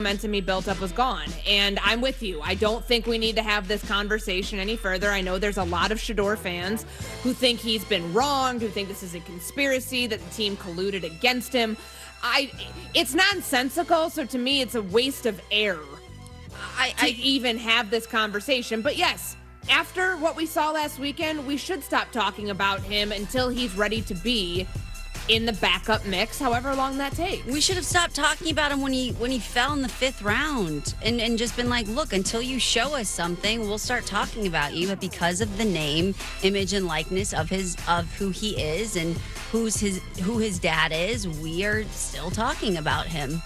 momentum he built up was gone. And I'm with you. I don't think we need to have this conversation any further. I know there's a lot of Shador fans who think he's been wronged, who think this is a conspiracy, that the team colluded against him. It's nonsensical, so to me it's a waste of air to even have this conversation. But yes, after what we saw last weekend, we should stop talking about him until he's ready to be in the backup mix, however long that takes. We should have stopped talking about him when he fell in the 5th round and just been like, look, until you show us something, we'll start talking about you. But because of the name, image, and likeness of who he is and who his dad is, we are still talking about him.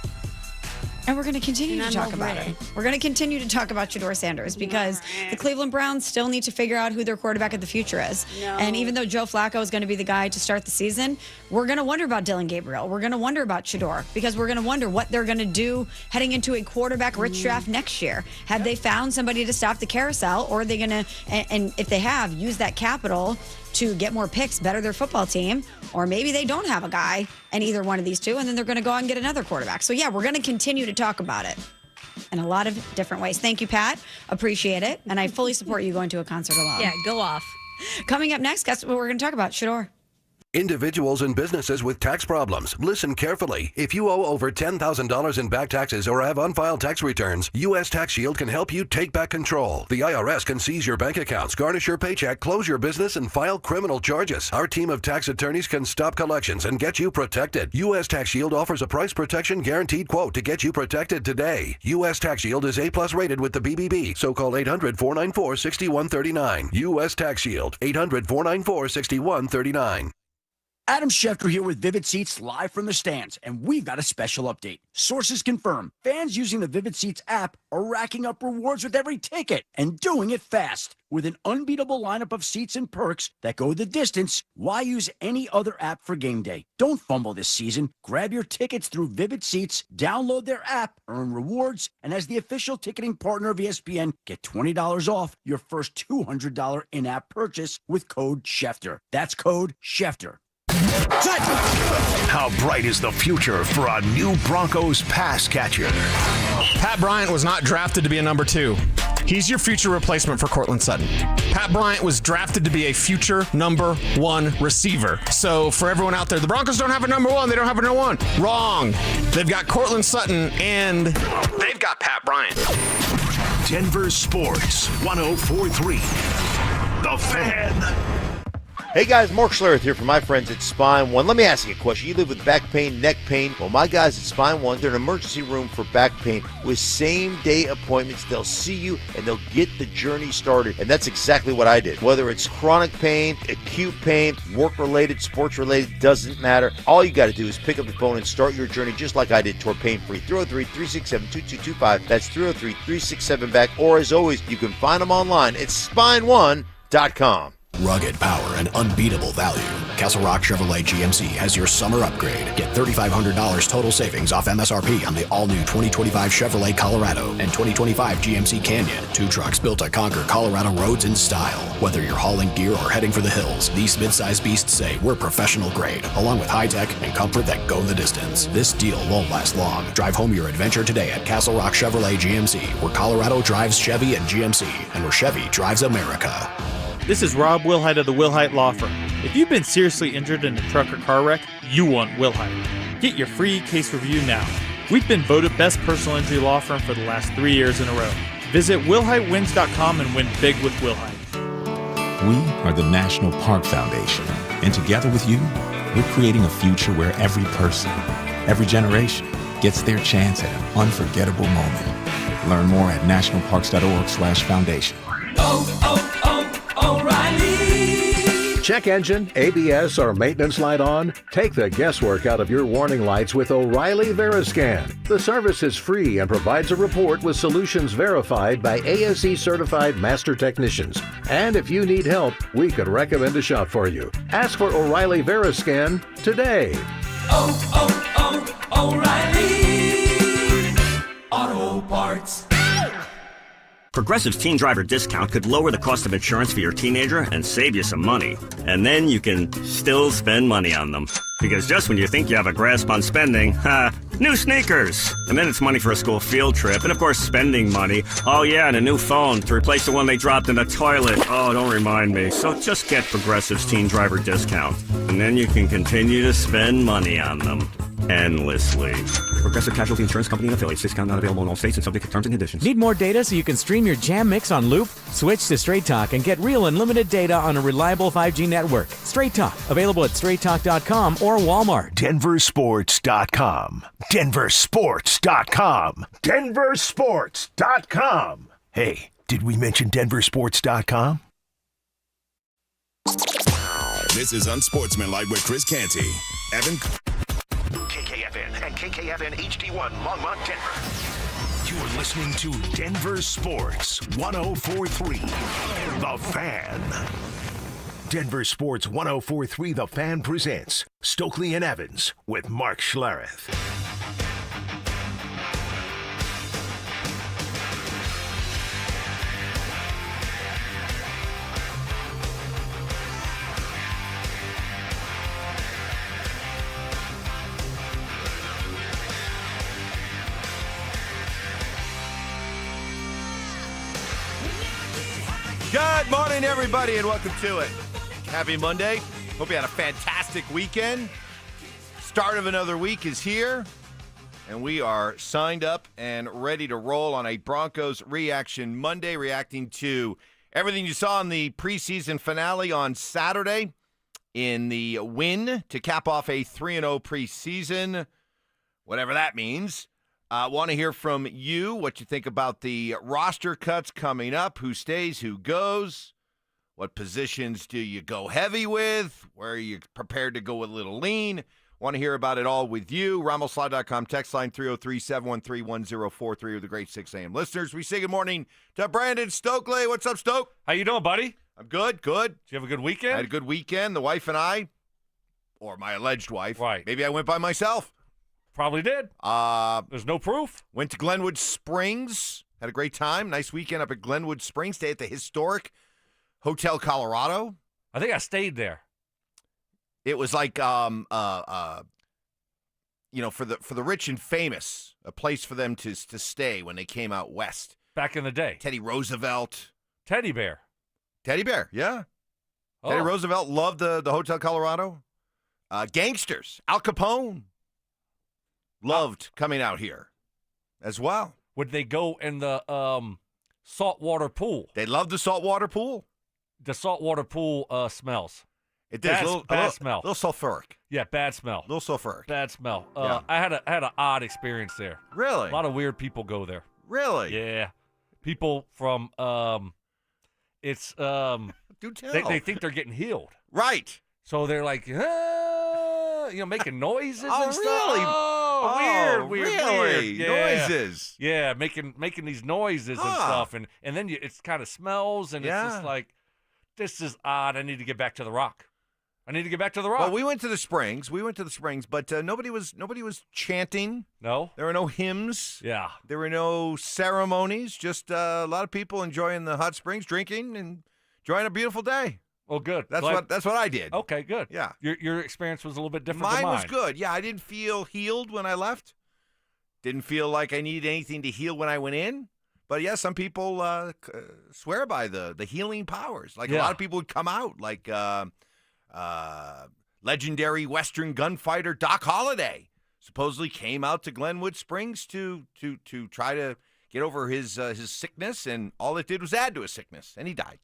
And we're going to continue to talk about it. We're going to continue to talk about Shador Sanders because the Cleveland Browns still need to figure out who their quarterback of the future is. No. And even though Joe Flacco is going to be the guy to start the season, we're going to wonder about Dylan Gabriel. We're going to wonder about Shador because we're going to wonder what they're going to do heading into a quarterback-rich draft next year. Have they found somebody to stop the carousel, or are they going to, and if they have, use that capital to get more picks, better their football team, or maybe they don't have a guy in either one of these two, and then they're going to go out and get another quarterback. So, yeah, we're going to continue to talk about it in a lot of different ways. Thank you, Pat. Appreciate it. And I fully support you going to a concert alone. Yeah, go off. Coming up next, guess what we're going to talk about? Shador. Individuals and businesses with tax problems. Listen carefully. If you owe over $10,000 in back taxes or have unfiled tax returns, U.S. Tax Shield can help you take back control. The IRS can seize your bank accounts, garnish your paycheck, close your business, and file criminal charges. Our team of tax attorneys can stop collections and get you protected. U.S. Tax Shield offers a price protection guaranteed quote to get you protected today. U.S. Tax Shield is A+ rated with the BBB, so call 800-494-6139. U.S. Tax Shield, 800-494-6139. Adam Schefter here with Vivid Seats live from the stands, and we've got a special update. Sources confirm fans using the Vivid Seats app are racking up rewards with every ticket and doing it fast. With an unbeatable lineup of seats and perks that go the distance, why use any other app for game day? Don't fumble this season. Grab your tickets through Vivid Seats, download their app, earn rewards, and as the official ticketing partner of ESPN, get $20 off your first $200 in-app purchase with code Schefter. That's code Schefter. How bright is the future for a new Broncos pass catcher? Pat Bryant was not drafted to be a number 2. He's your future replacement for Courtland Sutton. Pat Bryant was drafted to be a future number 1 receiver. So for everyone out there, the Broncos don't have a number 1. They don't have a number 1. Wrong. They've got Courtland Sutton and they've got Pat Bryant. Denver Sports 104.3. The Fan. Hey guys, Mark Schlereth here from my friends at Spine One. Let me ask you a question. You live with back pain, neck pain. Well, my guys at Spine One, they're an emergency room for back pain with same-day appointments. They'll see you and they'll get the journey started. And that's exactly what I did. Whether it's chronic pain, acute pain, work-related, sports-related, doesn't matter. All you got to do is pick up the phone and start your journey just like I did toward pain-free. 303-367-2225. That's 303-367-BACK. Or as always, you can find them online at spineone.com. Rugged power and unbeatable value. Castle Rock Chevrolet GMC has your summer upgrade. Get $3,500 total savings off MSRP on the all-new 2025 Chevrolet Colorado and 2025 GMC Canyon. 2 trucks built to conquer Colorado roads in style. Whether you're hauling gear or heading for the hills, these midsize beasts say we're professional grade, along with high tech and comfort that go the distance. This deal won't last long. Drive home your adventure today at Castle Rock Chevrolet GMC, where Colorado drives Chevy and GMC, and where Chevy drives America. This is Rob Wilhite of the Wilhite Law Firm. If you've been seriously injured in a truck or car wreck, you want Wilhite. Get your free case review now. We've been voted best personal injury law firm for the last 3 years in a row. Visit WilhiteWins.com and win big with Wilhite. We are the National Park Foundation, and together with you, we're creating a future where every person, every generation, gets their chance at an unforgettable moment. Learn more at nationalparks.org/foundation. O'Reilly. Check engine, ABS, or maintenance light on? Take the guesswork out of your warning lights with O'Reilly Veriscan. The service is free and provides a report with solutions verified by ASE certified master technicians. And if you need help, we could recommend a shop for you. Ask for O'Reilly Veriscan today. O'Reilly Auto Parts. Progressive's Teen Driver discount could lower the cost of insurance for your teenager and save you some money. And then you can still spend money on them. Because just when you think you have a grasp on spending, new sneakers. And then it's money for a school field trip. And of course, spending money. Oh yeah, and a new phone to replace the one they dropped in the toilet. Oh, don't remind me. So just get Progressive's Teen Driver discount. And then you can continue to spend money on them. Endlessly. Progressive Casualty Insurance Company and affiliates. Discount not available in all states and subject to terms and conditions. Need more data so you can stream your Jam mix on loop? Switch to Straight Talk and get real unlimited data on a reliable 5G network. Straight Talk, available at straighttalk.com or Walmart. DenverSports.com. DenverSports.com. DenverSports.com. Hey, did we mention DenverSports.com? This is Unsportsmanlike with Chris Canty. Evan. KKFN and KKFN HD1 Longmont, Denver. You're listening to Denver Sports 104.3 The Fan. Denver Sports 104.3 The Fan presents Stokley and Evans with Mark Schlereth. Good morning, everybody, and welcome to it. Happy Monday. Hope you had a fantastic weekend. Start of another week is here, and we are signed up and ready to roll on a Broncos Reaction Monday, reacting to everything you saw in the preseason finale on Saturday in the win to cap off a 3-0 preseason, whatever that means. Want to hear from you, what you think about the roster cuts coming up, who stays, who goes, what positions do you go heavy with, where are you prepared to go a little lean. Want to hear about it all with you. RamosLaw.com, text line 303-713-1043 with the great 6 a.m. listeners. We say good morning to Brandon Stokley. What's up, Stoke? How you doing, buddy? I'm good, good. Did you have a good weekend? I had a good weekend. The wife and I, or my alleged wife. Right. Maybe I went by myself. Probably did. There's no proof. Went to Glenwood Springs. Had a great time. Nice weekend up at Glenwood Springs. Stayed at the historic Hotel Colorado. I think I stayed there. It was like, for the rich and famous, a place for them to stay when they came out west. Back in the day. Teddy Roosevelt. Teddy Bear. Teddy Bear, yeah. Oh. Teddy Roosevelt loved the Hotel Colorado. Gangsters. Al Capone. Loved coming out here as well. Would they go in the saltwater pool? They loved the saltwater pool. The saltwater pool smells. It does. Bad smell. A little sulfuric. Yeah, bad smell. A little sulfuric. Bad smell. Yeah. I had an odd experience there. Really? A lot of weird people go there. Really? Yeah. People from Do tell. They think they're getting healed. Right. So they're like, making noises and stuff. Really? Weird. Yeah. Noises. Yeah, making these noises and stuff, and then it's kind of smells, and it's just like, this is odd. I need to get back to the Rock. Well, we went to the Springs, but nobody was chanting. No, there were no hymns. Yeah, there were no ceremonies. Just a lot of people enjoying the hot springs, drinking, and enjoying a beautiful day. Well, good. That's what I did. Okay, good. Yeah. Your experience was a little bit different than mine. Mine was good. Yeah, I didn't feel healed when I left. Didn't feel like I needed anything to heal when I went in. But yeah, some people swear by the healing powers. Like a lot of people would come out, like legendary Western gunfighter Doc Holliday supposedly came out to Glenwood Springs to try to get over his sickness, and all it did was add to his sickness, and he died.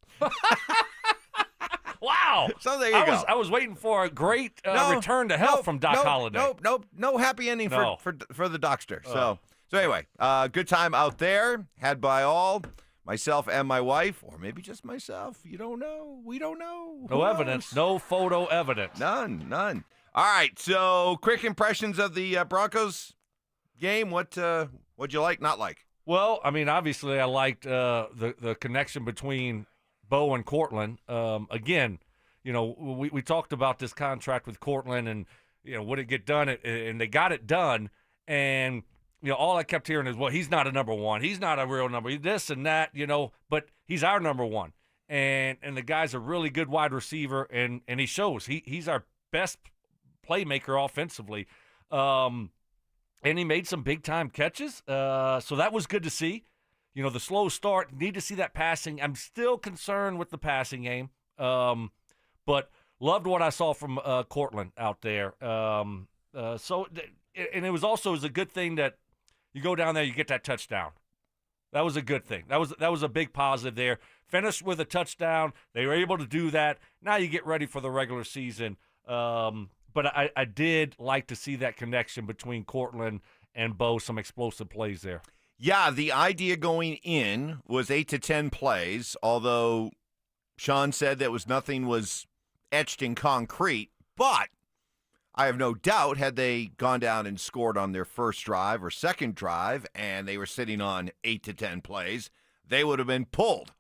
Wow. So there you go. I was waiting for a great return to health from Doc Holliday. No happy ending for the Docster. So anyway, good time out there, had by all, myself and my wife, or maybe just myself. You don't know. We don't know. No evidence. No photo evidence. None. All right, so quick impressions of the Broncos game. What'd you like, not like? Well, I mean, obviously I liked the connection between Bo and Cortland. Again, we talked about this contract with Cortland, and would it get done? And they got it done. And all I kept hearing is, well, he's not a number one. He's not a real number. This and that, but he's our number one. And the guy's a really good wide receiver, and he shows. He's our best playmaker offensively. And he made some big-time catches, so that was good to see. The slow start, need to see that passing. I'm still concerned with the passing game, but loved what I saw from Cortland out there. And it was also a good thing that you go down there, you get that touchdown. That was a good thing. That was a big positive there. Finished with a touchdown. They were able to do that. Now you get ready for the regular season. But I did like to see that connection between Cortland and Bo, some explosive plays there. Yeah, the idea going in was 8 to 10 plays, although Sean said that nothing was etched in concrete. But I have no doubt, had they gone down and scored on their first drive or second drive and they were sitting on 8 to 10 plays, they would have been pulled.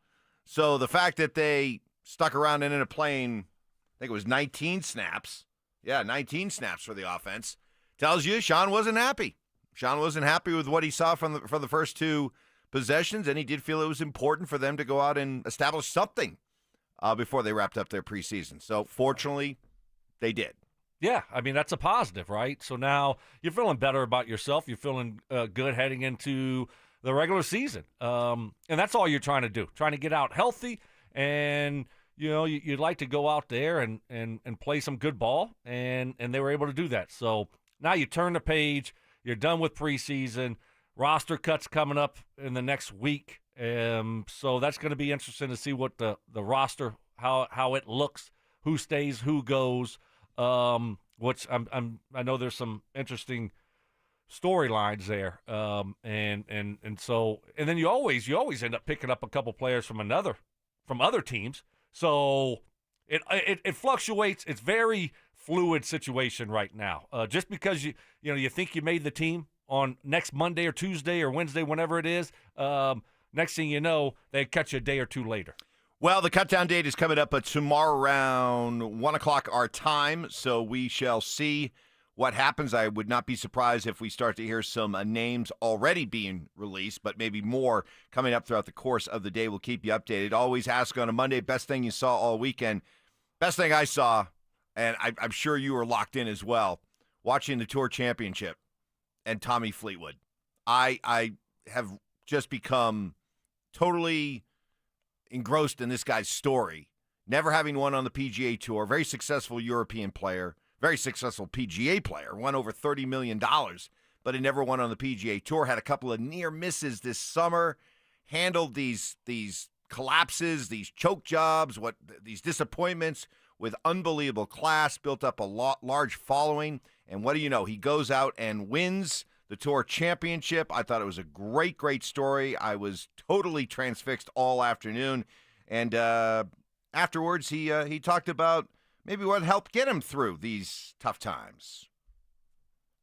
So the fact that they stuck around and ended up playing, I think it was 19 snaps. Yeah, 19 snaps for the offense. Tells you Sean wasn't happy. Sean wasn't happy with what he saw from the first two possessions, and he did feel it was important for them to go out and establish something before they wrapped up their preseason. So fortunately, they did. Yeah, I mean, that's a positive, right? So now you're feeling better about yourself. You're feeling good heading into the regular season. And that's all you're trying to do, trying to get out healthy. And, you'd like to go out there and play some good ball, and they were able to do that. So now you turn the page. You're done with preseason. Roster cuts coming up in the next week. So that's going to be interesting to see what the roster, how it looks, who stays, who goes. Which I know there's some interesting storylines there. And then you always end up picking up a couple players from other teams. So it fluctuates. It's very fluid situation right now. Just because you think you made the team on next Monday or Tuesday or Wednesday, whenever it is, next thing you know, they catch you a day or two later. Well, the cutdown date is coming up tomorrow around 1 o'clock our time, so we shall see what happens. I would not be surprised if we start to hear some names already being released, but maybe more coming up throughout the course of the day. We'll keep you updated. Always ask on a Monday, best thing you saw all weekend. Best thing I saw, and I'm sure you were locked in as well, watching the Tour Championship and Tommy Fleetwood. I have just become totally engrossed in this guy's story. Never having won on the PGA Tour, very successful European player, very successful PGA player, won over $30 million, but he never won on the PGA Tour. Had a couple of near misses this summer, handled these collapses, these choke jobs, these disappointments with unbelievable class, built up a large following, and what do you know? He goes out and wins the Tour Championship. I thought it was a great, great story. I was totally transfixed all afternoon. And afterwards, he talked about maybe what helped get him through these tough times.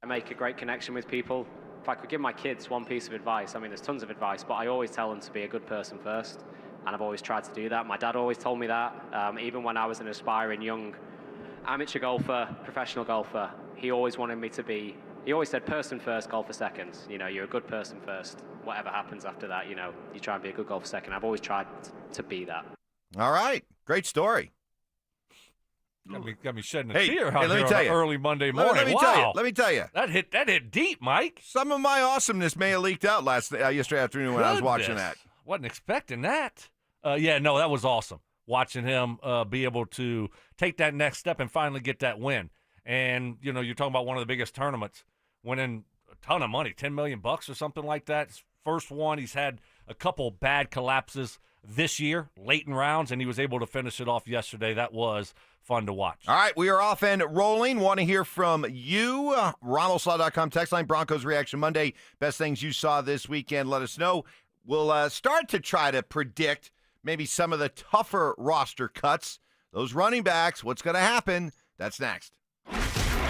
I make a great connection with people. If I could give my kids one piece of advice, I mean, there's tons of advice, but I always tell them to be a good person first. And I've always tried to do that. My dad always told me that. Even when I was an aspiring young amateur golfer, professional golfer, he always wanted me to be. He always said, person first, golfer second. You're a good person first. Whatever happens after that, you try and be a good golfer second. I've always tried to be that. All right. Great story. Got me shedding a tear out let me here tell on you. an early Monday morning. Let me tell you. That hit deep, Mike. Some of my awesomeness may have leaked out yesterday afternoon when I was watching that. Wasn't expecting that. That was awesome. Watching him be able to take that next step and finally get that win. And, you're talking about one of the biggest tournaments, winning a ton of money, $10 million or something like that. His first one, he's had a couple bad collapses this year, late in rounds, and he was able to finish it off yesterday. That was fun to watch. All right, we are off and rolling. Want to hear from you. RonaldSlaw.com text line, Broncos Reaction Monday. Best things you saw this weekend, let us know. We'll start to try to predict maybe some of the tougher roster cuts. Those running backs, what's going to happen? That's next.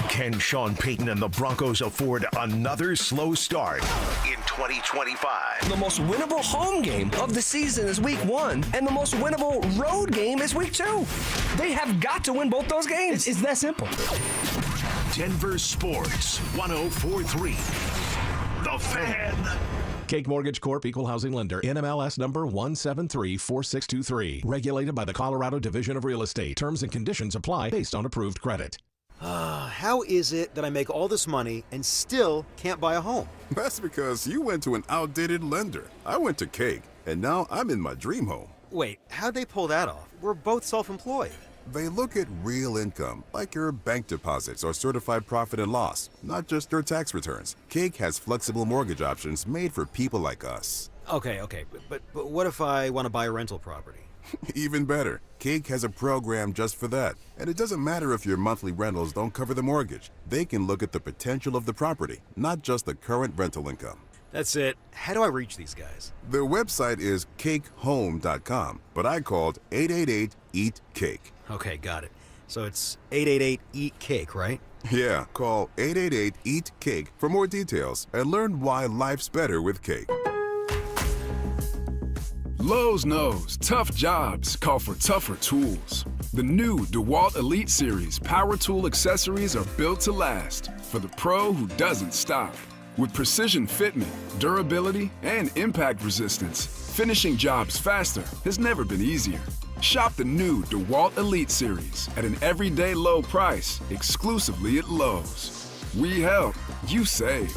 Can Sean Payton and the Broncos afford another slow start in 2025? The most winnable home game of the season is week 1, and the most winnable road game is week 2. They have got to win both those games. It's that simple. Denver Sports 104.3. The The Fan. Cake Mortgage Corp. Equal Housing Lender. NMLS number 1734623. Regulated by the Colorado Division of Real Estate. Terms and conditions apply based on approved credit. How is it that I make all this money and still can't buy a home? That's because you went to an outdated lender. I went to Cake, and now I'm in my dream home. Wait, how'd they pull that off? We're both self-employed. They look at real income, like your bank deposits or certified profit and loss, not just your tax returns. Cake has flexible mortgage options made for people like us. Okay, but what if I want to buy a rental property? Even better, Cake has a program just for that. And it doesn't matter if your monthly rentals don't cover the mortgage. They can look at the potential of the property, not just the current rental income. That's it. How do I reach these guys? Their website is cakehome.com, but I called 888-EAT-CAKE. Okay, got it. So it's 888-EAT-CAKE, right? Yeah, call 888-EAT-CAKE for more details and learn why life's better with Cake. Lowe's knows tough jobs call for tougher tools. The new DeWalt Elite Series power tool accessories are built to last for the pro who doesn't stop. With precision fitment, durability, and impact resistance, finishing jobs faster has never been easier. Shop the new DeWalt Elite Series at an everyday low price exclusively at Lowe's. We help, you save.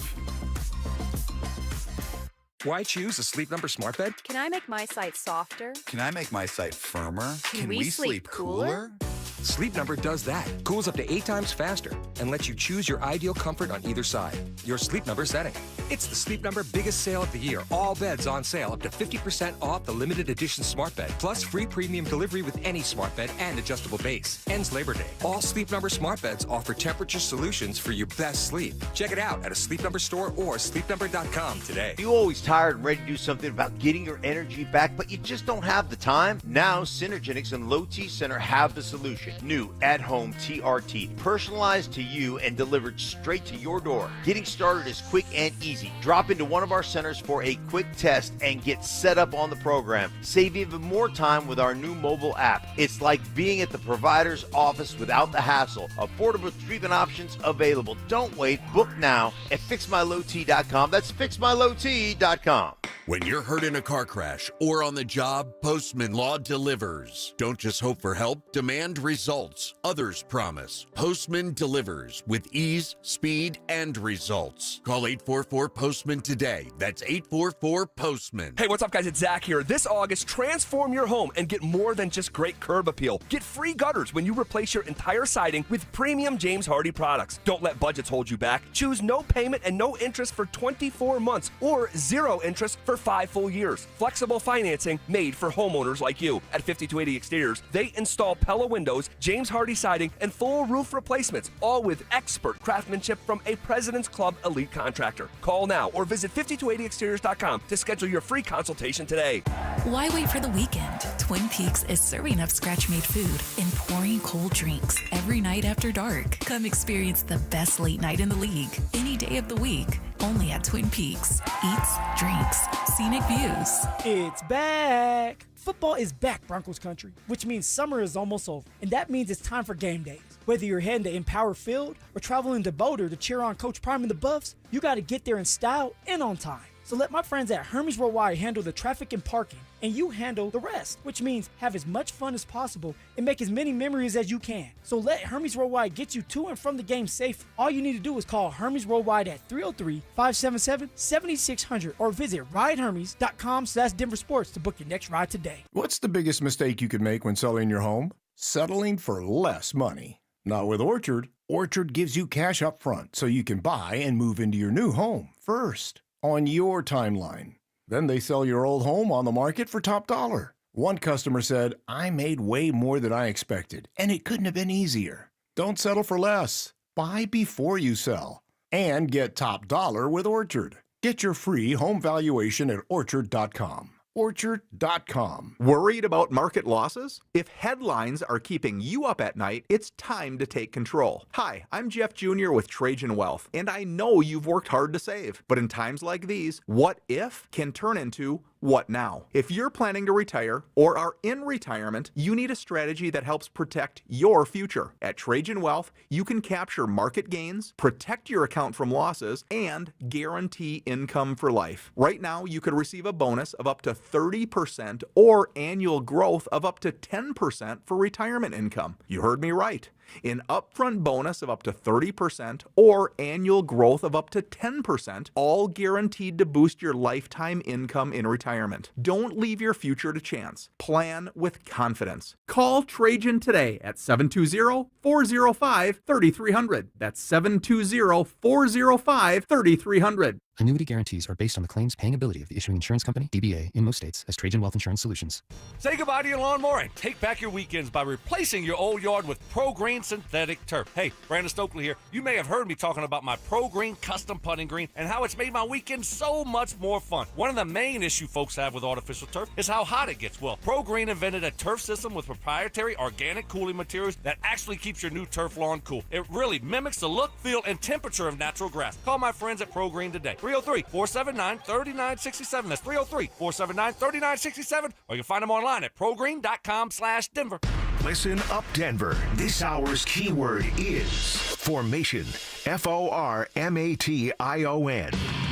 Why choose a Sleep Number smart bed? Can I make my site softer? Can I make my site firmer? Can we sleep cooler? Sleep Number does that. Cools up to 8 times faster and lets you choose your ideal comfort on either side. Your Sleep Number setting. It's the Sleep Number biggest sale of the year. All beds on sale up to 50% off the limited edition smart bed. Plus free premium delivery with any smart bed and adjustable base. Ends Labor Day. All Sleep Number smart beds offer temperature solutions for your best sleep. Check it out at a Sleep Number store or sleepnumber.com today. You always tired and ready to do something about getting your energy back, but you just don't have the time? Now, Synergenics and Low T Center have the solution. New at-home TRT, personalized to you and delivered straight to your door. Getting started is quick and easy. Drop into one of our centers for a quick test and get set up on the program. Save even more time with our new mobile app. It's like being at the provider's office without the hassle. Affordable treatment options available. Don't wait. Book now at fixmylowt.com. That's fixmylowt.com. When you're hurt in a car crash or on the job, Postman Law delivers. Don't just hope for help, demand results. Others promise. Postman delivers with ease, speed, and results. Call 844-POSTMAN today. That's 844-POSTMAN. Hey, what's up, guys? It's Zach here. This August, transform your home and get more than just great curb appeal. Get free gutters when you replace your entire siding with premium James Hardie products. Don't let budgets hold you back. Choose no payment and no interest for 24 months or 0 interest for 5 full years. Flexible financing made for homeowners like you. At 5280 Exteriors, they install Pella windows, James Hardie siding, and full roof replacements, all with expert craftsmanship from a President's Club elite contractor. Call now or visit 5280exteriors.com to schedule your free consultation today. Why wait for the weekend? Twin Peaks is serving up scratch-made food and pouring cold drinks every night after dark. Come experience the best late night in the league any day of the week. Only at Twin Peaks. Eats, drinks, scenic views. It's back. Football is back, Broncos country, which means summer is almost over. And that means it's time for game days. Whether you're heading to Empower Field or traveling to Boulder to cheer on Coach Prime and the Buffs, you got to get there in style and on time. So let my friends at Hermes Worldwide handle the traffic and parking, and you handle the rest, which means have as much fun as possible and make as many memories as you can. So let Hermes Worldwide get you to and from the game safe. All you need to do is call Hermes Worldwide at 303-577-7600 or visit ridehermes.com/DenverSports to book your next ride today. What's the biggest mistake you could make when selling your home? Settling for less money. Not with Orchard. Orchard gives you cash up front so you can buy and move into your new home first on your timeline. Then they sell your old home on the market for top dollar. One customer said, "I made way more than I expected, and it couldn't have been easier." Don't settle for less. Buy before you sell. And get top dollar with Orchard. Get your free home valuation at Orchard.com. Orchard.com. Worried about market losses? If headlines are keeping you up at night, it's time to take control. Hi, I'm Jeff Jr. with Trajan Wealth, and I know you've worked hard to save. But in times like these, what if can turn into what now? If you're planning to retire or are in retirement, you need a strategy that helps protect your future. At Trajan Wealth, you can capture market gains, protect your account from losses, and guarantee income for life. Right now, you could receive a bonus of up to 30% or annual growth of up to 10% for retirement income. You heard me right. An upfront bonus of up to 30% or annual growth of up to 10%, all guaranteed to boost your lifetime income in retirement. Don't leave your future to chance. Plan with confidence. Call Trajan today at 720-405-3300. That's 720-405-3300. Annuity guarantees are based on the claims paying ability of the issuing insurance company, DBA, in most states, as Trajan Wealth Insurance Solutions. Say goodbye to your lawnmower and take back your weekends by replacing your old yard with Pro Green synthetic turf. Hey, Brandon Stokley here. You may have heard me talking about my Pro Green custom putting green and how it's made my weekend so much more fun. One of the main issues folks have with artificial turf is how hot it gets. Well, Pro Green invented a turf system with proprietary organic cooling materials that actually keeps your new turf lawn cool. It really mimics the look, feel, and temperature of natural grass. Call my friends at Pro Green today. 303-479-3967. That's 303-479-3967. Or you can find them online at progreen.com/Denver. Listen up, Denver. This hour's keyword is formation. Formation.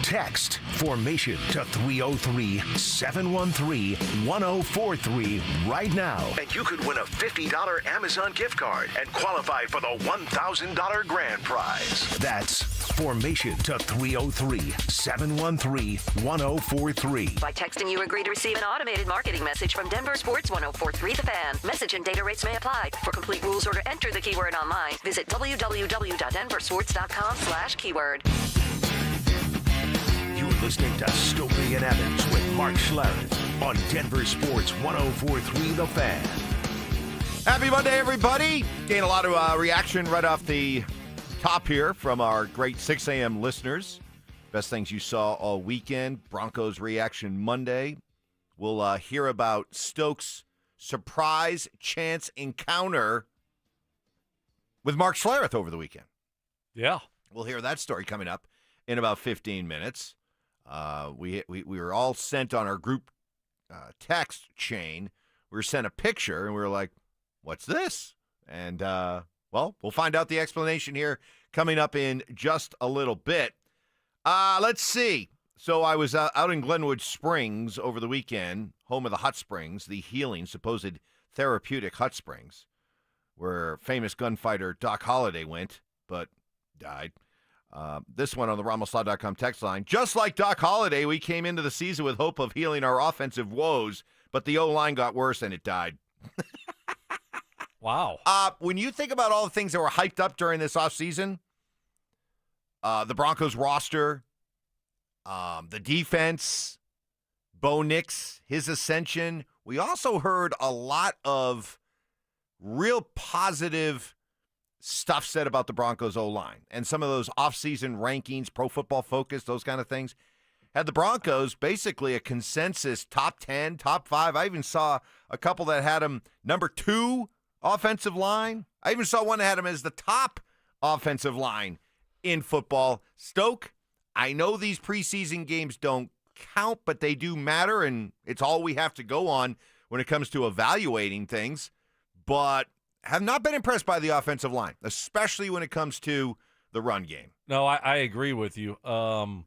Text formation to 303-713-1043 right now. And you could win a $50 Amazon gift card and qualify for the $1,000 grand prize. That's formation to 303-713-1043. By texting, you agree to receive an automated marketing message from Denver Sports 1043 The Fan. Message and data rates may apply. For complete rules or to enter the keyword online, visit www.denversports.com/keyword. You're listening to Stokley and Evans with Mark Schlereth on Denver Sports 1043 The Fan. Happy Monday, everybody. Gain a lot of reaction right off the top here from our great 6 a.m. listeners. Best things you saw all weekend. Broncos reaction Monday. We'll hear about Stokes' surprise chance encounter with Mark Schlereth over the weekend. Yeah. We'll hear that story coming up in about 15 minutes. We were all sent on our group text chain. We were sent a picture, and we were like, what's this? And, well, we'll find out the explanation here coming up in just a little bit. Let's see. So I was out in Glenwood Springs over the weekend, home of the hot springs, the healing, supposed therapeutic hot springs, where famous gunfighter Doc Holliday went, but died. This one on the RamosLaw.com text line. Just like Doc Holliday, we came into the season with hope of healing our offensive woes, but the O-line got worse and it died. Wow. When you think about all the things that were hyped up during this offseason, the Broncos roster, the defense, Bo Nix, his ascension, we also heard a lot of real positive stuff said about the Broncos O-line and some of those offseason rankings, Pro Football Focus, those kind of things, had the Broncos basically a consensus top 10, top 5. I even saw a couple that had them number 2 offensive line. I even saw one that had them as the top offensive line in football. Stoke, I know these preseason games don't count, but they do matter, and it's all we have to go on when it comes to evaluating things. But have not been impressed by the offensive line, especially when it comes to the run game. No, I agree with you. I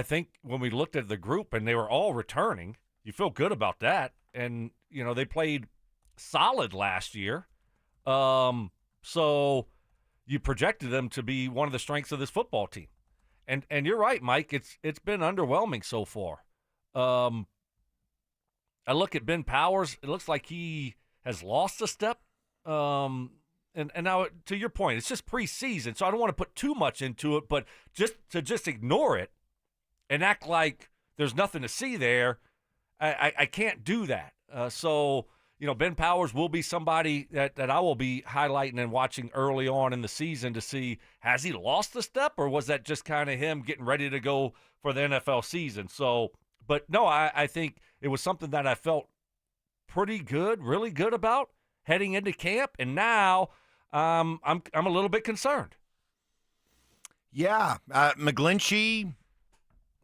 think when we looked at the group and they were all returning, you feel good about that. And, you know, they played solid last year. So you projected them to be one of the strengths of this football team. And you're right, Mike. It's been underwhelming so far. I look at Ben Powers. It looks like he has lost a step. And now, to your point, it's just preseason, so I don't want to put too much into it, but just ignore it and act like there's nothing to see there, I can't do that. So, you know, Ben Powers will be somebody that I will be highlighting and watching early on in the season to see, has he lost a step, or was that just kind of him getting ready to go for the NFL season? So, but no, I think it was something that I felt pretty good, really good about heading into camp, and now I'm a little bit concerned. Yeah, McGlinchey,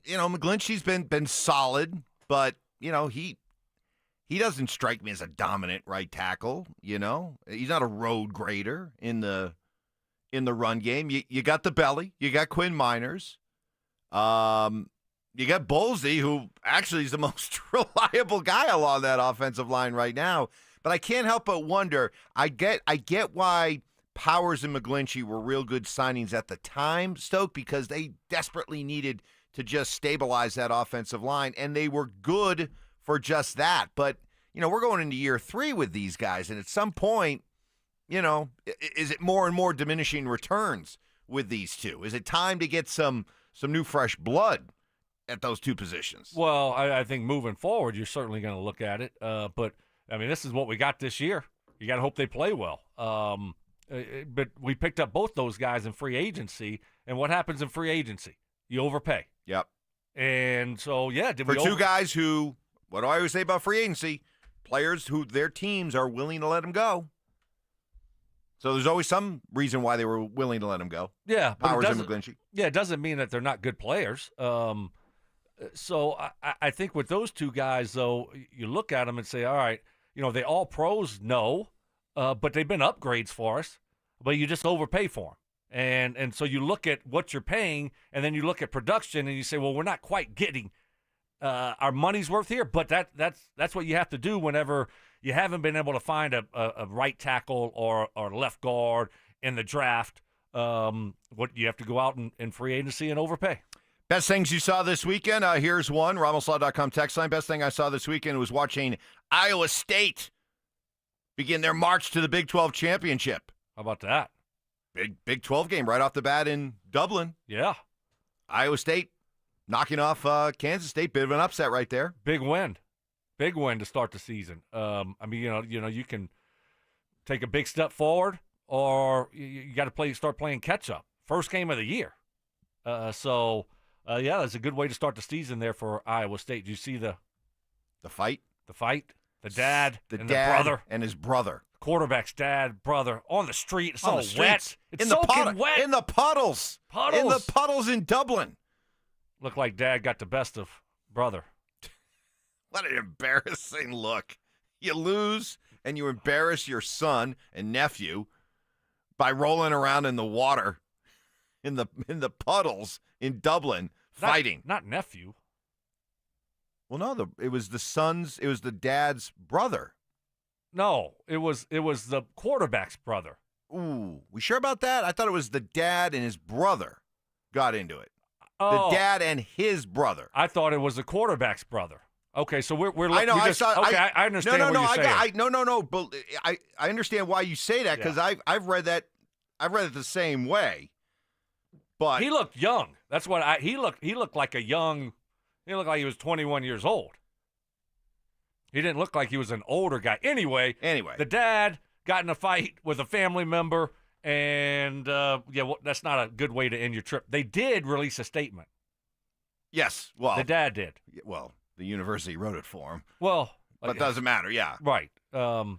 McGlinchey's been solid, but, he doesn't strike me as a dominant right tackle, He's not a road grader in the run game. You got the belly. You got Quinn Miners. You got Bolsey, who actually is the most reliable guy along that offensive line right now. But I can't help but wonder, I get why Powers and McGlinchey were real good signings at the time, Stoke, because they desperately needed to just stabilize that offensive line, and they were good for just that. But, we're going into year 3 with these guys, and at some point, is it more and more diminishing returns with these two? Is it time to get some new fresh blood at those two positions? Well, I think moving forward, you're certainly going to look at it. But, this is what we got this year. You got to hope they play well. But we picked up both those guys in free agency, and what happens in free agency? You overpay. Yep. And so, for two guys who, what do I always say about free agency? Players who their teams are willing to let them go. So there's always some reason why they were willing to let them go. Yeah. Powers and McGlinchey. Yeah, it doesn't mean that they're not good players. So I think with those two guys, though, you look at them and say, all right, they all pros, no, but they've been upgrades for us, but you just overpay for them. And so you look at what you're paying, and then you look at production, and you say, well, we're not quite getting our money's worth here. But that's what you have to do whenever you haven't been able to find a right tackle or left guard in the draft. What you have to go out in free agency and overpay. Best things you saw this weekend. Here's one. RamosLaw.com text line. Best thing I saw this weekend was watching Iowa State begin their march to the Big 12 championship. How about that? Big 12 game right off the bat in Dublin. Yeah. Iowa State knocking off Kansas State. Bit of an upset right there. Big win to start the season. You can take a big step forward, or you got to start playing catch up. First game of the year. That's a good way to start the season there for Iowa State. Do you see the fight? The fight? The dad the and dad the brother. And his brother. Quarterback's dad, brother, on the street. It's on all the wet. It's in the soaking wet. In the puddles. In the puddles in Dublin. Looked like dad got the best of brother. What an embarrassing look. You lose, and you embarrass your son and nephew by rolling around in the water in the puddles in Dublin fighting. Not nephew. Well, no, it was the dad's brother. No, it was the quarterback's brother. Ooh, we sure about that? I thought it was the dad and his brother got into it. Oh. The dad and his brother. I thought it was the quarterback's brher. Okay, so we're I know. I understand what you're saying. No. But I understand why you say that because I've read that. I've read it the same way. But he looked young. That's what he looked. He looked like he looked like he was 21 years old. He didn't look like he was an older guy. Anyway, the dad got in a fight with a family member, and that's not a good way to end your trip. They did release a statement. Yes, well, the dad did. Well, the university wrote it for him. Well, but it doesn't matter. Yeah, right.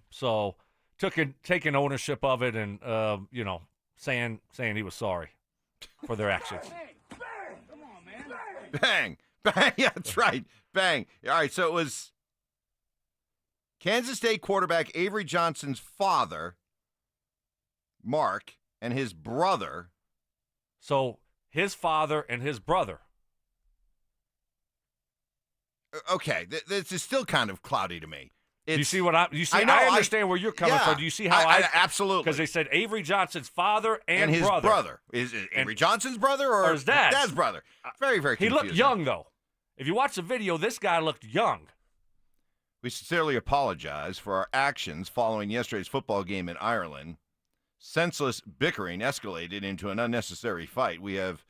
So taking ownership of it, and saying he was sorry for their actions. Bang! Come on, man! Bang! Yeah, that's right. Bang! All right, so it was Kansas State quarterback Avery Johnson's father, Mark, and his brother. So his father and his brother. Okay, this is still kind of cloudy to me. You see what I understand where you're coming from. Do you see how absolutely? Because they said Avery Johnson's father and his brother. Is it Avery Johnson's brother or his dad's brother? Very, very confusing. He looked young, though. If you watch the video, this guy looked young. We sincerely apologize for our actions following yesterday's football game in Ireland. Senseless bickering escalated into an unnecessary fight. We have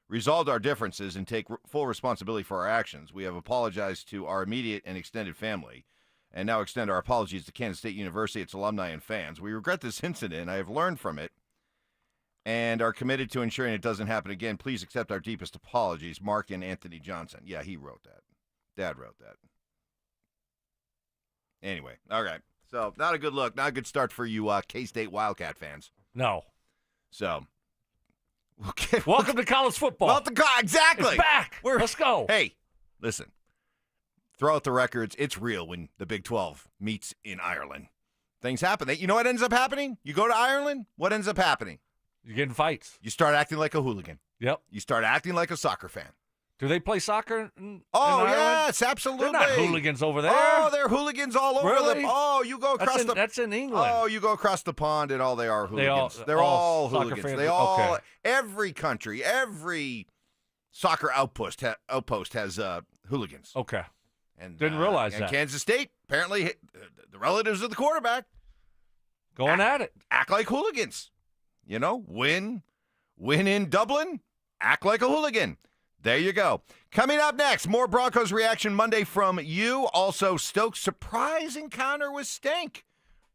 resolved our differences and take full responsibility for our actions. We have apologized to our immediate and extended family and now extend our apologies to Kansas State University, its alumni, and fans. We regret this incident. I have learned from it and are committed to ensuring it doesn't happen again. Please accept our deepest apologies. Mark and Anthony Johnson. Yeah, he wrote that. Dad wrote that. Anyway, all right. So, not a good look. Not a good start for you K-State Wildcat fans. No. So, Okay. Welcome to college football. Exactly. It's back. Let's go. Hey, listen. Throw out the records. It's real when the Big 12 meets in Ireland. Things happen. You know what ends up happening? You go to Ireland, what ends up happening? You're getting fights. You start acting like a hooligan. Yep. You start acting like a soccer fan. Do they play soccer in Ireland? yes, absolutely. They're not hooligans over there. Oh, they're hooligans all over really? you go across That's in England. Oh, you go across the pond and all they are hooligans. They're all hooligans. Fans. They all every country, every soccer outpost has hooligans. Okay. And didn't realize that. Kansas State, apparently the relatives of the quarterback going at it. Act like hooligans. You know, win in Dublin, act like a hooligan. There you go. Coming up next, more Broncos Reaction Monday from you. Also, Stokes' surprise encounter with Stank.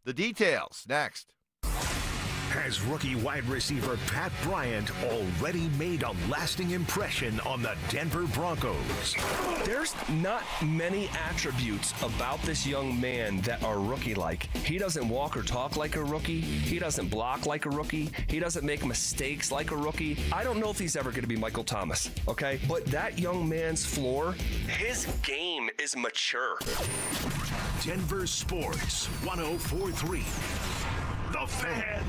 The details next. Has rookie wide receiver Pat Bryant already made a lasting impression on the Denver Broncos? There's not many attributes about this young man that are rookie-like. He doesn't walk or talk like a rookie. He doesn't block like a rookie. He doesn't make mistakes like a rookie. I don't know if he's ever going to be Michael Thomas, okay? But that young man's floor, his game is mature. Denver Sports 104.3. The Fan.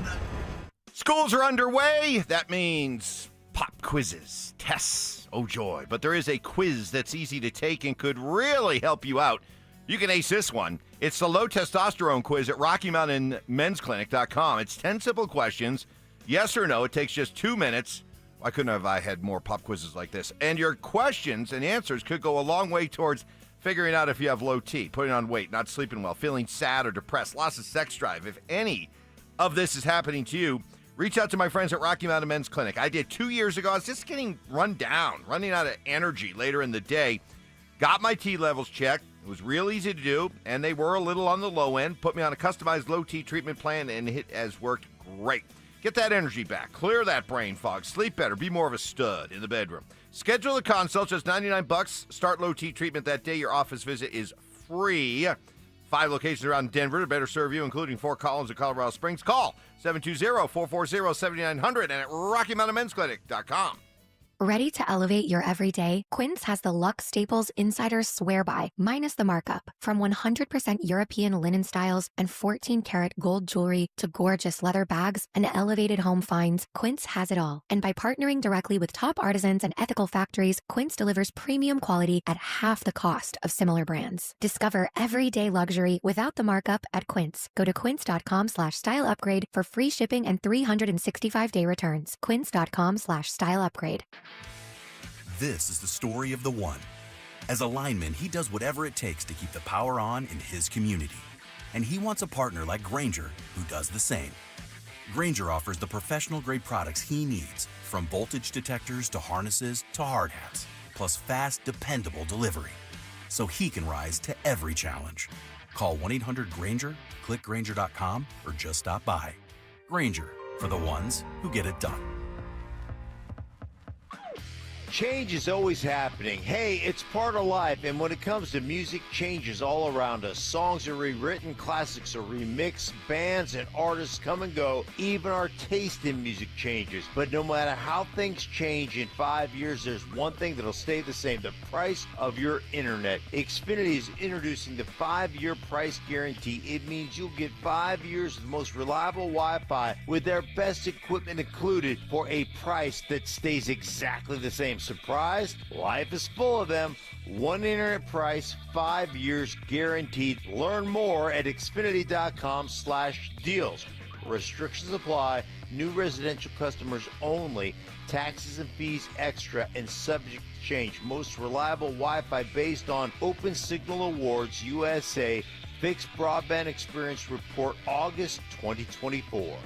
Schools are underway. That means pop quizzes, tests. Oh, joy. But there is a quiz that's easy to take and could really help you out. You can ace this one. It's the low testosterone quiz at RockyMountainMen'sClinic.com. It's 10 simple questions. Yes or no. It takes just 2 minutes. Why couldn't have I had more pop quizzes like this? And your questions and answers could go a long way towards figuring out if you have low T, putting on weight, not sleeping well, feeling sad or depressed, loss of sex drive. If any of this is happening to you, reach out to my friends at Rocky Mountain Men's Clinic. I did 2 years ago. I was just getting run down, running out of energy later in the day. Got my T levels checked. It was real easy to do, and they were a little on the low end. Put me on a customized low T treatment plan, and it has worked great. Get that energy back. Clear that brain fog. Sleep better. Be more of a stud in the bedroom. Schedule a consult, just $99. Start low T treatment that day. Your office visit is free. 5 locations around Denver to better serve you, including Fort Collins and Colorado Springs. Call 720-440-7900 and at RockyMountainMen'sClinic.com. Ready to elevate your everyday? Quince has the Luxe Staples Insider Swear By, minus the markup. From 100% European linen styles and 14-karat gold jewelry to gorgeous leather bags and elevated home finds, Quince has it all. And by partnering directly with top artisans and ethical factories, Quince delivers premium quality at half the cost of similar brands. Discover everyday luxury without the markup at Quince. Go to quince.com/style upgrade for free shipping and 365-day returns. Quince.com/style upgrade. This is the story of the one. As a lineman, he does whatever it takes to keep the power on in his community. And he wants a partner like Grainger who does the same. Grainger offers the professional-grade products he needs, from voltage detectors to harnesses to hard hats, plus fast, dependable delivery, so he can rise to every challenge. Call 1-800-GRAINGER, click Grainger.com, or just stop by. Grainger, for the ones who get it done. Change is always happening. Hey, it's part of life, and when it comes to music, change is all around us. Songs are rewritten, classics are remixed, bands and artists come and go. Even our taste in music changes. But no matter how things change in 5 years, there's one thing that'll stay the same: the price of your internet. Xfinity is introducing the 5-year price guarantee. It means you'll get 5 years of the most reliable Wi-Fi with their best equipment included for a price that stays exactly the same. Surprised? Life is full of them. One internet price, 5 years guaranteed. Learn more at Xfinity.com/deals. Restrictions apply. New residential customers only. Taxes and fees extra and subject to change. Most reliable Wi-Fi based on Open Signal Awards USA. Fixed Broadband Experience Report August 2024.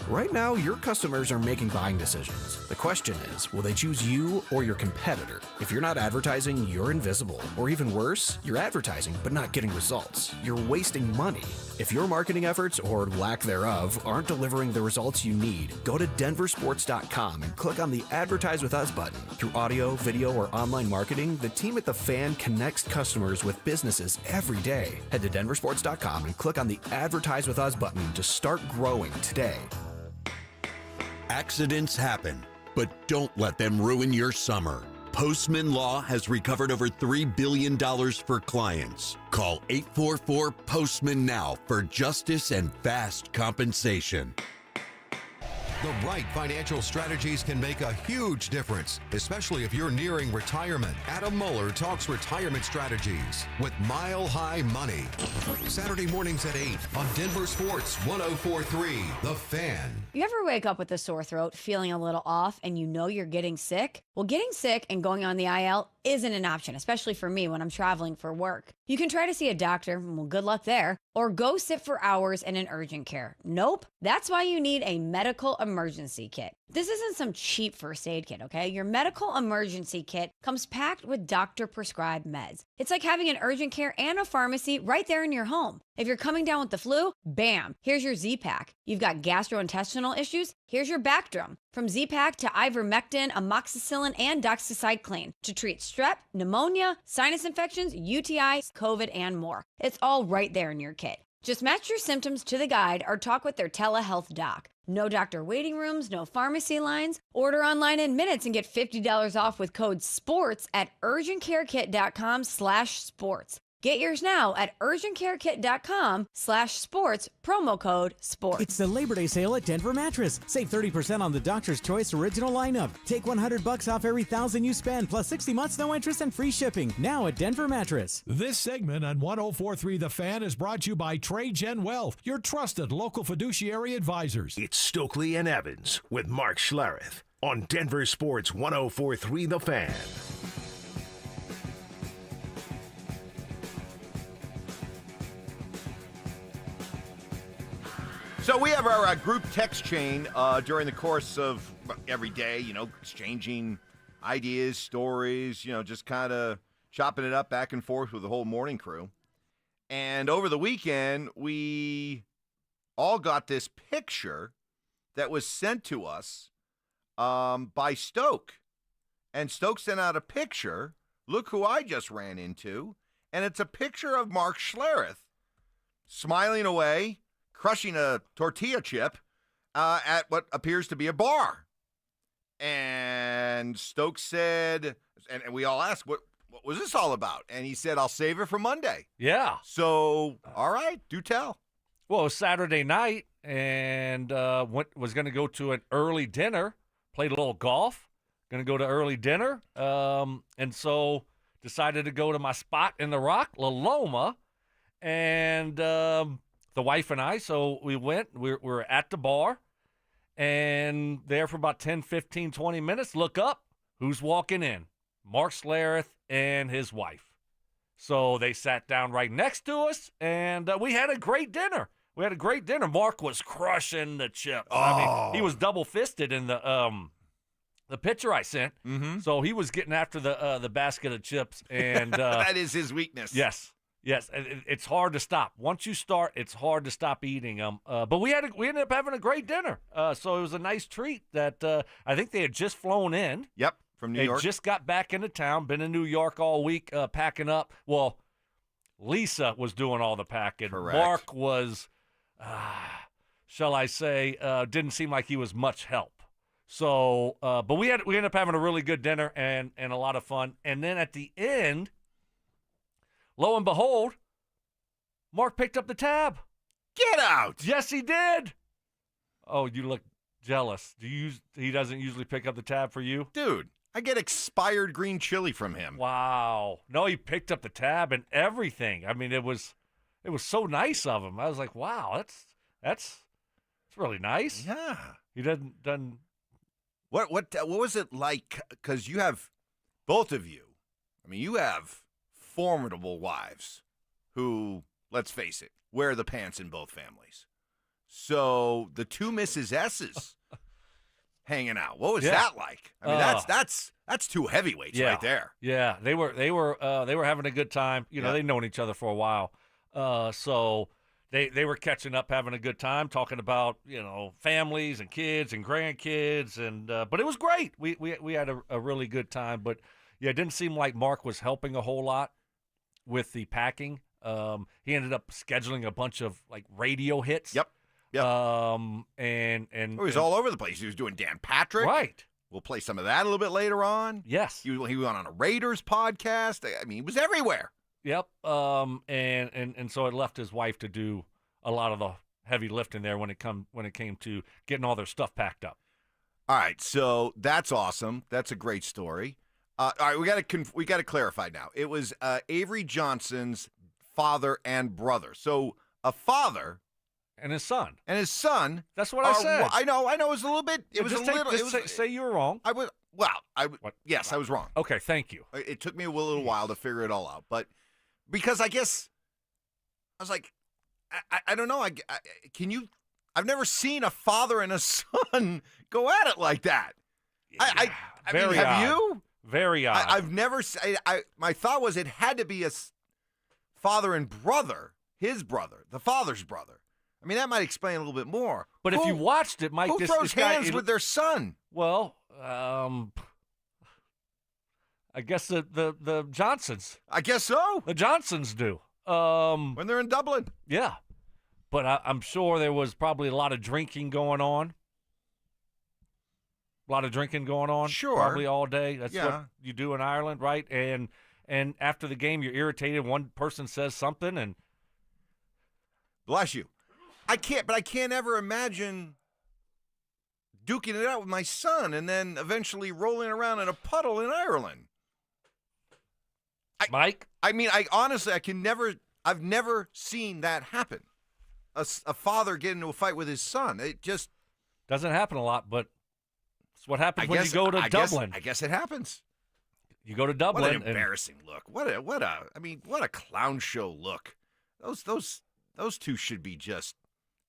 Right now, your customers are making buying decisions. The question is, will they choose you or your competitor? If you're not advertising, you're invisible. Or even worse, you're advertising but not getting results. You're wasting money. If your marketing efforts, or lack thereof, aren't delivering the results you need, go to DenverSports.com and click on the Advertise With Us button. Through audio, video, or online marketing, the team at The Fan connects customers with businesses every day. Head to DenverSports.com and click on the Advertise With Us button to start growing today. Accidents happen, but don't let them ruin your summer. Postman Law has recovered over $3 billion for clients. Call 844-POSTMAN now for justice and fast compensation. The right financial strategies can make a huge difference, especially if you're nearing retirement. Adam Mueller talks retirement strategies with Mile High Money. Saturday mornings at 8 on Denver Sports 104.3, The Fan. You ever wake up with a sore throat, feeling a little off, and you know you're getting sick? Well, getting sick and going on the IL isn't an option, especially for me when I'm traveling for work. You can try to see a doctor, well, good luck there, or go sit for hours in an urgent care. Nope. That's why you need a medical emergency kit. This isn't some cheap first aid kit, okay? Your medical emergency kit comes packed with doctor-prescribed meds. It's like having an urgent care and a pharmacy right there in your home. If you're coming down with the flu, bam, here's your Z-Pack. You've got gastrointestinal issues, here's your Bactrim. From Z-Pack to ivermectin, amoxicillin, and doxycycline to treat strep, pneumonia, sinus infections, UTIs, COVID, and more. It's all right there in your kit. Just match your symptoms to the guide or talk with their telehealth doc. No doctor waiting rooms, no pharmacy lines. Order online in minutes and get $50 off with code SPORTS at urgentcarekit.com/sports. Get yours now at urgentcarekit.com/sports, promo code SPORTS. It's the Labor Day sale at Denver Mattress. Save 30% on the Doctor's Choice original lineup. Take $100 off every $1,000 you spend, plus 60 months no interest and free shipping. Now at Denver Mattress. This segment on 104.3 The Fan is brought to you by TradeGen Wealth, your trusted local fiduciary advisors. It's Stokley and Evans with Mark Schlereth on Denver Sports 104.3 The Fan. So we have our group text chain during the course of every day, exchanging ideas, stories, just kind of chopping it up back and forth with the whole morning crew. And over the weekend, we all got this picture that was sent to us by Stoke. And Stoke sent out a picture. Look who I just ran into. And it's a picture of Mark Schlereth smiling away, crushing a tortilla chip at what appears to be a bar. And Stokes said, and we all asked, what was this all about? And he said, I'll save it for Monday. Yeah. So, all right, do tell. Well, it was Saturday night, and was going to go to an early dinner, played a little golf, going to go to early dinner, and so decided to go to my spot in the Rock, La Loma, and the wife and I, so we went. We were at the bar, and there for about 10, 15, 20 minutes, look up, who's walking in? Mark Schlereth and his wife. So they sat down right next to us, and we had a great dinner. Mark was crushing the chips. Oh. I mean, he was double-fisted in the picture I sent. Mm-hmm. So he was getting after the basket of chips. And that is his weakness. Yes. Yes, it's hard to stop. Once you start, it's hard to stop eating them. But we ended up having a great dinner. So it was a nice treat that I think they had just flown in. Yep, from New York. They just got back into town, been in New York all week packing up. Well, Lisa was doing all the packing. Correct. Mark was, shall I say, didn't seem like he was much help. So, but we ended up having a really good dinner and a lot of fun. And then at the end, lo and behold, Mark picked up the tab. Get out! Yes, he did. Oh, you look jealous. He doesn't usually pick up the tab for you? Dude, I get expired green chili from him. Wow. No, he picked up the tab and everything. I mean, it was so nice of him. I was like, wow, that's really nice. Yeah. He done. What was it like? Because you have, both of you, I mean, you have formidable wives who, let's face it, wear the pants in both families. So the two Mrs. S's hanging out. What was that like? I mean, that's two heavyweights right there. Yeah, they were having a good time. They'd known each other for a while. So they were catching up, having a good time, talking about, families and kids and grandkids, and but it was great. We had a really good time, but yeah, it didn't seem like Mark was helping a whole lot with the packing. He ended up scheduling a bunch of like radio hits. Yep. Yep. And he was all over the place. He was doing Dan Patrick. Right. We'll play some of that a little bit later on. Yes. He went on a Raiders podcast. I mean, he was everywhere. Yep. And so it left his wife to do a lot of the heavy lifting there when it came to getting all their stuff packed up. All right, so that's awesome. That's a great story. All right, we got to clarify now. It was Avery Johnson's father and brother. So a father and his son. That's what I said. I know. It was a little bit. It was a little. Say you were wrong. I was. Well, yes, I was wrong. Okay, thank you. It took me a little while to figure it all out, but because I guess I was like, I don't know. Can you? I've never seen a father and a son go at it like that. I mean, have you? Very odd. I've never. My thought was it had to be a father and brother, his brother, the father's brother. I mean, that might explain a little bit more. But if you watched it, Mike, who throws hands with their son? Well, I guess the Johnsons. I guess so. The Johnsons do. When they're in Dublin. Yeah. But I'm sure there was probably a lot of drinking going on. Sure. Probably all day. That's what you do in Ireland, right? And after the game, you're irritated. One person says something, and bless you. I can't ever imagine duking it out with my son and then eventually rolling around in a puddle in Ireland. Mike? I mean, honestly, I've never seen that happen. A father get into a fight with his son. It just doesn't happen a lot, but it's what happens when you go to Dublin. I guess it happens. You go to Dublin. What an embarrassing look. What a clown show look. Those two should be just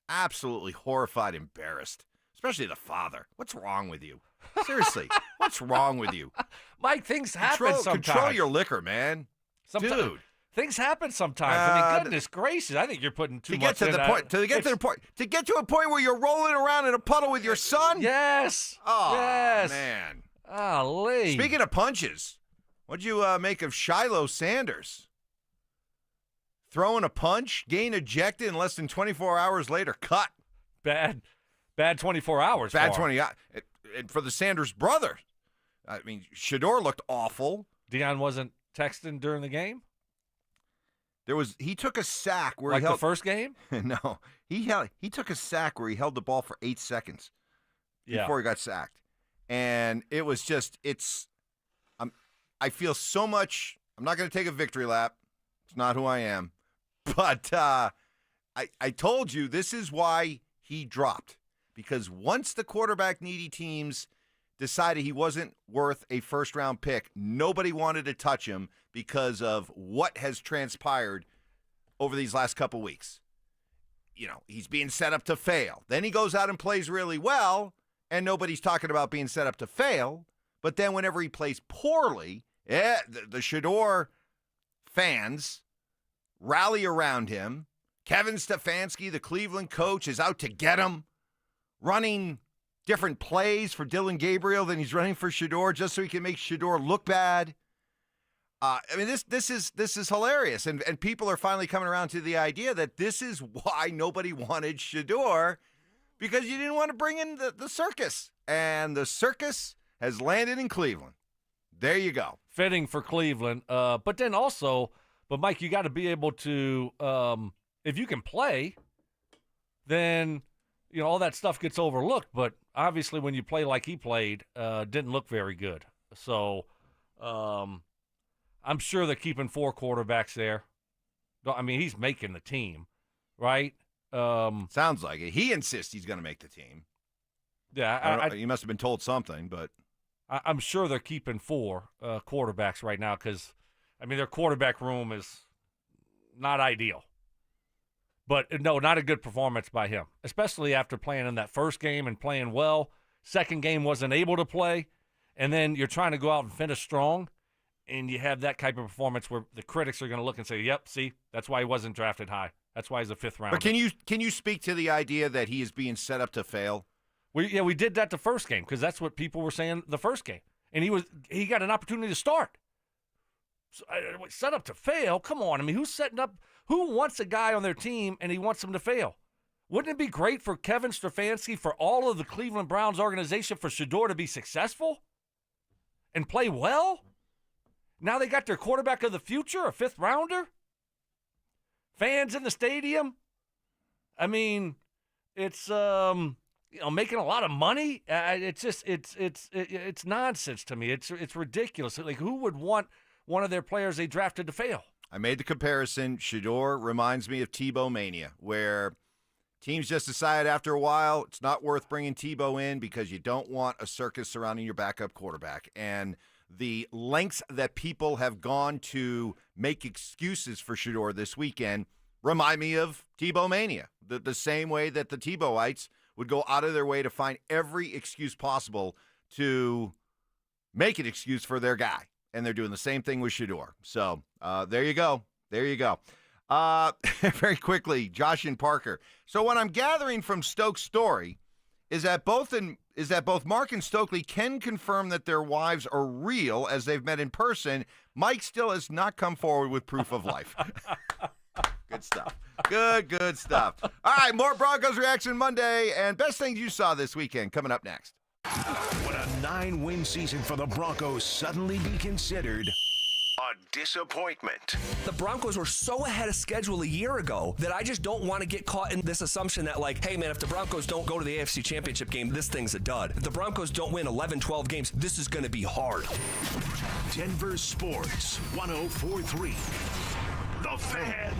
absolutely horrified, embarrassed, especially the father. What's wrong with you? Seriously, what's wrong with you? Mike, things happen sometimes. Control your liquor, man. Dude. Things happen sometimes. I mean, goodness gracious, I think you're putting too much in that. To get to a point where you're rolling around in a puddle with your son? Yes. Oh, yes. man. Golly. Speaking of punches, what'd you make of Shiloh Sanders? Throwing a punch, getting ejected, and less than 24 hours later, cut. Bad 24 hours. Bad 20 hours. And for the Sanders brother, I mean, Shador looked awful. Deion wasn't texting during the game? He took a sack where he held the first game? No. He took a sack where he held the ball for 8 seconds before he got sacked. And it was just I feel so much. I'm not going to take a victory lap. It's not who I am. But I told you this is why he dropped. Because once the quarterback needy teams decided he wasn't worth a first-round pick, nobody wanted to touch him because of what has transpired over these last couple weeks. You know, he's being set up to fail. Then he goes out and plays really well, and nobody's talking about being set up to fail. But then whenever he plays poorly, the Shador fans rally around him. Kevin Stefanski, the Cleveland coach, is out to get him, running different plays for Dylan Gabriel than he's running for Shador just so he can make Shador look bad. I mean, this is hilarious, and people are finally coming around to the idea that this is why nobody wanted Shador, because you didn't want to bring in the circus, and the circus has landed in Cleveland. There you go. Fitting for Cleveland, but then also, Mike, you got to be able to, if you can play, then you know all that stuff gets overlooked. But obviously, when you play like he played, didn't look very good. So. I'm sure they're keeping 4 quarterbacks there. I mean, he's making the team, right? Sounds like it. He insists he's going to make the team. Yeah. He must have been told something, but. I'm sure they're keeping 4 quarterbacks right now because, I mean, their quarterback room is not ideal. But, no, not a good performance by him, especially after playing in that first game and playing well. Second game wasn't able to play, and then you're trying to go out and finish strong. And you have that type of performance where the critics are going to look and say, yep, see, that's why he wasn't drafted high. That's why he's a 5th rounder. But can you speak to the idea that he is being set up to fail? We did that the first game because that's what people were saying the first game. And he got an opportunity to start. So, set up to fail? Come on. I mean, who wants a guy on their team and he wants him to fail? Wouldn't it be great for Kevin Stefanski, for all of the Cleveland Browns organization, for Shador to be successful and play well? Now they got their quarterback of the future, a 5th rounder. Fans in the stadium. I mean, it's making a lot of money. It's nonsense to me. It's ridiculous. Like, who would want one of their players they drafted to fail? I made the comparison. Shador reminds me of Tebow mania, where teams just decide after a while it's not worth bringing Tebow in because you don't want a circus surrounding your backup quarterback. And the lengths that people have gone to make excuses for Shador this weekend remind me of Tebow mania, the same way that the Tebowites would go out of their way to find every excuse possible to make an excuse for their guy. And they're doing the same thing with Shador. So there you go. There you go. Very quickly, Josh and Parker. So what I'm gathering from Stokes' story is that both Mark and Stokley can confirm that their wives are real as they've met in person. Mike still has not come forward with proof of life. Good stuff. Good stuff. All right, more Broncos Reaction Monday and best things you saw this weekend coming up next. Would a 9-win season for the Broncos suddenly be considered a disappointment? The Broncos were so ahead of schedule a year ago that I just don't want to get caught in this assumption that, like, hey, man, if the Broncos don't go to the AFC Championship game, this thing's a dud. If the Broncos don't win 11, 12 games, this is going to be hard. Denver Sports 104.3. The Fan.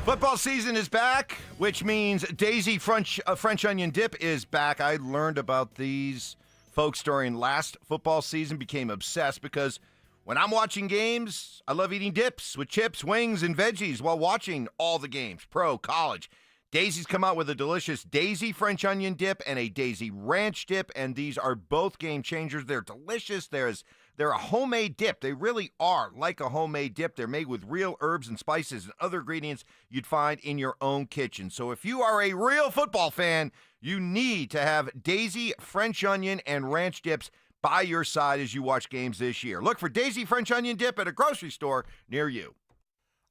Football season is back, which means Daisy French onion dip is back. I learned about these folks during last football season, became obsessed because when I'm watching games, I love eating dips with chips, wings, and veggies while watching all the games, pro, college. Daisy's come out with a delicious Daisy French onion dip and a Daisy ranch dip, and these are both game changers. They're delicious. They're a homemade dip. They really are like a homemade dip. They're made with real herbs and spices and other ingredients you'd find in your own kitchen. So if you are a real football fan, you need to have Daisy French onion and ranch dips by your side as you watch games this year. Look for Daisy French onion dip at a grocery store near you.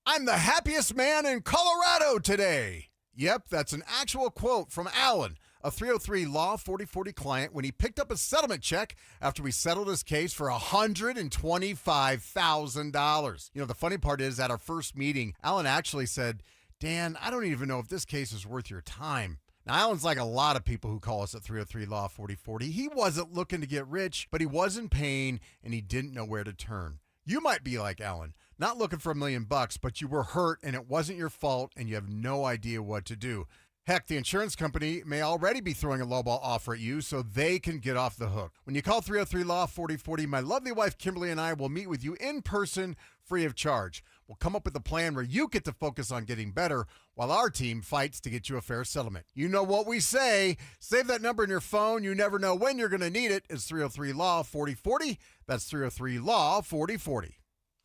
I'm the happiest man in Colorado today. Yep, that's an actual quote from Alan, a 303 Law 4040 client, when he picked up a settlement check after we settled his case for $125,000. You know, the funny part is, at our first meeting, Alan actually said, Dan, I don't even know if this case is worth your time. Now, Alan's like a lot of people who call us at 303 Law 4040. He wasn't looking to get rich, but he was in pain, and he didn't know where to turn. You might be like Alan, not looking for $1 million, but you were hurt, and it wasn't your fault, and you have no idea what to do. Heck, the insurance company may already be throwing a lowball offer at you so they can get off the hook. When you call 303 Law 4040, my lovely wife Kimberly and I will meet with you in person, free of charge. We'll come up with a plan where you get to focus on getting better while our team fights to get you a fair settlement. You know what we say. Save that number in your phone. You never know when you're going to need it. It's 303 Law 4040. That's 303 Law 4040.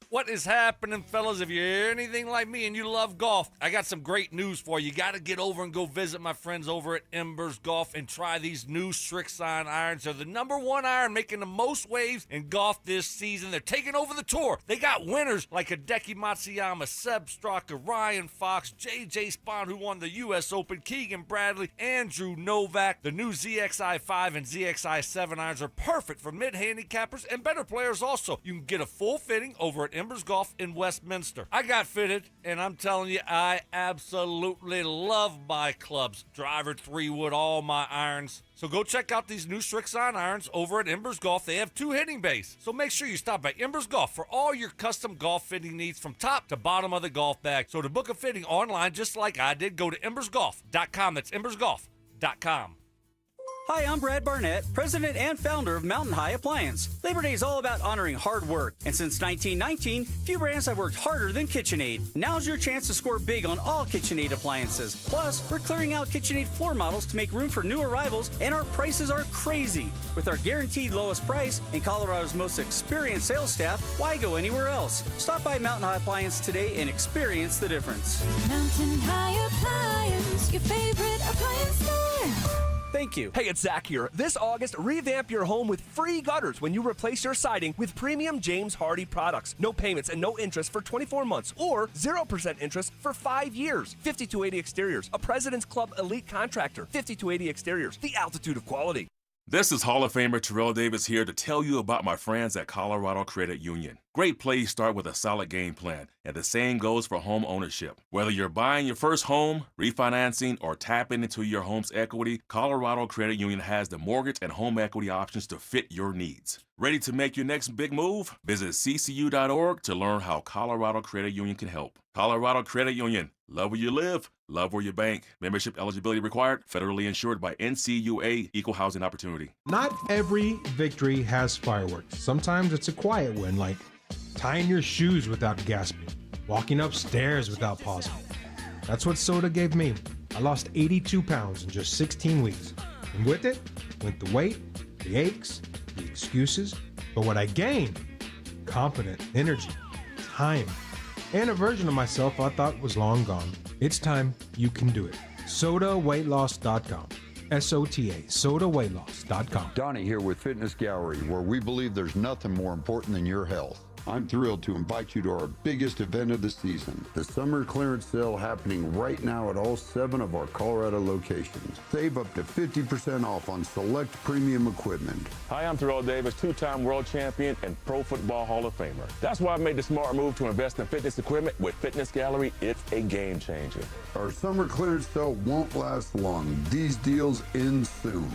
What is happening, fellas? If you're anything like me and you love golf, I got some great news for you. You got to get over and go visit my friends over at Embers Golf and try these new Srixon irons. They're the #1 iron making the most waves in golf this season. They're taking over the tour. They got winners like Hideki Matsuyama, Seb Straka, Ryan Fox, J.J. Spahn, who won the U.S. Open, Keegan Bradley, Andrew Novak. The new ZXI5 and ZXI7 irons are perfect for mid-handicappers and better players also. You can get a full fitting over at Embers Golf in Westminster. I got fitted, and I'm telling you, I absolutely love my clubs. Driver, 3-wood, all my irons. So go check out these new Srixon irons over at Embers Golf. They have 2 hitting bays. So make sure you stop by Embers Golf for all your custom golf fitting needs from top to bottom of the golf bag. So to book a fitting online, just like I did, go to embersgolf.com. That's embersgolf.com. Hi, I'm Brad Barnett, president and founder of Mountain High Appliance. Labor Day is all about honoring hard work, and since 1919, few brands have worked harder than KitchenAid. Now's your chance to score big on all KitchenAid appliances. Plus, we're clearing out KitchenAid floor models to make room for new arrivals, and our prices are crazy. With our guaranteed lowest price and Colorado's most experienced sales staff, why go anywhere else? Stop by Mountain High Appliance today and experience the difference. Mountain High Appliance, your favorite appliance store. Thank you. Hey, it's Zach here. This August, revamp your home with free gutters when you replace your siding with premium James Hardie products. No payments and no interest for 24 months or 0% interest for 5 years. 5280 Exteriors, a President's Club elite contractor. 5280 Exteriors, the altitude of quality. This is Hall of Famer Terrell Davis here to tell you about my friends at Colorado Credit Union. Great plays start with a solid game plan, and the same goes for home ownership. Whether you're buying your first home, refinancing, or tapping into your home's equity, Colorado Credit Union has the mortgage and home equity options to fit your needs. Ready to make your next big move? Visit ccu.org to learn how Colorado Credit Union can help. Colorado Credit Union. Love where you live, love where you bank. Membership eligibility required. Federally insured by NCUA. Equal housing opportunity. Not every victory has fireworks. Sometimes it's a quiet win, like tying your shoes without gasping, walking upstairs without pausing. That's what soda gave me. I lost 82 pounds in just 16 weeks. And with it went the weight, the aches, the excuses. But what I gained, confidence, energy, time, and a version of myself I thought was long gone. It's time you can do it. SodaWeightLoss.com. SOTA, SodaWeightLoss.com. Donnie here with Fitness Gallery, where we believe there's nothing more important than your health. I'm thrilled to invite you to our biggest event of the season, the summer clearance sale happening right now at all 7 of our Colorado locations. Save up to 50% off on select premium equipment. Hi, I'm Terrell Davis, 2-time world champion and Pro Football Hall of Famer. That's why I made the smart move to invest in fitness equipment with Fitness Gallery. It's a game changer. Our summer clearance sale won't last long. These deals end soon.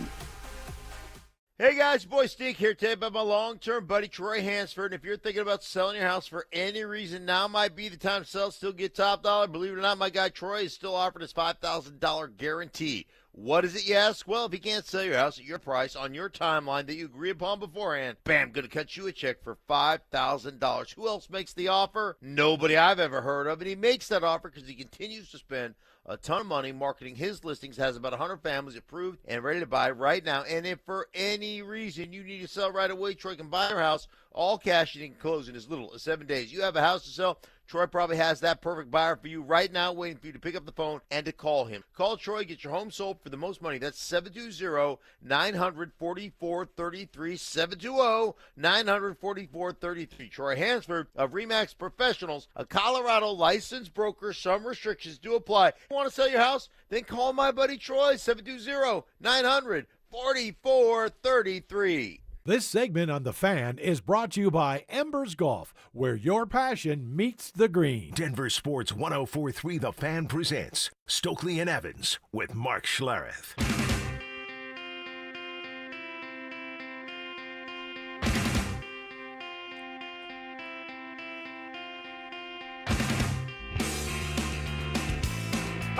Hey guys, boy Stink here today about my long-term buddy Troy Hansford. And if you're thinking about selling your house for any reason, now might be the time to sell, still get top dollar. Believe it or not, my guy Troy is still offering his $5,000 guarantee. What is it, you ask? Well, if he can't sell your house at your price on your timeline that you agree upon beforehand, bam, going to cut you a check for $5,000. Who else makes the offer? Nobody I've ever heard of. And he makes that offer because he continues to spend a ton of money marketing his listings, has about 100 families approved and ready to buy right now. And if for any reason you need to sell right away, Troy can buy your house, all cash, and he can close in as little as 7 days. You have a house to sell, Troy probably has that perfect buyer for you right now, waiting for you to pick up the phone and to call him. Call Troy, get your home sold for the most money. That's 720-900-4433, 720-900-4433. Troy Hansford of RE/MAX Professionals, a Colorado licensed broker. Some restrictions do apply. You want to sell your house? Then call my buddy Troy, 720-900-4433. This segment on The Fan is brought to you by Embers Golf, where your passion meets the green. Denver Sports 104.3 The Fan presents Stokley and Evans with Mark Schlereth.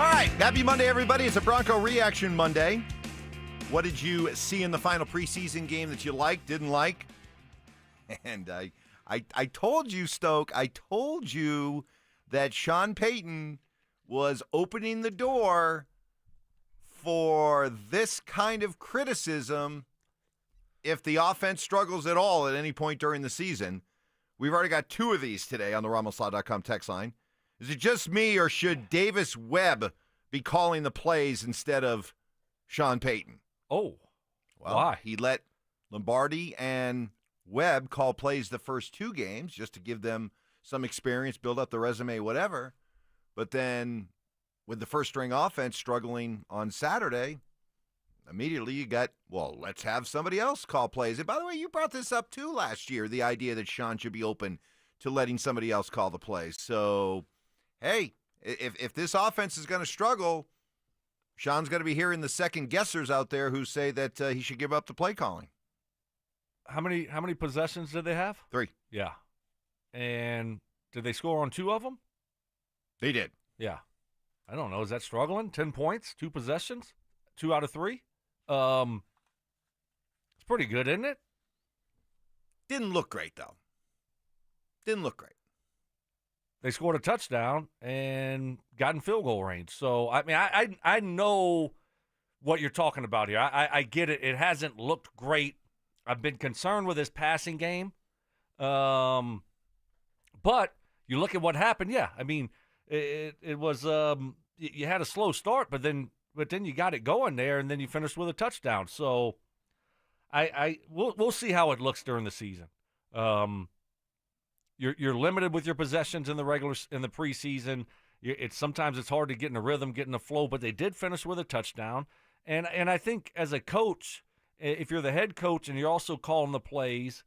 All right, happy Monday, everybody. It's a Bronco Reaction Monday. What did you see in the final preseason game that you liked, didn't like? And I told you, Stoke, I told you that Sean Payton was opening the door for this kind of criticism if the offense struggles at all at any point during the season. We've already got 2 of these today on the RamosLaw.com text line. Is it just me, or should Davis Webb be calling the plays instead of Sean Payton? Oh, well, why? He let Lombardi and Webb call plays the first 2 games just to give them some experience, build up the resume, whatever. But then with the first-string offense struggling on Saturday, immediately you got, well, let's have somebody else call plays. And by the way, you brought this up too last year, the idea that Sean should be open to letting somebody else call the plays. So, hey, if this offense is going to struggle, Sean's going to be hearing the second-guessers out there who say that he should give up the play calling. How many possessions did they have? 3. Yeah. And did they score on 2 of them? They did. Yeah. I don't know. Is that struggling? 10 points, 2 possessions, 2 out of 3? It's pretty good, isn't it? Didn't look great, though. Didn't look great. They scored a touchdown and got in field goal range. So, I mean, I know what you're talking about here. I get it. It hasn't looked great. I've been concerned with his passing game. But you look at what happened. Yeah, I mean, it was you had a slow start, but then then you got it going there, and then you finished with a touchdown. So we'll see how it looks during the season. You're limited with your possessions in the preseason. Sometimes it's hard to get in a rhythm, get in a flow, but they did finish with a touchdown. And I think as a coach, if you're the head coach and you're also calling the plays,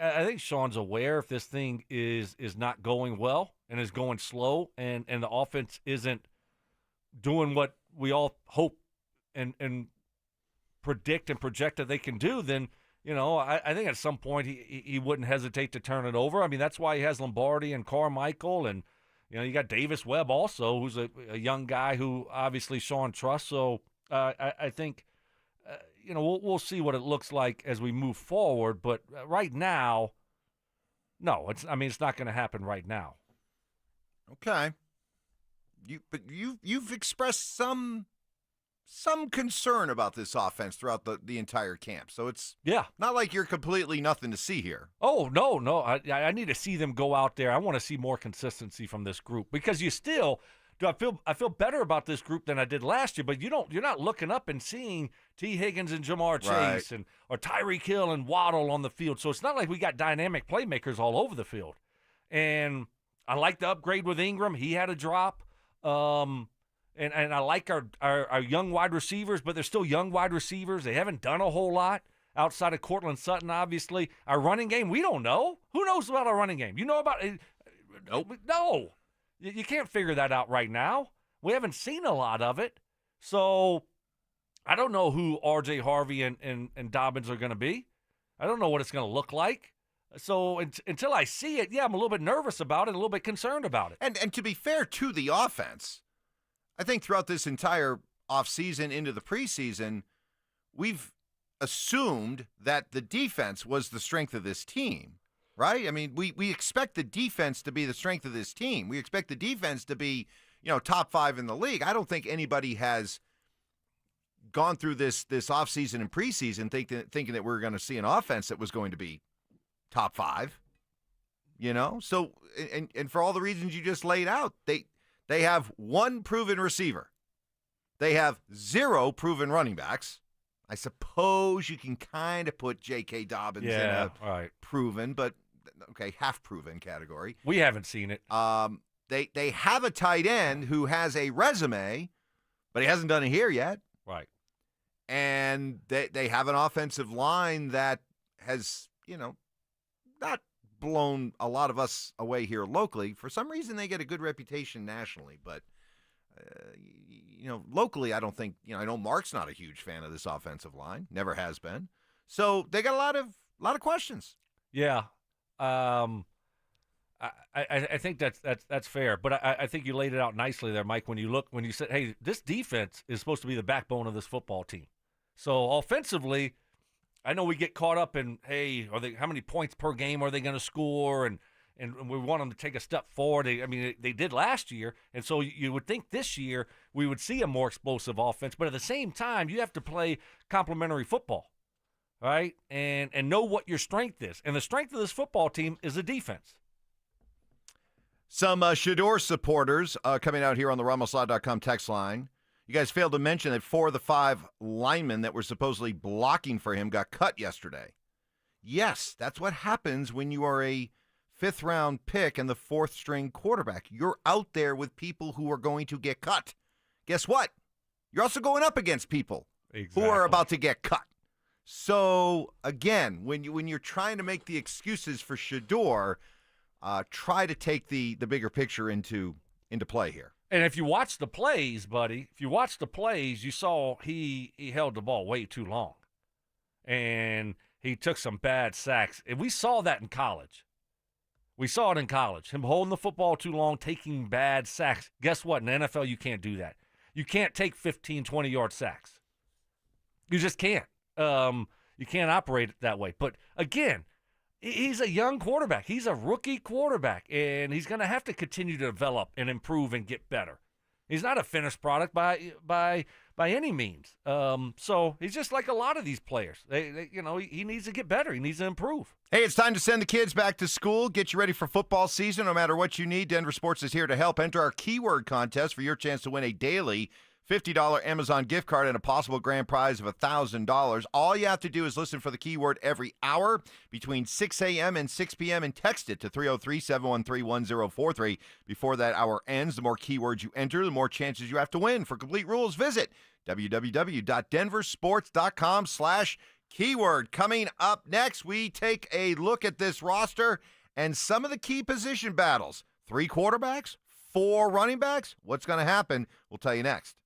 I think Sean's aware if this thing is not going well and is going slow and the offense isn't doing what we all hope and predict and project that they can do, then, I think at some point he wouldn't hesitate to turn it over. I mean, that's why he has Lombardi and Carmichael, and, you got Davis Webb also, who's a young guy who obviously Sean trusts. So I think, we'll see what it looks like as we move forward. But right now, no, it's not going to happen right now. Okay. You've expressed some concern about this offense throughout the entire camp. So it's not like you're completely nothing to see here. Oh, no. I need to see them go out there. I want to see more consistency from this group because I feel better about this group than I did last year, but you're not looking up and seeing T. Higgins and Jamar Chase or Tyreek Hill and Waddle on the field. So it's not like we got dynamic playmakers all over the field. And I like the upgrade with Ingram. He had a drop. And I like our young wide receivers, but they're still young wide receivers. They haven't done a whole lot outside of Cortland Sutton, obviously. Our running game, we don't know. Who knows about our running game? You know about it? Nope. No. You can't figure that out right now. We haven't seen a lot of it. So I don't know who R.J. Harvey and Dobbins are going to be. I don't know what it's going to look like. So until I see it, I'm a little bit nervous about it, a little bit concerned about it. And to be fair to the offense, I think throughout this entire offseason into the preseason, we've assumed that the defense was the strength of this team, right? I mean, we expect the defense to be the strength of this team. We expect the defense to be, top 5 in the league. I don't think anybody has gone through this offseason and preseason thinking that we're going to see an offense that was going to be top 5, So, and for all the reasons you just laid out, they have one proven receiver. They have 0 proven running backs. I suppose you can kind of put J.K. Dobbins in a proven, but okay, half-proven category. We haven't seen it. They have a tight end who has a resume, but he hasn't done it here yet. Right. And they have an offensive line that has, not blown a lot of us away here locally. For some reason, they get a good reputation nationally, but locally, I don't think. I know Mark's not a huge fan of this offensive line, never has been. So they got a lot of questions. Yeah, I think that's fair, but I think you laid it out nicely there, Mike. When you said, "Hey, this defense is supposed to be the backbone of this football team," so offensively. I know we get caught up in, hey, how many points per game are they going to score? And we want them to take a step forward. They did last year. And so you would think this year we would see a more explosive offense. But at the same time, you have to play complementary football, right? And know what your strength is. And the strength of this football team is the defense. Some Shador supporters coming out here on the RamosLaw.com text line. You guys failed to mention that 4 of the 5 linemen that were supposedly blocking for him got cut yesterday. Yes, that's what happens when you are a 5th-round pick and the 4th-string quarterback. You're out there with people who are going to get cut. Guess what? You're also going up against people who are about to get cut. So, again, when you're trying to make the excuses for Shador, try to take the bigger picture into play here. And if you watch the plays, buddy, you saw he held the ball way too long. And he took some bad sacks. And we saw that in college. Him holding the football too long, taking bad sacks. Guess what? In the NFL, you can't do that. You can't take 15, 20-yard sacks. You just can't. You can't operate it that way. But, again, he's a young quarterback. He's a rookie quarterback, and he's going to have to continue to develop and improve and get better. He's not a finished product by any means. So he's just like a lot of these players. He needs to get better. He needs to improve. Hey, it's time to send the kids back to school. Get you ready for football season. No matter what you need, Denver Sports is here to help. Enter our keyword contest for your chance to win a daily $50 Amazon gift card, and a possible grand prize of $1,000. All you have to do is listen for the keyword every hour between 6 a.m. and 6 p.m. and text it to 303-713-1043 before that hour ends. The more keywords you enter, the more chances you have to win. For complete rules, visit www.denversports.com/keyword. Coming up next, we take a look at this roster and some of the key position battles. 3 quarterbacks, 4 running backs. What's going to happen? We'll tell you next.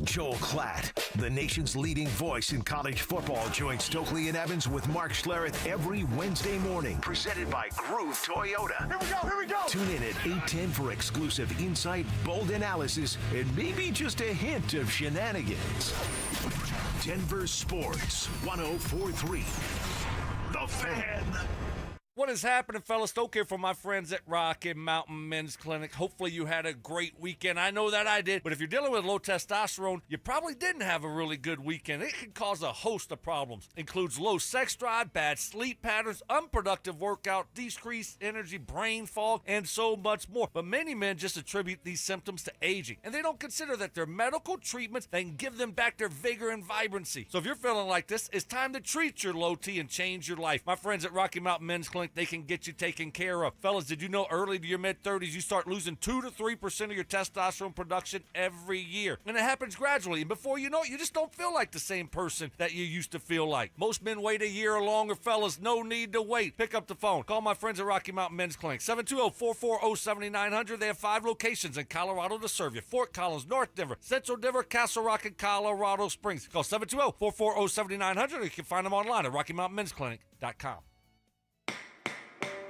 Joel Klatt, the nation's leading voice in college football, joins Stokley and Evans with Mark Schlereth every Wednesday morning. Presented by Groove Toyota. Here we go. Tune in at 8:10 for exclusive insight, bold analysis, and maybe just a hint of shenanigans. Denver Sports 104.3. The Fan. What is happening, fellas? Stoke here from my friends at Rocky Mountain Men's Clinic. Hopefully you had a great weekend. I know that I did. But if you're dealing with low testosterone, you probably didn't have a really good weekend. It can cause a host of problems. Includes low sex drive, bad sleep patterns, unproductive workout, decreased energy, brain fog, and so much more. But many men just attribute these symptoms to aging, and they don't consider that their medical treatments that can give them back their vigor and vibrancy. So if you're feeling like this, it's time to treat your low T and change your life. My friends at Rocky Mountain Men's Clinic, they can get you taken care of. Fellas, did you know early to your mid-30s, you start losing 2 to 3% of your testosterone production every year? And it happens gradually. And before you know it, you just don't feel like the same person that you used to feel like. Most men wait a year or longer. Fellas, no need to wait. Pick up the phone. Call my friends at Rocky Mountain Men's Clinic. 720-440-7900. They have 5 locations in Colorado to serve you. Fort Collins, North Denver, Central Denver, Castle Rock, and Colorado Springs. Call 720-440-7900. Or you can find them online at RockyMountainMen'sClinic.com.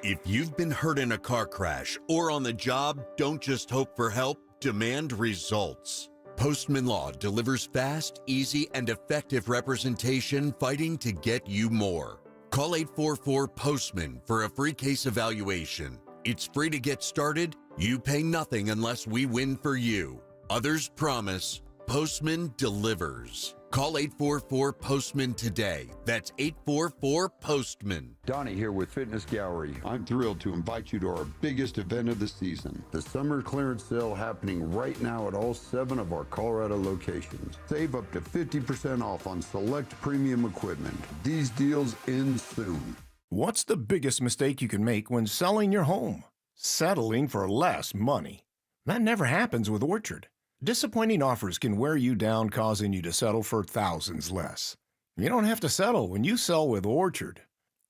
If you've been hurt in a car crash or on the job, don't just hope for help, demand results. Postman Law delivers fast, easy, and effective representation fighting to get you more. Call 844-POSTMAN for a free case evaluation. It's free to get started. You pay nothing unless we win for you. Others promise. Postman delivers. Call 844-POSTMAN today. That's 844-POSTMAN. Donnie here with Fitness Gallery. I'm thrilled to invite you to our biggest event of the season, the summer clearance sale happening right now at all 7 of our Colorado locations. Save up to 50% off on select premium equipment. These deals end soon. What's the biggest mistake you can make when selling your home? Settling for less money. That never happens with Orchard. Disappointing offers can wear you down, causing you to settle for thousands less. You don't have to settle when you sell with Orchard.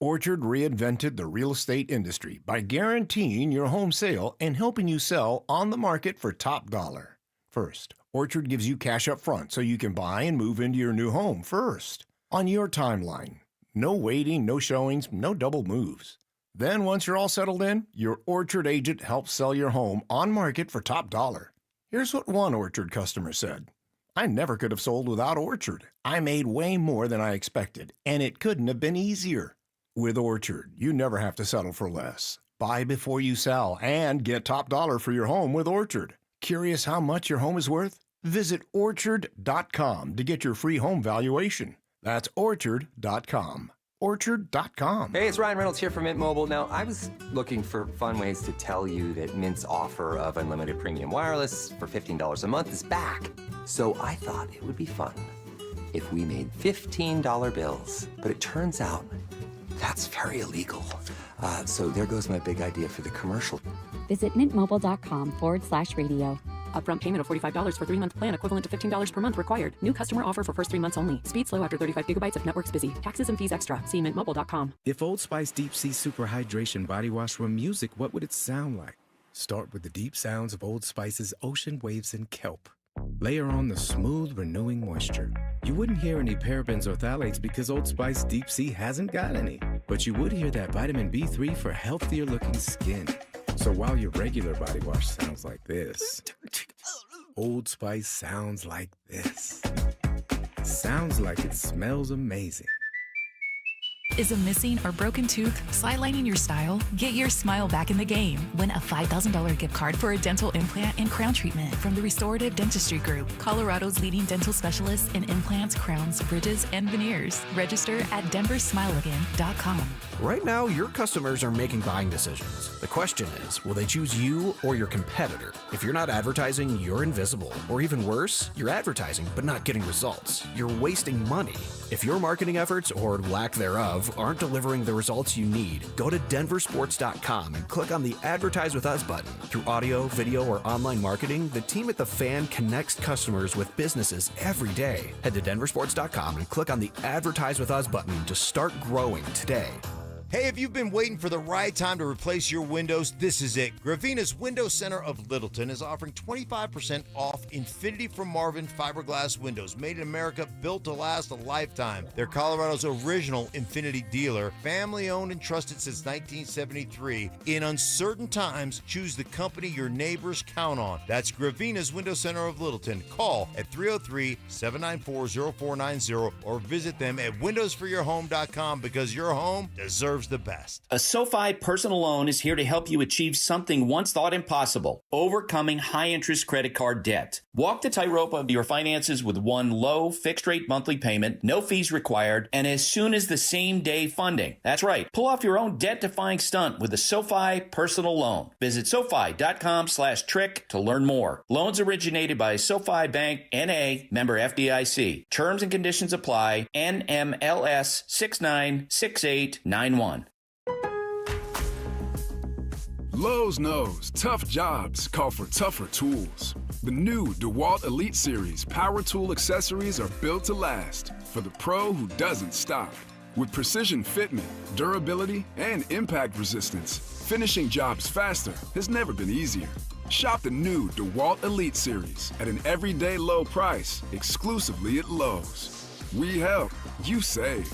Orchard reinvented the real estate industry by guaranteeing your home sale and helping you sell on the market for top dollar. First, Orchard gives you cash up front so you can buy and move into your new home first, on your timeline. No waiting, no showings, no double moves. Then once you're all settled in, your Orchard agent helps sell your home on market for top dollar. Here's what one Orchard customer said. I never could have sold without Orchard. I made way more than I expected, and it couldn't have been easier. With Orchard, you never have to settle for less. Buy before you sell and get top dollar for your home with Orchard. Curious how much your home is worth? Visit Orchard.com to get your free home valuation. That's Orchard.com. Orchard.com. Hey, it's Ryan Reynolds here from Mint Mobile. Now, I was looking for fun ways to tell you that Mint's offer of unlimited premium wireless for $15 a month is back. So I thought it would be fun if we made $15 bills. But it turns out that's very illegal. So there goes my big idea for the commercial. Visit mintmobile.com/radio. Upfront payment of $45 for 3-month plan equivalent to $15 per month required. New customer offer for first 3 months only. Speed slow after 35 gigabytes if network's busy. Taxes and fees extra. See mintmobile.com. If Old Spice Deep Sea Super Hydration Body Wash were music, what would it sound like? Start with the deep sounds of Old Spice's ocean waves and kelp. Layer on the smooth, renewing moisture. You wouldn't hear any parabens or phthalates because Old Spice Deep Sea hasn't got any. But you would hear that vitamin B3 for healthier looking skin. So while your regular body wash sounds like this, Old Spice sounds like this. Sounds like it smells amazing. Is a missing or broken tooth sidelining your style? Get your smile back in the game. Win a $5,000 gift card for a dental implant and crown treatment from the Restorative Dentistry Group, Colorado's leading dental specialists in implants, crowns, bridges, and veneers. Register at DenverSmileAgain.com. Right now, your customers are making buying decisions. The question is, will they choose you or your competitor? If you're not advertising, you're invisible. Or even worse, you're advertising but not getting results. You're wasting money. If your marketing efforts, or lack thereof, aren't delivering the results you need, go to DenverSports.com and click on the Advertise With Us button. Through audio, video, or online marketing, the team at The Fan connects customers with businesses every day. Head to DenverSports.com and click on the Advertise With Us button to start growing today. Hey, if you've been waiting for the right time to replace your windows, this is it. Gravina's Window Center of Littleton is offering 25% off Infinity from Marvin fiberglass windows, made in America, built to last a lifetime. They're Colorado's original Infinity dealer, family-owned and trusted since 1973. In uncertain times, choose the company your neighbors count on. That's Gravina's Window Center of Littleton. Call at 303-794-0490 or visit them at windowsforyourhome.com because your home deserves the best. A SoFi personal loan is here to help you achieve something once thought impossible: overcoming high-interest credit card debt. Walk the tightrope of your finances with one low, fixed-rate monthly payment, no fees required, and as soon as the same-day funding. That's right. Pull off your own debt-defying stunt with a SoFi personal loan. Visit SoFi.com/trick to learn more. Loans originated by SoFi Bank, N.A., member FDIC. Terms and conditions apply. NMLS 696891. Lowe's knows tough jobs call for tougher tools. The new DeWalt Elite Series power tool accessories are built to last for the pro who doesn't stop. With precision fitment, durability, and impact resistance, finishing jobs faster has never been easier. Shop the new DeWalt Elite Series at an everyday low price exclusively at Lowe's. We help, you save.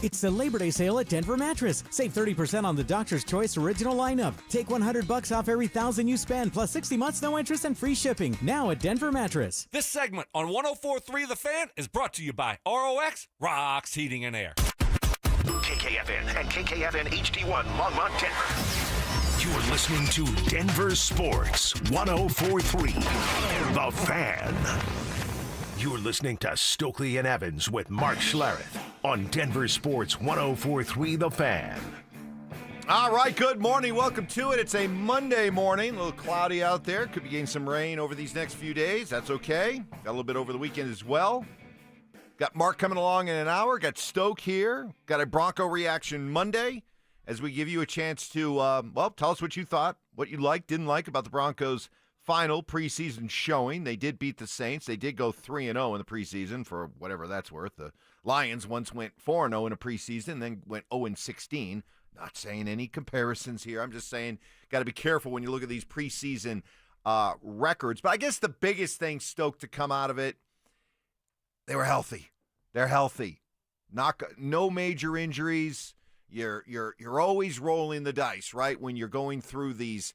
It's the Labor Day sale at Denver Mattress. Save 30% on the Doctor's Choice original lineup. Take $100 off every $1,000 you spend, plus 60 months, no interest, and free shipping. Now at Denver Mattress. This segment on 104.3 The Fan is brought to you by ROX, Rocks Heating and Air. KKFN and KKFN HD1 Longmont, Denver. You're listening to Denver Sports 104.3 The Fan. You're listening to Stokley and Evans with Mark Schlereth on Denver Sports 104.3 The Fan. All right, good morning. Welcome to it. It's a Monday morning. A little cloudy out there. Could be getting some rain over these next few days. That's okay. Got a little bit over the weekend as well. Got Mark coming along in an hour. Got Stoke here. Got a Bronco reaction Monday as we give you a chance to, tell us what you thought, what you liked, didn't like about the Broncos' final preseason showing. They did beat the Saints. They did go 3-0 in the preseason for whatever that's worth. The Lions once went 4-0 in a preseason, then went 0-16. Not saying any comparisons here. I'm just saying got to be careful when you look at these preseason records. But I guess the biggest thing, Stoke, to come out of it, they were healthy. They're healthy. No major injuries. You're always rolling the dice, right? When you're going through these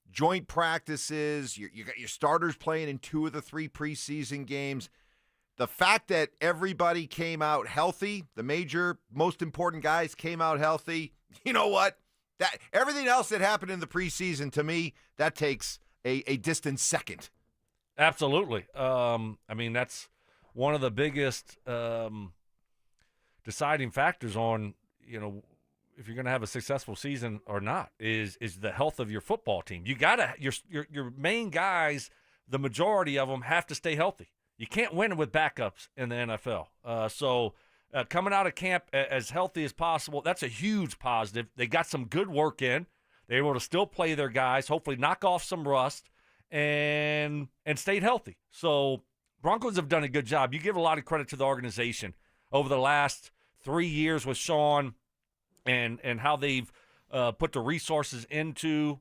joint practices, you got your starters playing in 2 of the 3 preseason games. The fact that everybody came out healthy, the major, most important guys came out healthy, you know what? That everything else that happened in the preseason, to me, that takes a distant second. Absolutely. That's one of the biggest deciding factors on, if you're going to have a successful season or not, is the health of your football team. You gotta your main guys, the majority of them have to stay healthy. You can't win with backups in the NFL. So coming out of camp as healthy as possible, that's a huge positive. They got some good work in. They were able to still play their guys, hopefully knock off some rust, and stayed healthy. So Broncos have done a good job. You give a lot of credit to the organization over the last 3 years with Sean and how they've put the resources into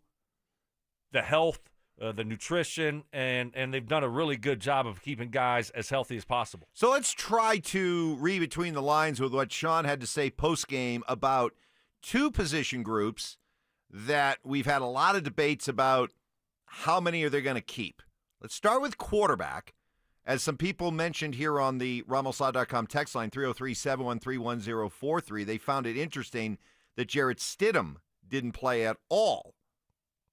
the health, the nutrition, and they've done a really good job of keeping guys as healthy as possible. So let's try to read between the lines with what Sean had to say post-game about 2 position groups that we've had a lot of debates about how many are they going to keep. Let's start with quarterback, As some people mentioned here on the RamosLaw.com text line, 303-713-1043, they found it interesting that Jarrett Stidham didn't play at all.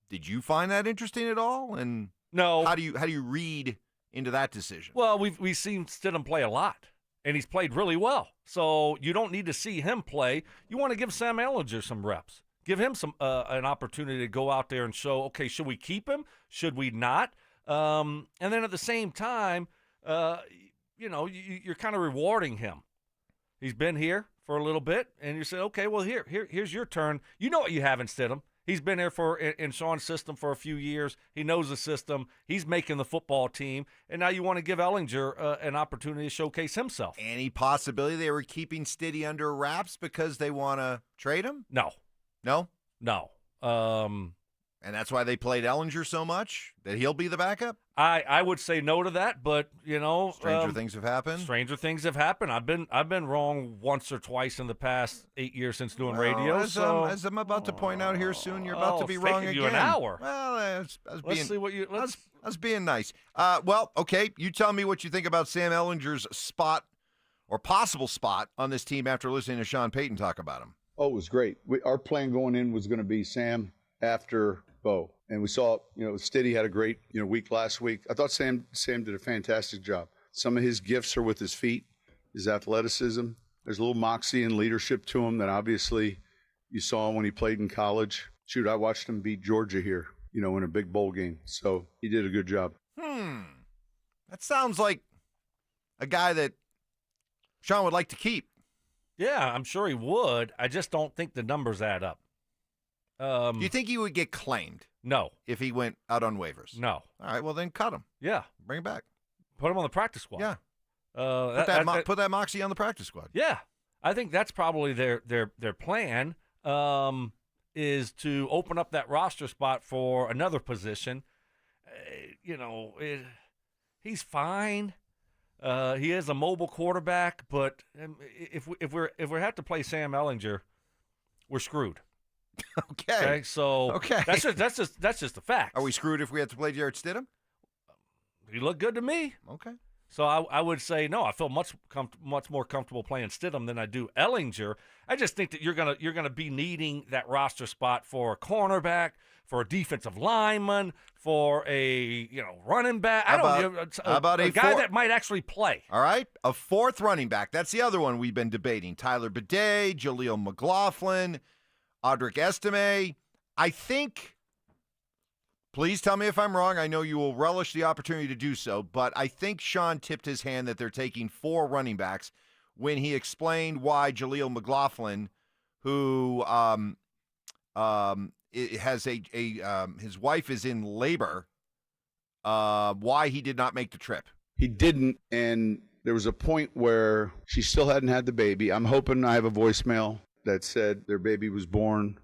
Did you find that interesting at all? And no. How do you read into that decision? Well, we've seen Stidham play a lot, and he's played really well. So you don't need to see him play. You want to give Sam Ehlinger some reps. Give him some an opportunity to go out there and show, okay, should we keep him? Should we not? And then at the same time, you're kind of rewarding him. He's been here for a little bit, and you say, okay, well, here's your turn. You know what you have in Stidham. He's been here in Sean's system for a few years. He knows the system. He's making the football team, and now you want to give Ehlinger an opportunity to showcase himself. Any possibility they were keeping Stiddy under wraps because they want to trade him? No. No? No. And that's why they played Ehlinger so much? That he'll be the backup? I would say no to that, but stranger things have happened. Stranger things have happened. I've been wrong once or twice in the past 8 years since doing radio. As I'm about to point out here soon, you're about to be wrong again. You an hour. Well, let's see what you. I was being nice. Well, okay. You tell me what you think about Sam Ehlinger's spot or possible spot on this team after listening to Sean Payton talk about him. Oh, it was great. Our plan going in was going to be Sam after Bo. And we saw, Stiddy had a great, week last week. I thought Sam did a fantastic job. Some of his gifts are with his feet, his athleticism. There's a little moxie and leadership to him that obviously you saw when he played in college. Shoot, I watched him beat Georgia here, in a big bowl game. So he did a good job. That sounds like a guy that Sean would like to keep. Yeah, I'm sure he would. I just don't think the numbers add up. Do you think he would get claimed? No. If he went out on waivers? No. All right, well then cut him. Yeah. Bring him back. Put him on the practice squad. Yeah. Put that moxie on the practice squad. Yeah. I think that's probably their plan is to open up that roster spot for another position. He's fine. He is a mobile quarterback, but if we have to play Sam Ehlinger, we're screwed. Okay. So that's just a fact. Are we screwed if we have to play Jarrett Stidham? He looked good to me. Okay. So I would say no. I feel much more comfortable playing Stidham than I do Ehlinger. I just think that you're gonna be needing that roster spot for a cornerback, for a defensive lineman, for a running back. A guy that might actually play. All right, a fourth running back. That's the other one we've been debating. Tyler Bidet, Jaleel McLaughlin, Audric Estime. I think, please tell me if I'm wrong. I know you will relish the opportunity to do so, but I think Sean tipped his hand that they're taking 4 running backs when he explained why Jaleel McLaughlin, who has his wife is in labor, why he did not make the trip. He didn't, and there was a point where she still hadn't had the baby. I'm hoping I have a voicemail that said their baby was born,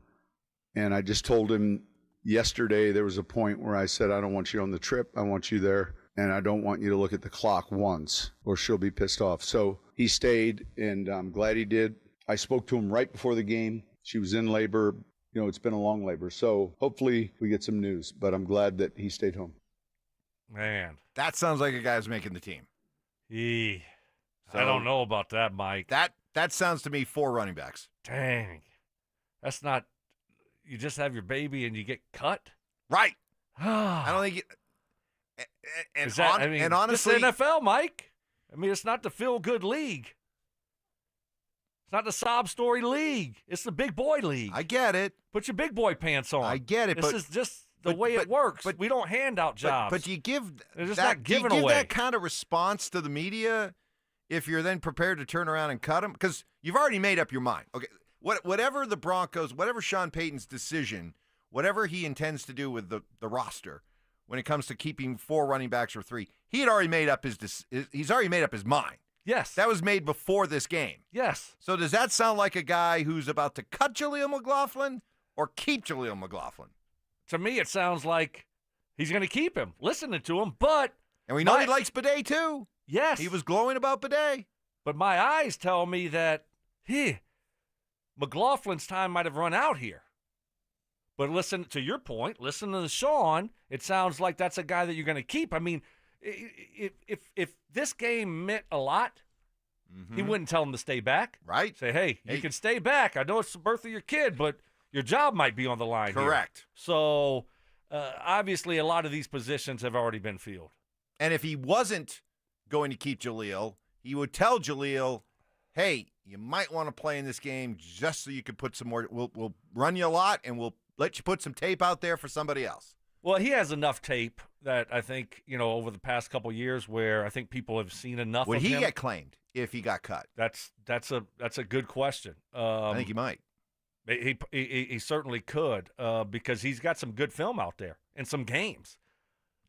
and I just told him yesterday there was a point where I said, I don't want you on the trip. I want you there, and I don't want you to look at the clock once or she'll be pissed off. So he stayed, and I'm glad he did. I spoke to him right before the game. She was in labor. It's been a long labor. So hopefully we get some news, but I'm glad that he stayed home. Man. That sounds like a guy who's making the team. I don't know about that, Mike. That sounds to me 4 running backs. Dang. That's not – you just have your baby and you get cut? Right. I don't think – and honestly – it's the NFL, Mike. I mean, it's not the feel-good league. It's not the sob story league. It's the big boy league. I get it. Put your big boy pants on. I get it. This is just the way it works. But we don't hand out jobs. But you give not giving away. That kind of response to the media if you're then prepared to turn around and cut them? Because you've already made up your mind. Okay, whatever the Broncos, whatever Sean Payton's decision, whatever he intends to do with the roster when it comes to keeping 4 running backs or 3, he's already made up his mind. Yes. That was made before this game. Yes. So does that sound like a guy who's about to cut Jaleel McLaughlin or keep Jaleel McLaughlin? To me, it sounds like he's going to keep him, listening to him, but... And we know he likes Bidet, too. Yes. He was glowing about Bidet. But my eyes tell me that, McLaughlin's time might have run out here. But listen, to your point, listen to Sean, it sounds like that's a guy that you're going to keep. I mean, if this game meant a lot, he wouldn't tell him to stay back. Right. Say, hey, you can stay back. I know it's the birth of your kid, but your job might be on the line. Correct. Here. So obviously a lot of these positions have already been filled. And if he wasn't going to keep Jaleel, he would tell Jaleel, hey, you might want to play in this game just so you could put some more. We'll run you a lot, and we'll let you put some tape out there for somebody else. Well, he has enough tape that I think, over the past couple of years where I think people have seen enough Would of he him. get claimed if he got cut? That's a good question. I think he might. He certainly could because he's got some good film out there and some games.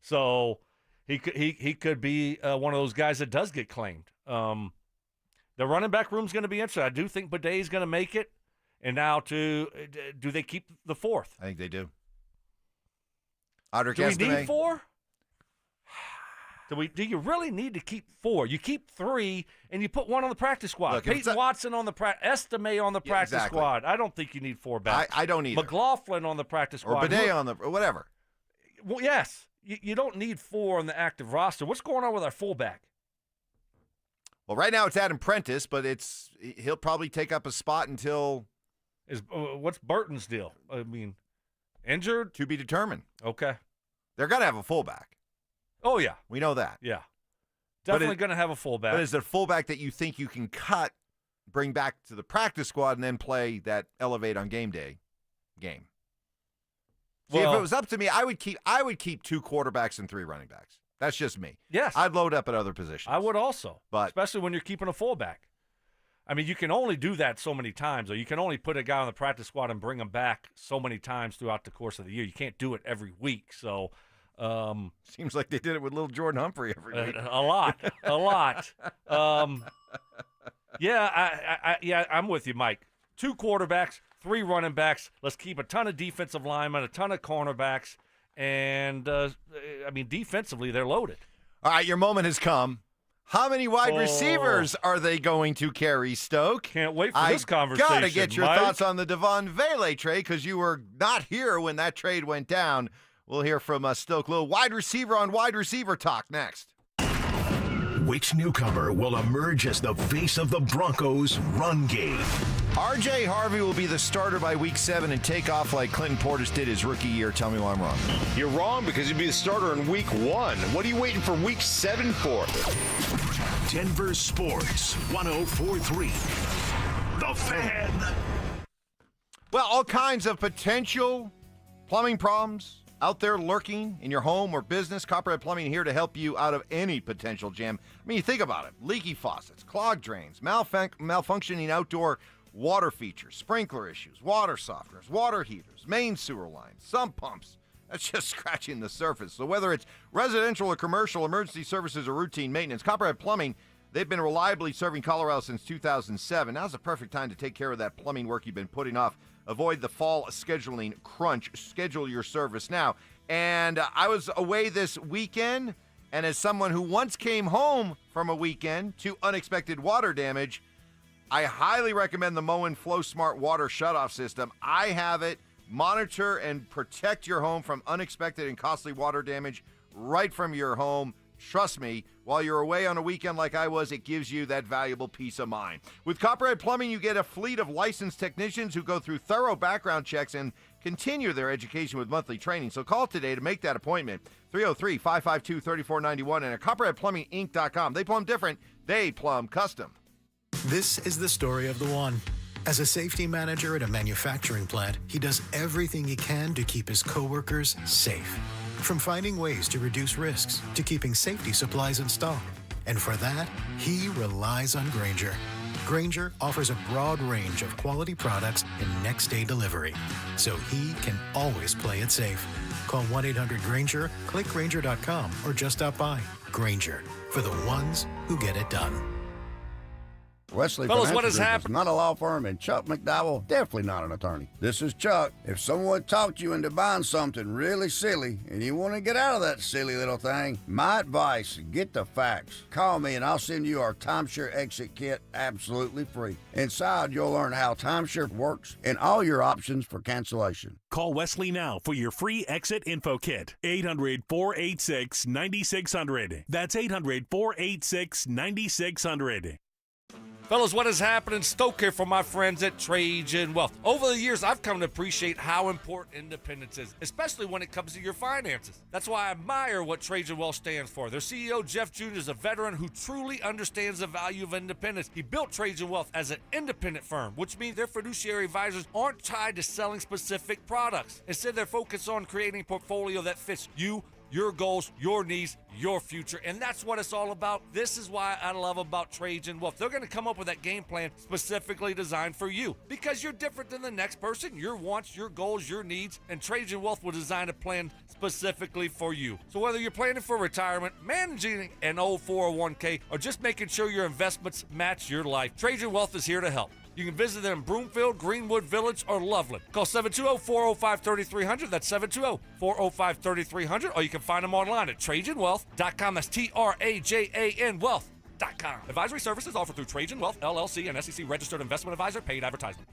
So he could be one of those guys that does get claimed. The running back room's going to be interesting. I do think Badet's going to make it. And now do they keep the fourth? I think they do. Do we need 4? Do you really need to keep 4? You keep 3, and you put 1 on the practice squad. Look, Peyton Watson on the Estime on the practice squad. I don't think you need 4 backs. I don't either. McLaughlin on the practice squad. Or Badet or whatever. Well, yes. You don't need 4 on the active roster. What's going on with our fullback? Well, right now it's Adam Prentice, but he'll probably take up a spot until. What's Burton's deal? I mean, injured? To be determined. Okay. They're going to have a fullback. Oh, yeah. We know that. Yeah. Definitely going to have a fullback. But is it a fullback that you think you can cut, bring back to the practice squad, and then play that elevate on game day game? See, if it was up to me, I would keep 2 quarterbacks and 3 running backs. That's just me. Yes. I'd load up at other positions. I would also, but especially when you're keeping a fullback. I mean, you can only do that so many times, or you can only put a guy on the practice squad and bring him back so many times throughout the course of the year. You can't do it every week. So, seems like they did it with little Jordan Humphrey every week. A lot. Yeah, I'm with you, Mike. 2 quarterbacks, 3 running backs. Let's keep a ton of defensive linemen, a ton of cornerbacks, and defensively they're loaded. All right, your moment has come. How many wide receivers are they going to carry, Stoke? Can't wait for this conversation, got to get your Mike. thoughts on the Devon Vele trade because you were not here when that trade went down. We'll hear from Stoke. Little wide receiver on wide receiver talk next. Which newcomer will emerge as the face of the Broncos' run game? R.J. Harvey will be the starter by week 7 and take off like Clinton Portis did his rookie year. Tell me why I'm wrong. You're wrong because he'd be the starter in week 1. What are you waiting for week 7 for? Denver Sports 104.3. The Fan. Well, all kinds of potential plumbing problems out there lurking in your home or business. Copperhead Plumbing here to help you out of any potential jam. I mean, you think about it. Leaky faucets, clogged drains, malfunctioning outdoor water features, sprinkler issues, water softeners, water heaters, main sewer lines, sump pumps. That's just scratching the surface. So whether it's residential or commercial, emergency services or routine maintenance, Copperhead Plumbing, they've been reliably serving Colorado since 2007. Now's the perfect time to take care of that plumbing work you've been putting off. Avoid the fall scheduling crunch. Schedule your service now. And I was away this weekend, and as someone who once came home from a weekend to unexpected water damage, I highly recommend the Moen Flow Smart Water Shutoff System. I have it. Monitor and protect your home from unexpected and costly water damage right from your home. Trust me, while you're away on a weekend like I was, it gives you that valuable peace of mind. With Copperhead Plumbing, you get a fleet of licensed technicians who go through thorough background checks and continue their education with monthly training. So call today to make that appointment. 303-552-3491 and at CopperheadPlumbingInc.com. They plumb different. They plumb custom. This is the story of the one. As a safety manager at a manufacturing plant, he does everything he can to keep his coworkers safe. From finding ways to reduce risks to keeping safety supplies in stock. And for that, he relies on Grainger. Grainger offers a broad range of quality products and next-day delivery, so he can always play it safe. Call 1-800-GRAINGER, click Grainger.com, or just stop by. Grainger, for the ones who get it done. Wesley Fellas, Financial what has Group is happened? not a law firm, and Chuck McDowell, definitely not an attorney. This is Chuck. If someone talked you into buying something really silly and you want to get out of that silly little thing, my advice, get the facts. Call me and I'll send you our timeshare exit kit absolutely free. Inside, you'll learn how timeshare works and all your options for cancellation. Call Wesley now for your free exit info kit. 800-486-9600. That's 800-486-9600. Fellas, what is happening? Stoke here for my friends at Trajan Wealth. Over the years, I've come to appreciate how important independence is, especially when it comes to your finances. That's why I admire what Trajan Wealth stands for. Their CEO, Jeff Jr., is a veteran who truly understands the value of independence. He built Trajan Wealth as an independent firm, which means their fiduciary advisors aren't tied to selling specific products. Instead, they're focused on creating a portfolio that fits you, your goals, your needs, your future, and that's what it's all about. This is why I love about Trajan Wealth. They're going to come up with that game plan specifically designed for you because you're different than the next person. Your wants, your goals, your needs, and Trajan Wealth will design a plan specifically for you. So whether you're planning for retirement, managing an old 401k, or just making sure your investments match your life, Trajan Wealth is here to help. You can visit them in Broomfield, Greenwood Village, or Loveland. Call 720-405-3300. That's 720-405-3300. Or you can find them online at TrajanWealth.com. That's TRAJAN Wealth.com. Advisory services offered through Trajan Wealth, LLC, and SEC Registered Investment Advisor. Paid advertisement.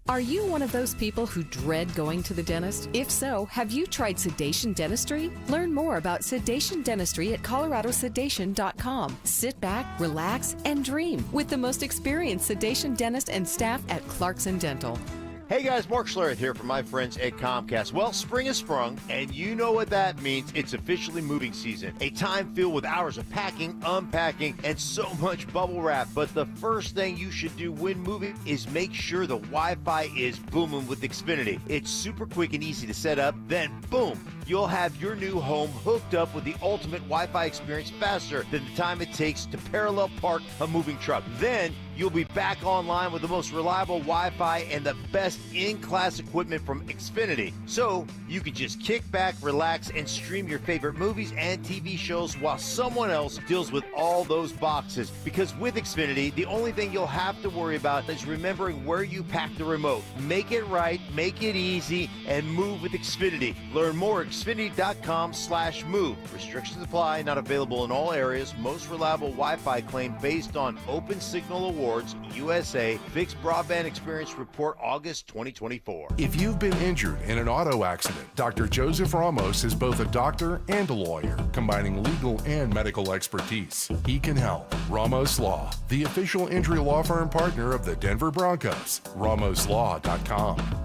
Are you one of those people who dread going to the dentist? If so, have you tried sedation dentistry? Learn more about sedation dentistry at coloradosedation.com. Sit back, relax, and dream with the most experienced sedation dentist and staff at Clarkson Dental. Hey guys, Mark Schlereth here from my friends at Comcast. Well, spring has sprung, and you know what that means. It's officially moving season. A time filled with hours of packing, unpacking, and so much bubble wrap. But the first thing you should do when moving is make sure the Wi-Fi is booming with Xfinity. It's super quick and easy to set up. Then, boom, you'll have your new home hooked up with the ultimate Wi-Fi experience faster than the time it takes to parallel park a moving truck. Then, you'll be back online with the most reliable Wi-Fi and the best in-class equipment from Xfinity. So you can just kick back, relax, and stream your favorite movies and TV shows while someone else deals with all those boxes. Because with Xfinity, the only thing you'll have to worry about is remembering where you pack the remote. Make it right, make it easy, and move with Xfinity. Learn more at Xfinity.com/move. Restrictions apply, not available in all areas. Most reliable Wi-Fi claim based on Open Signal Awards, USA, Fixed Broadband Experience Report, August 2024. If you've been injured in an auto accident, Dr. Joseph Ramos is both a doctor and a lawyer, combining legal and medical expertise. He can help. Ramos Law, the official injury law firm partner of the Denver Broncos. RamosLaw.com.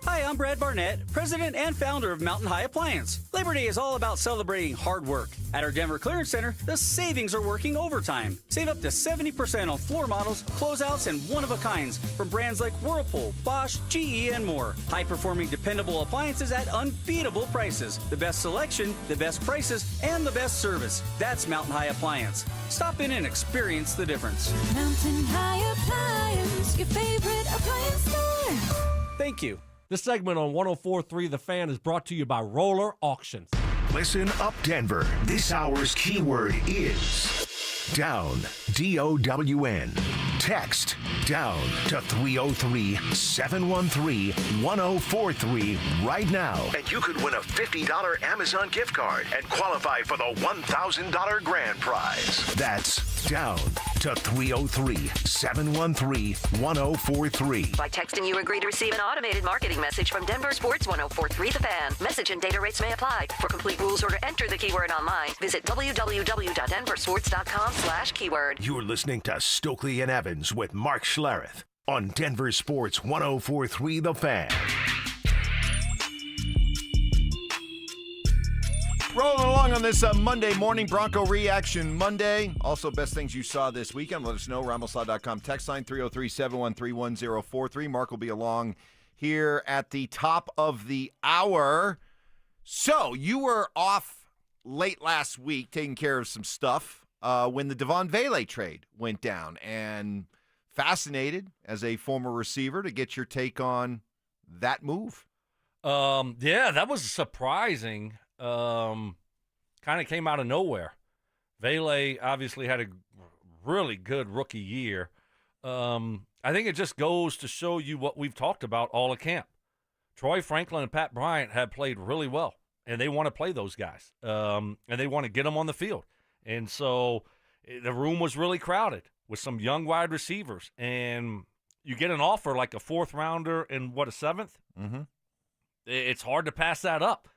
Hi, I'm Brad Barnett, president and founder of Mountain High Appliance. Labor Day is all about celebrating hard work. At our Denver Clearance Center, the savings are working overtime. Save up to 70% on floor models, closeouts, and one-of-a-kinds from brands like Whirlpool, Bosch, GE, and more. High-performing, dependable appliances at unbeatable prices. The best selection, the best prices, and the best service. That's Mountain High Appliance. Stop in and experience the difference. Mountain High Appliance, your favorite appliance store. Thank you. This segment on 104.3 The Fan is brought to you by Roller Auctions. Listen up, Denver. This hour's keyword is down. DOWN. Text down to 303-713-1043 right now. And you could win a $50 Amazon gift card and qualify for the $1,000 grand prize. That's down to 303-713-1043. By texting, you agree to receive an automated marketing message from Denver Sports 104.3 The Fan. Message and data rates may apply. For complete rules or to enter the keyword online, visit www.denversports.com/keyword. You're listening to Stokley and Evans with Mark Schlereth on Denver Sports 104.3 The Fan. Rolling along on this Monday morning, Bronco Reaction Monday. Also, best things you saw this weekend. Let us know. RamosLaw.com text line 303-713-1043. Mark will be along here at the top of the hour. So, you were off late last week taking care of some stuff when the Devon Vele trade went down. And fascinated, as a former receiver, to get your take on that move. Yeah, that was surprising. Kind of came out of nowhere. Vele obviously had a really good rookie year. I think it just goes to show you what we've talked about all of camp. Troy Franklin and Pat Bryant have played really well, and they want to play those guys, and they want to get them on the field. And so the room was really crowded with some young wide receivers, and you get an offer like a fourth-rounder and, a seventh? Mm-hmm. It's hard to pass that up.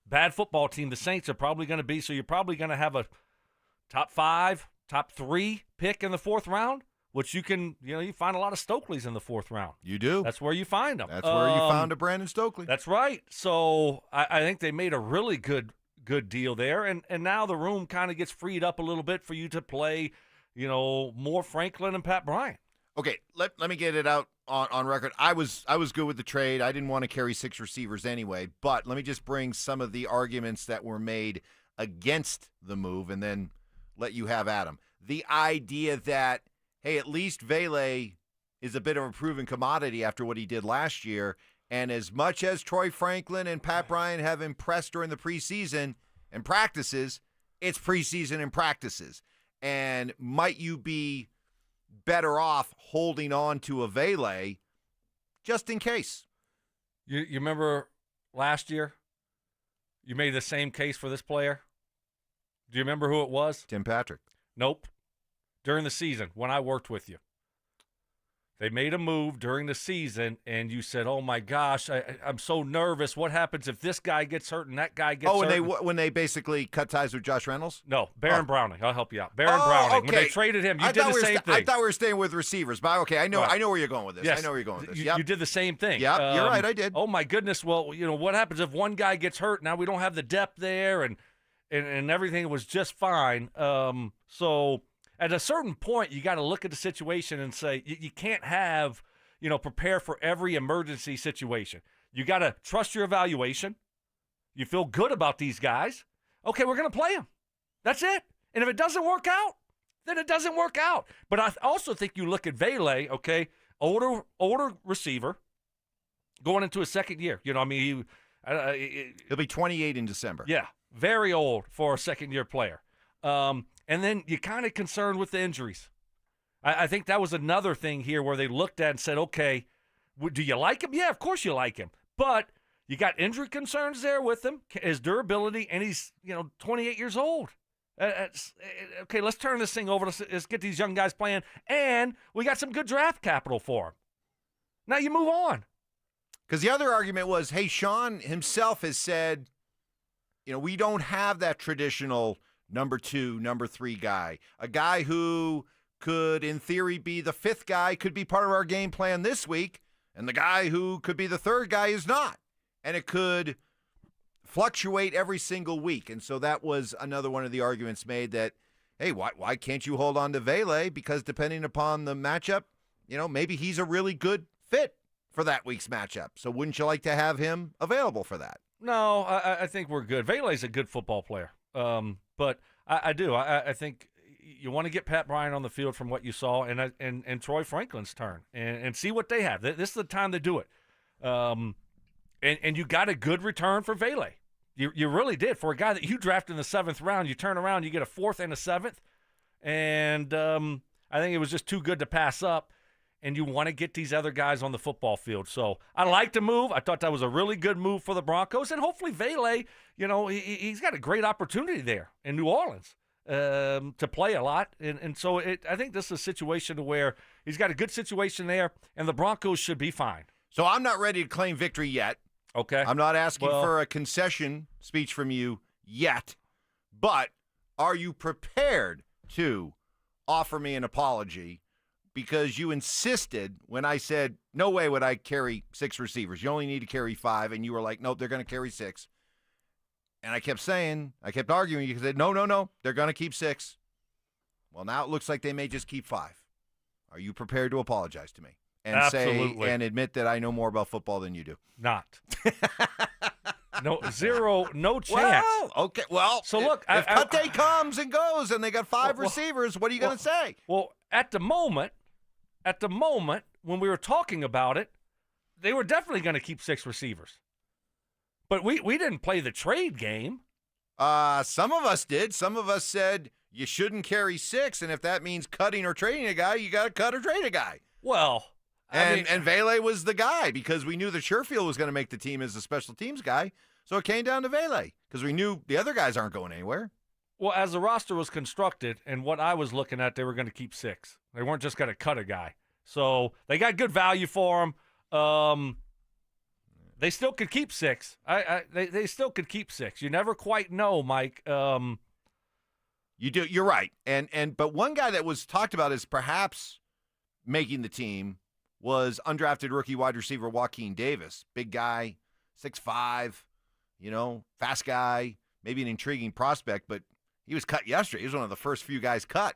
Bad football team, the Saints are probably going to be, so you're probably going to have a top 5, top 3 pick in the fourth round, which you find a lot of Stokleys in the fourth round. You do. That's where you find them. That's where you found a Brandon Stokley. That's right. So I think they made a really good deal there, and now the room kind of gets freed up a little bit for you to play, more Franklin and Pat Bryant. Okay, let me get it out on record. I was good with the trade. I didn't want to carry 6 receivers anyway, but let me just bring some of the arguments that were made against the move and then let you have Adam. The idea that, hey, at least Vele is a bit of a proven commodity after what he did last year, and as much as Troy Franklin and Pat Bryant have impressed during the preseason and practices, it's preseason and practices. And might you be better off holding on to a Vele just in case? You remember last year? You made the same case for this player? Do you remember who it was? Tim Patrick. Nope. During the season, when I worked with you. They made a move during the season, and you said, oh, my gosh, I'm so nervous. What happens if this guy gets hurt and that guy gets hurt? Oh, when they basically cut ties with Josh Reynolds? No, Baron Browning. I'll help you out. Baron Browning. Okay. When they traded him, you did the same thing. I thought we were staying with receivers, but okay, I know where you're going with this. Yes. I know where you're going with this. You did the same thing. Yeah, you're right, I did. Oh, my goodness. Well, what happens if one guy gets hurt? Now we don't have the depth there, and everything was just fine. So at a certain point, you got to look at the situation and say, you can't have – prepare for every emergency situation. You got to trust your evaluation. You feel good about these guys. Okay, we're going to play them. That's it. And if it doesn't work out, then it doesn't work out. But I also think you look at Vele, okay, older receiver going into his second year. He'll be 28 in December. Yeah, very old for a second-year player. And then you're kind of concerned with the injuries. I think that was another thing here where they looked at and said, okay, do you like him? Yeah, of course you like him. But you got injury concerns there with him, his durability, and he's 28 years old. Okay, let's turn this thing over. Let's get these young guys playing. And we got some good draft capital for him. Now you move on. Because the other argument was, hey, Sean himself has said, we don't have that traditional number 2, number 3 guy. A guy who could, in theory, be the 5th guy, could be part of our game plan this week, and the guy who could be the 3rd guy is not. And it could fluctuate every single week. And so that was another one of the arguments made that, hey, why can't you hold on to Vele? Because depending upon the matchup, maybe he's a really good fit for that week's matchup. So wouldn't you like to have him available for that? No, I think we're good. Vele's a good football player. But I do. I think you want to get Pat Bryant on the field from what you saw and Troy Franklin's turn and see what they have. This is the time to do it. And you got a good return for Vele. You really did. For a guy that you drafted in the 7th round, you turn around, you get a 4th and a 7th. And I think it was just too good to pass up. And you want to get these other guys on the football field. So I like the move. I thought that was a really good move for the Broncos. And hopefully Vele, he's got a great opportunity there in New Orleans. To play a lot. And so I think this is a situation where he's got a good situation there, and the Broncos should be fine. So I'm not ready to claim victory yet. Okay. I'm not asking for a concession speech from you yet, but are you prepared to offer me an apology because you insisted when I said, no way would I carry 6 receivers. You only need to carry 5, and you were like, nope, they're going to carry 6. And I kept arguing. You said, no, they're going to keep 6. Well, now it looks like they may just keep 5. Are you prepared to apologize to me and Absolutely. say and admit that I know more about football than you do? Not. No chance. Well, okay. Well, so look, if cut day comes and goes and they got 5 receivers, what are you going to say? Well, at the moment when we were talking about it, they were definitely going to keep 6 receivers. But we didn't play the trade game. Some of us did. Some of us said you shouldn't carry 6, and if that means cutting or trading a guy, you got to cut or trade a guy. Well, and Vele was the guy because we knew that Sherfield was going to make the team as a special teams guy, so it came down to Vele because we knew the other guys aren't going anywhere. Well, as the roster was constructed and what I was looking at, they were going to keep 6. They weren't just going to cut a guy. So they got good value for him. They still could keep 6. They still could keep 6. You never quite know, Mike. You do. You're right. But one guy that was talked about as perhaps making the team was undrafted rookie wide receiver Joaquin Davis. Big guy, 6'5", fast guy, maybe an intriguing prospect, but he was cut yesterday. He was one of the first few guys cut.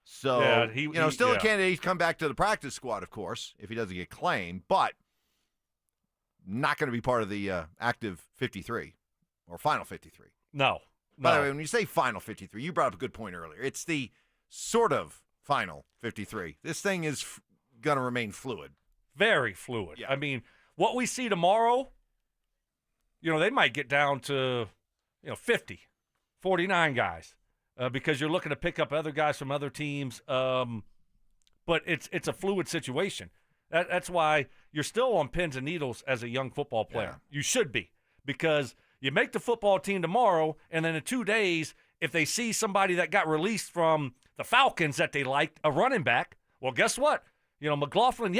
So, yeah, still a candidate. He's come back to the practice squad, of course, if he doesn't get claimed, but not going to be part of the active 53 or final 53. No. By the way, when you say final 53, you brought up a good point earlier. It's the sort of final 53. This thing is going to remain fluid. Very fluid. Yeah. I mean, what we see tomorrow, they might get down to, 50, 49 guys because you're looking to pick up other guys from other teams. But it's a fluid situation. That's why you're still on pins and needles as a young football player. Yeah. You should be because you make the football team tomorrow, and then in 2 days, if they see somebody that got released from the Falcons that they liked, a running back, well, guess what? McLaughlin,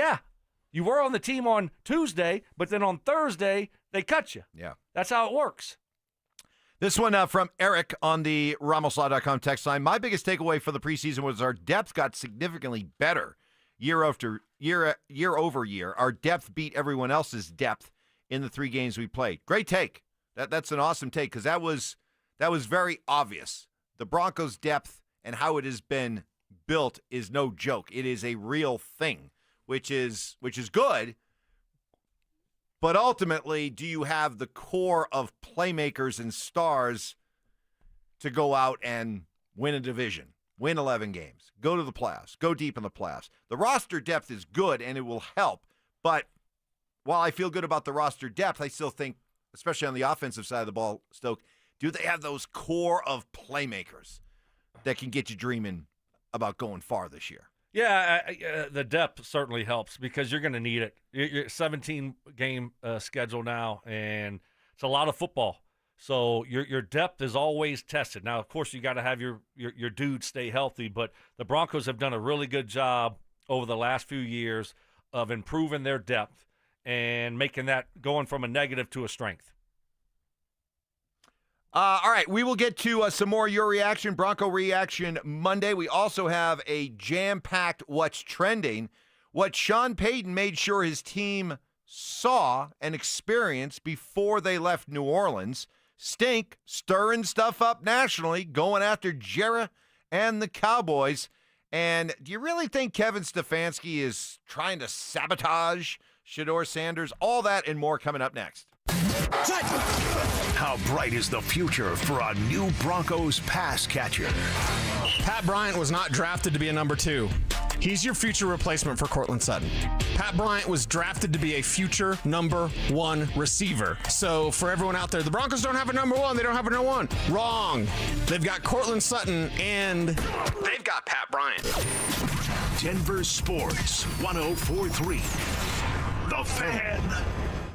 you were on the team on Tuesday, but then on Thursday, they cut you. Yeah. That's how it works. This one from Eric on the RamosLaw.com text line. My biggest takeaway for the preseason was our depth got significantly better year over year. Our depth beat everyone else's depth in the 3 games we played. Great take. That's an awesome take because that was very obvious. The Broncos' depth and how it has been built is no joke. It is a real thing, which is good. But ultimately, do you have the core of playmakers and stars to go out and win a division, win 11 games, go to the playoffs, go deep in the playoffs? The roster depth is good, and it will help. But while I feel good about the roster depth, I still think, especially on the offensive side of the ball, Stoke, do they have those core of playmakers that can get you dreaming about going far this year? Yeah, the depth certainly helps because you're going to need it. You're 17-game schedule now, and it's a lot of football. So your depth is always tested. Now, of course, you got to have your dudes stay healthy, but the Broncos have done a really good job over the last few years of improving their depth and making that going from a negative to a strength. All right, we will get to some more your reaction, Bronco reaction Monday. We also have a jam-packed What's Trending, what Sean Payton made sure his team saw and experienced before they left New Orleans. Stink, stirring stuff up nationally, going after Jera and the Cowboys. And do you really think Kevin Stefanski is trying to sabotage Shador Sanders? All that and more coming up next. How bright is the future for a new Broncos pass catcher? Pat Bryant was not drafted to be a number 2. He's your future replacement for Courtland Sutton. Pat Bryant was drafted to be a future number 1 receiver. So for everyone out there, the Broncos don't have a number 1. They don't have a number 1. Wrong. They've got Courtland Sutton and they've got Pat Bryant. Denver Sports 104.3. The Fan.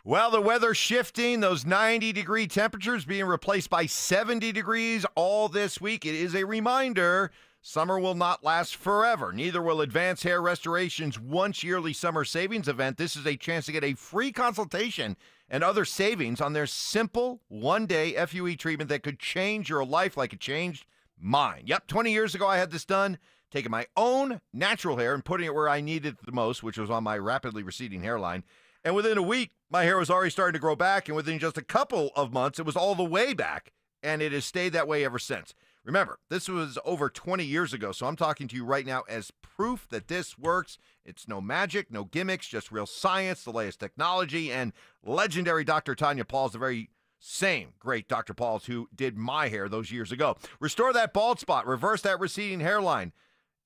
Well, the weather shifting, those 90-degree temperatures being replaced by 70 degrees all this week. It is a reminder, summer will not last forever. Neither will Advanced Hair Restoration's once-yearly summer savings event. This is a chance to get a free consultation and other savings on their simple one-day FUE treatment that could change your life like it changed mine. Yep, 20 years ago I had this done, taking my own natural hair and putting it where I needed it the most, which was on my rapidly receding hairline. And within a week, my hair was already starting to grow back, and within just a couple of months, it was all the way back, and it has stayed that way ever since. Remember, this was over 20 years ago, so I'm talking to you right now as proof that this works. It's no magic, no gimmicks, just real science, the latest technology, and legendary Dr. Tanya Pauls, the very same great Dr. Pauls who did my hair those years ago. Restore that bald spot, reverse that receding hairline,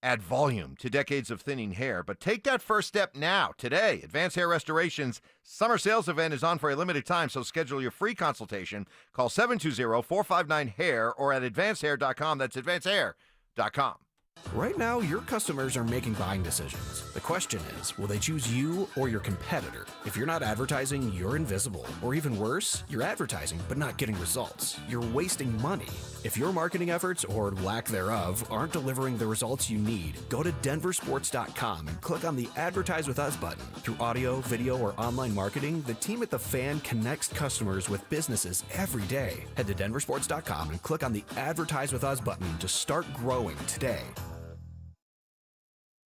add volume to decades of thinning hair. But take that first step now, today. Advanced Hair Restoration's summer sales event is on for a limited time, so schedule your free consultation. Call 720-459-HAIR or at advancedhair.com. That's advancedhair.com. Right now, your customers are making buying decisions. The question is, will they choose you or your competitor? If you're not advertising, you're invisible. Or even worse, you're advertising but not getting results. You're wasting money. If your marketing efforts, or lack thereof, aren't delivering the results you need, go to DenverSports.com and click on the Advertise With Us button. Through audio, video, or online marketing, the team at The Fan connects customers with businesses every day. Head to DenverSports.com and click on the Advertise With Us button to start growing today.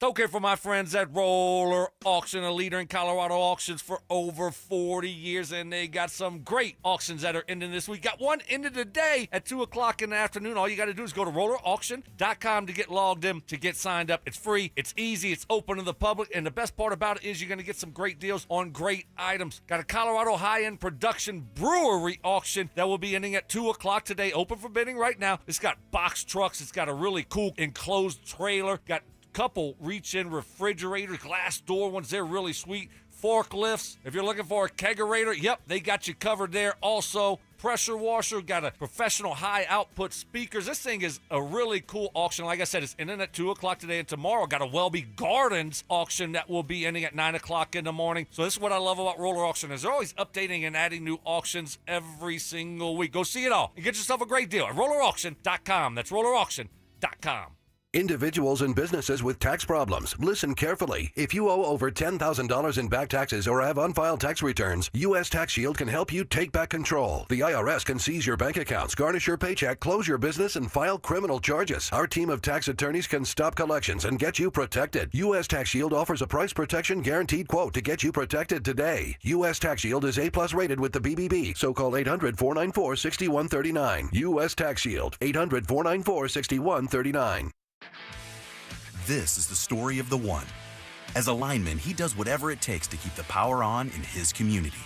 It's okay for my friends at Roller Auction, a leader in Colorado auctions for over 40 years, and they got some great auctions that are ending this week. Got one ended today at 2 o'clock in the afternoon. All you got to do is go to rollerauction.com to get logged in, to get signed up. It's free, it's easy, it's open to the public, and the best part about it is you're going to get some great deals on great items. Got a Colorado high-end production brewery auction that will be ending at 2 o'clock today, open for bidding right now. It's got box trucks, it's got a really cool enclosed trailer, got couple reach-in refrigerators, glass door ones, they're really sweet. Forklifts, if you're looking for a kegerator, yep, they got you covered there. Also, pressure washer, got a professional high-output speakers. This thing is a really cool auction. Like I said, it's ending at 2 o'clock today, and tomorrow got a Welby Gardens auction that will be ending at 9 o'clock in the morning. So this is what I love about Roller Auction, is they're always updating and adding new auctions every single week. Go see it all and get yourself a great deal at rollerauction.com. That's rollerauction.com. Individuals and businesses with tax problems, listen carefully. If you owe over $10,000 in back taxes or have unfiled tax returns, U.S. Tax Shield can help you take back control. The IRS can seize your bank accounts, garnish your paycheck, close your business, and file criminal charges. Our team of tax attorneys can stop collections and get you protected. U.S. Tax Shield offers a price protection guaranteed quote to get you protected today. U.S. Tax Shield is A+ rated with the BBB, so call 800-494-6139. U.S. Tax Shield, 800-494-6139. This is the story of the one. As a lineman, he does whatever it takes to keep the power on in his community.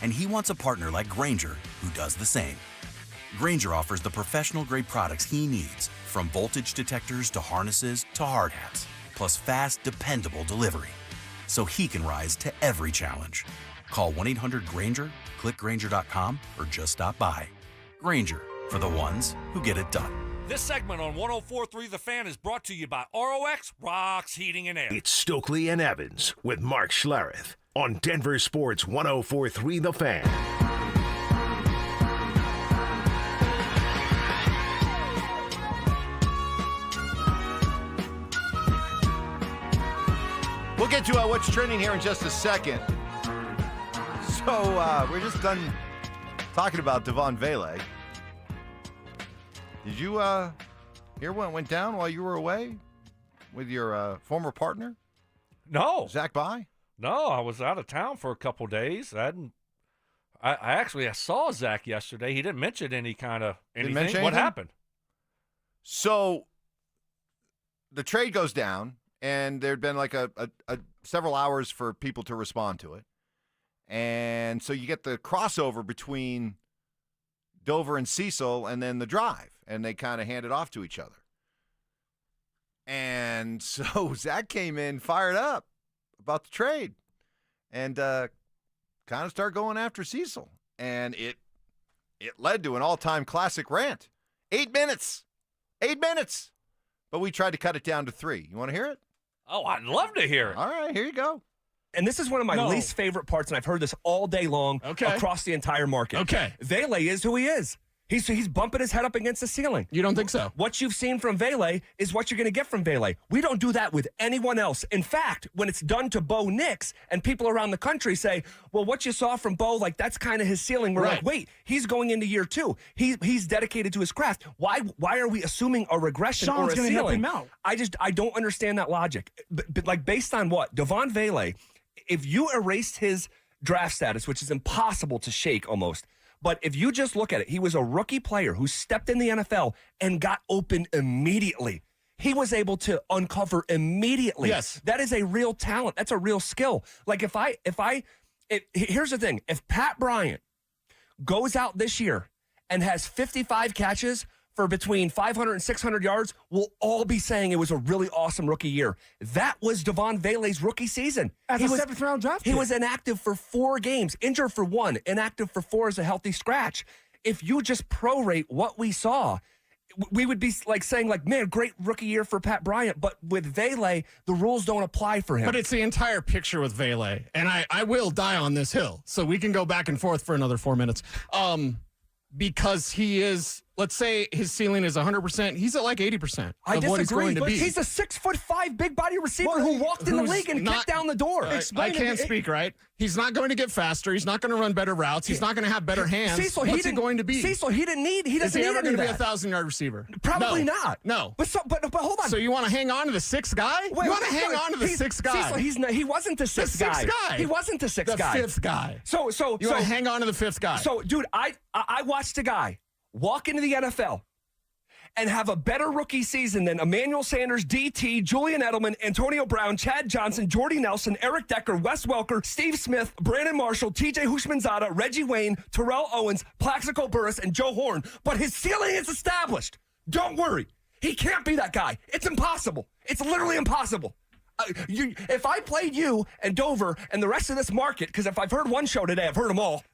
And he wants a partner like Grainger who does the same. Grainger offers the professional-grade products he needs, from voltage detectors to harnesses to hard hats, plus fast, dependable delivery, so he can rise to every challenge. Call 1-800-GRAINGER, click Grainger.com, or just stop by. Grainger, for the ones who get it done. This segment on 104.3 The Fan is brought to you by ROX Rocks Heating and Air. It's Stokley and Evans with Mark Schlereth on Denver Sports 104.3 The Fan. We'll get to what's trending here in just a second. So we're just done talking about Devon Vele. Did you hear what went down while you were away with your former partner? No. Zach Bye? No, I was out of town for a couple days. I actually saw Zach yesterday. He didn't mention any kind of anything. What happened? So the trade goes down, and there'd been like a several hours for people to respond to it. And so you get the crossover between Dover and Cecil and then the drive, and they kind of hand it off to each other. And so Zach came in fired up about the trade and kind of started going after Cecil. And it led to an all-time classic rant. 8 minutes. 8 minutes. But we tried to cut it down to 3. You want to hear it? Oh, I'd love to hear it. All right, here you go. And this is one of my least favorite parts, and I've heard this all day long across the entire market. Okay. Vele is who he is. He's bumping his head up against the ceiling. You don't think so? What you've seen from Vele is what you're going to get from Vele. We don't do that with anyone else. In fact, when it's done to Bo Nix and people around the country say, well, what you saw from Bo, like that's kind of his ceiling. We're like, wait, he's going into year 2. He's dedicated to his craft. Why are we assuming a regression or a ceiling? Help him out. I don't understand that logic. But like based on what? Devon Vele, if you erased his draft status, which is impossible to shake almost, but if you just look at it, he was a rookie player who stepped in the NFL and got open immediately. He was able to uncover immediately. Yes. That is a real talent. That's a real skill. Like here's the thing. If Pat Bryant goes out this year and has 55 catches for between 500 and 600 yards will all be saying it was a really awesome rookie year. That was Devon Vele's rookie season. As a seventh-round draft He pick. was inactive for 4 games, injured for 1, inactive for 4 as a healthy scratch. If you just prorate what we saw, we would be saying, man, great rookie year for Pat Bryant, but with Vele, the rules don't apply for him. But it's the entire picture with Vele, and I will die on this hill, so we can go back and forth for another 4 minutes. Because he is, let's say his ceiling is 100%, he's at like 80% I of disagree, what he's going to but be. he's a 6'5" big body receiver who walked in the league and kicked down the door. I can't speak, right? He's not going to get faster. He's not going to run better routes. He's not going to have better hands. Cecil, What's he going to be? Cecil, he doesn't need Is he ever going to be a 1,000-yard receiver? Probably No. not. No. But hold on. So you want to hang on to the 6th guy? Wait, you want to wait, hang wait. on to the 6th guy? Cecil, he wasn't the 6th guy. The 6th guy. He wasn't the 6th guy. The 5th guy. So you want to hang on to the 5th guy? So, dude, I watched a guy walk into the NFL and have a better rookie season than Emmanuel Sanders, DT, Julian Edelman, Antonio Brown, Chad Johnson, Jordy Nelson, Eric Decker, Wes Welker, Steve Smith, Brandon Marshall, TJ Hushmanzada, Reggie Wayne, Terrell Owens, Plaxico Burress, and Joe Horn. But his ceiling is established. Don't worry. He can't be that guy. It's impossible. It's literally impossible. If I played you and Dover and the rest of this market, because if I've heard one show today, I've heard them all.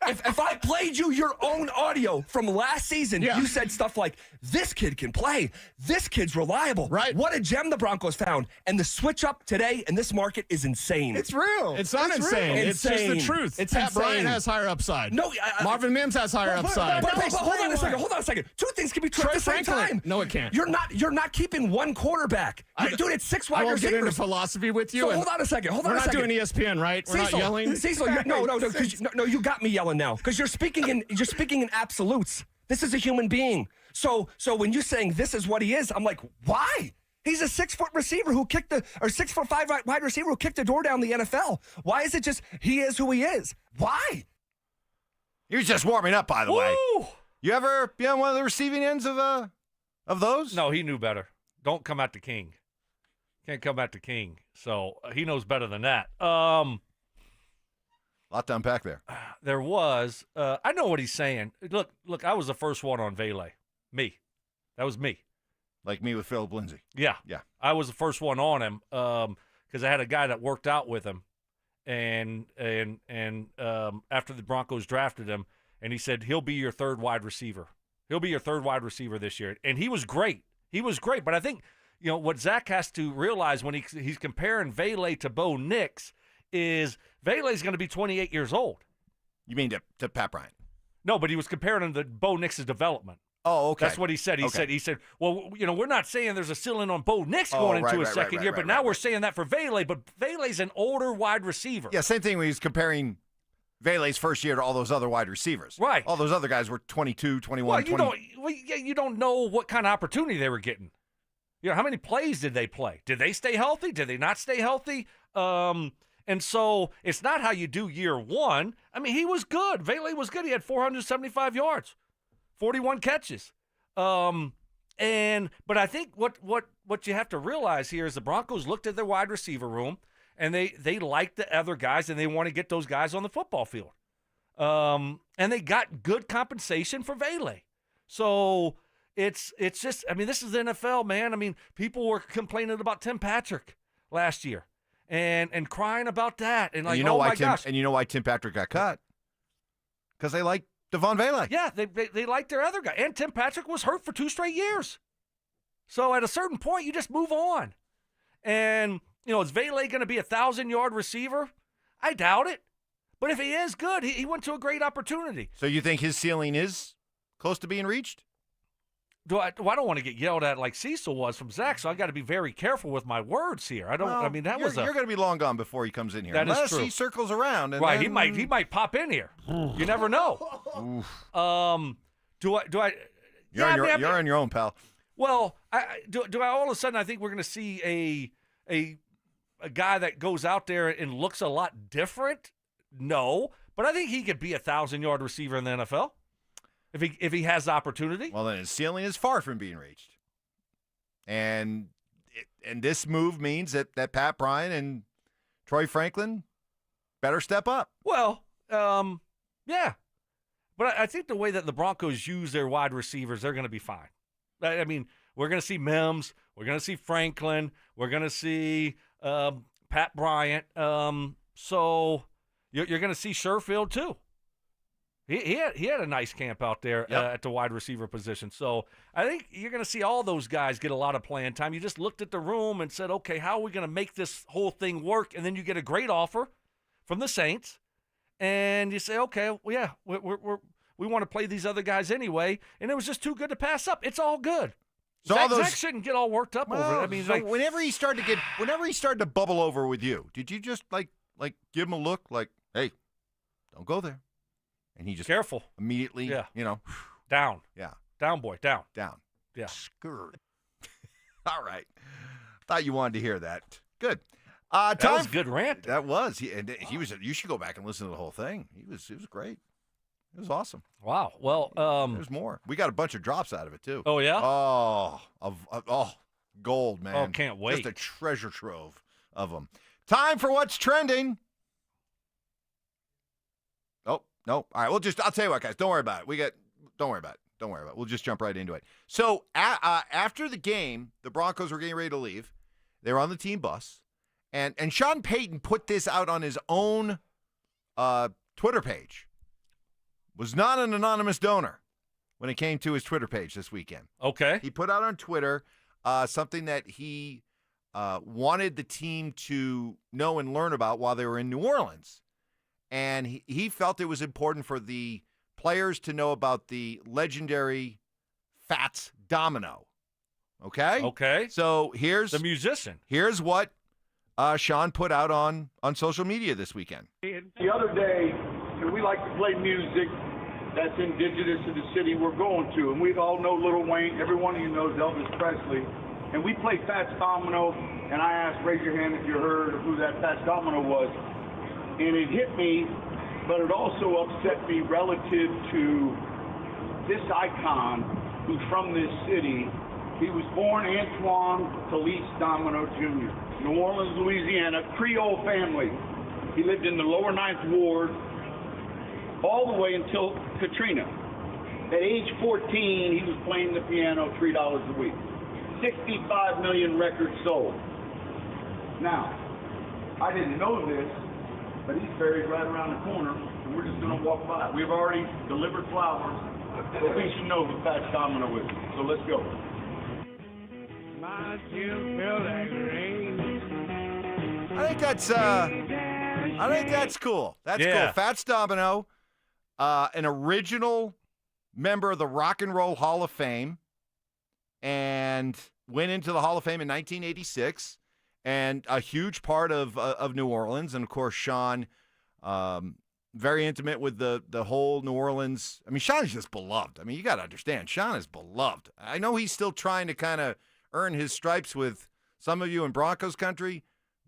If I played you your own audio from last season, you said stuff like, this kid can play. This kid's reliable. Right. What a gem the Broncos found. And the switch up today in this market is insane. It's real. It's not insane. It's just the truth. It's Pat insane. Bryant has higher upside. No, Marvin Mims has higher upside. But hold on a second. Hold on a second. 2 things can be true at the same time. No, it can't. You're not keeping one quarterback. Dude, it's 6 wide I won't receivers. get into philosophy with you. So and hold on a second. Hold on we're a second. not doing ESPN, right? We're Cecil, not yelling. Cecil, no, you got me yelling now because you're speaking in absolutes. This is a human being. So when you're saying this is what he is, I'm like, why? He's a 6-foot receiver who kicked 6'5" wide receiver who kicked the door down the NFL. Why is it just he is who he is? Why? You're just warming up, by the way. You ever be on one of the receiving ends of those? No, he knew better. Don't come at the king. Can't come at the king. So he knows better than that. A lot to unpack there. There was. I know what he's saying. Look. I was the first one on Vele. Me. That was me. Like me with Phillip Lindsay. Yeah. Yeah. I was the first one on him because I had a guy that worked out with him, and after the Broncos drafted him, and he said he'll be your 3rd wide receiver. He'll be your 3rd wide receiver this year, and he was great. He was great, but I think what Zach has to realize when he's comparing Vele to Bo Nix is Vele's going to be 28 years old. You mean to Pat Bryant? No, but he was comparing him to Bo Nix's development. Oh, okay. That's what he said. He said, well, we're not saying there's a ceiling on Bo Nix Oh, going right, into his right, second right, year, right, but right, now we're saying that for Vele, but Vele's an older wide receiver. Yeah, same thing when he's comparing Vele's first year to all those other wide receivers. Right. All those other guys were 22, 21, 20. You don't know what kind of opportunity they were getting. How many plays did they play? Did they stay healthy? Did they not stay healthy? And so it's not how you do year one. I mean, he was good. Vele was good. He had 475 yards, 41 catches. But I think what you have to realize here is the Broncos looked at their wide receiver room and they liked the other guys and they want to get those guys on the football field. And they got good compensation for Vele. So it's just, I mean, this is the NFL, man. I mean, people were complaining about Tim Patrick last year and crying about that. And like, oh my gosh. And you know why Tim Patrick got cut? Because they like Devon Vele. Yeah, they liked their other guy. And Tim Patrick was hurt for 2 straight years. So at a certain point, you just move on. And, is Vele going to be a 1,000-yard receiver? I doubt it. But if he is good, he went to a great opportunity. So you think his ceiling is close to being reached? I don't want to get yelled at like Cecil was from Zach, so I got to be very careful with my words here. You're going to be long gone before he comes in here. That unless is true. He circles around. And right, then... he might pop in here. You never know. Do I? You're on your own, pal. Well, do I all of a sudden I think we're going to see a guy that goes out there and looks a lot different? No, but I think he could be a 1,000-yard receiver in the NFL if he has the opportunity. Well, then his ceiling is far from being reached, and this move means that Pat Bryant and Troy Franklin better step up. Well, yeah, But I think the way that the Broncos use their wide receivers, they're going to be fine. I mean, we're going to see Mims. We're going to see Franklin. We're going to see Pat Bryant. So you're going to see Sherfield too. He had a nice camp out there at the wide receiver position. So I think you're going to see all those guys get a lot of playing time. You just looked at the room and said, okay, how are we going to make this whole thing work? And then you get a great offer from the Saints. And you say, okay, well, yeah, we want to play these other guys anyway, and it was just too good to pass up. It's all good. So Zach shouldn't get all worked up over it. I mean, so whenever he started to bubble over with you, did you just like give him a look like, hey, don't go there? And he just careful immediately, down. Yeah. Down, boy, down. Down. Yeah. Screwed. All right. Thought you wanted to hear that. Good. That was a good rant. That was. He was. You should go back and listen to the whole thing. He was great. It was awesome. Wow. Well, there's more. We got a bunch of drops out of it too. Oh yeah. Oh, gold, man. Oh, can't wait. Just a treasure trove of them. Time for what's trending. Oh no. All right. I'll tell you what, guys. Don't worry about it. Don't worry about it. We'll just jump right into it. So after the game, the Broncos were getting ready to leave. They were on the team bus. And Sean Payton put this out on his own Twitter page. Was not an anonymous donor when it came to his Twitter page this weekend. Okay. He put out on Twitter something that he wanted the team to know and learn about while they were in New Orleans. And he felt it was important for the players to know about the legendary Fats Domino. Okay? Okay. So here's the musician. Here's what Sean put out on social media this weekend. The other day, we like to play music that's indigenous to the city we're going to. And we all know Lil Wayne. Every one of you knows Elvis Presley. And we play Fats Domino, and I asked, raise your hand if you heard of who that Fats Domino was. And it hit me, but it also upset me relative to this icon who's from this city. He was born Antoine Felice Domino Jr., New Orleans, Louisiana, Creole family. He lived in the lower 9th Ward all the way until Katrina. At age 14, he was playing the piano $3 a week. 65 million records sold. Now, I didn't know this, but he's buried right around the corner, and we're just going to walk by. We've already delivered flowers, but we should know who Fats Domino is. So let's go. I think that's cool. That's cool. Fats Domino, an original member of the Rock and Roll Hall of Fame, and went into the Hall of Fame in 1986, and a huge part of New Orleans. And of course, Sean, very intimate with the whole New Orleans. I mean, Sean is just beloved. I mean, you got to understand, Sean is beloved. I know he's still trying to kind of earn his stripes with some of you in Broncos country.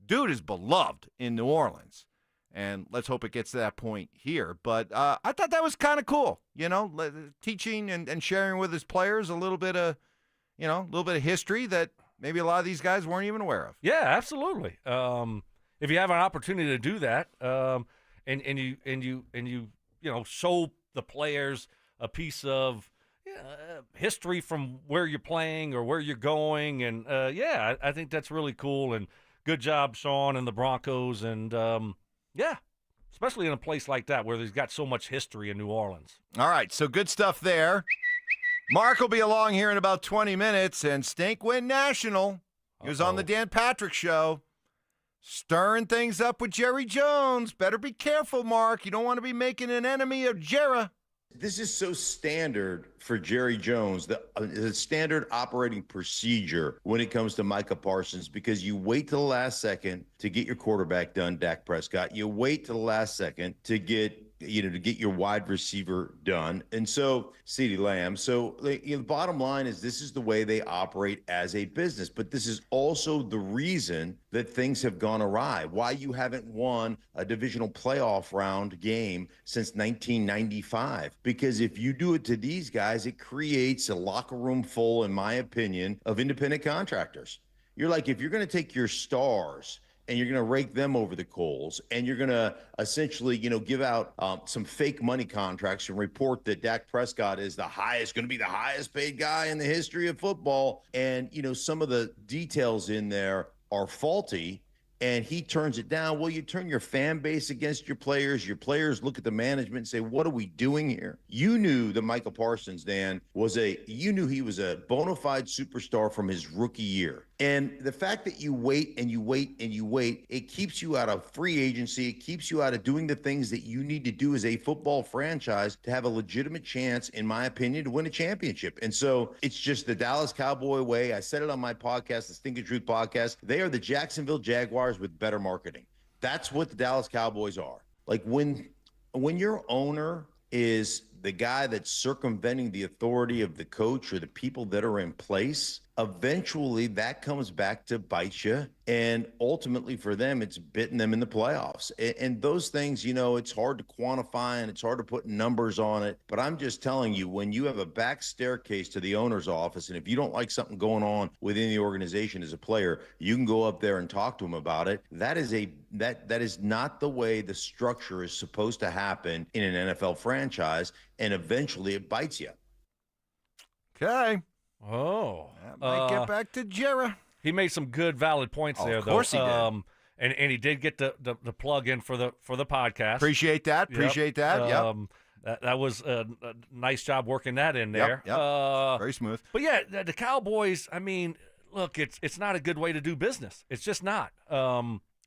Dude is beloved in New Orleans, and let's hope it gets to that point here. But I thought that was kind of cool, teaching and sharing with his players a little bit of history that maybe a lot of these guys weren't even aware of. Yeah, absolutely. If you have an opportunity to do that, and you show the players a piece of history from where you're playing or where you're going, and I think that's really cool. And good job, Sean and the Broncos, and especially in a place like that where there's got so much history in New Orleans. All right, so good stuff there. Mark will be along here in about 20 minutes, and Stink went national. He was on the Dan Patrick Show, stirring things up with Jerry Jones. Better be careful, Mark. You don't want to be making an enemy of Jerry. This is so standard for Jerry Jones, the standard operating procedure when it comes to Micah Parsons, because you wait till the last second to get your quarterback done, Dak Prescott. You wait till the last second to get your wide receiver done. And so CeeDee Lamb. So the bottom line is this is the way they operate as a business. But this is also the reason that things have gone awry, why you haven't won a divisional playoff round game since 1995. Because if you do it to these guys, it creates a locker room full, in my opinion, of independent contractors. You're like, if you're going to take your stars and you're going to rake them over the coals, and you're going to essentially, give out some fake money contracts and report that Dak Prescott is going to be the highest paid guy in the history of football. And, some of the details in there are faulty, and he turns it down. Well, you turn your fan base against your players. Your players look at the management and say, what are we doing here? You knew that Michael Parsons, Dan, you knew he was a bona fide superstar from his rookie year. And the fact that you wait and you wait and you wait, it keeps you out of free agency. It keeps you out of doing the things that you need to do as a football franchise to have a legitimate chance, in my opinion, to win a championship. And so it's just the Dallas Cowboy way. I said it on my podcast, the Stinking Truth podcast. They are the Jacksonville Jaguars with better marketing. That's what the Dallas Cowboys are. Like when your owner is the guy that's circumventing the authority of the coach or the people that are in place, eventually that comes back to bite you. And ultimately for them, it's bitten them in the playoffs. And those things, it's hard to quantify and it's hard to put numbers on it. But I'm just telling you, when you have a back staircase to the owner's office, and if you don't like something going on within the organization as a player, you can go up there and talk to them about it. That is not the way the structure is supposed to happen in an NFL franchise. And eventually it bites you. Okay. Oh. That might get back to Jera. He made some good, valid points there, though. Of course he did. And he did get the plug in for the podcast. Appreciate that. Yep. That was a nice job working that in there. Yep. Very smooth. But yeah, the Cowboys, I mean, look, it's not a good way to do business. It's just not.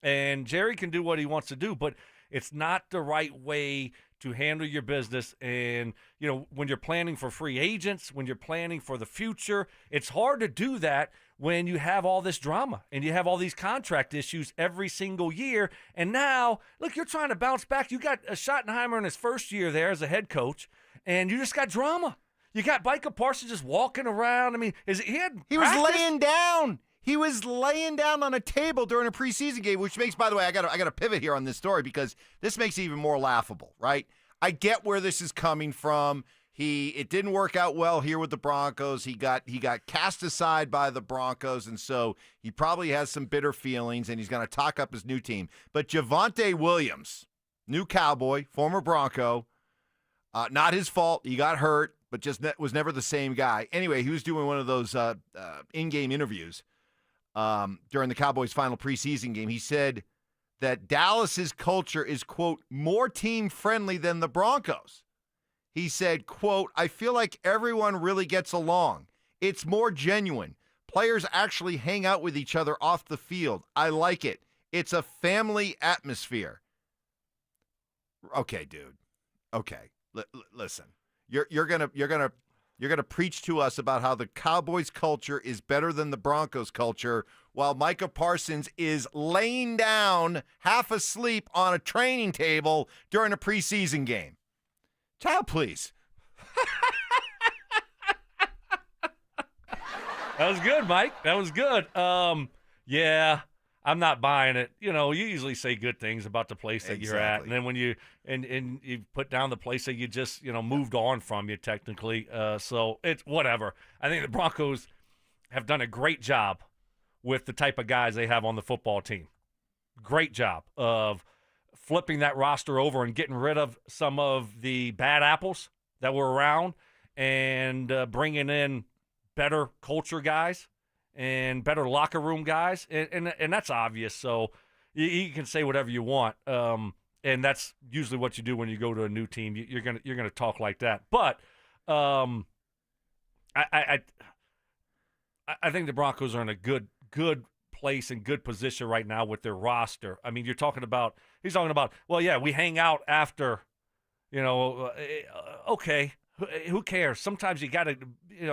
And Jerry can do what he wants to do, but it's not the right way to handle your business. And, when you're planning for free agents, when you're planning for the future, it's hard to do that when you have all this drama and you have all these contract issues every single year. And now, look, you're trying to bounce back. You got Schottenheimer in his first year there as a head coach, and you just got drama. You got Micah Parsons just walking around. I mean, he was laying down. He was laying down on a table during a preseason game, which makes, by the way, I got to pivot here on this story because this makes it even more laughable, right? I get where this is coming from. It didn't work out well here with the Broncos. He got cast aside by the Broncos, and so he probably has some bitter feelings, and he's going to talk up his new team. But Javonte Williams, new Cowboy, former Bronco, not his fault. He got hurt, but just was never the same guy. Anyway, he was doing one of those in-game interviews during the Cowboys' final preseason game. He said that Dallas's culture is, quote, more team-friendly than the Broncos. He said, quote, I feel like everyone really gets along. It's more genuine. Players actually hang out with each other off the field. I like it. It's a family atmosphere. Okay, dude. Okay. Listen. You're gonna preach to us about how the Cowboys culture is better than the Broncos culture, while Micah Parsons is laying down half asleep on a training table during a preseason game. Child, please. That was good, Mike. That was good. Yeah, I'm not buying it. You usually say good things about the place that you're at, and then when you and you put down the place that you just moved on from, you technically. So it's whatever. I think the Broncos have done a great job with the type of guys they have on the football team. Great job of flipping that roster over and getting rid of some of the bad apples that were around and bringing in better culture guys and better locker room guys. And that's obvious. So you can say whatever you want. And that's usually what you do when you go to a new team. You're gonna talk like that. But I think the Broncos are in a good place and good position right now with their roster. I mean, he's talking about, well, yeah, we hang out after, okay, who cares? Sometimes you got a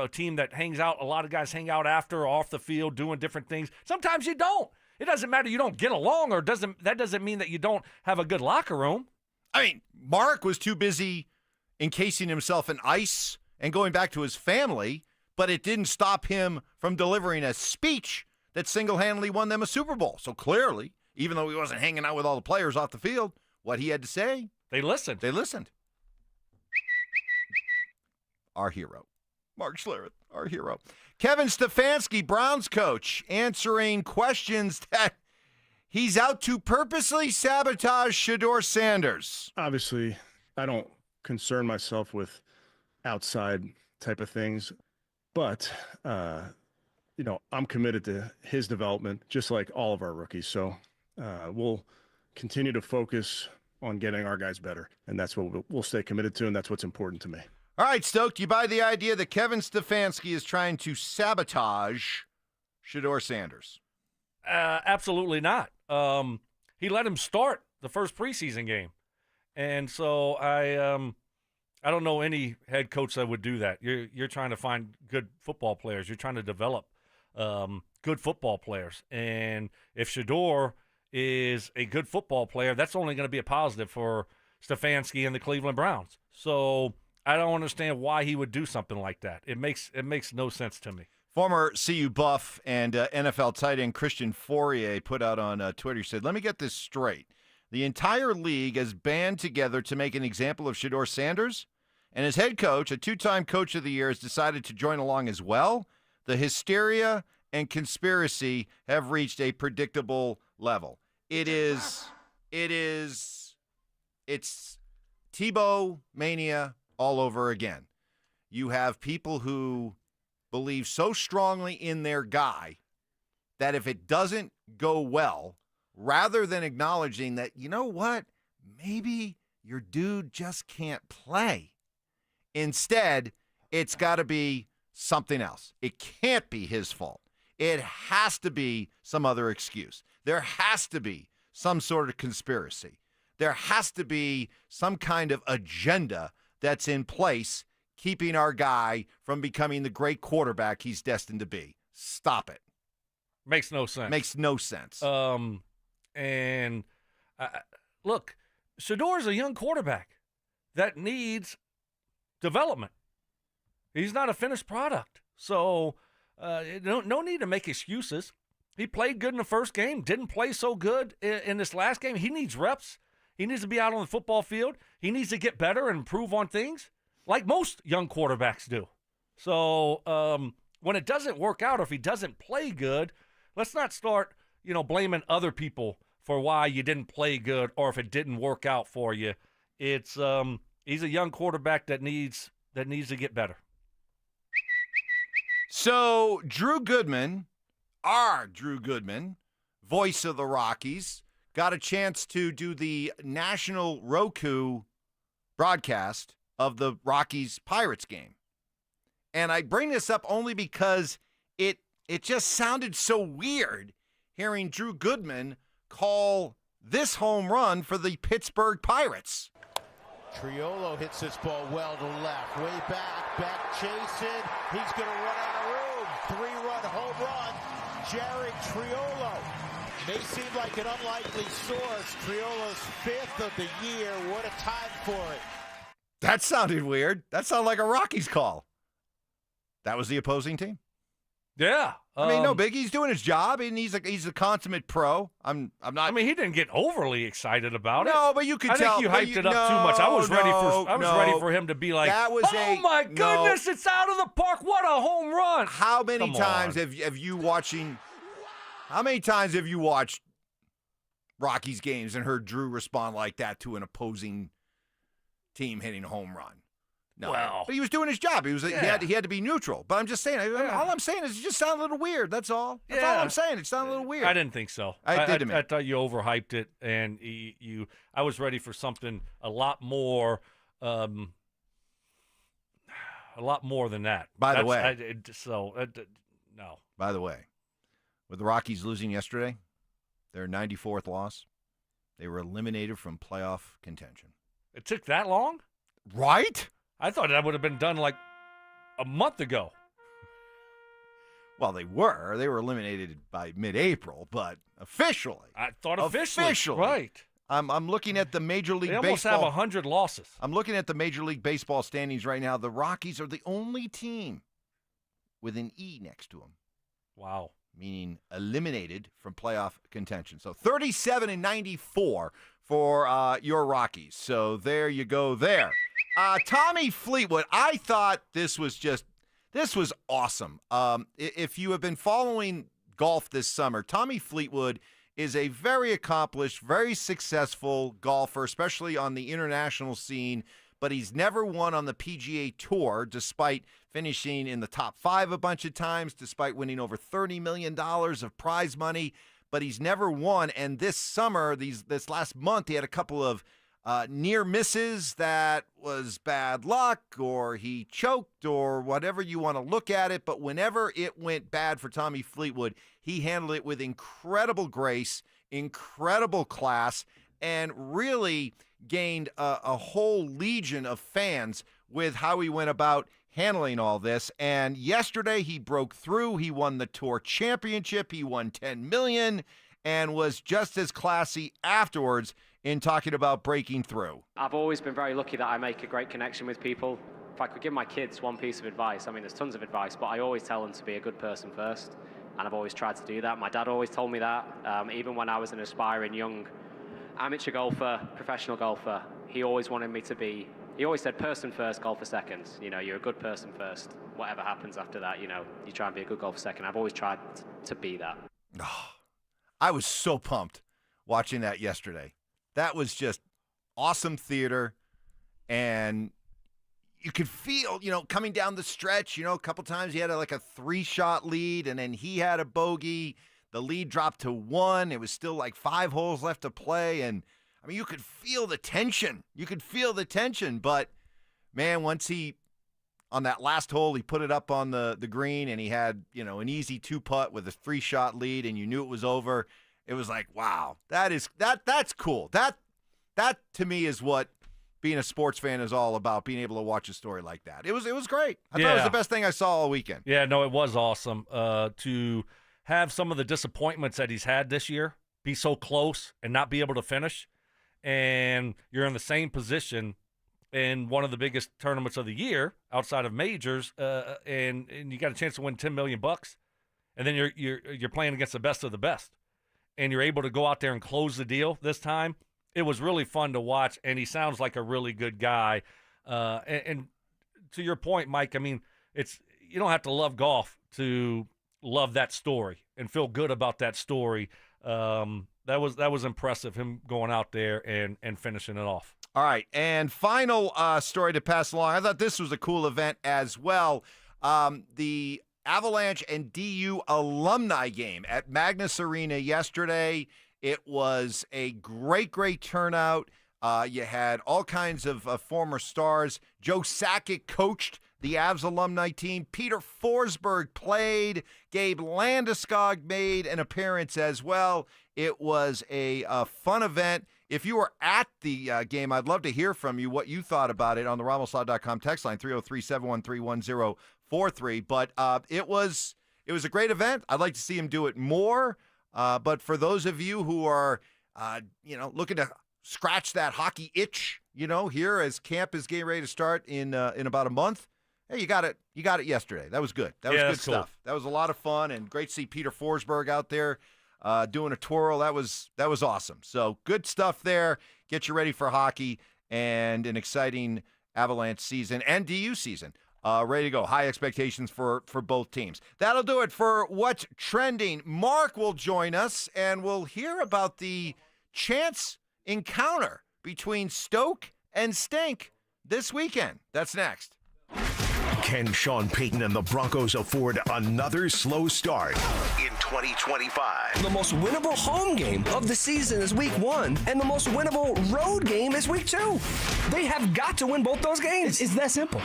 team that hangs out, a lot of guys hang out after or off the field doing different things. Sometimes you don't. It doesn't matter you don't get along, or that doesn't mean that you don't have a good locker room. I mean, Mark was too busy encasing himself in ice and going back to his family, but it didn't stop him from delivering a speech that single-handedly won them a Super Bowl. So clearly, even though he wasn't hanging out with all the players off the field, what he had to say, they listened. Our hero, Mark Schlereth, our hero. Kevin Stefanski, Browns coach, answering questions that he's out to purposely sabotage Shador Sanders. Obviously, I don't concern myself with outside type of things, but, I'm committed to his development, just like all of our rookies. So we'll continue to focus on getting our guys better, and that's what we'll stay committed to, and that's what's important to me. All right, Stoke, you buy the idea that Kevin Stefanski is trying to sabotage Shador Sanders? Absolutely not. He let him start the first preseason game, and so I don't know any head coach that would do that. You're trying to find good football players. You're trying to develop good football players, and if Shador is a good football player, that's only going to be a positive for Stefanski and the Cleveland Browns. So I don't understand why he would do something like that. It makes no sense to me. Former CU Buff and NFL tight end Christian Fourier put out on Twitter, he said, let me get this straight. The entire league has band together to make an example of Shador Sanders, and his head coach, a two-time coach of the year, has decided to join along as well. The hysteria and conspiracy have reached a predictable level. It's Tebow mania all over again. You have people who believe so strongly in their guy that if it doesn't go well, rather than acknowledging that, you know what, maybe your dude just can't play. Instead, it's got to be something else. It can't be his fault. It has to be some other excuse. There has to be some sort of conspiracy. There has to be some kind of agenda that's in place keeping our guy from becoming the great quarterback he's destined to be. Stop it. Makes no sense. Makes no sense. And look, Shador's a young quarterback that needs development. He's not a finished product. So no need to make excuses. He played good in the first game, didn't play so good in this last game. He needs reps. He needs to be out on the football field. He needs to get better and improve on things like most young quarterbacks do. So when it doesn't work out, or if he doesn't play good, let's not start, blaming other people for why you didn't play good or if it didn't work out for you. It's he's a young quarterback that needs to get better. So Drew Goodman, our Drew Goodman, voice of the Rockies, got a chance to do the national Roku broadcast of the Rockies-Pirates game. And I bring this up only because it just sounded so weird hearing Drew Goodman call this home run for the Pittsburgh Pirates. Triolo hits this ball well to left, way back chasing. He's going to run out of room. 3-run home run, Jared Triolo. May seem like an unlikely source. Triolo's 5th of the year. What a time for it. That sounded weird. That sounded like a Rockies call. That was the opposing team. Yeah. I mean, no big. He's doing his job, and he's a consummate pro. I'm not. I mean, he didn't get overly excited about it. No, but you could tell. I think you hyped it up too much. I was ready for him to be like, that was my goodness, it's out of the park. What a home run. How many times have you How many times have you watched Rockies games and heard Drew respond like that to an opposing team hitting a home run? No, but he was doing his job. He had to be neutral. But I'm just saying, all I'm saying is it just sounded a little weird. That's all. That's all I'm saying. It sounded a little weird. I didn't think so. I did to me. I thought you overhyped it, and I was ready for something a lot more than that. By the way, no. By the way, with the Rockies losing yesterday, their 94th loss, they were eliminated from playoff contention. It took that long? Right? I thought that would have been done like a month ago. Well, they were. They were eliminated by mid-April, but officially. I thought officially. Right. I'm looking at the Major League Baseball. They almost have 100 losses. I'm looking at the Major League Baseball standings right now. The Rockies are the only team with an E next to them. Wow. Meaning eliminated from playoff contention. So 37-94 for your Rockies. So there you go there. Tommy Fleetwood, I thought this was awesome. If you have been following golf this summer, Tommy Fleetwood is a very accomplished, very successful golfer, especially on the international scene, but he's never won on the PGA Tour, despite finishing in the top 5 a bunch of times, despite winning over $30 million of prize money, but he's never won. And this summer, this last month, he had a couple of near misses that was bad luck, or he choked, or whatever you want to look at it. But whenever it went bad for Tommy Fleetwood, he handled it with incredible grace, incredible class, and really gained a whole legion of fans with how he went about handling all this. And yesterday he broke through. He won the Tour Championship. He won $10 million and was just as classy afterwards in talking about breaking through. I've always been very lucky that I make a great connection with people. If I could give my kids one piece of advice, I mean, there's tons of advice, but I always tell them to be a good person first, and I've always tried to do that. My dad always told me that, even when I was an aspiring young amateur golfer, professional golfer. He always wanted me to be, he always said person first, golfer second. You know, you're a good person first. Whatever happens after that, you know, you try and be a good golfer second. I've always tried to be that. Oh, I was so pumped watching that yesterday. That was just awesome theater, and you could feel, you know, coming down the stretch, you know, a couple times he had like a 3-shot lead, and then he had a bogey. The lead dropped to 1. It was still like 5 holes left to play, and I mean, you could feel the tension. You could feel the tension, but man, once he, on that last hole, he put it up on the green, and he had, you know, an easy 2-putt with a 3-shot lead, and you knew it was over. It was like, wow, that's cool. That to me is what being a sports fan is all about, being able to watch a story like that. It was great. I thought it was the best thing I saw all weekend. Yeah, no, it was awesome to have some of the disappointments that he's had this year be so close and not be able to finish. And you're in the same position in one of the biggest tournaments of the year outside of majors, and you got a chance to win $10 million, and then you're playing against the best of the best. And you're able to go out there and close the deal this time. It was really fun to watch, and he sounds like a really good guy. And to your point, Mike, I mean, you don't have to love golf to love that story and feel good about that story. That was impressive, him going out there and finishing it off. All right, and final story to pass along. I thought this was a cool event as well. The Avalanche and DU alumni game at Magnus Arena yesterday. It was a great turnout. You had all kinds of former stars. Joe Sakic coached the Avs alumni team. Peter Forsberg played. Gabe Landeskog made an appearance as well. It was a fun event. If you were at the game, I'd love to hear from you what you thought about it on the RamosLaw.com text line, 303-713-1043. But it was a great event. I'd like to see him do it more. But for those of you who are, looking to scratch that hockey itch, here as camp is getting ready to start in about a month, hey, you got it yesterday. That was good. That was good stuff. Cool. That was a lot of fun, and great to see Peter Forsberg out there doing a twirl. That was awesome. So good stuff there. Get you ready for hockey and an exciting Avalanche season and DU season. Ready to go. High expectations for both teams. That'll do it for What's Trending. Mark will join us, and we'll hear about the chance encounter between Stoke and Stink this weekend. That's next. Can Sean Payton and the Broncos afford another slow start in 2025? The most winnable home game of the season is week 1, and the most winnable road game is week 2. They have got to win both those games. It's that simple.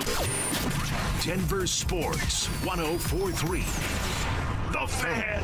Denver Sports 104.3. The Fan.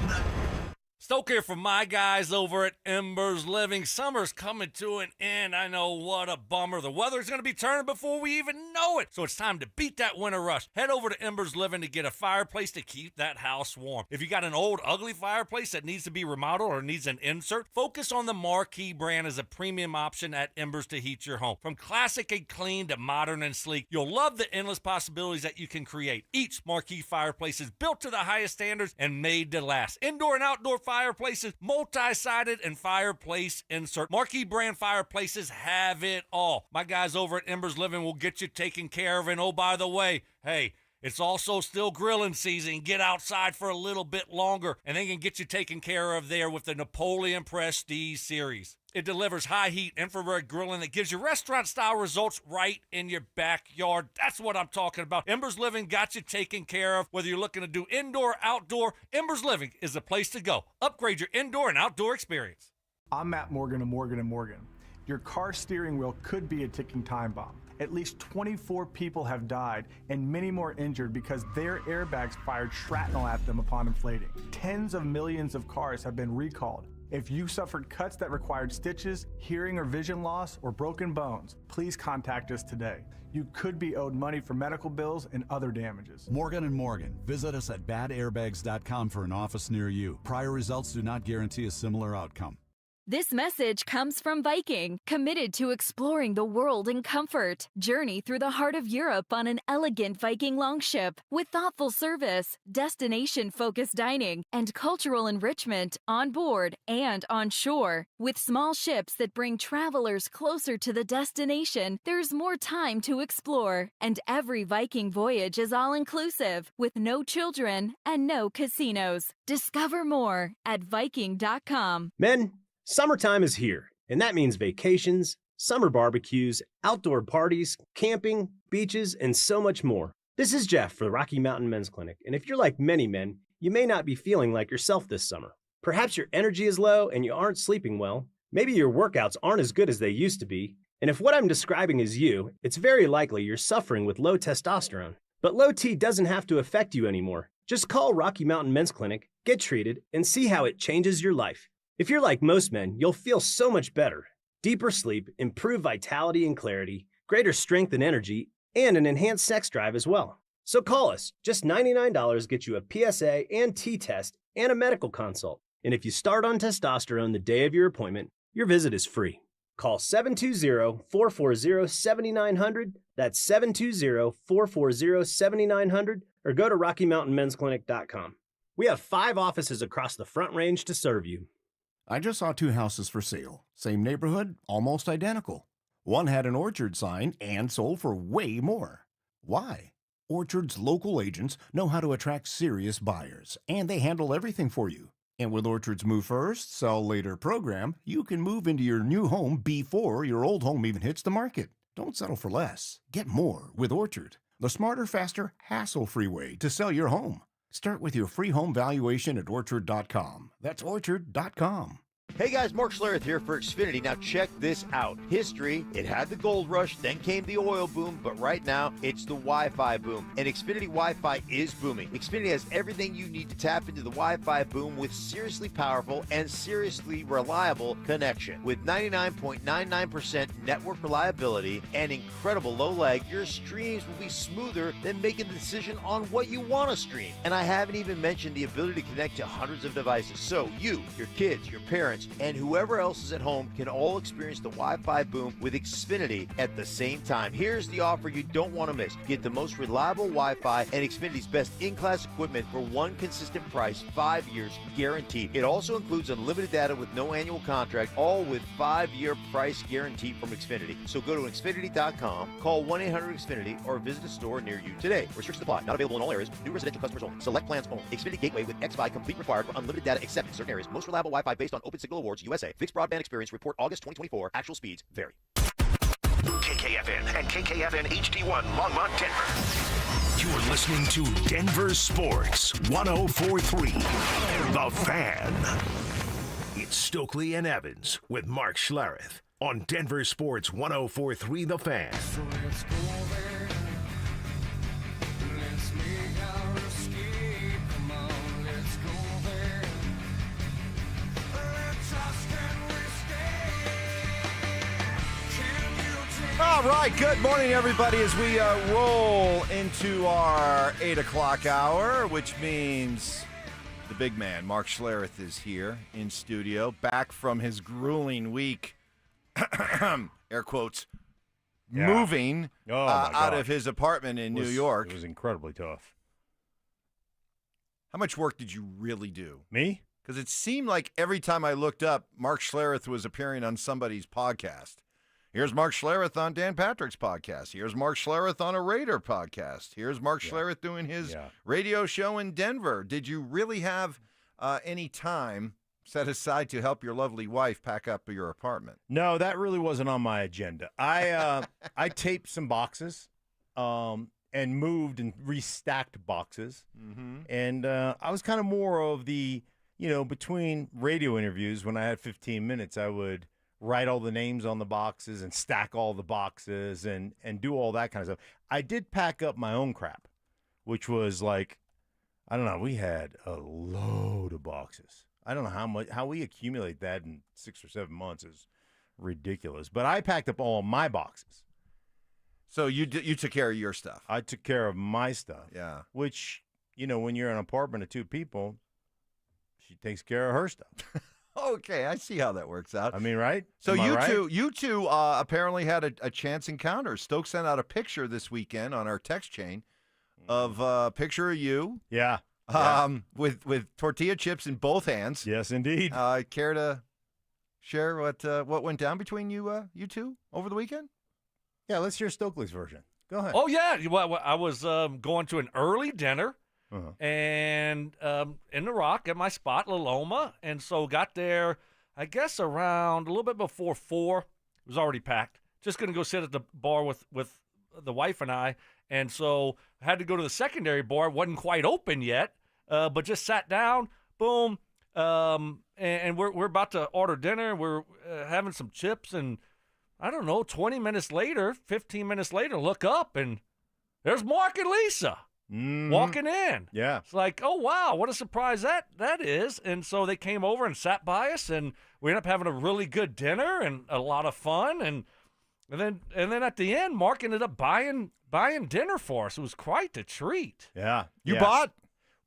Stoke here from my guys over at Embers Living. Summer's coming to an end. I know, what a bummer. The weather's going to be turning before we even know it. So it's time to beat that winter rush. Head over to Embers Living to get a fireplace to keep that house warm. If you got an old, ugly fireplace that needs to be remodeled or needs an insert, focus on the Marquee brand as a premium option at Embers to heat your home. From classic and clean to modern and sleek, you'll love the endless possibilities that you can create. Each Marquee fireplace is built to the highest standards and made to last. Indoor and outdoor fireplaces, multi-sided, and fireplace insert. Marquee brand fireplaces have it all. My guys over at Embers Living will get you taken care of. And oh, by the way, hey, It's also still grilling season. Get outside for a little bit longer, and they can get you taken care of there with the Napoleon Prestige Series. It delivers high-heat infrared grilling that gives you restaurant-style results right in your backyard. That's what I'm talking about. Embers Living got you taken care of. Whether you're looking to do indoor, outdoor, Embers Living is the place to go. Upgrade your indoor and outdoor experience. I'm Matt Morgan of Morgan & Morgan. Your car steering wheel could be a ticking time bomb. At least 24 people have died and many more injured because their airbags fired shrapnel at them upon inflating. Tens of millions of cars have been recalled. If you suffered cuts that required stitches, hearing or vision loss, or broken bones, please contact us today. You could be owed money for medical bills and other damages. Morgan & Morgan. Visit us at badairbags.com for an office near you. Prior results do not guarantee a similar outcome. This message comes from Viking, committed to exploring the world in comfort. Journey through the heart of Europe on an elegant Viking longship with thoughtful service, destination-focused dining, and cultural enrichment on board and on shore. With small ships that bring travelers closer to the destination, there's more time to explore. And every Viking voyage is all-inclusive, with no children and no casinos. Discover more at Viking.com. Men, summertime is here, and that means vacations, summer barbecues, outdoor parties, camping, beaches, and so much more. This is Jeff for the Rocky Mountain Men's Clinic, and if you're like many men, you may not be feeling like yourself this summer. Perhaps your energy is low and you aren't sleeping well. Maybe your workouts aren't as good as they used to be. And if what I'm describing is you, it's very likely you're suffering with low testosterone. But low T doesn't have to affect you anymore. Just call Rocky Mountain Men's Clinic, get treated, and see how it changes your life. If you're like most men, you'll feel so much better. Deeper sleep, improved vitality and clarity, greater strength and energy, and an enhanced sex drive as well. So call us. Just $99 gets you a PSA and T-test and a medical consult. And if you start on testosterone the day of your appointment, your visit is free. Call 720-440-7900. That's 720-440-7900. Or go to RockyMountainMen'sClinic.com. We have 5 offices across the Front Range to serve you. I just saw 2 houses for sale. Same neighborhood, almost identical. One had an Orchard sign and sold for way more. Why? Orchard's local agents know how to attract serious buyers, and they handle everything for you. And with Orchard's Move First, Sell Later program, you can move into your new home before your old home even hits the market. Don't settle for less. Get more with Orchard, the smarter, faster, hassle-free way to sell your home. Start with your free home valuation at Orchard.com. That's Orchard.com. Hey guys, Mark Schlereth here for Xfinity. Now check this out. History, it had the gold rush, then came the oil boom, but right now it's the Wi-Fi boom. And Xfinity Wi-Fi is booming. Xfinity has everything you need to tap into the Wi-Fi boom with seriously powerful and seriously reliable connection. With 99.99% network reliability and incredible low lag, your streams will be smoother than making the decision on what you want to stream. And I haven't even mentioned the ability to connect to hundreds of devices. So you, your kids, your parents, and whoever else is at home can all experience the Wi-Fi boom with Xfinity at the same time. Here's the offer you don't want to miss. Get the most reliable Wi-Fi and Xfinity's best in-class equipment for one consistent price, 5 years guaranteed. It also includes unlimited data with no annual contract, all with 5-year price guarantee from Xfinity. So go to Xfinity.com, call 1-800-XFINITY, or visit a store near you today. Restrictions apply. Not available in all areas. New residential customers only. Select plans only. Xfinity Gateway with XFi complete required for unlimited data except in certain areas. Most reliable Wi-Fi based on Open Signal Awards USA. Fixed broadband experience report August 2024. Actual speeds vary. KKFN and KKFN HD1 Longmont, Denver. You're listening to Denver Sports 104.3. The Fan. It's Stokley and Evans with Mark Schlereth on Denver Sports 104.3 The Fan. So let's go there. Let's make our escape. Come on, let's go there. Let's trust and we stay. All right, good morning, everybody, as we roll into our 8 o'clock hour, which means the big man, Mark Schlereth, is here in studio, back from his grueling week, air quotes, moving out of his apartment in New York. It was incredibly tough. How much work did you really do? Me? Because it seemed like every time I looked up, Mark Schlereth was appearing on somebody's podcast. Here's Mark Schlereth on Dan Patrick's podcast. Here's Mark Schlereth on a Raider podcast. Here's Mark Schlereth doing his radio show in Denver. Did you really have any time set aside to help your lovely wife pack up your apartment? No, that really wasn't on my agenda. I taped some boxes and moved and restacked boxes. Mm-hmm. And I was kind of more of the, between radio interviews, when I had 15 minutes, I would write all the names on the boxes and stack all the boxes and do all that kind of stuff. I did pack up my own crap, which was like, I don't know, we had a load of boxes. I don't know how we accumulate that in 6 or 7 months is ridiculous. But I packed up all of my boxes. So you took care of your stuff. I took care of my stuff. Yeah. Which, when you're in an apartment of 2 people, she takes care of her stuff. Okay, I see how that works out. I mean, right? So Am I right? you two apparently had a chance encounter. Stokes sent out a picture this weekend on our text chain of a picture of you. Yeah. With tortilla chips in both hands. Yes, indeed. Care to share what went down between you two over the weekend? Yeah, let's hear Stokley's version. Go ahead. Oh, yeah. Well, I was going to an early dinner. And in the Rock at my spot, La Loma, and so got there, I guess, around a little bit before 4. It was already packed. Just going to go sit at the bar with the wife and I, and so I had to go to the secondary bar. It wasn't quite open yet, but just sat down, boom, and we're about to order dinner. We're having some chips, and I don't know, 20 minutes later, 15 minutes later, look up, and there's Mark and Lisa. Walking in. Yeah. It's like, oh, wow, what a surprise that is. And so they came over and sat by us, and we ended up having a really good dinner and a lot of fun. And then at the end, Mark ended up buying dinner for us. It was quite a treat. Yeah. You bought?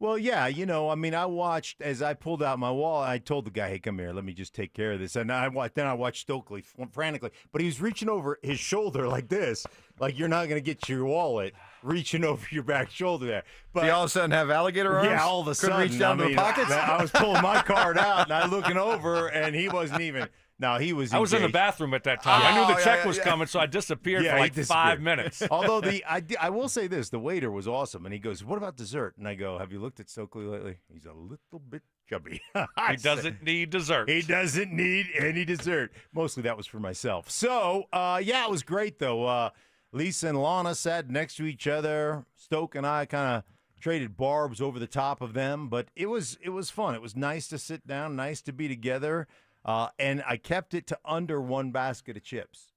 Well, yeah, I watched as I pulled out my wallet. I told the guy, "Hey, come here, let me just take care of this." And I watched Stokley frantically, but he was reaching over his shoulder like this, like you're not going to get your wallet, reaching over your back shoulder there. But you all of a sudden have alligator arms? Yeah, all of a sudden. Couldn't reach down to the pockets? I was pulling my card out, and I looking over, and he wasn't even. No, he was. I was in the bathroom at that time. I knew the check was coming, so I disappeared for like 5 minutes. Although I will say this, the waiter was awesome, and he goes, "What about dessert?" And I go, "Have you looked at Stokley lately? He's a little bit chubby. He doesn't need dessert. He doesn't need any dessert. Mostly that was for myself. So, it was great though. Lisa and Lana sat next to each other. Stoke and I kind of traded barbs over the top of them, but it was fun. It was nice to sit down, nice to be together. And I kept it to under 1 basket of chips.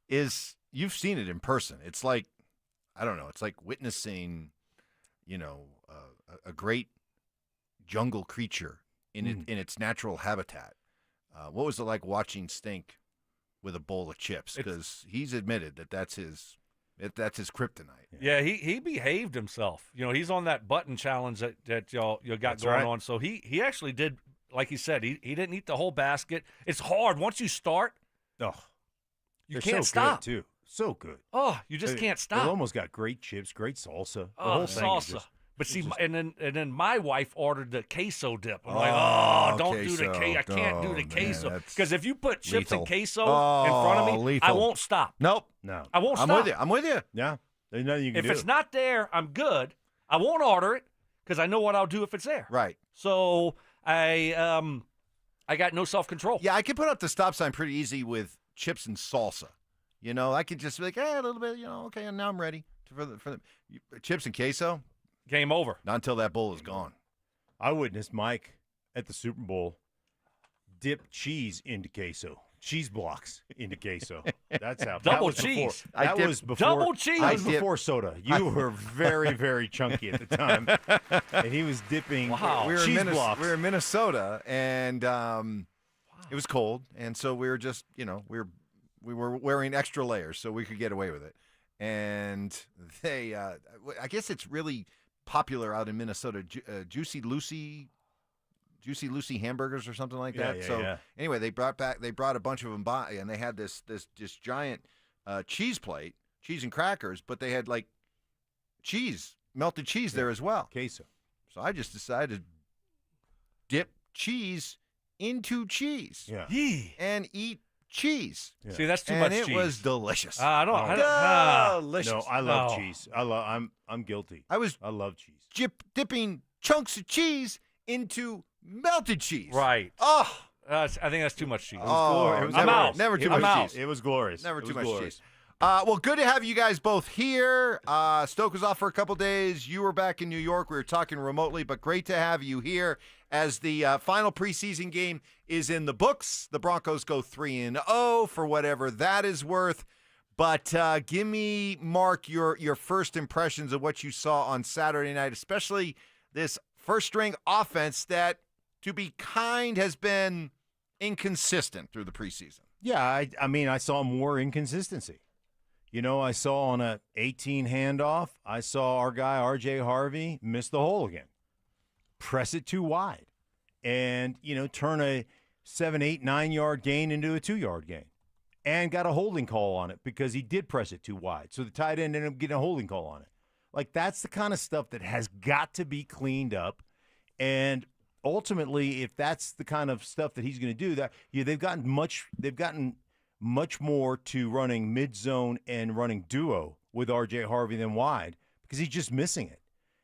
You've seen it in person. It's like, I don't know, it's like witnessing, a great jungle creature in its natural habitat. What was it like watching Stink with a bowl of chips? Because he's admitted that's his kryptonite. Yeah, he behaved himself. He's on that button challenge that y'all got That's going right. on. So he actually did. Like he said, he didn't eat the whole basket. It's hard. Once you start, you can't stop. Too. So good. Oh, you just can't stop. It almost got great chips, great salsa. The Oh, whole thing is salsa. just- But see, just- and then my wife ordered the queso dip. I'm like, don't do the queso. queso. I can't do the Man, queso. that's Because if you put chips lethal. and queso in front of me, I lethal. won't stop. Nope. No. I won't I'm stop. with you. I'm with you. Yeah. There's nothing you can If do. it's not there, I'm good. I won't order it because I know what I'll do if it's there. Right. So I got no self-control. Yeah, I can put up the stop sign pretty easy with chips and salsa. I could just be like, a little bit, okay, and now I'm ready for the chips and queso. Game over. Not until that bowl is gone. I witnessed Mike at the Super Bowl dip cheese into queso. Cheese blocks into queso. That's how. Double that was cheese. Before, that was before. Double cheese. That was before soda. You were very, very chunky at the time, and he was dipping cheese blocks. We were in Minnesota, and it was cold, and so we were just, we were wearing extra layers so we could get away with it. And they, I guess it's really popular out in Minnesota. Juicy Lucy hamburgers or something like that. Anyway, they brought a bunch of them by, and they had this giant cheese plate, cheese and crackers, but they had like melted cheese there as well. Queso. So I just decided to dip cheese into cheese. Yeah. And eat cheese. Yeah. See, that's too and much it cheese. was delicious. I don't. Delicious. No, I love cheese. I'm guilty. I love cheese. Dipping chunks of cheese into melted cheese. Right. Oh. I think that's too much cheese. I'm out. Never too much cheese. It was glorious. Never It too was much glorious. cheese. Well, good to have you guys both here. Stoke was off for a couple days. You were back in New York. We were talking remotely, but great to have you here as the final preseason game is in the books. The Broncos go 3-0 for whatever that is worth. But give me, Mark, your first impressions of what you saw on Saturday night, especially this first-string offense that, to be kind, has been inconsistent through the preseason. Yeah, I mean, I saw more inconsistency. You know, I saw on a 18 handoff, I saw our guy, R.J. Harvey, miss the hole again. Press it too wide. And, turn a 7, 8, 9-yard gain into a 2-yard gain. And got a holding call on it because he did press it too wide. So the tight end ended up getting a holding call on it. Like, that's the kind of stuff that has got to be cleaned up. And ultimately, if that's the kind of stuff that he's going to do, they've gotten much more to running mid-zone and running duo with R.J. Harvey than wide because he's just missing it.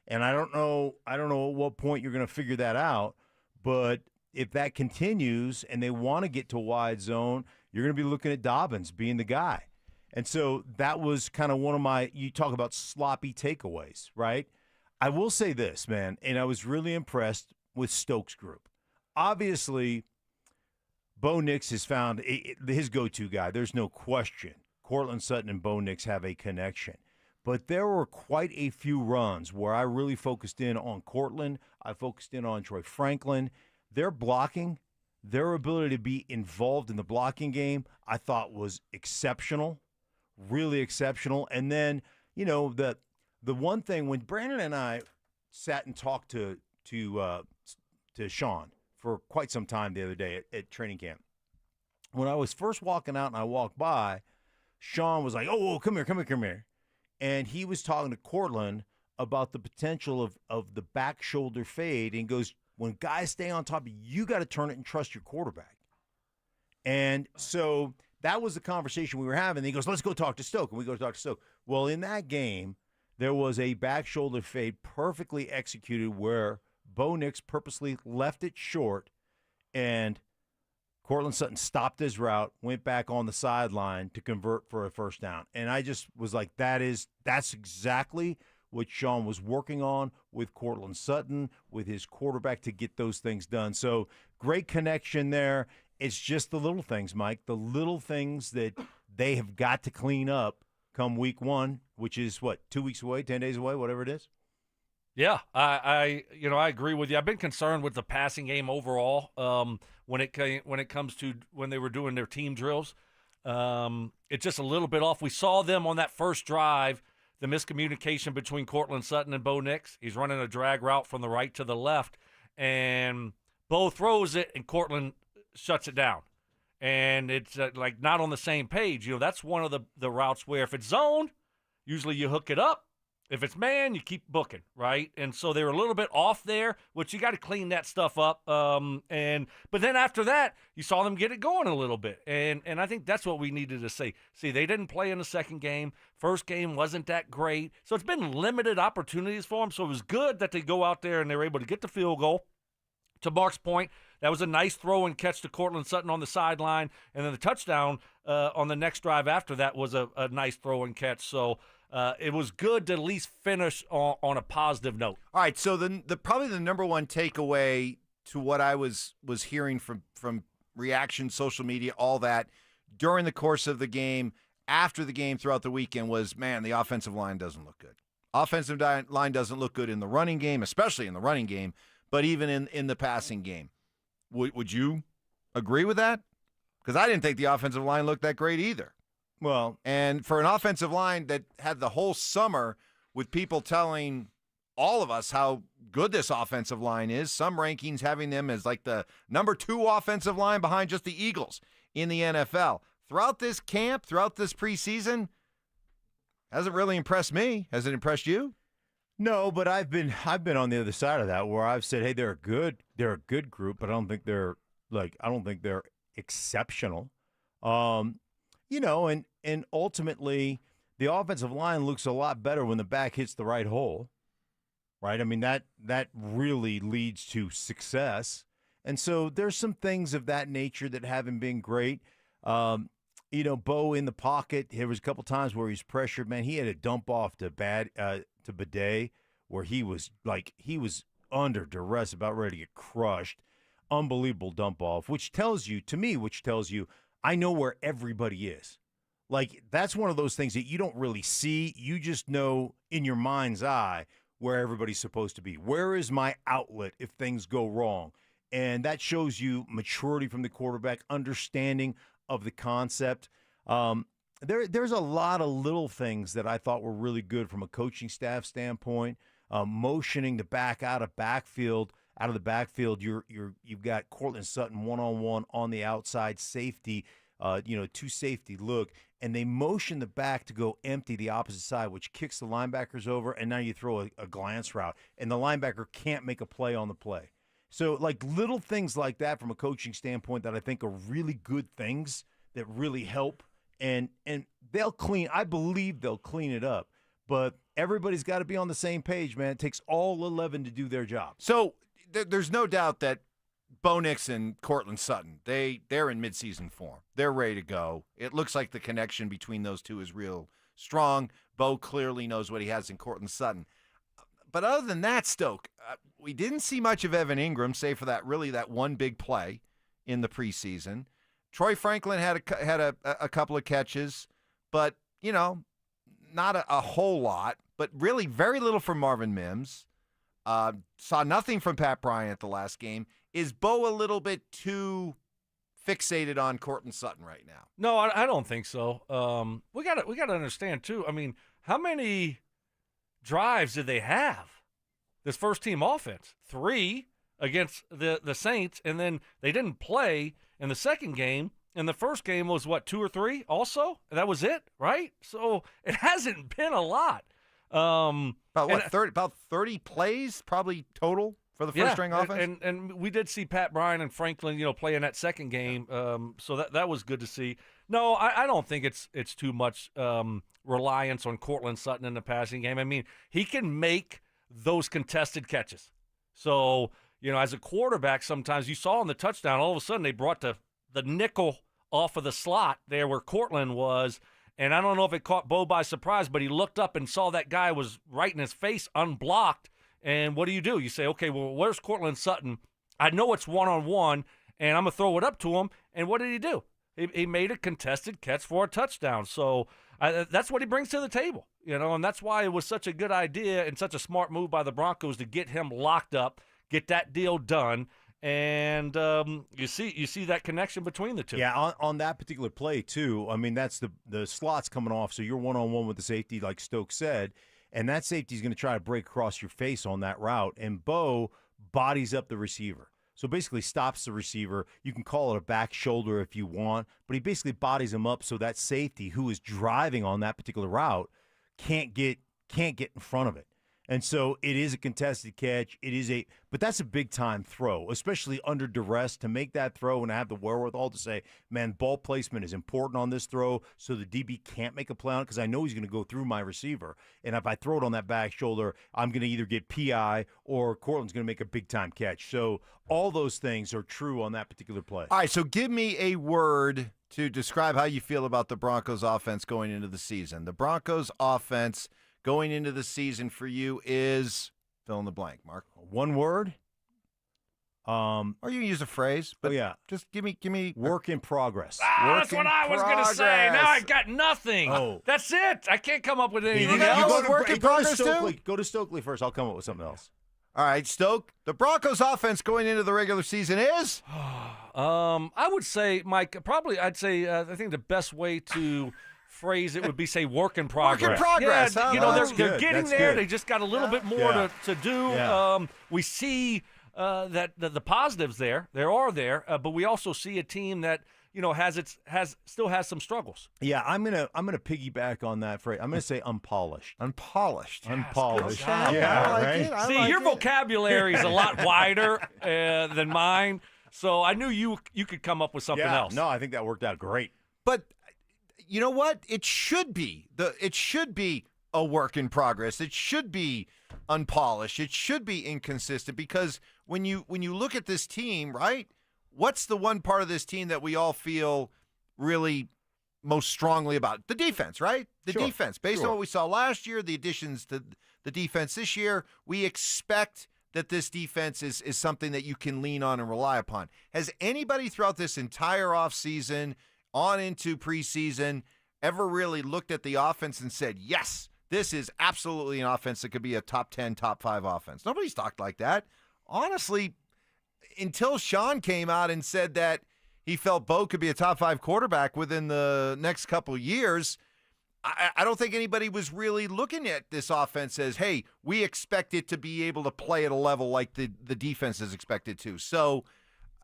And I don't know at what point you're going to figure that out, but if that continues and they want to get to wide zone, you're going to be looking at Dobbins being the guy. And so that was kind of one of you talk about sloppy takeaways, right? I will say this, man, and I was really impressed with Stokes' group. Obviously, Bo Nix has found his go-to guy. There's no question. Courtland Sutton and Bo Nix have a connection. But there were quite a few runs where I really focused in on Courtland. I focused in on Troy Franklin. Their blocking, their ability to be involved in the blocking game, I thought was exceptional, really exceptional. And then, the one thing when Brandon and I sat and talked to Sean for quite some time the other day at training camp. When I was first walking out and I walked by, Sean was like, oh, come here. And he was talking to Courtland about the potential of the back shoulder fade and goes, when guys stay on top, you got to turn it and trust your quarterback. And so that was the conversation we were having. He goes, let's go talk to Stoke. And we go to talk to Stoke. Well, in that game, there was a back shoulder fade perfectly executed where Bo Nix purposely left it short, and Courtland Sutton stopped his route, went back on the sideline to convert for a first down. And I just was like, that's exactly what Sean was working on with Courtland Sutton, with his quarterback to get those things done. So great connection there. It's just the little things, Mike, the little things that they have got to clean up come week 1, which is, 2 weeks away, 10 days away, whatever it is? Yeah, I agree with you. I've been concerned with the passing game overall when it comes to when they were doing their team drills. It's just a little bit off. We saw them on that first drive, the miscommunication between Courtland Sutton and Bo Nix. He's running a drag route from the right to the left, and Bo throws it, and Courtland shuts it down. And it's like not on the same page. That's one of the routes where if it's zoned, usually you hook it up. If it's man, you keep booking, right? And so they were a little bit off there, which you got to clean that stuff up. But then after that, you saw them get it going a little bit, and I think that's what we needed to see. See, they didn't play in the second game. First game wasn't that great, so it's been limited opportunities for them. So it was good that they go out there and they were able to get the field goal. To Mark's point, that was a nice throw and catch to Courtland Sutton on the sideline, and then the touchdown on the next drive after that was a nice throw and catch. So. It was good to at least finish on a positive note. All right, so probably the number one takeaway to what I was hearing from reaction, social media, all that during the course of the game, after the game, throughout the weekend was, man, the offensive line doesn't look good. Offensive line doesn't look good in the running game, especially in the running game, but even in the passing game. Would you agree with that? Because I didn't think the offensive line looked that great either. Well, and for an offensive line that had the whole summer with people telling all of us how good this offensive line is, some rankings having them as like the number 2 offensive line behind just the Eagles in the NFL. Throughout this camp, throughout this preseason, hasn't really impressed me. Has it impressed you? No, but I've been on the other side of that where I've said, hey, they're a good group, but I don't think they're exceptional. And ultimately the offensive line looks a lot better when the back hits the right hole, right? I mean, that really leads to success. And so there's some things of that nature that haven't been great. Bo in the pocket, there was a couple times where he's pressured. Man, he had a dump off to Bidet where he was under duress, about ready to get crushed. Unbelievable dump off, which tells you, I know where everybody is. Like, that's one of those things that you don't really see. You just know in your mind's eye where everybody's supposed to be. Where is my outlet if things go wrong? And that shows you maturity from the quarterback, understanding of the concept. There's a lot of little things that I thought were really good from a coaching staff standpoint. Motioning the back out of the backfield. You've got Cortland Sutton one-on-one on the outside safety, two safety look, and they motion the back to go empty the opposite side, which kicks the linebackers over, and now you throw a glance route, and the linebacker can't make a play on the play. So, like, little things like that from a coaching standpoint that I think are really good things that really help, and I believe they'll clean it up. But everybody's got to be on the same page, man. It takes all 11 to do their job. So there's no doubt that Bo Nix and Cortland Sutton, they're in midseason form. They're ready to go. It looks like the connection between those two is real strong. Bo clearly knows what he has in Cortland Sutton. But other than that, Stoke, we didn't see much of Evan Ingram, save for that one big play in the preseason. Troy Franklin had a couple of catches, but, not a whole lot, but really very little from Marvin Mims. Saw nothing from Pat Bryant the last game. Is Bo a little bit too fixated on Cortland Sutton right now? No, I don't think so. We got to understand too. I mean, how many drives did they have? This first team offense, 3 against the Saints, and then they didn't play in the second game. And the first game was, 2 or 3 also? That was it, right? So it hasn't been a lot. About 30 plays probably total for the first-string offense? And we did see Pat Bryant and Franklin, play in that second game. So that was good to see. No, I don't think it's too much reliance on Cortland Sutton in the passing game. I mean, he can make those contested catches. So, as a quarterback, sometimes you saw in the touchdown, all of a sudden they brought the nickel off of the slot there where Cortland was, and I don't know if it caught Bo by surprise, but he looked up and saw that guy was right in his face, unblocked, and what do? You say, okay, well, where's Cortland Sutton? I know it's one-on-one, and I'm going to throw it up to him, and what did he do? He made a contested catch for a touchdown, so that's what he brings to the table, and that's why it was such a good idea and such a smart move by the Broncos to get him locked up, get that deal done. And you see that connection between the two. Yeah, on that particular play, too, I mean, that's the slots coming off, so you're one-on-one with the safety, like Stokes said, and that safety's going to try to break across your face on that route, and Bo bodies up the receiver. So basically stops the receiver. You can call it a back shoulder if you want, but he basically bodies him up so that safety who is driving on that particular route can't get in front of it. And so it is a contested catch. But that's a big-time throw, especially under duress, to make that throw and have the wherewithal to say, man, ball placement is important on this throw so the DB can't make a play on it because I know he's going to go through my receiver. And if I throw it on that back shoulder, I'm going to either get PI or Cortland's going to make a big-time catch. So all those things are true on that particular play. All right, so give me a word to describe how you feel about the Broncos offense going into the season. The Broncos offense going into the season for you is fill in the blank, Mark. One word? Or you can use a phrase, but just give me work in progress. That's what I was going to say. Now I got nothing. Oh. That's it. I can't come up with anything else. else. Work in progress too? Go to Stokley first. I'll come up with something else. All right, Stoke. The Broncos offense going into the regular season is? I would say, Mike, I think the best way to phrase it would be, say, work in progress. Work in progress. Yeah, they're good. getting That's there. good. They just got a little bit more to do. Yeah. We see that the positives there are there, but we also see a team that still has some struggles. Yeah, I'm gonna piggyback on that phrase. I'm gonna say unpolished. Unpolished. Yeah, right. See, your vocabulary is a lot wider than mine, so I knew you could come up with something else. No, I think that worked out great. But you know what? It should be a work in progress. It should be unpolished. It should be inconsistent, because when you look at this team, right? What's the one part of this team that we all feel really most strongly about? The defense, right? The defense. Based on what we saw last year, the additions to the defense this year, we expect that this defense is something that you can lean on and rely upon. Has anybody throughout this entire offseason on into preseason ever really looked at the offense and said, yes, this is absolutely an offense that could be a top 10, top 5 offense? Nobody's talked like that. Honestly, until Sean came out and said that he felt Bo could be a top 5 quarterback within the next couple of years, I don't think anybody was really looking at this offense as, hey, we expect it to be able to play at a level like the defense is expected to. So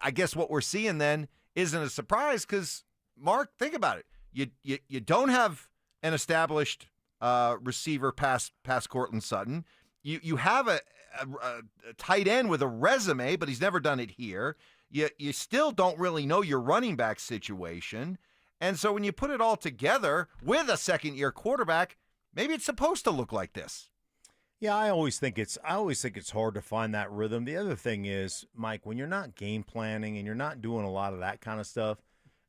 I guess what we're seeing then isn't a surprise, because, Mark, think about it. You don't have an established receiver past Courtland Sutton. You have a tight end with a resume, but he's never done it here. You still don't really know your running back situation. And so when you put it all together with a second-year quarterback, maybe it's supposed to look like this. Yeah, I always think it's hard to find that rhythm. The other thing is, Mike, when you're not game planning and you're not doing a lot of that kind of stuff,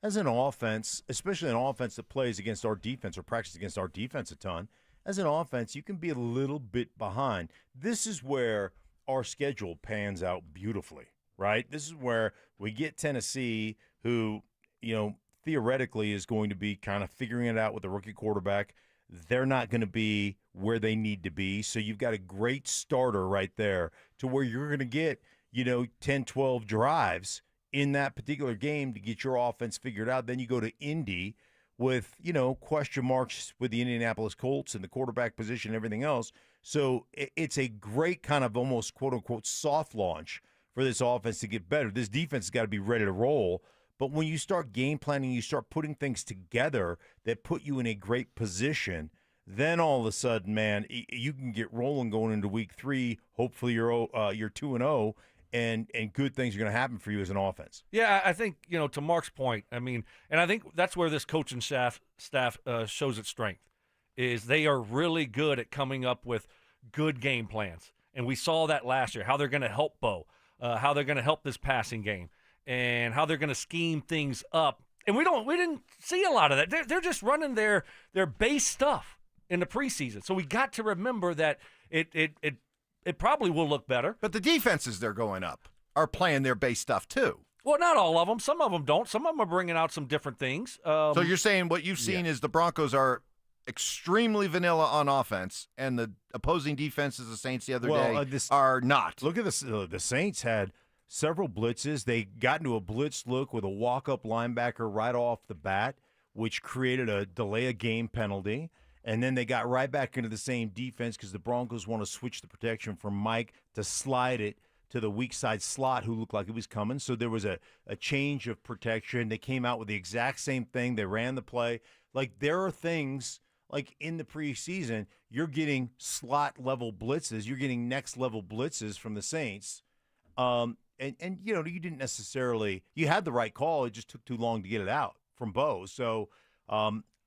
as an offense, especially an offense that plays against our defense or practices against our defense a ton, as an offense, you can be a little bit behind. This is where our schedule pans out beautifully, right? This is where we get Tennessee, who, theoretically is going to be kind of figuring it out with a rookie quarterback. They're not going to be where they need to be. So you've got a great starter right there to where you're going to get, 10, 12 drives in that particular game to get your offense figured out. Then you go to Indy with, question marks with the Indianapolis Colts and the quarterback position and everything else. So it's a great kind of almost quote-unquote soft launch for this offense to get better. This defense has got to be ready to roll. But when you start game planning, you start putting things together that put you in a great position, then all of a sudden, man, you can get rolling going into week 3. Hopefully you're 2-0, and good things are going to happen for you as an offense. Yeah, I think, to Mark's point, and I think that's where this coaching staff shows its strength, is they are really good at coming up with good game plans. And we saw that last year, how they're going to help Bo, how they're going to help this passing game, and how they're going to scheme things up. And we didn't see a lot of that. They're just running their base stuff in the preseason. So we got to remember that it probably will look better. But the defenses they're going up are playing their base stuff too. Well, not all of them. Some of them don't. Some of them are bringing out some different things. So you're saying what you've seen is the Broncos are extremely vanilla on offense, and the opposing defenses, the Saints the other day, are not. Look at this. The Saints had several blitzes. They got into a blitz look with a walk-up linebacker right off the bat, which created a delay-of-game penalty. And then they got right back into the same defense because the Broncos want to switch the protection from Mike to slide it to the weak side slot who looked like it was coming. So there was a change of protection. They came out with the exact same thing. They ran the play. Like, there are things, like in the preseason, you're getting slot-level blitzes. You're getting next-level blitzes from the Saints. And you didn't necessarily – you had the right call. It just took too long to get it out from Bo. So,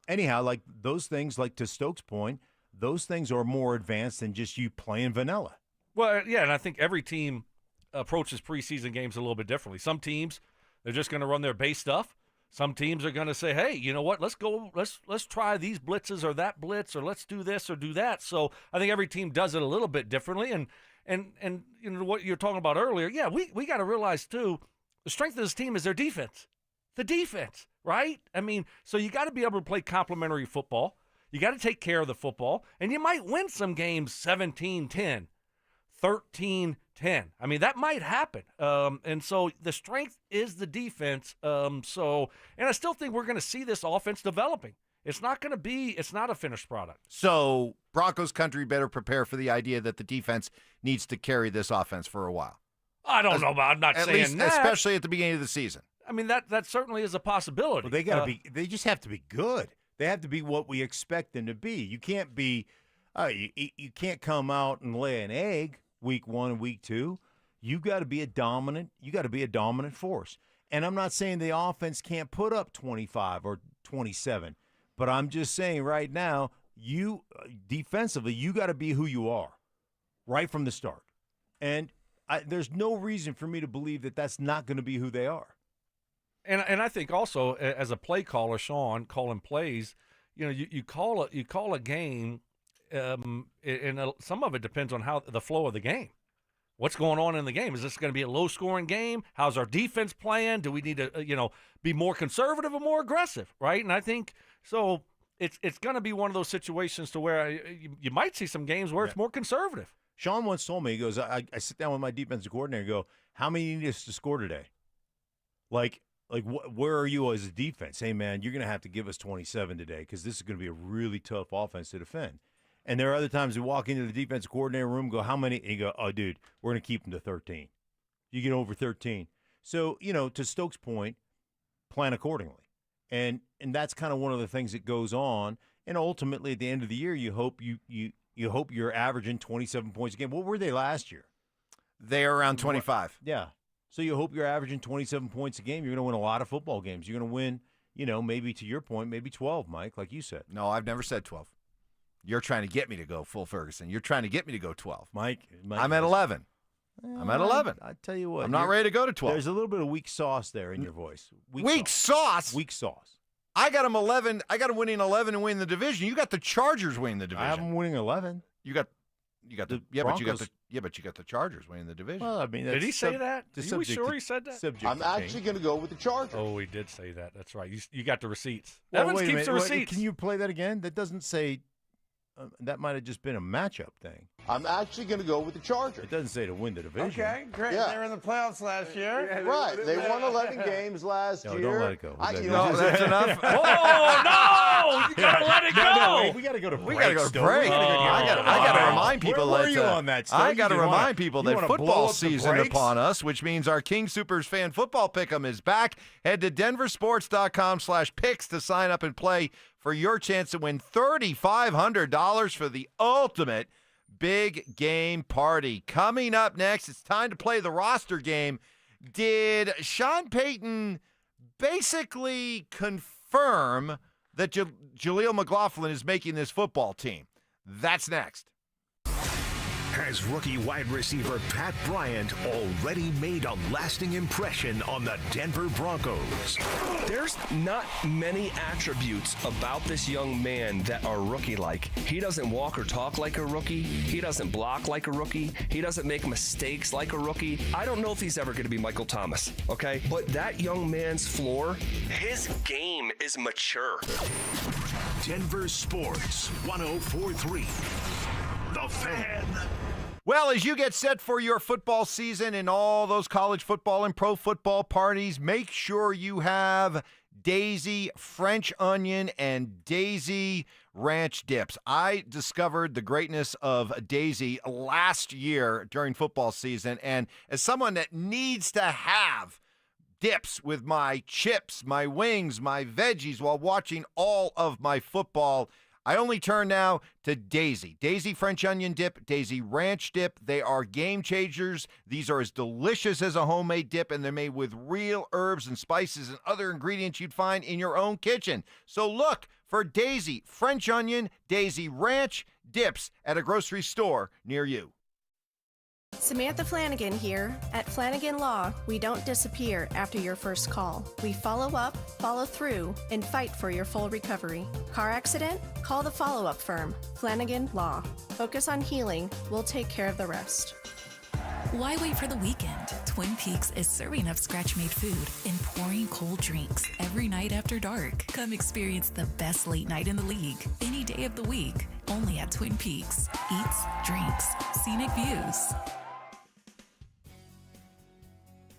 anyhow, like those things, like to Stokes' point, those things are more advanced than just you playing vanilla. Well, yeah, and I think every team approaches preseason games a little bit differently. Some teams, they're just going to run their base stuff. Some teams are going to say, hey, you know what, let's try these blitzes or that blitz, or let's do this or do that. So I think every team does it a little bit differently. And what you're talking about earlier, yeah, we got to realize, too, the strength of this team is their defense. The defense, right? So you got to be able to play complementary football. You got to take care of the football, and you might win some games 17-10, 13-10. That might happen. And so the strength is the defense. And I still think we're going to see this offense developing. It's not a finished product. So Broncos country better prepare for the idea that the defense needs to carry this offense for a while. I don't know about. I'm not saying that. Especially at the beginning of the season. That certainly is a possibility. Well, they just have to be good. They have to be what we expect them to be. You can't be, you can't come out and lay an egg week 1 and week 2. You got to be a dominant force. And I'm not saying the offense can't put up 25 or 27. But I'm just saying right now, you defensively, you got to be who you are right from the start. And there's no reason for me to believe that that's not going to be who they are. And I think also as a play caller, Sean, calling plays, you call a game, and some of it depends on how the flow of the game. What's going on in the game? Is this going to be a low-scoring game? How's our defense playing? Do we need to, be more conservative or more aggressive, right? And I think so. It's going to be one of those situations to where you might see some games where it's more conservative. Sean once told me, he goes, I sit down with my defensive coordinator and go, how many need us to score today? Like where are you as a defense? Hey, man, you're going to have to give us 27 today because this is going to be a really tough offense to defend. And there are other times we walk into the defensive coordinator room and go, how many? And you go, oh, dude, we're going to keep them to 13. You get over 13. So, to Stokes' point, plan accordingly. And that's kind of one of the things that goes on. And ultimately, at the end of the year, you hope you're averaging 27 points a game. What were they last year? They are around 25. Yeah. So you hope you're averaging 27 points a game. You're going to win a lot of football games. You're going to win, maybe to your point, maybe 12, Mike, like you said. No, I've never said 12. You're trying to get me to go full Ferguson. You're trying to get me to go 12. Mike I'm at 11. I'm at 11. I tell you what. I'm not ready to go to 12. There's a little bit of weak sauce there in your voice. Weak sauce? Weak sauce. I got them 11. I got them winning 11 and winning the division. You got the Chargers winning the division. I have them winning 11. You got the Broncos. but you got the Chargers winning the division. Well, I mean, did he say that? Are we sure he said that? I'm actually going to go with the Chargers. Oh, he did say that. That's right. You got the receipts. Well, Evans wait a keeps minute. the receipts. Can you play that again? That doesn't say. That might have just been a matchup thing. I'm actually going to go with the Chargers. It doesn't say to win the division. Okay, great. Yeah. They were in the playoffs last year. Right. They won 11 games last year. Don't let it go. That's enough. Oh, no! You got to let it go. No, we got to go to break. We got to go to break. I got to remind people Where that. were you on that, Stoke? I got to You remind people you that wanna blow football up the season brakes? upon us, which means our King Soopers fan football pick'em is back. Head to DenverSports.com/picks to sign up and play for your chance to win $3,500 for the ultimate big game party. Coming up next, it's time to play the roster game. Did Sean Payton basically confirm that Jaleel McLaughlin is making this football team? That's next. Has rookie wide receiver Pat Bryant already made a lasting impression on the Denver Broncos? There's not many attributes about this young man that are rookie-like. He doesn't walk or talk like a rookie. He doesn't block like a rookie. He doesn't make mistakes like a rookie. I don't know if he's ever going to be Michael Thomas, okay? But that young man's floor, his game is mature. Denver Sports 104.3. The Fan. Well, as you get set for your football season and all those college football and pro football parties, make sure you have Daisy French onion and Daisy ranch dips. I discovered the greatness of Daisy last year during football season, and as someone that needs to have dips with my chips, my wings, my veggies while watching all of my football, I only turn now to Daisy. Daisy French onion dip, Daisy ranch dip. They are game changers. These are as delicious as a homemade dip, and they're made with real herbs and spices and other ingredients you'd find in your own kitchen. So look for Daisy French onion, Daisy ranch dips at a grocery store near you. Samantha Flanagan here. At Flanagan Law, we don't disappear after your first call. We follow up, follow through, and fight for your full recovery. Car accident? Call the follow-up firm, Flanagan Law. Focus on healing. We'll take care of the rest. Why wait for the weekend? Twin Peaks is serving up scratch-made food and pouring cold drinks every night after dark. Come experience the best late night in the league, any day of the week, only at Twin Peaks. Eats, drinks, scenic views.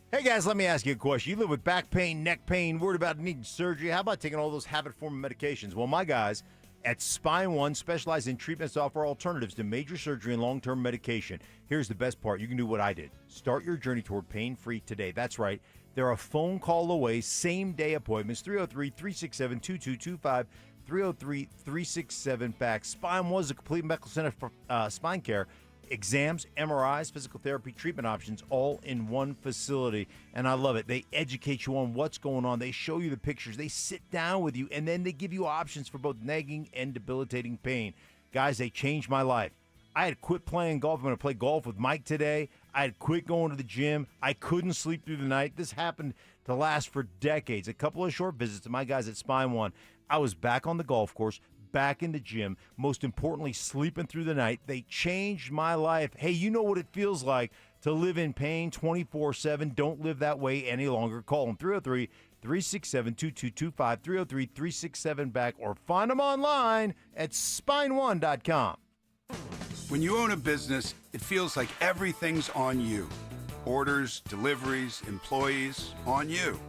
Hey guys, let me ask you a question. You live with back pain, neck pain, worried about needing surgery. How about taking all those habit-forming medications? Well, my guys at Spine One specialize in treatments that offer alternatives to major surgery and long-term medication. Here's the best part. You can do what I did. Start your journey toward pain-free today. That's right. They're a phone call away, same-day appointments, 303-367-2225, 303-367-BACK. Spine One is a complete medical center for spine care. exams, MRIs, physical therapy, treatment options, all in one facility. And I love it. They educate you on what's going on. They show you the pictures. They sit down with you, and then they give you options for both nagging and debilitating pain. Guys, they changed my life. I had quit playing golf. I'm going to play golf with Mike today. I had quit going to the gym. I couldn't sleep through the night. This happened to last for decades. A couple of short visits to my guys at Spine One. I was back on the golf course, back in the gym, most importantly, sleeping through the night. They changed my life. Hey, you know what it feels like to live in pain 24/7. Don't live that way any longer. Call them 303-367-2225, 303-367-BACK, or find them online at spineone.com. When you own a business, it feels like everything's on you. Orders, deliveries, employees, on you.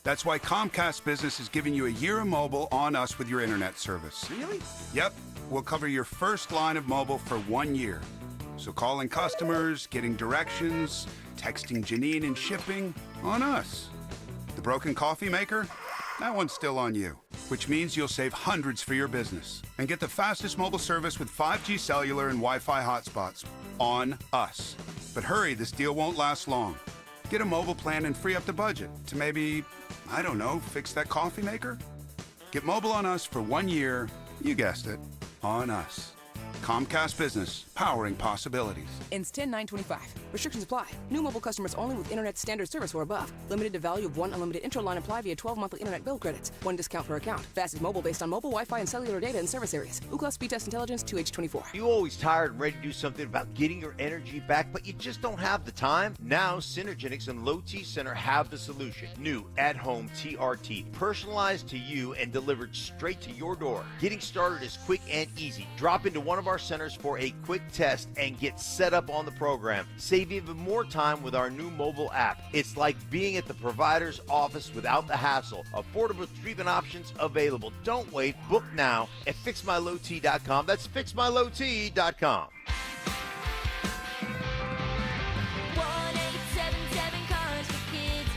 That's why Comcast Business is giving you a year of mobile on us with your internet service. Really? Yep. We'll cover your first line of mobile for 1 year. So calling customers, getting directions, texting Janine and shipping, on us. The broken coffee maker? That one's still on you, which means you'll save hundreds for your business and get the fastest mobile service with 5G cellular and Wi-Fi hotspots on us. But hurry, this deal won't last long. Get a mobile plan and free up the budget to maybe, I don't know, fix that coffee maker? Get mobile on us for 1 year, you guessed it, on us. Comcast Business, powering possibilities. Ends 10/9/25. Restrictions apply. New mobile customers only with internet standard service or above. Limited to value of one unlimited intro line apply via 12 monthly internet bill credits. One discount per account. Fastest mobile based on mobile Wi-Fi and cellular data in service areas. Ookla Speed Test Intelligence 2H24. You always tired and ready to do something about getting your energy back, but you just don't have the time? Now, Synergenics and Low T Center have the solution. New at-home TRT, personalized to you and delivered straight to your door. Getting started is quick and easy. Drop into one of our centers for a quick test and get set up on the program. Save even more time with our new mobile app. It's like being at the provider's office without the hassle. Affordable treatment options available. Don't wait. Book now at fixmylowt.com. That's fixmylowt.com. 1-877 Cars for Kids.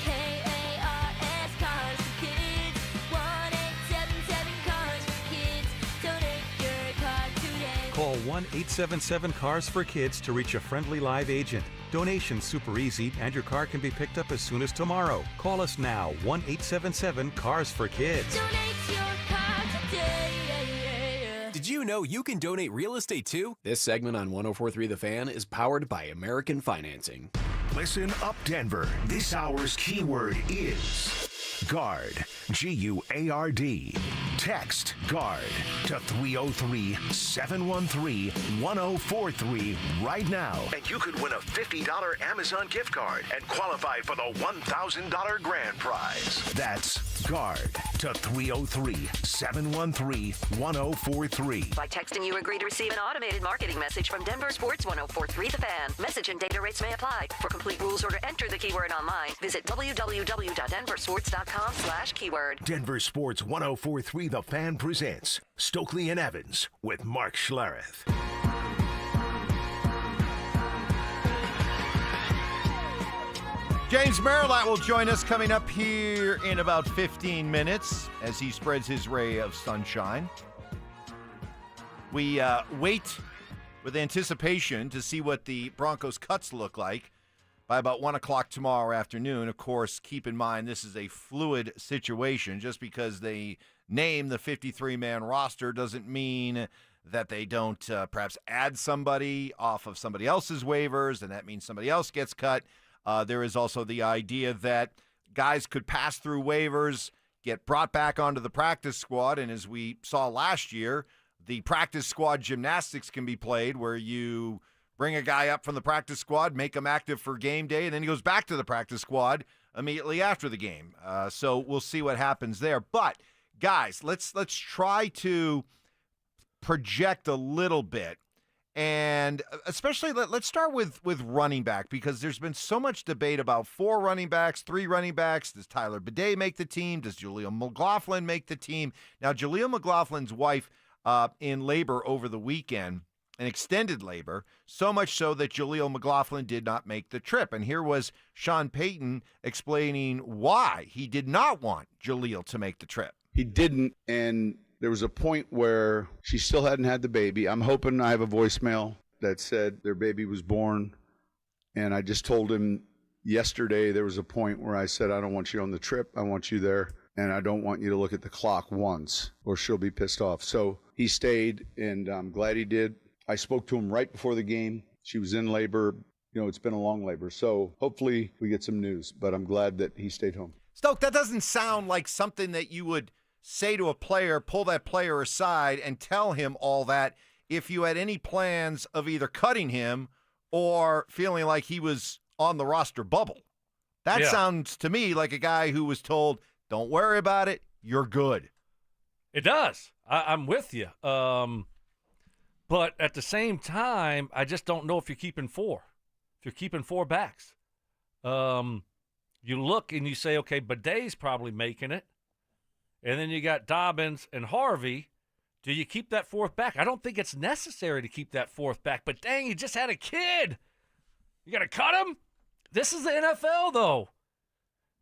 K-A-R-S Cars for Kids. 1-877 Cars for Kids. Donate your car today. Call 1-877-CARS-FOR-KIDS to reach a friendly live agent. Donation's super easy, and your car can be picked up as soon as tomorrow. Call us now, 1-877-CARS-FOR-KIDS. Donate your car today. Did you know you can donate real estate too? This segment on 104.3 The Fan is powered by American Financing. Listen up, Denver. This hour's keyword is GUARD. G-U-A-R-D. Text GUARD to 303-713-1043 right now. And you could win a $50 Amazon gift card and qualify for the $1,000 grand prize. That's GUARD to 303-713-1043. By texting, you agree to receive an automated marketing message from DenverSports 104.3 The Fan. Message and data rates may apply. For complete rules or to enter the keyword online, visit www.denversports.com/keyword. Denver Sports 104.3 The Fan presents Stokley and Evans with Mark Schlereth. James Merilatt will join us coming up here in about 15 minutes as he spreads his ray of sunshine. We wait with anticipation to see what the Broncos' cuts look like by about 1 o'clock tomorrow afternoon. Of course, keep in mind this is a fluid situation. Just because they name the 53-man roster doesn't mean that they don't perhaps add somebody off of somebody else's waivers, and that means somebody else gets cut. There is also the idea that guys could pass through waivers, get brought back onto the practice squad, and as we saw last year, the practice squad gymnastics can be played where you bring a guy up from the practice squad, make him active for game day, and then he goes back to the practice squad immediately after the game. So we'll see what happens there. But, guys, let's try to project a little bit. And especially, let's start with running back, because there's been so much debate about 4 running backs, 3 running backs. Does Tyler Bidet make the team? Does Jaleel McLaughlin make the team? Now, Jaleel McLaughlin's wife in labor over the weekend, an extended labor, so much so that Jaleel McLaughlin did not make the trip. And here was Sean Payton explaining why he did not want Jaleel to make the trip. He didn't, and there was a point where she still hadn't had the baby. I'm hoping I have a voicemail that said their baby was born. And I just told him yesterday there was a point where I said, I don't want you on the trip. I want you there. And I don't want you to look at the clock once or she'll be pissed off. So he stayed, and I'm glad he did. I spoke to him right before the game. She was in labor. You know, it's been a long labor. So hopefully we get some news, but I'm glad that he stayed home. Stoke, that doesn't sound like something that you would say to a player, pull that player aside and tell him all that if you had any plans of either cutting him or feeling like he was on the roster bubble. That sounds to me like a guy who was told, don't worry about it, you're good. It does. I'm with you. But at the same time, I just don't know if you're keeping four. If you're keeping four backs. You look and you say, okay, Badet's probably making it. And then you got Dobbins and Harvey. Do you keep that fourth back? I don't think it's necessary to keep that fourth back. But dang, you just had a kid. You got to cut him? This is the NFL, though.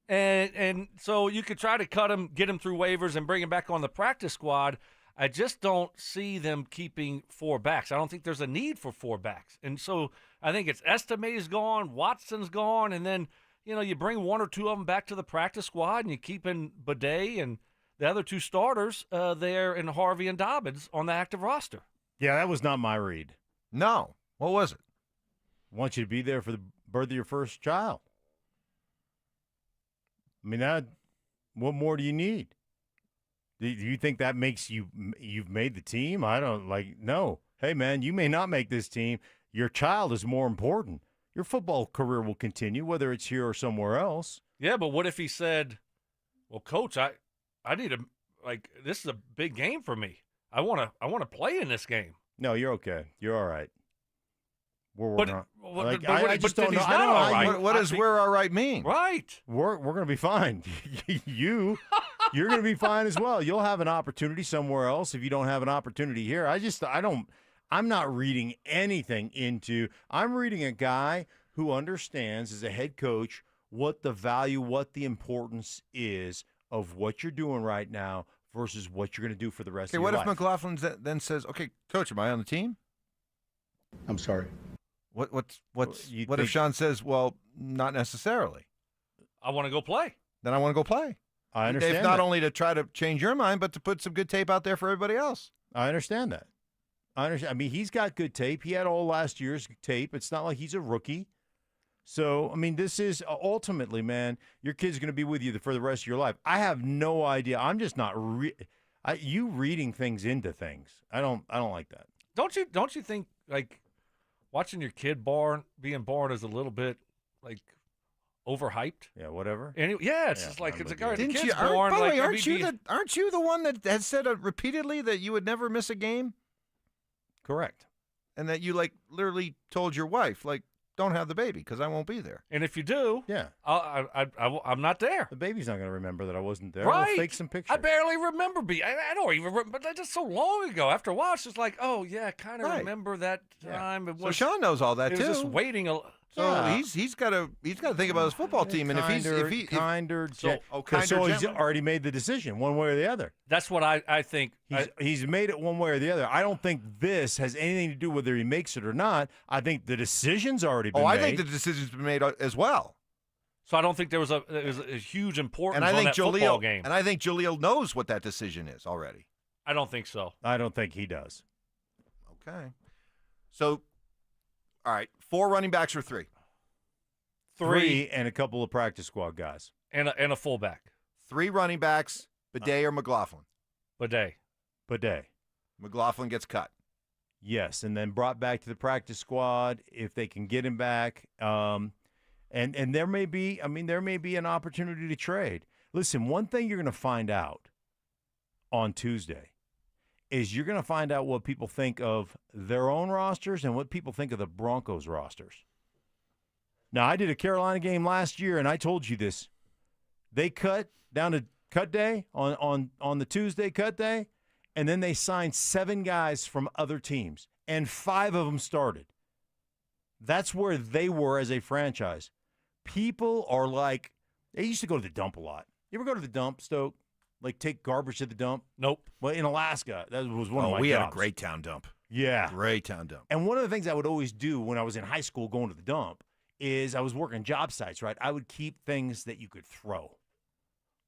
And so you could try to cut him, get him through waivers, and bring him back on the practice squad. I just don't see them keeping four backs. I don't think there's a need for four backs. And so I think it's Estime's gone, Watson's gone, and then, you know, you bring one or two of them back to the practice squad, and you keep in Bidet and the other two starters there in Harvey and Dobbins on the active roster. Yeah, that was not my read. No. What was it? I want you to be there for the birth of your first child. I mean, what more do you need? Do you think that makes you've made the team? I don't no. Hey, man, you may not make this team. Your child is more important. Your football career will continue, whether it's here or somewhere else. Yeah, but what if he said, well, Coach, I need this is a big game for me. I want to play in this game. No, you're okay. You're all right. I just don't know. What does "we're all right" mean? Right. We're going to be fine. You're going to be fine as well. You'll have an opportunity somewhere else if you don't have an opportunity here. I'm not reading anything into. I'm reading a guy who understands as a head coach what the value, what the importance is of what you're doing right now versus what you're going to do for the rest of your life. Okay, what if McLaughlin then says, "Okay, Coach, am I on the team?" I'm sorry. What if Sean says, well, not necessarily? I want to go play. Then I want to go play. I understand. If not only to try to change your mind, but to put some good tape out there for everybody else. I understand that. I mean, he's got good tape. He had all last year's tape. It's not like he's a rookie. So, I mean, this is ultimately, man, your kid's going to be with you for the rest of your life. I have no idea. I'm just not you reading things into things. I don't like that. Don't you think watching your kid being born is a little bit overhyped? Yeah, whatever. And it's just like it's all right. The Didn't kid's you? born. By the way, aren't you the one that has said repeatedly that you would never miss a game? Correct. And that you literally told your wife don't have the baby because I won't be there. And if you do, yeah, I'm not there. The baby's not going to remember that I wasn't there. Right. We'll fake some pictures. I barely remember I don't even remember, but that's just so long ago. After a while, it's just like, oh yeah, I kind of remember that time. It was, so Sean knows all that it too. was just waiting. So he's got to think about his football team, and so he's already made the decision one way or the other. That's what I think. He's made it one way or the other. I don't think this has anything to do whether he makes it or not. I think the decision's already been made. I think the decision's been made as well. So I don't think there was a huge importance on that football game. And I think Jaleel knows what that decision is already. I don't think so. I don't think he does. Okay. So, all right, 4 running backs or 3? 3 and a couple of practice squad guys. And a fullback. 3 running backs, Bidet or McLaughlin? Bidet. McLaughlin gets cut. Yes, and then brought back to the practice squad if they can get him back. And there may be an opportunity to trade. Listen, one thing you're going to find out on Tuesday is you're going to find out what people think of their own rosters and what people think of the Broncos rosters. Now, I did a Carolina game last year, and I told you this. They cut down to cut day on the Tuesday cut day, and then they signed 7 guys from other teams, and 5 of them started. That's where they were as a franchise. People are they used to go to the dump a lot. You ever go to the dump, Stoke? Take garbage to the dump? Nope. Well, in Alaska, that was one of my We jobs. had a great town dump. Yeah. Greytown dump. And one of the things I would always do when I was in high school going to the dump is I was working job sites, right? I would keep things that you could throw,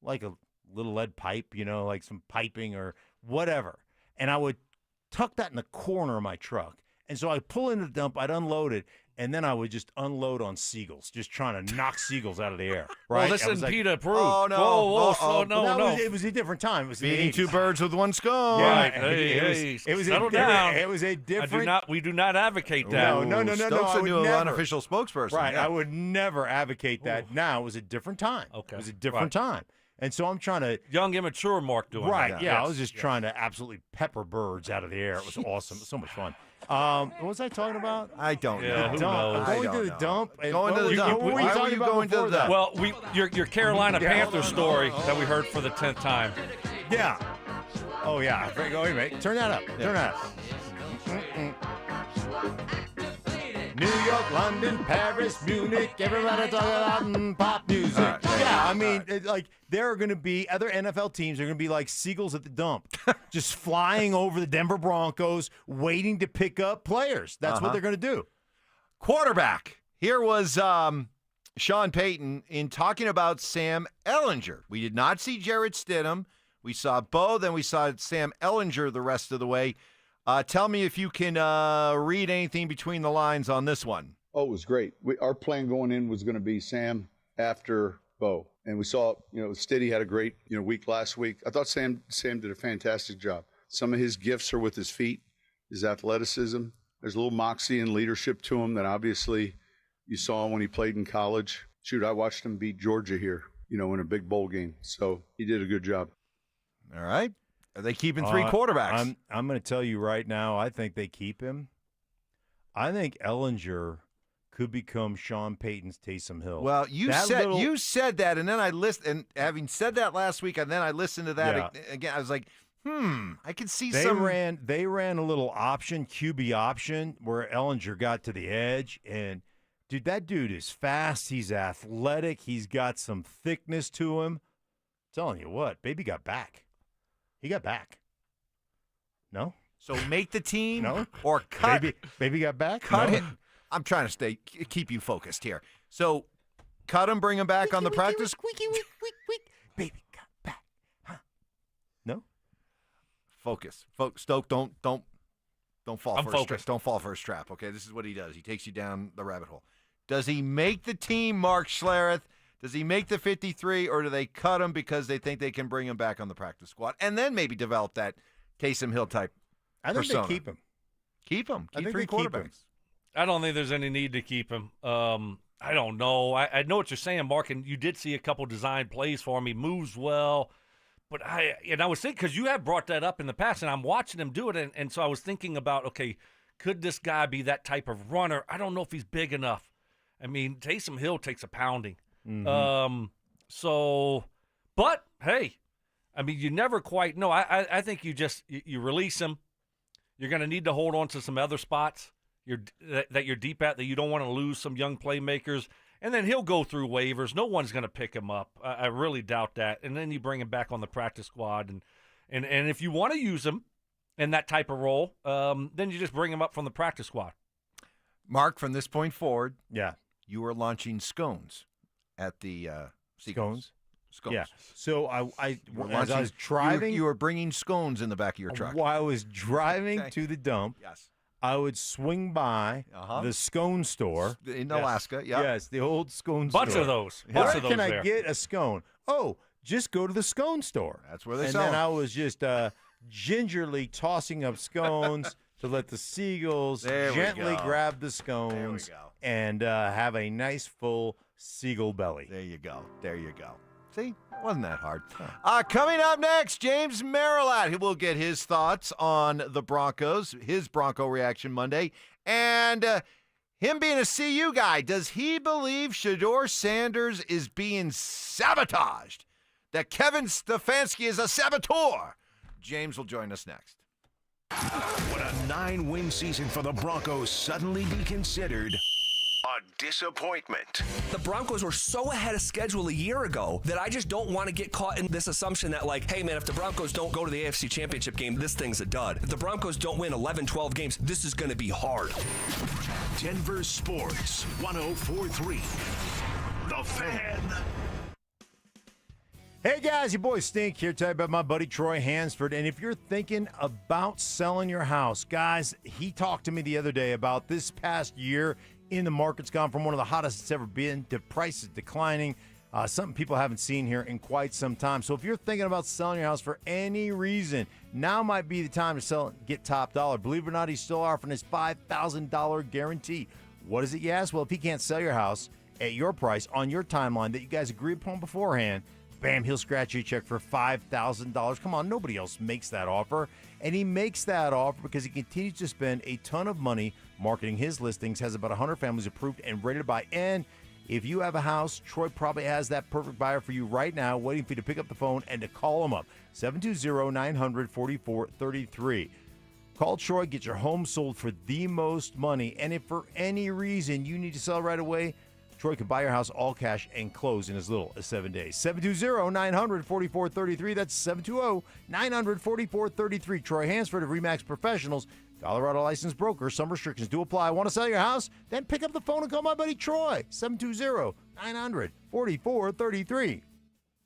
like a little lead pipe, like some piping or whatever. And I would tuck that in the corner of my truck. And so I'd pull into the dump, I'd unload it, and then I would just unload on seagulls, just trying to knock seagulls out of the air. Right? Well, this isn't PETA approved. Oh, no. Whoa, no. It was a different time. It was Beating two birds with one stone. Yeah, Hey, it was settle down. It was a different. We do not advocate that. No. Stokes I a would new never. unofficial spokesperson. Right. Yeah. I would never advocate that. Now it was a different time. Okay. It was a different time. And so I'm trying to. Young, immature Mark doing Right. that. Yeah. Yes. I was just trying to absolutely pepper birds out of the air. It was awesome. It was so much fun. What was I talking about? I don't Yeah, know. who Dump. knows? Going to the dump. And Going to the dump. What were you Why were talking you about going to before the that? dump? Well, your Carolina Panthers story that we heard for the 10th time. Yeah. Oh, yeah. Wait a minute. Turn that up. Turn that up. New York, London, Paris, Munich, everybody talking about pop music. Yeah, I mean, there are going to be other NFL teams are going to be like seagulls at the dump, just flying over the Denver Broncos, waiting to pick up players. That's what they're going to do. Quarterback. Here was Sean Payton in talking about Sam Ehlinger. We did not see Jarrett Stidham. We saw Bo, then we saw Sam Ehlinger the rest of the way. Tell me if you can read anything between the lines on this one. Oh, it was great. Our plan going in was going to be Sam after Bo. And we saw, Stiddy had a great, week last week. I thought Sam did a fantastic job. Some of his gifts are with his feet, his athleticism. There's a little moxie and leadership to him that obviously you saw when he played in college. Shoot, I watched him beat Georgia here, in a big bowl game. So he did a good job. All right. Are they keeping three quarterbacks? I'm going to tell you right now, I think they keep him. I think Ehlinger could become Sean Payton's Taysom Hill. Well, you said that, and then I listened, and having said that last week, and then I listened to that again. I was like, I could see they some. They ran a little QB option, where Ehlinger got to the edge, and dude, that dude is fast. He's athletic. He's got some thickness to him. I'm telling you what, baby got back. He got back. No? So make the team No? or cut. Baby got back? Cut No? him. I'm trying to keep you focused here. So cut him, bring him back on the practice. Baby got back. Huh? No? Focus. Stoke, don't fall I'm for focused. his trap. Don't fall for his trap. Okay, this is what he does. He takes you down the rabbit hole. Does he make the team, Mark Schlereth? Does he make the 53, or do they cut him because they think they can bring him back on the practice squad and then maybe develop that Taysom Hill type persona? They keep him. Keep him. I Keep think three they keep quarterbacks. him. I don't think there's any need to keep him. I don't know. I know what you're saying, Mark, and you did see a couple design plays for him. He moves well. But I was thinking, because you have brought that up in the past, and I'm watching him do it, and so I was thinking about, okay, could this guy be that type of runner? I don't know if he's big enough. I mean, Taysom Hill takes a pounding. Mm-hmm. But hey, I mean, you never quite know. I think you release him. You're going to need to hold on to some other spots that you're deep at, that you don't want to lose some young playmakers. And then he'll go through waivers. No one's going to pick him up. I really doubt that. And then you bring him back on the practice squad. And if you want to use him in that type of role, then you just bring him up from the practice squad. Mark, from this point forward, Yeah. you are launching scones at the Seagulls. Scones. Yeah. So as I was You driving, were bringing scones in the back of your truck. while I was driving Okay. to the dump, Yes. I would swing by the scone store In Alaska, yeah. Yes, the old scone Bunch store. of those. Where Bunch of those can I there. get a scone? Oh, just go to the scone store. That's where they and sell then 'em. I was just gingerly tossing up scones to let the seagulls There we gently go. grab the scones go. and have a nice full seagull belly. There you go. There you go. See, it wasn't that hard. Coming up next, James Merilatt. He will get his thoughts on the Broncos, his Bronco reaction Monday, and him being a CU guy. Does he believe Shador Sanders is being sabotaged? That Kevin Stefanski is a saboteur? James will join us next. Would a 9-win season for the Broncos suddenly be considered a disappointment. The Broncos were so ahead of schedule a year ago that I just don't want to get caught in this assumption that, like, hey, man, if the Broncos don't go to the AFC Championship game, this thing's a dud. If the Broncos don't win 11, 12 games, this is going to be hard. Denver Sports 104.3. The Fan. Hey guys, your boy Stink here. Tell you about my buddy Troy Hansford. And if you're thinking about selling your house, guys, he talked to me the other day about this past year in the market's gone from one of the hottest it's ever been to prices declining. Something people haven't seen here in quite some time. So if you're thinking about selling your house for any reason, now might be the time to sell it and get top dollar. Believe it or not, he's still offering his $5,000 guarantee. What is it, you ask? Well, if he can't sell your house at your price on your timeline that you guys agreed upon beforehand, bam, he'll scratch you a check for $5,000. Come on, nobody else makes that offer. And he makes that offer because he continues to spend a ton of money marketing his listings, has about 100 families approved and ready to buy. And if you have a house, Troy probably has that perfect buyer for you right now, waiting for you to pick up the phone and to call him up. 720-900-4433. Call Troy, get your home sold for the most money. And if for any reason you need to sell right away, Troy can buy your house all cash and close in as little as 7 days. 720-900-4433. That's 720-900-4433. Troy Hansford of RE/MAX Professionals, Colorado licensed broker. Some restrictions do apply. Want to sell your house? Then pick up the phone and call my buddy Troy. 720-900-4433.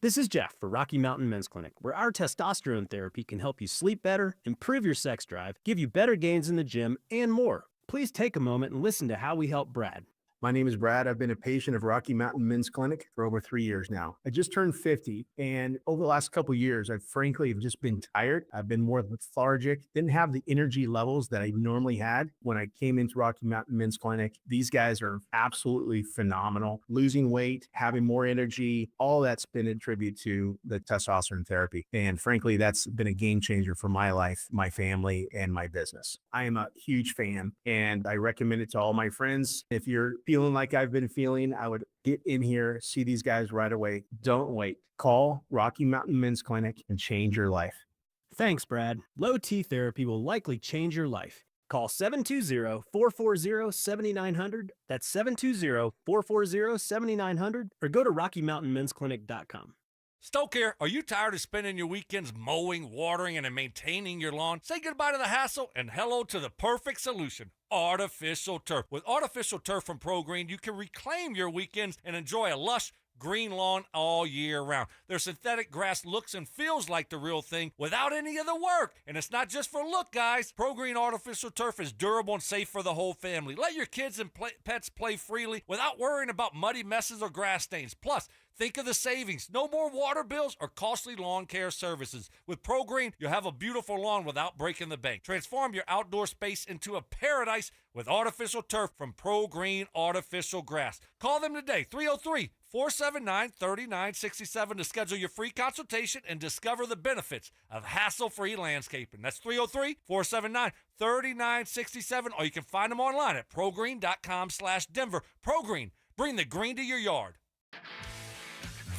This is Jeff for Rocky Mountain Men's Clinic, where our testosterone therapy can help you sleep better, improve your sex drive, give you better gains in the gym, and more. Please take a moment and listen to how we help Brad. My name is Brad. I've been a patient of Rocky Mountain Men's Clinic for over 3 years now. I just turned 50, and over the last couple of years, I've frankly just been tired. I've been more lethargic, didn't have the energy levels that I normally had when I came into Rocky Mountain Men's Clinic. These guys are absolutely phenomenal. Losing weight, having more energy, all that's been a tribute to the testosterone therapy. And frankly, that's been a game changer for my life, my family, and my business. I am a huge fan, and I recommend it to all my friends. If you're feeling like I've been feeling, I would get in here, see these guys right away. Don't wait. Call Rocky Mountain Men's Clinic and change your life. Thanks, Brad. Low T therapy will likely change your life. Call 720-440-7900. That's 720-440-7900. Or go to RockyMountainMen'sClinic.com. Stoke here. Are you tired of spending your weekends mowing, watering, and maintaining your lawn? Say goodbye to the hassle and hello to the perfect solution, artificial turf. With artificial turf from Pro Green, you can reclaim your weekends and enjoy a lush, green lawn all year round. Their synthetic grass looks and feels like the real thing without any of the work. And it's not just for look, guys. Pro Green artificial turf is durable and safe for the whole family. Let your kids and pets play freely without worrying about muddy messes or grass stains. Plus, think of the savings. No more water bills or costly lawn care services. With Pro Green, you'll have a beautiful lawn without breaking the bank. Transform your outdoor space into a paradise with artificial turf from Pro Green Artificial Grass. Call them today, 303-479-3967 to schedule your free consultation and discover the benefits of hassle-free landscaping. That's 303-479-3967, or you can find them online at progreen.com/Denver. Pro Green, bring the green to your yard.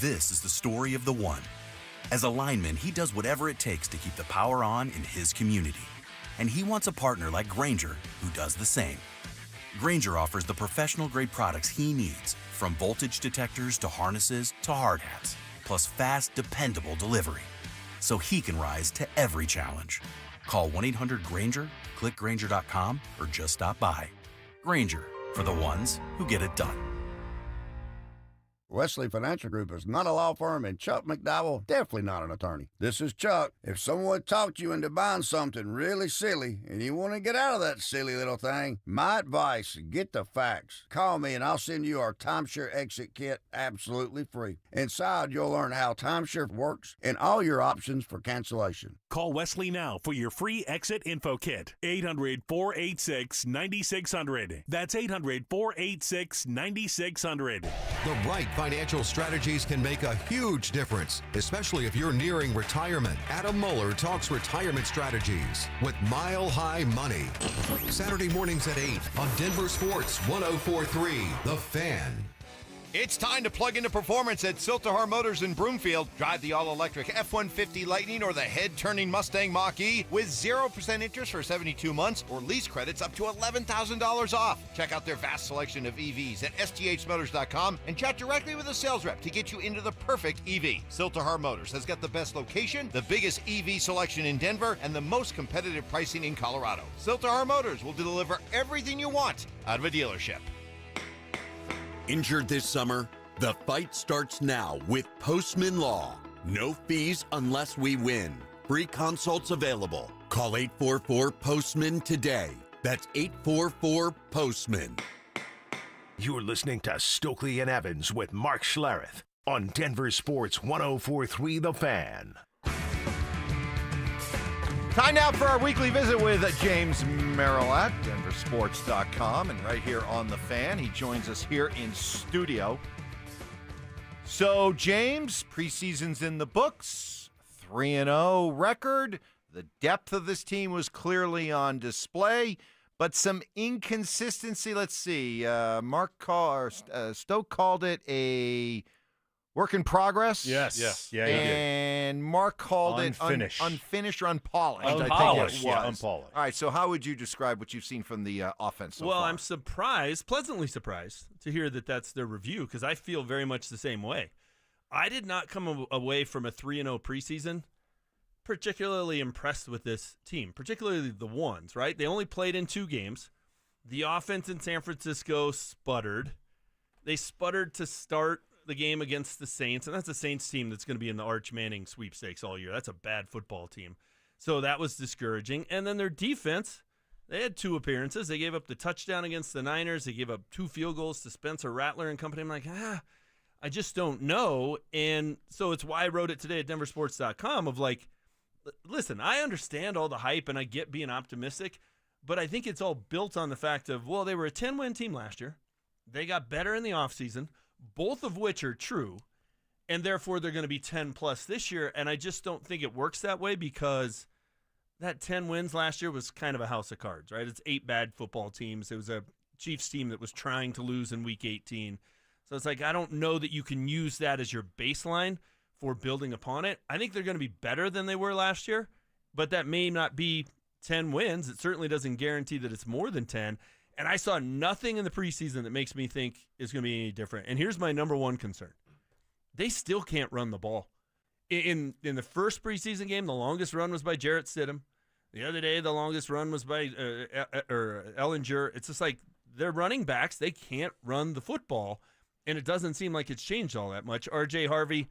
This is the story of the one. As a lineman, he does whatever it takes to keep the power on in his community. And he wants a partner like Grainger who does the same. Grainger offers the professional-grade products he needs, from voltage detectors to harnesses to hard hats, plus fast, dependable delivery, so he can rise to every challenge. Call 1-800-GRAINGER, click Grainger.com, or just stop by. Grainger, for the ones who get it done. Wesley Financial Group is not a law firm, and Chuck McDowell definitely not an attorney. This is Chuck. If someone talked you into buying something really silly and you want to get out of that silly little thing, my advice, get the facts. Call me and I'll send you our timeshare exit kit absolutely free. Inside, you'll learn how timeshare works and all your options for cancellation. Call Wesley now for your free exit info kit. 800-486-9600. That's 800-486-9600. The right financial strategies can make a huge difference, especially if you're nearing retirement. Adam Mueller talks retirement strategies with Mile High Money. Saturday mornings at 8 on Denver Sports 104.3 The Fan. It's time to plug into performance at Siltahar Motors in Broomfield. Drive the all-electric F-150 Lightning or the head-turning Mustang Mach-E with 0% interest for 72 months or lease credits up to $11,000 off. Check out their vast selection of EVs at sthmotors.com and chat directly with a sales rep to get you into the perfect EV. Siltahar Motors has got the best location, the biggest EV selection in Denver, and the most competitive pricing in Colorado. Siltahar Motors will deliver everything you want out of a dealership. Injured this summer? The fight starts now with Postman Law. No fees unless we win. Free consults available. Call 844-POSTMAN today. That's 844-POSTMAN. You're listening to Stokley and Evans with Mark Schlereth on Denver Sports 104.3 The Fan. Time now for our weekly visit with James Merilatt, DenverSports.com, and right here on The Fan. He joins us here in studio. So, James, preseason's in the books, 3-0 record. The depth of this team was clearly on display, but some inconsistency. Let's see. Stoke called it a work in progress. Yes. Yeah, he did. And Mark called unfinished. it unfinished or unpolished. Unpolished. I think it was. Unpolished. All right, so how would you describe what you've seen from the offense so Well, far? I'm pleasantly surprised to hear that that's their review because I feel very much the same way. I did not come away from a 3-0 preseason particularly impressed with this team, particularly the ones, right? They only played in 2 games. The offense in San Francisco sputtered. They sputtered to start the game against the Saints, and that's a Saints team that's going to be in the Arch Manning sweepstakes all year. That's a bad football team. So that was discouraging. And then their defense, they had 2 appearances. They gave up the touchdown against the Niners. They gave up 2 field goals to Spencer Rattler and company. I'm like, I just don't know. And so it's why I wrote it today at DenverSports.com of like, listen, I understand all the hype and I get being optimistic, but I think it's all built on the fact of, well, they were a 10-win team last year. They got better in the offseason, both of which are true, and therefore they're going to be 10-plus this year, and I just don't think it works that way because that 10 wins last year was kind of a house of cards, right? It's 8 bad football teams. It was a Chiefs team that was trying to lose in Week 18. So it's like I don't know that you can use that as your baseline for building upon it. I think they're going to be better than they were last year, but that may not be 10 wins. It certainly doesn't guarantee that it's more than 10. And I saw nothing in the preseason that makes me think it's going to be any different. And here's my number one concern. They still can't run the ball. In the first preseason game, the longest run was by Jarrett Stidham. The other day, the longest run was by Ellinger. It's just like they're running backs. They can't run the football, and it doesn't seem like it's changed all that much. R.J. Harvey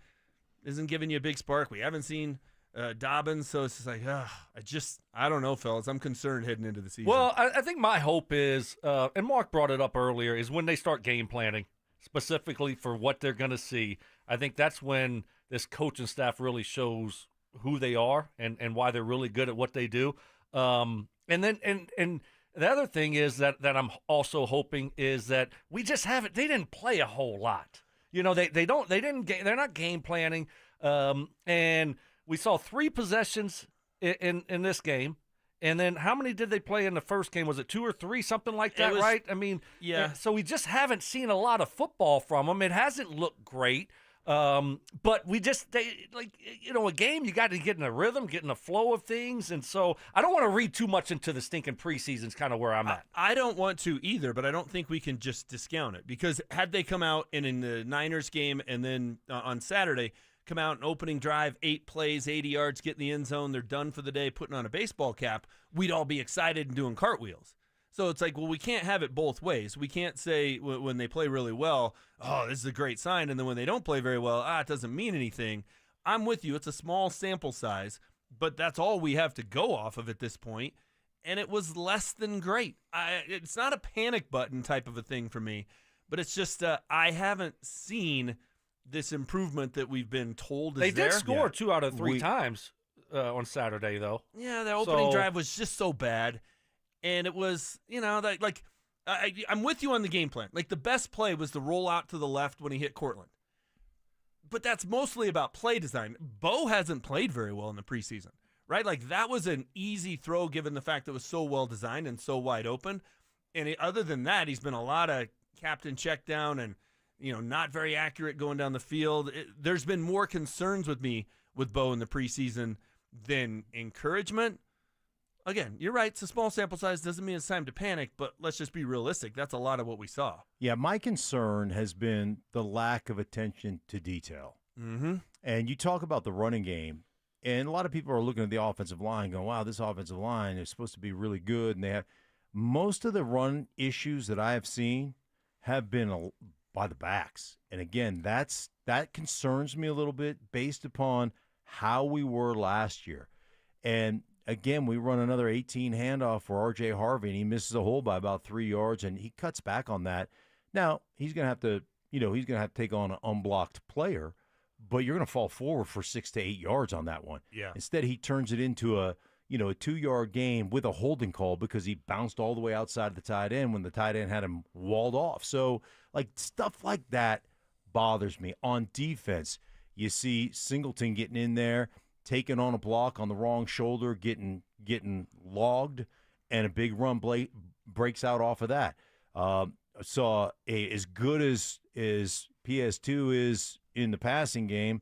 isn't giving you a big spark. We haven't seen Dobbins, so it's just like, I don't know, fellas. I'm concerned heading into the season. Well, I think my hope is, and Mark brought it up earlier, is when they start game planning specifically for what they're going to see. I think that's when this coaching staff really shows who they are and why they're really good at what they do. And the other thing is that I'm also hoping is that we just haven't. They didn't play a whole lot. You know, they're not game planning. And we saw 3 possessions in this game. And then how many did they play in the first game? Was it 2 or 3, something like that, right? I mean, yeah. So we just haven't seen a lot of football from them. It hasn't looked great. But a game, you got to get in a rhythm, get in the flow of things. And so I don't want to read too much into the stinking preseason is kind of where I'm at. I don't want to either, but I don't think we can just discount it because had they come out and in the Niners game and then on Saturday come out an opening drive, 8 plays, 80 yards, get in the end zone, they're done for the day, putting on a baseball cap, we'd all be excited and doing cartwheels. So it's like, well, we can't have it both ways. We can't say when they play really well, oh, this is a great sign, and then when they don't play very well, it doesn't mean anything. I'm with you. It's a small sample size, but that's all we have to go off of at this point, and it was less than great. It's not a panic button type of a thing for me, but it's just I haven't seen this improvement that we've been told is there. They did score 2 out of 3 times on Saturday, though. Yeah, the opening drive was just so bad. And it was, I'm with you on the game plan. Like, the best play was the roll out to the left when he hit Cortland. But that's mostly about play design. Bo hasn't played very well in the preseason, right? Like, that was an easy throw given the fact that it was so well designed and so wide open. And other than that, he's been a lot of captain check down and not very accurate going down the field. There's been more concerns with me with Bo in the preseason than encouragement. Again, you're right. It's a small sample size. Doesn't mean it's time to panic, but let's just be realistic. That's a lot of what we saw. Yeah, my concern has been the lack of attention to detail. Mm-hmm. And you talk about the running game, and a lot of people are looking at the offensive line going, wow, this offensive line is supposed to be really good. And they have most of the run issues that I have seen have been by the backs. And again, that concerns me a little bit based upon how we were last year. And again, we run another 18 handoff for R.J. Harvey, and he misses a hole by about 3 yards, and he cuts back on that. Now, he's going to have to, he's going to have to take on an unblocked player, but you're going to fall forward for 6 to 8 yards on that one. Yeah. Instead, he turns it into a 2-yard gain with a holding call because he bounced all the way outside the tight end when the tight end had him walled off. So, stuff like that bothers me. On defense, you see Singleton getting in there, taking on a block on the wrong shoulder, getting logged, and a big run breaks out off of that. Saw as good as PS2 is in the passing game,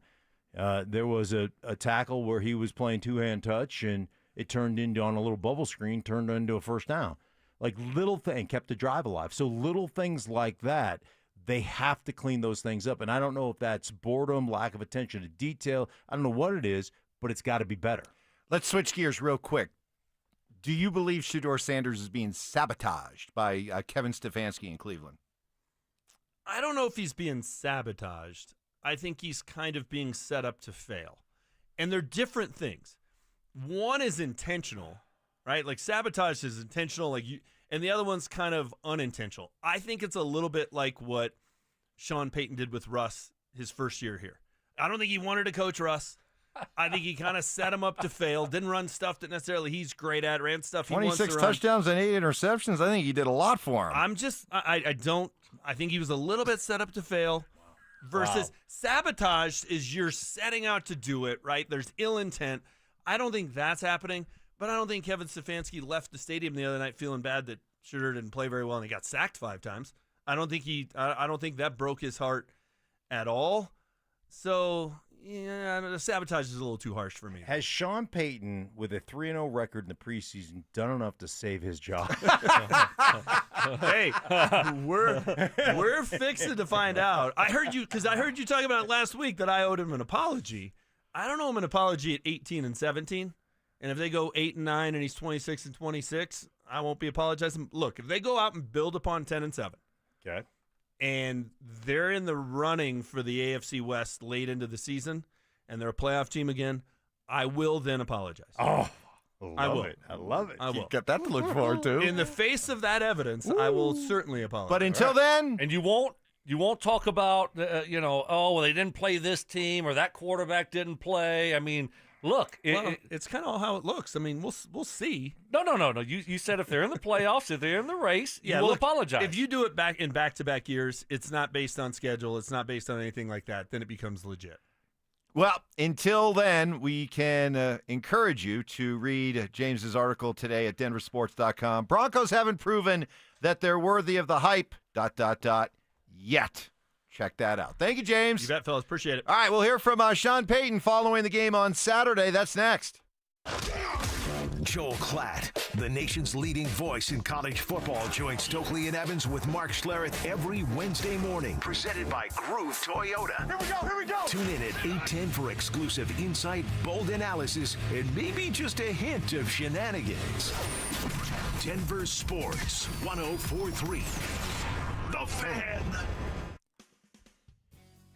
there was a tackle where he was playing two-hand touch, and it turned into, on a little bubble screen, turned into a first down. Little thing, kept the drive alive. So little things like that, they have to clean those things up. And I don't know if that's boredom, lack of attention to detail. I don't know what it is, but it's got to be better. Let's switch gears real quick. Do you believe Shador Sanders is being sabotaged by Kevin Stefanski in Cleveland? I don't know if he's being sabotaged. I think he's kind of being set up to fail. And they're different things. One is intentional, right? Sabotage is intentional, and the other one's kind of unintentional. I think it's a little bit like what Sean Payton did with Russ his first year here. I don't think he wanted to coach Russ. I think he kind of set him up to fail. Didn't run stuff that necessarily he's great at. Ran stuff he wants to run. 26 touchdowns and 8 interceptions. I think he did a lot for him. I think he was a little bit set up to fail versus sabotage is you're setting out to do it, right? There's ill intent. I don't think that's happening, but I don't think Kevin Stefanski left the stadium the other night feeling bad that Shador didn't play very well and he got sacked 5 times. I don't think that broke his heart at all. So, yeah, the sabotage is a little too harsh for me. Has Sean Payton, with a 3-0 record in the preseason, done enough to save his job? Hey, we're fixing to find out. I heard you talking about it last week that I owed him an apology. I don't owe him an apology at 18-17, and if they go 8-9 and he's 26-26, I won't be apologizing. Look, if they go out and build upon 10-7, okay, and they're in the running for the AFC West late into the season, and they're a playoff team again, I will then apologize. Oh, I will. I love it. I will. You've got that to look forward to. In the face of that evidence, I will certainly apologize. But until then, and you won't talk about they didn't play this team or that quarterback didn't play. I mean, look, it's kind of how it looks. I mean, we'll see. No. You said if they're in the playoffs, if they're in the race, you will apologize. If you do it back-to-back years, it's not based on schedule. It's not based on anything like that. Then it becomes legit. well, until then, we can encourage you to read James's article today at DenverSports.com. Broncos haven't proven that they're worthy of the hype, ... yet. Check that out. Thank you, James. You bet, fellas. Appreciate it. All right, we'll hear from Sean Payton following the game on Saturday. That's next. Joel Klatt, the nation's leading voice in college football, joins Stokley and Evans with Mark Schlereth every Wednesday morning. Presented by Groove Toyota. Here we go. Tune in at 8:10 for exclusive insight, bold analysis, and maybe just a hint of shenanigans. Denver Sports 104.3. The Fan.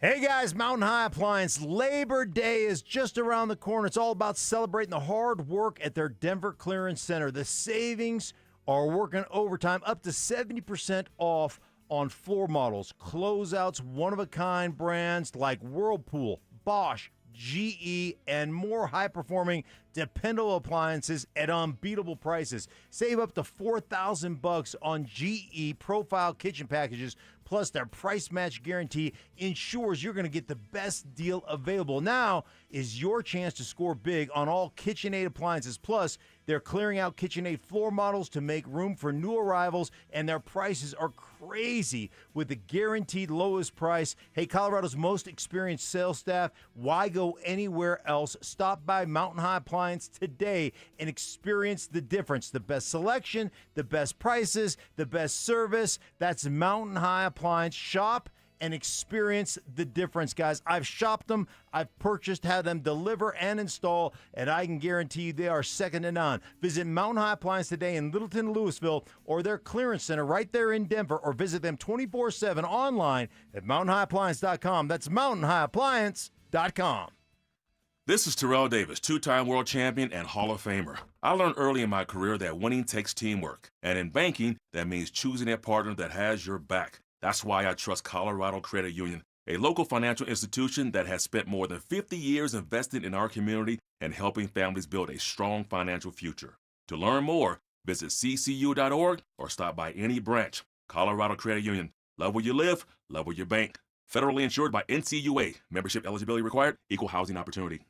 Hey guys, Mountain High Appliance. Labor Day is just around the corner. It's all about celebrating the hard work at their Denver Clearance Center. The savings are working overtime, up to 70% off on floor models, closeouts, one-of-a-kind brands like Whirlpool, Bosch, GE, and more high-performing, dependable appliances at unbeatable prices. Save up to $4,000 on GE profile kitchen packages, plus their price match guarantee ensures you're going to get the best deal available. Now is your chance to score big on all KitchenAid appliances. Plus, They're clearing out KitchenAid floor models to make room for new arrivals, and their prices are crazy with the guaranteed lowest price. Hey, Colorado's most experienced sales staff, why go anywhere else? Stop by Mountain High Appliance today and experience the difference. The best selection, the best prices, the best service. That's Mountain High Appliance. Shop and experience the difference, guys. I've shopped them, I've purchased, had them deliver and install, and I can guarantee you they are second to none. Visit Mountain High Appliance today in Littleton, Louisville, or their clearance center right there in Denver, or visit them 24/7 online at mountainhighappliance.com. That's mountainhighappliance.com. This is Terrell Davis, two-time world champion and Hall of Famer. I learned early in my career that winning takes teamwork, and in banking, that means choosing a partner that has your back. That's why I trust Colorado Credit Union, a local financial institution that has spent more than 50 years investing in our community and helping families build a strong financial future. To learn more, visit ccu.org or stop by any branch. Colorado Credit Union. Love where you live, love where you bank. Federally insured by NCUA. Membership eligibility required. Equal housing opportunity.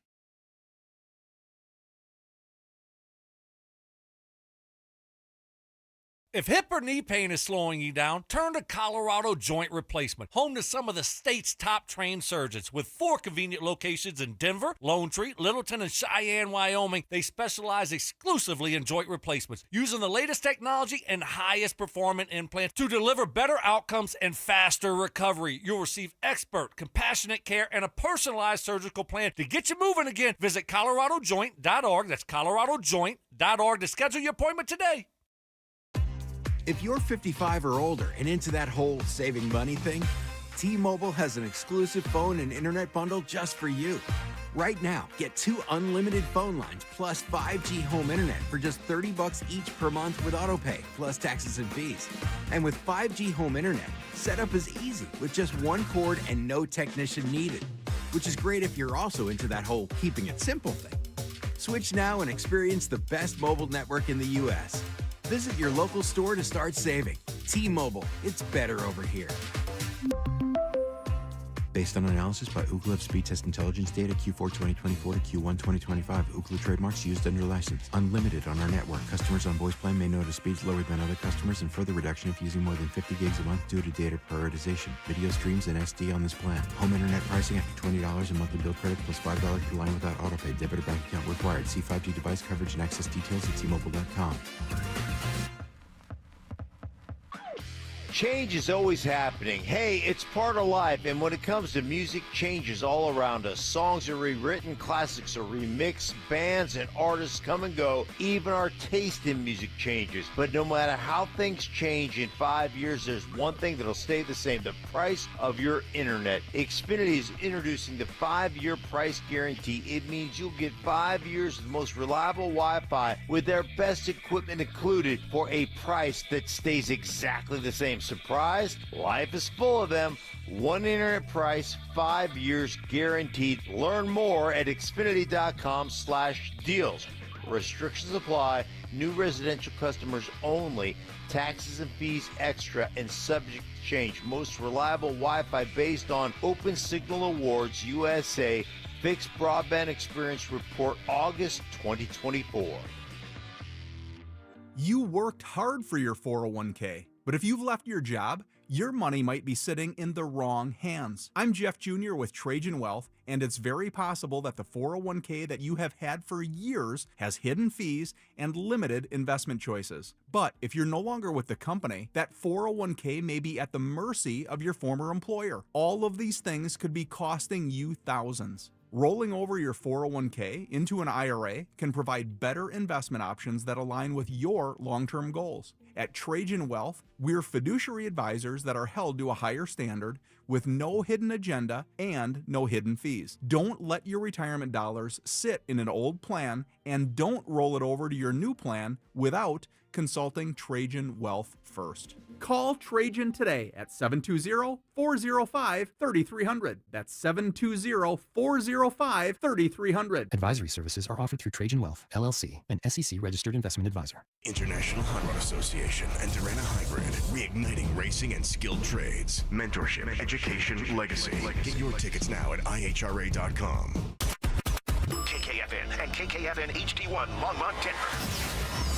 If hip or knee pain is slowing you down, turn to Colorado Joint Replacement, home to some of the state's top trained surgeons. With 4 convenient locations in Denver, Lone Tree, Littleton, and Cheyenne, Wyoming, they specialize exclusively in joint replacements, using the latest technology and highest performing implants to deliver better outcomes and faster recovery. You'll receive expert, compassionate care and a personalized surgical plan to get you moving again. Visit coloradojoint.org. That's coloradojoint.org to schedule your appointment today. If you're 55 or older and into that whole saving money thing, T-Mobile has an exclusive phone and internet bundle just for you. Right now, get 2 unlimited phone lines plus 5G home internet for just $30 each per month with autopay, plus taxes and fees. And with 5G home internet, setup is easy with just 1 cord and no technician needed, which is great if you're also into that whole keeping it simple thing. Switch now and experience the best mobile network in the U.S. Visit your local store to start saving. T-Mobile, it's better over here. Based on analysis by Ookla of speed test intelligence data Q4 2024 to Q1 2025, Ookla trademarks used under license. Unlimited on our network. Customers on voice plan may notice speeds lower than other customers and further reduction if using more than 50 gigs a month due to data prioritization. Video streams and SD on this plan. Home internet pricing after $20 a monthly bill credit plus $5 per line without autopay. Debit or bank account required. See 5G device coverage and access details at T-Mobile.com. Change is always happening. Hey, it's part of life, and when it comes to music, change is all around us. Songs are rewritten, classics are remixed, bands and artists come and go. Even our taste in music changes. But no matter how things change in 5 years, there's one thing that'll stay the same: the price of your internet. Xfinity is introducing the 5-year price guarantee. It means you'll get 5 years of the most reliable Wi-Fi with their best equipment included for a price that stays exactly the same. Surprised? Life is full of them. One internet price, 5 years guaranteed. Learn more at Xfinity.com/deals. Restrictions apply. New residential customers only. Taxes and fees extra and subject to change. Most reliable Wi-Fi based on Open Signal Awards USA. Fixed Broadband Experience Report, August 2024. You worked hard for your 401k, but if you've left your job, your money might be sitting in the wrong hands. I'm Jeff Jr. with Trajan Wealth, and it's very possible that the 401k that you have had for years has hidden fees and limited investment choices. But if you're no longer with the company, that 401k may be at the mercy of your former employer. All of these things could be costing you thousands. Rolling over your 401k into an IRA can provide better investment options that align with your long-term goals. At Trajan Wealth, we're fiduciary advisors that are held to a higher standard with no hidden agenda and no hidden fees. Don't let your retirement dollars sit in an old plan, and don't roll it over to your new plan without consulting Trajan Wealth first. Call Trajan today at 720-405-3300. That's 720-405-3300. Advisory services are offered through Trajan Wealth, LLC, an SEC-registered investment advisor. International Hunt Run Association and Durana Hybrid, reigniting racing and skilled trades. Mentorship, education, legacy. Get your tickets now at ihra.com. KKFN and KKFN HD1 Longmont, Denver.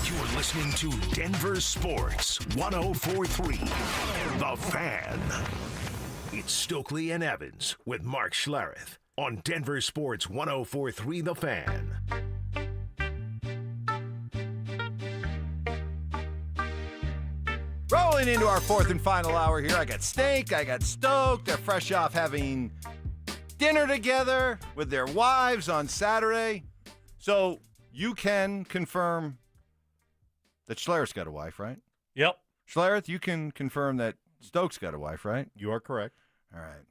You're listening to Denver Sports 104.3. The Fan. It's Stokley and Evans with Mark Schlereth on Denver Sports 104.3 The Fan. Rolling into our fourth and final hour here. I got Steak, I got Stoke. They're fresh off having dinner together with their wives on Saturday. So you can confirm that Schlereth's got a wife, right? Yep. Schlereth, you can confirm that Stoke's got a wife, right? You are correct. All right.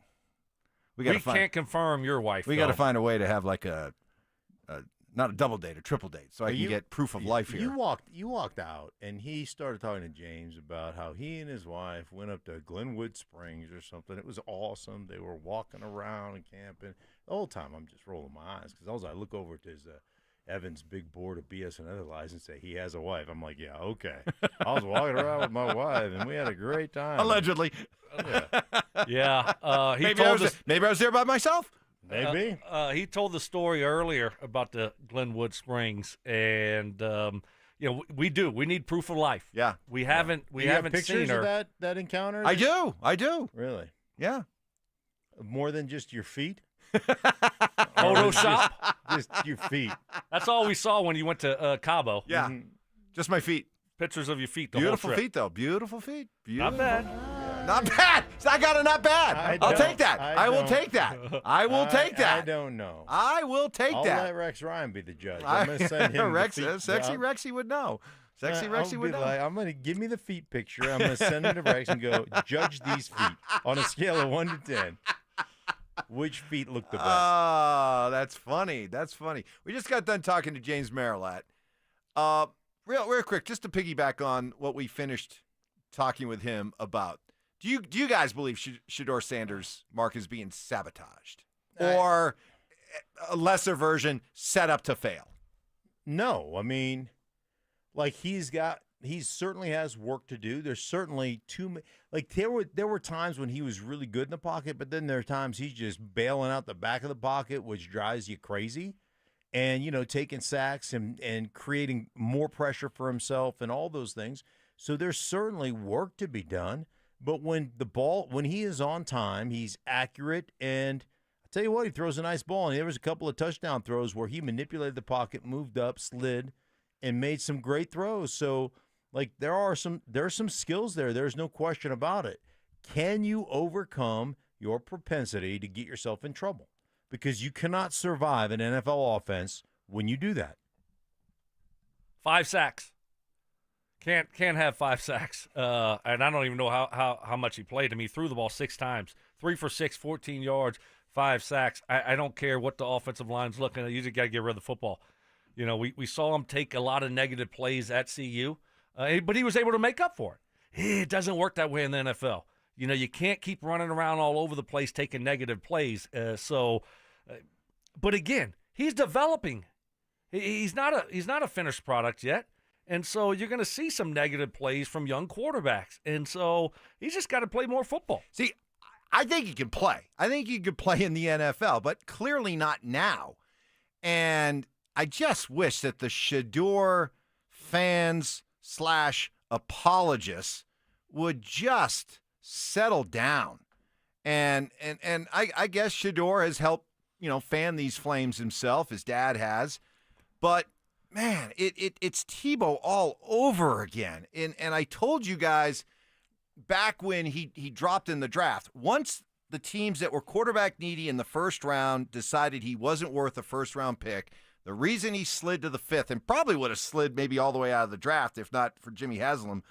We can't confirm your wife. We got to find a way to have like a not a double date, a triple date, so I can get proof of life here. You walked out, and he started talking to James about how he and his wife went up to Glenwood Springs or something. It was awesome. They were walking around and camping. The whole time I'm just rolling my eyes because I look over at his Evans' big board of BS and other lies and say he has a wife. I'm like, yeah, okay. I was walking around with my wife, and we had a great time. Allegedly. Yeah. Maybe I was there by myself. Maybe. He told the story earlier about the Glenwood Springs, and we need proof of life. Yeah, we haven't pictures seen her. of that encounter. I do. Really? Yeah. More than just your feet. Photoshop. Just your feet. That's all we saw when you went to Cabo. Yeah, just my feet. Pictures of your feet. Beautiful whole trip. feet, though. Beautiful feet. Not bad. Not bad. I got a not bad. I'll take that. I will take that. I will take that. I don't know. I will take I'll that. let Rex Ryan be the judge. I'm going to send him Rex, the feet Sexy job. Rexy would know. Sexy Rexy would know. I'm going to give me the feet picture. I'm going to send it to Rex and go, judge these feet on a scale of 1 to 10. Which feet look the best? Oh, that's funny. That's funny. We just got done talking to James Merilatt. Real quick, just to piggyback on what we finished talking with him about. Do you guys believe Shador Sanders' mark is being sabotaged, or a lesser version set up to fail? No, I mean, like he certainly has work to do. There's certainly there were times when he was really good in the pocket, but then there are times he's just bailing out the back of the pocket, which drives you crazy. And, taking sacks and creating more pressure for himself and all those things. So there's certainly work to be done. But when he is on time, he's accurate. And I tell you what, he throws a nice ball. And there was a couple of touchdown throws where he manipulated the pocket, moved up, slid, and made some great throws. So, there are some skills there. There's no question about it. Can you overcome your propensity to get yourself in trouble? Because you cannot survive an NFL offense when you do that. 5 sacks. Can't have 5 sacks. And I don't even know how much he played. I mean, he threw the ball 6 times. 3 for 6, 14 yards, 5 sacks. I don't care what the offensive line's looking at. You just got to get rid of the football. We saw him take a lot of negative plays at CU, but he was able to make up for it. It doesn't work that way in the NFL. You can't keep running around all over the place taking negative plays. But again, he's developing. He's not a finished product yet. And so you're going to see some negative plays from young quarterbacks. And so he's just got to play more football. See, I think he can play. I think he could play in the NFL, but clearly not now. And I just wish that the Shador fans / apologists would just settle down. And I guess Shador has helped, fan these flames himself. His dad has. But, man, it's Tebow all over again. And I told you guys back when he dropped in the draft, once the teams that were quarterback needy in the first round decided he wasn't worth a first-round pick, the reason he slid to the 5th, and probably would have slid maybe all the way out of the draft if not for Jimmy Haslam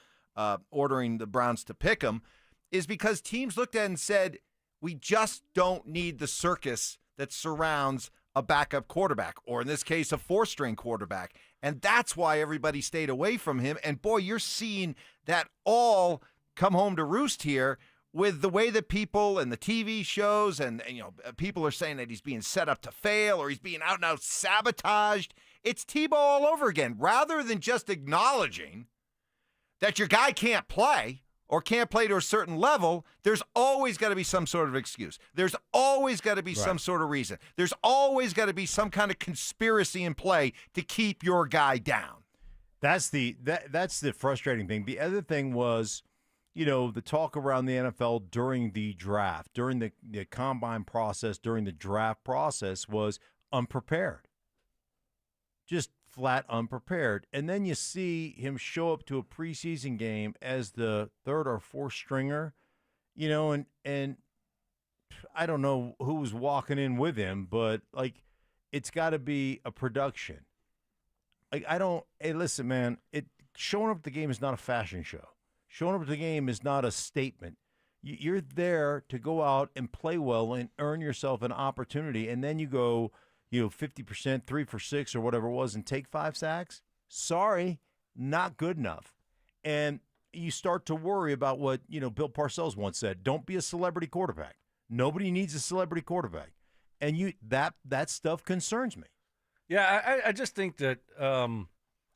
ordering the Browns to pick him, is because teams looked at it and said, we just don't need the circus that surrounds a backup quarterback, or in this case, a 4-string quarterback. And that's why everybody stayed away from him. And boy, you're seeing that all come home to roost here with the way that people and the TV shows and people are saying that he's being set up to fail or he's being out and out sabotaged. It's Tebow all over again. Rather than just acknowledging that your guy can't play or can't play to a certain level, there's always got to be some sort of excuse. There's always got to be some sort of reason. There's always got to be some kind of conspiracy in play to keep your guy down. That's the frustrating thing. The other thing was, the talk around the NFL during the draft, during the combine process, during the draft process was unprepared. Just flat unprepared. And then you see him show up to a preseason game as the third or fourth stringer, and I don't know who was walking in with him, but it's got to be a production. Hey, listen, man, showing up at the game is not a fashion show. Showing up at the game is not a statement. You're there to go out and play well and earn yourself an opportunity, and then you go, 50%, 3 for 6 or whatever it was, and take 5 sacks. Sorry, not good enough. And you start to worry about what, Bill Parcells once said, don't be a celebrity quarterback. Nobody needs a celebrity quarterback. And that stuff concerns me. Yeah, I just think that,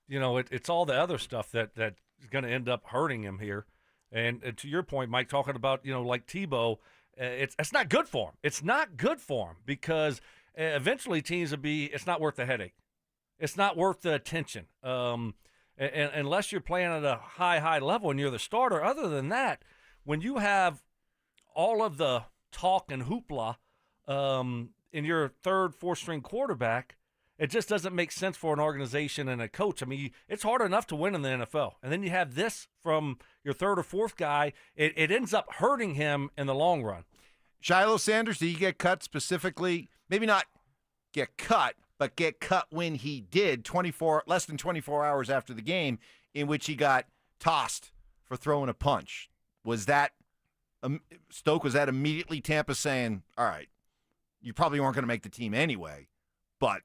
it's all the other stuff that is going to end up hurting him here. And to your point, Mike, talking about, like Tebow, it's not good for him. It's not good for him because eventually teams will be, it's not worth the headache. It's not worth the attention. And unless you're playing at a high level and you're the starter. Other than that, when you have all of the talk and hoopla in your third, fourth string quarterback, it just doesn't make sense for an organization and a coach. I mean, it's hard enough to win in the NFL. And then you have this from your third or fourth guy. It ends up hurting him in the long run. Shiloh Sanders, did he get cut specifically? Maybe not get cut, but get cut when he did, less than 24 hours after the game, in which he got tossed for throwing a punch. Was that Stoke? Was that immediately Tampa saying, all right, you probably weren't going to make the team anyway, but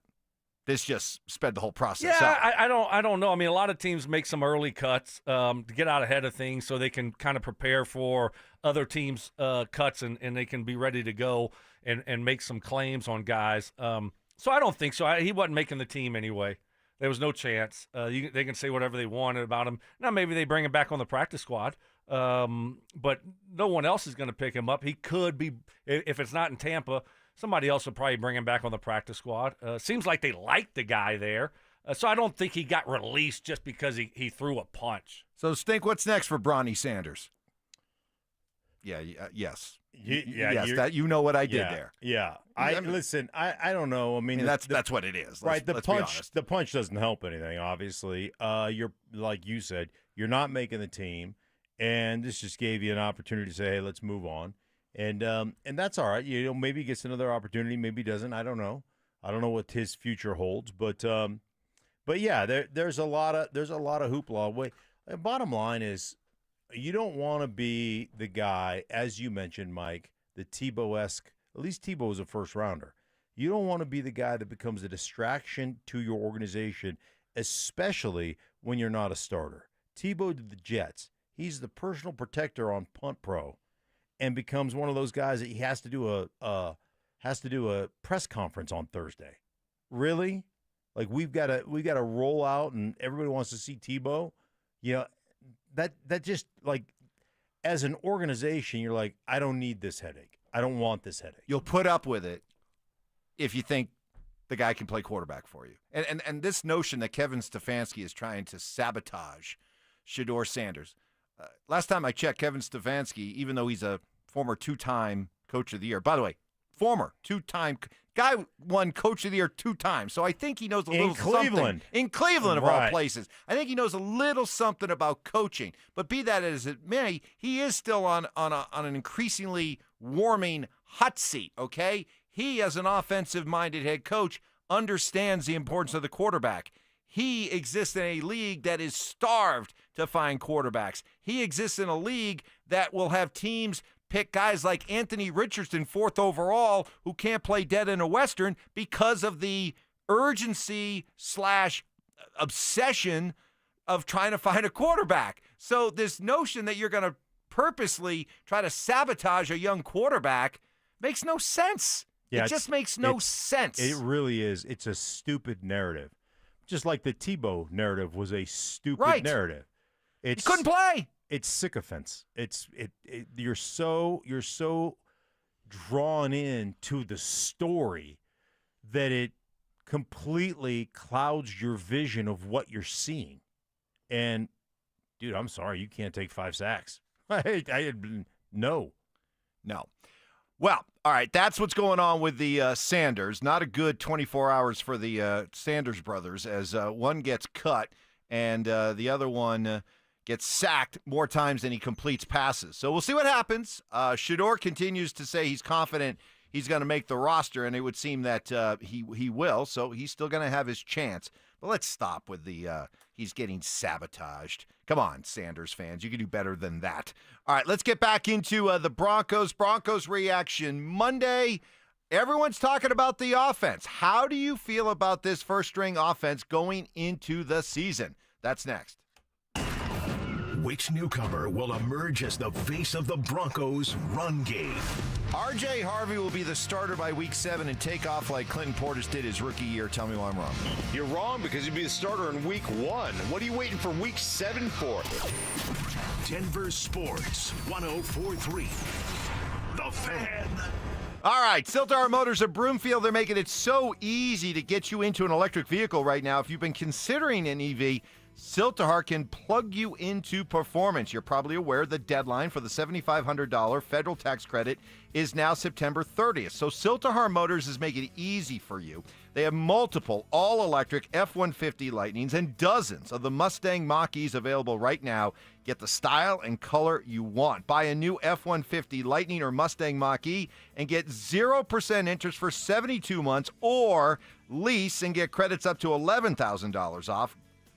this just sped the whole process up? I don't know. I mean, a lot of teams make some early cuts to get out ahead of things so they can kind of prepare for other teams' cuts and they can be ready to go and make some claims on guys. So I don't think so. He wasn't making the team anyway. There was no chance. They can say whatever they wanted about him. Now maybe they bring him back on the practice squad, but no one else is going to pick him up. He could be, if it's not in Tampa, somebody else will probably bring him back on the practice squad. Seems like they like the guy there. So I don't think he got released just because he threw a punch. So, Stink, what's next for Bronny Sanders? Yes. Yes, that you know what I did there. Yeah. I don't know. I mean, that's what it is. Right. The punch doesn't help anything, obviously. You're like you said, you're not making the team, and this just gave you an opportunity to say, hey, let's move on. And that's all right. Maybe he gets another opportunity, maybe he doesn't. I don't know. I don't know what his future holds, but yeah, there's a lot of hoopla. Bottom line is, you don't want to be the guy, as you mentioned, Mike, the Tebow-esque. At least Tebow was a first rounder. You don't want to be the guy that becomes a distraction to your organization, especially when you're not a starter. Tebow to the Jets. He's the personal protector on Punt Pro, and becomes one of those guys that he has to do a press conference on Thursday. Really? Like we've got to roll out and everybody wants to see Tebow. That just, like, as an organization, you're like, I don't need this headache. I don't want this headache. You'll put up with it if you think the guy can play quarterback for you. And this notion that Kevin Stefanski is trying to sabotage Shador Sanders. Last time I checked, Kevin Stefanski, even though he's a former 2-time Coach of the Year, by the way, former 2-time guy won Coach of the Year 2 times, so I think he knows a little something. In Cleveland, of all places. I think he knows a little something about coaching. But be that as it may, he is still on an increasingly warming hot seat, okay? He, as an offensive-minded head coach, understands the importance of the quarterback. He exists in a league that is starved to find quarterbacks. He exists in a league that will have teams pick guys like Anthony Richardson, 4th overall, who can't play dead in a Western because of the urgency / obsession of trying to find a quarterback. So this notion that you're going to purposely try to sabotage a young quarterback makes no sense. Yeah, it just makes no sense. It really is. It's a stupid narrative. Just like the Tebow narrative was a stupid narrative. He couldn't play. it's sycophants. You're so drawn in to the story that it completely clouds your vision of what you're seeing. And, dude, I'm sorry, you can't take 5 sacks. No. Well, all right, that's what's going on with the Sanders. Not a good 24 hours for the Sanders brothers, as one gets cut and the other one gets sacked more times than he completes passes. So we'll see what happens. Shador continues to say he's confident he's going to make the roster, and it would seem that he will, so he's still going to have his chance. But let's stop with the he's getting sabotaged. Come on, Sanders fans. You can do better than that. All right, let's get back into the Broncos. Broncos reaction Monday. Everyone's talking about the offense. How do you feel about this first-string offense going into the season? That's next. Which newcomer will emerge as the face of the Broncos' run game? R.J. Harvey will be the starter by Week 7 and take off like Clinton Portis did his rookie year. Tell me why I'm wrong. You're wrong because he'll be the starter in Week 1. What are you waiting for Week 7 for? Denver Sports 104.3. The Fan. All right, Siltar Motors of Broomfield, they're making it so easy to get you into an electric vehicle right now. If you've been considering an EV, Siltar can plug you into performance. You're probably aware the deadline for the $7,500 federal tax credit is now September 30th. So Siltar Motors is making it easy for you. They have multiple all-electric F-150 Lightnings and dozens of the Mustang Mach-E's available right now. Get the style and color you want. Buy a new F-150 Lightning or Mustang Mach-E and get 0% interest for 72 months, or lease and get credits up to $11,000 off.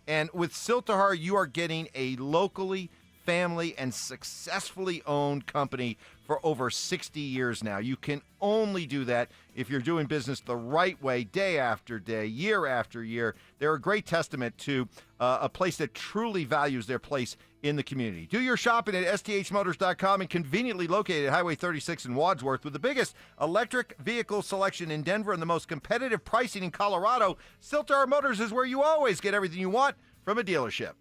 And with Siltar, you are getting a locally, family, and successfully owned company for over 60 years now. You can only do that if you're doing business the right way, day after day, year after year. They're a great testament to a place that truly values their place in the community. Do your shopping at sthmotors.com and conveniently located at Highway 36 in Wadsworth with the biggest electric vehicle selection in Denver and the most competitive pricing in Colorado. Siltar Motors is where you always get everything you want from a dealership.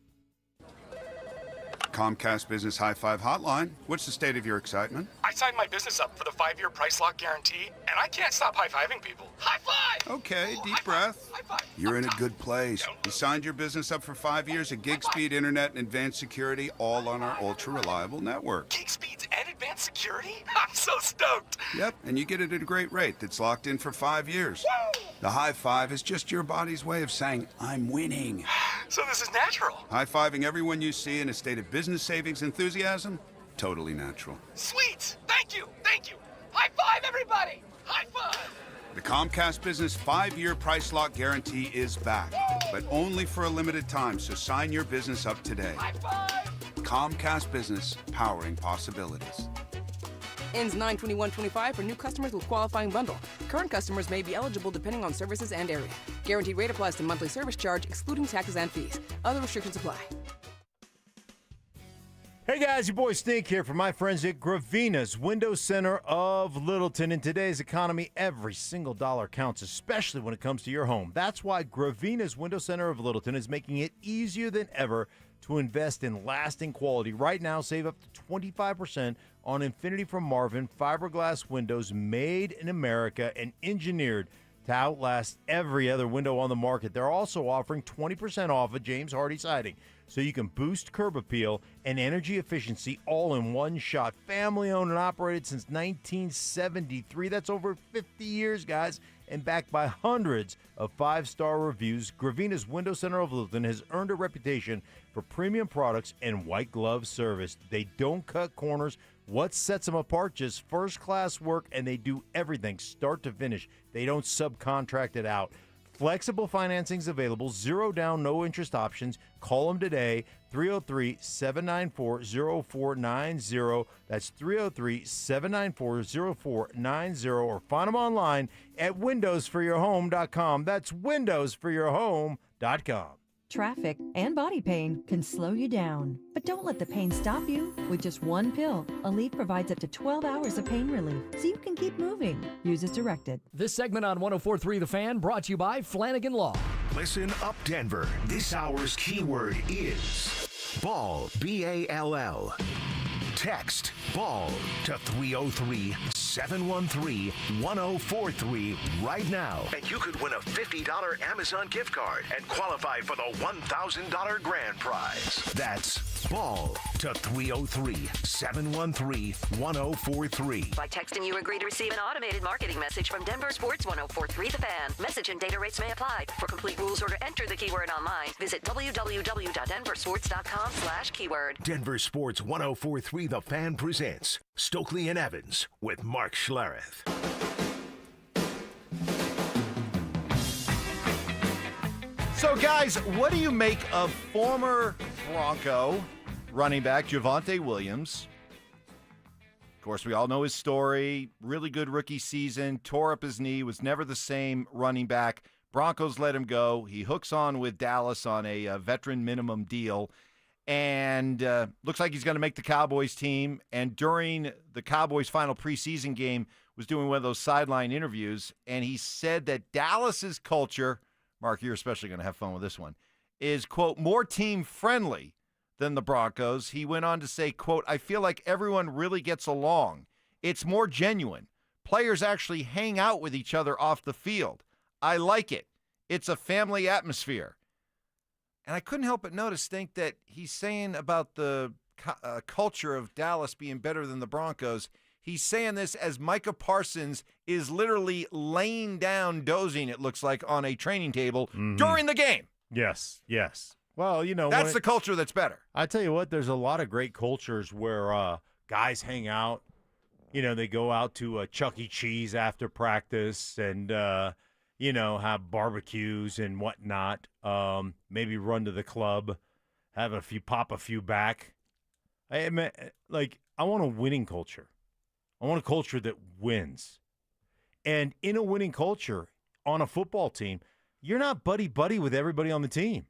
Comcast Business High Five Hotline. What's the state of your excitement? I signed my business up for the 5-year price lock guarantee, and I can't stop high-fiving people. High five! Okay, deep breath. High five. You're in a good place. You signed your business up for 5 years of gig speed internet and advanced security, all on our ultra-reliable network. Gig speeds and advanced security? I'm so stoked. Yep, and you get it at a great rate that's locked in for 5 years. Woo! The high five is just your body's way of saying, I'm winning. So this is natural. High-fiving everyone you see in a state of business savings enthusiasm? Totally natural. Sweet! Thank you! Thank you! High five, everybody! High five! The Comcast Business 5-year price lock guarantee is back, but only for a limited time, so sign your business up today. High five! Comcast Business, powering possibilities. Ends 9/21/25 for new customers with qualifying bundle. Current customers may be eligible depending on services and area. Guaranteed rate applies to monthly service charge, excluding taxes and fees. Other restrictions apply. Hey guys, your boy Stink here from my friends at Gravina's Window Center of Littleton. In today's economy, every single dollar counts, especially when it comes to your home. That's why Gravina's Window Center of Littleton is making it easier than ever to invest in lasting quality. Right now, save up to 25% on Infinity from Marvin fiberglass windows made in America and engineered to outlast every other window on the market. They're also offering 20% off of James Hardy siding, so you can boost curb appeal and energy efficiency all in one shot. Family owned and operated since 1973. That's over 50 years, guys, and backed by hundreds of 5-star reviews. Gravina's Window Center of Littleton has earned a reputation for premium products and white glove service. They don't cut corners. What sets them apart? Just first-class work, and they do everything start to finish. They don't subcontract it out. Flexible financing's available, 0 down, no interest options. Call them today, 303-794-0490. That's 303-794-0490, or find them online at windowsforyourhome.com. That's windowsforyourhome.com. Traffic and body pain can slow you down, but don't let the pain stop you. With just one pill, Aleve provides up to 12 hours of pain relief, so you can keep moving. Use as directed. This segment on 104.3 The Fan brought to you by Flanagan Law. Listen up, Denver. This hour's keyword is Ball, B-A-L-L. Text BALL to 303-713-1043 right now. And you could win a $50 Amazon gift card and qualify for the $1,000 grand prize. That's BALL to 303-713-1043. By texting, you agree to receive an automated marketing message from Denver Sports 1043 The Fan. Message and data rates may apply. For complete rules or to enter the keyword online, visit www.denversports.com/keyword. Denver Sports 1043 The Fan presents Stokley and Evans with Mark Schlereth. So, guys, what do you make of former Bronco running back Javonte Williams? Of course, we all know his story. Really good rookie season. Tore up his knee. Was never the same running back. Broncos let him go. He hooks on with Dallas on a veteran minimum deal. And looks like he's going to make the Cowboys team. And during the Cowboys' final preseason game, was doing one of those sideline interviews. And he said that Dallas's culture, Mark, you're especially going to have fun with this one, is, quote, more team-friendly than the Broncos. He went on to say, quote, I feel like everyone really gets along. It's more genuine. Players actually hang out with each other off the field. I like it. It's a family atmosphere. And I couldn't help but think that he's saying about the culture of Dallas being better than the Broncos. He's saying this as Micah Parsons is literally laying down, dozing, it looks like, on a training table during the game. Yes, yes. Well, you know, that's the culture that's better. I tell you what, there's a lot of great cultures where guys hang out. You know, they go out to Chuck E. Cheese after practice and, you know, have barbecues and whatnot. Maybe run to the club, pop a few back. I want a winning culture. I want a culture that wins. And in a winning culture, on a football team, you're not buddy-buddy with everybody on the team.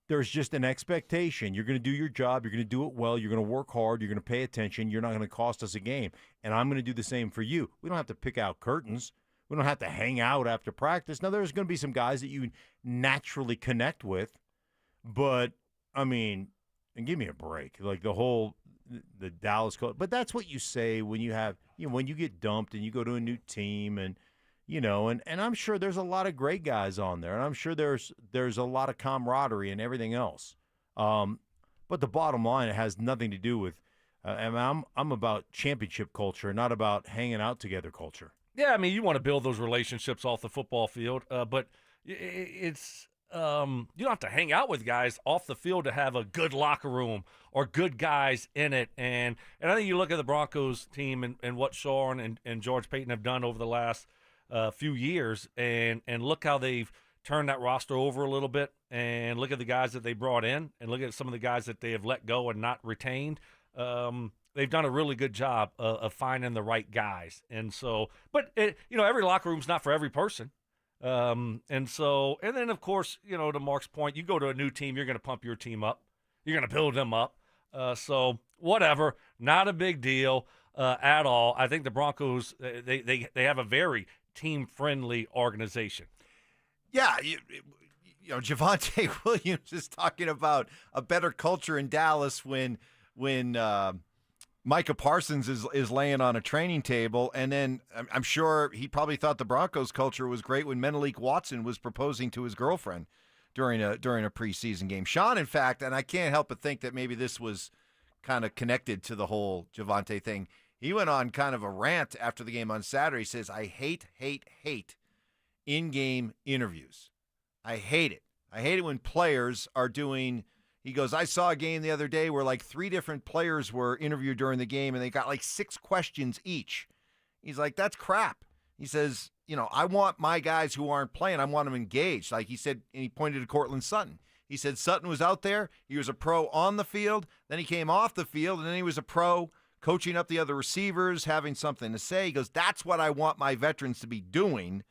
There's just an expectation. You're going to do your job. You're going to do it well. You're going to work hard. You're going to pay attention. You're not going to cost us a game. And I'm going to do the same for you. We don't have to pick out curtains. We don't have to hang out after practice. Now, there's going to be some guys that you naturally connect with. But, I mean, and give me a break. Like the Dallas – but that's what you say when you have – when you get dumped and you go to a new team and – and I'm sure there's a lot of great guys on there, and I'm sure there's a lot of camaraderie and everything else. But the bottom line, it has nothing to do with. I'm about championship culture, not about hanging out together culture. Yeah, I mean, you want to build those relationships off the football field, but it's you don't have to hang out with guys off the field to have a good locker room or good guys in it. And I think you look at the Broncos team and what Sean and George Payton have done over the last few years, and look how they've turned that roster over a little bit, and look at the guys that they brought in, and look at some of the guys that they have let go and not retained. They've done a really good job of finding the right guys. And so, but every locker room's not for every person. And then of course, to Mark's point, you go to a new team, you're going to pump your team up. You're going to build them up. So whatever, not a big deal at all. I think the Broncos, they have a very team-friendly organization. Yeah, Javonte Williams is talking about a better culture in Dallas when Micah Parsons is laying on a training table, and then I'm sure he probably thought the Broncos culture was great when Menelik Watson was proposing to his girlfriend during a preseason game. Sean, in fact, and I can't help but think that maybe this was kind of connected to the whole Javonte thing. He went on kind of a rant after the game on Saturday. He says, I hate in-game interviews. I hate it. I hate it when players are doing – he goes, I saw a game the other day where like 3 different players were interviewed during the game, and they got like 6 questions each. He's like, that's crap. He says, I want my guys who aren't playing, I want them engaged. Like he said, and he pointed to Cortland Sutton. He said Sutton was out there. He was a pro on the field. Then he came off the field, and then he was a pro coaching up the other receivers, having something to say. He goes, that's what I want my veterans to be doing,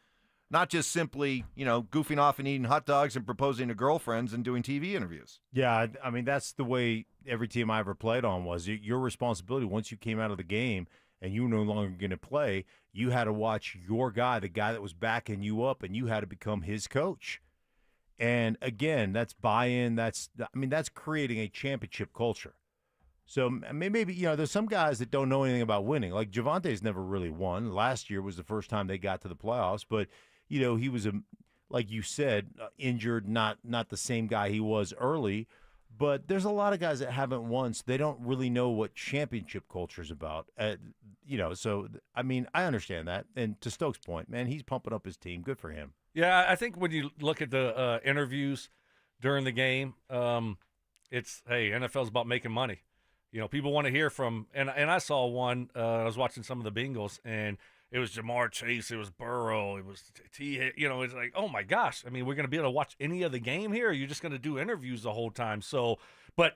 not just simply, goofing off and eating hot dogs and proposing to girlfriends and doing TV interviews. Yeah, I mean, that's the way every team I ever played on was. Your responsibility, once you came out of the game and you were no longer going to play, you had to watch your guy, the guy that was backing you up, and you had to become his coach. And again, that's buy-in. That's creating a championship culture. So maybe, there's some guys that don't know anything about winning. Like Javante's never really won. Last year was the first time they got to the playoffs. But, he was, like you said, injured, not the same guy he was early. But there's a lot of guys that haven't won, so they don't really know what championship culture is about. So, I understand that. And to Stokes' point, man, he's pumping up his team. Good for him. Yeah, I think when you look at the interviews during the game, it's, hey, NFL's about making money. People want to hear from, and I saw one, I was watching some of the Bengals, and it was Jamar Chase, it was Burrow, it was it's like, oh my gosh. We're going to be able to watch any of the game here, or you're just going to do interviews the whole time. So, but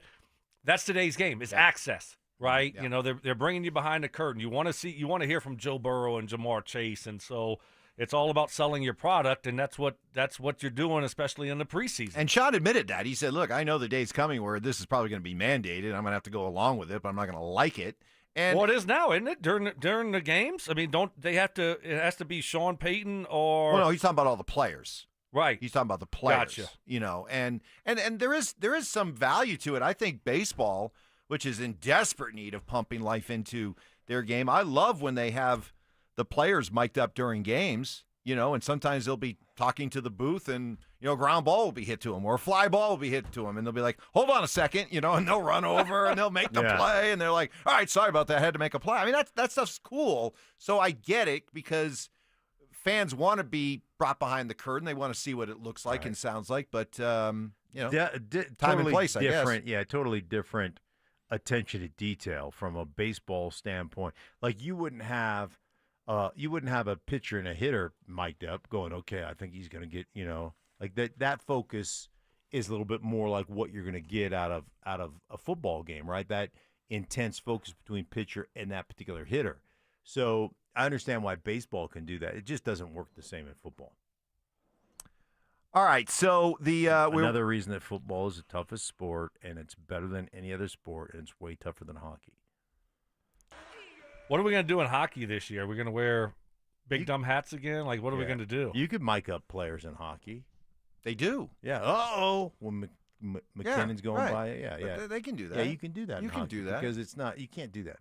that's today's game. It's access, right? Yeah. They're bringing you behind the curtain. You want to hear from Joe Burrow and Jamar Chase, and so it's all about selling your product, and that's what you're doing, especially in the preseason. And Sean admitted that. He said, look, I know the day's coming where this is probably going to be mandated. I'm going to have to go along with it, but I'm not going to like it. And well, it is now, isn't it? During the games? Don't they have to – it has to be Sean Payton or – well, no, he's talking about all the players. Right. He's talking about the players. Gotcha. And there is some value to it. I think baseball, which is in desperate need of pumping life into their game, I love when they have – the players mic'd up during games, and sometimes they'll be talking to the booth and, a ground ball will be hit to them or a fly ball will be hit to them. And they'll be like, hold on a second, and they'll run over and they'll make the play. And they're like, all right, sorry about that. I had to make a play. That stuff's cool. So I get it because fans want to be brought behind the curtain. They want to see what it looks like and sounds like. But, time and place, I guess. Yeah, totally different attention to detail from a baseball standpoint. Like you wouldn't have a pitcher and a hitter mic'd up going, okay, I think he's going to get, like that focus is a little bit more like what you're going to get out of a football game, right? That intense focus between pitcher and that particular hitter. So I understand why baseball can do that. It just doesn't work the same in football. All right, so another reason that football is the toughest sport and it's better than any other sport and it's way tougher than hockey. What are we going to do in hockey this year? Are we going to wear big dumb hats again? Like, what are we going to do? You could mic up players in hockey. They do. Yeah. When McKinnon's going by. Yeah. They can do that. Yeah, you can do that. You can do that because it's not. You can't do that.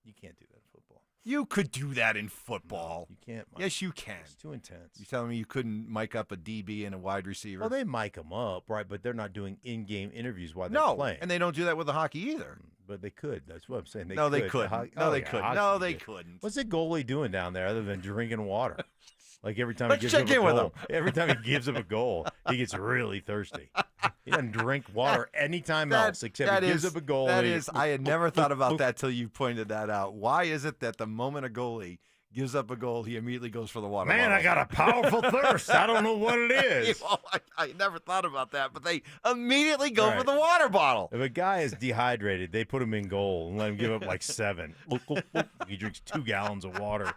You can't do that in football. You could do that in football. No, you can't. Yes, you can. It's too intense. You telling me you couldn't mic up a DB and a wide receiver? Well, they mic them up, right? But they're not doing in-game interviews while they're playing. And they don't do that with the hockey either. But they could. That's what I'm saying. They couldn't. They couldn't. What's the goalie doing down there other than drinking water? Like every time Let's he gives check up a in with goal, him. every time he gives up a goal, he gets really thirsty. He doesn't drink water anytime else except he gives up a goal. I had never thought about that till you pointed that out. Why is it that the moment a goalie gives up a goal, he immediately goes for the water bottle? Man, I got a powerful thirst. I don't know what it is. I never thought about that, but they immediately go for the water bottle. If a guy is dehydrated, they put him in goal and let him give up like 7. He drinks 2 gallons of water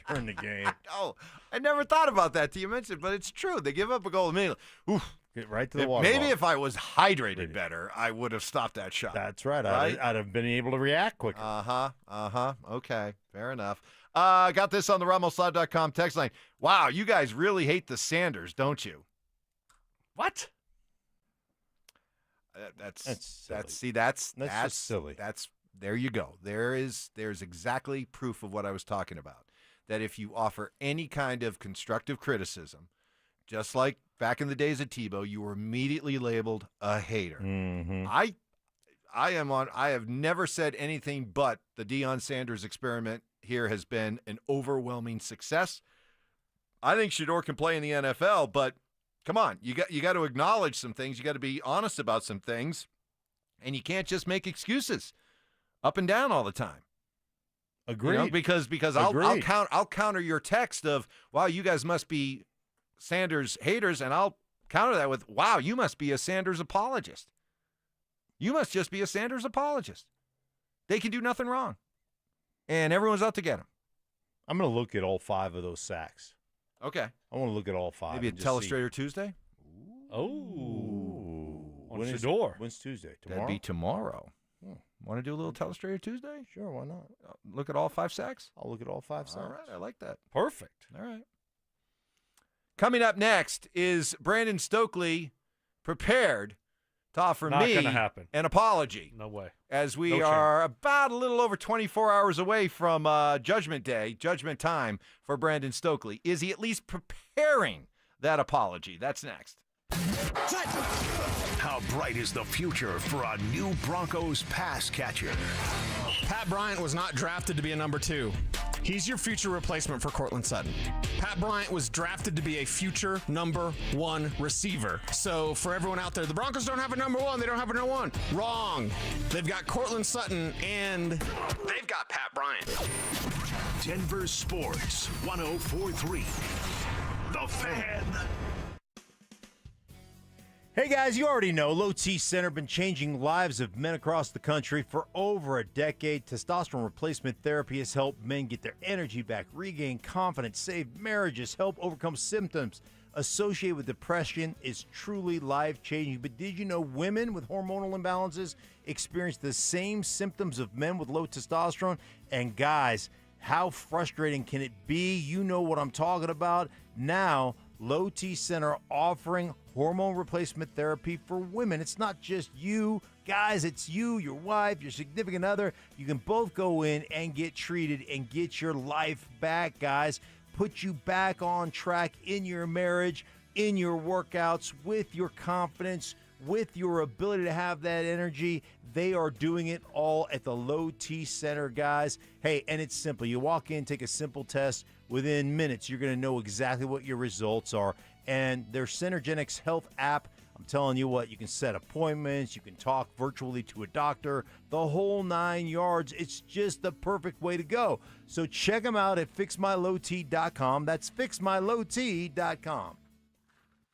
during the game. Oh, I never thought about that till you mentioned, but it's true. They give up a goal immediately. Oof. Get right to the water Maybe bottle. If I was hydrated better, I would have stopped that shot. That's right. I'd have been able to react quicker. Okay, fair enough. Got this on the RamosLive.com text line. Wow, you guys really hate the Sanders, don't you? What? That's just silly. There you go. There's exactly proof of what I was talking about. That if you offer any kind of constructive criticism, just like back in the days of Tebow, you were immediately labeled a hater. Mm-hmm. I have never said anything but the Deion Sanders experiment here has been an overwhelming success. I think Shador can play in the NFL, but come on, you got to acknowledge some things. You got to be honest about some things, and you can't just make up and down all the time. Agreed. Because I'll counter your text of, wow, you guys must be Sanders haters, and I'll counter that with, wow, you must be a Sanders apologist. You must just be a Sanders apologist. They can do nothing wrong, and everyone's out to get him. I'm going to look at all 5 of those sacks. Okay. I want to look at all 5. Maybe a Telestrator Tuesday? On Shador. When's Tuesday? Tomorrow? That'd be tomorrow. Want to do a little Telestrator Tuesday? Sure, why not? Look at all 5 sacks? I'll look at all 5 sacks. All right, I like that. Perfect. All right. Coming up next is Brandon Stokley prepared to offer Not me gonna happen. an apology. No way. As we No are about a little over 24 hours away from Judgment Day, Judgment Time for Brandon Stokley. Is he at least preparing that apology? That's next. How bright is the future for a new Broncos pass catcher? Pat Bryant was not drafted to be a number 2. He's your future replacement for Cortland Sutton. Pat Bryant was drafted to be a future number 1 receiver. So for everyone out there, the Broncos don't have a number 1. They don't have a number 1. Wrong. They've got Cortland Sutton and they've got Pat Bryant. Denver Sports 104.3. The Fan. Hey guys, you already know Low T Center been changing lives of men across the country for over a decade. Testosterone replacement therapy has helped men get their energy back, regain confidence, save marriages, help overcome symptoms associated with depression. Is truly life-changing. But did you know women with hormonal imbalances experience the same symptoms of men with low testosterone? And guys, how frustrating can it be? You know what I'm talking about. Now, Low T Center offering hormone replacement therapy for women. It's not just you, guys, it's you, your wife, your significant other. You can both go in and get treated and get your life back, guys. Put you back on track in your marriage, in your workouts, with your confidence, with your ability to have that energy. They are doing it all at the Low T Center, guys. Hey, and it's simple. You walk in, take a simple test. Within minutes, you're going to know exactly what your results are. And their Synergenics Health app, I'm telling you what, you can set appointments, you can talk virtually to a doctor, the whole 9 yards. It's just the perfect way to go. So check them out at fixmylowt.com. That's fixmylowt.com.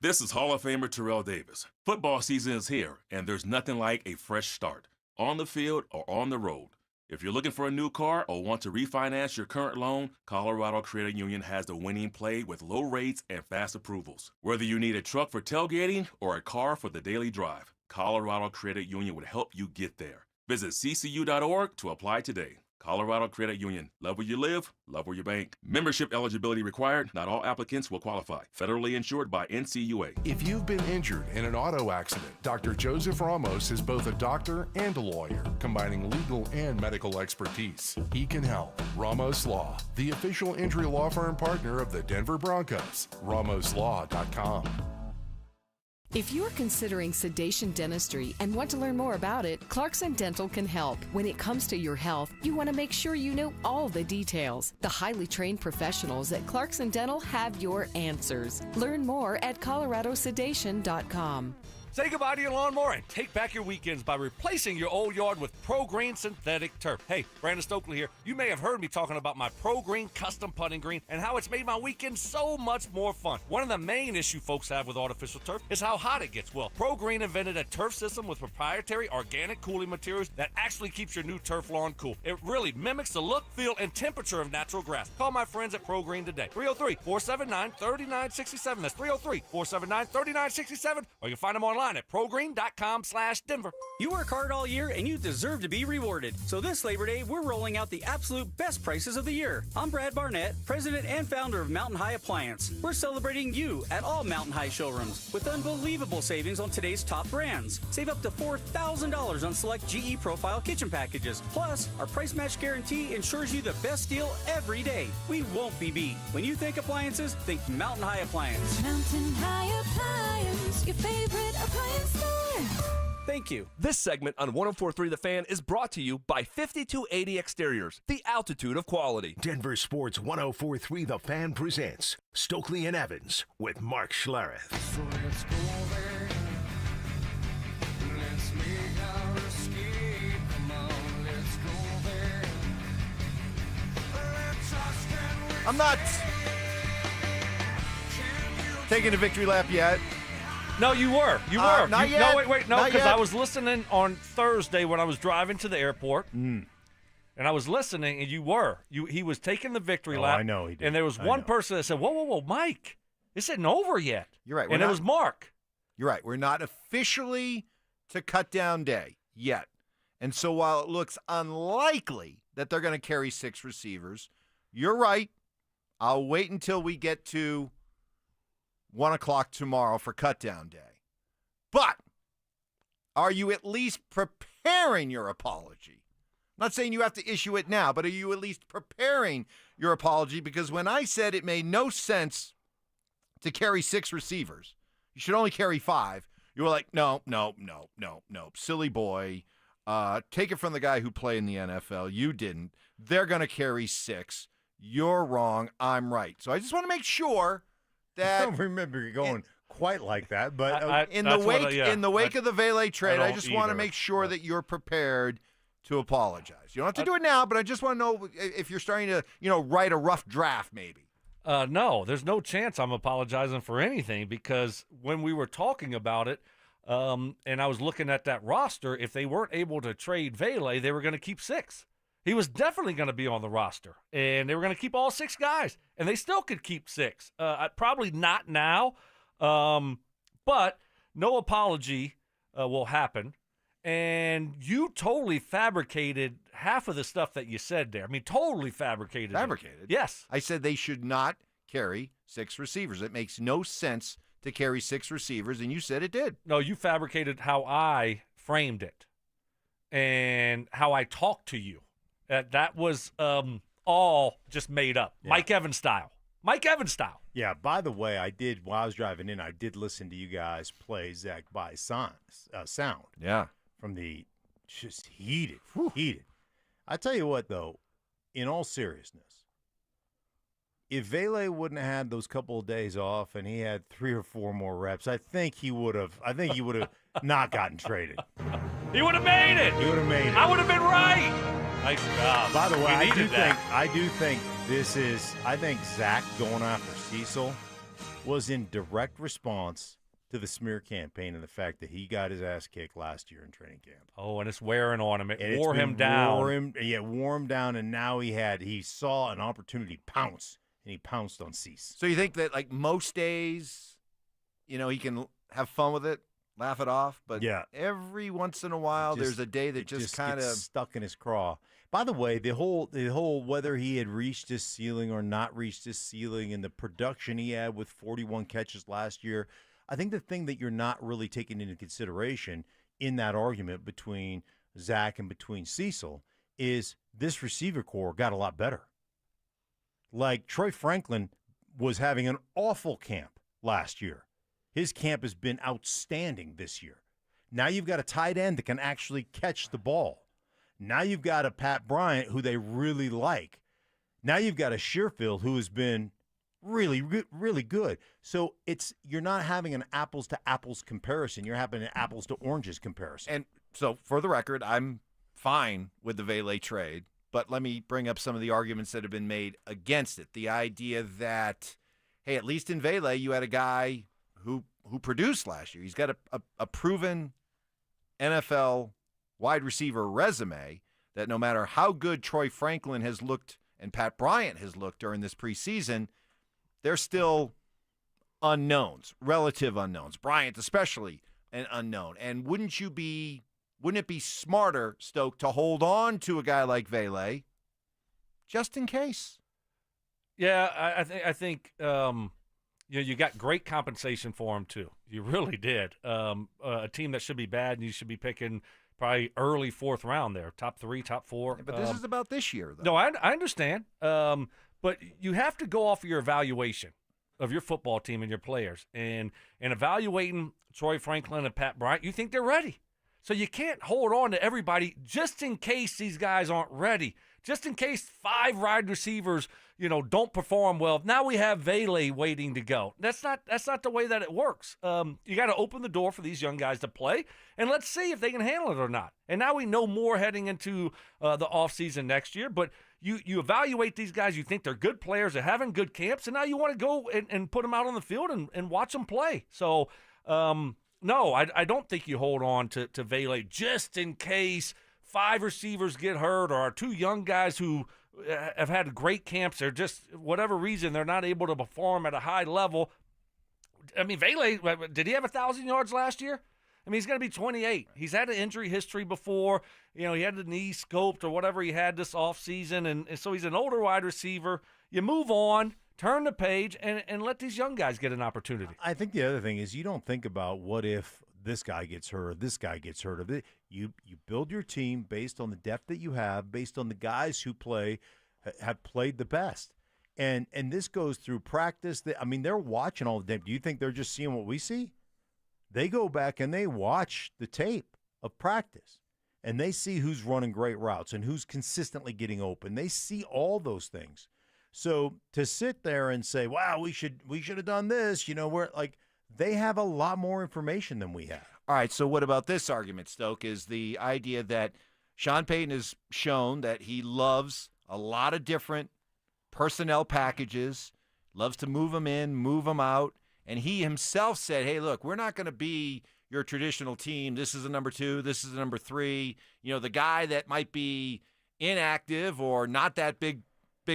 This is Hall of Famer Terrell Davis. Football season is here, and there's nothing like a fresh start, on the field or on the road. If you're looking for a new car or want to refinance your current loan, Colorado Credit Union has the winning play with low rates and fast approvals. Whether you need a truck for tailgating or a car for the daily drive, Colorado Credit Union would help you get there. Visit ccu.org to apply today. Colorado Credit Union. Love where you live, love where you bank. Membership eligibility required. Not all applicants will qualify. Federally insured by NCUA. If you've been injured in an auto accident, Dr. Joseph Ramos is both a doctor and a lawyer, combining legal and medical expertise. He can help. Ramos Law, the official injury law firm partner of the Denver Broncos. RamosLaw.com. If you're considering sedation dentistry and want to learn more about it, Clarkson Dental can help. When it comes to your health, you want to make sure you know all the details. The highly trained professionals at Clarkson Dental have your answers. Learn more at coloradosedation.com. Say goodbye to your lawnmower and take back your weekends by replacing your old yard with Pro Green synthetic turf. Hey, Brandon Stokley here. You may have heard me talking about my Pro Green custom putting green and how it's made my weekend so much more fun. One of the main issues folks have with artificial turf is how hot it gets. Well, Pro Green invented a turf system with proprietary organic cooling materials that actually keeps your new turf lawn cool. It really mimics the look, feel, and temperature of natural grass. Call my friends at Pro Green today. 303-479-3967. That's 303-479-3967. Or you can find them online at progreen.com/Denver. You work hard all year and you deserve to be rewarded. So this Labor Day, we're rolling out the absolute best prices of the year. I'm Brad Barnett, president and founder of Mountain High Appliance. We're celebrating you at all Mountain High showrooms with unbelievable savings on today's top brands. Save up to $4,000 on select GE Profile kitchen packages. Plus, our price match guarantee ensures you the best deal every day. We won't be beat. When you think appliances, think Mountain High Appliance. Mountain High Appliance, your favorite appliance store. Thank you. This segment on 104.3 The Fan is brought to you by 5280 Exteriors, the altitude of quality. Denver Sports 104.3 The Fan presents Stokley and Evans with Mark Schlereth. So let's go there. Let's make our escape. Come on, let's go there. Let's us get I'm not taking a victory lap yet. No, you were. You were. Not yet. No, wait. No, Not because yet. I was listening on Thursday when I was driving to the airport. And I was listening, and you were. He was taking the victory lap. I know he did. And there was one person that said, whoa, Mike, this isn't over yet. You're right. And it was Mark. You're right. We're not officially to cut down day yet. And so while it looks unlikely that they're going to carry 6 receivers, you're right. I'll wait until we get to 1 o'clock tomorrow for cut down day. But are you at least preparing your apology? I'm not saying you have to issue it now, but are you at least preparing your apology? Because when I said it made no sense to carry 6 receivers, you should only carry 5, you were like, no, silly boy. Take it from the guy who played in the NFL. You didn't. They're going to carry 6. You're wrong. I'm right. So I just want to make sure that I don't remember you going quite like that, but in the wake of the Vele trade, I just want to make sure that you're prepared to apologize. You don't have to do it now, but I just want to know if you're starting to, write a rough draft maybe. No, there's no chance I'm apologizing for anything, because when we were talking about it, and I was looking at that roster, if they weren't able to trade Vele, they were going to keep 6. He was definitely going to be on the roster, and they were going to keep all 6 guys, and they still could keep 6. Probably not now, but no apology will happen. And you totally fabricated half of the stuff that you said there. I mean, totally fabricated. Fabricated? Yes. I said they should not carry 6 receivers. It makes no sense to carry 6 receivers, and you said it did. No, you fabricated how I framed it and how I talked to you. That was all just made up. Yeah. Mike Evans style. Yeah, by the way, while I was driving in, I did listen to you guys play Zach by sound. Yeah. From the just heated. I tell you what, though, in all seriousness, if Vele wouldn't have had those couple of days off and he had 3 or 4 more reps, I think he would have not gotten traded. He would have made it. I would have been right. Nice job. By the way, I do think Zach going after Cecil was in direct response to the smear campaign and the fact that he got his ass kicked last year in training camp. Oh, and it's wearing on him. It wore him down. Wore him down, and now he saw an opportunity to pounce, and he pounced on Cease. So you think that, like, most days, he can have fun with it, laugh it off, but every once in a while there's a day that just kind of stuck in his craw. By the way, the whole whether he had reached his ceiling or not reached his ceiling and the production he had with 41 catches last year, I think the thing that you're not really taking into consideration in that argument between Zach and between Cecil is this receiver core got a lot better. Like, Troy Franklin was having an awful camp last year. His camp has been outstanding this year. Now you've got a tight end that can actually catch the ball. Now you've got a Pat Bryant who they really like. Now you've got a Sherfield who has been really, really good. So you're not having an apples to apples comparison. You're having an apples to oranges comparison. And so, for the record, I'm fine with the Vele trade, but let me bring up some of the arguments that have been made against it. The idea that, hey, at least in Vele, you had a guy who produced last year. He's got a proven NFL wide receiver resume that no matter how good Troy Franklin has looked and Pat Bryant has looked during this preseason, they're still unknowns, relative unknowns. Bryant especially an unknown. And wouldn't it be smarter, Stoke, to hold on to a guy like Vele just in case? Yeah, I think you got great compensation for him too. You really did. A team that should be bad, and you should be picking probably early 4th round there, top 3, top 4. Yeah, but this is about this year, though. No, I understand. But you have to go off of your evaluation of your football team and your players. And evaluating Troy Franklin and Pat Bryant, you think they're ready. So you can't hold on to everybody just in case these guys aren't ready. Just in case 5 wide receivers, don't perform well. Now we have Vele waiting to go. That's not the way that it works. You got to open the door for these young guys to play, and let's see if they can handle it or not. And now we know more heading into the offseason next year. But you evaluate these guys. You think they're good players. They're having good camps, and now you want to go and put them out on the field and watch them play. So, no, I don't think you hold on to Vele just in case 5 receivers get hurt or 2 young guys who have had great camps. They're just, whatever reason, they're not able to perform at a high level. I mean, Vele, did he have 1,000 yards last year? I mean, he's going to be 28. He's had an injury history before. He had the knee scoped or whatever he had this offseason, and so he's an older wide receiver. You move on, turn the page, and let these young guys get an opportunity. I think the other thing is you don't think about what if this guy gets hurt, this guy gets hurt. You build your team based on the depth that you have, based on the guys who have played the best. And this goes through practice. I mean, they're watching all the day. Do you think they're just seeing what we see? They go back and they watch the tape of practice, and they see who's running great routes and who's consistently getting open. They see all those things. So to sit there and say, "Wow, we should have done this," we're like, they have a lot more information than we have. All right, so what about this argument, Stoke, is the idea that Sean Payton has shown that he loves a lot of different personnel packages, loves to move them in, move them out, and he himself said, hey, look, we're not going to be your traditional team. This is a number 2, this is a number 3. The guy that might be inactive or not that big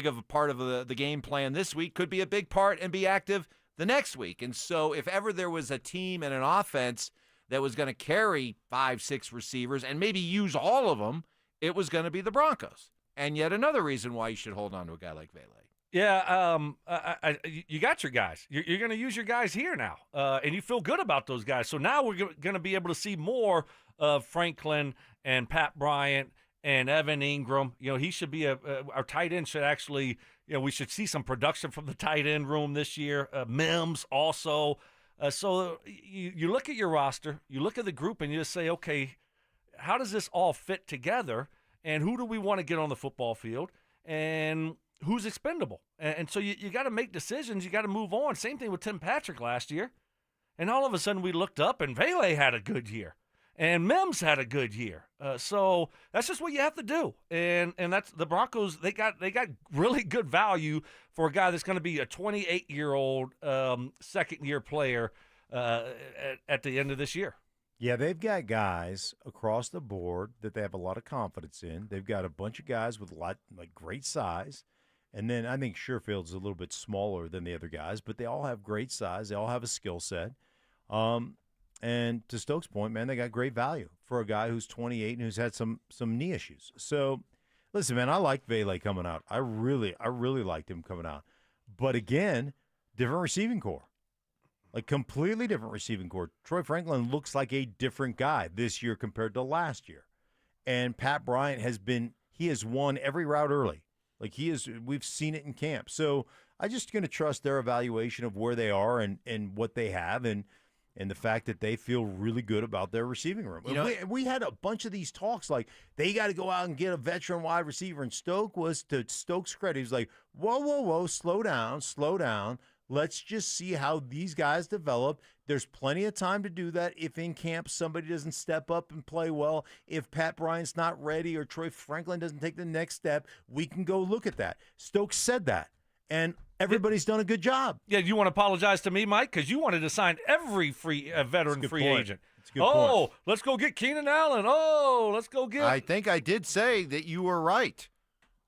of a part of the game plan this week could be a big part and be active the next week. And so if ever there was a team and an offense that was going to carry 5-6 receivers and maybe use all of them, it was going to be the Broncos. And yet another reason why you should hold on to a guy like Vele. Yeah, you got your guys. You're going to use your guys here now, and you feel good about those guys. So now we're going to be able to see more of Franklin and Pat Bryant and Evan Ingram. He should be our tight end should actually, we should see some production from the tight end room this year. Mims also. So you look at your roster, you look at the group, and you just say, okay, how does this all fit together? And who do we want to get on the football field? And who's expendable? And so you got to make decisions. You got to move on. Same thing with Tim Patrick last year. And all of a sudden we looked up, and Vele had a good year. And Mims had a good year. So that's just what you have to do. And that's the Broncos. They got really good value for a guy that's going to be a 28-year-old second-year player at the end of this year. Yeah, they've got guys across the board that they have a lot of confidence in. They've got a bunch of guys with great size. And then I think Sherfield's a little bit smaller than the other guys, but they all have great size. They all have a skill set. And to Stokes' point, man, they got great value for a guy who's 28 and who's had some knee issues. So, listen, man, I like Vele coming out. I really liked him coming out. But again, different receiving core. Like completely different receiving core. Troy Franklin looks like a different guy this year compared to last year. And Pat Bryant has won every route early. We've seen it in camp. So I'm just going to trust their evaluation of where they are and what they have and the fact that they feel really good about their receiving room. We had a bunch of these talks like they got to go out and get a veteran wide receiver. And to Stokes' credit, he was like, whoa, slow down. Let's just see how these guys develop. There's plenty of time to do that if in camp somebody doesn't step up and play well. If Pat Bryant's not ready or Troy Franklin doesn't take the next step, we can go look at that. Stokes said that, and everybody's done a good job. Yeah, you want to apologize to me, Mike, because you wanted to sign every veteran free agent. It's a good point. Let's go get Keenan Allen. Let's go get. I think I did say that you were right.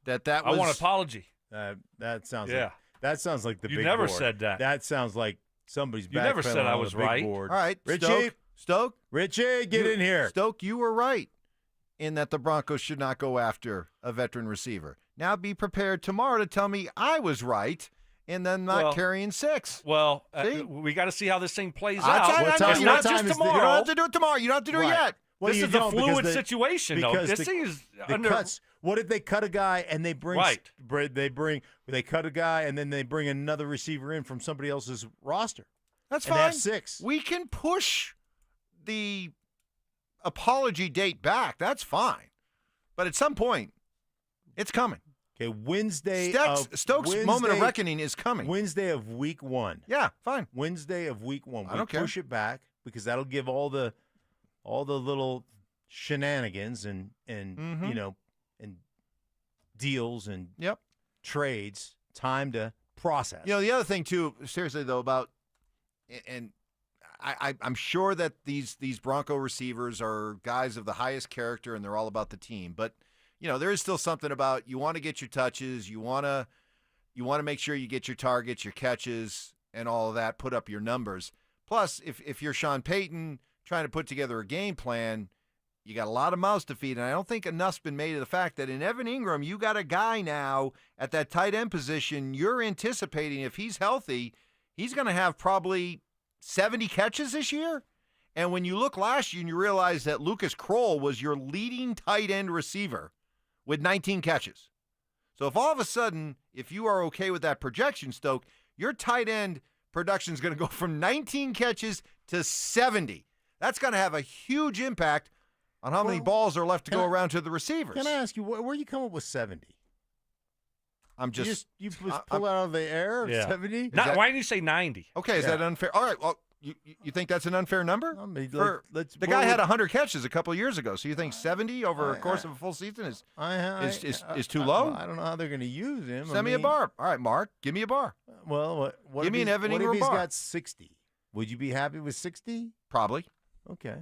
That was. I want an apology. That sounds. Yeah. That sounds like the you big never board. Said that. That sounds like somebody's You never said I was right. Board. All right, Richie. Stoke. Richie, get in here. Stoke, you were right in that the Broncos should not go after a veteran receiver. Now be prepared tomorrow to tell me I was right and then not carrying 6. Well, we got to see how this thing plays out. It's not just tomorrow. You don't have to do it tomorrow. You don't have to do it yet. Well, this is a fluid situation, though. This thing is under cuts. What if they cut a guy and they bring they cut a guy and then they bring another receiver in from somebody else's roster? That's and fine. That's 6. We can push the apology date back. That's fine. But at some point, it's coming. Okay, Wednesday. Stokes' moment of reckoning is coming. Wednesday of week 1. Yeah, fine. Wednesday of week 1. I don't care. Push it back because that'll give all the little shenanigans and and deals and trades time to process. The other thing too, seriously though, about and I'm sure that these Bronco receivers are guys of the highest character and they're all about the team, but there is still something about you want to get your touches, you want to make sure you get your targets, your catches, and all of that, put up your numbers. Plus, if you're Sean Payton trying to put together a game plan, you got a lot of mouths to feed, and I don't think enough's been made of the fact that in Evan Ingram, you got a guy now at that tight end position. You're anticipating if he's healthy, he's going to have probably 70 catches this year, And when you look last year and you realize that Lucas Kroll was your leading tight end receiver with 19 catches. So if all of a sudden, if you are okay with that projection, Stoke, your tight end production is going to go from 19 catches to 70. That's going to have a huge impact on how many balls are left to go around to the receivers. Can I ask you, where you come up with 70? I'm just you pull out of the air 70? Why didn't you say 90? Okay, is that unfair? All right, well, you think that's an unfair number? I mean, the guy had 100 catches a couple years ago, so you think 70 over a course of a full season is too low? I don't know how they're going to use him. Send me a bar. All right, Mark, give me a bar. Well, what give me an Evan Ingram bar. What if he's bar. got 60? Would you be happy with 60? Probably. Okay.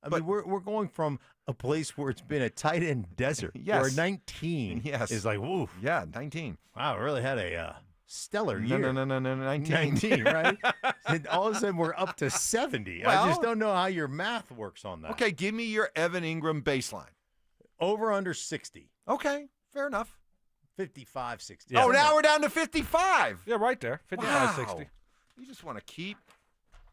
I mean, we're going from a place where it's been a tight end desert. Yes. Where 19 is like, woo. Yeah, 19. Wow, really had a stellar year. No, 19. 19, right? And all of a sudden, we're up to 70. Well, I just don't know how your math works on that. Okay, give me your Evan Ingram baseline. Over under 60. Okay, fair enough. 55, 60. Yeah, now we're down to 55. Yeah, right there. 55, 60. You just want to keep...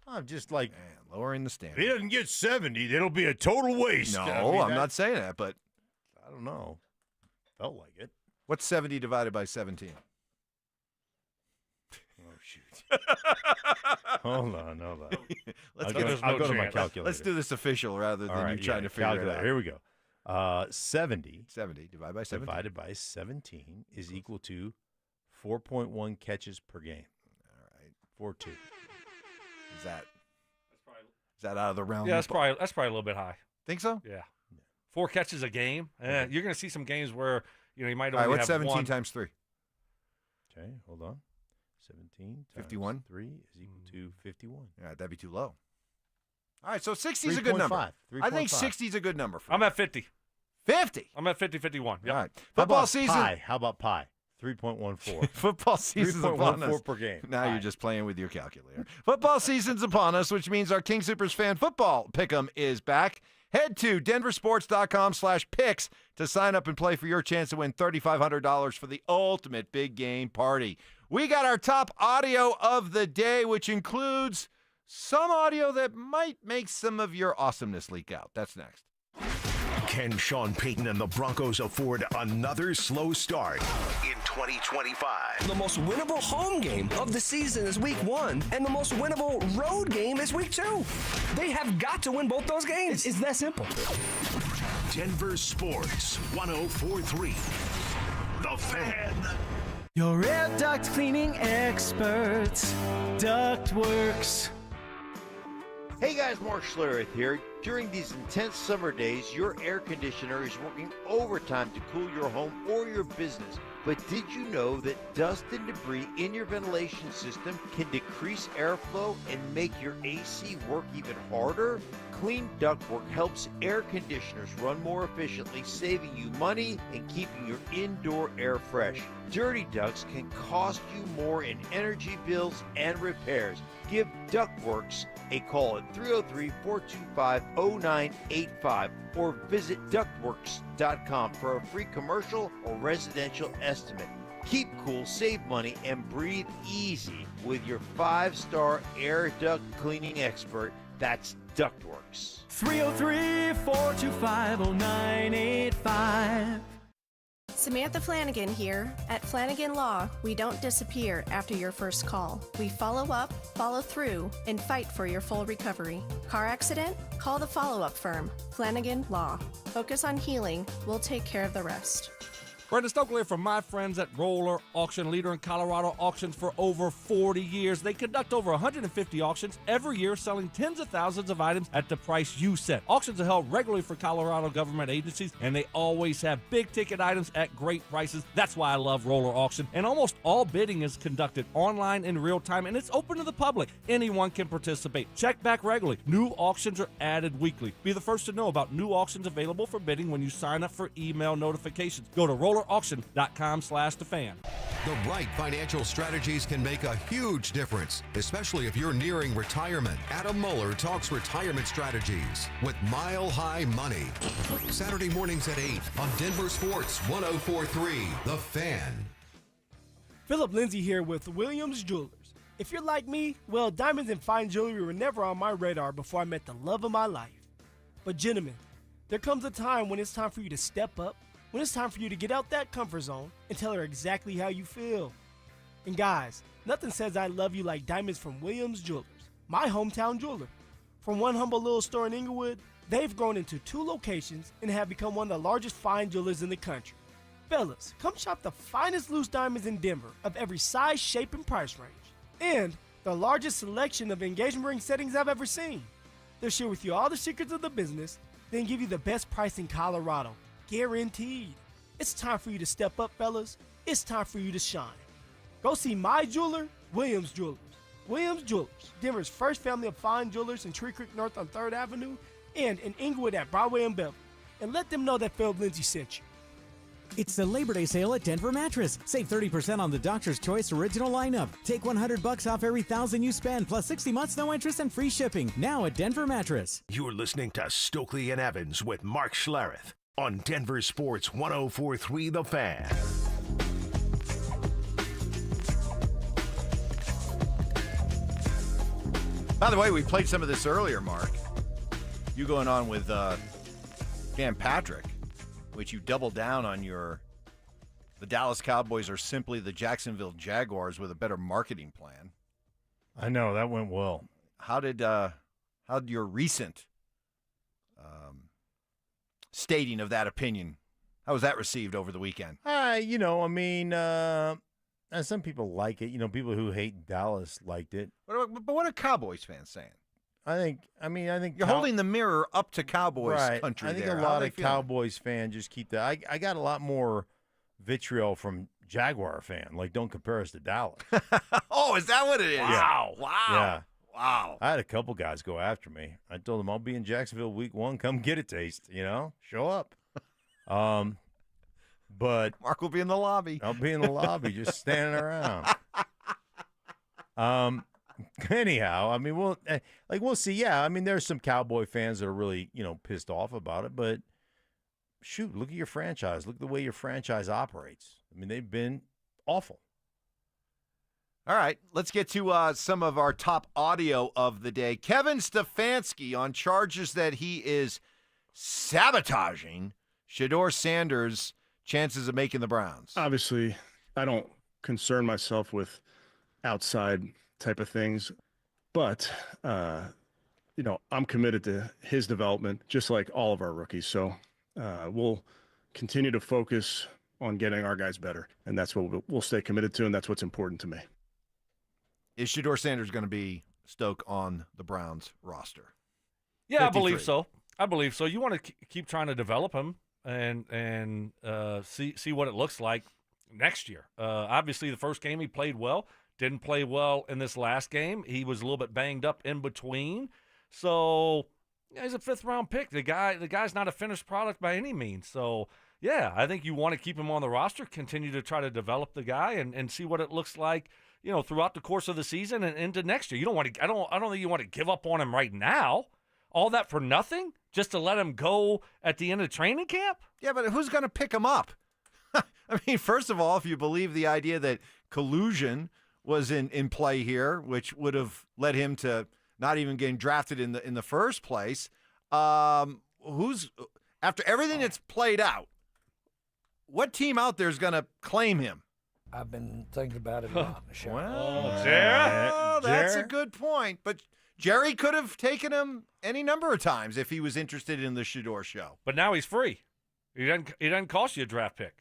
I'm just like... lowering the standard. If he doesn't get 70, it'll be a total waste. No, I'm not saying that, but... I don't know. Felt like it. What's 70 divided by 17? Oh, shoot. Hold on. I'll go to my calculator. Let's do this official rather than you trying to figure it out. Here we go. 70 divided by 17. Divided by 17 is equal to 4.1 catches per game. All right. 4.2. Is that out of the realm? Yeah, that's probably a little bit high. Think so? Yeah. 4 catches a game. You're going to see some games where you might only All right, what's have 17 one. times 3? Okay, hold on. 17 times 51? 3 is equal to 51. Yeah, that'd be too low. All right, so 60 is a good number. 3.5. I think 60 is a good number for I'm you. at 50. 50? I'm at 50, 51. Yep. All right. Football season. How about pi? 3.14. Football season's upon us. 3.14 per game. Now you're just playing with your calculator. Football season's upon us, which means our King Supers fan football pick'em is back. Head to DenverSports.com/picks to sign up and play for your chance to win $3,500 for the ultimate big game party. We got our top audio of the day, which includes some audio that might make some of your awesomeness leak out. That's next. Can Sean Payton and the Broncos afford another slow start in 2025? The most winnable home game of the season is week 1, and the most winnable road game is week 2. They have got to win both those games. It's that simple. Denver Sports 104.3. The Fan. Your air duct cleaning experts, Ductworks. Hey guys, Mark Schlereth here. During these intense summer days, your air conditioner is working overtime to cool your home or your business. But did you know that dust and debris in your ventilation system can decrease airflow and make your AC work even harder? Clean ductwork helps air conditioners run more efficiently, saving you money and keeping your indoor air fresh. Dirty ducts can cost you more in energy bills and repairs. Give Ductworks a call at 303-425-0985 or visit ductworks.com for a free commercial or residential estimate. Keep cool, save money, and breathe easy with your 5-star air duct cleaning expert. That's Ductworks. 303-425-0985. Samantha Flanagan here. At Flanagan Law, we don't disappear after your first call. We follow up, follow through, and fight for your full recovery. Car accident? Call the follow-up firm, Flanagan Law. Focus on healing. We'll take care of the rest. Brandon Stokley from my friends at Roller Auction, leader in Colorado auctions for over 40 years. They conduct over 150 auctions every year, selling tens of thousands of items at the price you set. Auctions are held regularly for Colorado government agencies, and they always have big-ticket items at great prices. That's why I love Roller Auction. And almost all bidding is conducted online in real time, and it's open to the public. Anyone can participate. Check back regularly. New auctions are added weekly. Be the first to know about new auctions available for bidding when you sign up for email notifications. Go to rollerauction.com/thefan. The right financial strategies can make a huge difference, especially if you're nearing retirement. Adam Mueller talks retirement strategies with Mile High Money. Saturday mornings at 8 on Denver Sports 104.3 The Fan. Phillip Lindsay here with Williams Jewelers. If you're like me, well, diamonds and fine jewelry were never on my radar before I met the love of my life. But gentlemen, there comes a time when it's time for you to step up, when it's time for you to get out that comfort zone and tell her exactly how you feel. And guys, nothing says I love you like diamonds from Williams Jewelers, my hometown jeweler. From one humble little store in Inglewood, they've grown into 2 locations and have become one of the largest fine jewelers in the country. Fellas, come shop the finest loose diamonds in Denver of every size, shape, and price range. And the largest selection of engagement ring settings I've ever seen. They'll share with you all the secrets of the business, then give you the best price in Colorado. Guaranteed. It's time for you to step up, fellas. It's time for you to shine. Go see my jeweler, Williams Jewelers. Williams Jewelers, Denver's first family of fine jewelers in Tree Creek North on 3rd Avenue and in Inglewood at Broadway and Beverly. And let them know that Phillip Lindsay sent you. It's the Labor Day sale at Denver Mattress. Save 30% on the Doctor's Choice original lineup. Take $100 off every $1,000 you spend, plus 60 months no interest and free shipping. Now at Denver Mattress. You're listening to Stokley and Evans with Mark Schlereth on Denver Sports 104.3 The Fan. By the way, we played some of this earlier, Mark. You going on with Dan Patrick, which you doubled down on the Dallas Cowboys are simply the Jacksonville Jaguars with a better marketing plan. I know, that went well. How did your recent stating of that opinion, how was that received over the weekend? Some people like it. People who hate Dallas liked it. But what are Cowboys fans saying? I think you're holding the mirror up to Cowboys right. country. I think there. a lot of Cowboys fans just keep that. I got a lot more vitriol from Jaguar fan. Like, don't compare us to Dallas. Oh, is that what it is? Wow. Wow. Yeah. Wow. I had a couple guys go after me. I told them I'll be in Jacksonville week 1. Come get a taste. Show up. But Mark will be in the lobby. I'll be in the lobby, just standing around. Anyhow, we'll see. Yeah, there's some Cowboy fans that are really, pissed off about it. But shoot, look at your franchise. Look at the way your franchise operates. They've been awful. All right, let's get to some of our top audio of the day. Kevin Stefanski on charges that he is sabotaging Shador Sanders' chances of making the Browns. Obviously, I don't concern myself with outside type of things, but I'm committed to his development, just like all of our rookies. So we'll continue to focus on getting our guys better, and that's what we'll stay committed to, and that's what's important to me. Is Shador Sanders going to be Stoke on the Browns roster? Yeah, 53. I believe so. You want to keep trying to develop him and see what it looks like next year. Obviously, the first game he played well. Didn't play well in this last game. He was a little bit banged up in between. So he's a 5th-round pick. The guy's not a finished product by any means. So yeah, I think you want to keep him on the roster, continue to try to develop the guy and see what it looks like, throughout the course of the season and into next year. You don't want to. I don't think you want to give up on him right now. All that for nothing, just to let him go at the end of training camp. Yeah, but who's going to pick him up? First of all, if you believe the idea that collusion was in play here, which would have led him to not even getting drafted in the first place, who's after everything that's played out, what team out there is going to claim him? I've been thinking about it a lot, Michelle. Well, that's a good point. But Jerry could have taken him any number of times if he was interested in the Shador show. But now he's free. He doesn't cost you a draft pick.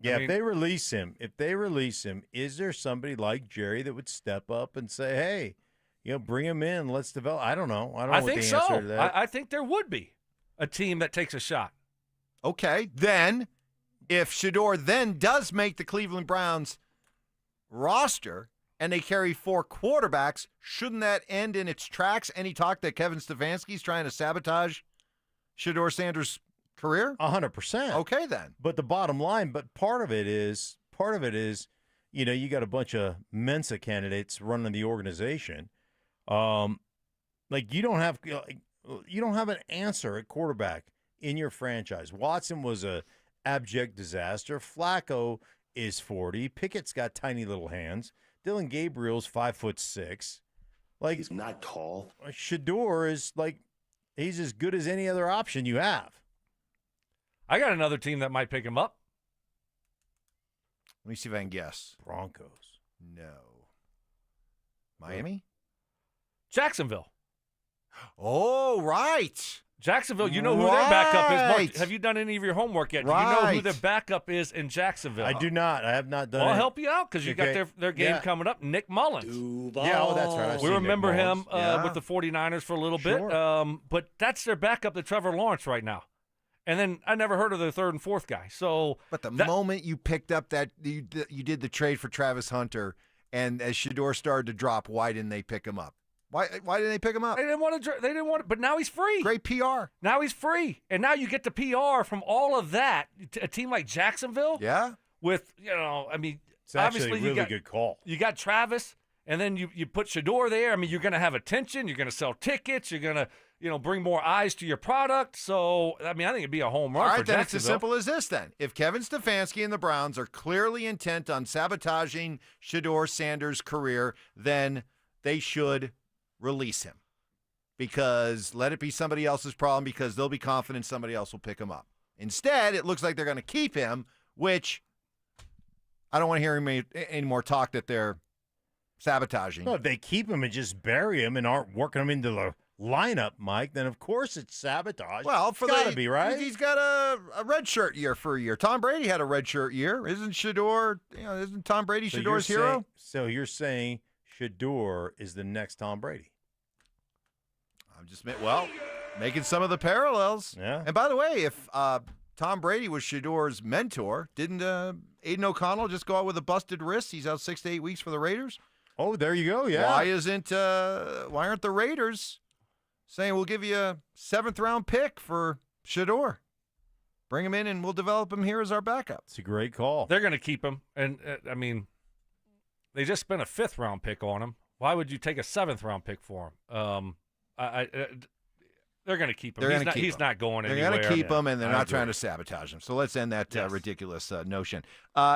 Yeah, if they release him, is there somebody like Jerry that would step up and say, hey, bring him in, let's develop? I don't know. I don't know what the answer to that. I think there would be a team that takes a shot. Okay, then if Shador then does make the Cleveland Browns roster and they carry 4 quarterbacks, shouldn't that end in its tracks? Any talk that Kevin Stefanski's trying to sabotage Shador Sanders' career? 100%. Okay, then. But the bottom line, part of it is, you got a bunch of Mensa candidates running the organization. You don't have an answer at quarterback in your franchise. Watson was a abject disaster. Flacco is 40. Pickett's got tiny little hands. Dylan Gabriel's 5'6". Like, he's not tall. Shador is he's as good as any other option you have. I got another team that might pick him up. Let me see if I can guess. Broncos. No. Miami? Jacksonville. Oh, right. Jacksonville, you know who their backup is. Mark, Right. have you done any of your homework yet? Do Right. you know who their backup is in Jacksonville? I do not. I have not done Well, I'll it. help you out because you got Okay. their game Yeah. coming up. Nick Mullins. Yeah, oh, that's right. I've We seen remember Nick him Mullins. with the 49ers for a little Sure. bit. But that's their backup to Trevor Lawrence right now. And then I never heard of their third and fourth guy. So, But the moment you picked up that you did the trade for Travis Hunter, and as Shador started to drop, why didn't they pick him up? Why didn't they pick him up? They didn't want to. They didn't want it, but now he's free. Great PR. Now he's free, and now you get the PR from all of that. A team like Jacksonville, yeah, with I mean, It's actually obviously a really you got, good call. You got Travis, and then you put Shador there. I mean, you're going to have attention. You're going to sell tickets. You're going to bring more eyes to your product. So I mean, I think it'd be a home run. All for right, then it's as Jacksonville. simple as this. Then, if Kevin Stefanski and the Browns are clearly intent on sabotaging Shador Sanders' career, then they should release him. Because let it be somebody else's problem, because they'll be confident somebody else will pick him up. Instead, it looks like they're going to keep him, which I don't want to hear any more talk that they're sabotaging. No, if they keep him and just bury him and aren't working him into the lineup, Mike, then of course it's sabotage. Well, it's got to be, right? He's got a red shirt year for a year. Tom Brady had a red shirt year. Isn't Shador? Isn't Tom Brady So Shador's you're hero? saying- so you're saying Shador is the next Tom Brady? I'm just making some of the parallels. Yeah. And by the way, if Tom Brady was Shador's mentor, didn't Aiden O'Connell just go out with a busted wrist? He's out 6 to 8 weeks for the Raiders. Oh, there you go. Yeah. Why aren't the Raiders saying we'll give you a 7th round pick for Shador? Bring him in and we'll develop him here as our backup. It's a great call. They're going to keep him, and I mean, they just spent a 5th round pick on him. Why would you take a 7th round pick for him? They're going to keep him. He's not going anywhere. They're going to keep him, and they're I not agree. trying to sabotage him. So let's end that ridiculous notion.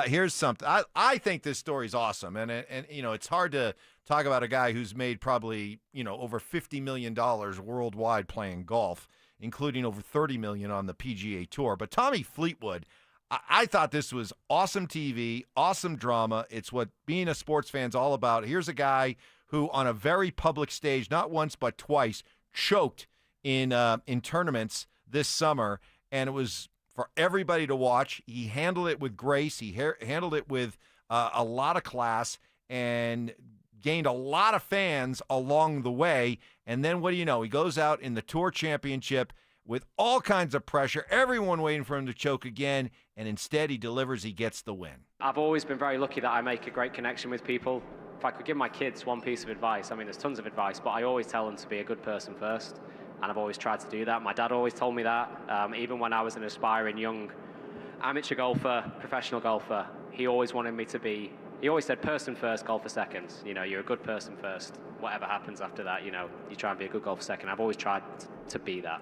Here's something. I think this story's awesome, and it's hard to talk about a guy who's made probably over $50 million worldwide playing golf, including over $30 million on the PGA Tour. But Tommy Fleetwood, I thought this was awesome TV, awesome drama. It's what being a sports fan's all about. Here's a guy who, on a very public stage, not once but twice, choked in tournaments this summer, and it was for everybody to watch. He handled it with grace. He handled it with a lot of class and gained a lot of fans along the way. And then what do you know? He goes out in the Tour Championship with all kinds of pressure, everyone waiting for him to choke again, and instead he delivers, he gets the win. I've always been very lucky that I make a great connection with people. If I could give my kids one piece of advice, I mean, there's tons of advice, but I always tell them to be a good person first, and I've always tried to do that. My dad always told me that, even when I was an aspiring young amateur golfer, professional golfer, he always wanted me to be, he always said person first, golfer second. You're a good person first. Whatever happens after that, you try and be a good golfer second. I've always tried to be that.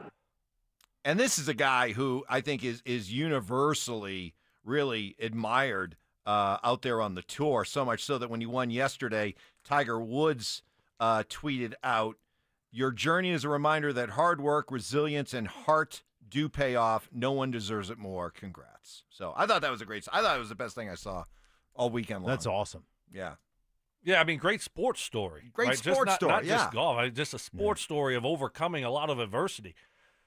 And this is a guy who I think is universally really admired out there on the tour, so much so that when he won yesterday, Tiger Woods tweeted out, "Your journey is a reminder that hard work, resilience, and heart do pay off. No one deserves it more. Congrats." So I thought that was I thought it was the best thing I saw all weekend long. That's awesome. Yeah. Yeah, I mean, great sports story. Great right? sports story, Not yeah. just golf, just a sports story of overcoming a lot of adversity.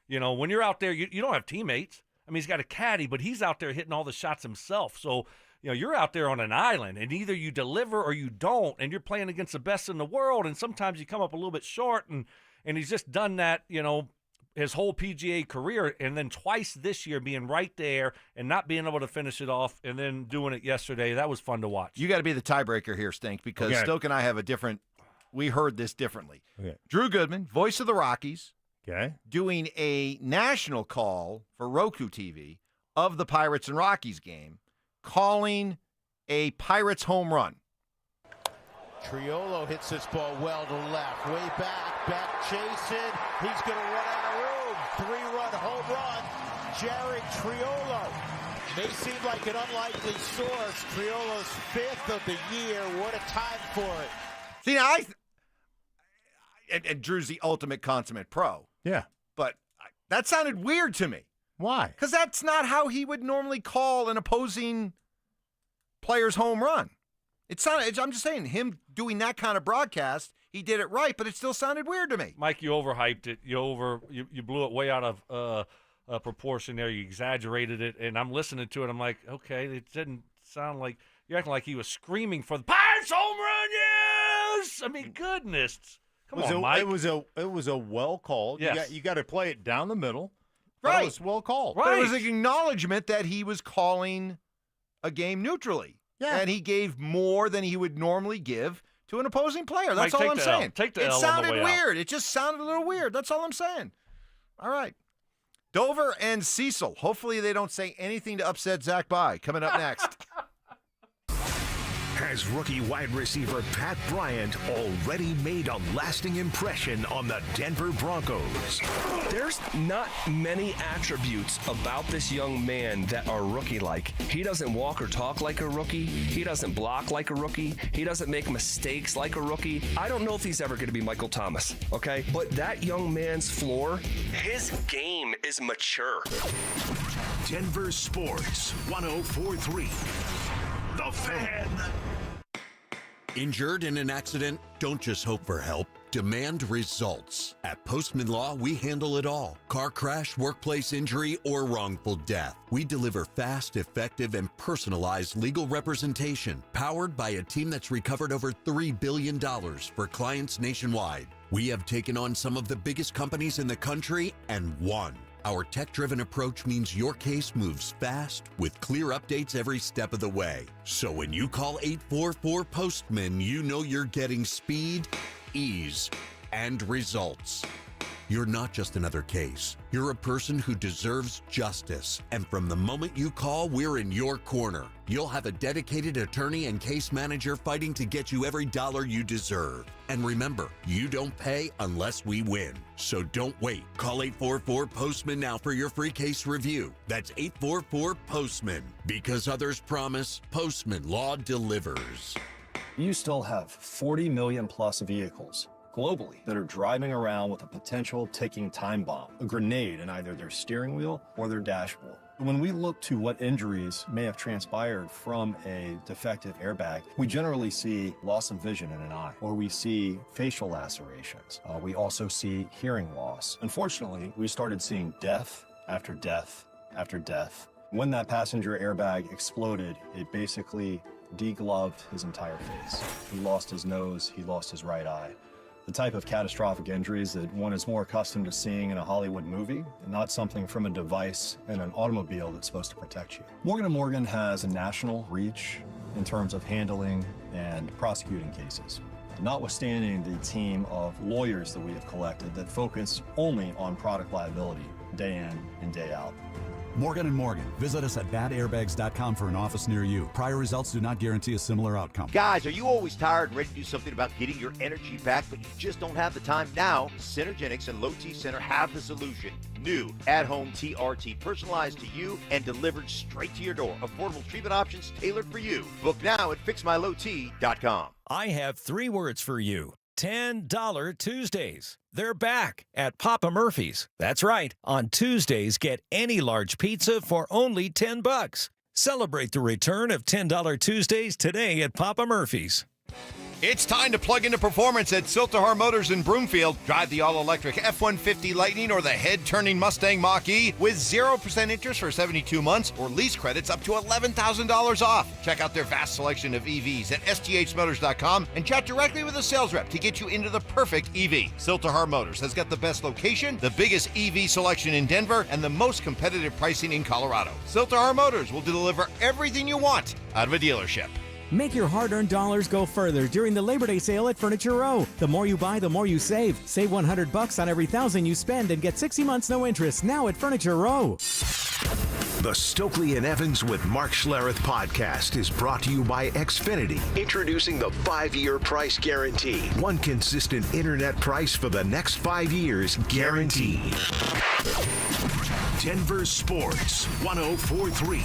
When you're out there, you don't have teammates. I mean, he's got a caddy, but he's out there hitting all the shots himself. So, you're out there on an island, and either you deliver or you don't, and you're playing against the best in the world, and sometimes you come up a little bit short, and he's just done that, his whole PGA career, and then twice this year being right there and not being able to finish it off, and then doing it yesterday. That was fun to watch. You got to be the tiebreaker here, Stink, because Okay. Stoke and I have we heard this differently. Okay. Drew Goodman, voice of the Rockies, Okay. doing a national call for Roku TV of the Pirates and Rockies game, calling a Pirates home run. Triolo hits this ball well to left, way back chasing. He's going to run out of room. 3-run home run. Jared Triolo. May seem like an unlikely source. Triolo's 5th of the year. What a time for it. See, now and Drew's the ultimate consummate pro. Yeah. But that sounded weird to me. Why? Because that's not how he would normally call an opposing player's home run. I'm just saying, him doing that kind of broadcast, he did it right, but it still sounded weird to me. Mike, you overhyped it. You blew it way out of proportion there. You exaggerated it, and I'm listening to it. I'm like, okay, it didn't sound like you're acting like he was screaming for the Pirates home run. Yes, I mean, goodness, come on, Mike. It was a well called. Yes. You got to play it down the middle. Right. It was well called. But it was an acknowledgement that he was calling a game neutrally. Yeah. And he gave more than he would normally give to an opposing player. That's Mike, all I'm saying. Take the It L on sounded the way weird. out. It just sounded a little weird. That's all I'm saying. All right. Dover and Cecil. Hopefully they don't say anything to upset Zach Bye. Coming up next. Has rookie wide receiver Pat Bryant already made a lasting impression on the Denver Broncos? There's not many attributes about this young man that are rookie-like. He doesn't walk or talk like a rookie. He doesn't block like a rookie. He doesn't make mistakes like a rookie. I don't know if he's ever going to be Michael Thomas, okay? But that young man's floor, his game is mature. Denver Sports 104.3. The Fan. Injured in an accident? Don't just hope for help. Demand results. At Postman Law, we handle it all. Car crash, workplace injury, or wrongful death. We deliver fast, effective, and personalized legal representation, powered by a team that's recovered over $3 billion for clients nationwide. We have taken on some of the biggest companies in the country and won. Our tech-driven approach means your case moves fast with clear updates every step of the way. So when you call 844-POSTMAN, you know you're getting speed, ease, and results. You're not just another case. You're a person who deserves justice. And from the moment you call, we're in your corner. You'll have a dedicated attorney and case manager fighting to get you every dollar you deserve. And remember, you don't pay unless we win. So don't wait. Call 844-POSTMAN now for your free case review. That's 844-POSTMAN. Because others promise, Postman Law delivers. You still have 40 million plus vehicles globally that are driving around with a potential ticking time bomb, a grenade in either their steering wheel or their dashboard. When we look to what injuries may have transpired from a defective airbag, we generally see loss of vision in an eye, or we see facial lacerations. We also see hearing loss. Unfortunately, we started seeing death after death after death. When that passenger airbag exploded, it basically degloved his entire face. He lost his nose, he lost his right eye. The type of catastrophic injuries that one is more accustomed to seeing in a Hollywood movie, and not something from a device in an automobile that's supposed to protect you. Morgan & Morgan has a national reach in terms of handling and prosecuting cases, notwithstanding the team of lawyers that we have collected that focus only on product liability day in and day out. Morgan & Morgan. Visit us at badairbags.com for an office near you. Prior results do not guarantee a similar outcome. Guys, are you always tired and ready to do something about getting your energy back, but you just don't have the time? Now, Synergenics and Low T Center have the solution. New at-home TRT, personalized to you and delivered straight to your door. Affordable treatment options tailored for you. Book now at fixmylowt.com. I have 3 words for you. $10 Tuesdays. They're back at Papa Murphy's. That's right. On Tuesdays, get any large pizza for only $10. Celebrate the return of $10 Tuesdays today at Papa Murphy's. It's time to plug into performance at Siltahar Motors in Broomfield. Drive the all-electric F-150 Lightning or the head-turning Mustang Mach-E with 0% interest for 72 months or lease credits up to $11,000 off. Check out their vast selection of EVs at sthmotors.com and chat directly with a sales rep to get you into the perfect EV. Siltahar Motors has got the best location, the biggest EV selection in Denver, and the most competitive pricing in Colorado. Siltahar Motors will deliver everything you want out of a dealership. Make your hard-earned dollars go further during the Labor Day sale at Furniture Row. The more you buy, the more you save. Save $100 on every $1,000 you spend and get 60 months no interest now at Furniture Row. The Stokley and Evans with Mark Schlereth podcast is brought to you by Xfinity. Introducing the 5-year price guarantee. One consistent internet price for the next 5 years guaranteed. Denver Sports 104.3.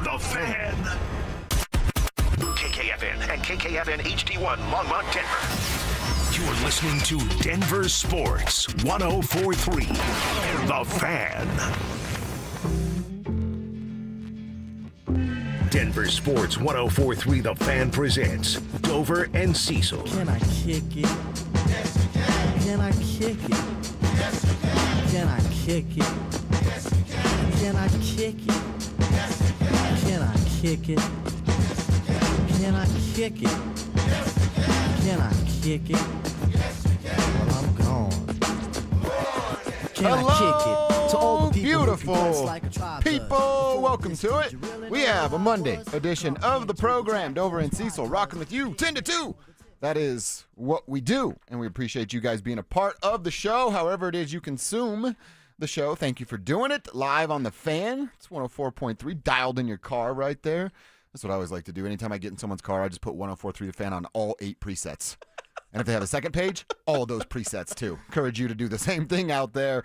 The Fan. KKFN and KKFN HD1 Longmont, Denver. You're listening to Denver Sports 104.3. The Fan. Denver Sports 104.3 The Fan presents Dover and Cecil. Can I kick it? Yes, you can. Can I kick it? Yes, you can. Can I kick it? Yes, you can. Can I kick it? Yes, you can. Can I kick it? Can I kick it? Yes, you can. Can I kick it? Yes, you can. Well, I'm gone. Can I kick it? To all the people beautiful people, welcome to it. We have a Monday edition of the program, Dover and Cecil, rocking with you 10 to 2. That is what we do, and we appreciate you guys being a part of the show, however it is you consume the show. Thank you for doing it live on the Fan. It's 104.3, dialed in your car right there. That's what I always like to do. Anytime I get in someone's car, I just put 104.3 The Fan on all 8 presets. And if they have a second page, all of those presets too. Encourage you to do the same thing out there.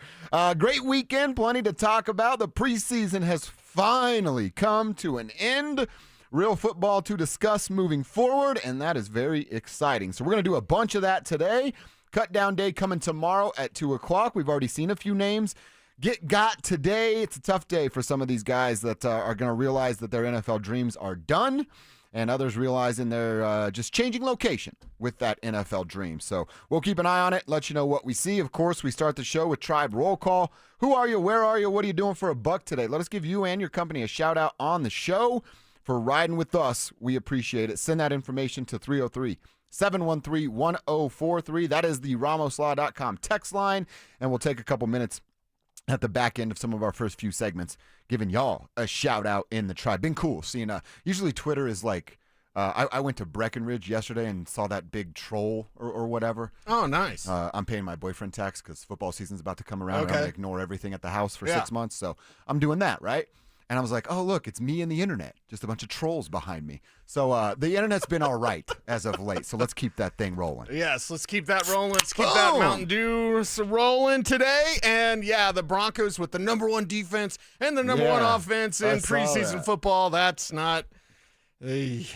Great weekend, plenty to talk about. The preseason has finally come to an end. Real football to discuss moving forward, and that is very exciting. So we're going to do a bunch of that today. Cut down day coming tomorrow at 2 o'clock. We've already seen a few names get got today. It's a tough day for some of these guys that are going to realize that their NFL dreams are done, and others realizing they're just changing location with that NFL dream. So we'll keep an eye on it, let you know what we see. Of course, we start the show with Tribe Roll Call. Who are you? Where are you? What are you doing for $1 today? Let us give you and your company a shout-out on the show for riding with us. We appreciate it. Send that information to 303-713-1043. That is the RamosLaw.com text line, and we'll take a couple minutes at the back end of some of our first few segments, giving y'all a shout out in the tribe. Been cool seeing, usually Twitter is like, I went to Breckenridge yesterday and saw that big troll or whatever. Oh, nice. I'm paying my boyfriend tax because football season's about to come around. Okay. And I'm going to ignore everything at the house for 6 months. So I'm doing that, right? And I was like, oh, look, it's me and the internet. Just a bunch of trolls behind me. So the internet's been all right as of late. So let's keep that thing rolling. Yes, let's keep that rolling. Let's keep that Mountain Dew rolling today. And, yeah, the Broncos with the number 1 defense and the number 1 offense in preseason football. That's not Please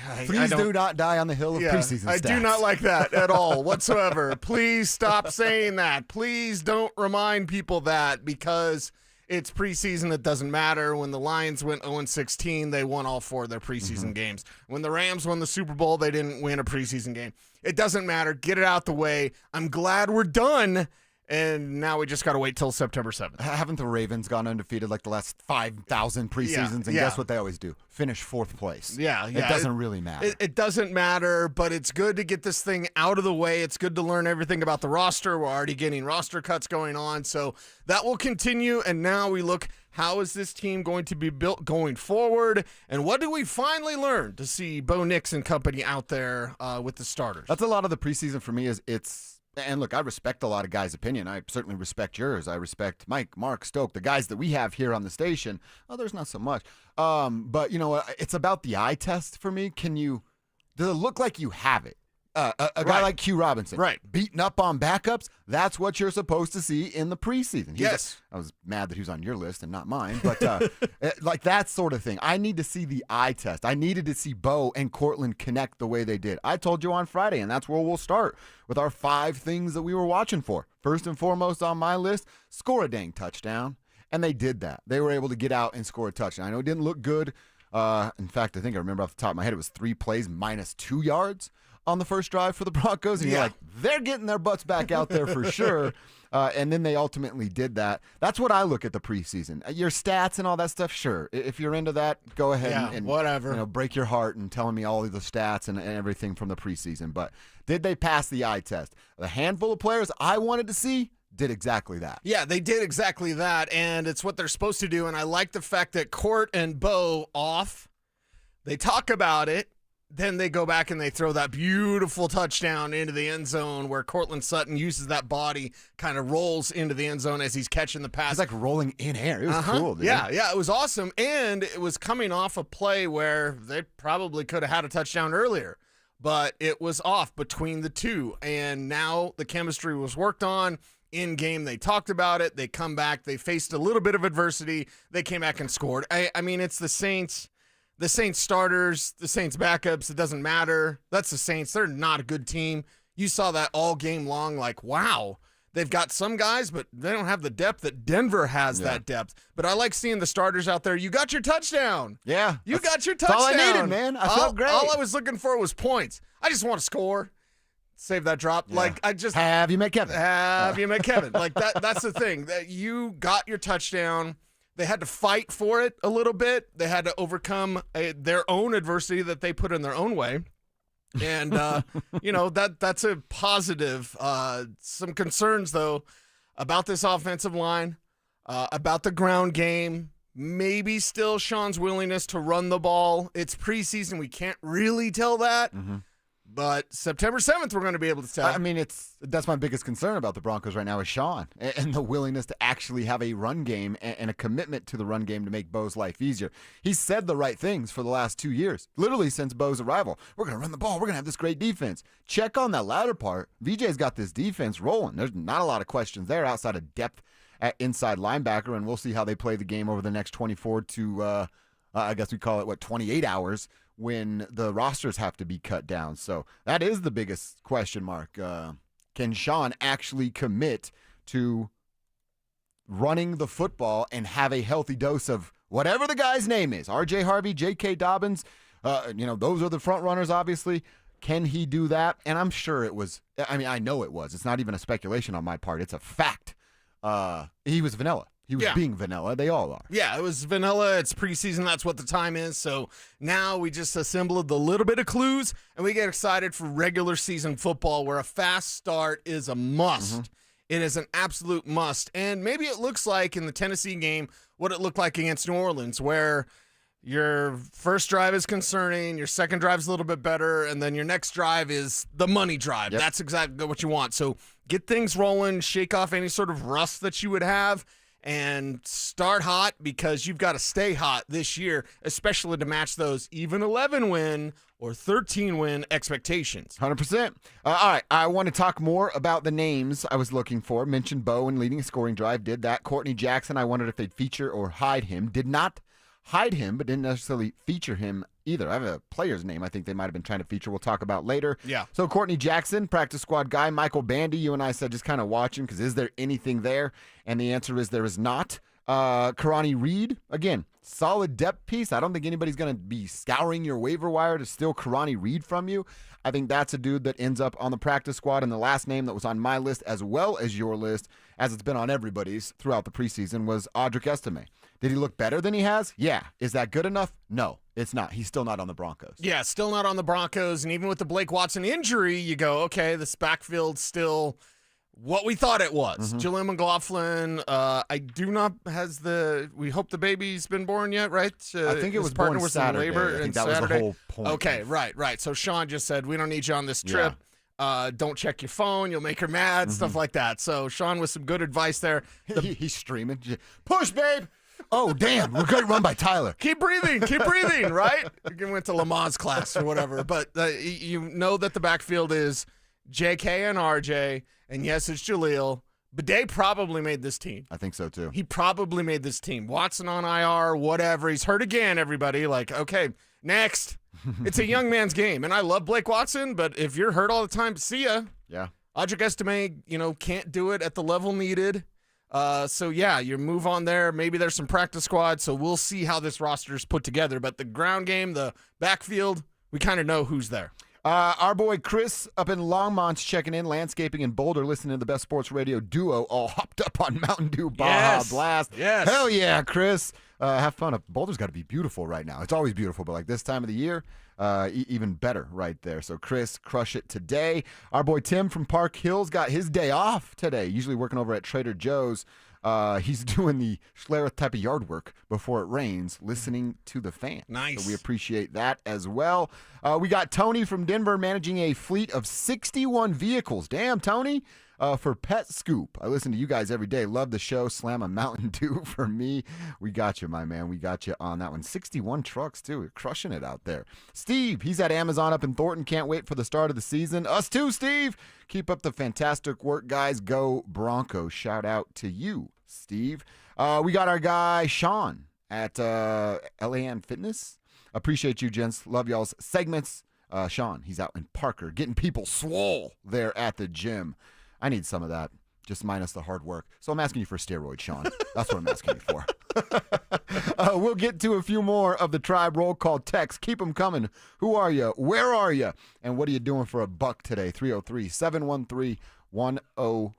do not die on the hill of preseason stats. I do not like that at all whatsoever. Please stop saying that. Please don't remind people that, because it's preseason. It doesn't matter. When the Lions went 0-16, they won all 4 of their preseason games. When the Rams won the Super Bowl, they didn't win a preseason game. It doesn't matter. Get it out the way. I'm glad we're done, and now we just got to wait till September 7th. Haven't the Ravens gone undefeated like the last 5,000 preseasons? And guess what they always do? Finish 4th place. Yeah. It doesn't really matter. It doesn't matter, but it's good to get this thing out of the way. It's good to learn everything about the roster. We're already getting roster cuts going on, so that will continue. And now we look, how is this team going to be built going forward? And what do we finally learn to see Bo Nix and company out there with the starters? That's a lot of the preseason for me. And look, I respect a lot of guys' opinion. I certainly respect yours. I respect Mike, Mark, Stoke, the guys that we have here on the station. Others not so much. But you know what? It's about the eye test for me. Does it look like you have it? A guy like Q Robinson, beating up on backups, that's what you're supposed to see in the preseason. I was mad that he was on your list and not mine, but like that sort of thing. I need to see the eye test. I needed to see Bo and Cortland connect the way they did. I told you on Friday, and that's where we'll start with our 5 things that we were watching for. First and foremost on my list, score a dang touchdown. And they did that. They were able to get out and score a touchdown. I know it didn't look good. In fact, I think I remember off the top of my head, it was 3 plays minus 2 yards on the first drive for the Broncos. And you're like, they're getting their butts back out there for sure. And then they ultimately did that. That's what I look at the preseason. Your stats and all that stuff, sure. If you're into that, go ahead and whatever. Break your heart and telling me all of the stats and everything from the preseason. But did they pass the eye test? The handful of players I wanted to see did exactly that. Yeah, they did exactly that, and it's what they're supposed to do. And I like the fact that Court and Bo they talk about it, then they go back and they throw that beautiful touchdown into the end zone where Cortland Sutton uses that body, kind of rolls into the end zone as he's catching the pass. It's like rolling in air. It was cool, dude. Yeah, it was awesome. And it was coming off a play where they probably could have had a touchdown earlier. but it was off between the two. And now the chemistry was worked on. In game, they talked about it. They come back. They faced a little bit of adversity. They came back and scored. I mean, it's the Saints starters, the Saints backups. It doesn't matter. That's the Saints. They're not a good team. You saw that all game long. Like, wow, they've got some guys, but they don't have the depth that Denver has. That depth. But I like seeing the starters out there. You got your touchdown. Yeah, you got your touchdown. That's all I needed, man. I felt great. All I was looking for was points. I just want to score. Save that drop. Yeah. Like, I just have you met Kevin? Have you met Kevin? Like that's the thing. That you got your touchdown. They had to fight for it a little bit. They had to overcome their own adversity that they put in their own way. And that's a positive. Some concerns though about this offensive line, about the ground game. Maybe still Sean's willingness to run the ball. It's preseason. We can't really tell that. Mm-hmm. But September 7th, we're going to be able to tell. I mean, that's my biggest concern about the Broncos right now is Sean and the willingness to actually have a run game and a commitment to the run game to make Bo's life easier. He's said the right things for the last 2 years, literally since Bo's arrival. We're going to run the ball. We're going to have this great defense. Check on that latter part. VJ's got this defense rolling. There's not a lot of questions there outside of depth at inside linebacker, and we'll see how they play the game over the next 24 to, I guess we call it, 28 hours when the rosters have to be cut down. So that is the biggest question mark. Can Sean actually commit to running the football and have a healthy dose of whatever the guy's name is? R.J. Harvey, J.K. Dobbins, those are the front runners, obviously. Can he do that? And I'm sure it was. I mean, I know it was. It's not even a speculation on my part. It's a fact. He was vanilla. He was being vanilla. They all are. Yeah, it was vanilla. It's preseason. That's what the time is. So now we just assembled the little bit of clues, and we get excited for regular season football where a fast start is a must. Mm-hmm. It is an absolute must. And maybe it looks like in the Tennessee game what it looked like against New Orleans, where your first drive is concerning, your second drive is a little bit better, and then your next drive is the money drive. Yep. That's exactly what you want. So get things rolling, shake off any sort of rust that you would have, and start hot because you've got to stay hot this year, especially to match those even 11-win or 13-win expectations. 100%. All right, I want to talk more about the names I was looking for. Mentioned Bo and leading a scoring drive, did that. Courtney Jackson, I wondered if they'd feature or hide him. Did not hide him, but didn't necessarily feature him either. I have a player's name I think they might have been trying to feature. We'll talk about later. Yeah. So Courtney Jackson, practice squad guy. Michael Bandy, you and I said just kind of watching because is there anything there? And the answer is there is not. Karani Reed, again, solid depth piece. I don't think anybody's going to be scouring your waiver wire to steal Karani Reed from you. I think that's a dude that ends up on the practice squad. And the last name that was on my list as well as your list, as it's been on everybody's throughout the preseason, was Audric Estime. Did he look better than he has? Yeah. Is that good enough? No, it's not. He's still not on the Broncos. Yeah, still not on the Broncos. And even with the Blake Watson injury, you go, okay, this backfield's still what we thought it was. Mm-hmm. Jaleel McLaughlin, we hope the baby's been born yet, right? I think it was born Saturday. I think that was the whole point. Okay, right. So Sean just said, we don't need you on this trip. Yeah. Don't check your phone. You'll make her mad, Mm-hmm. stuff like that. So Sean with some good advice there. He's streaming. Push, babe. Oh, damn. We're great run by Tyler. Keep breathing, right? You went to Lamaze class or whatever. But you know that the backfield is JK and RJ, and yes, it's Jaleel. Bidet probably made this team. I think so, too. He probably made this team. Watson on IR, whatever. He's hurt again, everybody. Like, okay, next. It's a young man's game. And I love Blake Watson, but if you're hurt all the time, see ya. Yeah. Audric Estime, can't do it at the level needed. So, you move on there. Maybe there's some practice squad, so we'll see how this roster is put together. But the ground game, the backfield, we kind of know who's there. Our boy Chris up in Longmont's checking in, landscaping in Boulder, listening to the Best Sports Radio duo, all hopped up on Mountain Dew Baja Blast. Yes. Hell yeah, Chris. Have fun. Boulder's got to be beautiful right now. It's always beautiful, but like this time of the year, even better right there. So Chris, crush it today. Our boy Tim from Park Hills got his day off today, usually working over at Trader Joe's. He's doing the Schlereth type of yard work before it rains, listening to the fan. Nice. So we appreciate that as well. We got Tony from Denver managing a fleet of 61 vehicles. Damn, Tony. for Pet Scoop. I listen to you guys every day. Love the show. Slam a Mountain Dew for me. We got you, my man. We got you on that one. 61 trucks, too. You're crushing it out there. Steve, he's at Amazon up in Thornton. Can't wait for the start of the season. Us too, Steve. Keep up the fantastic work, guys. Go Broncos. Shout out to you, Steve. We got our guy, Sean, at LAN Fitness. Appreciate you, gents. Love y'all's segments. Sean, he's out in Parker getting people swole there at the gym. I need some of that, just minus the hard work. So I'm asking you for steroids, Sean. That's what I'm asking you for. We'll get to a few more of the Tribe Roll Call text. Keep them coming. Who are you? Where are you? And what are you doing for a buck today? 303-713-1043. All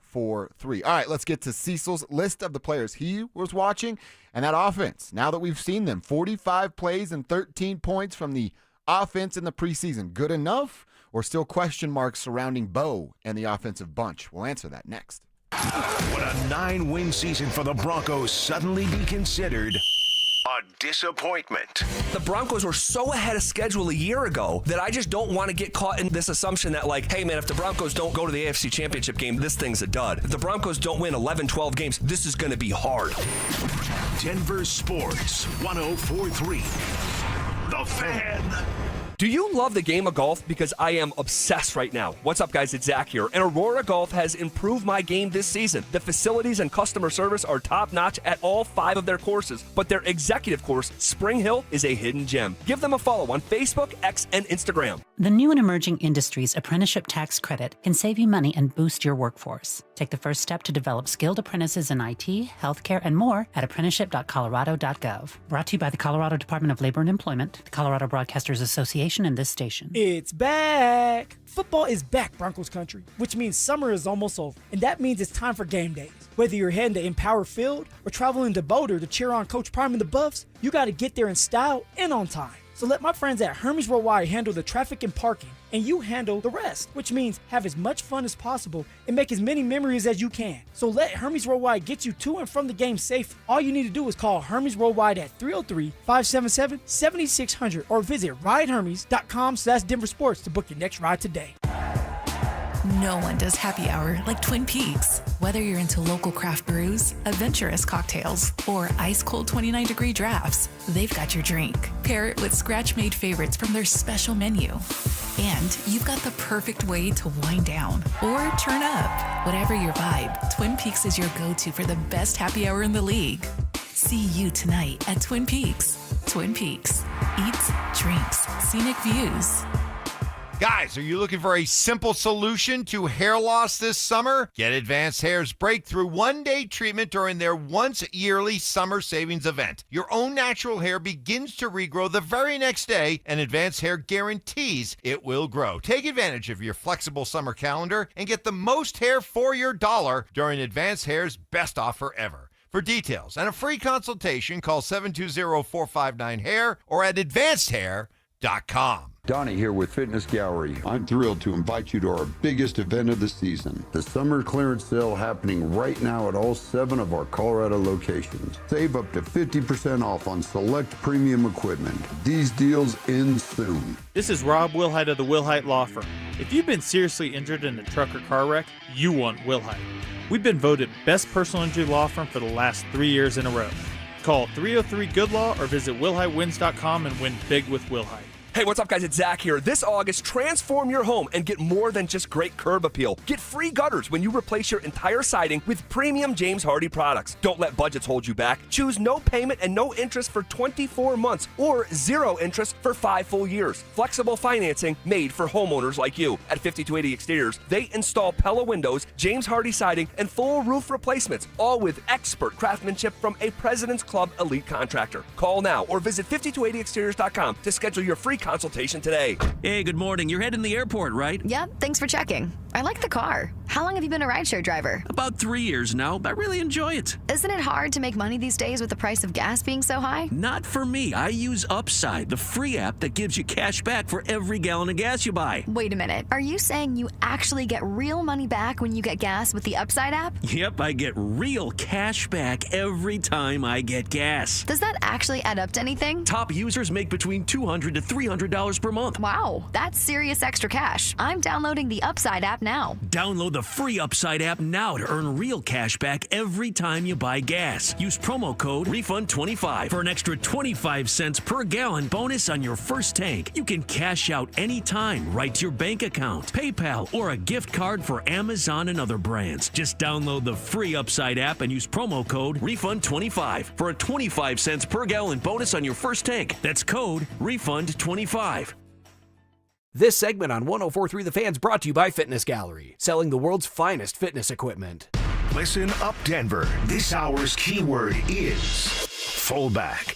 right, let's get to Cecil's list of the players he was watching and that offense. Now that we've seen them, 45 plays and 13 points from the offense in the preseason. Good enough? Or still question marks surrounding Bo and the offensive bunch? We'll answer that next. Would a 9-win season for the Broncos suddenly be considered a disappointment? The Broncos were so ahead of schedule a year ago that I just don't want to get caught in this assumption that, like, hey, man, if the Broncos don't go to the AFC Championship game, this thing's a dud. If the Broncos don't win 11, 12 games, this is going to be hard. Denver Sports 104.3. The Fan. Do you love the game of golf? Because I am obsessed right now. What's up, guys? It's Zach here. And Aurora Golf has improved my game this season. The facilities and customer service are top-notch at all 5 of their courses. But their executive course, Spring Hill, is a hidden gem. Give them a follow on Facebook, X, and Instagram. The new and emerging industries apprenticeship tax credit can save you money and boost your workforce. Take the first step to develop skilled apprentices in IT, healthcare, and more at apprenticeship.colorado.gov. Brought to you by the Colorado Department of Labor and Employment, the Colorado Broadcasters Association, and this station. It's back! Football is back, Broncos country, which means summer is almost over. And that means it's time for game days. Whether you're heading to Empower Field or traveling to Boulder to cheer on Coach Prime and the Buffs, you got to get there in style and on time. So let my friends at Hermes Worldwide handle the traffic and parking, and you handle the rest, which means have as much fun as possible and make as many memories as you can. So let Hermes Worldwide get you to and from the game safe. All you need to do is call Hermes Worldwide at 303-577-7600 or visit ridehermes.com/DenverSports to book your next ride today. No one does happy hour like Twin Peaks. Whether you're into local craft brews, adventurous cocktails, or ice-cold 29-degree drafts, they've got your drink. Pair it with scratch-made favorites from their special menu. And you've got the perfect way to wind down or turn up. Whatever your vibe, Twin Peaks is your go-to for the best happy hour in the league. See you tonight at Twin Peaks. Twin Peaks. Eats, drinks, scenic views. Guys, are you looking for a simple solution to hair loss this summer? Get Advanced Hair's breakthrough one-day treatment during their once-yearly summer savings event. Your own natural hair begins to regrow the very next day, and Advanced Hair guarantees it will grow. Take advantage of your flexible summer calendar and get the most hair for your dollar during Advanced Hair's best offer ever. For details and a free consultation, call 720-459-HAIR or at advancedhair.com. Donnie here with Fitness Gallery. I'm thrilled to invite you to our biggest event of the season, the summer clearance sale happening right now at all 7 of our Colorado locations. Save up to 50% off on select premium equipment. These deals end soon. This is Rob Wilhite of the Wilhite Law Firm. If you've been seriously injured in a truck or car wreck, you want Wilhite. We've been voted best personal injury law firm for the last 3 years in a row. Call 303-GOOD-LAW or visit WilhiteWins.com and win big with Wilhite. Hey, what's up, guys? It's Zach here. This August, transform your home and get more than just great curb appeal. Get free gutters when you replace your entire siding with premium James Hardie products. Don't let budgets hold you back. Choose no payment and no interest for 24 months or 0 interest for 5 full years. Flexible financing made for homeowners like you. At 5280 Exteriors, they install Pella windows, James Hardie siding, and full roof replacements, all with expert craftsmanship from a President's Club elite contractor. Call now or visit 5280exteriors.com to schedule your free consultation today. Hey, good morning. You're heading to the airport, right? Yep, thanks for checking. I like the car. How long have you been a rideshare driver? About 3 years now, but I really enjoy it. Isn't it hard to make money these days with the price of gas being so high? Not for me. I use Upside, the free app that gives you cash back for every gallon of gas you buy. Wait a minute. Are you saying you actually get real money back when you get gas with the Upside app? Yep, I get real cash back every time I get gas. Does that actually add up to anything? Top users make between $200 to $300 per month. Wow, that's serious extra cash. I'm downloading the Upside app app now. Download the free Upside app now to earn real cash back every time you buy gas. Use promo code REFUND25 for an extra 25 cents per gallon bonus on your first tank. You can cash out anytime right to your bank account, PayPal, or a gift card for Amazon and other brands. Just download the free Upside app and use promo code REFUND25 for a 25 cents per gallon bonus on your first tank. That's code REFUND25. This segment on 104.3 The Fan's brought to you by Fitness Gallery, selling the world's finest fitness equipment. Listen up, Denver. This hour's keyword is fullback. Fullback.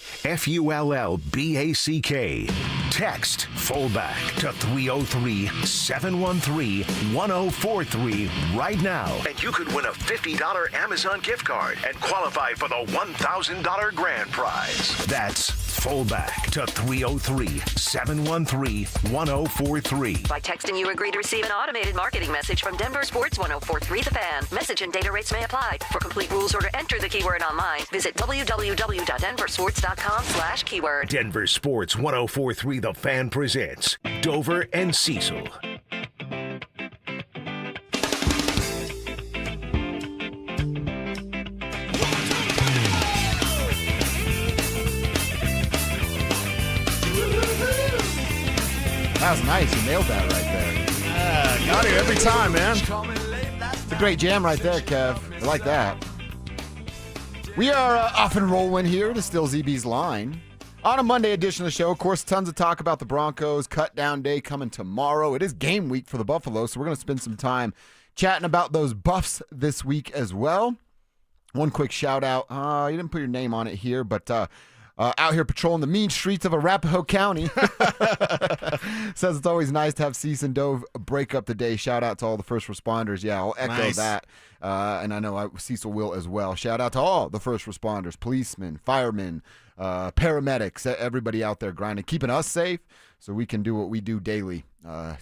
Text fullback to 303-713-1043 right now, and you could win a $50 Amazon gift card and qualify for the $1,000 grand prize. That's fullback to 303-713-1043. By texting, you agree to receive an automated marketing message from Denver Sports 104.3 The Fan. Message and data rates may apply. For complete rules or to enter the keyword online, visit www.denversports.com/keyword. Denver Sports 104.3 The Fan presents Dover and Cecil. That was nice. You nailed that right there. Yeah, got it every time, man. It's a great jam right there, Kev. I like that. We are off and rolling here to Still ZB's Line. On a Monday edition of the show, of course, tons of talk about the Broncos. Cut down day coming tomorrow. It is game week for the Buffalo, so we're going to spend some time chatting about those Buffs this week as well. One quick shout out. You didn't put your name on it here, but out here patrolling the mean streets of Arapahoe County. Says it's always nice to have Cease and Dove break up the day. Shout out to all the first responders. Yeah, I'll echo that. And I know Cecil will as well. Shout out to all the first responders, policemen, firemen, paramedics, everybody out there grinding, keeping us safe so we can do what we do daily.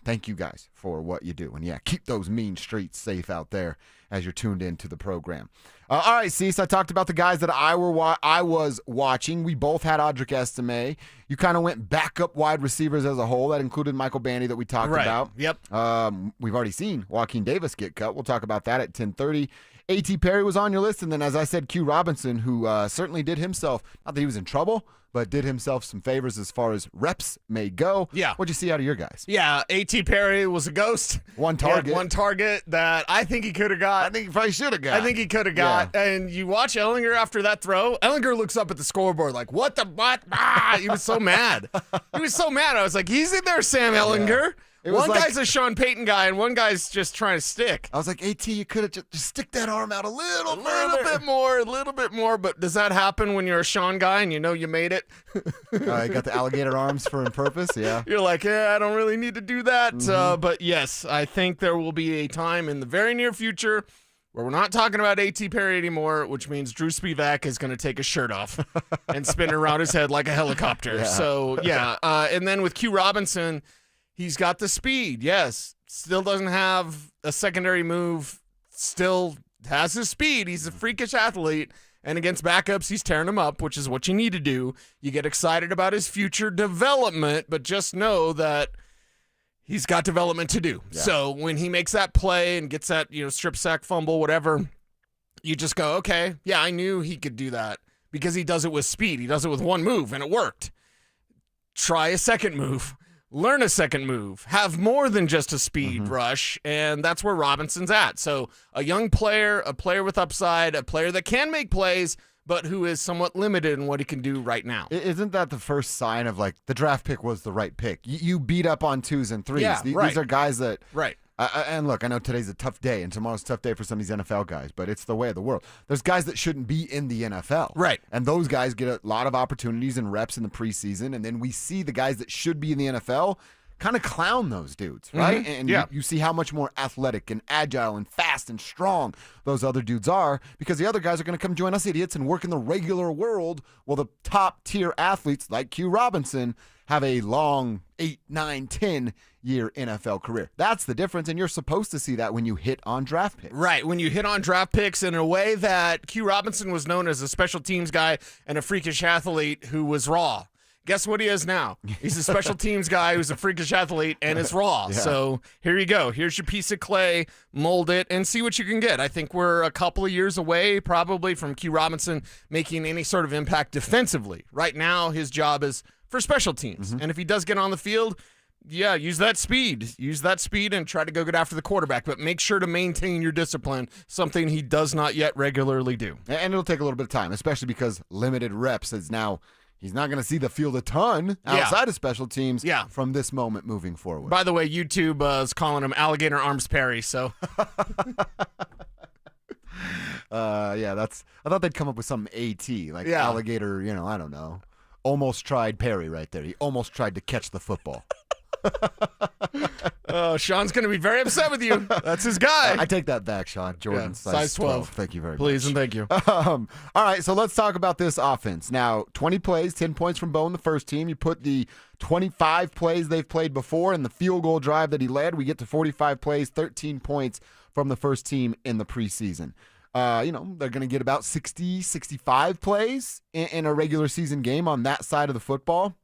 Thank you guys for what you do. And yeah, keep those mean streets safe out there as you're tuned into the program. All right, Cease, I talked about the guys that I was watching. We both had Audric Estime. You kind of went backup wide receivers as a whole. That included Michael Bandy that we talked about. Yep. We've already seen Joaquin Davis get cut. We'll talk about that at 10:30. A.T. Perry was on your list, and then, as I said, Q Robinson, who certainly did himself, not that he was in trouble, but did himself some favors as far as reps may go. Yeah. What'd you see out of your guys? Yeah, A.T. Perry was a ghost. One target. One target that I think he could have got. I think he probably should have got. I think he could have got. Yeah. And you watch Ellinger after that throw. Ellinger looks up at the scoreboard like, what the what? Ah! He was so mad. He was so mad. I was like, he's in there, Sam Ellinger. Yeah. One guy's a Sean Payton guy, and one guy's just trying to stick. I was like, AT, you could have just stick that arm out a little bit more. But does that happen when you're a Sean guy and you know you made it? You got the alligator arms for in purpose, yeah. You're like, I don't really need to do that. Mm-hmm. But yes, I think there will be a time in the very near future where we're not talking about A.T. Perry anymore, which means Drew Spivak is going to take his shirt off and spin it around his head like a helicopter. Yeah. So, yeah. And then with Q Robinson, he's got the speed, yes. Still doesn't have a secondary move. Still has his speed. He's a freakish athlete. And against backups, he's tearing them up, which is what you need to do. You get excited about his future development, but just know that he's got development to do. Yeah. So when he makes that play and gets that, strip sack, fumble, whatever, you just go, okay, yeah, I knew he could do that because he does it with speed. He does it with one move, and it worked. Try a second move. Learn a second move. Have more than just a speed rush, and that's where Robinson's at. So a young player, a player with upside, a player that can make plays, but who is somewhat limited in what he can do right now. Isn't that the first sign of, the draft pick was the right pick? You beat up on 2s and 3s. Yeah, These are guys that... Right. And look, I know today's a tough day, and tomorrow's a tough day for some of these NFL guys, but it's the way of the world. There's guys that shouldn't be in the NFL. Right. And those guys get a lot of opportunities and reps in the preseason, and then we see the guys that should be in the NFL kind of clown those dudes, right? Mm-hmm. And yeah. you see how much more athletic and agile and fast and strong those other dudes are, because the other guys are going to come join us idiots and work in the regular world, while the top-tier athletes like Q Robinson have a long 8, 9, 10-year NFL career. That's the difference, and you're supposed to see that when you hit on draft picks. Right, when you hit on draft picks in a way that Q Robinson was known as a special teams guy and a freakish athlete who was raw. Guess what he is now? He's a special teams guy who's a freakish athlete and is raw. Yeah. So here you go. Here's your piece of clay. Mold it and see what you can get. I think we're a couple of years away probably from Q Robinson making any sort of impact defensively. Right now, his job is for special teams. And if he does get on the field, yeah, use that speed. Use that speed and try to go get after the quarterback, but make sure to maintain your discipline, something he does not yet regularly do. And it'll take a little bit of time, especially because limited reps is now he's not going to see the field a ton outside of special teams from this moment moving forward. By the way, YouTube is calling him Alligator Arms Perry, so. I thought they'd come up with some AT, like alligator, I don't know. Almost tried Perry right there. He almost tried to catch the football. Sean's going to be very upset with you. That's his guy. I take that back, Sean. Jordan, size 12. Thank you very much. Please and thank you. All right, so let's talk about this offense. Now, 20 plays, 10 points from Bo in the first team. You put the 25 plays they've played before and the field goal drive that he led. We get to 45 plays, 13 points from the first team in the preseason. They're going to get about 60, 65 plays in a regular season game on that side of the football.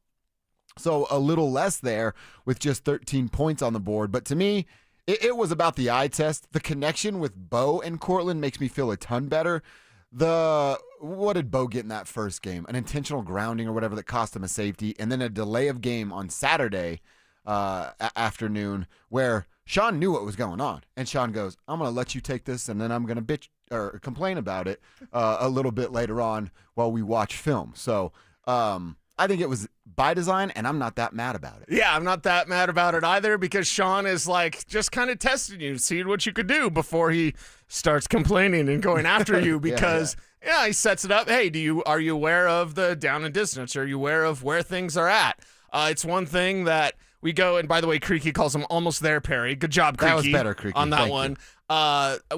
So a little less there with just 13 points on the board. But to me, it was about the eye test. The connection with Bo and Cortland makes me feel a ton better. What did Bo get in that first game? An intentional grounding or whatever that cost him a safety, and then a delay of game on Saturday afternoon where Sean knew what was going on. And Sean goes, I'm going to let you take this, and then I'm going to bitch or complain about it a little bit later on while we watch film. So I think it was by design, and I'm not that mad about it. Yeah, I'm not that mad about it either because Sean is like just kind of testing you, seeing what you could do before he starts complaining and going after you because he sets it up. Hey, are you aware of the down and distance? Are you aware of where things are at? It's one thing that we go, and by the way, Creaky calls him almost there, Perry. Good job, Creaky. That was better, Creaky. On that Thank one.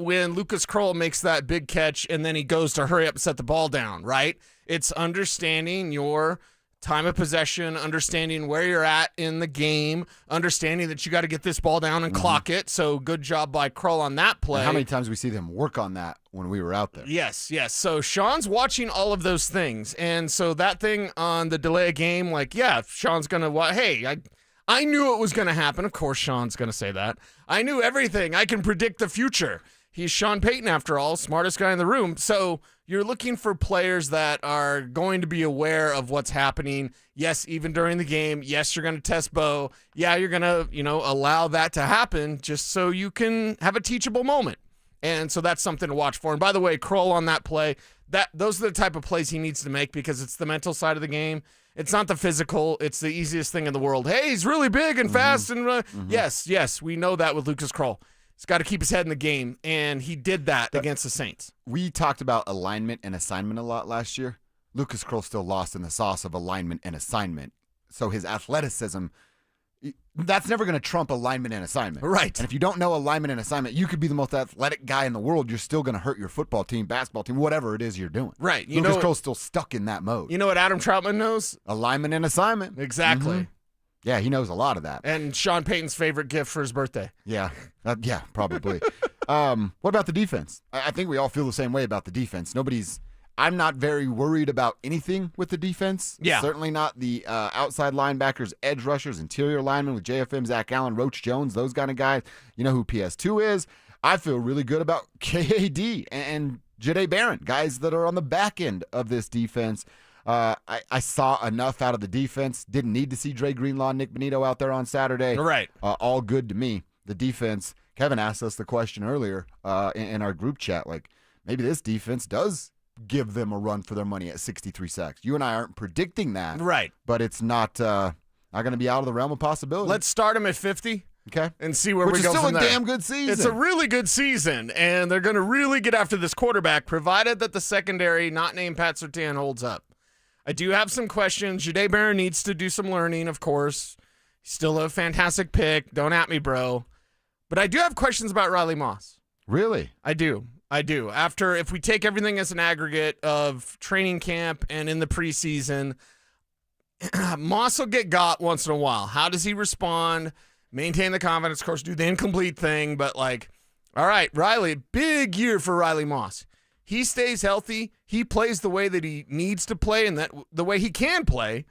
When Lucas Kroll makes that big catch and then he goes to hurry up and set the ball down, right? It's understanding your time of possession, understanding where you're at in the game, understanding that you got to get this ball down and clock it. So good job by Kroll on that play. And how many times we see them work on that when we were out there? Yes. So Sean's watching all of those things. And so that thing on the delay of game, Sean's going to, hey, I knew it was going to happen. Of course, Sean's going to say that. I knew everything. I can predict the future. He's Sean Payton, after all, smartest guy in the room. So you're looking for players that are going to be aware of what's happening. Yes, even during the game. Yes, you're going to test Bo. Yeah, you're going to, allow that to happen just so you can have a teachable moment. And so that's something to watch for. And by the way, Kroll on that play, those are the type of plays he needs to make because it's the mental side of the game. It's not the physical. It's the easiest thing in the world. Hey, he's really big and fast. And yes, we know that with Lucas Kroll. He's got to keep his head in the game, and he did that against the Saints. We talked about alignment and assignment a lot last year. Lucas Kroll still lost in the sauce of alignment and assignment. So his athleticism, that's never going to trump alignment and assignment. Right. And if you don't know alignment and assignment, you could be the most athletic guy in the world. You're still going to hurt your football team, basketball team, whatever it is you're doing. Right. Lucas Kroll's still stuck in that mode. You know what Adam Troutman knows? Alignment and assignment. Exactly. Mm-hmm. Yeah, he knows a lot of that. And Sean Payton's favorite gift for his birthday. Yeah, probably. What about the defense? I think we all feel the same way about the defense. I'm not very worried about anything with the defense. Yeah. Certainly not the outside linebackers, edge rushers, interior linemen with JFM, Zach Allen, Roach Jones, those kind of guys. You know who PS2 is. I feel really good about KAD and Jahdae Barron, guys that are on the back end of this defense. I saw enough out of the defense. Didn't need to see Dre Greenlaw and Nick Bonito out there on Saturday. Right. All good to me. The defense, Kevin asked us the question earlier in our group chat, maybe this defense does give them a run for their money at 63 sacks. You and I aren't predicting that. Right. But it's not going to be out of the realm of possibility. Let's start them at 50. Okay. And see where we go from there. Which is still a damn good season. It's a really good season, and they're going to really get after this quarterback, provided that the secondary, not named Pat Surtain, holds up. I do have some questions. Jahdae Barron needs to do some learning, of course. He's still a fantastic pick. Don't at me, bro. But I do have questions about Riley Moss. Really? I do. If we take everything as an aggregate of training camp and in the preseason, Moss will get got once in a while. How does he respond? Maintain the confidence, of course, do the incomplete thing. But, all right, Riley, big year for Riley Moss. He stays healthy. He plays the way that he needs to play and that the way he can play.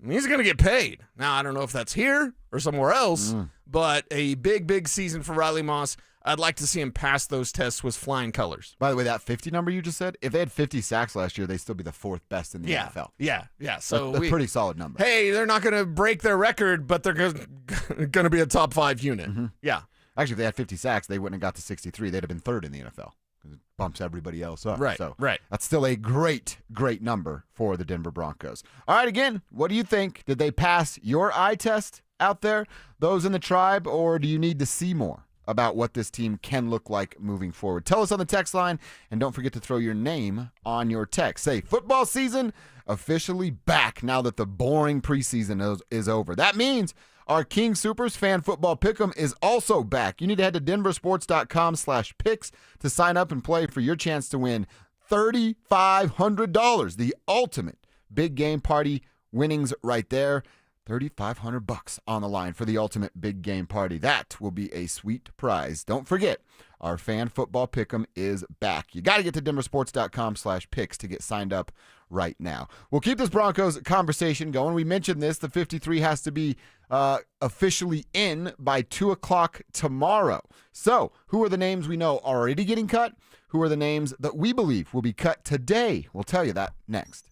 he's going to get paid. Now, I don't know if that's here or somewhere else, but a big season for Riley Moss. I'd like to see him pass those tests with flying colors. By the way, that 50 number you just said, if they had 50 sacks last year, they'd still be the 4th best in the NFL. Yeah. So that's a pretty solid number. Hey, they're not going to break their record, but they're going to be a top 5 unit. Yeah. Actually, if they had 50 sacks, they wouldn't have got to 63. They'd have been 3rd in the NFL. It bumps everybody else up. Right, so right. That's still a great number for the Denver Broncos. All right, again, what do you think? Did they pass your eye test out there, those in the tribe, or do you need to see more about what this team can look like moving forward? Tell us on the text line, and don't forget to throw your name on your text. Say, football season officially back now that the boring preseason is over. That means our King Supers Fan Football Pick'em is also back. You need to head to DenverSports.com/picks to sign up and play for your chance to win $3,500. The ultimate big game party winnings right there. $3,500 on the line for the ultimate big game party. That will be a sweet prize. Don't forget, our Fan Football Pick'em is back. You got to get to DenverSports.com/picks to get signed up right now. We'll keep this Broncos conversation going. We mentioned this. The 53 has to be officially in by 2 o'clock tomorrow. So who are the names we know are already getting cut? Who are the names that we believe will be cut today? We'll tell you that next.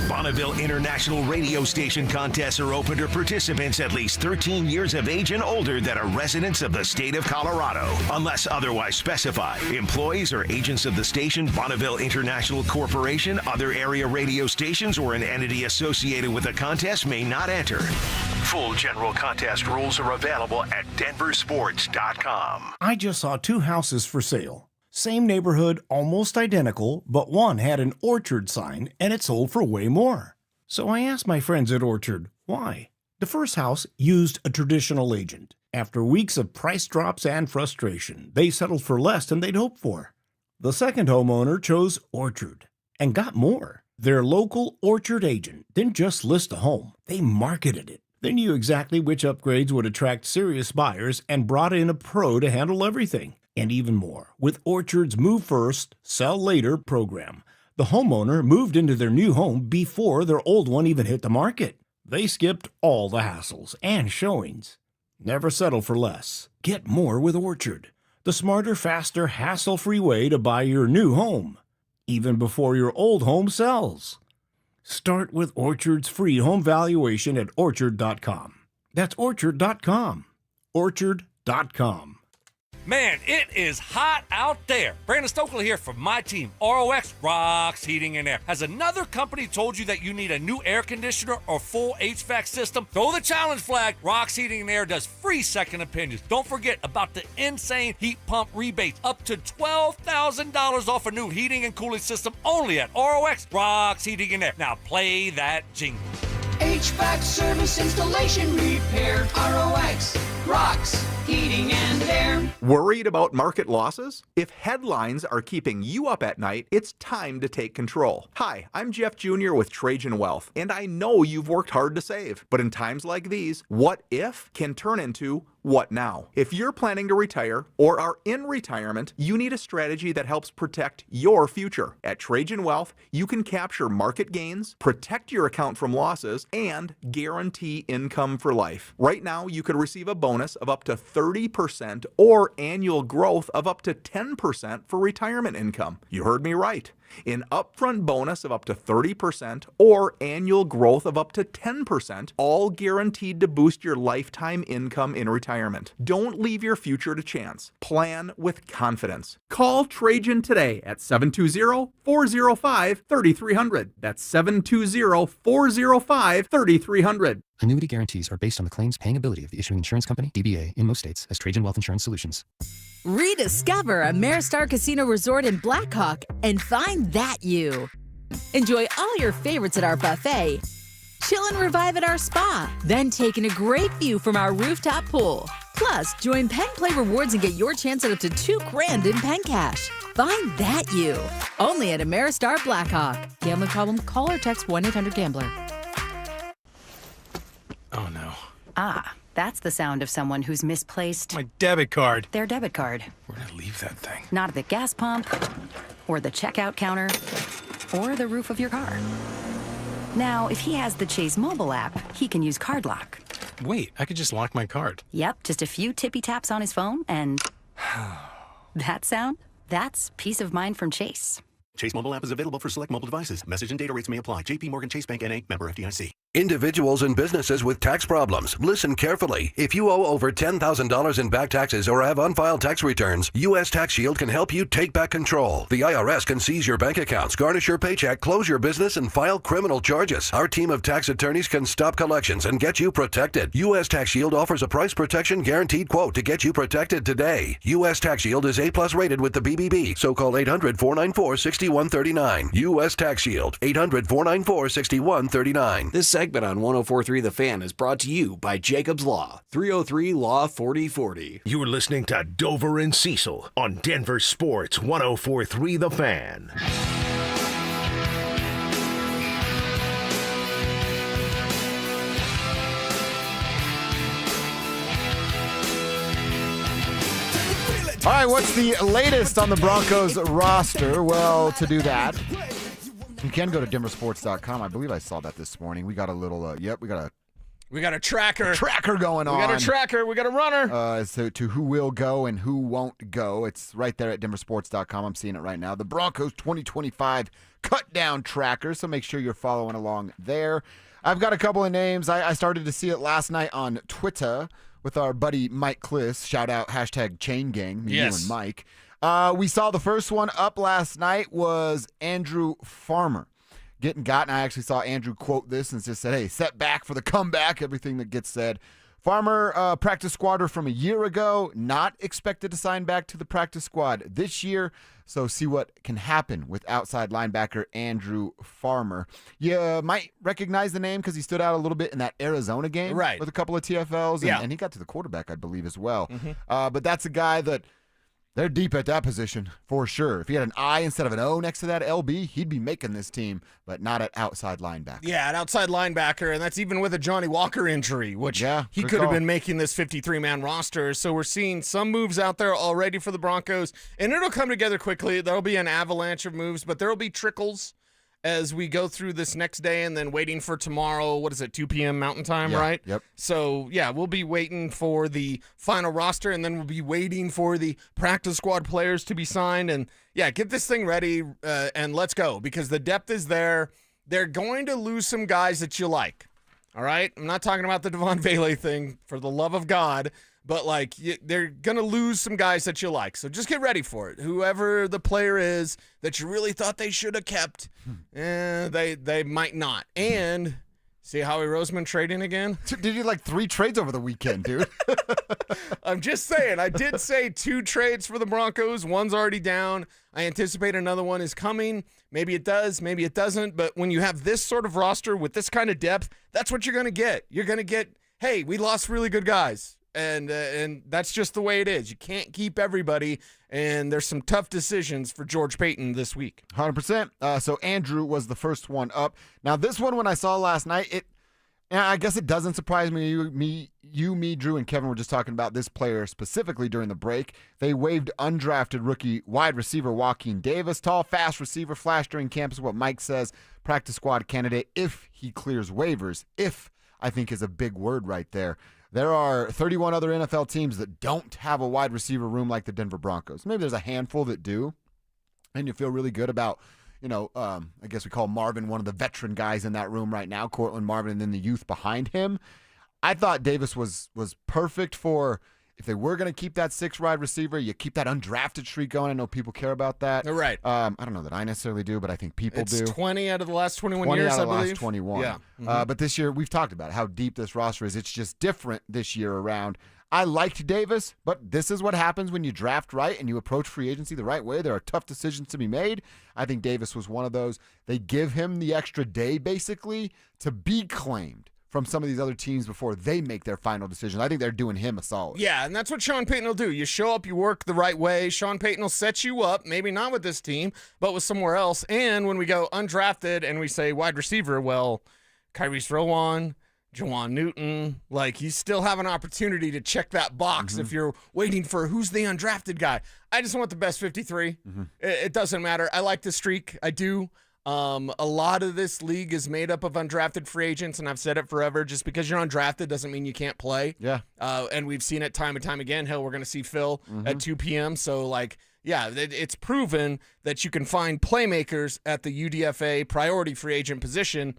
Bonneville International Radio Station contests are open to participants at least 13 years of age and older that are residents of the state of Colorado. Unless otherwise specified, employees or agents of the station, Bonneville International Corporation, other area radio stations, or an entity associated with the contest may not enter. Full general contest rules are available at DenverSports.com. I just saw 2 houses for sale. Same neighborhood, almost identical, but one had an Orchard sign and it sold for way more. So I asked my friends at Orchard, why? The first house used a traditional agent. After weeks of price drops and frustration, they settled for less than they'd hoped for. The second homeowner chose Orchard and got more. Their local Orchard agent didn't just list a home, they marketed it. They knew exactly which upgrades would attract serious buyers and brought in a pro to handle everything. And even more, with Orchard's Move First, Sell Later program, the homeowner moved into their new home before their old one even hit the market. They skipped all the hassles and showings. Never settle for less. Get more with Orchard, the smarter, faster, hassle-free way to buy your new home, even before your old home sells. Start with Orchard's free home valuation at Orchard.com. That's Orchard.com. Orchard.com. Man, it is hot out there. Brandon Stokley here from my team, ROX Rocks Heating and Air. Has another company told you that you need a new air conditioner or full HVAC system? Throw the challenge flag. Rocks Heating and Air does free second opinions. Don't forget about the insane heat pump rebates. Up to $12,000 off a new heating and cooling system only at ROX Rocks Heating and Air. Now play that jingle. HVAC service, installation, repair. ROX Rocks Heating and Air. Worried about market losses? If headlines are keeping you up at night, it's time to take control. Hi, I'm Jeff Jr. with Trajan Wealth, and I know you've worked hard to save. But in times like these, what if can turn into what now? If you're planning to retire or are in retirement, you need a strategy that helps protect your future. At Trajan Wealth, you can capture market gains, protect your account from losses, and guarantee income for life. Right now, you could receive a bonus of up to 30% or annual growth of up to 10% for retirement income. You heard me right. An upfront bonus of up to 30% or annual growth of up to 10%, all guaranteed to boost your lifetime income in retirement. Don't leave your future to chance. Plan with confidence. Call Trajan today at 720-405-3300. That's 720-405-3300. Annuity guarantees are based on the claims paying ability of the issuing insurance company, DBA, in most states as Trajan Wealth Insurance Solutions. Rediscover Ameristar Casino Resort in Blackhawk and find that you. Enjoy all your favorites at our buffet. Chill and revive at our spa. Then take in a great view from our rooftop pool. Plus, join Penn Play Rewards and get your chance at up to $2,000 in Penn Cash. Find that you. Only at Ameristar Blackhawk. Gambling problem? Call or text 1-800-GAMBLER. Oh, no. Ah, that's the sound of someone who's misplaced my debit card. Their debit card. Where did I leave that thing? Not at the gas pump, or the checkout counter, or the roof of your car. Now, if he has the Chase mobile app, he can use Card Lock. Wait, I could just lock my card. Yep, just a few tippy taps on his phone, and that sound? That's peace of mind from Chase. Chase mobile app is available for select mobile devices. Message and data rates may apply. JP Morgan Chase Bank N.A. member FDIC. Individuals and businesses with tax problems, listen carefully. If you owe over $10,000 in back taxes or have unfiled tax returns, U.S. Tax Shield can help you take back control. The IRS can seize your bank accounts, garnish your paycheck, close your business, and file criminal charges. Our team of tax attorneys can stop collections and get you protected. U.S. Tax Shield offers a price protection guaranteed quote to get you protected today. U.S. Tax Shield is A+ rated with the BBB, so call 800-494-6139. U.S. Tax Shield, 800-494-6139. This segment on 104.3 The Fan is brought to you by Jacob's Law, 303 Law 4040. You're listening to Dover and Cecil on Denver Sports 104.3 The Fan. All right, what's the latest on the Broncos roster? Well, to do that, you can go to DenverSports.com. I believe I saw that this morning. We got a little, we got a tracker. Going on. We got a tracker. We got a runner. As to who will go and who won't go. It's right there at DenverSports.com. I'm seeing it right now. The Broncos 2025 cut down tracker, so make sure you're following along there. I've got a couple of names. I started to see it last night on Twitter with our buddy Mike Kliss. Shout out, #ChainGang, you and Mike. We saw the first one up last night was Andrew Farmer getting got, and I actually saw Andrew quote this and just said, hey, set back for the comeback, everything that gets said. Farmer, practice squadder from a year ago, not expected to sign back to the practice squad this year, so see what can happen with outside linebacker Andrew Farmer. You might recognize the name because he stood out a little bit in that Arizona game with a couple of TFLs, and he got to the quarterback, I believe, as well. But that's a guy that they're deep at that position for sure. If he had an I instead of an O next to that LB, he'd be making this team, but not at outside linebacker. Yeah, an outside linebacker, and that's even with a Johnny Walker injury, which he could have been making this 53-man roster. So we're seeing some moves out there already for the Broncos, and it'll come together quickly. There'll be an avalanche of moves, but there'll be trickles as we go through this next day and then waiting for tomorrow. What is it, 2 p.m. Mountain Time, right? Yep. So, we'll be waiting for the final roster, and then we'll be waiting for the practice squad players to be signed. And, get this thing ready and let's go, because the depth is there. They're going to lose some guys that you like, all right? I'm not talking about the Devon Vele thing, for the love of God, but, they're going to lose some guys that you like. So just get ready for it. Whoever the player is that you really thought they should have kept, they might not. And see Howie Roseman trading again? Did you 3 trades over the weekend, dude? I'm just saying. I did say 2 trades for the Broncos. One's already down. I anticipate another one is coming. Maybe it does, maybe it doesn't. But when you have this sort of roster with this kind of depth, that's what you're going to get. You're going to get, hey, we lost really good guys. And that's just the way it is. You can't keep everybody, and there's some tough decisions for George Payton this week. 100%. So Andrew was the first one up. Now, this one, when I saw last night, I guess it doesn't surprise me. Me, Drew, and Kevin were just talking about this player specifically during the break. They waived undrafted rookie wide receiver Joaquin Davis. Tall, fast receiver, flash during camp is what Mike says. Practice squad candidate if he clears waivers. If, I think, is a big word right there. There are 31 other NFL teams that don't have a wide receiver room like the Denver Broncos. Maybe there's a handful that do, and you feel really good about, I guess we call Marvin one of the veteran guys in that room right now, Cortland Marvin, and then the youth behind him. I thought Davis was perfect for, if they were going to keep that 6 wide receiver, you keep that undrafted streak going. I know people care about that. Right. I don't know that I necessarily do, but I think people do. It's 20 out of the last 21 years, I believe. 20 out of the last 21. Yeah. But this year, we've talked about how deep this roster is. It's just different this year around. I liked Davis, but this is what happens when you draft right and you approach free agency the right way. There are tough decisions to be made. I think Davis was one of those. They give him the extra day, basically, to be claimed from some of these other teams before they make their final decision. I think they're doing him a solid. Yeah, and that's what Sean Payton will do. You show up, you work the right way. Sean Payton will set you up, maybe not with this team, but with somewhere else. And when we go undrafted and we say wide receiver, well, Kyrie's Rowan, Jawan Newton, you still have an opportunity to check that box if you're waiting for who's the undrafted guy. I just want the best 53. It doesn't matter. I like the streak. I do. A lot of this league is made up of undrafted free agents, and I've said it forever. Just because you're undrafted doesn't mean you can't play. Yeah. And we've seen it time and time again. Hell, we're going to see Phil at 2 p.m. So, it's proven that you can find playmakers at the UDFA priority free agent position.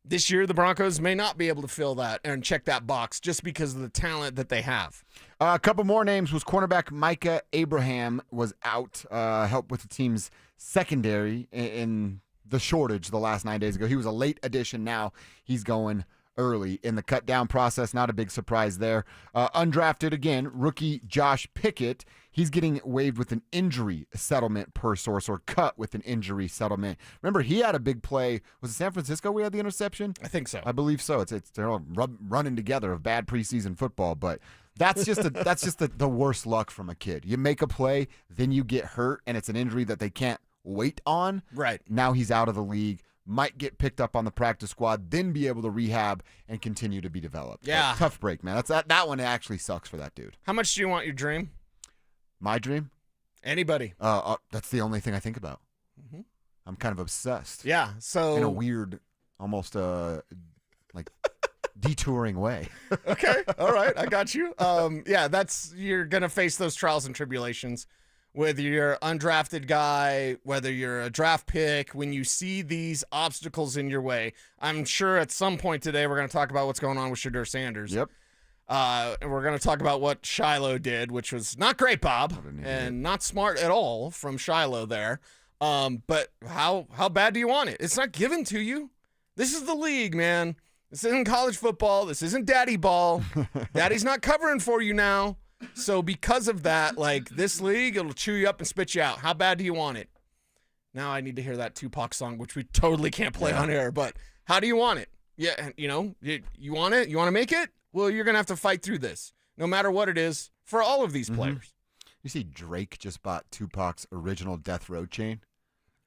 This year, the Broncos may not be able to fill that and check that box just because of the talent that they have. A couple more names was cornerback Micah Abraham was out, helped with the team's secondary in the shortage the last 9 days ago. He was a late addition. Now he's going early in the cut down process. Not a big surprise there. Undrafted again, rookie Josh Pickett. He's getting waived with an injury settlement per source, or cut with an injury settlement. Remember, he had a big play. Was it San Francisco we had the interception? I think so. I believe so. They're all running together of bad preseason football, but that's just the worst luck from a kid. You make a play, then you get hurt, and it's an injury that they can't wait on. Right. Now he's out of the league. Might get picked up on the practice squad, then be able to rehab and continue to be developed. Yeah. But tough break, man. That one actually sucks for that dude. How much do you want your dream? My dream? Anybody. That's the only thing I think about. Mm-hmm. I'm kind of obsessed. Yeah, so... in a weird, almost detouring way. Okay, all right, I got you. You're going to face those trials and tribulations. Whether you're an undrafted guy, whether you're a draft pick, when you see these obstacles in your way, I'm sure at some point today we're going to talk about what's going on with Shador Sanders. Yep. And we're going to talk about what Shiloh did, which was not great, Bob, and not smart at all from Shiloh there. But how bad do you want it? It's not given to you. This is the league, man. This isn't college football. This isn't daddy ball. Daddy's not covering for you now. So because of that, this league, it'll chew you up and spit you out. How bad do you want it? Now I need to hear that Tupac song, which we totally can't play on air, but how do you want it? Yeah, you want it? You want to make it? Well, you're going to have to fight through this, no matter what it is, for all of these players. You see Drake just bought Tupac's original Death Row chain?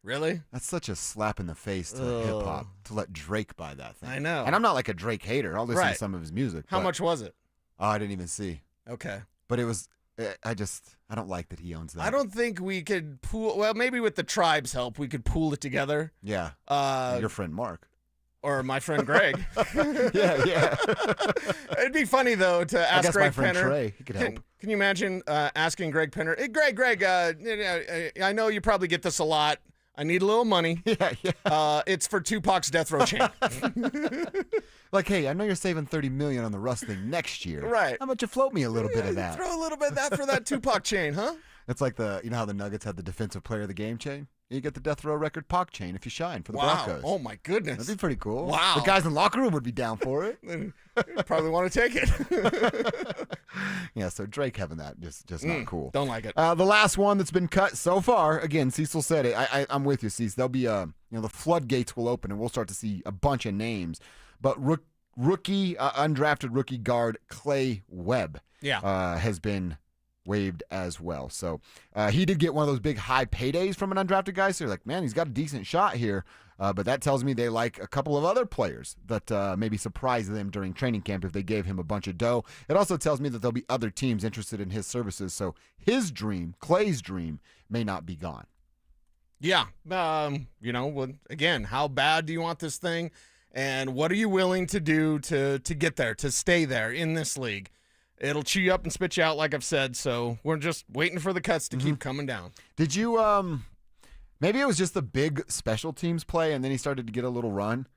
Really? That's such a slap in the face to hip-hop, to let Drake buy that thing. I know. And I'm not like a Drake hater. I'll listen to some of his music. How much was it? Oh, I didn't even see. Okay. But it was, I don't like that he owns that. I don't think we could pool, well, maybe with the tribe's help, we could pool it together. Yeah. Your friend Mark. Or my friend Greg. Yeah. It'd be funny, though, to ask Greg my friend Penner. Trey, he could help. Can you imagine asking Greg Penner, hey, Greg, I know you probably get this a lot. I need a little money. Yeah. It's for Tupac's Death Row chain. Hey, I know you're saving $30 million on the Russ thing next year. Right. How about you float me a little bit of that? Throw a little bit of that for that Tupac chain, huh? It's like you know how the Nuggets had the defensive player of the game chain? You get the Death Row record Pac chain if you shine for the Broncos. Oh, my goodness. That'd be pretty cool. Wow. The guys in the locker room would be down for it. Probably want to take it. Yeah, so Drake having that, just not cool. Don't like it. The last one that's been cut so far, again, Cecil said it. I'm with you, Cecil. There'll be, the floodgates will open and we'll start to see a bunch of names. But undrafted rookie guard Clay Webb has been waived as well. So he did get one of those big high paydays from an undrafted guy. So you're like, man, he's got a decent shot here. But that tells me they like a couple of other players that maybe surprise them during training camp if they gave him a bunch of dough. It also tells me that there'll be other teams interested in his services. So his dream, Clay's dream, may not be gone. Yeah. Again, how bad do you want this thing? And what are you willing to do to get there, to stay there in this league? It'll chew you up and spit you out, like I've said. So we're just waiting for the cuts to keep coming down. Did you, maybe it was just the big special teams play and then he started to get a little run.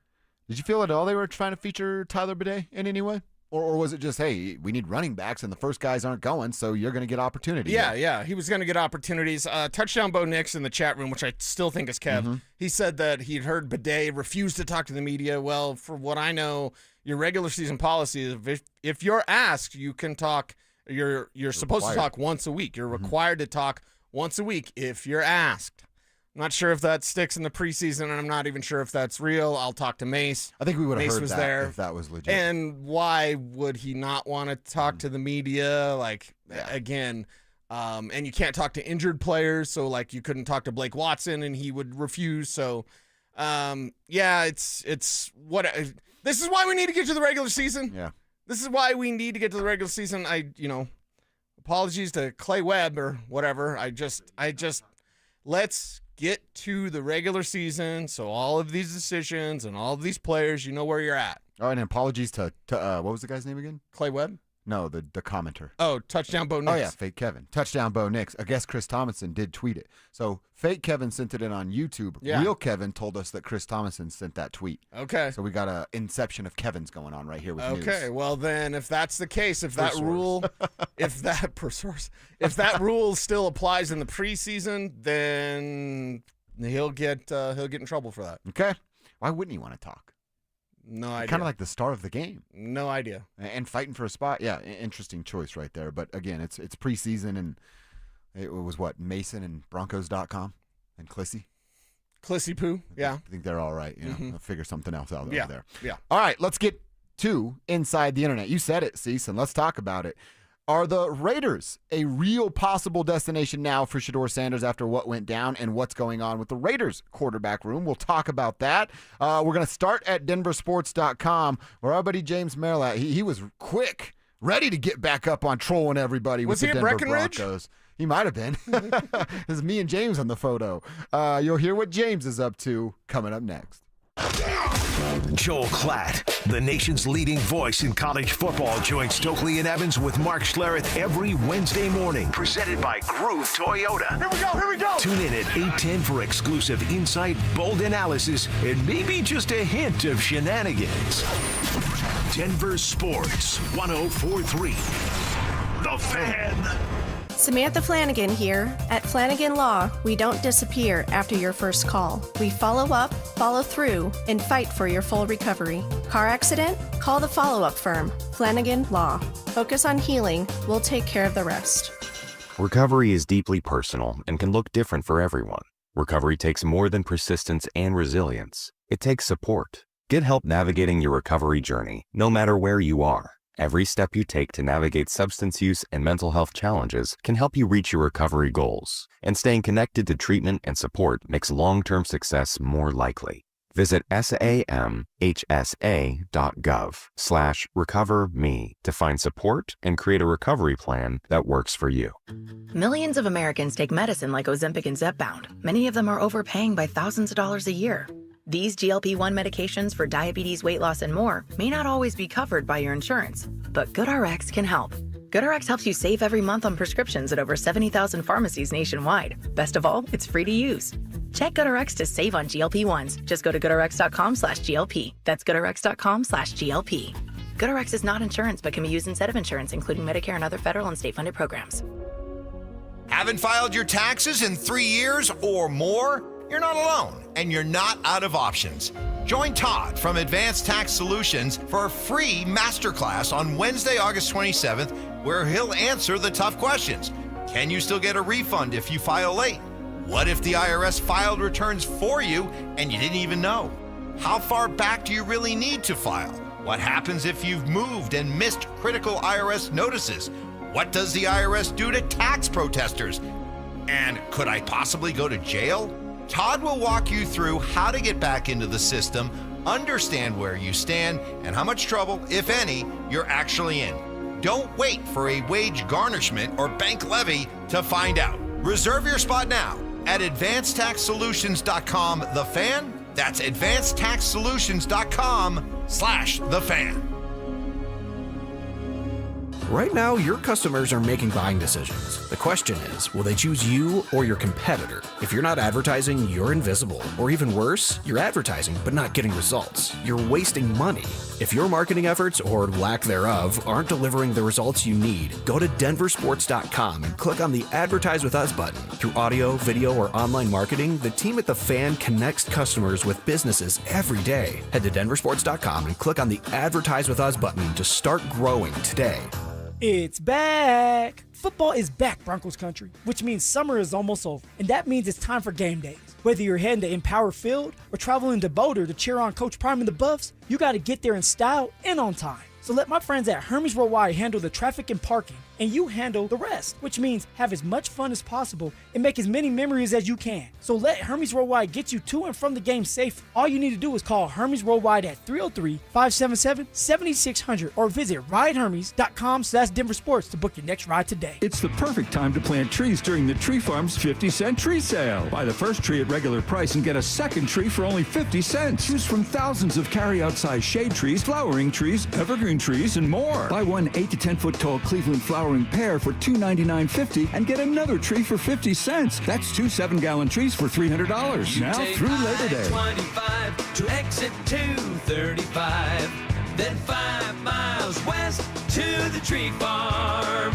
Did you feel at all they were trying to feature Tyler Bidet in any way? Or was it just, hey, we need running backs and the first guys aren't going, so you're going to get opportunity? Yeah. He was going to get opportunities. Touchdown Bo Nix in the chat room, which I still think is Kev. He said that he'd heard Bidet refuse to talk to the media. Well, for what I know, your regular season policy is if you're asked, you can talk. You're supposed to talk once a week. You're required to talk once a week if you're asked. I'm not sure if that sticks in the preseason, and I'm not even sure if that's real. I'll talk to Mace. I think we would have heard was that there. if that was legit. And why would he not want to talk to the media? Again, and you can't talk to injured players, so you couldn't talk to Blake Watson, and he would refuse. So, it's what. This is why we need to get to the regular season. Yeah. This is why we need to get to the regular season. Apologies to Clay Webb or whatever. I just let's get to the regular season, so all of these decisions and all of these players, you know where you're at. All right, and apologies to what was the guy's name again? Clay Webb? No, the commenter. Oh, Touchdown Bo Nix. Oh, yeah, Fake Kevin. Touchdown Bo Nix. I guess Chris Thomason did tweet it. So Fake Kevin sent it in on YouTube. Yeah. Real Kevin told us that Chris Thomason sent that tweet. Okay. So we got a inception of Kevin's going on right here with news. Okay, well then, if that's the case, if that rule still applies in the preseason, then he'll get in trouble for that. Okay. Why wouldn't he want to talk? No idea. Kind of like the star of the game. No idea. And fighting for a spot. Yeah, interesting choice right there. But again, it's preseason, and it was what, Mason and Broncos.com and Clissy Poo. Yeah. I think they're all right. You know, I'll figure something else out over there. Yeah. All right, let's get to Inside the Internet. You said it, Cease, and let's talk about it. Are the Raiders a real possible destination now for Shador Sanders after what went down and what's going on with the Raiders quarterback room? We'll talk about that. We're going to start at DenverSports.com, where our buddy James Merilatt, he was quick, ready to get back up on trolling everybody with the Denver Broncos. He might have been. There's me and James on the photo. You'll hear what James is up to coming up next. Joel Klatt, the nation's leading voice in college football, joins Stokley and Evans with Mark Schlereth every Wednesday morning. Presented by Groove Toyota. Here we go. Tune in at 8:10 for exclusive insight, bold analysis, and maybe just a hint of shenanigans. Denver Sports 104.3. The Fan. Samantha Flanagan here. At Flanagan Law, we don't disappear after your first call. We follow up, follow through, and fight for your full recovery. Car accident? Call the follow-up firm, Flanagan Law. Focus on healing. We'll take care of the rest. Recovery is deeply personal and can look different for everyone. Recovery takes more than persistence and resilience. It takes support. Get help navigating your recovery journey, no matter where you are. Every step you take to navigate substance use and mental health challenges can help you reach your recovery goals. And staying connected to treatment and support makes long-term success more likely. Visit samhsa.gov/recoverme to find support and create a recovery plan that works for you. Millions of Americans take medicine like Ozempic and Zepbound. Many of them are overpaying by thousands of dollars a year. These GLP-1 medications for diabetes, weight loss, and more may not always be covered by your insurance, but GoodRx can help. GoodRx helps you save every month on prescriptions at over 70,000 pharmacies nationwide. Best of all, it's free to use. Check GoodRx to save on GLP-1s. Just go to GoodRx.com/GLP. That's GoodRx.com/GLP. GoodRx is not insurance, but can be used instead of insurance, including Medicare and other federal and state-funded programs. Haven't filed your taxes in 3 years or more? You're not alone, and you're not out of options. Join Todd from Advanced Tax Solutions for a free masterclass on Wednesday, August 27th, where he'll answer the tough questions. Can you still get a refund if you file late? What if the IRS filed returns for you and you didn't even know? How far back do you really need to file? What happens if you've moved and missed critical IRS notices? What does the IRS do to tax protesters? And could I possibly go to jail? Todd will walk you through how to get back into the system, understand where you stand, and how much trouble, if any, you're actually in. Don't wait for a wage garnishment or bank levy to find out. Reserve your spot now at advancedtaxsolutions.com. The Fan? That's advancedtaxsolutions.com/The Fan. Right now, your customers are making buying decisions. The question is, will they choose you or your competitor? If you're not advertising, you're invisible. Or even worse, you're advertising but not getting results. You're wasting money. If your marketing efforts, or lack thereof, aren't delivering the results you need, go to DenverSports.com and click on the Advertise With Us button. Through audio, video, or online marketing, the team at The Fan connects customers with businesses every day. Head to DenverSports.com and click on the Advertise With Us button to start growing today. It's back! Football is back, Broncos country, which means summer is almost over, and that means it's time for game days. Whether you're heading to Empower Field or traveling to Boulder to cheer on Coach Prime and the Buffs, you got to get there in style and on time. So let my friends at Hermes Worldwide handle the traffic and parking, and you handle the rest, which means have as much fun as possible and make as many memories as you can. So let Hermes Worldwide get you to and from the game safe. All you need to do is call Hermes Worldwide at 303-577-7600 or visit ridehermes.com/DenverSports to book your next ride today. It's the perfect time to plant trees during the Tree Farm's 50-cent tree sale. Buy the first tree at regular price and get a second tree for only 50 cents. Choose from thousands of carry-out size shade trees, flowering trees, evergreen trees, and more. Buy one 8 to 10 foot tall Cleveland flowering pear for $299.50 and get another tree for 50 cents. That's 2 7-gallon trees for $300. Now through Labor Day. 25 to exit 235, then 5 miles west to the Tree Farm.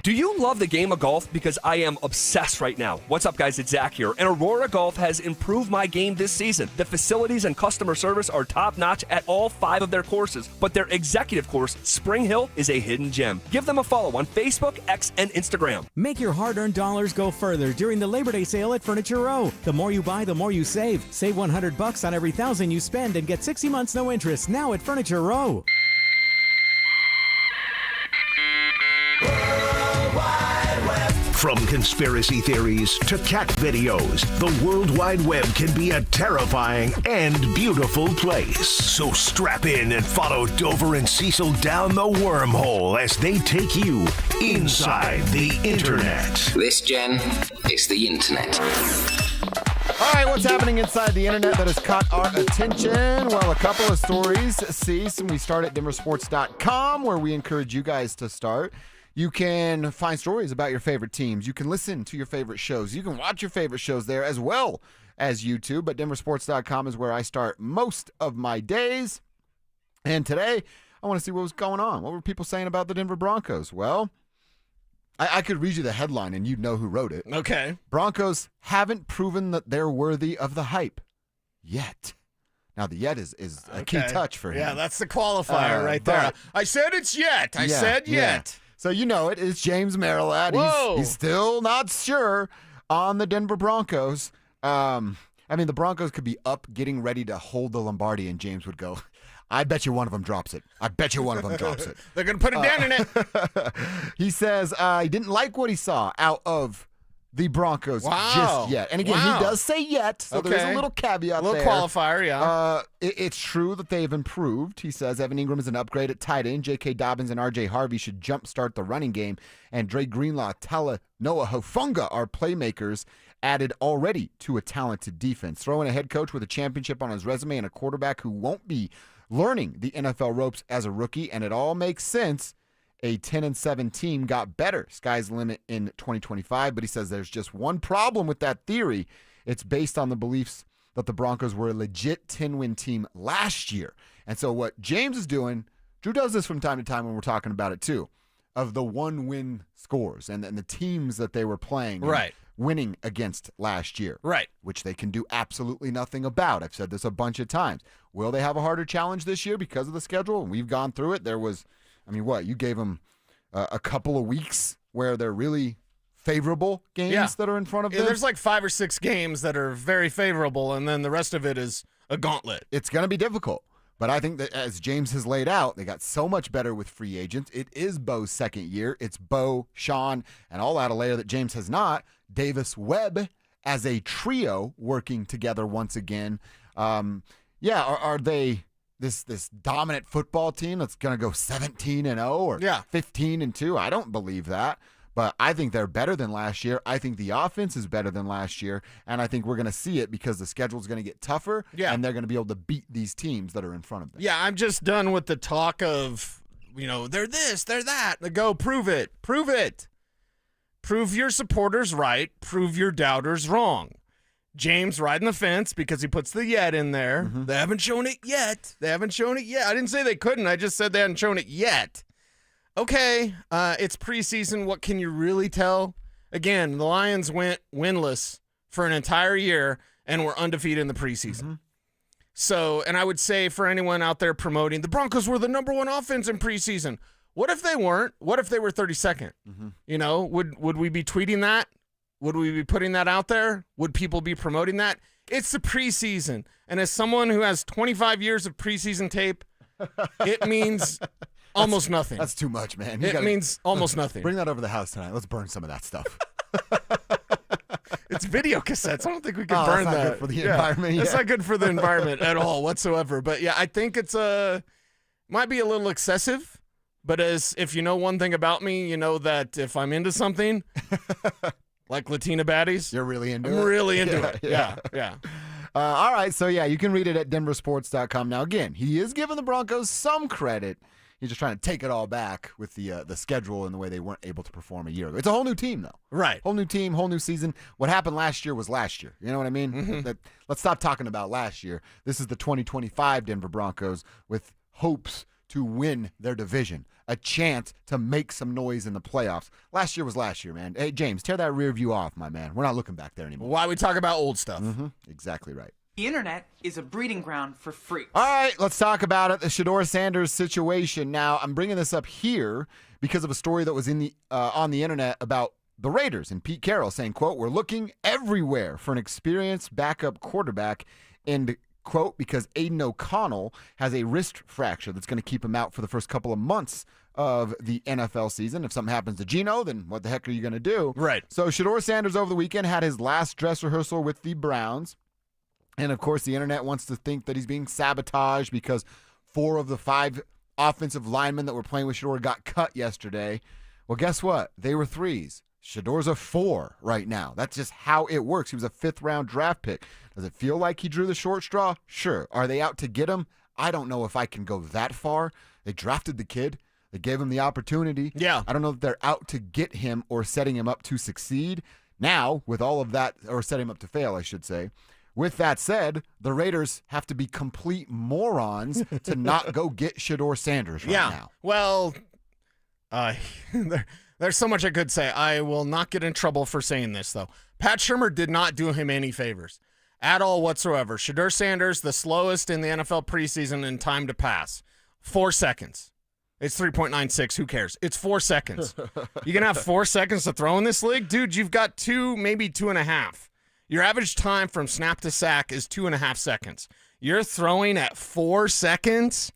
Do you love the game of golf? Because I am obsessed right now. What's up, guys? It's Zach here. And Aurora Golf has improved my game this season. The facilities and customer service are top-notch at all 5 of their courses. But their executive course, Spring Hill, is a hidden gem. Give them a follow on Facebook, X, and Instagram. Make your hard-earned dollars go further during the Labor Day sale at Furniture Row. The more you buy, the more you save. Save $100 on every $1,000 you spend and get 60 months no interest now at Furniture Row. From conspiracy theories to cat videos, the World Wide Web can be a terrifying and beautiful place. So strap in and follow Dover and Cecil down the wormhole as they take you inside the Internet. This, Jen, is the Internet. All right, what's happening inside the Internet that has caught our attention? Well, a couple of stories, Cease, and we start at DenverSports.com, where we encourage you guys to start. You can find stories about your favorite teams. You can listen to your favorite shows. You can watch your favorite shows there as well as YouTube. But DenverSports.com is where I start most of my days. And today, I want to see what was going on. What were people saying about the Denver Broncos? Well, I could read you the headline and you'd know who wrote it. Okay. Broncos haven't proven that they're worthy of the hype yet. Now, the yet is a key touch for him. Yeah, that's the qualifier right there. I said it's yet. I said yet. So you know it. It's James Merilatt. He's still not sure on the Denver Broncos. I mean, the Broncos could be up getting ready to hold the Lombardi, and James would go, I bet you one of them drops it. I bet you one of them drops it. They're going to put it down in it. He says he didn't like what he saw out of the Broncos just yet. And again, he does say yet, so there's a little caveat there. A little qualifier, yeah. It's true that they've improved. He says Evan Ingram is an upgrade at tight end. J.K. Dobbins and R.J. Harvey should jumpstart the running game. And Dre Greenlaw, Noah Hufanga are playmakers added already to a talented defense. Throw in a head coach with a championship on his resume and a quarterback who won't be learning the NFL ropes as a rookie, and it all makes sense. A 10-7 team got better. Sky's the limit in 2025, but he says there's just one problem with that theory. It's based on the beliefs that the Broncos were a legit 10-win team last year. And so what James is doing, Drew does this from time to time when we're talking about it too, of the one-win scores and the teams that they were playing. Right. Winning against last year. Right. Which they can do absolutely nothing about. I've said this a bunch of times. Will they have a harder challenge this year because of the schedule? And we've gone through it. There was, you gave them a couple of weeks where they're really favorable games that are in front of them. There's like 5 or 6 games that are very favorable, and then the rest of it is a gauntlet. It's going to be difficult. But I think that as James has laid out, they got so much better with free agents. It is Bo's second year. It's Bo, Sean, and all out a layer that James has not. Davis Webb as a trio working together once again. Are they this dominant football team that's going to go 17-0 or 15-2? I don't believe that. But I think they're better than last year. I think the offense is better than last year. And I think we're going to see it because the schedule is going to get tougher. Yeah. And they're going to be able to beat these teams that are in front of them. Yeah, I'm just done with the talk of, they're this, they're that. Go prove it. Prove it. Prove your supporters right. Prove your doubters wrong. James riding the fence because he puts the yet in there. Mm-hmm. They haven't shown it yet. I didn't say they couldn't. I just said they hadn't shown it yet. Okay, it's preseason. What can you really tell? Again, the Lions went winless for an entire year and were undefeated in the preseason. Mm-hmm. So, and I would say for anyone out there promoting, the Broncos were the number one offense in preseason. What if they weren't? What if they were 32nd? Mm-hmm. Would we be tweeting that? Would we be putting that out there? Would people be promoting that? It's the preseason. And as someone who has 25 years of preseason tape, it means Almost nothing. That's too much, man. It means almost nothing. Bring that over to the house tonight. Let's burn some of that stuff. It's video cassettes. I don't think we can Oh, burn that's not that. good for the environment, It's yeah. not good for the environment at all whatsoever. But yeah, I think it's might be a little excessive. But as if you know one thing about me, you know that if I'm into something, like Latina baddies, you're really into it. I'm really into it. Yeah. All right, so yeah, you can read it at DenverSports.com. Now, again, he is giving the Broncos some credit. He's just trying to take it all back with the schedule and the way they weren't able to perform a year ago. It's a whole new team, though. Right. Whole new team, whole new season. What happened last year was last year. You know what I mean? Mm-hmm. Let's stop talking about last year. This is the 2025 Denver Broncos with hopes to win their division, a chance to make some noise in the playoffs. Last year was last year, man. Hey, James, tear that rear view off, my man. We're not looking back there anymore. Why we talk about old stuff. Mm-hmm. Exactly right. The internet is a breeding ground for freaks. All right, let's talk about it. The Shador Sanders situation. Now, I'm bringing this up here because of a story that was in the on the internet about the Raiders and Pete Carroll saying, quote, "We're looking everywhere for an experienced backup quarterback," and quote, because Aiden O'Connell has a wrist fracture that's going to keep him out for the first couple of months of the NFL season. If something happens to Geno, then what the heck are you going to do? Right. So Shador Sanders over the weekend had his last dress rehearsal with the Browns. And, of course, the internet wants to think that he's being sabotaged because 4 of the 5 offensive linemen that were playing with Shador got cut yesterday. Well, guess what? They were 3s. Shador's a 4 right now. That's just how it works. He was a 5th-round draft pick. Does it feel like he drew the short straw? Sure. Are they out to get him? I don't know if I can go that far. They drafted the kid. They gave him the opportunity. Yeah. I don't know if they're out to get him or setting him up to succeed. Now, with all of that, or setting him up to fail, I should say, with that said, the Raiders have to be complete morons to not go get Shador Sanders right now. Well, there's so much I could say. I will not get in trouble for saying this, though. Pat Shurmur did not do him any favors at all whatsoever. Shador Sanders, the slowest in the NFL preseason in time to pass. 4 seconds. It's 3.96. Who cares? It's 4 seconds. You going to have 4 seconds to throw in this league? Dude, you've got 2, maybe 2.5. Your average time from snap to sack is 2.5 seconds. You're throwing at 4 seconds?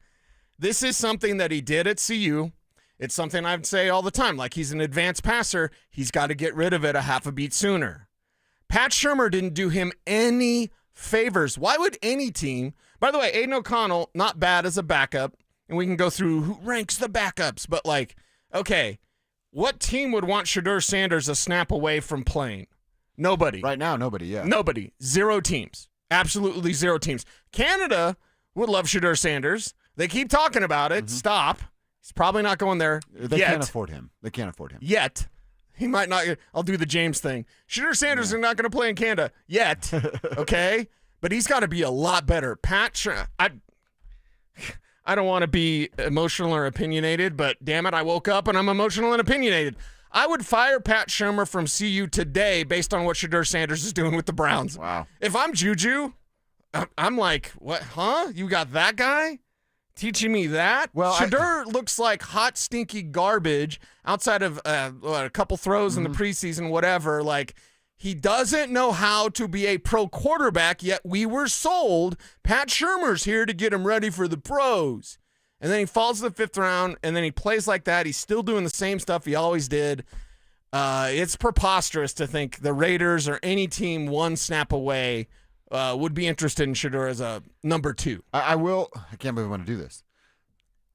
This is something that he did at CU. It's something I would say all the time. Like, he's an advanced passer. He's got to get rid of it a half a beat sooner. Pat Shurmur didn't do him any favors. Why would any team? By the way, Aiden O'Connell, not bad as a backup. And we can go through who ranks the backups. But, like, okay, what team would want Shador Sanders a snap away from playing? Nobody. Right now, nobody, yeah. Nobody. 0 teams. Absolutely 0 teams. Canada would love Shador Sanders. They keep talking about it. Mm-hmm. Stop. He's probably not going there They yet. can't afford him. They can't afford him. Yet. He might not. I'll do the James thing. Shador Sanders is not going to play in Canada yet. Okay? But he's got to be a lot better. I don't want to be emotional or opinionated, but damn it, I woke up and I'm emotional and opinionated. I would fire Pat Shurmur from CU today based on what Shador Sanders is doing with the Browns. Wow. If I'm Juju, I'm like, what? Huh? You got that guy teaching me that? Well, Shador looks like hot, stinky garbage outside of a couple throws in the preseason, whatever. Like, he doesn't know how to be a pro quarterback, yet we were sold Pat Shurmur's here to get him ready for the pros. And then he falls to the 5th round, and then he plays like that. He's still doing the same stuff he always did. It's preposterous to think the Raiders or any team 1 snap away would be interested in Shador as a number 2. I can't believe I want to do this.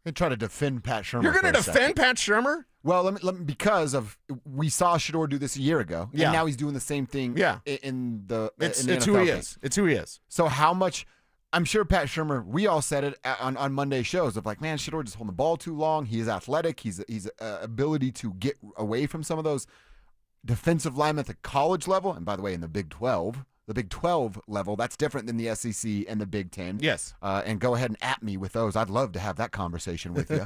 I'm going to try to defend Pat Shurmur. You're going to for a defend second. Pat Shurmur? Well, let me because of we saw Shador do this a year ago, and now he's doing the same thing. Yeah. in the It's NFL who he thing. is. It's who he is. So how much? I'm sure Pat Shurmur. We all said it on Monday shows of like, man, Shador just holding the ball too long. He is athletic. He's ability to get away from some of those defensive linemen at the college level, and by the way, in the Big 12. The Big 12 level, that's different than the SEC and the Big 10. Yes. And go ahead and at me with those. I'd love to have that conversation with you.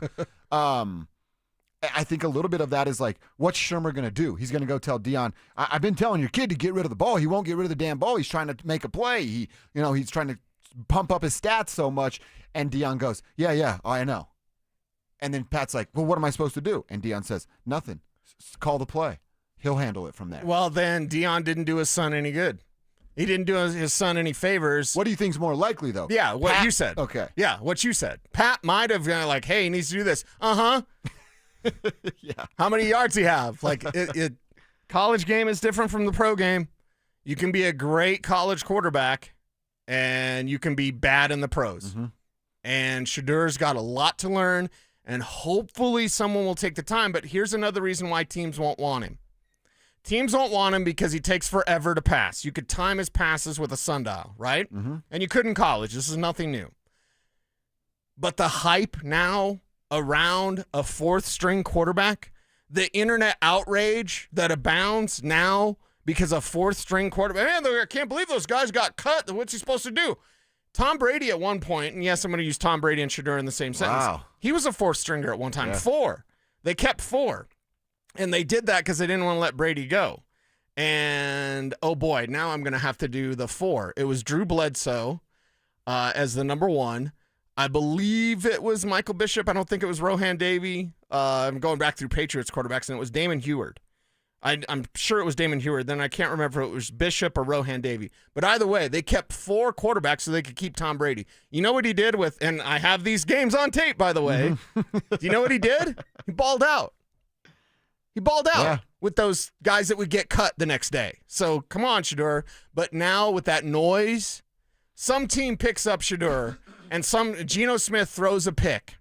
I think a little bit of that is like, what's Shurmur going to do? He's going to go tell Deion, I've been telling your kid to get rid of the ball. He won't get rid of the damn ball. He's trying to make a play. He's trying to pump up his stats so much. And Deion goes, yeah, I know. And then Pat's like, well, what am I supposed to do? And Deion says, nothing. Call the play. He'll handle it from there. Well, then Deion didn't do his son any good. He didn't do his son any favors. What do you think's more likely, though? Yeah, what Pat? you said. Okay. Yeah, what you said. Pat might have gone like, hey, he needs to do this. Uh-huh. Yeah. How many yards he have? Like, college game is different from the pro game. You can be a great college quarterback, and you can be bad in the pros. Mm-hmm. And Shador's got a lot to learn, and hopefully someone will take the time. But here's another reason why teams won't want him. Teams won't want him because he takes forever to pass. You could time his passes with a sundial, right? Mm-hmm. And you could in college. This is nothing new. But the hype now around a fourth-string quarterback, the internet outrage that abounds now because a fourth-string quarterback, man, I can't believe those guys got cut. What's he supposed to do? Tom Brady at one point, and yes, I'm going to use Tom Brady and Shador in the same sentence. Wow. He was a fourth-stringer at one time. Yeah. 4. They kept 4. And they did that because they didn't want to let Brady go. And, oh, boy, now I'm going to have to do the 4. It was Drew Bledsoe as the number 1. I believe it was Michael Bishop. I don't think it was Rohan Davey. I'm going back through Patriots quarterbacks, and it was Damon Heward. I'm sure it was Damon Heward. Then I can't remember if it was Bishop or Rohan Davey. But either way, they kept 4 quarterbacks so they could keep Tom Brady. You know what he did with, and I have these games on tape, by the way. Do you know what he did? He balled out. He balled out with those guys that would get cut the next day. So come on, Shador. But now with that noise, some team picks up Shador and Geno Smith throws a pick.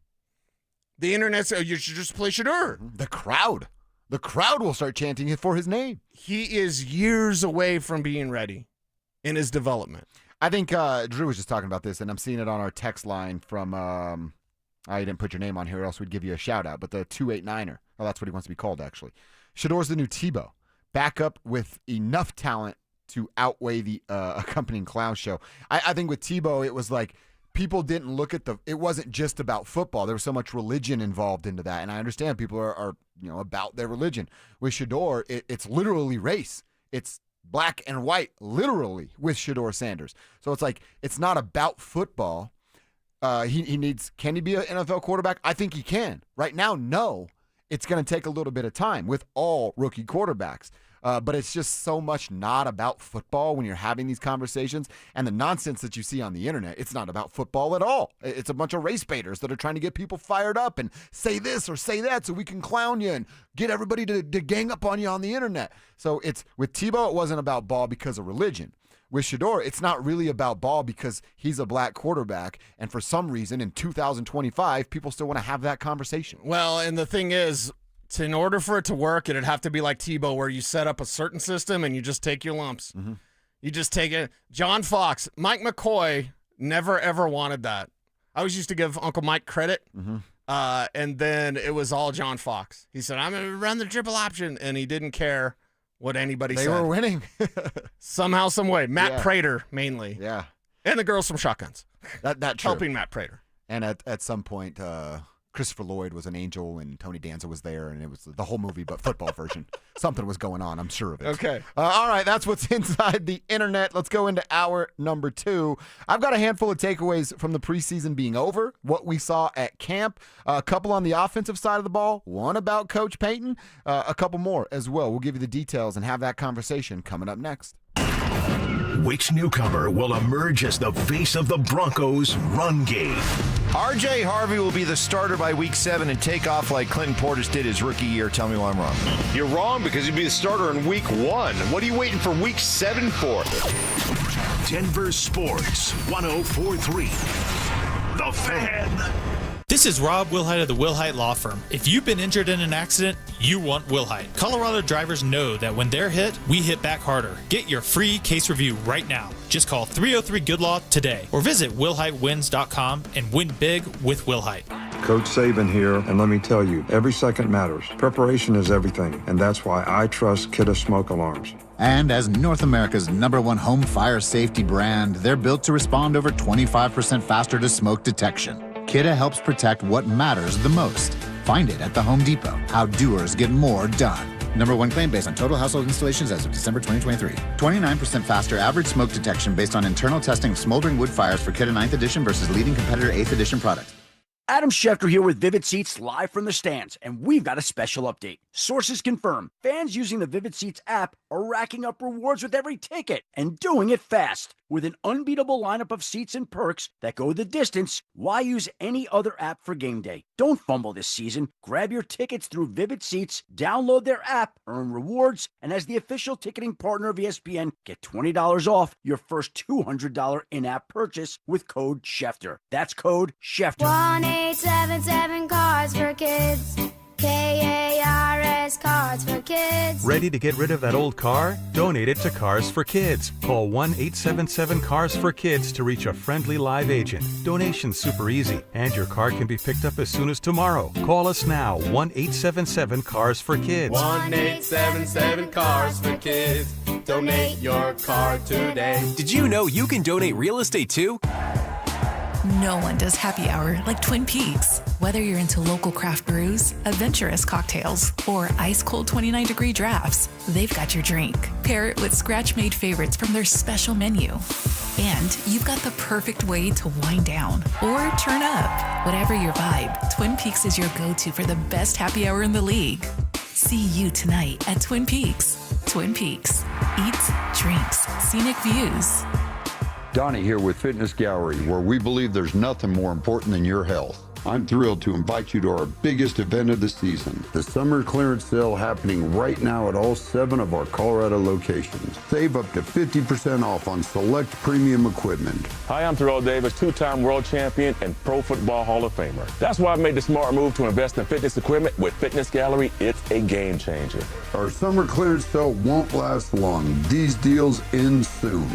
The internet says, you should just play Shador. The crowd will start chanting for his name. He is years away from being ready in his development. I think Drew was just talking about this, and I'm seeing it on our text line from, I didn't put your name on here, or else we'd give you a shout out, but the 289er. Oh, that's what he wants to be called, actually. Shador's the new Tebow. Backup with enough talent to outweigh the accompanying clown show. I think with Tebow, it was like people didn't look at it wasn't just about football. There was so much religion involved into that, and I understand people are about their religion. With Shador, it's literally race. It's black and white, literally, with Shador Sanders. So it's like it's not about football. Can he be an NFL quarterback? I think he can. Right now, no. It's going to take a little bit of time with all rookie quarterbacks. But it's just so much not about football when you're having these conversations. And the nonsense that you see on the internet, it's not about football at all. It's a bunch of race baiters that are trying to get people fired up and say this or say that so we can clown you and get everybody to gang up on you on the internet. So it's with Tebow, it wasn't about ball because of religion. With Shador, it's not really about ball because he's a black quarterback. And for some reason, in 2025, people still want to have that conversation. Well, and the thing is, in order for it to work, it'd have to be like Tebow, where you set up a certain system and you just take your lumps. Mm-hmm. You just take it. John Fox, Mike McCoy never, ever wanted that. I always used to give Uncle Mike credit. Mm-hmm. And then it was all John Fox. He said, I'm going to run the triple option. And he didn't care what anybody said. They were winning. Somehow, some way. Matt Prater, mainly. Yeah. And the girls from Shotguns. That true. Helping Matt Prater. And at some point, Christopher Lloyd was an angel and Tony Danza was there, and it was the whole movie, but football version. Something was going on, I'm sure of it. Okay. All right, that's what's inside the internet. Let's go into hour number 2. I've got a handful of takeaways from the preseason being over, what we saw at camp, a couple on the offensive side of the ball, one about Coach Payton, a couple more as well. We'll give you the details and have that conversation coming up next. Which newcomer will emerge as the face of the Broncos' run game? R.J. Harvey will be the starter by week 7 and take off like Clinton Portis did his rookie year. Tell me why I'm wrong. You're wrong because he'd be the starter in week 1. What are you waiting for week 7 for? Denver Sports 104.3. The Fan. This is Rob Wilhite of the Wilhite Law Firm. If you've been injured in an accident, you want Wilhite. Colorado drivers know that when they're hit, we hit back harder. Get your free case review right now. Just call 303-GOOD-LAW today or visit WilhiteWins.com and win big with Wilhite. Coach Saban here, and let me tell you, every second matters. Preparation is everything, and that's why I trust Kidde Smoke Alarms. And as North America's #1 home fire safety brand, they're built to respond over 25% faster to smoke detection. Kidde helps protect what matters the most. Find it at the Home Depot. How doers get more done. #1 claim based on total household installations as of December 2023. 29% faster average smoke detection based on internal testing of smoldering wood fires for Kidde 9th edition versus leading competitor 8th edition products. Adam Schefter here with Vivid Seats live from the stands, and we've got a special update. Sources confirm fans using the Vivid Seats app are racking up rewards with every ticket and doing it fast. With an unbeatable lineup of seats and perks that go the distance, why use any other app for game day? Don't fumble this season. Grab your tickets through Vivid Seats, download their app, earn rewards, and as the official ticketing partner of ESPN, get $20 off your first $200 in-app purchase with code Schefter. That's code Schefter. 1-877 Cards for Kids. KARS Cards for Kids. Ready to get rid of that old car? Donate it to Cars for Kids. Call 1-877-CARS-FOR-KIDS to reach a friendly live agent. Donation's super easy, and your car can be picked up as soon as tomorrow. Call us now, 1-877-CARS-FOR-KIDS. 1-877-CARS-FOR-KIDS. Donate your car today. Did you know you can donate real estate too? No one does happy hour like Twin Peaks. Whether you're into local craft brews, adventurous cocktails, or ice-cold 29-degree drafts, they've got your drink. Pair it with scratch-made favorites from their special menu. And you've got the perfect way to wind down or turn up. Whatever your vibe, Twin Peaks is your go-to for the best happy hour in the league. See you tonight at Twin Peaks. Twin Peaks. Eats, drinks, scenic views. Donnie here with Fitness Gallery, where we believe there's nothing more important than your health. I'm thrilled to invite you to our biggest event of the season, the summer clearance sale happening right now at all 7 of our Colorado locations. Save up to 50% off on select premium equipment. Hi, I'm Terrell Davis, 2-time world champion and Pro Football Hall of Famer. That's why I made the smart move to invest in fitness equipment with Fitness Gallery. It's a game changer. Our summer clearance sale won't last long. These deals end soon.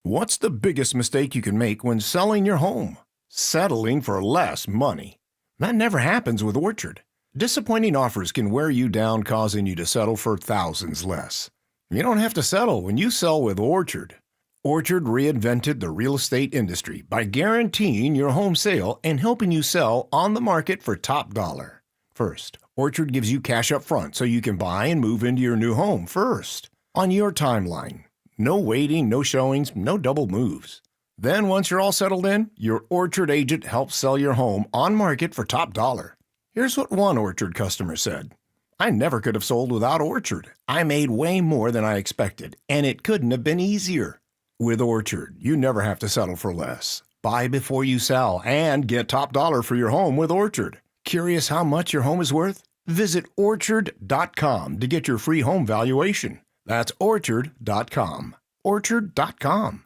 What's the biggest mistake you can make when selling your home? Settling for less money. That never happens with Orchard. Disappointing offers can wear you down, causing you to settle for thousands less. You don't have to settle when you sell with Orchard. Orchard reinvented the real estate industry by guaranteeing your home sale and helping you sell on the market for top dollar. First, Orchard gives you cash up front so you can buy and move into your new home first, on your timeline. No waiting, no showings, no double moves. Then once you're all settled in, your Orchard agent helps sell your home on market for top dollar. Here's what one Orchard customer said. I never could have sold without Orchard. I made way more than I expected, and it couldn't have been easier. With Orchard, you never have to settle for less. Buy before you sell and get top dollar for your home with Orchard. Curious how much your home is worth? Visit Orchard.com to get your free home valuation. That's Orchard.com. Orchard.com.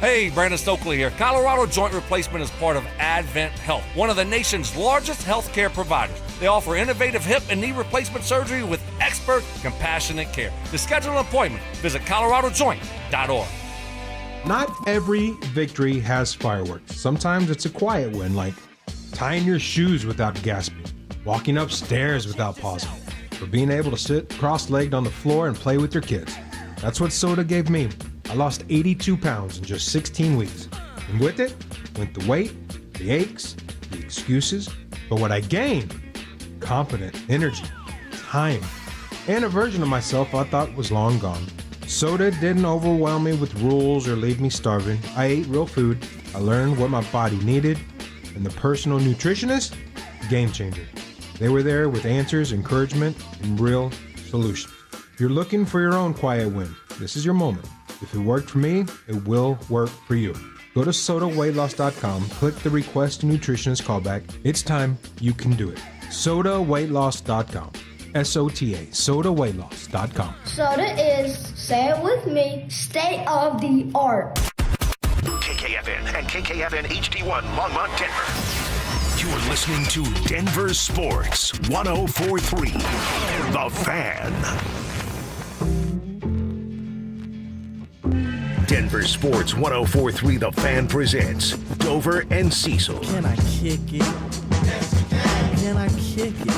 Hey, Brandon Stokley here. Colorado Joint Replacement is part of Advent Health, one of the nation's largest healthcare providers. They offer innovative hip and knee replacement surgery with expert, compassionate care. To schedule an appointment, visit coloradojoint.org. Not every victory has fireworks. Sometimes it's a quiet win, like tying your shoes without gasping, walking upstairs without pausing, or being able to sit cross-legged on the floor and play with your kids. That's what soda gave me. I lost 82 pounds in just 16 weeks. And with it, went the weight, the aches, the excuses. But what I gained, confidence, energy, time, and a version of myself I thought was long gone. Soda didn't overwhelm me with rules or leave me starving. I ate real food. I learned what my body needed. And the personal nutritionist, game changer. They were there with answers, encouragement, and real solutions. If you're looking for your own quiet win, this is your moment. If it worked for me, it will work for you. Go to SodaWeightLoss.com, click the Request a Nutritionist callback. It's time. You can do it. SodaWeightLoss.com. SOTA, SodaWeightLoss.com. Soda is, say it with me, state of the art. KKFN and KKFN HD1 Longmont, Denver. You're listening to Denver Sports 104.3. The Fan. Denver Sports 104.3 The Fan presents Dover and Cecil. Can I kick it? Yes, you can. Can I kick it?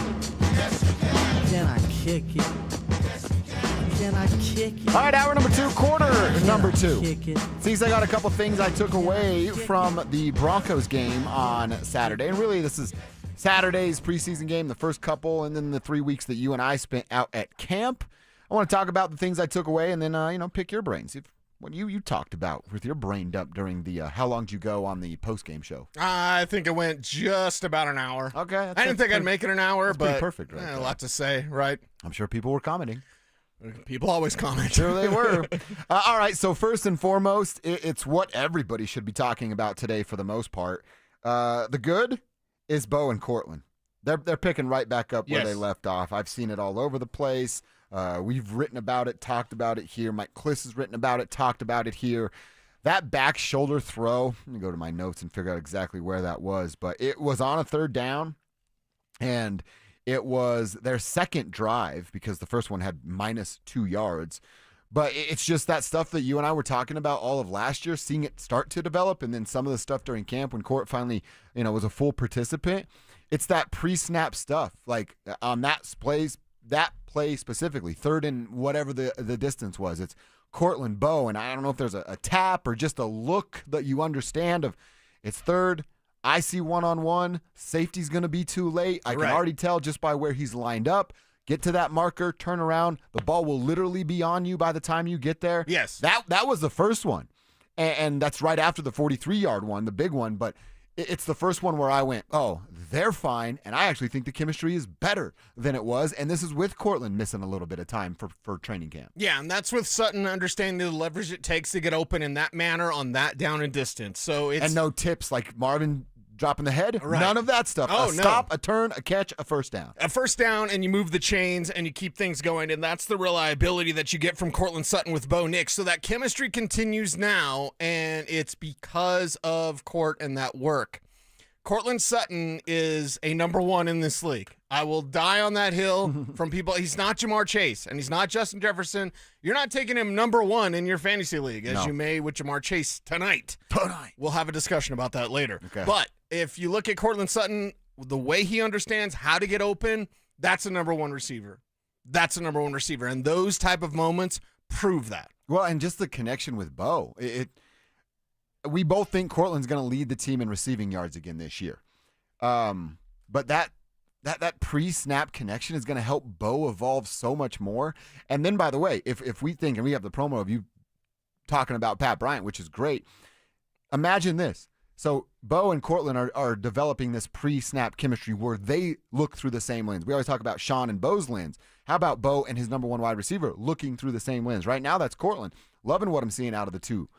Yes, you can. Can I kick it? Can I kick it? All right, hour number 2, quarter number 2. Sees, I got a couple things I took away from the Broncos game on Saturday. And really, this is Saturday's preseason game, the first couple, and then the 3 weeks that you and I spent out at camp. I want to talk about the things I took away and then, pick your brains. what you talked about with your brain dump during the how long did you go on the post-game show? I think it went just about an hour. Okay. I didn't think I'd make it an hour, but perfect, right? A lot to say, right? I'm sure people were commenting. People always comment. Sure they were. All right, so first and foremost, it's what everybody should be talking about today for the most part. The good is Bo and Cortland. They're picking right back up where they left off. I've seen it all over the place. We've written about it, talked about it here. Mike Kliss has written about it, talked about it here. That back shoulder throw, let me go to my notes and figure out exactly where that was, but it was on a third down, and it was their second drive because the first one had -2 yards. But it's just that stuff that you and I were talking about all of last year, seeing it start to develop, and then some of the stuff during camp when Court finally, was a full participant. It's that pre-snap stuff, like on that play specifically, third and whatever the distance was. It's Cortland, Bo, and I don't know if there's a tap or just a look that you understand of it's third. I see one-on-one. Safety's going to be too late. I can already tell just by where he's lined up. Get to that marker, turn around. The ball will literally be on you by the time you get there. Yes. That was the first one. And that's right after the 43-yard one, the big one. But it's the first one where I went, oh, they're fine. And I actually think the chemistry is better than it was. And this is with Cortland missing a little bit of time for training camp. Yeah, and that's with Sutton understanding the leverage it takes to get open in that manner on that down and distance. So it's and no tips like Marvin dropping the head. Right. None of that stuff. Oh, a stop, a turn, a catch, a first down. A first down, and you move the chains, and you keep things going, and that's the reliability that you get from Cortland Sutton with Bo Nix. So that chemistry continues now, and it's because of Court and that work. Cortland Sutton is a number one in this league. I will die on that hill from people. He's not Jamar Chase, and he's not Justin Jefferson. You're not taking him number one in your fantasy league, as you may with Jamar Chase tonight. We'll have a discussion about that later. Okay. But if you look at Cortland Sutton, the way he understands how to get open, that's a number one receiver. That's a number one receiver. And those type of moments prove that. Well, and just the connection with Bo. We both think Cortland's going to lead the team in receiving yards again this year. But that pre-snap connection is going to help Bo evolve so much more. And then, by the way, if we think, and we have the promo of you talking about Pat Bryant, which is great, imagine this. So Bo and Cortland are developing this pre-snap chemistry where they look through the same lens. We always talk about Sean and Bo's lens. How about Bo and his number one wide receiver looking through the same lens? Right now, that's Cortland. Loving what I'm seeing out of the two.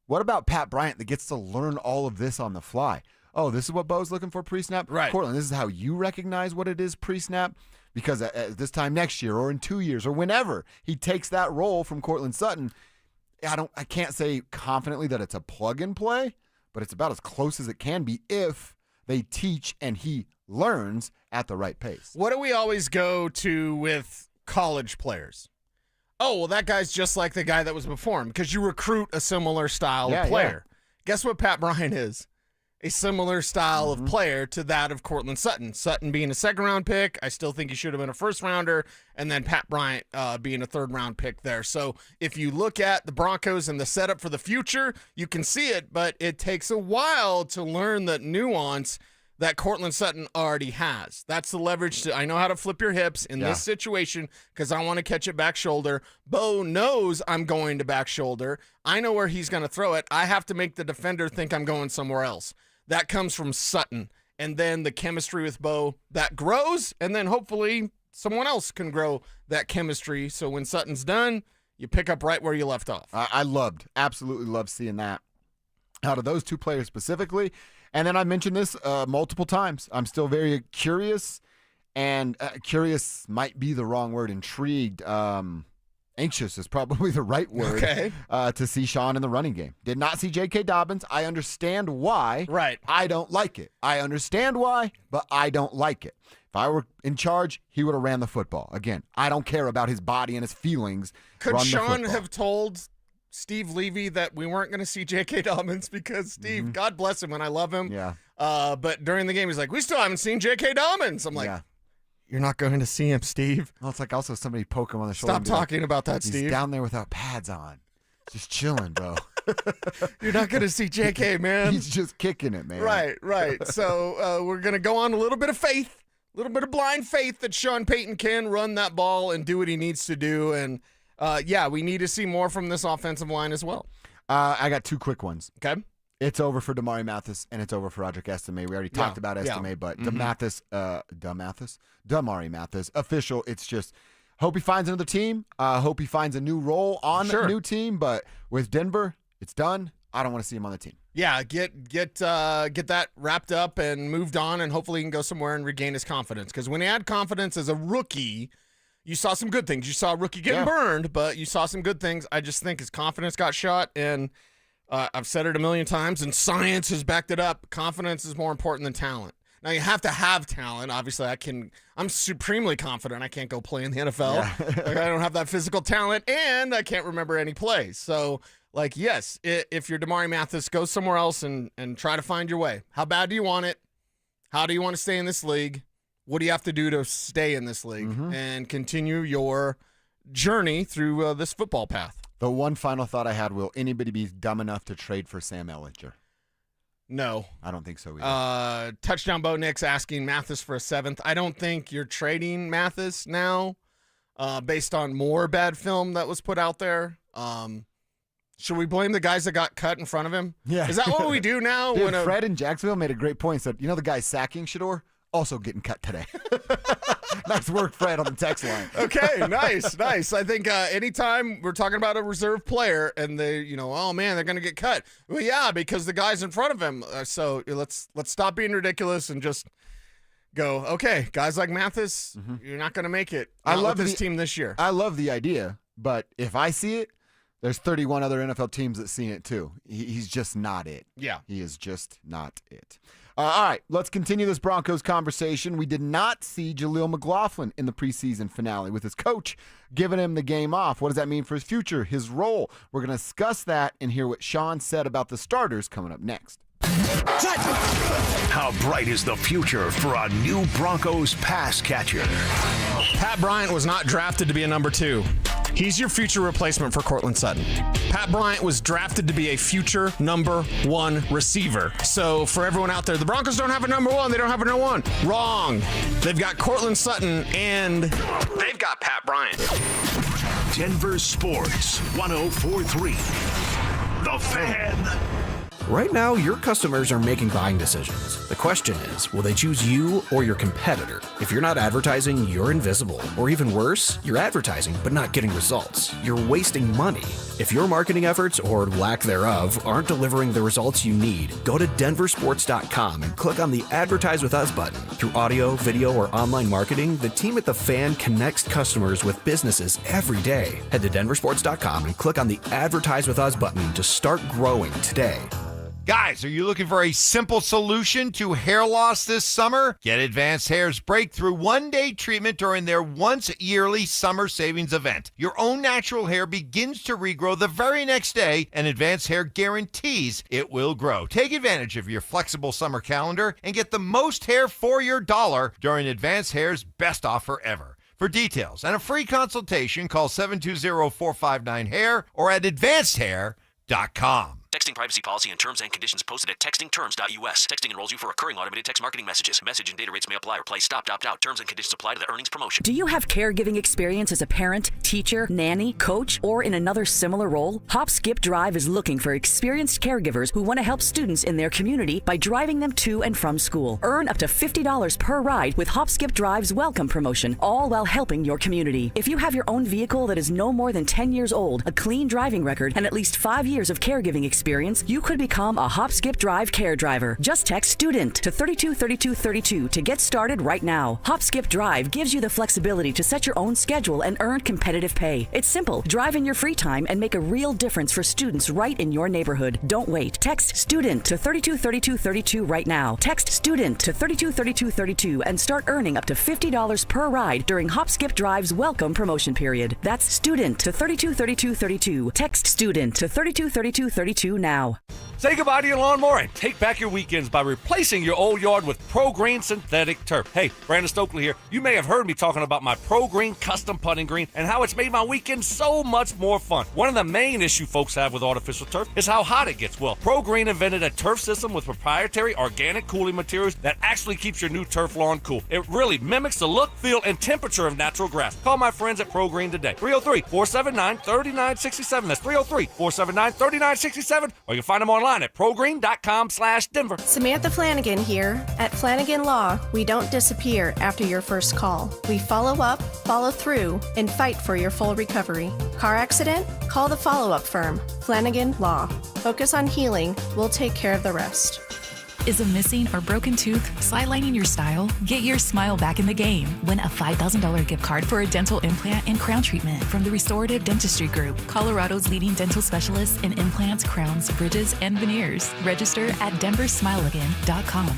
What about Pat Bryant that gets to learn all of this on the fly? Oh, this is what Bo's looking for pre-snap? Right. Cortland, this is how you recognize what it is pre-snap? Because at this time next year or in 2 years or whenever he takes that role from Cortland Sutton, I can't say confidently that it's a plug-and-play, but it's about as close as it can be if they teach and he learns at the right pace. What do we always go to with college players? Oh, well, that guy's just like the guy that was before him because you recruit a similar style of player. Yeah. Guess what Pat Bryant is? A similar style of player to that of Cortland Sutton. Sutton being a second-round pick, I still think he should have been a first-rounder, and then Pat Bryant being a third-round pick there. So if you look at the Broncos and the setup for the future, you can see it, but it takes a while to learn the nuance that Cortland Sutton already has. That's the leverage. I know how to flip your hips in this situation because I want to catch it back shoulder. Bo knows I'm going to back shoulder. I know where he's going to throw it. I have to make the defender think I'm going somewhere else. That comes from Sutton. And then the chemistry with Bo, that grows, and then hopefully someone else can grow that chemistry. So when Sutton's done, you pick up right where you left off. I absolutely loved seeing that out of those two players specifically. And then I mentioned this multiple times. I'm still very curious, and curious might be the wrong word. Intrigued. Anxious is probably the right word to see Sean in the running game. Did not see J.K. Dobbins. I understand why. Right. I don't like it. I understand why, but I don't like it. If I were in charge, he would have ran the football. Again, I don't care about his body and his feelings. Could Sean have told Steve Levy that we weren't going to see J.K. Dobbins because Steve, God bless him and I love him. Yeah. But during the game, he's like, we still haven't seen J.K. Dobbins. I'm like, you're not going to see him, Steve. Well, it's like also somebody poke him on the shoulder. Stop talking about that, Steve. He's down there without pads on. Just chilling, bro. You're not going to see J.K., man. He's just kicking it, man. Right. So we're going to go on a little bit of faith, a little bit of blind faith that Sean Payton can run that ball and do what he needs to do. And we need to see more from this offensive line as well. I got 2 quick ones. Okay. It's over for Damari Mathis, and it's over for Roderick Estime. We already talked about Estime, but Damari Mathis, official. It's just, hope he finds another team. Hope he finds a new role on a new team. But with Denver, it's done. I don't want to see him on the team. Yeah, get that wrapped up and moved on, and hopefully he can go somewhere and regain his confidence. Because when he had confidence as a rookie, you saw some good things. You saw a rookie getting burned, but you saw some good things. I just think his confidence got shot, and I've said it a million times, and science has backed it up. Confidence is more important than talent. Now, you have to have talent. Obviously, I'm supremely confident I can't go play in the NFL. Yeah. I don't have that physical talent, and I can't remember any plays. So, yes, if you're Damari Mathis, go somewhere else and try to find your way. How bad do you want it? How do you want to stay in this league? What do you have to do to stay in this league and continue your journey through this football path? The one final thought I had, will anybody be dumb enough to trade for Sam Ehlinger? No. I don't think so either. Touchdown Bo Nix asking Mathis for a 7th. I don't think you're trading Mathis now based on more bad film that was put out there. Should we blame the guys that got cut in front of him? Yeah. Is that what we do now? Dude, Fred in Jacksonville made a great point. Said, the guy sacking Shador? Also getting cut today. Nice work, Fred, on the text line. Okay, nice. I think anytime we're talking about a reserve player and they, oh man, they're going to get cut. Well, yeah, because the guy's in front of him. So let's stop being ridiculous and just go, okay, guys like Mathis, you're not going to make it. I love this team this year. I love the idea, but if I see it, there's 31 other NFL teams that seen it too. He's just not it. Yeah. He is just not it. All right, let's continue this Broncos conversation. We did not see Jaleel McLaughlin in the preseason finale with his coach giving him the game off. What does that mean for his future, his role? We're going to discuss that and hear what Sean said about the starters coming up next. How bright is the future for a new Broncos pass catcher? Pat Bryant was not drafted to be a number 2. He's your future replacement for Courtland Sutton. Pat Bryant was drafted to be a future number 1 receiver. So for everyone out there, the Broncos don't have a number 1. They don't have a number 1. Wrong. They've got Courtland Sutton, and they've got Pat Bryant. Denver Sports 104.3. The Fan. Right now, your customers are making buying decisions. The question is, will they choose you or your competitor? If you're not advertising, you're invisible. Or even worse, you're advertising but not getting results. You're wasting money. If your marketing efforts, or lack thereof, aren't delivering the results you need, go to DenverSports.com and click on the Advertise With Us button. Through audio, video, or online marketing, the team at The Fan connects customers with businesses every day. Head to DenverSports.com and click on the Advertise With Us button to start growing today. Guys, are you looking for a simple solution to hair loss this summer? Get Advanced Hair's breakthrough one-day treatment during their once-yearly summer savings event. Your own natural hair begins to regrow the very next day, and Advanced Hair guarantees it will grow. Take advantage of your flexible summer calendar and get the most hair for your dollar during Advanced Hair's best offer ever. For details and a free consultation, call 720-459-HAIR or at advancedhair.com. Texting privacy policy and terms and conditions posted at textingterms.us. Texting enrolls you for recurring automated text marketing messages. Message and data rates may apply or play stop, opt out. Terms and conditions apply to the earnings promotion. Do you have caregiving experience as a parent, teacher, nanny, coach, or in another similar role? Hop Skip Drive is looking for experienced caregivers who want to help students in their community by driving them to and from school. Earn up to $50 per ride with Hop Skip Drive's welcome promotion, all while helping your community. If you have your own vehicle that is no more than 10 years old, a clean driving record, and at least 5 years of caregiving experience, you could become a Hop Skip Drive care driver. Just text STUDENT to 323232 to get started right now. Hop Skip Drive gives you the flexibility to set your own schedule and earn competitive pay. It's simple. Drive in your free time and make a real difference for students right in your neighborhood. Don't wait. Text STUDENT to 323232 right now. Text STUDENT to 323232 and start earning up to $50 per ride during Hop Skip Drive's welcome promotion period. That's STUDENT to 323232. Text STUDENT to 323232 now. Say goodbye to your lawnmower and take back your weekends by replacing your old yard with Pro Green synthetic turf. Hey, Brandon Stokley here. You may have heard me talking about my Pro Green custom putting green and how it's made my weekend so much more fun. One of the main issues folks have with artificial turf is how hot it gets. Well, Pro Green invented a turf system with proprietary organic cooling materials that actually keeps your new turf lawn cool. It really mimics the look, feel, and temperature of natural grass. Call my friends at Pro Green today. 303-479-3967. That's 303-479-3967. Or you can find them online at progreen.com/Denver. Samantha Flanagan here. At Flanagan Law, we don't disappear after your first call. We follow up, follow through, and fight for your full recovery. Car accident? Call the follow-up firm, Flanagan Law. Focus on healing. We'll take care of the rest. Is a missing or broken tooth sidelining your style? Get your smile back in the game. Win a $5,000 gift card for a dental implant and crown treatment from the Restorative Dentistry Group, Colorado's leading dental specialists in implants, crowns, bridges, and veneers. Register at DenverSmileAgain.com.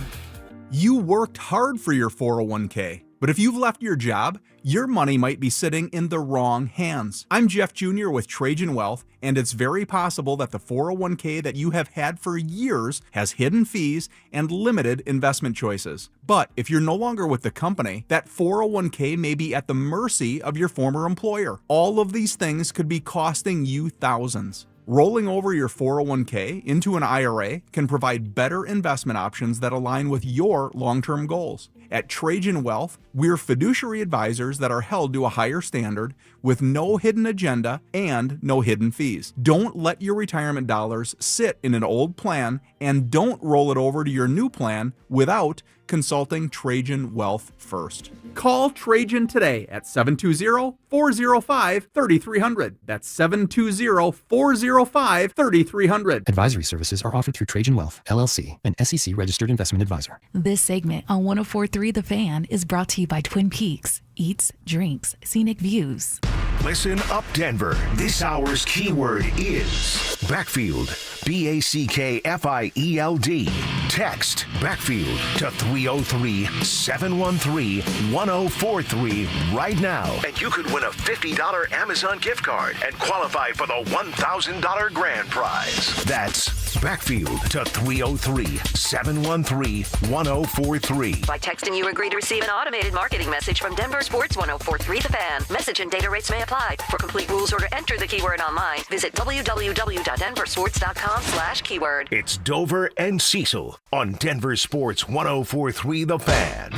You worked hard for your 401k, but if you've left your job, your money might be sitting in the wrong hands. I'm Jeff Jr. with Trajan Wealth, and it's very possible that the 401k that you have had for years has hidden fees and limited investment choices. But if you're no longer with the company, that 401k may be at the mercy of your former employer. All of these things could be costing you thousands. Rolling over your 401k into an IRA can provide better investment options that align with your long-term goals. At Trajan Wealth, we're fiduciary advisors that are held to a higher standard with no hidden agenda and no hidden fees. Don't let your retirement dollars sit in an old plan, and don't roll it over to your new plan without consulting Trajan Wealth first. Call Trajan today at 720-405-3300. That's 720-405-3300. Advisory services are offered through Trajan Wealth, LLC, an SEC registered investment advisor. This segment on 104.3 The Fan is brought to you by Twin Peaks. Eats, drinks, scenic views. Listen up, Denver. This hour's keyword is backfield. BACKFIELD. Text backfield to 303-713-1043 right now. And you could win a $50 Amazon gift card and qualify for the $1,000 grand prize. That's backfield to 303-713-1043. By texting, you agree to receive an automated marketing message from DenverSports 104.3 The Fan. Message and data rates may apply. For complete rules or to enter the keyword online, visit www.denversports.com/keyword. It's Dover and Cecil on Denver Sports 104.3 The Fan.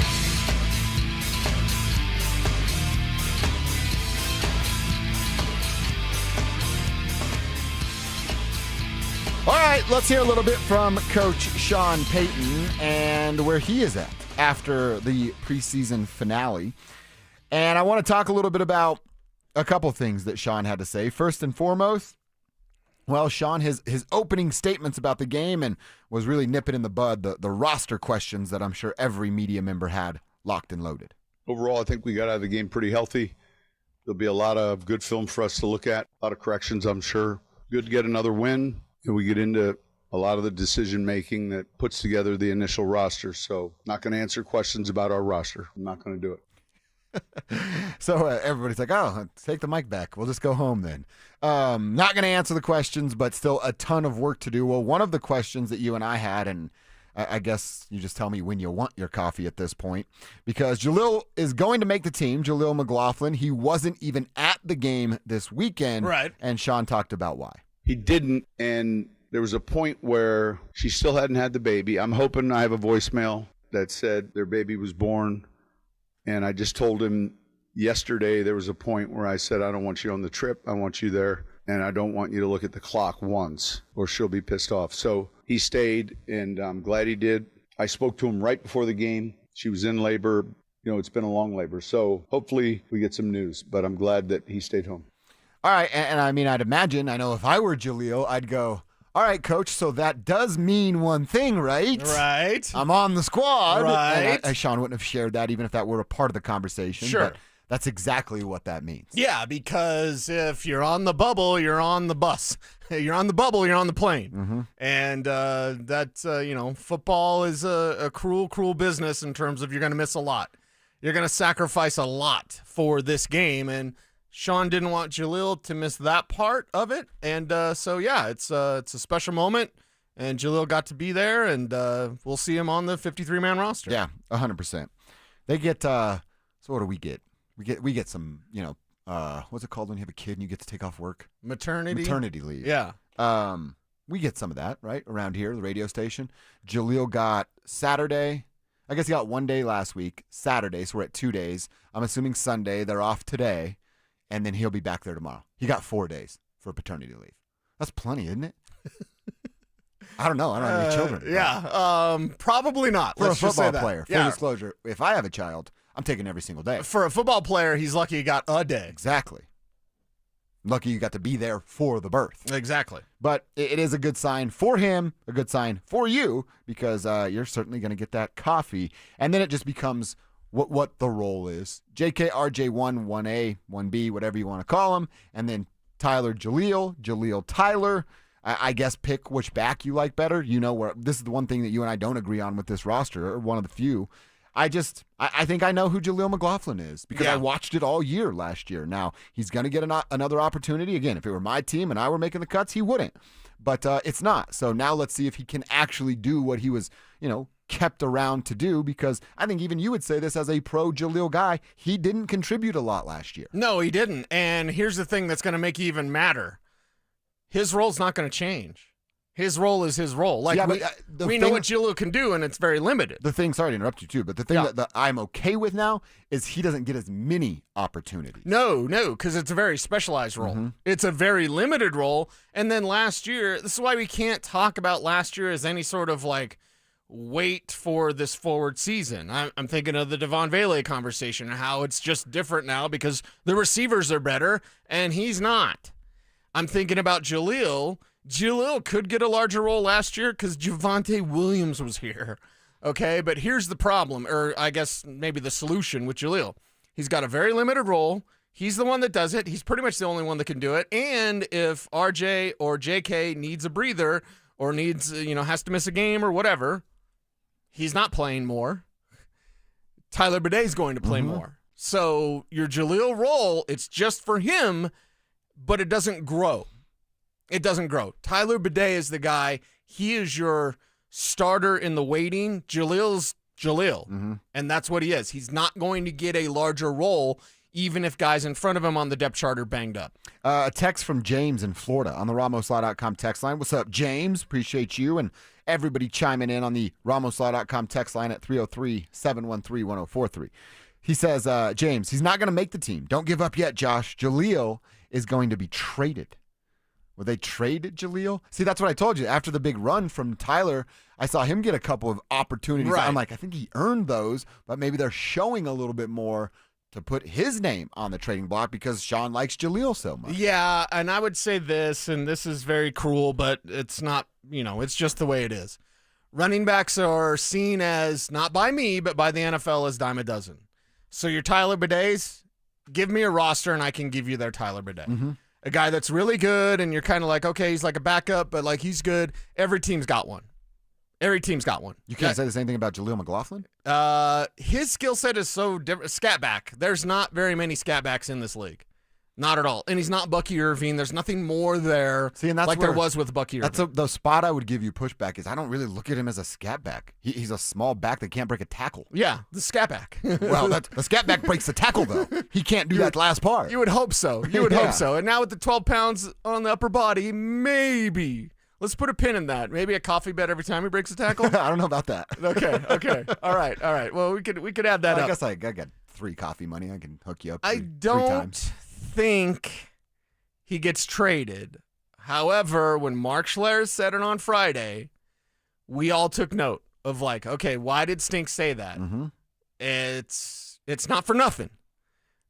All right, let's hear a little bit from Coach Sean Payton and where he is at after the preseason finale. And I want to talk a little bit about a couple things that Sean had to say. First and foremost, well, Sean, his opening statements about the game and was really nipping in the bud the roster questions that I'm sure every media member had locked and loaded. Overall, I think we got out of the game pretty healthy. There'll be a lot of good film for us to look at, a lot of corrections, I'm sure. Good to get another win, and we get into a lot of the decision-making that puts together the initial roster. So not going to answer questions about our roster. I'm not going to do it. So everybody's like, oh, take the mic back. We'll just go home then. Not going to answer the questions, but still a ton of work to do. Well, one of the questions that you and I had, and I guess you just tell me when you want your coffee at this point, because Jaleel is going to make the team, Jaleel McLaughlin. He wasn't even at the game this weekend. Right. And Sean talked about why. He didn't, and there was a point where she still hadn't had the baby. I'm hoping I have a voicemail that said their baby was born. And I just told him yesterday there was a point where I said, I don't want you on the trip. I want you there. And I don't want you to look at the clock once or she'll be pissed off. So he stayed, and I'm glad he did. I spoke to him right before the game. She was in labor. You know, it's been a long labor. So hopefully we get some news. But I'm glad that he stayed home. All right. And I mean, I'd imagine, I know if I were Jaleel, I'd go, all right, Coach, so that does mean one thing, right? Right. I'm on the squad. Right. And Sean wouldn't have shared that even if that were a part of the conversation. Sure. But that's exactly what that means. Yeah, because if you're on the bubble, you're on the bus. You're on the bubble, you're on the plane. Mm-hmm. And football is a cruel, cruel business in terms of you're going to miss a lot. You're going to sacrifice a lot for this game, and Sean didn't want Jaleel to miss that part of it, and it's a special moment. And Jaleel got to be there, and we'll see him on the 53-man roster. Yeah, 100%. They get so what do we get? We get some, what's it called when you have a kid and you get to take off work? Maternity leave. Yeah. We get some of that, right, around here, the radio station. Jaleel got Saturday. I guess he got 1 day last week, Saturday, so we're at 2 days. I'm assuming Sunday. They're off today, and then he'll be back there tomorrow. He got 4 days for paternity leave. That's plenty, isn't it? I don't know. I don't have any children. Yeah, probably not. For Let's a just say football that. player, full disclosure, if I have a child, I'm taking every single day. For a football player, he's lucky he got a day. Exactly. Lucky you got to be there for the birth. Exactly. But it is a good sign for him, a good sign for you, because you're certainly going to get that coffee. And then it just becomes what the role is. JK, RJ1, 1A, 1B, whatever you want to call him. And then Tyler, Jaleel, Tyler. I guess pick which back you like better. Where this is the one thing that you and I don't agree on with this roster, or one of the few. I think I know who Jaleel McLaughlin is because I watched it all year last year. Now, he's going to get another opportunity. Again, if it were my team and I were making the cuts, he wouldn't. But it's not. So now let's see if he can actually do what he was, kept around to do, because I think even you would say this as a pro Jaleel guy. He didn't contribute a lot last year. No, he didn't. And here's the thing that's going to make it even matter. His role's not going to change. His role is his role. Like, we know what Jaleel can do, and it's very limited. The thing, sorry to interrupt you too, but the thing that I'm okay with now is he doesn't get as many opportunities. No, because it's a very specialized role. Mm-hmm. It's a very limited role. And then last year, this is why we can't talk about last year as any sort of wait for this forward season. I'm thinking of the Devon Vele conversation and how it's just different now because the receivers are better, and he's not. I'm thinking about Jaleel. Jaleel could get a larger role last year because Javonte Williams was here. Okay, but here's the problem, or I guess maybe the solution with Jaleel. He's got a very limited role. He's the one that does it. He's pretty much the only one that can do it. And if RJ or JK needs a breather or needs, has to miss a game or whatever, he's not playing more. Tyler Baday's going to play more. So your Jaleel role, it's just for him, but it doesn't grow. It doesn't grow. Tyler Baday is the guy. He is your starter in the waiting. Jaleel's Jaleel, and that's what he is. He's not going to get a larger role, even if guys in front of him on the depth chart are banged up. A text from James in Florida on the RamosLaw.com text line. What's up, James? Appreciate you and everybody chiming in on the RamosLaw.com text line at 303-713-1043. He says, James, he's not going to make the team. Don't give up yet, Josh. Jaleel is going to be traded. Will they trade Jaleel? See, that's what I told you. After the big run from Tyler, I saw him get a couple of opportunities. Right. I'm like, I think he earned those, but maybe they're showing a little bit more to put his name on the trading block because Sean likes Jaleel so much. Yeah, and I would say this, and this is very cruel, but it's not, it's just the way it is. Running backs are seen as, not by me, but by the NFL as dime a dozen. So your Tyler Badays, give me a roster and I can give you their Tyler Baday. A guy that's really good, and you're kind of like, okay, he's like a backup, but he's good. Every team's got one. You can't say the same thing about Jaleel McLaughlin? His skill set is so different. Scat back. There's not very many scat backs in this league. Not at all. And he's not Bucky Irving. There's nothing more there. See, and that's there was with Bucky Irving. That's the spot I would give you pushback is I don't really look at him as a scat back. He's a small back that can't break a tackle. Yeah, the scat back. Well, the scat back breaks the tackle, though. He can't do that last part. You would hope so. Hope so. And now with the 12 pounds on the upper body, maybe. Let's put a pin in that. Maybe a coffee bet every time he breaks a tackle? I don't know about that. Okay. All right. Well, we could add that up. I guess I got 3 coffee money. I can hook you up I don't think he gets traded. However, when Mark Schlereth said it on Friday, we all took note of okay, why did Stink say that? It's not for nothing.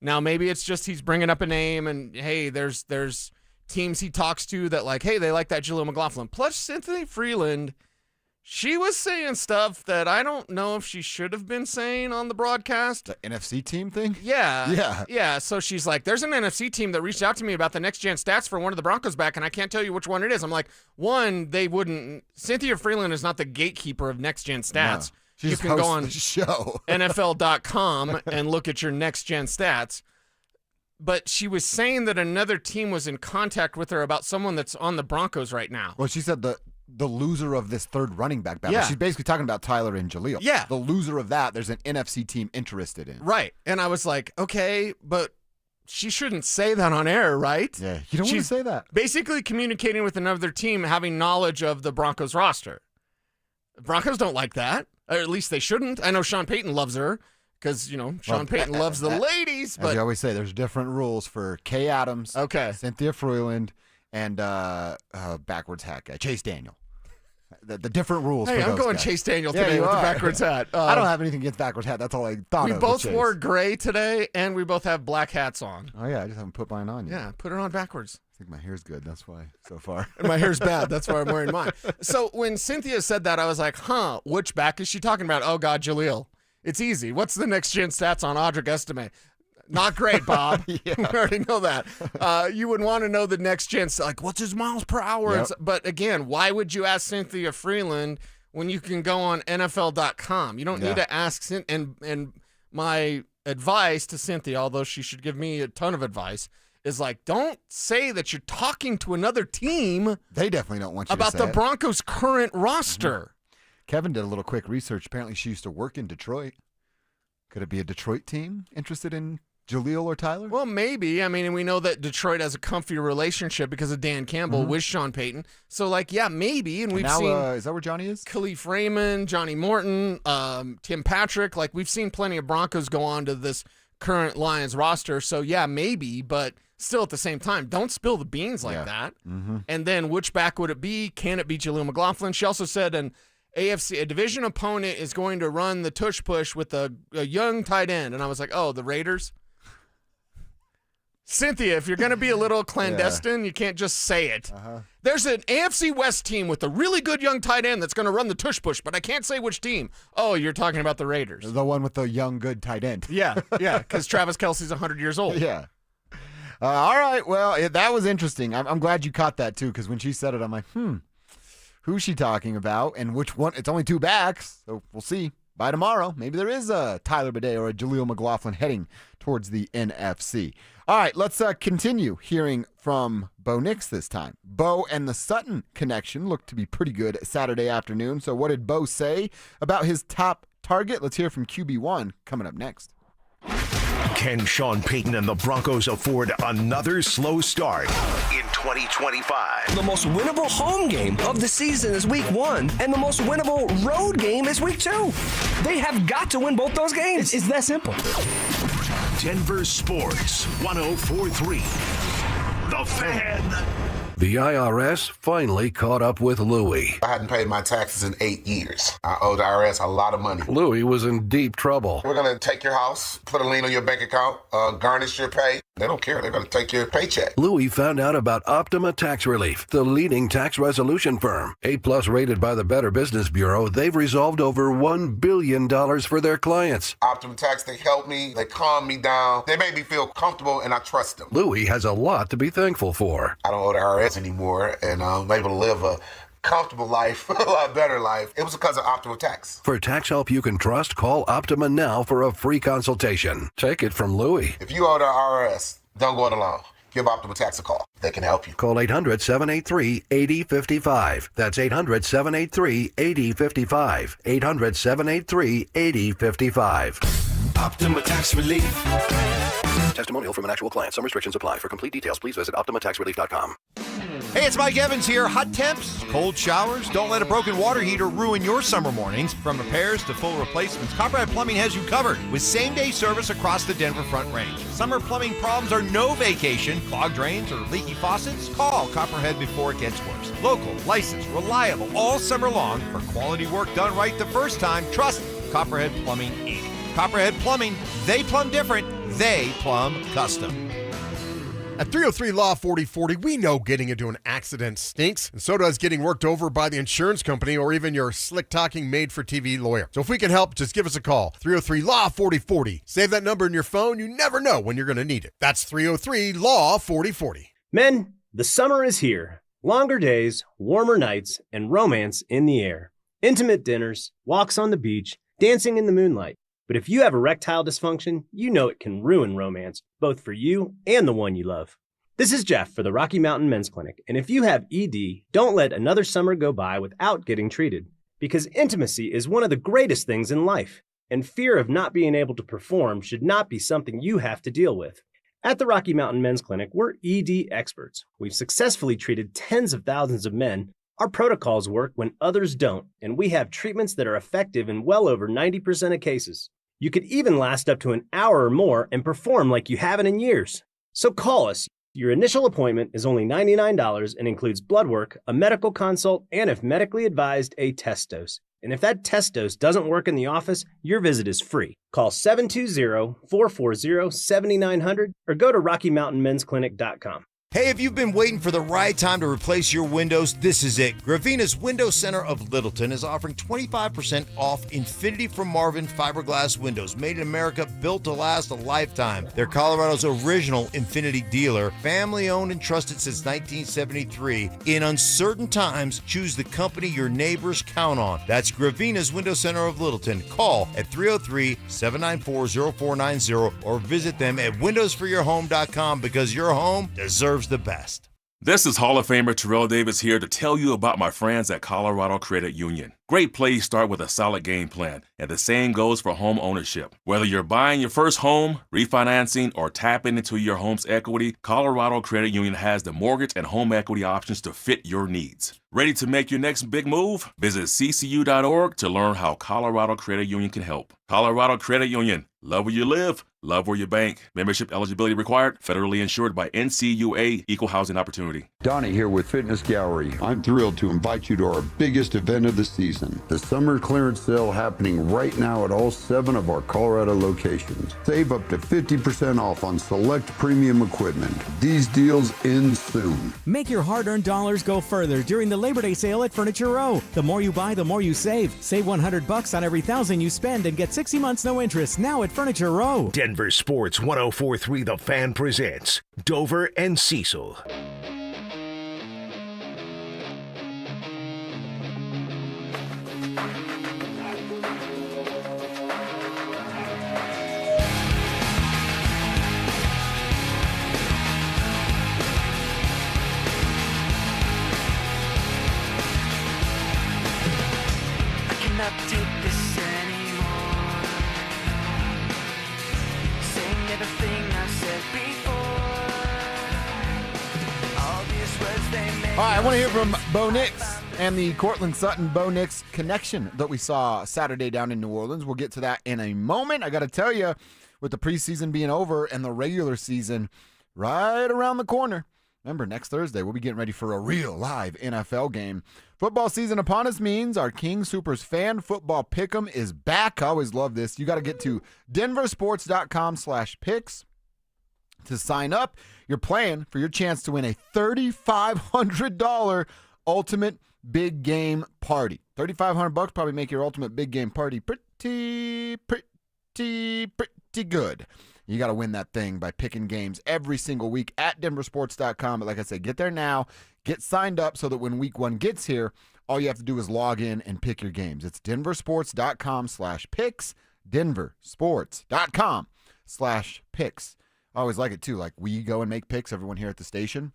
Now, maybe it's just he's bringing up a name and, hey, there's teams he talks to that hey, they like that Jaleel McLaughlin. Plus, Cynthia Freeland, she was saying stuff that I don't know if she should have been saying on the broadcast. The NFC team thing? Yeah. So she's like, there's an NFC team that reached out to me about the next gen stats for one of the Broncos back, and I can't tell you which one it is. I'm like, one, they wouldn't. Cynthia Freeland is not the gatekeeper of next gen stats. No, she just can go on the show. NFL.com and look at your next gen stats. But she was saying that another team was in contact with her about someone that's on the Broncos right now. Well, she said the loser of this third running back battle. Yeah. She's basically talking about Tyler and Jaleel. Yeah. The loser of that, there's an NFC team interested in. Right. And I was like, okay, but she shouldn't say that on air, right? Yeah, you don't want to say that. Basically communicating with another team, having knowledge of the Broncos roster. The Broncos don't like that, or at least they shouldn't. I know Sean Payton loves her because, Sean Payton loves the ladies. But as you always say, there's different rules for Kay Adams, Cynthia Freeland, and backwards hat guy, Chase Daniel. The different rules. Hey, for I'm those going guys. Chase Daniel today with the backwards hat. I don't have anything against backwards hat. That's all I thought We of. both with wore Chase. gray today, and we both have black hats on. Oh, yeah. I just haven't put mine on yet. Yeah, put it on backwards. I think my hair's good. That's why so far. And my hair's bad. That's why I'm wearing mine. So when Cynthia said that, I was like, which back is she talking about? Oh, God, Jaleel. It's easy. What's the next gen stats on Audric Estime? Not great, Bob. We already know that. You would want to know the next gen, like, what's his miles per hour? Yep. But again, why would you ask Cynthia Freeland when you can go on NFL.com? You don't need to ask. And my advice to Cynthia, although she should give me a ton of advice, is like, don't say that you're talking to another team. They definitely don't want you about to say the Broncos' current roster. Mm-hmm. Kevin did a little quick research. Apparently, she used to work in Detroit. Could it be a Detroit team interested in Jaleel or Tyler? Well, maybe. I mean, and we know that Detroit has a comfy relationship because of Dan Campbell with Sean Payton. So, maybe. And we've seen is that where Johnny is? Khalif Raymond, Johnny Morton, Tim Patrick. Like, we've seen plenty of Broncos go on to this current Lions roster. So, maybe. But still, at the same time, don't spill the beans like that. Mm-hmm. And then, which back would it be? Can it be Jaleel McLaughlin? She also said a division opponent is going to run the tush push with a young tight end. And I was like, oh, the Raiders? Cynthia, if you're going to be a little clandestine, you can't just say it. There's an AFC West team with a really good young tight end that's going to run the tush push, but I can't say which team. Oh, you're talking about the Raiders. The one with the young, good tight end. Yeah, because Travis Kelce's 100 years old. Yeah. All right, well, that was interesting. I'm glad you caught that, too, because when she said it, I'm like, who's she talking about and which one? It's only two backs, so we'll see. By tomorrow, maybe there is a Tyler Bidet or a Jaleel McLaughlin heading towards the NFC. All right, let's continue hearing from Bo Nix this time. Bo and the Sutton connection looked to be pretty good Saturday afternoon. So what did Bo say about his top target? Let's hear from QB1 coming up next. Can Sean Payton and the Broncos afford another slow start in 2025? The most winnable home game of the season is week 1, and the most winnable road game is week 2. They have got to win both those games. It's that simple. Denver Sports 104.3. The Fan. The IRS finally caught up with Louie. I hadn't paid my taxes in 8 years. I owe the IRS a lot of money. Louie was in deep trouble. We're going to take your house, put a lien on your bank account, garnish your pay. They don't care. They're going to take your paycheck. Louie found out about Optima Tax Relief, the leading tax resolution firm. A+ rated by the Better Business Bureau, they've resolved over $1 billion for their clients. Optima Tax, they helped me. They calmed me down. They made me feel comfortable, and I trust them. Louie has a lot to be thankful for. I don't owe the IRS anymore, and I'm able to live a comfortable life, a lot better life. It was because of Optima Tax. For tax help you can trust, call Optima now for a free consultation. Take it from Louie. If you owe the IRS, don't go it alone. Give Optima Tax a call. They can help you. Call 800-783-8055. That's 800-783-8055. 800-783-8055. Optima Tax Relief. Testimonial from an actual client. Some restrictions apply. For complete details, please visit OptimaTaxRelief.com. Hey, it's Mike Evans here. Hot temps, cold showers. Don't let a broken water heater ruin your summer mornings. From repairs to full replacements, Copperhead Plumbing has you covered with same-day service across the Denver Front Range. Summer plumbing problems are no vacation. Clogged drains or leaky faucets? Call Copperhead before it gets worse. Local, licensed, reliable, all summer long for quality work done right the first time. Trust Copperhead Plumbing, Inc. Copperhead Plumbing, they plumb different. They plumb custom. At 303 Law 4040, we know getting into an accident stinks, and so does getting worked over by the insurance company or even your slick-talking made-for-TV lawyer. So if we can help, just give us a call. 303 Law 4040. Save that number in your phone. You never know when you're going to need it. That's 303 Law 4040. Men, the summer is here. Longer days, warmer nights, and romance in the air. Intimate dinners, walks on the beach, dancing in the moonlight. But if you have erectile dysfunction, you know it can ruin romance, both for you and the one you love. This is Jeff for the Rocky Mountain Men's Clinic, and if you have ED, don't let another summer go by without getting treated, because intimacy is one of the greatest things in life, and fear of not being able to perform should not be something you have to deal with. At the Rocky Mountain Men's Clinic, we're ED experts. We've successfully treated tens of thousands of men. Our protocols work when others don't, and we have treatments that are effective in well over 90% of cases. You could even last up to an hour or more and perform like you haven't in years. So call us. Your initial appointment is only $99 and includes blood work, a medical consult, and if medically advised, a test dose. And if that test dose doesn't work in the office, your visit is free. Call 720-440-7900 or go to RockyMountainMen'sClinic.com. Hey, if you've been waiting for the right time to replace your windows, this is it. Gravina's Window Center of Littleton is offering 25% off Infinity from Marvin fiberglass windows, made in America, built to last a lifetime. They're Colorado's original Infinity dealer, family owned and trusted since 1973. In uncertain times, choose the company your neighbors count on. That's Gravina's Window Center of Littleton. Call at 303-794-0490 or visit them at windowsforyourhome.com because your home deserves the best. This is Hall of Famer Terrell Davis here to tell you about my friends at Colorado Credit Union. Great plays start with a solid game plan, and the same goes for home ownership. Whether you're buying your first home, refinancing, or tapping into your home's equity, Colorado Credit Union has the mortgage and home equity options to fit your needs. Ready to make your next big move? Visit ccu.org to learn how Colorado Credit Union can help. Colorado Credit Union. Love where you live, love where you bank. Membership eligibility required, federally insured by NCUA, Equal Housing Opportunity. Donnie here with Fitness Gallery. I'm thrilled to invite you to our biggest event of the season, the summer clearance sale happening right now at all 7 of our Colorado locations. Save up to 50% off on select premium equipment. These deals end soon. Make your hard-earned dollars go further during the Labor Day sale at Furniture Row. The more you buy, the more you save. Save $100 on every $1,000 you spend and get 60 months no interest now at Furniture Row. Denver Sports 104.3 The Fan presents Dover and Cecil. I cannot take this anymore. Saying everything I said before. All these words they make. All right, I want to hear from Bo Nix and the Cortland Sutton-Bo Nix connection that we saw Saturday down in New Orleans. We'll get to that in a moment. I got to tell you, with the preseason being over and the regular season right around the corner, remember, next Thursday, we'll be getting ready for a real live NFL game. Football season upon us means our King Supers Fan Football Pick'em is back. I always love this. You got to get to denversports.com/picks to sign up. You're playing for your chance to win a $3,500 ultimate big game party. $3,500 probably make your ultimate big game party pretty good. You got to win that thing by picking games every single week at denversports.com. But like I said, get there now. Get signed up so that when week 1 gets here, all you have to do is log in and pick your games. It's denversports.com/picks. denversports.com/picks. I always like it too. Like, we go and make picks, everyone here at the station,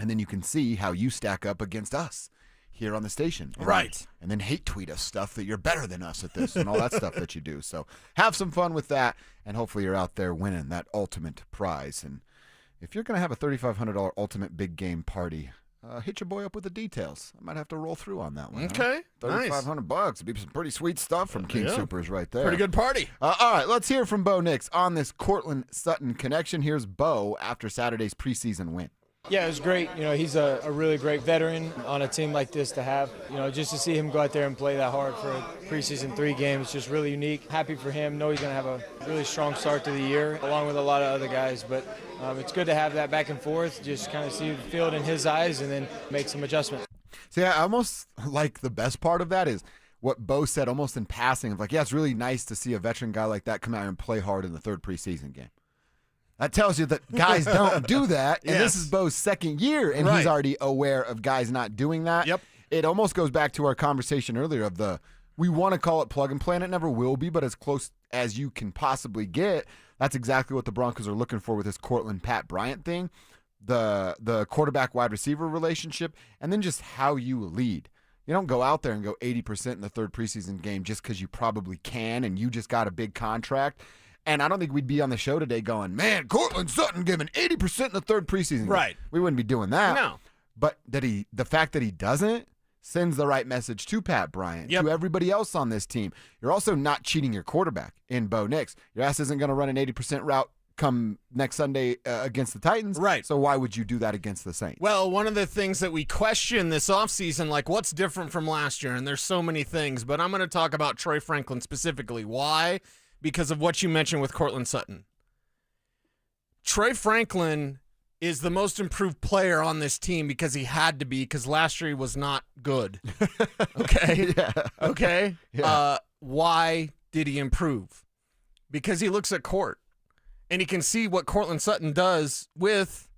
and then you can see how you stack up against us here on the station. Right. And then hate tweet us stuff that you're better than us at this and all that stuff that you do. So have some fun with that, and hopefully you're out there winning that ultimate prize. And if you're going to have a $3,500 ultimate big game party, hit your boy up with the details. I might have to roll through on that one. Okay, huh? $3,500. It'd be some pretty sweet stuff from King Supers right there. Pretty good party. All right, let's hear from Bo Nix on this Cortland Sutton connection. Here's Bo after Saturday's preseason win. Yeah, it was great. You know, he's a really great veteran on a team like this to have. You know, just to see him go out there and play that hard for a preseason 3 game, it's just really unique. Happy for him. Know he's going to have a really strong start to the year, along with a lot of other guys. But it's good to have that back and forth, just kind of see the field in his eyes and then make some adjustments. See, I almost like the best part of that is what Bo said almost in passing of like, yeah, it's really nice to see a veteran guy like that come out and play hard in the 3rd preseason game. That tells you that guys don't do that, and this is Bo's 2nd year, and he's already aware of guys not doing that. Yep. It almost goes back to our conversation earlier of we want to call it plug and play, and it never will be, but as close as you can possibly get. That's exactly what the Broncos are looking for with this Cortland Pat Bryant thing. the quarterback wide receiver relationship, and then just how you lead. You don't go out there and go 80% in the third preseason game just because you probably can and you just got a big contract. And I don't think we'd be on the show today going, man, Cortland Sutton giving 80% in the third preseason game. Right. We wouldn't be doing that. No. But the fact that he doesn't sends the right message to Pat Bryant, to everybody else on this team. You're also not cheating your quarterback in Bo Nix. Your ass isn't going to run an 80% route come next Sunday against the Titans. Right. So why would you do that against the Saints? Well, one of the things that we question this offseason, like what's different from last year, and there's so many things, but I'm going to talk about Troy Franklin specifically. Why? Because of what you mentioned with Cortland Sutton. Troy Franklin is the most improved player on this team because he had to be, because last year he was not good. Okay? Yeah. Okay? Yeah. Why did he improve? Because he looks at Court, and he can see what Cortland Sutton does with,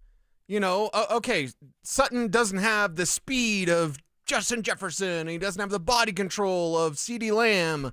okay, Sutton doesn't have the speed of Justin Jefferson. He doesn't have the body control of CeeDee Lamb,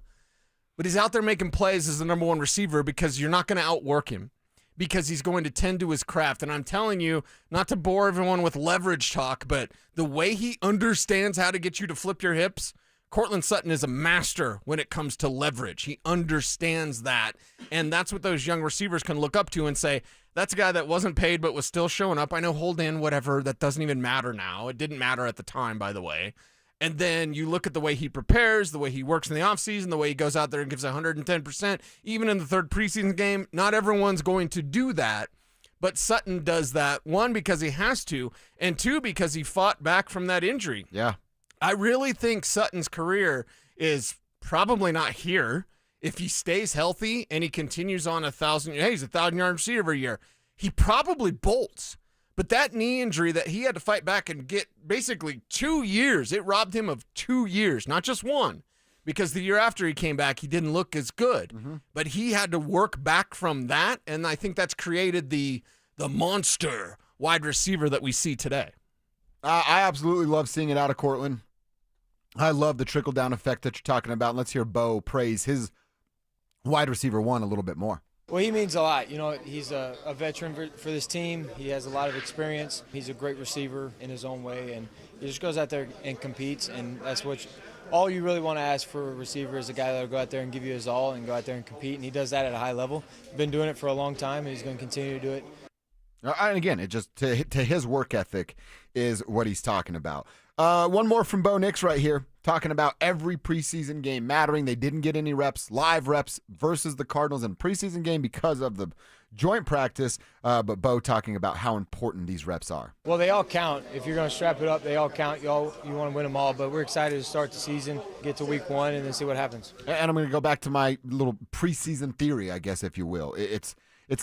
but he's out there making plays as the number one receiver because you're not going to outwork him, because he's going to tend to his craft. And I'm telling you, not to bore everyone with leverage talk, but the way he understands how to get you to flip your hips, Cortland Sutton is a master when it comes to leverage. He understands that, and that's what those young receivers can look up to and say, that's a guy that wasn't paid but was still showing up. I know, hold in, whatever, that doesn't even matter now. It didn't matter at the time, by the way. And then you look at the way he prepares, the way he works in the offseason, the way he goes out there and gives 110%, even in the third preseason game. Not everyone's going to do that, but Sutton does that, one, because he has to, and two, because he fought back from that injury. Yeah. I really think Sutton's career is probably not here. If he stays healthy and he continues on he's a 1,000-yard receiver every year, he probably bolts. But that knee injury that he had to fight back and get basically 2 years, it robbed him of 2 years, not just one, because the year after he came back, he didn't look as good. Mm-hmm. But he had to work back from that, and I think that's created the monster wide receiver that we see today. I absolutely love seeing it out of Cortland. I love the trickle-down effect that you're talking about. Let's hear Bo praise his wide receiver one a little bit more. Well, he means a lot. He's a veteran for this team. He has a lot of experience. He's a great receiver in his own way, and he just goes out there and competes, and that's what all you really want to ask for a receiver is a guy that will go out there and give you his all and go out there and compete, and he does that at a high level. Been doing it for a long time, and he's going to continue to do it. And again, it just to his work ethic is what he's talking about. One more from Bo Nix right here, talking about every preseason game mattering. They didn't get any live reps versus the Cardinals in preseason game because of the joint practice, but Bo talking about how important these reps are. Well, they all count. If you're going to strap it up, they all count. You want to win them all, but we're excited to start the season, get to week one, and then see what happens. And I'm going to go back to my little preseason theory, I guess, if you will. It's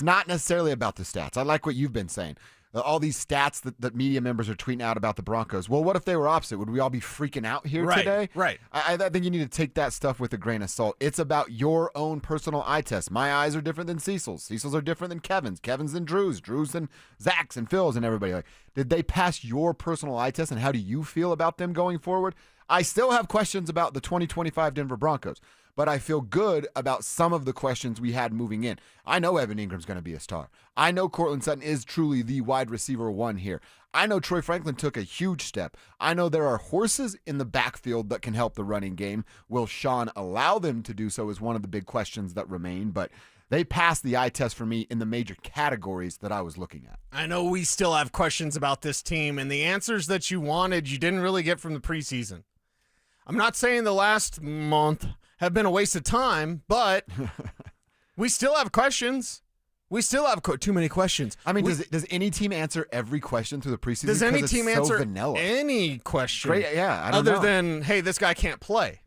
not necessarily about the stats. I like what you've been saying. All these stats that media members are tweeting out about the Broncos. Well, what if they were opposite? Would we all be freaking out here today? Right. I think you need to take that stuff with a grain of salt. It's about your own personal eye test. My eyes are different than Cecil's. Cecil's are different than Kevin's. Kevin's than Drew's. Drew's than Zach's and Phil's and everybody. Like, did they pass your personal eye test, and how do you feel about them going forward? I still have questions about the 2025 Denver Broncos, but I feel good about some of the questions we had moving in. I know Evan Ingram's going to be a star. I know Cortland Sutton is truly the wide receiver one here. I know Troy Franklin took a huge step. I know there are horses in the backfield that can help the running game. Will Sean allow them to do so is one of the big questions that remain, but they passed the eye test for me in the major categories that I was looking at. I know we still have questions about this team, and the answers that you wanted, you didn't really get from the preseason. I'm not saying the last month have been a waste of time, but we still have questions. We still have too many questions. I mean, does any team answer every question through the preseason? Does any team answer vanilla. any question? Great, yeah, I don't other know. than, hey, this guy can't play.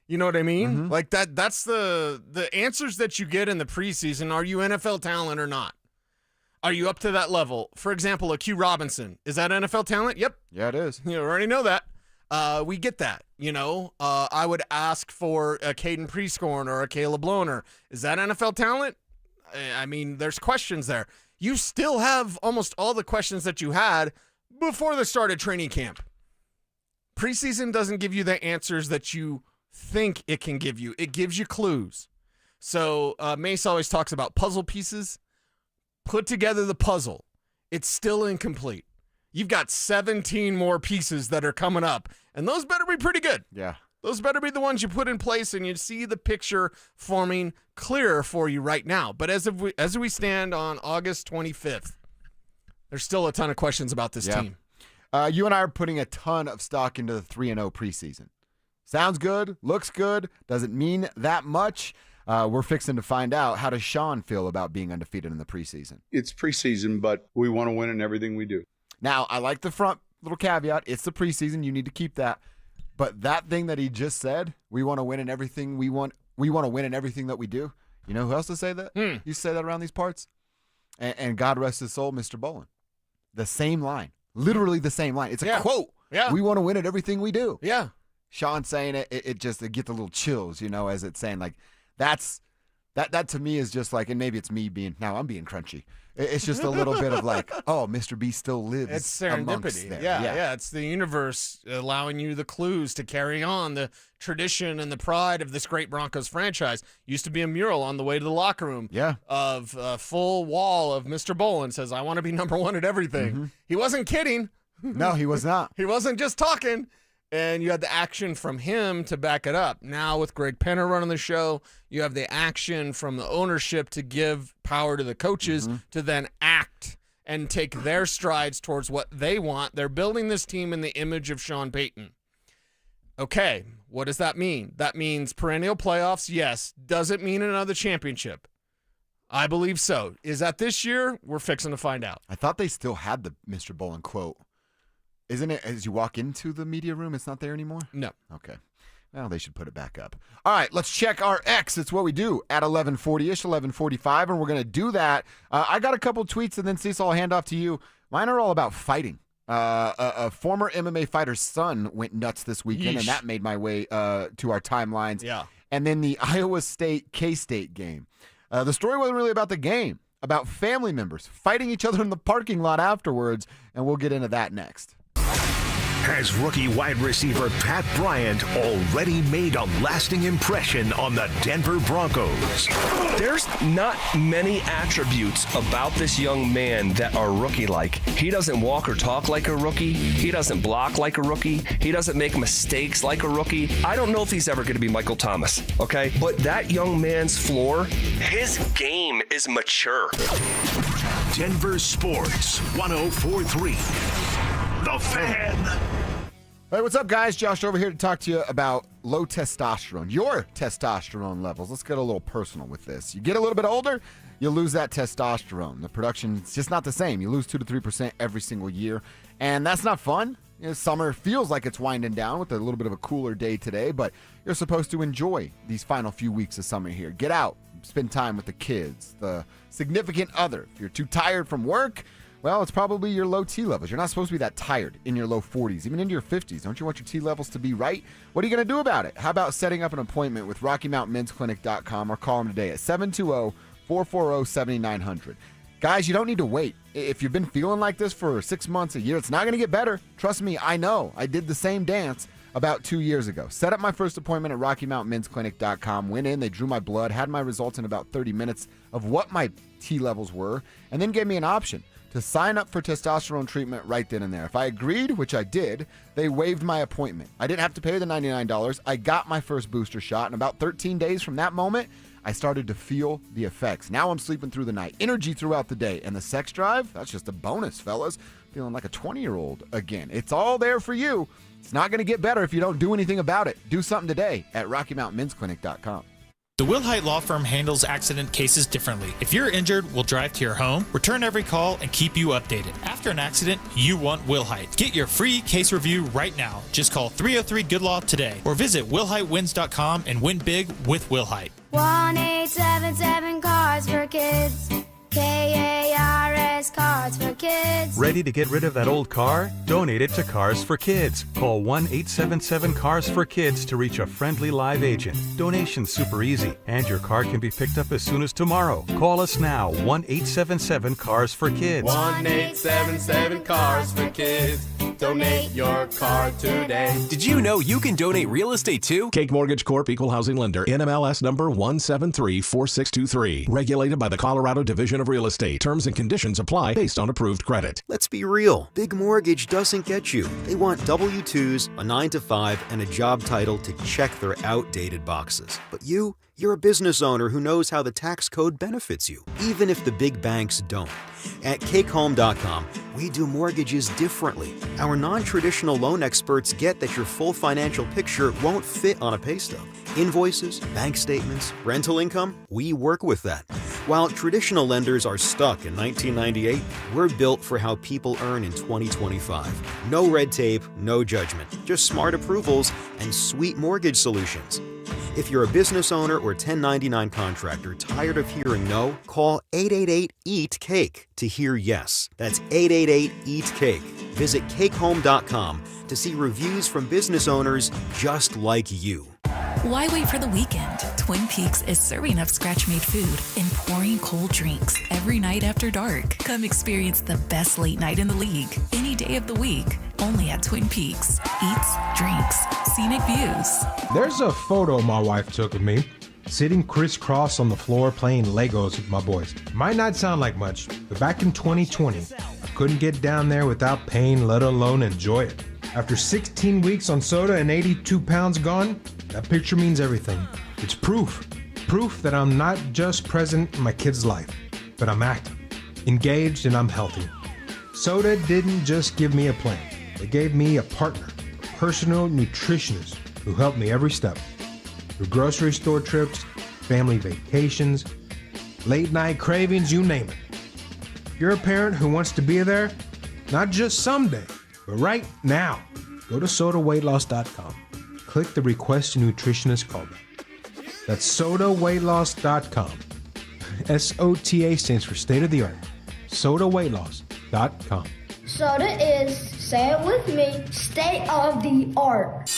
You know what I mean? Mm-hmm. Like that's the answers that you get in the preseason. Are you NFL talent or not? Are you up to that level? For example, a Q Robinson. Is that NFL talent? Yep. Yeah, it is. You already know that. We get that, I would ask for a Caden Prescorn or a Caleb Lohner. Is that NFL talent? I mean, there's questions there. You still have almost all the questions that you had before the start of training camp. Preseason doesn't give you the answers that you think it can give you. It gives you clues. So Mace always talks about puzzle pieces. Put together the puzzle. it's still incomplete. You've got 17 more pieces that are coming up, and those better be pretty good. Yeah. Those better be the ones you put in place, and you see the picture forming clearer for you right now. But as we stand on August 25th, there's still a ton of questions about this team. You and I are putting a ton of stock into the 3-0 preseason. Sounds good, looks good, doesn't mean that much. We're fixing to find out. How does Sean feel about being undefeated in the preseason? It's preseason, but we want to win in everything we do. Now, I like the front little caveat. It's the preseason. You need to keep that. But that thing that he just said, we want to win in everything we want to win in everything that we do. You know who else to say that? You say that around these parts? And God rest his soul, Mr. Bolin. The same line. Literally the same line. It's a quote. Yeah. We want to win at everything we do. Yeah. Sean saying it gets a little chills, as it's saying, like, that to me is just like, and maybe it's me I'm being crunchy. It's just a little bit of like, oh, Mr. B still lives. It's amongst serendipity. there. Yeah. It's the universe allowing you the clues to carry on the tradition and the pride of this great Broncos franchise. Used to be a mural on the way to the locker room. Yeah. Of a full wall of Mr. Bolin says, I want to be number one at everything. Mm-hmm. He wasn't kidding. No, he was not. He wasn't just talking. And you had the action from him to back it up. Now with Greg Penner running the show, you have the action from the ownership to give power to the coaches to then act and take their strides towards what they want. They're building this team in the image of Sean Payton. Okay, what does that mean? That means perennial playoffs, yes. Does it mean another championship? I believe so. Is that this year? We're fixing to find out. I thought they still had the Mr. Bolin quote. Isn't it as you walk into the media room, it's not there anymore? No. Okay. Well, they should put it back up. All right, let's check our X. It's what we do at 11:40-ish, 11:45, and we're going to do that. I got a couple tweets, and then Cecil, I'll hand off to you. Mine are all about fighting. A former MMA fighter's son went nuts this weekend, and that made my way to our timelines. Yeah. And then the Iowa State K-State game. The story wasn't really about the game, about family members fighting each other in the parking lot afterwards, and we'll get into that next. Has rookie wide receiver Pat Bryant already made a lasting impression on the Denver Broncos? There's not many attributes about this young man that are rookie-like. He doesn't walk or talk like a rookie. He doesn't block like a rookie. He doesn't make mistakes like a rookie. I don't know if he's ever going to be Michael Thomas, okay? But that young man's floor, his game is mature. Denver Sports 104.3. The Fan. Hey, what's up, guys? Josh over here to talk to you about low testosterone, your testosterone levels. Let's get a little personal with this. You get a little bit older, you lose that testosterone. The production's just not the same. You lose 2 to 3% every single year, and that's not fun. Summer feels like it's winding down with a little bit of a cooler day today, but you're supposed to enjoy these final few weeks of summer here. Get out, spend time with the kids, the significant other. If you're too tired from work, well, it's probably your low T levels. You're not supposed to be that tired in your low 40s, even into your 50s. Don't you want your T levels to be right? What are you going to do about it? How about setting up an appointment with RockyMountainMen'sClinic.com or call them today at 720-440-7900. Guys, you don't need to wait. If you've been feeling like this for 6 months, a year, it's not going to get better. Trust me, I know. I did the same dance about 2 years ago. Set up my first appointment at RockyMountainMen'sClinic.com. Went in, they drew my blood, had my results in about 30 minutes of what my T levels were, and then gave me an option to sign up for testosterone treatment right then and there. If I agreed, which I did, they waived my appointment. I didn't have to pay the $99. I got my first booster shot, and about 13 days from that moment, I started to feel the effects. Now I'm sleeping through the night, energy throughout the day, and the sex drive, that's just a bonus, fellas. Feeling like a 20-year-old again. It's all there for you. It's not going to get better if you don't do anything about it. Do something today at RockyMountainMen'sClinic.com. The Wilhite Law Firm handles accident cases differently. If you're injured, we'll drive to your home, return every call, and keep you updated. After an accident, you want Wilhite. Get your free case review right now. Just call 303-GOOD-LAW today or visit WilhiteWins.com and win big with Wilhite. 1-877 Cards for Kids. KARS Cards for Kids. Ready to get rid of that old car? Donate it to Cars for Kids. Call 1-877-CARS-FOR-KIDS to reach a friendly live agent. Donation's super easy, and your car can be picked up as soon as tomorrow. Call us now, 1-877-CARS-FOR-KIDS. 1-877 Cars for Kids. Donate your car today. Did you know you can donate real estate too? Cake Mortgage Corp. Equal Housing Lender. NMLS number 1734623. Regulated by the Colorado Division of Real Estate. Terms and conditions apply based on approved credit. Let's be real. Big Mortgage doesn't get you. They want W-2s, a 9-to-5, and a job title to check their outdated boxes. But you're a business owner who knows how the tax code benefits you, even if the big banks don't. At CakeHome.com, we do mortgages differently. Our non-traditional loan experts get that your full financial picture won't fit on a pay stub. Invoices, bank statements, rental income, we work with that. While traditional lenders are stuck in 1998, we're built for how people earn in 2025. No red tape, no judgment, just smart approvals and sweet mortgage solutions. If you're a business owner or 1099 contractor tired of hearing no, call 888-EAT-CAKE to hear yes. That's 888-EAT-CAKE. Visit CakeHome.com to see reviews from business owners just like you. Why wait for the weekend? Twin Peaks is serving up scratch-made food and pouring cold drinks every night after dark. Come experience the best late night in the league, any day of the week, only at Twin Peaks. Eats, drinks, scenic views. There's a photo my wife took of me, sitting crisscross on the floor playing Legos with my boys. Might not sound like much, but back in 2020, I couldn't get down there without pain, let alone enjoy it. After 16 weeks on soda and 82 pounds gone, that picture means everything. It's proof that I'm not just present in my kid's life, but I'm active, engaged, and I'm healthy. Soda didn't just give me a plan. It gave me a partner, a personal nutritionist who helped me every step. Through grocery store trips, family vacations, late night cravings, you name it. If you're a parent who wants to be there, not just someday, but right now, go to sodaweightloss.com. Click the Request a Nutritionist callback. That's sodaweightloss.com. SOTA stands for state of the art. sodaweightloss.com. Soda is, say it with me, state of the art.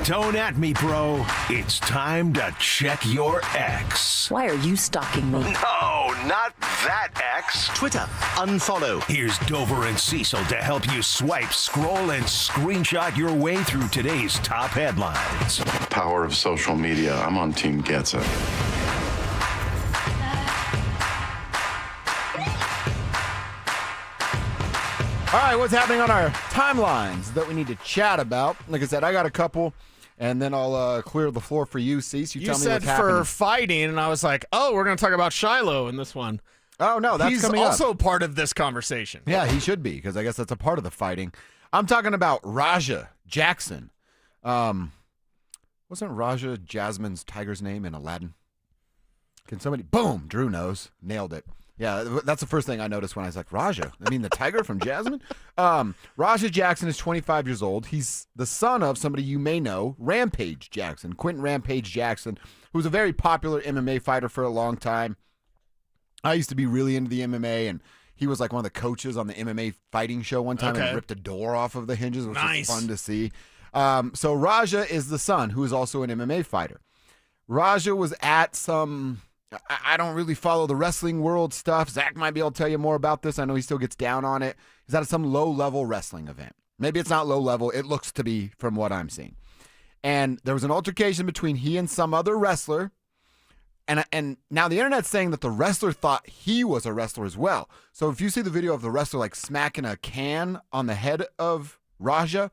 Don't at me, bro. It's time to check your ex. Why are you stalking me? No, not that ex. Twitter, unfollow. Here's Dover and Cecil to help you swipe, scroll, and screenshot your way through today's top headlines. Power of social media. I'm on Team Gets It. All right, what's happening on our timelines that we need to chat about? Like I said, I got a couple, and then I'll clear the floor for you, Cease. You tell me what's happening. You said for fighting, and I was like, oh, we're going to talk about Shiloh in this one. Oh, no, that's coming up. He's also part of this conversation. Yeah, he should be, because I guess that's a part of the fighting. I'm talking about Raja Jackson. Wasn't Raja Jasmine's tiger's name in Aladdin? Can somebody... Boom! Drew knows. Nailed it. Yeah, that's the first thing I noticed when I was like, Raja? I mean, the tiger from Jasmine? Raja Jackson is 25 years old. He's the son of somebody you may know, Rampage Jackson, Quentin Rampage Jackson, who was a very popular MMA fighter for a long time. I used to be really into the MMA, and he was like one of the coaches on the MMA fighting show one time and ripped a door off of the hinges, which was fun to see. So Raja is the son, who is also an MMA fighter. Raja was at some... I don't really follow the wrestling world stuff. Zach might be able to tell you more about this. I know he still gets down on it. He's at some low-level wrestling event. Maybe it's not low-level. It looks to be from what I'm seeing. And there was an altercation between he and some other wrestler. And now the internet's saying that the wrestler thought he was a wrestler as well. So if you see the video of the wrestler like smacking a can on the head of Raja,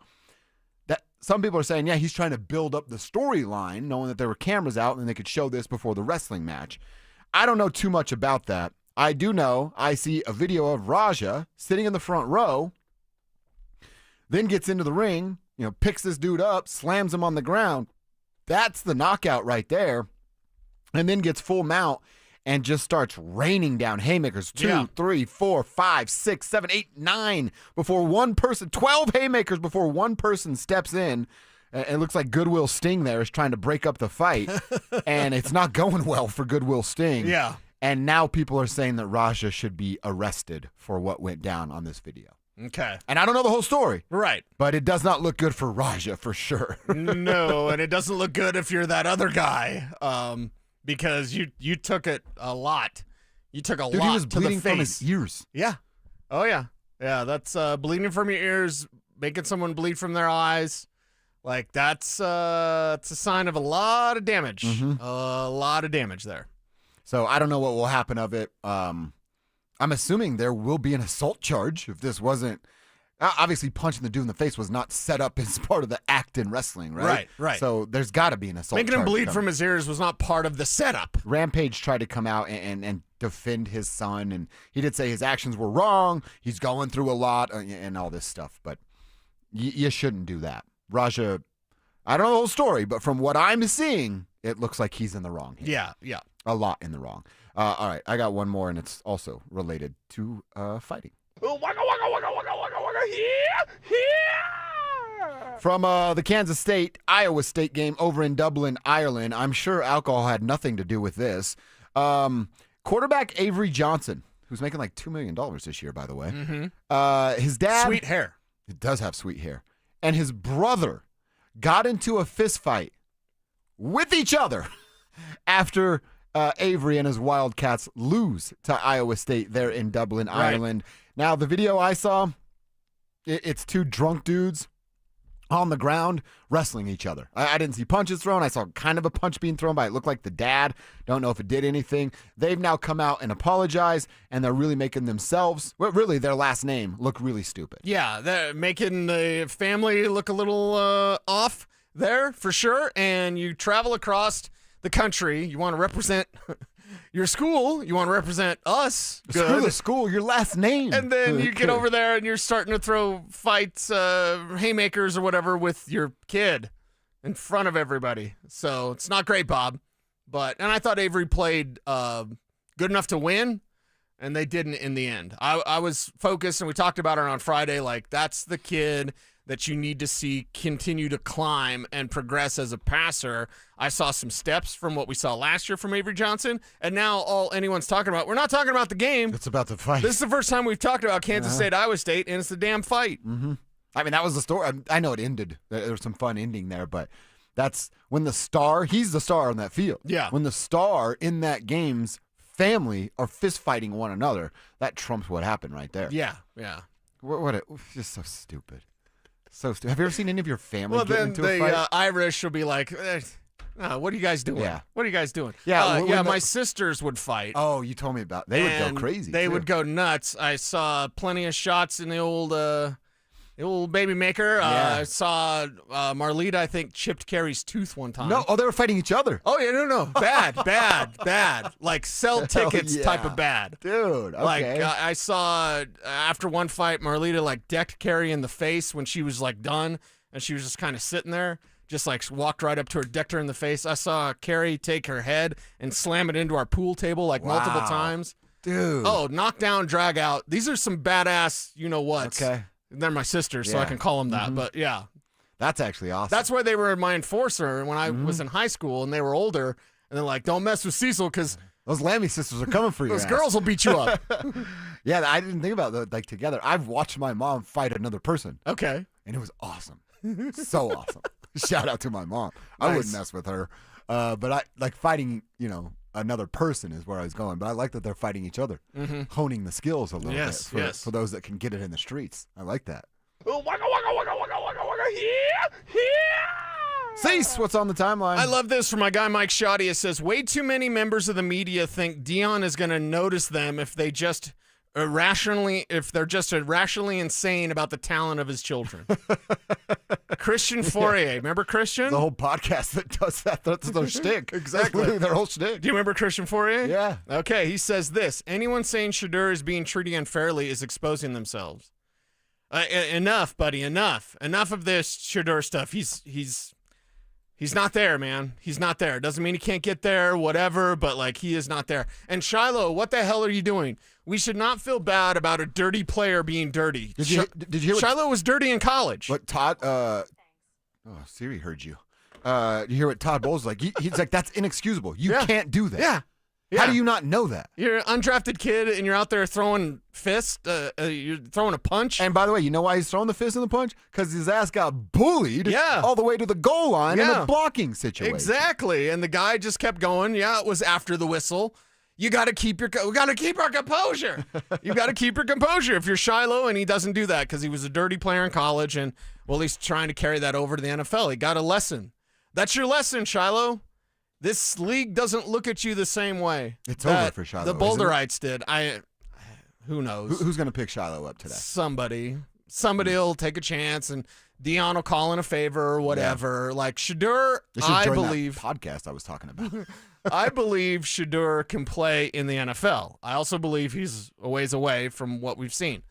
that some people are saying, yeah, he's trying to build up the storyline, knowing that there were cameras out and they could show this before the wrestling match. I don't know too much about that. I do know I see a video of Raja sitting in the front row, then gets into the ring, picks this dude up, slams him on the ground. That's the knockout right there. And then gets full mount and just starts raining down haymakers. 2, 3, 4, 5, 6, 7, 8, 9 before one person, 12 haymakers before one person steps in. It looks like Goodwill Sting there is trying to break up the fight, and it's not going well for Goodwill Sting. Yeah. And now people are saying that Raja should be arrested for what went down on this video. Okay. And I don't know the whole story. Right. But it does not look good for Raja for sure. No, and it doesn't look good if you're that other guy. Because you took it a lot. You took a lot Dude, he was to bleeding the face. from his ears. Yeah. Oh, yeah. Yeah, that's bleeding from your ears, making someone bleed from their eyes. Like, it's a sign of a lot of damage. A lot of damage there. So I don't know what will happen of it. I'm assuming there will be an assault charge if this wasn't. Obviously, punching the dude in the face was not set up as part of the act in wrestling, right? Right. So there's got to be an assault charge. Making him bleed coming. from his ears was not part of the setup. Rampage tried to come out and defend his son, and he did say his actions were wrong. He's going through a lot and all this stuff, but you shouldn't do that. Raja, I don't know the whole story, but from what I'm seeing, it looks like he's in the wrong here. Yeah. A lot in the wrong. All right, I got one more, and it's also related to fighting. From the Kansas State-Iowa State game over in Dublin, Ireland, I'm sure alcohol had nothing to do with this. Quarterback Avery Johnson, who's making like $2 million this year, by the way. His dad... Sweet hair. It does have sweet hair. And his brother got into a fist fight with each other after Avery and his Wildcats lose to Iowa State there in Dublin, Ireland. Now, the video I saw, it's two drunk dudes on the ground wrestling each other. I didn't see punches thrown. I saw kind of a punch being thrown by it looked like the dad. Don't know if it did anything. They've now come out and apologized, and they're really making themselves, well, really their last name, look really stupid. Yeah, they're making the family look a little off there for sure. And you travel across the country. You want to represent your school. You want to represent us. Screw the school, your last name. And then you get over there and you're starting to throw fights, haymakers or whatever with your kid in front of everybody. So it's not great, Bob. And I thought Avery played good enough to win, and they didn't in the end. I was focused, and we talked about it on Friday, like that's the kid that you need to see continue to climb and progress as a passer. I saw some steps from what we saw last year from Avery Johnson, and now all anyone's talking about, we're not talking about the game. It's about the fight. This is the first time we've talked about Kansas State, Iowa State, and it's the damn fight. I mean, that was the story. I know it ended. There was some fun ending there, but that's when the star, he's the star on that field. Yeah. When the star in that game's family are fist fighting one another, that trumps what happened right there. Yeah. Just so stupid. So stupid. Have you ever seen any of your family get into a fight? Well, then the Irish will be like, what are you guys doing? Yeah. What are you guys doing? Yeah, my sisters would fight. Oh, you told me about. They would go crazy. They would go nuts. I saw plenty of shots in the old baby maker. I saw Marlita, I think, chipped Carrie's tooth one time. No, they were fighting each other. Oh, yeah, no. Bad. Like sell tickets type of bad. Dude, okay. Like I saw after one fight, Marlita like decked Carrie in the face when she was like done, and she was just kind of sitting there. Just like walked right up to her, decked her in the face. I saw Carrie take her head and slam it into our pool table like multiple times. Dude. Oh, knock down, drag out. These are some badass, you know what? Okay. They're my sisters, so I can call them that. But yeah. That's actually awesome. That's why they were my enforcer when I was in high school and they were older. And they're like, don't mess with Cecil because those Lammy sisters are coming for you. Those girls will beat you up. Yeah, I didn't think about that like together. I've watched my mom fight another person. Okay. And it was awesome. So awesome. Shout out to my mom. I wouldn't mess with her. But I like fighting, another person is where I was going. But I like that they're fighting each other, honing the skills a little bit for those that can get it in the streets. I like that. Cease, what's on the timeline? I love this from my guy Mike Shoddy. It says, way too many members of the media think Dion is going to notice them if they're just irrationally insane about the talent of his children. Christian Fourier. Remember Christian? The whole podcast that does that. That's their shtick. Exactly. That's their whole shtick. Do you remember Christian Fourier? Yeah. Okay, he says this. Anyone saying Shador is being treated unfairly is exposing themselves. Enough, buddy, enough. Enough of this Shador stuff. He's not there, man. He's not there. Doesn't mean he can't get there, whatever, but, like, he is not there. And Shiloh, what the hell are you doing? We should not feel bad about a dirty player being dirty. Did you hear what Shiloh was dirty in college. What Todd, Siri heard you. You hear what Todd Bowles like? He's like, that's inexcusable. You can't do that. Yeah. How do you not know that? You're an undrafted kid, and you're out there throwing fists. You're throwing a punch. And by the way, you know why he's throwing the fist and the punch? Because his ass got bullied all the way to the goal line in a blocking situation. Exactly. And the guy just kept going. Yeah, it was after the whistle. You got to keep our composure. You got to keep your composure if you're Shiloh, and he doesn't do that because he was a dirty player in college, and, well, he's trying to carry that over to the NFL. He got a lesson. That's your lesson, Shiloh. This league doesn't look at you the same way. It's over for Shiloh. The Boulderites did. Who knows? Who's going to pick Shiloh up today? Somebody will take a chance, and Dion will call in a favor or whatever. Yeah. Like Shador, I believe that podcast I was talking about. I believe Shador can play in the NFL. I also believe he's a ways away from what we've seen.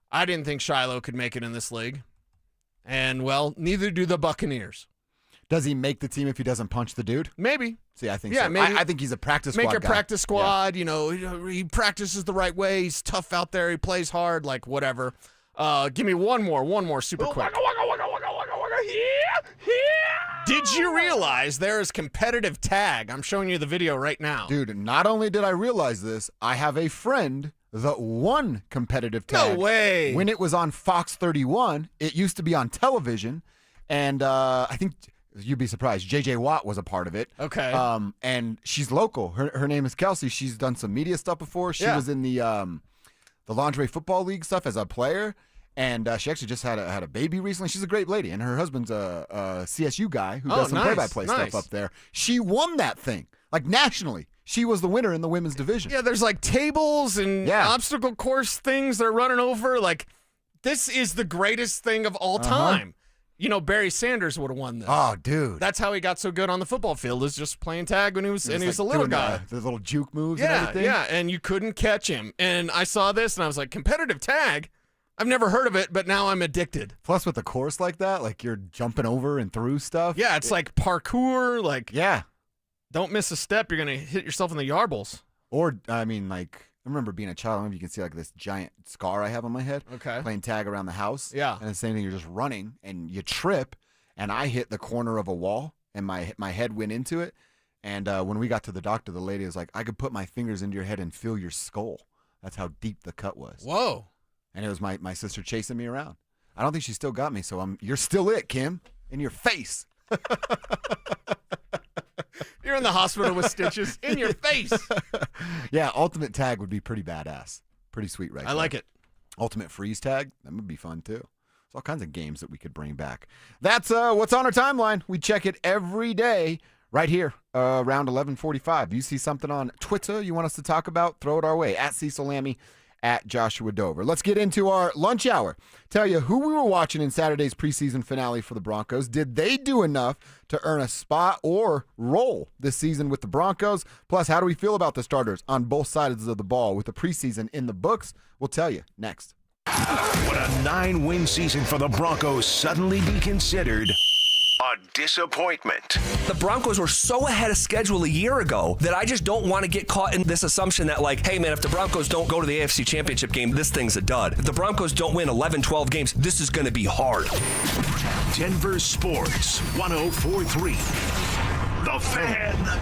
I didn't think Shiloh could make it in this league, and well, neither do the Buccaneers. Does he make the team if he doesn't punch the dude? Maybe. See, I think so. Maybe. I think he's a practice squad guy. Practice squad. Yeah. He practices the right way. He's tough out there. He plays hard, like whatever. Give me one more super quick. Did you realize there is competitive tag? I'm showing you the video right now. Dude, not only did I realize this, I have a friend that won competitive tag. No way. When it was on Fox 31, it used to be on television, and I think you'd be surprised, J.J. Watt was a part of it. Okay. And she's local. Her name is Kelsey. She's done some media stuff before. She was in the Lingerie Football League stuff as a player. And she actually just had a baby recently. She's a great lady, and her husband's a CSU guy who does some play-by-play stuff up there. She won that thing, like nationally. She was the winner in the women's division. Yeah, there's like tables and obstacle course things they're running over. Like, this is the greatest thing of all time. Barry Sanders would have won this. Oh, dude. That's how he got so good on the football field, is just playing tag when he was a little guy. The little juke moves and everything. Yeah, and you couldn't catch him. And I saw this, and I was like, competitive tag? I've never heard of it, but now I'm addicted. Plus, with a course like that, like you're jumping over and through stuff. Yeah, it's like parkour. Like, don't miss a step. You're going to hit yourself in the yarbles. Or, I remember being a child. I don't know if you can see like this giant scar I have on my head. Okay. Playing tag around the house. Yeah. And the same thing, you're just running and you trip, and I hit the corner of a wall, and my head went into it. And when we got to the doctor, the lady was like, I could put my fingers into your head and feel your skull. That's how deep the cut was. Whoa. And it was my sister chasing me around. I don't think she still got me, so you're still it, Kim. In your face. You're in the hospital with stitches. In your face. Yeah, ultimate tag would be pretty badass. Pretty sweet, right? I like it. Ultimate freeze tag, that would be fun, too. There's all kinds of games that we could bring back. That's what's on our timeline. We check it every day right here around 11:45. You see something on Twitter you want us to talk about, throw it our way. At Cecil Lammy, at Joshua Dover. Let's get into our lunch hour. Tell you who we were watching in Saturday's preseason finale for the Broncos. Did they do enough to earn a spot or role this season with the Broncos? Plus, how do we feel about the starters on both sides of the ball with the preseason in the books? We'll tell you next. Would a 9-win season for the Broncos suddenly be considered a disappointment? The Broncos were so ahead of schedule a year ago that I just don't want to get caught in this assumption that, like, hey, man, if the Broncos don't go to the AFC Championship game, this thing's a dud. If the Broncos don't win 11, 12 games, this is going to be hard. Denver Sports 104.3. The Fan.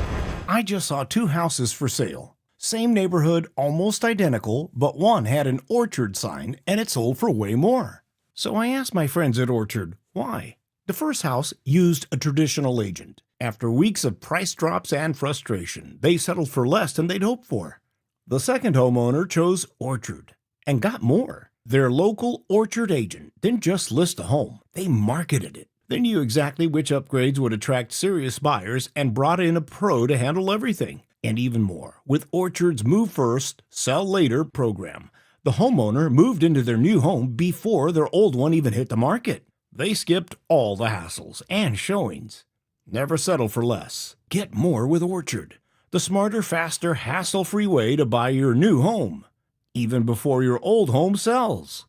I just saw 2 houses for sale. Same neighborhood, almost identical, but one had an Orchard sign and it sold for way more. So I asked my friends at Orchard, why? The first house used a traditional agent. After weeks of price drops and frustration, they settled for less than they'd hoped for. The second homeowner chose Orchard and got more. Their local Orchard agent didn't just list a home, they marketed it. They knew exactly which upgrades would attract serious buyers and brought in a pro to handle everything. And even more, with Orchard's Move First, Sell Later program, the homeowner moved into their new home before their old one even hit the market. They skipped all the hassles and showings. Never settle for less. Get more with Orchard, the smarter, faster, hassle-free way to buy your new home, even before your old home sells.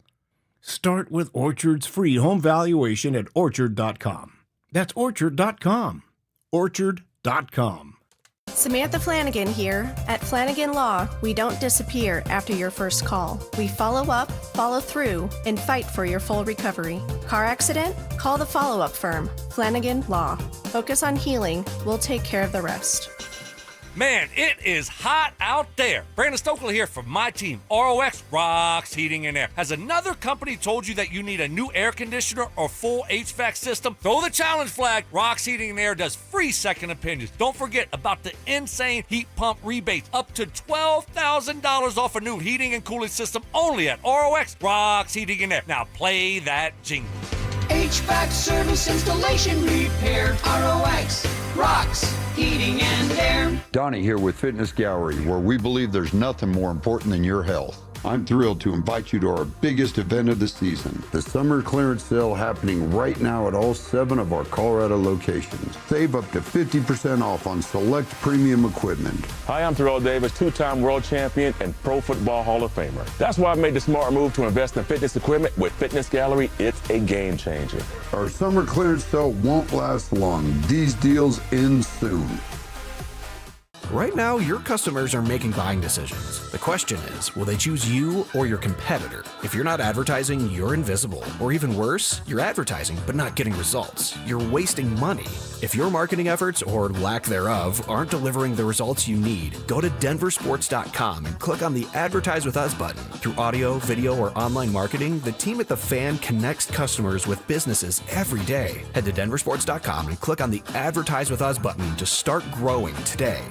Start with Orchard's free home valuation at Orchard.com. That's Orchard.com. Orchard.com. Samantha Flanagan here. At Flanagan Law, we don't disappear after your first call. We follow up, follow through, and fight for your full recovery. Car accident? Call the follow-up firm, Flanagan Law. Focus on healing. We'll take care of the rest. Man, it is hot out there. Brandon Stokley here from my team, ROX Rocks Heating and Air. Has another company told you that you need a new air conditioner or full HVAC system? Throw the challenge flag. Rocks Heating and Air does free second opinions. Don't forget about the insane heat pump rebates, up to $12,000 off a new heating and cooling system only at ROX Rocks Heating and Air. Now play that jingle. HVAC service, installation, repair. ROX Rocks Heating and Air. Donnie here with Fitness Gallery, where we believe there's nothing more important than your health. I'm thrilled to invite you to our biggest event of the season, the summer clearance sale happening right now at all 7 of our Colorado locations. Save up to 50% off on select premium equipment. Hi, I'm Terrell Davis, 2-time world champion and Pro Football Hall of Famer. That's why I made the smart move to invest in fitness equipment with Fitness Gallery. It's a game changer. Our summer clearance sale won't last long. These deals end soon. Right now, your customers are making buying decisions. The question is, will they choose you or your competitor? If you're not advertising, you're invisible. Or even worse, you're advertising but not getting results. You're wasting money. If your marketing efforts, or lack thereof, aren't delivering the results you need, go to DenverSports.com and click on the Advertise With Us button. Through audio, video, or online marketing, the team at The Fan connects customers with businesses every day. Head to DenverSports.com and click on the Advertise With Us button to start growing today.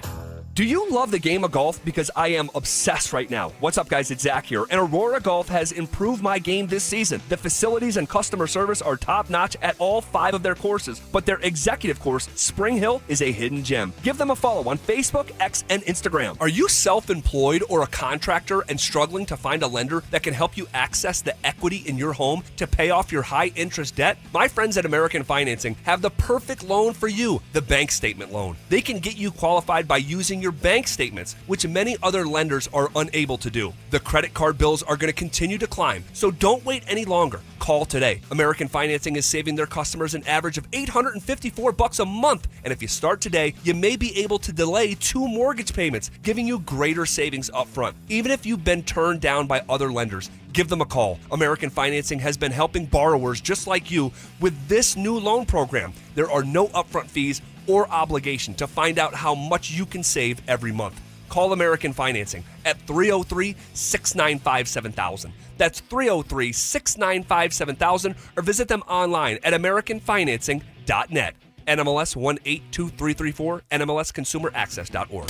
Do you love the game of golf? Because I am obsessed right now. What's up, guys? It's Zach here. And Aurora Golf has improved my game this season. The facilities and customer service are top-notch at all 5 of their courses. But their executive course, Spring Hill, is a hidden gem. Give them a follow on Facebook, X, and Instagram. Are you self-employed or a contractor and struggling to find a lender that can help you access the equity in your home to pay off your high-interest debt? My friends at American Financing have the perfect loan for you, the bank statement loan. They can get you qualified by using your bank statements, which many other lenders are unable to do. The credit card bills are going to continue to climb, so don't wait any longer. Call today. American Financing is saving their customers an average of $854 a month, and if you start today, you may be able to delay 2 mortgage payments, giving you greater savings up front. Even if you've been turned down by other lenders, give them a call. American Financing has been helping borrowers just like you with this new loan program. There are no upfront fees or obligation to find out how much you can save every month. Call American Financing at 303-695-7000. That's 303-695-7000, or visit them online at AmericanFinancing.net. NMLS 182334, NMLSConsumerAccess.org.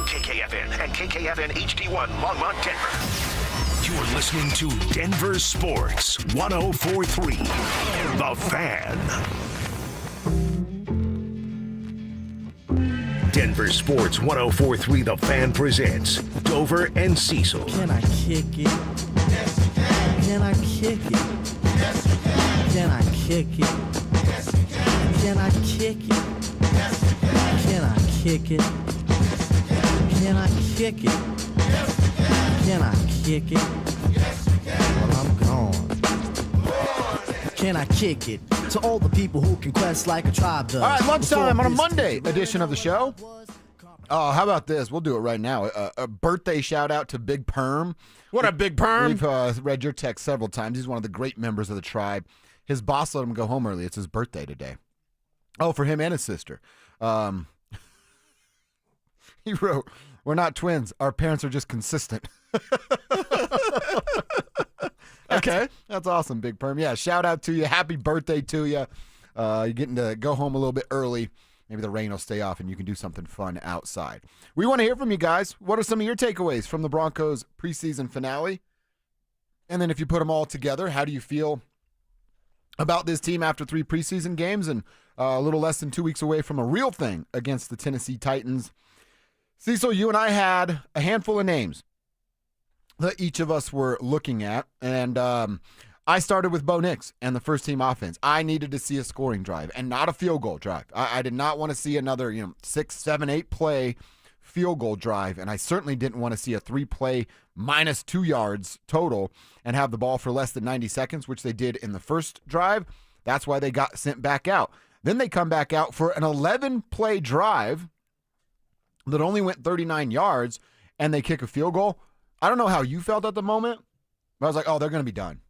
KKFN and KKFN HD1 Longmont, Denver. You're listening to Denver Sports 104.3, The Fan. Denver Sports 104.3 The Fan presents Dover and Cecil. Can I kick it? Yes, you can. Can I kick it? Yes, you can. Can I kick it? Yes, you can. Can I kick it? Yes, you can. Can I kick it? Can I kick it? Yes, you can. Can I kick it? Yes, you can. Well, I'm gone. Can I kick it? To all the people who can quest like a tribe does. All right, lunchtime on a Monday edition of the show. Oh, how about this? We'll do it right now. A birthday shout out to Big Perm. What up, Big Perm? We've read your text several times. He's one of the great members of the tribe. His boss let him go home early. It's his birthday today. Oh, for him and his sister. He wrote, "We're not twins. Our parents are just consistent." Okay, that's awesome, Big Perm. Yeah, shout out to you. Happy birthday to you. You're getting to go home a little bit early. Maybe the rain will stay off and you can do something fun outside. We want to hear from you guys. What are some of your takeaways from the Broncos preseason finale? And then if you put them all together, how do you feel about this team after 3 preseason games and a little less than 2 weeks away from a real thing against the Tennessee Titans? Cecil, you and I had a handful of names that each of us were looking at, and I started with Bo Nix and the first-team offense. I needed to see a scoring drive and not a field goal drive. I did not want to see another 6, 7, 8 play field goal drive, and I certainly didn't want to see a 3-play minus 2 yards total and have the ball for less than 90 seconds, which they did in the first drive. That's why they got sent back out. Then they come back out for an 11-play drive that only went 39 yards, and they kick a field goal. I don't know how you felt at the moment, but I was like, oh, they're going to be done.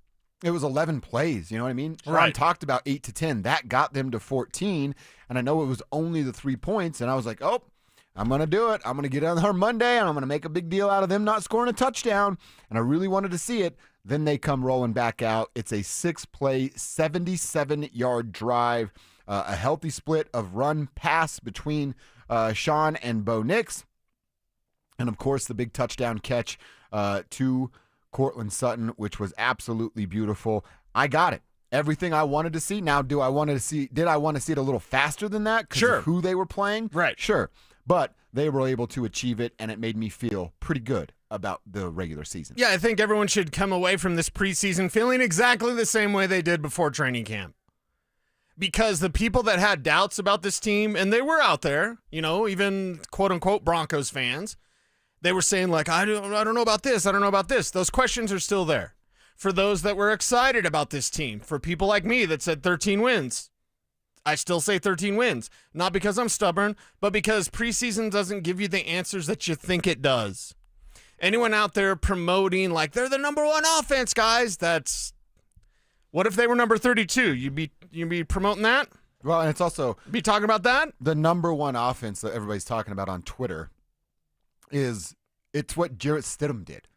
It was 11 plays, you know what I mean? Sean Right. talked about 8 to 10. That got them to 14, and I know it was only the 3 points, and I was like, oh, I'm going to do it. I'm going to get on her Monday, and I'm going to make a big deal out of them not scoring a touchdown. And I really wanted to see it. Then they come rolling back out. It's a 6-play, 77-yard drive, a healthy split of run-pass between Sean and Bo Nix. And, of course, the big touchdown catch to Courtland Sutton, which was absolutely beautiful. I got it. Everything I wanted to see. Now, did I want to see it a little faster than that? Sure. Of who they were playing? Right. Sure. But they were able to achieve it, and it made me feel pretty good about the regular season. Yeah, I think everyone should come away from this preseason feeling exactly the same way they did before training camp. Because the people that had doubts about this team, and they were out there, even quote-unquote Broncos fans, they were saying, like, I don't know about this, I don't know about this. Those questions are still there. For those that were excited about this team, for people like me that said 13 wins, I still say 13 wins. Not because I'm stubborn, but because preseason doesn't give you the answers that you think it does. Anyone out there promoting like they're the number one offense, guys, what if they were number 32? You'd be promoting that? Well, and it's also be talking about that? The number one offense that everybody's talking about on Twitter it's what Jarrett Stidham did.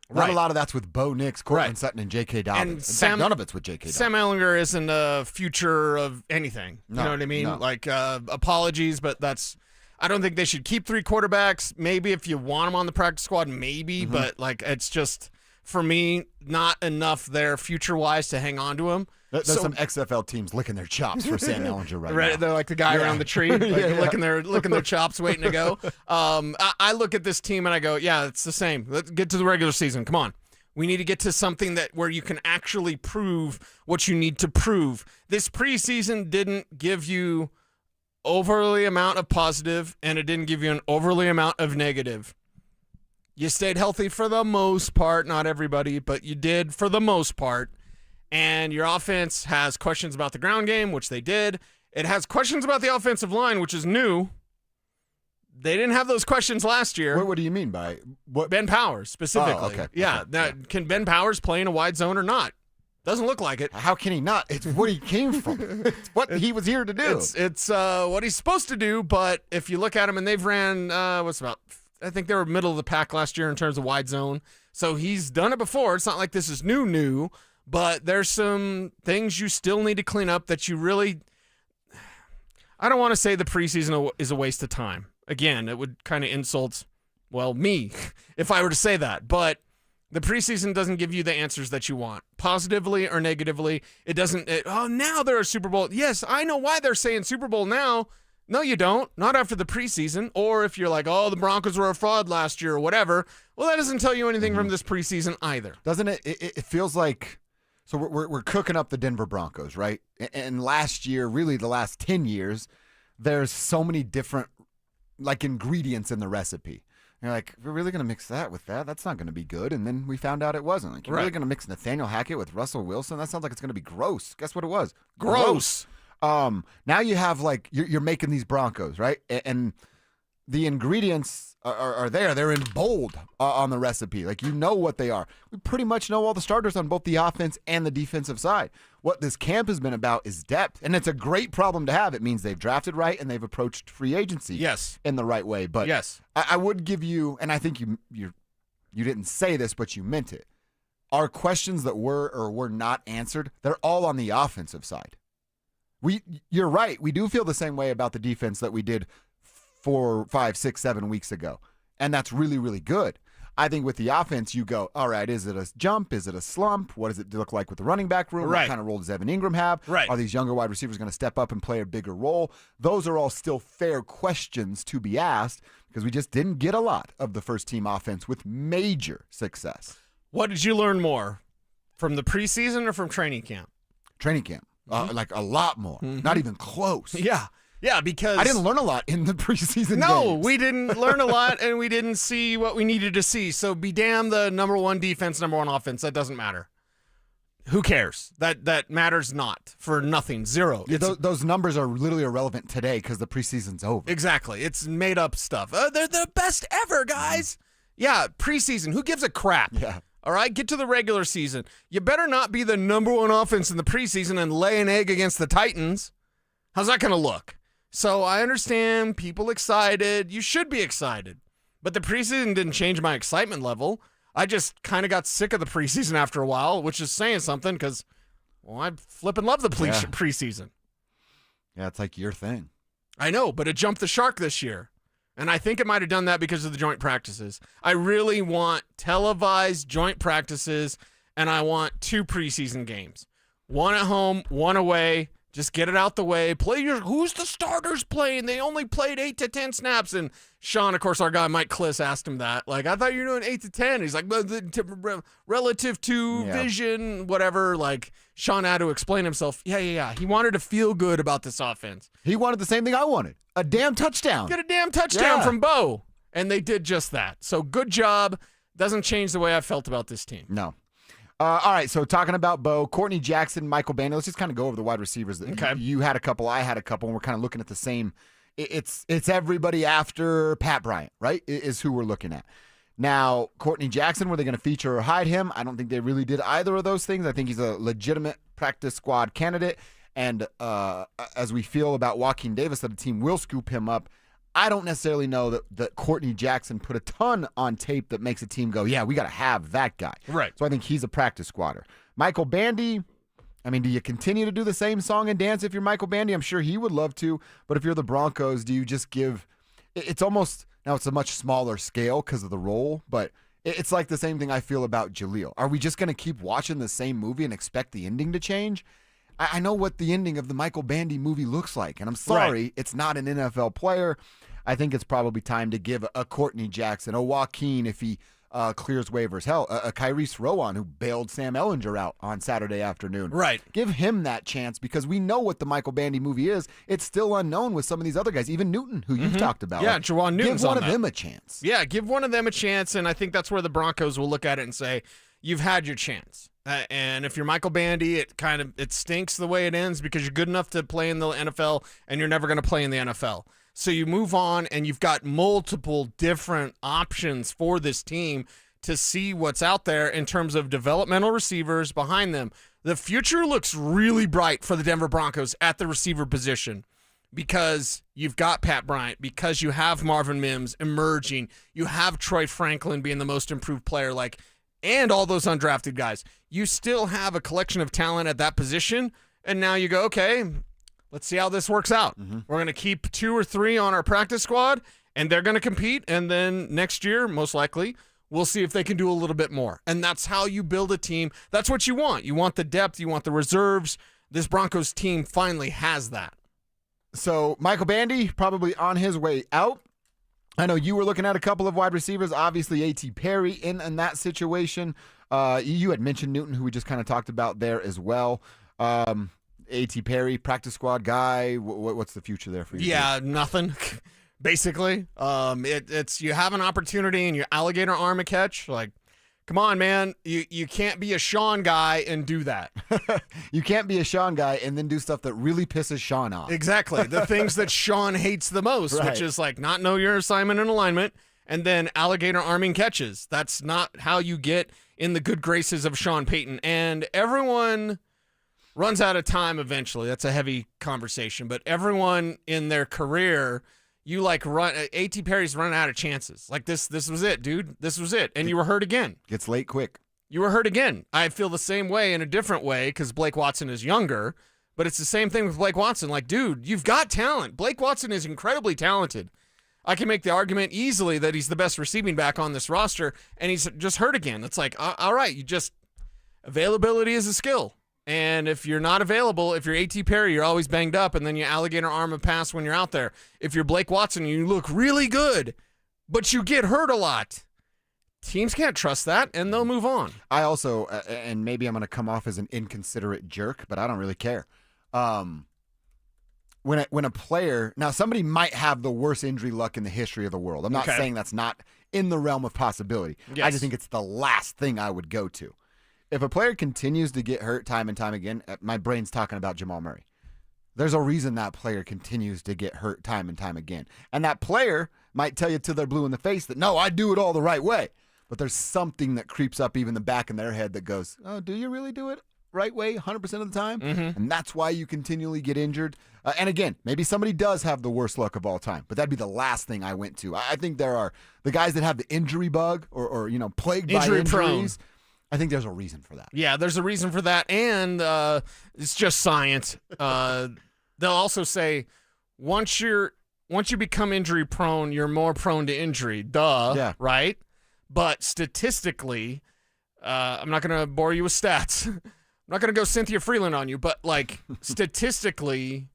Not a lot of that's with Bo Nix, Courtland Sutton, and J.K. Dobbins. None of it's with J.K. Dobbins. Sam Ehlinger isn't a future of anything. You know what I mean? No. Like, apologies, but I don't think they should keep 3 quarterbacks. Maybe if you want them on the practice squad, maybe. Mm-hmm. But, like, it's just, for me, not enough there future-wise to hang on to him. There's some XFL teams licking their chops for Sam Ehlinger right now. They're like the guy around the tree, licking their chops, waiting to go. I look at this team and I go, yeah, it's the same. Let's get to the regular season. Come on. We need to get to something where you can actually prove what you need to prove. This preseason didn't give you overly amount of positive, and it didn't give you an overly amount of negative. You stayed healthy for the most part, not everybody, but you did for the most part. And your offense has questions about the ground game, which they did. It has questions about the offensive line, which is new. They didn't have those questions last year. What do you mean by what? Ben Powers, specifically. Oh, okay. Yeah. Can Ben Powers play in a wide zone or not? Doesn't look like it. How can he not? It's what he came from. It's what he was here to do. It's what he's supposed to do, but if you look at him, and they've ran, I think they were middle of the pack last year in terms of wide zone. So he's done it before. It's not like this is new. But there's some things you still need to clean up that you really – I don't want to say the preseason is a waste of time. Again, it would kind of insult, me, if I were to say that. But the preseason doesn't give you the answers that you want, positively or negatively. It doesn't now they're a Super Bowl. Yes, I know why they're saying Super Bowl now. No, you don't. Not after the preseason. Or if you're like, the Broncos were a fraud last year or whatever. Well, that doesn't tell you anything from this preseason either. Doesn't it? It feels like – so we're cooking up the Denver Broncos, right? And last year, really the last 10 years, there's so many different ingredients in the recipe. And you're like, we're really going to mix that with that? That's not going to be good. And then we found out it wasn't. Like, you're really going to mix Nathaniel Hackett with Russell Wilson? That sounds like it's going to be gross. Guess what it was? Gross. Now you have you're making these Broncos, right? And the ingredients are there. They're in bold on the recipe. You know what they are. We pretty much know all the starters on both the offense and the defensive side. What this camp has been about is depth, and it's a great problem to have. It means they've drafted right and they've approached free agency in the right way. But yes, I would give you, and I think you didn't say this, but you meant it. Our questions that were or were not answered, they're all on the offensive side. You're right. We do feel the same way about the defense that we did 4, 5, 6, 7 weeks ago. And that's really, really good. I think with the offense, you go, all right, is it a jump? Is it a slump? What does it look like with the running back room? Right. What kind of role does Evan Ingram have? Right. Are these younger wide receivers going to step up and play a bigger role? Those are all still fair questions to be asked because we just didn't get a lot of the first-team offense with major success. What did you learn more, from the preseason or from training camp? Training camp. A lot more. Mm-hmm. Not even close. Yeah, because I didn't learn a lot in the preseason games. We didn't learn a lot, and we didn't see what we needed to see. So be damn the number one defense, number one offense. That doesn't matter. Who cares? That matters not for nothing. Zero. Yeah, those numbers are literally irrelevant today because the preseason's over. Exactly. It's made up stuff. They're the best ever, guys. Yeah, preseason. Who gives a crap? Yeah. All right, get to the regular season. You better not be the number one offense in the preseason and lay an egg against the Titans. How's that going to look? So I understand people excited. You should be excited. But the preseason didn't change my excitement level. I just kind of got sick of the preseason after a while, which is saying something because, well, I flipping love the preseason. Yeah, it's like your thing. I know, but it jumped the shark this year. And I think it might have done that because of the joint practices. I really want televised joint practices, and I want 2 preseason games. One at home, one away. Just get it out the way. Who's the starters playing? They only played 8 to 10 snaps. And Sean, of course, our guy Mike Kliss asked him that. Like, I thought you were doing 8 to 10. He's like, relative to vision, whatever. Like, Sean had to explain himself. Yeah. He wanted to feel good about this offense. He wanted the same thing I wanted. A damn touchdown. Get a damn touchdown from Bo. And they did just that. So good job. Doesn't change the way I felt about this team. No. All right, so talking about Bo, Courtney Jackson, Michael Bandy, let's just kind of go over the wide receivers. Okay. You had a couple, I had a couple, and we're kind of looking at the same. It's everybody after Pat Bryant, right, is who we're looking at. Now, Courtney Jackson, were they going to feature or hide him? I don't think they really did either of those things. I think he's a legitimate practice squad candidate. And as we feel about Joaquin Davis, that the team will scoop him up, I don't necessarily know that Courtney Jackson put a ton on tape that makes a team go, yeah, we got to have that guy. Right. So I think he's a practice squatter. Michael Bandy, I mean, do you continue to do the same song and dance if you're Michael Bandy? I'm sure he would love to. But if you're the Broncos, do you just give – it's almost – now it's a much smaller scale because of the role, but it's like the same thing I feel about Jaleel. Are we just going to keep watching the same movie and expect the ending to change? I know what the ending of the Michael Bandy movie looks like, and I'm sorry, It's not an NFL player. I think it's probably time to give a Courtney Jackson, a Joaquin if he clears waivers. Hell, a Kyrese Rowan who bailed Sam Ehlinger out on Saturday afternoon. Right. Give him that chance because we know what the Michael Bandy movie is. It's still unknown with some of these other guys, even Newton, who you've talked about. Yeah, Jawan Newton's give one on of them a chance. Yeah, give one of them a chance, and I think that's where the Broncos will look at it and say, you've had your chance. And if you're Michael Bandy, it stinks the way it ends because you're good enough to play in the NFL and you're never going to play in the NFL. So you move on and you've got multiple different options for this team to see what's out there in terms of developmental receivers behind them. The future looks really bright for the Denver Broncos at the receiver position because you've got Pat Bryant, because you have Marvin Mims emerging, you have Troy Franklin being the most improved player, and all those undrafted guys. You still have a collection of talent at that position, and now you go, okay, let's see how this works out. Mm-hmm. We're going to keep 2 or 3 on our practice squad, and they're going to compete, and then next year, most likely, we'll see if they can do a little bit more. And that's how you build a team. That's what you want. You want the depth. You want the reserves. This Broncos team finally has that. So Michael Bandy probably on his way out. I know you were looking at a couple of wide receivers, obviously A.T. Perry in that situation. You had mentioned Newton, who we just kind of talked about there as well. A.T. Perry, practice squad guy. What's the future there for you? Yeah, nothing. Basically, it's you have an opportunity and you alligator arm a catch. Like, come on, man, you can't be a Sean guy and do that. You can't be a Sean guy and then do stuff that really pisses Sean off. Exactly, the things that Sean hates the most, Right. which is like not know your assignment and alignment, and then alligator arming catches. That's not how you get in the good graces of Sean Payton. And everyone runs out of time eventually. That's a heavy conversation, but everyone in their career. You run. A.T. Perry's running out of chances. Like this was it, dude. This was it, and you were hurt again. Gets late quick. You were hurt again. I feel the same way in a different way because Blake Watson is younger, but it's the same thing with Blake Watson. Like, dude, you've got talent. Blake Watson is incredibly talented. I can make the argument easily that he's the best receiving back on this roster, and he's just hurt again. It's like, all right, availability is a skill. And if you're not available, if you're A.T. Perry, you're always banged up, and then you alligator arm a pass when you're out there. If you're Blake Watson, you look really good, but you get hurt a lot. Teams can't trust that, and they'll move on. I also, and maybe I'm going to come off as an inconsiderate jerk, but I don't really care. When a player, now somebody might have the worst injury luck in the history of the world. I'm not saying that's not in the realm of possibility. Yes. I just think it's the last thing I would go to. If a player continues to get hurt time and time again, my brain's talking about Jamal Murray. There's a reason that player continues to get hurt time and time again. And that player might tell you till they're blue in the face that, no, I do it all the right way. But there's something that creeps up even the back in their head that goes, oh, do you really do it right way 100% of the time, Mm-hmm. and that's why you continually get injured. And again, maybe somebody does have the worst luck of all time, but that'd be the last thing I went to. I think there are the guys that have the injury bug or plagued by Injury prone. injuries. I think there's a reason for that. Yeah, there's a reason for that, and it's just science. They'll also say once you become injury prone, you're more prone to injury. Duh. Yeah. Right? But statistically, I'm not going to bore you with stats. I'm not going to go Cynthia Freeland on you, but like statistically,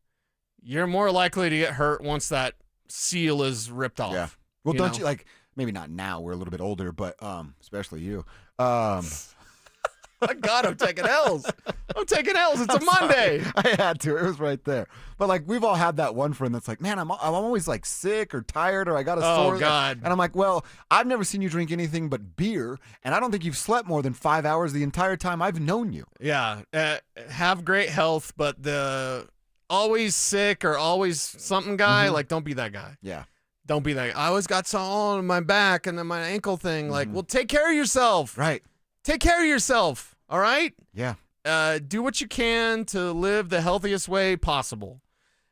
you're more likely to get hurt once that seal is ripped off. Yeah. Well, don't you like? Maybe not now. We're a little bit older, but especially you. My God, I'm taking L's. I'm taking L's. It's a Monday. I had to. It was right there. But like we've all had that one friend that's like, man, I'm always like sick or tired or I got a sore. Oh God. And I'm like, well, I've never seen you drink anything but beer, and I don't think you've slept more than 5 hours the entire time I've known you. Yeah. Have great health, but the always sick or always something guy, like don't be that guy. Yeah. Don't be that guy. I always got something on my back and then my ankle thing. Like, well, take care of yourself. Right. Take care of yourself. All right? Yeah. Do what you can to live the healthiest way possible.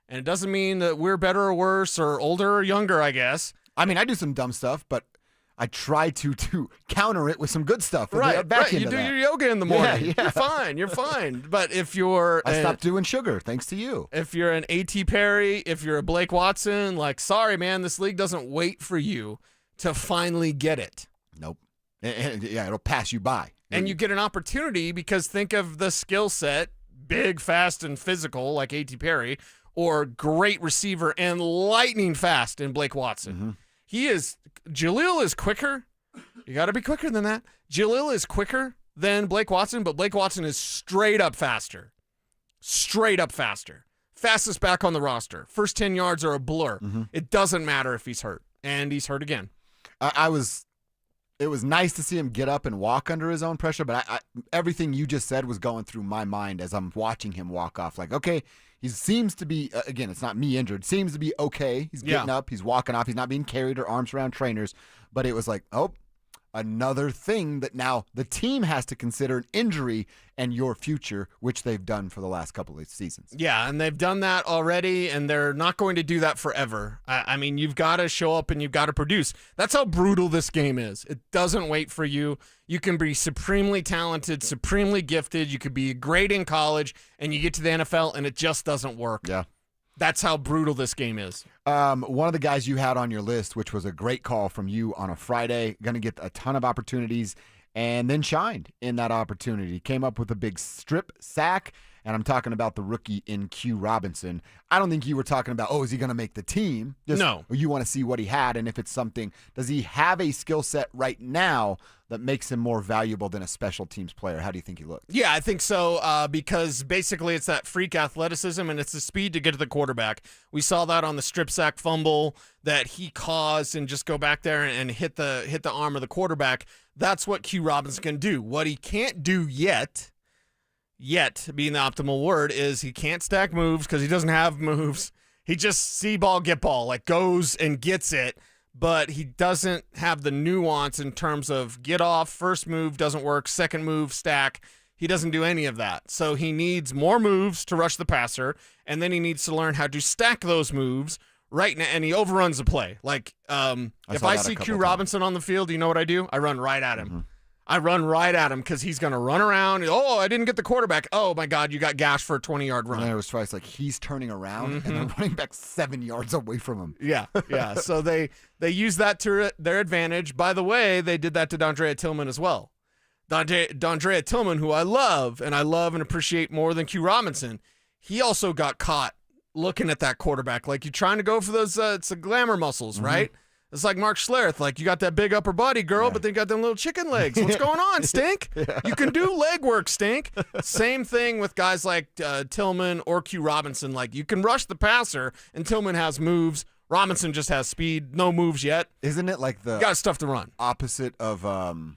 And it doesn't mean that we're better or worse or older or younger, I guess. I mean, I do some dumb stuff, but I try to counter it with some good stuff. And Right. get back You into do that. your yoga in the morning. Yeah. You're fine. You're fine. But if you're I stopped doing sugar thanks to you. If you're an A.T. Perry, if you're a Blake Watson, like, sorry, man, this league doesn't wait for you to finally get it. Nope. And yeah, it'll pass you by. And you get an opportunity because think of the skill set, big, fast, and physical like A.T. Perry, or great receiver and lightning fast in Blake Watson. Jaleel is quicker. You got to be quicker than that. Jaleel is quicker than Blake Watson, but Blake Watson is straight up faster. Straight up faster. Fastest back on the roster. First 10 yards are a blur. It doesn't matter if he's hurt. And he's hurt again. It was nice to see him get up and walk under his own pressure, but everything you just said was going through my mind as I'm watching him walk off. Like, okay, he seems to be, again, it's not me injured, seems to be okay. He's getting up, he's walking off, he's not being carried or arms around trainers, but it was like, oh, another thing that now the team has to consider an injury and your future, which they've done for the last couple of seasons. Yeah, and they've done that already, and they're not going to do that forever. I mean, you've got to show up and you've got to produce. That's how brutal this game is. It doesn't wait for you. You can be supremely talented, supremely gifted. You could be great in college, and you get to the NFL, and it just doesn't work. Yeah. That's how brutal this game is. One of the guys you had on your list, which was a great call from you on a Friday, going to get a ton of opportunities, and then shined in that opportunity. Came up with a big strip sack, and I'm talking about the rookie in Q Robinson. I don't think you were talking about, is he going to make the team? No. You want to see what he had, and if it's something, does he have a skill set right now that makes him more valuable than a special teams player? How do you think he looks? Yeah, I think so, because basically it's that freak athleticism and it's the speed to get to the quarterback. We saw that on the strip sack fumble that he caused, and just go back there and hit the arm of the quarterback. That's what Q Robinson can do. What he can't do yet being the optimal word, is he can't stack moves because he doesn't have moves. He just see ball, get ball, like goes and gets it. But he doesn't have the nuance in terms of get off, first move doesn't work, second move, stack. He doesn't do any of that. So he needs more moves to rush the passer, and then he needs to learn how to stack those moves right now, and he overruns the play. Like, if I see Q Robinson on the field, you know what I do? I run right at him. I run right at him because he's going to run around. Oh, I didn't get the quarterback. Oh, my God, you got gashed for a 20-yard run. And then it was twice like he's turning around and they're running back 7 yards away from him. Yeah. So they use that to their advantage. By the way, they did that to Dondrea Tillman as well. Dondrea Tillman, who I love and appreciate more than Q Robinson, he also got caught looking at that quarterback. Like, you're trying to go for those it's the glamour muscles, right? It's like Mark Schlereth. Like, you got that big upper body, girl, but then you got them little chicken legs. What's going on, Stink? You can do leg work, Stink. Same thing with guys like Tillman or Q Robinson. Like, you can rush the passer, and Tillman has moves. Robinson just has speed, no moves yet. Isn't it like the got stuff to run? Opposite of or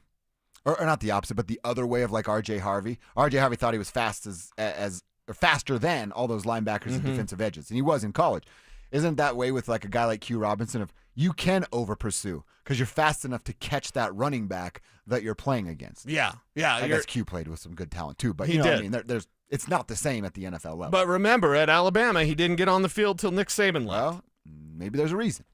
not the opposite, but the other way of like R.J. Harvey. R.J. Harvey thought he was fast or faster than all those linebackers and defensive edges, and he was in college. Isn't that way with like a guy like Q Robinson? Of you can over pursue because you're fast enough to catch that running back that you're playing against. Yeah. I guess Q played with some good talent too, but He you know did. what I mean? It's not the same at the NFL level. But remember, at Alabama, he didn't get on the field till Nick Saban left. Well, maybe there's a reason.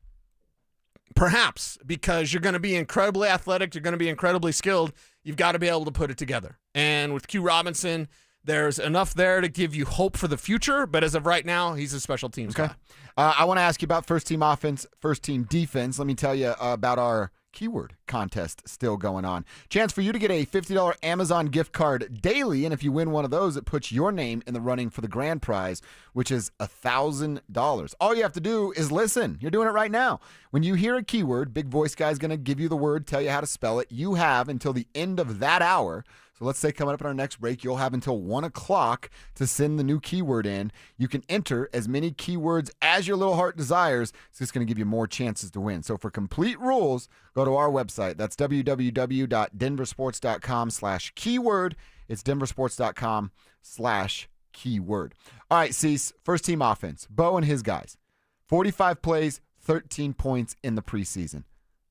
Perhaps, because you're going to be incredibly athletic, you're going to be incredibly skilled, you've got to be able to put it together. And with Q Robinson, there's enough there to give you hope for the future, but as of right now, he's a special teams guy. I want to ask you about first-team offense, first-team defense. Let me tell you about our keyword contest still going on. Chance for you to get a $50 Amazon gift card daily, and if you win one of those, it puts your name in the running for the grand prize, which is $1,000. All you have to do is listen. You're doing it right now. When you hear a keyword, Big Voice Guy's going to give you the word, tell you how to spell it. You have until the end of that hour. So let's say coming up in our next break, you'll have until 1 o'clock to send the new keyword in. You can enter as many keywords as your little heart desires. It's just going to give you more chances to win. So for complete rules, go to our website. That's www.denversports.com/keyword. It's denversports.com/keyword. All right, Cease, first team offense. Bo and his guys. 45 plays, 13 points in the preseason.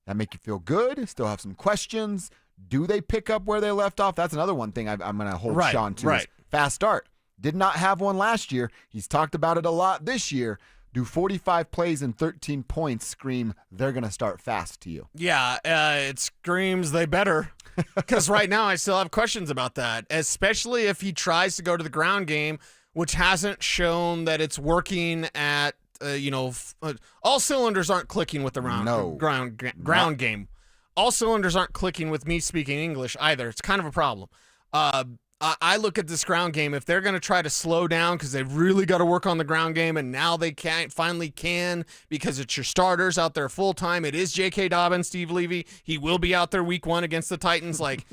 That make you feel good? Still have some questions? Do they pick up where they left off? That's another one thing I'm going to hold Sean to. Is fast start. Did not have one last year. He's talked about it a lot this year. Do 45 plays and 13 points scream they're going to start fast to you? Yeah, it screams they better. Because right now I still have questions about that, especially if he tries to go to the ground game, which hasn't shown that it's working at, all cylinders aren't clicking with the ground game. All cylinders aren't clicking with me speaking English either. It's kind of a problem. I look at this ground game. If they're going to try to slow down because they've really got to work on the ground game, and now they finally can because it's your starters out there full time. It is J.K. Dobbins, Steve Levy. He will be out there week 1 against the Titans. Like,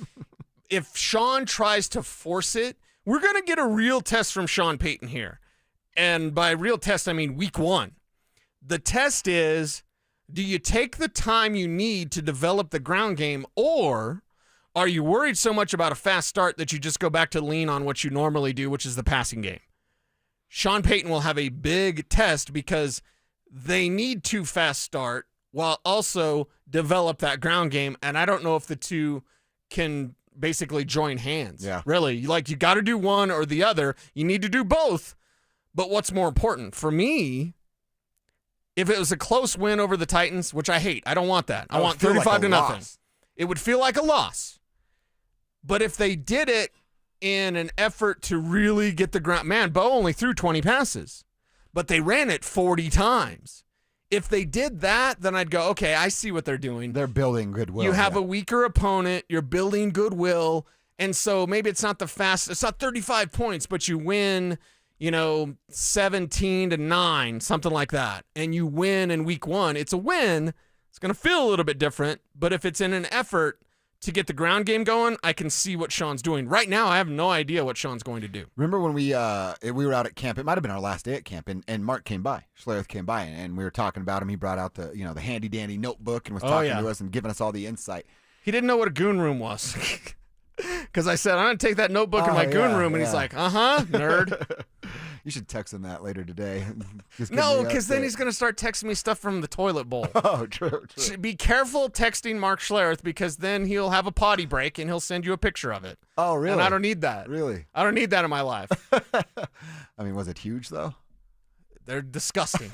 if Sean tries to force it, we're going to get a real test from Sean Payton here. And by real test, I mean week 1. The test is, do you take the time you need to develop the ground game, or are you worried so much about a fast start that you just go back to lean on what you normally do, which is the passing game? Sean Payton will have a big test because they need to fast start while also develop that ground game, and I don't know if the two can basically join hands. Yeah. Really. You got to do one or the other. You need to do both, but what's more important? For me, if it was a close win over the Titans, which I hate, I don't want that. I want 35-0. It would feel like a loss. But if they did it in an effort to really get the ground, man, Bo only threw 20 passes, but they ran it 40 times. If they did that, then I'd go, okay, I see what they're doing. They're building goodwill. You have a weaker opponent. You're building goodwill. And so maybe it's not it's not 35 points, but you win, 17-9, something like that, and you win in week 1, it's a win. It's going to feel a little bit different, but if it's in an effort to get the ground game going, I can see what Sean's doing. Right now, I have no idea what Sean's going to do. Remember when we were out at camp? It might have been our last day at camp, and Mark came by. Schlereth came by, and we were talking about him. He brought out the handy-dandy notebook and was talking to us and giving us all the insight. He didn't know what a goon room was. Because I said, I'm going to take that notebook in my goon room, and he's like, nerd. You should text him that later today. No, because then he's going to start texting me stuff from the toilet bowl. Oh, true. Be careful texting Mark Schlereth, because then he'll have a potty break, and he'll send you a picture of it. Oh, really? And I don't need that. Really? I don't need that in my life. I mean, was it huge, though? They're disgusting.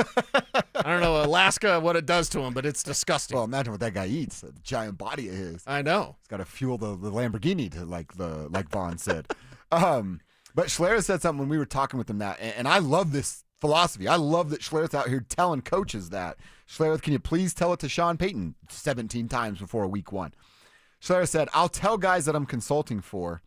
I don't know, Alaska, what it does to him, but it's disgusting. Well, imagine what that guy eats, the giant body of his. I know. It's got to fuel the Lamborghini, like Vaughn said. But Schlereth said something when we were talking with him that, and I love this philosophy. I love that Schlereth out here telling coaches that. Schlereth, can you please tell it to Sean Payton 17 times before week 1? Schlereth said, I'll tell guys that I'm consulting for,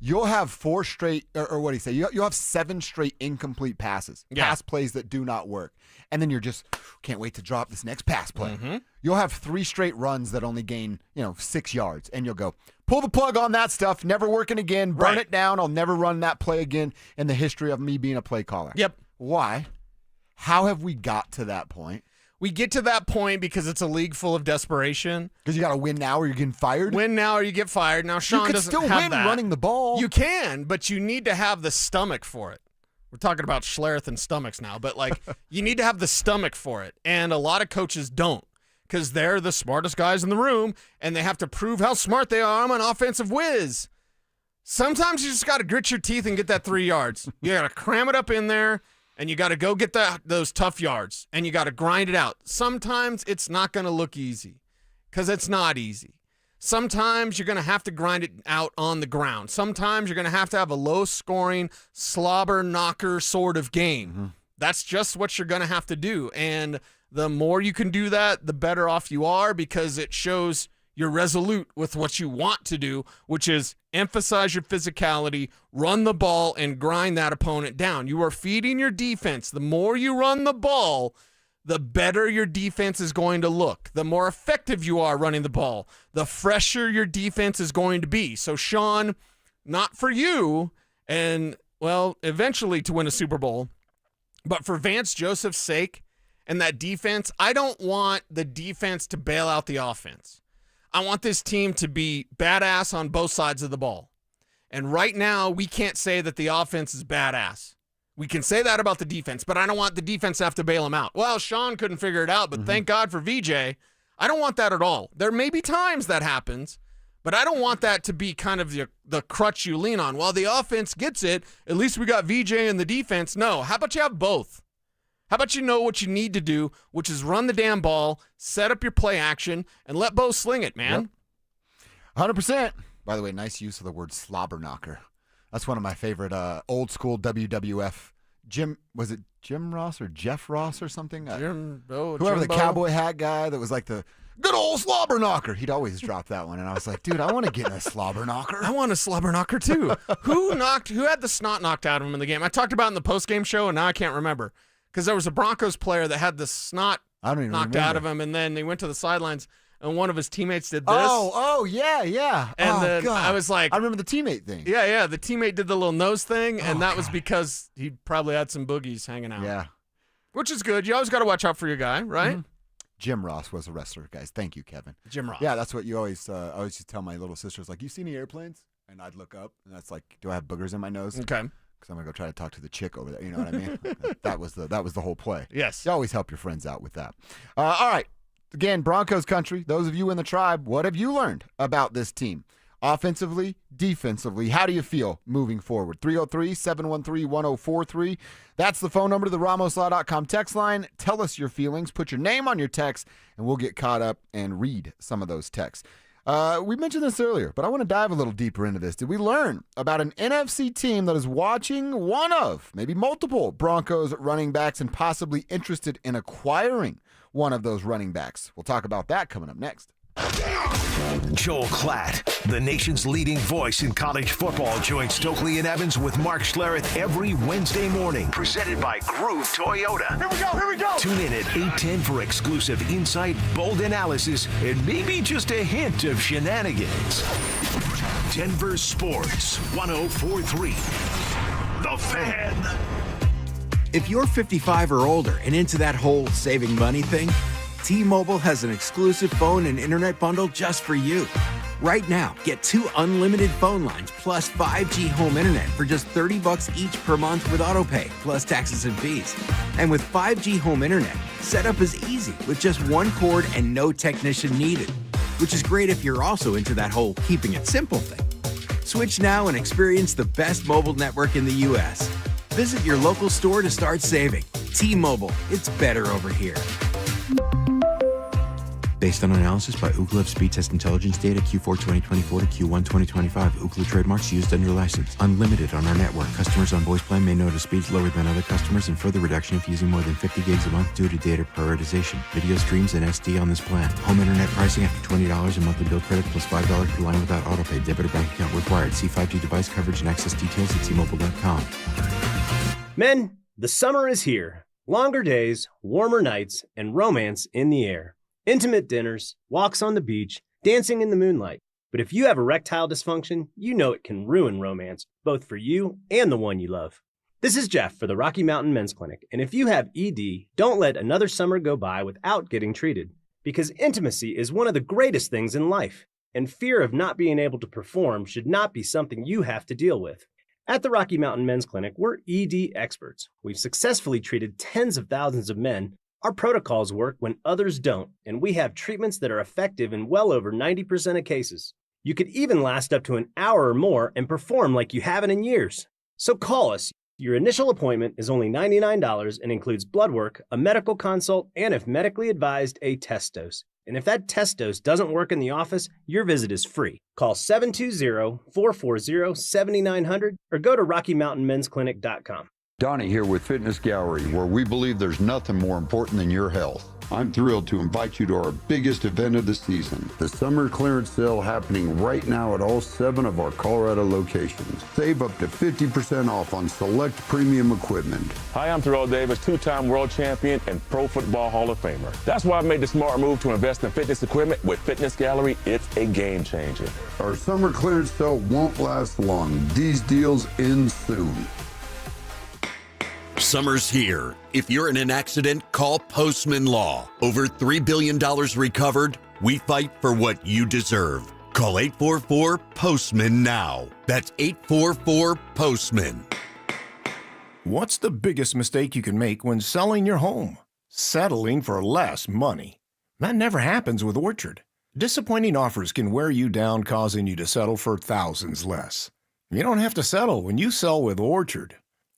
you'll have 4 straight, or what do you say? You'll have 7 straight incomplete passes, pass plays that do not work. And then you're just, can't wait to drop this next pass play. Mm-hmm. You'll have 3 straight runs that only gain, 6 yards. And you'll go, pull the plug on that stuff, never working again, burn it down. I'll never run that play again in the history of me being a play caller. Yep. Why? How have we got to that point? We get to that point because it's a league full of desperation. Because you got to win now or you're getting fired? Win now or you get fired. Now, Sean doesn't have that. You can still win running the ball. You can, but you need to have the stomach for it. We're talking about Schlereth and stomachs now, but you need to have the stomach for it. And a lot of coaches don't. because they're the smartest guys in the room, and they have to prove how smart they are. I'm an offensive whiz. Sometimes you just got to grit your teeth and get that 3 yards. You got to cram it up in there, and you got to go get those tough yards, and you got to grind it out. Sometimes it's not going to look easy because it's not easy. Sometimes you're going to have to grind it out on the ground. Sometimes you're going to have a low-scoring, slobber knocker sort of game. Mm-hmm. That's just what you're going to have to do, and the more you can do that, the better off you are because it shows you're resolute with what you want to do, which is emphasize your physicality, run the ball, and grind that opponent down. You are feeding your defense. The more you run the ball, the better your defense is going to look. The more effective you are running the ball, the fresher your defense is going to be. So, Sean, not for you, and, well, eventually to win a Super Bowl, but for Vance Joseph's sake and that defense, I don't want the defense to bail out the offense. I want this team to be badass on both sides of the ball. And right now, we can't say that the offense is badass. We can say that about the defense, but I don't want the defense to have to bail them out. Well, Sean couldn't figure it out, but thank God for VJ. I don't want that at all. There may be times that happens, but I don't want that to be kind of the crutch you lean on. While the offense gets it, at least we got VJ in the defense. No, how about you have both? How about you know what you need to do, which is run the damn ball, set up your play action, and let Bo sling it, man. Yep. 100%. By the way, nice use of the word slobber knocker. That's one of my favorite old school WWF. Was it Jim Ross or Jeff Ross or something? Whoever the cowboy hat guy that was like the good old slobber knocker. He'd always drop that one. And I was like, dude, I want to get in a slobber knocker. I want a slobber knocker too. Who had the snot knocked out of him in the game? I talked about it in the post-game show, and now I can't remember. Because there was a Broncos player that had the snot knocked out of him, and then they went to the sidelines, and one of his teammates did this. Yeah. And then God. I was like... I remember the teammate thing. Yeah. The teammate did the little nose thing, and that was because he probably had some boogies hanging out. Yeah. Which is good. You always got to watch out for your guy, right? Mm-hmm. Jim Ross was a wrestler, guys. Thank you, Kevin. Jim Ross. Yeah, that's what you always used to tell my little sisters. Like, you see any airplanes? And I'd look up, and that's like, do I have boogers in my nose? Okay. Because I'm gonna go try to talk to the chick over there. You know what I mean? that was the whole play. Yes. You always help your friends out with that. All right. Again, Broncos country. Those of you in the tribe, what have you learned about this team? Offensively, defensively, how do you feel moving forward? 303-713-1043. That's the phone number to the RamosLaw.com text line. Tell us your feelings. Put your name on your text, and we'll get caught up and read some of those texts. We mentioned this earlier, but I want to dive a little deeper into this. Did we learn about an NFC team that is watching one of, maybe multiple, Broncos running backs and possibly interested in acquiring one of those running backs? We'll talk about that coming up next. Joel Klatt, the nation's leading voice in college football, joins Stokley and Evans with Mark Schlereth every Wednesday morning. Presented by Groove Toyota. Here we go. Tune in at 8:10 for exclusive insight, bold analysis, and maybe just a hint of shenanigans. Denver Sports 104.3. The Fan. If you're 55 or older and into that whole saving money thing, T-Mobile has an exclusive phone and internet bundle just for you. Right now, get 2 unlimited phone lines plus 5G home internet for just $30 each per month with autopay, plus taxes and fees. And with 5G home internet, setup is easy with just one cord and no technician needed, which is great if you're also into that whole keeping it simple thing. Switch now and experience the best mobile network in the U.S. Visit your local store to start saving. T-Mobile, it's better over here. Based on analysis by Ookla Speed Test Intelligence data Q4 2024 to Q1 2025. Ookla trademarks used under license. Unlimited on our network. Customers on voice plan may notice speeds lower than other customers and further reduction if using more than 50 gigs a month due to data prioritization. Video streams and SD on this plan. Home internet pricing after $20 a monthly bill credit plus $5 per line without autopay. Debit or bank account required. See 5G device coverage and access details at T-Mobile.com. Men, the summer is here. Longer days, warmer nights, and romance in the air. Intimate dinners, walks on the beach, dancing in the moonlight. But if you have erectile dysfunction, you know it can ruin romance, both for you and the one you love. This is Jeff for the Rocky Mountain Men's Clinic, and if you have ED, don't let another summer go by without getting treated. Because intimacy is one of the greatest things in life, and fear of not being able to perform should not be something you have to deal with. At the Rocky Mountain Men's Clinic, we're ED experts. We've successfully treated tens of thousands of men, Our protocols work when others don't, and we have treatments that are effective in well over 90% of cases. You could even last up to an hour or more and perform like you haven't in years. So call us. Your initial appointment is only $99 and includes blood work, a medical consult, and if medically advised, a test dose. And if that test dose doesn't work in the office, your visit is free. Call 720-440-7900 or go to RockyMountainMen'sClinic.com. Donnie here with Fitness Gallery, where we believe there's nothing more important than your health. I'm thrilled to invite you to our biggest event of the season, the summer clearance sale happening right now at all 7 of our Colorado locations. Save up to 50% off on select premium equipment. Hi, I'm Terrell Davis, 2-time world champion and Pro Football Hall of Famer. That's why I made the smart move to invest in fitness equipment with Fitness Gallery. It's a game changer. Our summer clearance sale won't last long. These deals end soon. Summer's here. If you're in an accident, call Postman Law. Over $3 billion recovered. We fight for what you deserve. Call 844-POSTMAN now. That's 844-POSTMAN. What's the biggest mistake you can make when selling your home? Settling for less money. That never happens with Orchard. Disappointing offers can wear you down, causing you to settle for thousands less. You don't have to settle when you sell with Orchard.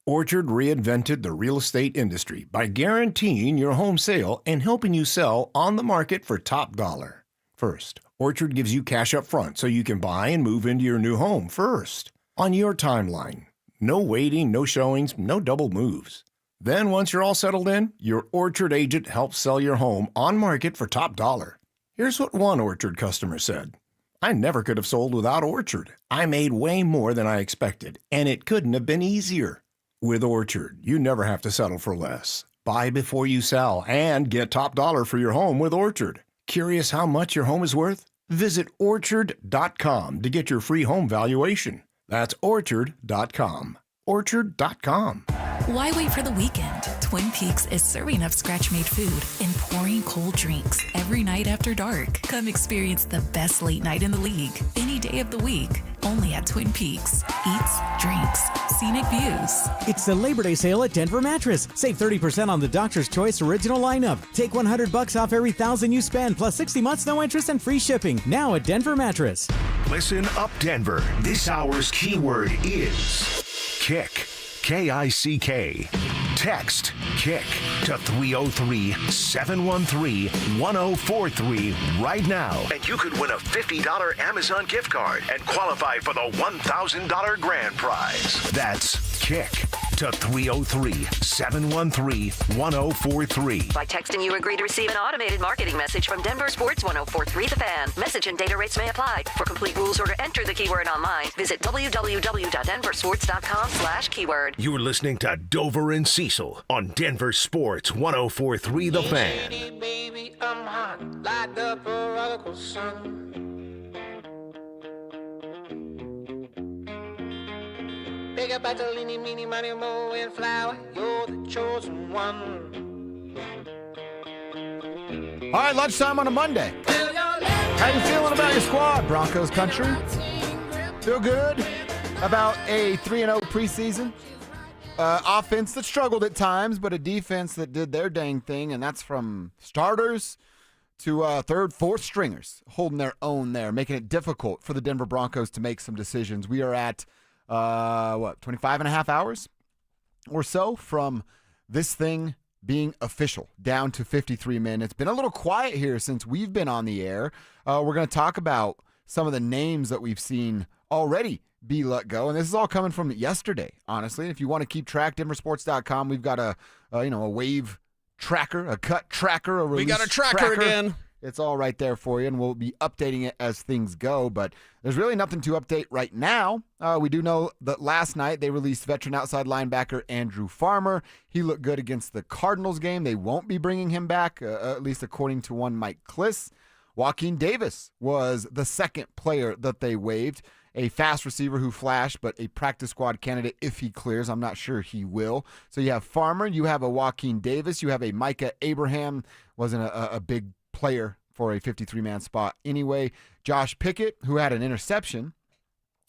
Orchard reinvented the real estate industry by guaranteeing your home sale and helping you sell on the market for top dollar. First, Orchard gives you cash up front so you can buy and move into your new home first, on your timeline. No waiting, no showings, no double moves. Then once you're all settled in, your Orchard agent helps sell your home on market for top dollar. Here's what one Orchard customer said. I never could have sold without Orchard. I made way more than I expected, and it couldn't have been easier. With Orchard, you never have to settle for less. Buy before you sell and get top dollar for your home with Orchard. Curious how much your home is worth? Visit Orchard.com to get your free home valuation. That's Orchard.com. Orchard.com. Why wait for the weekend? Twin Peaks is serving up scratch-made food and pouring cold drinks every night after dark. Come experience the best late night in the league any day of the week. Only at Twin Peaks. Eats, drinks, scenic views. It's the Labor Day sale at Denver Mattress. Save 30% on the Doctor's Choice original lineup. Take $100 off every $1,000 you spend, plus 60 months no interest and free shipping. Now at Denver Mattress. Listen up, Denver. This hour's keyword is kick. K-I-C-K. Text KICK to 303-713-1043 right now. And you could win a $50 Amazon gift card and qualify for the $1,000 grand prize. That's KICK to 303-713-1043. By texting, you agree to receive an automated marketing message from DenverSports 1043 The Fan. Message and data rates may apply. For complete rules or to enter the keyword online, visit www.denversports.com/keyword. You're listening to Dover and Cecil on Denver Sports 1043 The Fan. Baby, I'm hot, like the prodigal son. Big up Battolini, Mini, Money, Mo, and Flower, you're the chosen one. All right, lunchtime on a Monday. How you feeling about your squad, Broncos country? Feel good about a 3-0 preseason? Offense that struggled at times, but a defense that did their dang thing, and that's from starters to third, fourth stringers holding their own there, making it difficult for the Denver Broncos to make some decisions. We are at 25 and a half hours or so from this thing being official, down to 53 minutes. It's been a little quiet here since we've been on the air. We're going to talk about some of the names that we've seen already be let go, and this is all coming from yesterday, honestly. If you want to keep track, DenverSports.com, we've got a wave tracker, a cut tracker, a release We got a tracker again. It's all right there for you, and we'll be updating it as things go, but there's really nothing to update right now. We do know that last night they released veteran outside linebacker Andrew Farmer. He looked good against the Cardinals game. They won't be bringing him back, at least according to one Mike Kliss. Joaquin Davis was the second player that they waived, a fast receiver who flashed, but a practice squad candidate if he clears. I'm not sure he will. So you have Farmer, you have a Joaquin Davis, you have a Micah Abraham, wasn't a big player for a 53-man spot anyway. Josh Pickett, who had an interception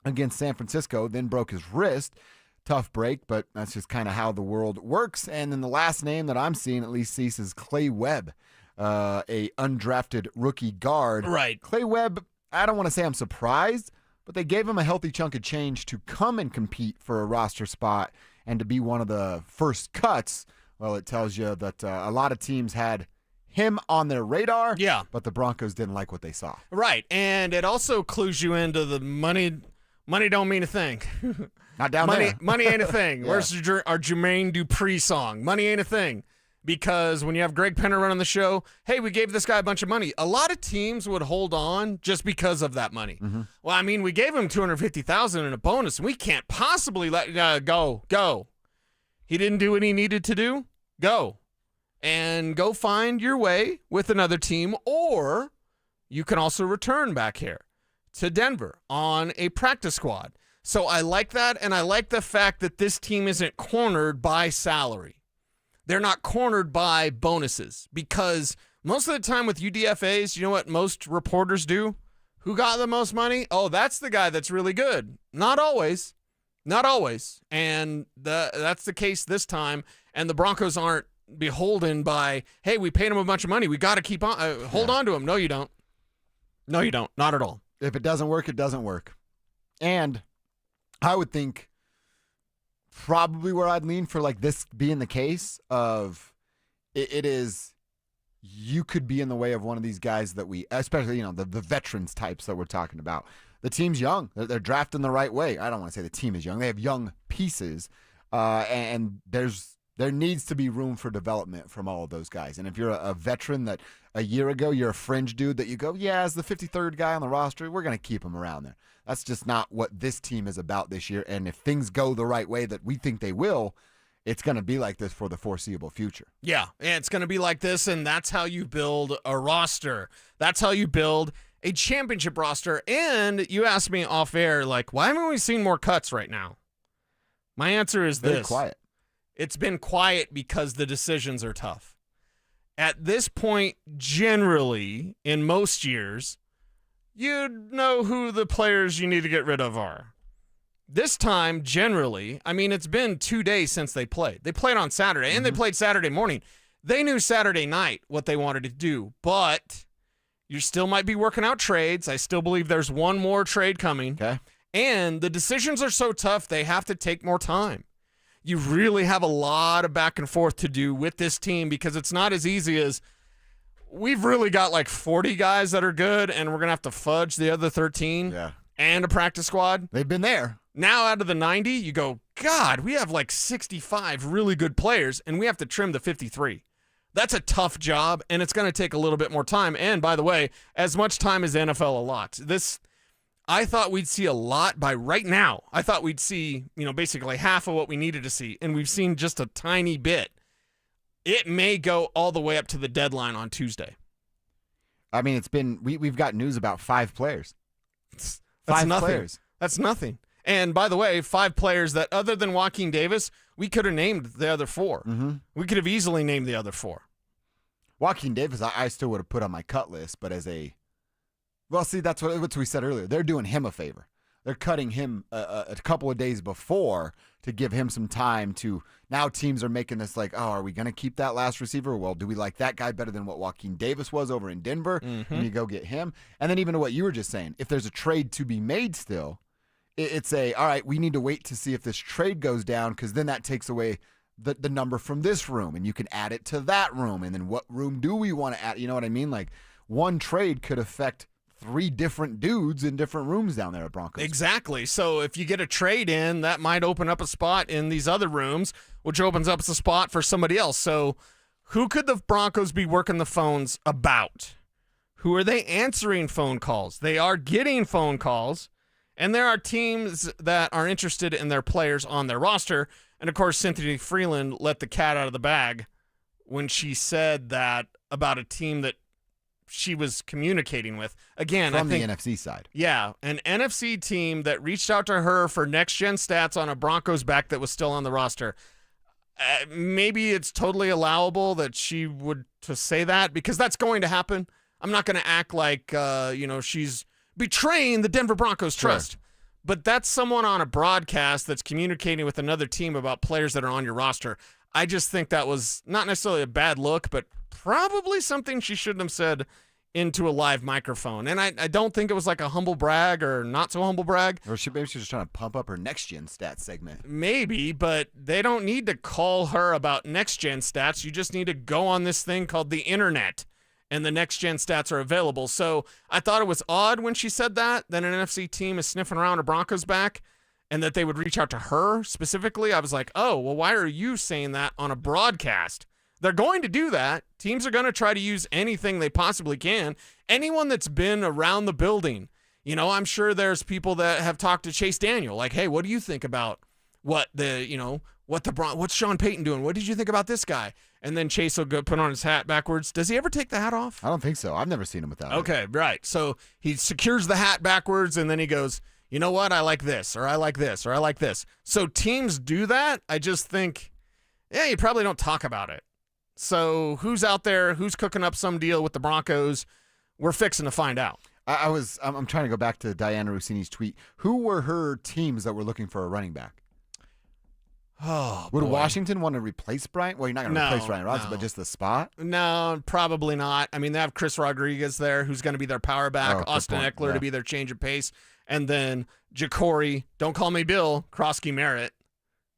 against San Francisco, then broke his wrist. tough break, but that's just kind of how the world works. And then the last name that I'm seeing, at least, Cease, is Clay Webb, a undrafted rookie guard. Right. Clay Webb, I don't want to say I'm surprised, but they gave him a healthy chunk of change to come and compete for a roster spot and to be one of the first cuts. Well, it tells you that a lot of teams had him on their radar, but the Broncos didn't like what they saw. Right, and it also clues you into the money don't mean a thing. Not down there. Money ain't a thing. Yeah. Where's our Jermaine Dupri song? Money ain't a thing. Because when you have Greg Penner running the show, hey, we gave this guy a bunch of money. A lot of teams would hold on just because of that money. Mm-hmm. Well, I mean, we gave him $250,000 in a bonus, and we can't possibly let go. He didn't do what he needed to do. Go. And go find your way with another team, or you can also return back here to Denver on a practice squad. So I like that, and I like the fact that this team isn't cornered by salary. They're not cornered by bonuses, because most of the time with UDFAs, you know what most reporters do? Who got the most money? Oh, that's the guy that's really good. Not always. Not always. And that's the case this time, and the Broncos aren't beholden by, hey, we paid him a bunch of money. We got to keep on, hold on to him. No, you don't. No, you don't. Not at all. If it doesn't work, it doesn't work. And I would think probably where I'd lean for like this being the case of it is you could be in the way of one of these guys that we, especially, the veterans types that we're talking about. The team's young. They're drafting the right way. I don't want to say the team is young. They have young pieces, and there needs to be room for development from all of those guys. And if you're a veteran that a year ago you're a fringe dude that you go, yeah, as the 53rd guy on the roster, we're going to keep him around there. That's just not what this team is about this year. And if things go the right way that we think they will, it's going to be like this for the foreseeable future. Yeah, and it's going to be like this, and that's how you build a roster. That's how you build a championship roster. And you asked me off air, like, why haven't we seen more cuts right now? My answer is Very this. quiet. It's been quiet because the decisions are tough. At this point, generally, in most years, you know who the players you need to get rid of are. This time, generally, I mean, it's been 2 days since they played. They played on Saturday, and they played Saturday morning. They knew Saturday night what they wanted to do, but you still might be working out trades. I still believe there's one more trade coming. Okay. And the decisions are so tough, they have to take more time. You really have a lot of back and forth to do with this team because it's not as easy as we've really got like 40 guys that are good, and we're going to have to fudge the other 13 and a practice squad. They've been there. Now out of the 90, you go, God, we have like 65 really good players, and we have to trim the 53. That's a tough job, and it's going to take a little bit more time. And by the way, as much time as the NFL allot. I thought we'd see a lot by right now. I thought we'd see, basically half of what we needed to see, and we've seen just a tiny bit. It may go all the way up to the deadline on Tuesday. I mean, we've got news about 5 players. That's 5 nothing. players. That's nothing. And by the way, 5 players that other than Joaquin Davis, we could have named the other 4. Mm-hmm. We could have easily named the other 4. Joaquin Davis, I still would have put on my cut list, but as a well, see, that's what we said earlier. They're doing him a favor. They're cutting him a couple of days before to give him some time to. Now teams are making this like, oh, are we going to keep that last receiver? Well, do we like that guy better than what Joaquin Davis was over in Denver? Mm-hmm. And you go get him. And then even to what you were just saying, if there's a trade to be made still, it's all right, we need to wait to see if this trade goes down because then that takes away the number from this room and you can add it to that room. And then what room do we want to add? You know what I mean? Like one trade could affect 3 different dudes in different rooms down there at Broncos. Exactly. So if you get a trade in, that might open up a spot in these other rooms, which opens up a spot for somebody else. So who could the Broncos be working the phones about? Who are they answering phone calls? They are getting phone calls, and there are teams that are interested in their players on their roster. And, of course, Cynthia Freeland let the cat out of the bag when she said that about a team that she was communicating with. Again, from I think, the NFC side. Yeah, an NFC team that reached out to her for next-gen stats on a Broncos back that was still on the roster. Maybe it's totally allowable that she would to say that because that's going to happen. I'm not going to act like, she's betraying the Denver Broncos trust. Sure. but that's someone on a broadcast that's communicating with another team about players that are on your roster. I just think that was not necessarily a bad look, but probably something she shouldn't have said into a live microphone. And I don't think it was like a humble brag or not so humble brag. Or maybe she was just trying to pump up her next-gen stats segment. Maybe, but they don't need to call her about next-gen stats. You just need to go on this thing called the internet, and the next-gen stats are available. So I thought it was odd when she said that an NFC team is sniffing around a Broncos back and that they would reach out to her specifically. I was like, oh, well, why are you saying that on a broadcast? They're going to do that. Teams are going to try to use anything they possibly can. Anyone that's been around the building, I'm sure there's people that have talked to Chase Daniel, like, hey, what do you think about what's Sean Payton doing? What did you think about this guy? And then Chase will go put on his hat backwards. Does he ever take the hat off? I don't think so. I've never seen him without it. Okay, right. So he secures the hat backwards, and then he goes, you know what? I like this, or I like this, or I like this. So teams do that. I just think, you probably don't talk about it. So who's out there? Who's cooking up some deal with the Broncos? We're fixing to find out. I'm trying to go back to Diana Rossini's tweet. Who were her teams that were looking for a running back? Oh, Would boy. Washington want to replace Bryant? Well, you're not going to replace Ryan Rodgers, but just the spot? No, probably not. I mean, they have Chris Rodriguez there, who's going to be their power back. Austin Eckler to be their change of pace. And then Jacory, don't call me Bill, Krosky Merritt.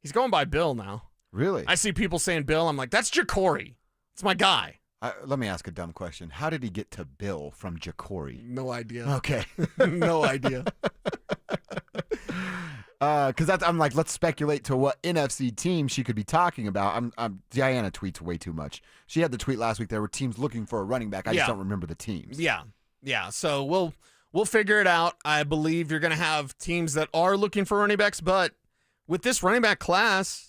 He's going by Bill now. Really? I see people saying Bill. I'm like, that's Jacory. It's my guy. Let me ask a dumb question. How did he get to Bill from Jacory? No idea. Okay. No idea. Because I'm like, let's speculate to what NFC team she could be talking about. Diana tweets way too much. She had the tweet last week. There were teams looking for a running back. I just don't remember the teams. Yeah. So we'll figure it out. I believe you're going to have teams that are looking for running backs, but with this running back class,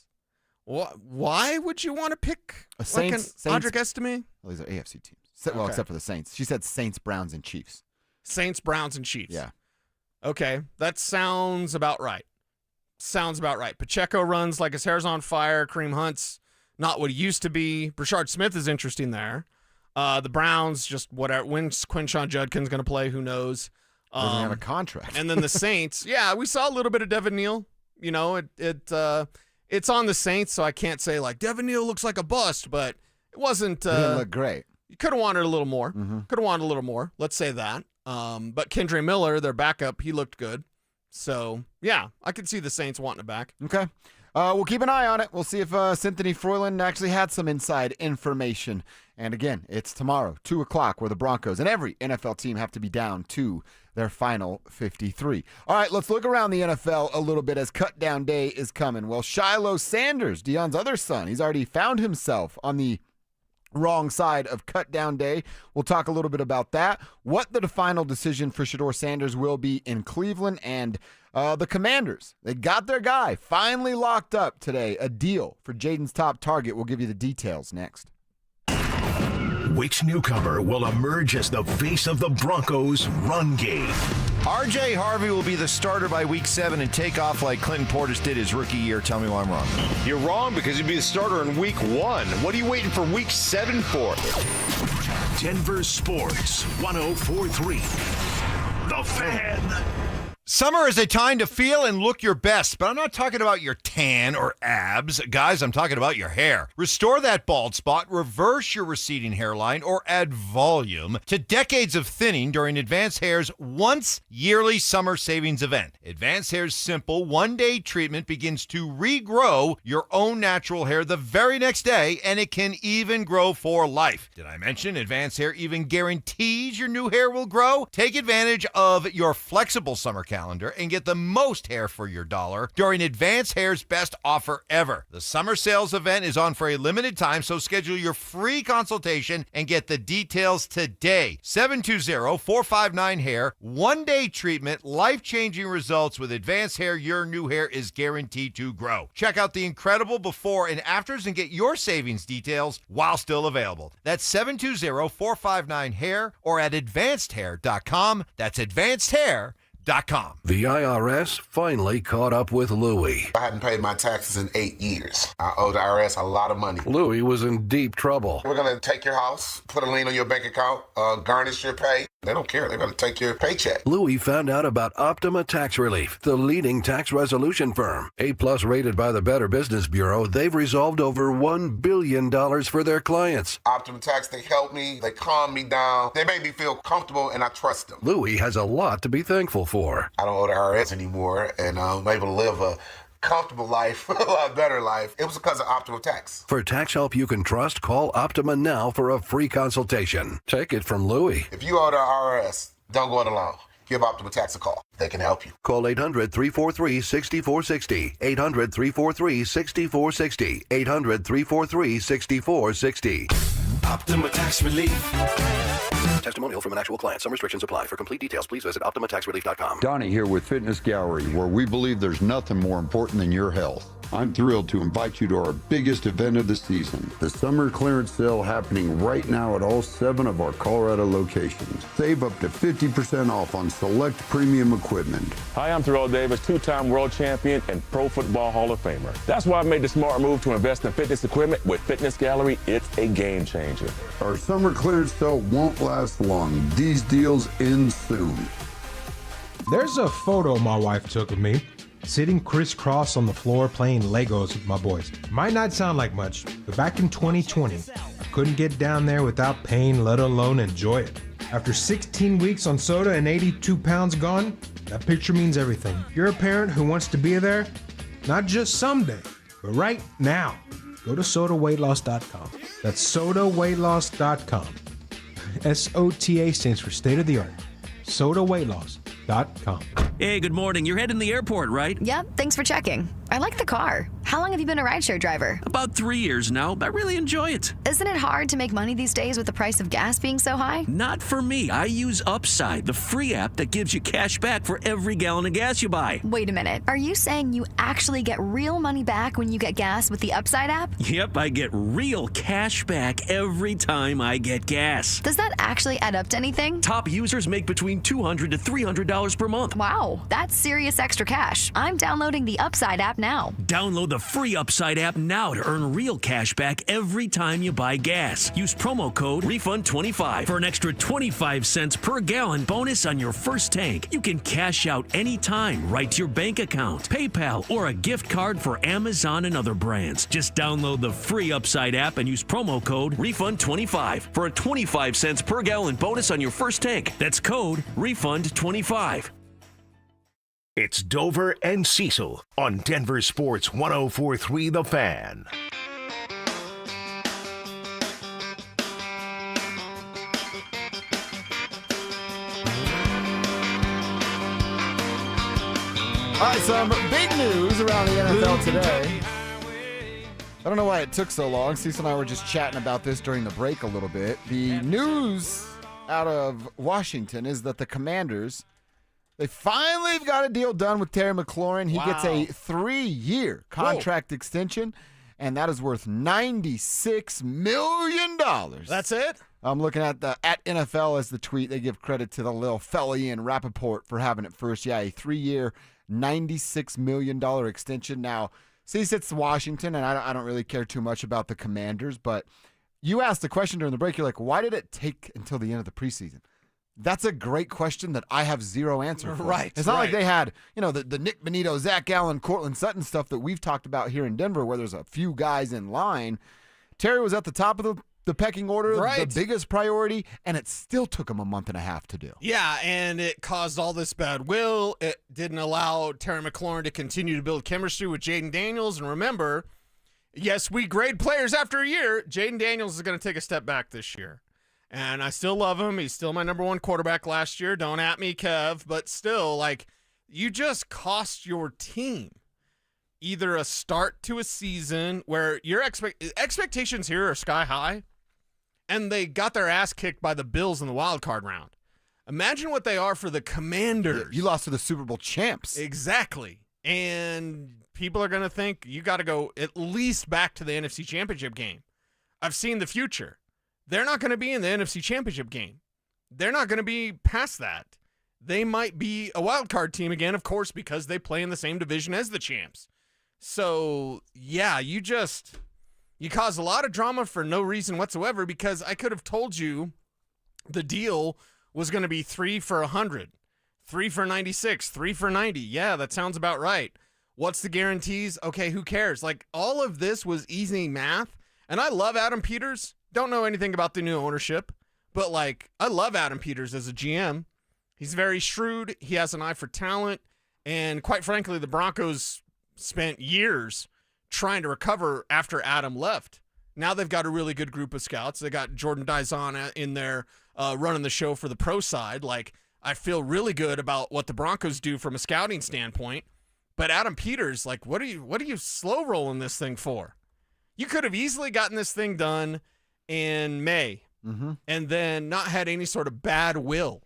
why would you want to pick an Audric Estime? Well, these are AFC teams. Well, except for the Saints. She said Saints, Browns, and Chiefs. Saints, Browns, and Chiefs. Yeah. Okay, that sounds about right. Pacheco runs like his hair's on fire. Kareem Hunt's not what he used to be. Brashard Smith is interesting there. The Browns, just whatever. When Quinshon Judkins going to play, who knows? Doesn't have a contract. And then the Saints, we saw a little bit of Devon Neal. It's on the Saints, so I can't say like Devon Neal looks like a bust, but it wasn't. It didn't look great. You could have wanted a little more. Could have wanted a little more. Let's say that. But Kendre Miller, their backup, he looked good. So I could see the Saints wanting it back. Okay. We'll keep an eye on it. We'll see if Cynthia Froyland actually had some inside information. And again, it's tomorrow, 2 o'clock, where the Broncos and every NFL team have to be down to their final 53. All right, let's look around the NFL a little bit as cut down day is coming. Well, Shiloh Sanders, Deion's other son, he's already found himself on the wrong side of cut down day. We'll talk a little bit about that, what the final decision for Shador Sanders will be in Cleveland, and the Commanders. They got their guy finally locked up today, a deal for Jaden's top target. We'll give you the details next. Which newcomer will emerge as the face of the Broncos' run game? R.J. Harvey will be the starter by week 7 and take off like Clinton Portis did his rookie year. Tell me why I'm wrong. You're wrong because he'd be the starter in week 1. What are you waiting for week 7 for? Denver Sports 104.3. The Fan. Summer is a time to feel and look your best, but I'm not talking about your tan or abs. Guys, I'm talking about your hair. Restore that bald spot, reverse your receding hairline, or add volume to decades of thinning during Advanced Hair's once yearly summer savings event. Advanced Hair's simple one-day treatment begins to regrow your own natural hair the very next day, and it can even grow for life. Did I mention Advanced Hair even guarantees your new hair will grow? Take advantage of your flexible summer calendar and get the most hair for your dollar during Advanced Hair's best offer ever. The summer sales event is on for a limited time, so schedule your free consultation and get the details today. 720-459-HAIR. One-day treatment, life-changing results with Advanced Hair. Your new hair is guaranteed to grow. Check out the incredible before and afters and get your savings details while still available. That's 720-459-HAIR or at advancedhair.com. That's advancedhair.com. The IRS finally caught up with Louie. I hadn't paid my taxes in 8 years. I owe the IRS a lot of money. Louie was in deep trouble. We're going to take your house, put a lien on your bank account, garnish your pay. They don't care. They're going to take your paycheck. Louie found out about Optima Tax Relief, the leading tax resolution firm. A-plus rated by the Better Business Bureau, they've resolved over $1 billion for their clients. Optima Tax, they help me. They calm me down. They make me feel comfortable, and I trust them. Louie has a lot to be thankful for. I don't owe the IRS anymore, and I'm able to live a comfortable life, a lot better life. It was because of Optima Tax. For tax help you can trust, call Optima now for a free consultation. Take it from Louie. If you owe the IRS, don't go it alone. Give Optima Tax a call. They can help you. Call 800-343-6460. 800-343-6460. 800-343-6460. Optima Tax Relief. Testimonial from an actual client. Some restrictions apply. For complete details, please visit OptimaTaxRelief.com. Donnie here with Fitness Gallery, where we believe there's nothing more important than your health. I'm thrilled to invite you to our biggest event of the season, the summer clearance sale happening right now at all 7 of our Colorado locations. Save up to 50% off on select premium equipment. Hi, I'm Terrell Davis, 2-time world champion and Pro Football Hall of Famer. That's why I made the smart move to invest in fitness equipment with Fitness Gallery. It's a game changer. Our summer clearance sale won't last long. These deals end soon. There's a photo my wife took of me, sitting crisscross on the floor playing Legos with my boys. Might not sound like much, but back in 2020, I couldn't get down there without pain, let alone enjoy it. After 16 weeks on soda and 82 pounds gone, that picture means everything. If you're a parent who wants to be there, not just someday, but right now, go to sodaweightloss.com. That's sodaweightloss.com. SOTA stands for state of the art. sodaweightloss.com. Hey, good morning. You're heading to the airport, right? Yep, thanks for checking. I like the car. How long have you been a rideshare driver? About 3 years now. I really enjoy it. Isn't it hard to make money these days with the price of gas being so high? Not for me. I use Upside, the free app that gives you cash back for every gallon of gas you buy. Wait a minute. Are you saying you actually get real money back when you get gas with the Upside app? Yep, I get real cash back every time I get gas. Does that actually add up to anything? Top users make between $200 to $300 per month. Wow, that's serious extra cash. I'm downloading the Upside app now. Download the free Upside app now to earn real cash back every time you buy gas. Use promo code REFUND25 for an extra 25 cents per gallon bonus on your first tank. You can cash out anytime right to your bank account, PayPal, or a gift card for Amazon and other brands. Just download the free Upside app and use promo code REFUND25 for a 25 cents per gallon bonus on your first tank. That's code REFUND25. It's Dover and Cecil on Denver Sports 104.3 The Fan. All right, some big news around the NFL today. I don't know why it took so long. Cecil and I were just chatting about this during the break a little bit. The news out of Washington is that the Commanders, they finally got a deal done with Terry McLaurin. He gets a 3-year contract extension, and that is worth $96 million. That's it? I'm looking at at NFL as the tweet. They give credit to the little fella Ian Rappaport for having it first. Yeah, a 3-year, $96 million extension. Now, see, it's Washington, and I don't really care too much about the Commanders, but you asked the question during the break. You're like, why did it take until the end of the preseason? That's a great question that I have zero answer for. Right. It's not like they had, the Nick Bonito, Zach Allen, Cortland Sutton stuff that we've talked about here in Denver where there's a few guys in line. Terry was at the top of the pecking order, the biggest priority, and it still took him a month and a half to do. Yeah, and it caused all this bad will. It didn't allow Terry McLaurin to continue to build chemistry with Jaden Daniels. And remember, yes, we grade players after a year. Jaden Daniels is going to take a step back this year. And I still love him. He's still my number one quarterback last year. Don't at me, Kev. But still, you just cost your team either a start to a season where your expectations here are sky high, and they got their ass kicked by the Bills in the wild card round. Imagine what they are for the Commanders. You lost to the Super Bowl champs. Exactly. And people are going to think you got to go at least back to the NFC Championship game. I've seen the future. They're not going to be in the NFC Championship game. They're not going to be past that. they might be a wild card team again, of course, because they play in the same division as the champs. So, yeah, you cause a lot of drama for no reason whatsoever, because I could have told you the deal was going to be 3 for 100, 3 for 96, 3 for 90. Yeah, that sounds about right. What's the guarantees? Okay, who cares? Like, all of this was easy math, and I love Adam Peters. Don't know anything about the new ownership, but, like, I love Adam Peters as a GM. He's very shrewd. He has an eye for talent, and quite frankly, the Broncos spent years trying to recover after Adam left. Now they've got a really good group of scouts. They got Jordan Dizon in there running the show for the pro side. Like, I feel really good about what the Broncos do from a scouting standpoint. But Adam Peters, like, what are you slow rolling this thing for? You could have easily gotten this thing done in May and then not had any sort of bad will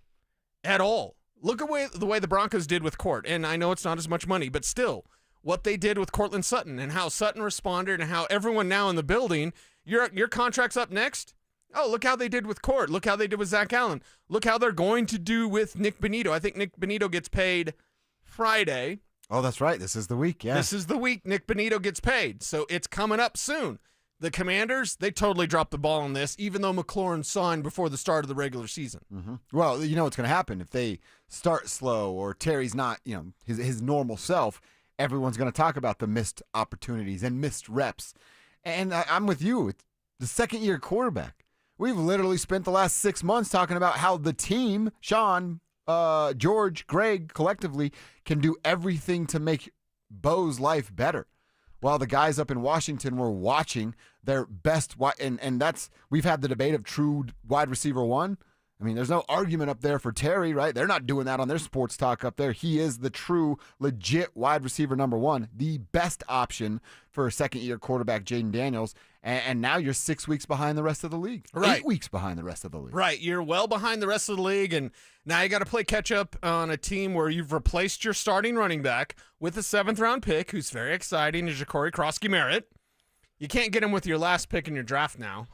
at all. Look at the way the Broncos did with Court. And I know it's not as much money, but still, what they did with Cortland Sutton and how Sutton responded and how everyone now in the building, your contract's up next. Oh, look how they did with Court. Look how they did with Zach Allen. Look how they're going to do with Nick Benito. I think Nick Benito gets paid Friday. Oh, that's right. This is the week, yeah. This is the week Nick Benito gets paid, so it's coming up soon. The Commanders, they totally dropped the ball on this, even though McLaurin signed before the start of the regular season. Well, you know what's going to happen. If they start slow or Terry's not, his normal self, everyone's going to talk about the missed opportunities and missed reps. And I'm with you. It's the second-year quarterback. We've literally spent the last 6 months talking about how the team, Sean, George, Greg, collectively, can do everything to make Bo's life better. While the guys up in Washington were watching their best, and that's, we've had the debate of true wide receiver one. I mean, there's no argument up there for Terry, right? They're not doing that on their sports talk up there. He is the true, legit wide receiver number one, the best option for a second-year quarterback, Jaden Daniels. And now you're 6 weeks behind the rest of the league. Right. 8 weeks behind the rest of the league. Right. You're well behind the rest of the league, and now you got to play catch-up on a team where you've replaced your starting running back with a 7th-round pick, who's very exciting, is Ja'Cory Krosky-Merritt. You can't get him with your last pick in your draft now.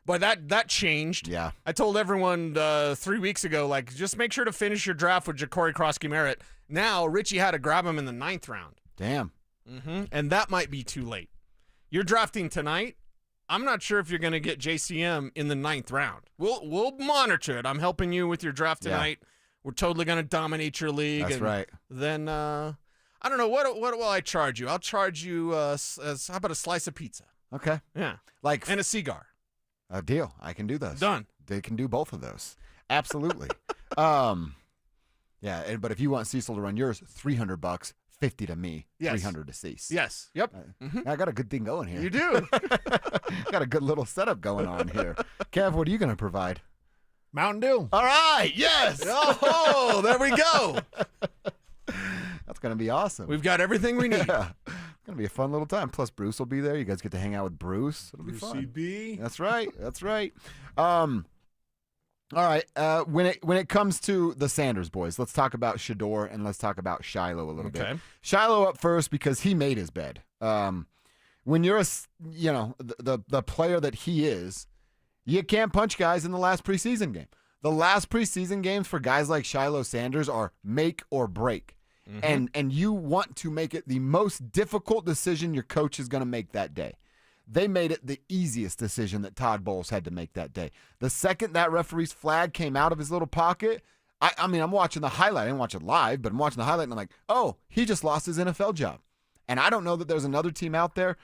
But that changed. Yeah. I told everyone 3 weeks ago, like, just make sure to finish your draft with Ja'Cory Krosky-Merritt. Now, Richie had to grab him in the 9th round. Damn. And that might be too late. You're drafting tonight. I'm not sure if you're going to get JCM in the 9th round. We'll monitor it. I'm helping you with your draft tonight. Yeah. We're totally going to dominate your league. That's right. Then, I don't know, what will I charge you? I'll charge you, how about a slice of pizza? Okay. Yeah. And a cigar. A deal. I can do those. Done. They can do both of those. Absolutely. Yeah, but if you want Cecil to run yours, $300, 50 to me, yes. 300 to Cease. Yes. Yep. I got a good thing going here. You do. Got a good little setup going on here. Kev, what are you going to provide? Mountain Dew. All right. Yes. Oh, there we go. That's going to be awesome. We've got everything we need. Yeah. It's going to be a fun little time. Plus, Bruce will be there. You guys get to hang out with Bruce. It'll be fun. CB. That's right. That's right. All right. When it comes to the Sanders boys, let's talk about Shador and let's talk about Shiloh a little bit. Shiloh up first because he made his bed. When you're the player that he is, you can't punch guys in the last preseason game. The last preseason games for guys like Shiloh Sanders are make or break. And you want to make it the most difficult decision your coach is going to make that day. They made it the easiest decision that Todd Bowles had to make that day. The second that referee's flag came out of his little pocket, I mean, I'm watching the highlight. I didn't watch it live, but I'm watching the highlight, and I'm like, oh, he just lost his NFL job. And I don't know that there's another team out there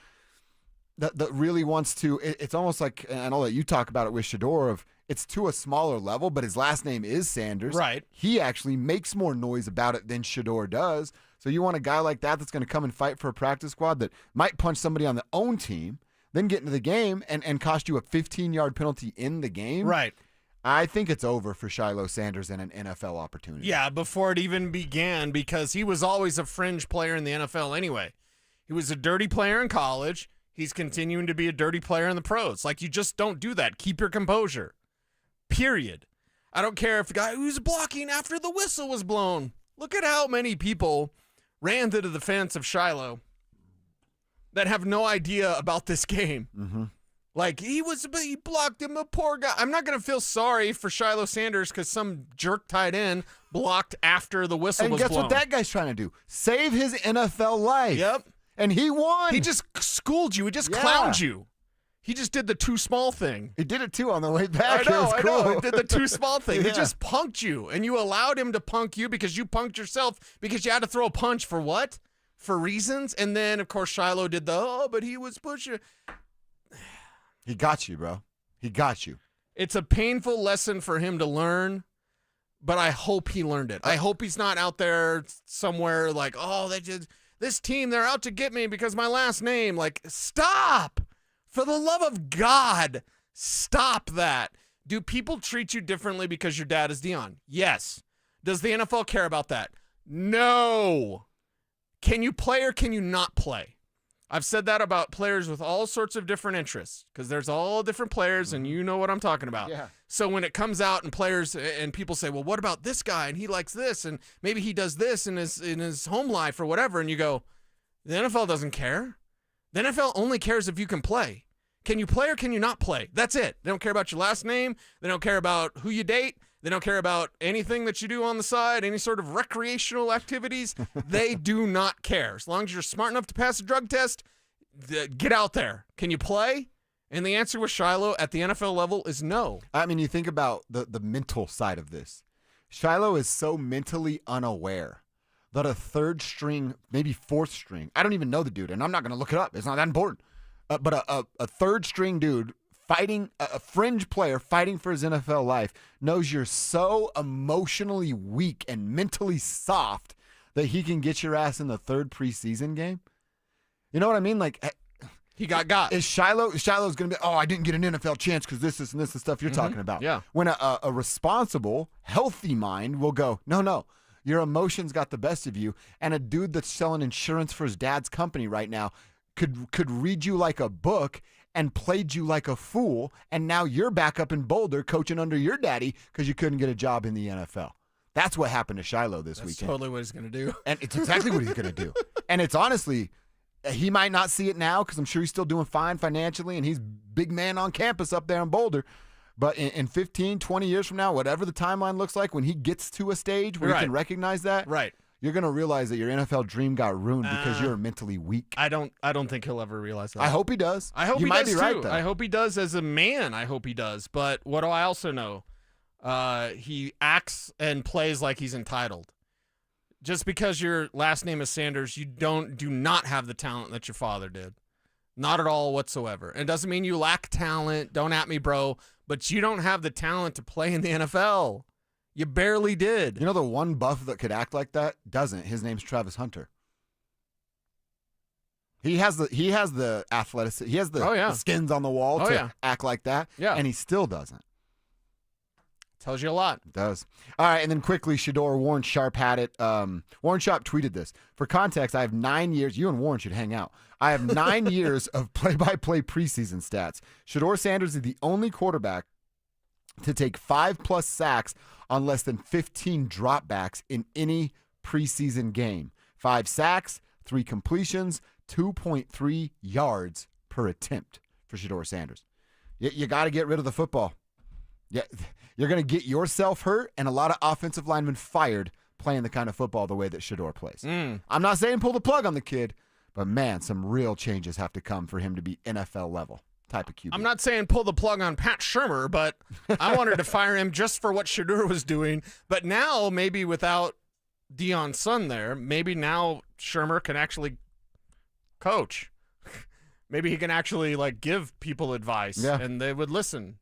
that really wants to. It's almost like, and I'll let you talk about it with Shador, of it's to a smaller level, but his last name is Sanders. Right. He actually makes more noise about it than Shador does. So you want a guy like that that's going to come and fight for a practice squad that might punch somebody on their own team, then get into the game and cost you a 15-yard penalty in the game. Right. I think it's over for Shiloh Sanders and an NFL opportunity. Yeah, before it even began, because he was always a fringe player in the NFL anyway. He was a dirty player in college. He's continuing to be a dirty player in the pros. Like, you just don't do that. Keep your composure. Period. I don't care if the guy who's blocking after the whistle was blown. Look at how many people ran to the defense of Shiloh that have no idea about this game. Like, he blocked him, a poor guy. I'm not going to feel sorry for Shiloh Sanders because some jerk tight end blocked after the whistle was blown. And guess what that guy's trying to do? Save his NFL life. Yep. And he won. He just schooled you. He just clowned you. He just did the too small thing. He did it, too, on the way back. I know. Cool. He did the too small thing. He just punked you, and you allowed him to punk you because you punked yourself because you had to throw a punch for what? For reasons. And then, of course, Shiloh did but he was pushing. He got you, bro. He got you. It's a painful lesson for him to learn, but I hope he learned it. I hope he's not out there somewhere like, this team, they're out to get me because my last name. Like, stop. For the love of God, stop that. Do people treat you differently because your dad is Dion? Yes. Does the NFL care about that? No. Can you play or can you not play? I've said that about players with all sorts of different interests because there's all different players and you know what I'm talking about. Yeah. So when it comes out and players and people say, well, what about this guy? And he likes this and maybe he does this in his home life or whatever. And you go, the NFL doesn't care. The NFL only cares if you can play. Can you play or can you not play? That's it. They don't care about your last name. They don't care about who you date. They don't care about anything that you do on the side, any sort of recreational activities. They do not care. As long as you're smart enough to pass a drug test, get out there. Can you play? And the answer with Shiloh at the NFL level is no. I mean, you think about the mental side of this. Shiloh is so mentally unaware that a third string, maybe fourth string, I don't even know the dude, and I'm not going to look it up. It's not that important. But a third string dude fighting, a fringe player fighting for his NFL life, knows you're so emotionally weak and mentally soft that he can get your ass in the third preseason game. You know what I mean? Like, he got. Is Shiloh's going to be, I didn't get an NFL chance because this and this and stuff you're talking about. Yeah. When a responsible, healthy mind will go, no. Your emotions got the best of you, and a dude that's selling insurance for his dad's company right now could read you like a book and played you like a fool, and now you're back up in Boulder coaching under your daddy because you couldn't get a job in the NFL. That's what happened to Shiloh this weekend. That's totally what he's going to do. And it's exactly what he's going to do. And it's honestly, he might not see it now because I'm sure he's still doing fine financially, and he's big man on campus up there in Boulder. But in 15, 20 years from now, whatever the timeline looks like, when he gets to a stage where he can recognize that, you're going to realize that your NFL dream got ruined because you're mentally weak. I don't think he'll ever realize that. I hope he does. I hope you he might does be too. right, though. I hope he does as a man. I hope he does. But what do I also know? He acts and plays like he's entitled. Just because your last name is Sanders, you do not have the talent that your father did. Not at all whatsoever. It doesn't mean you lack talent. Don't at me, bro. But you don't have the talent to play in the NFL. You barely did. You know the one buff that could act like that doesn't. His name's Travis Hunter. He has the athleticism. He has the skins on the wall to act like that. Yeah. And he still doesn't. Tells you a lot. It does. All right, and then quickly, Shador, Warren Sharp had it. Warren Sharp tweeted this. For context, I have 9 years. You and Warren should hang out. I have 9 years of play-by-play preseason stats. Shador Sanders is the only quarterback to take 5+ sacks on less than 15 dropbacks in any preseason game. 5 sacks, 3 completions, 2.3 yards per attempt for Shador Sanders. You got to get rid of the football. Yeah, you're going to get yourself hurt and a lot of offensive linemen fired playing the kind of football the way that Shador plays. I'm not saying pull the plug on the kid, but man, some real changes have to come for him to be NFL level type of QB. I'm not saying pull the plug on Pat Shurmur, but I wanted to fire him just for what Shador was doing. But now, maybe without Dion's son there, maybe now Shurmur can actually coach. Maybe he can actually give people advice and they would listen,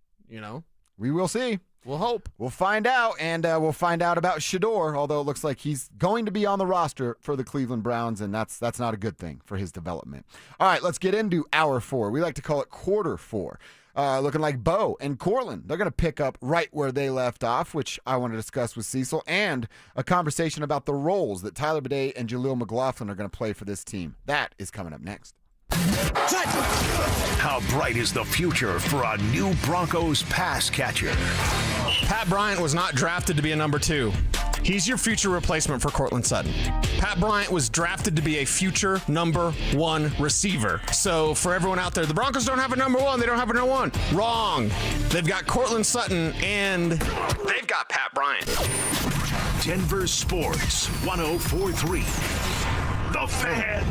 We will see. We'll hope. We'll find out, and we'll find out about Shador, although it looks like he's going to be on the roster for the Cleveland Browns, and that's not a good thing for his development. All right, let's get into Hour 4. We like to call it Quarter 4. Looking like Bo and Cortland, they're going to pick up right where they left off, which I want to discuss with Cecil, and a conversation about the roles that Tyler Bidet and Jaleel McLaughlin are going to play for this team. That is coming up next. How bright is the future for a new Broncos pass catcher? Pat Bryant was not drafted to be a number 2. He's your future replacement for Cortland Sutton. Pat Bryant was drafted to be a future number 1 receiver. So for everyone out there, the Broncos don't have a number 1. They don't have a number 1. Wrong. They've got Cortland Sutton and they've got Pat Bryant. Denver Sports 104.3. The Fan.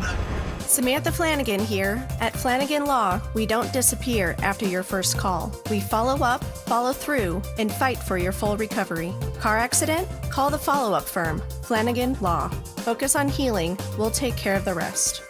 Samantha Flanagan here. At Flanagan Law, we don't disappear after your first call. We follow up, follow through, and fight for your full recovery. Car accident? Call the follow-up firm, Flanagan Law. Focus on healing. We'll take care of the rest.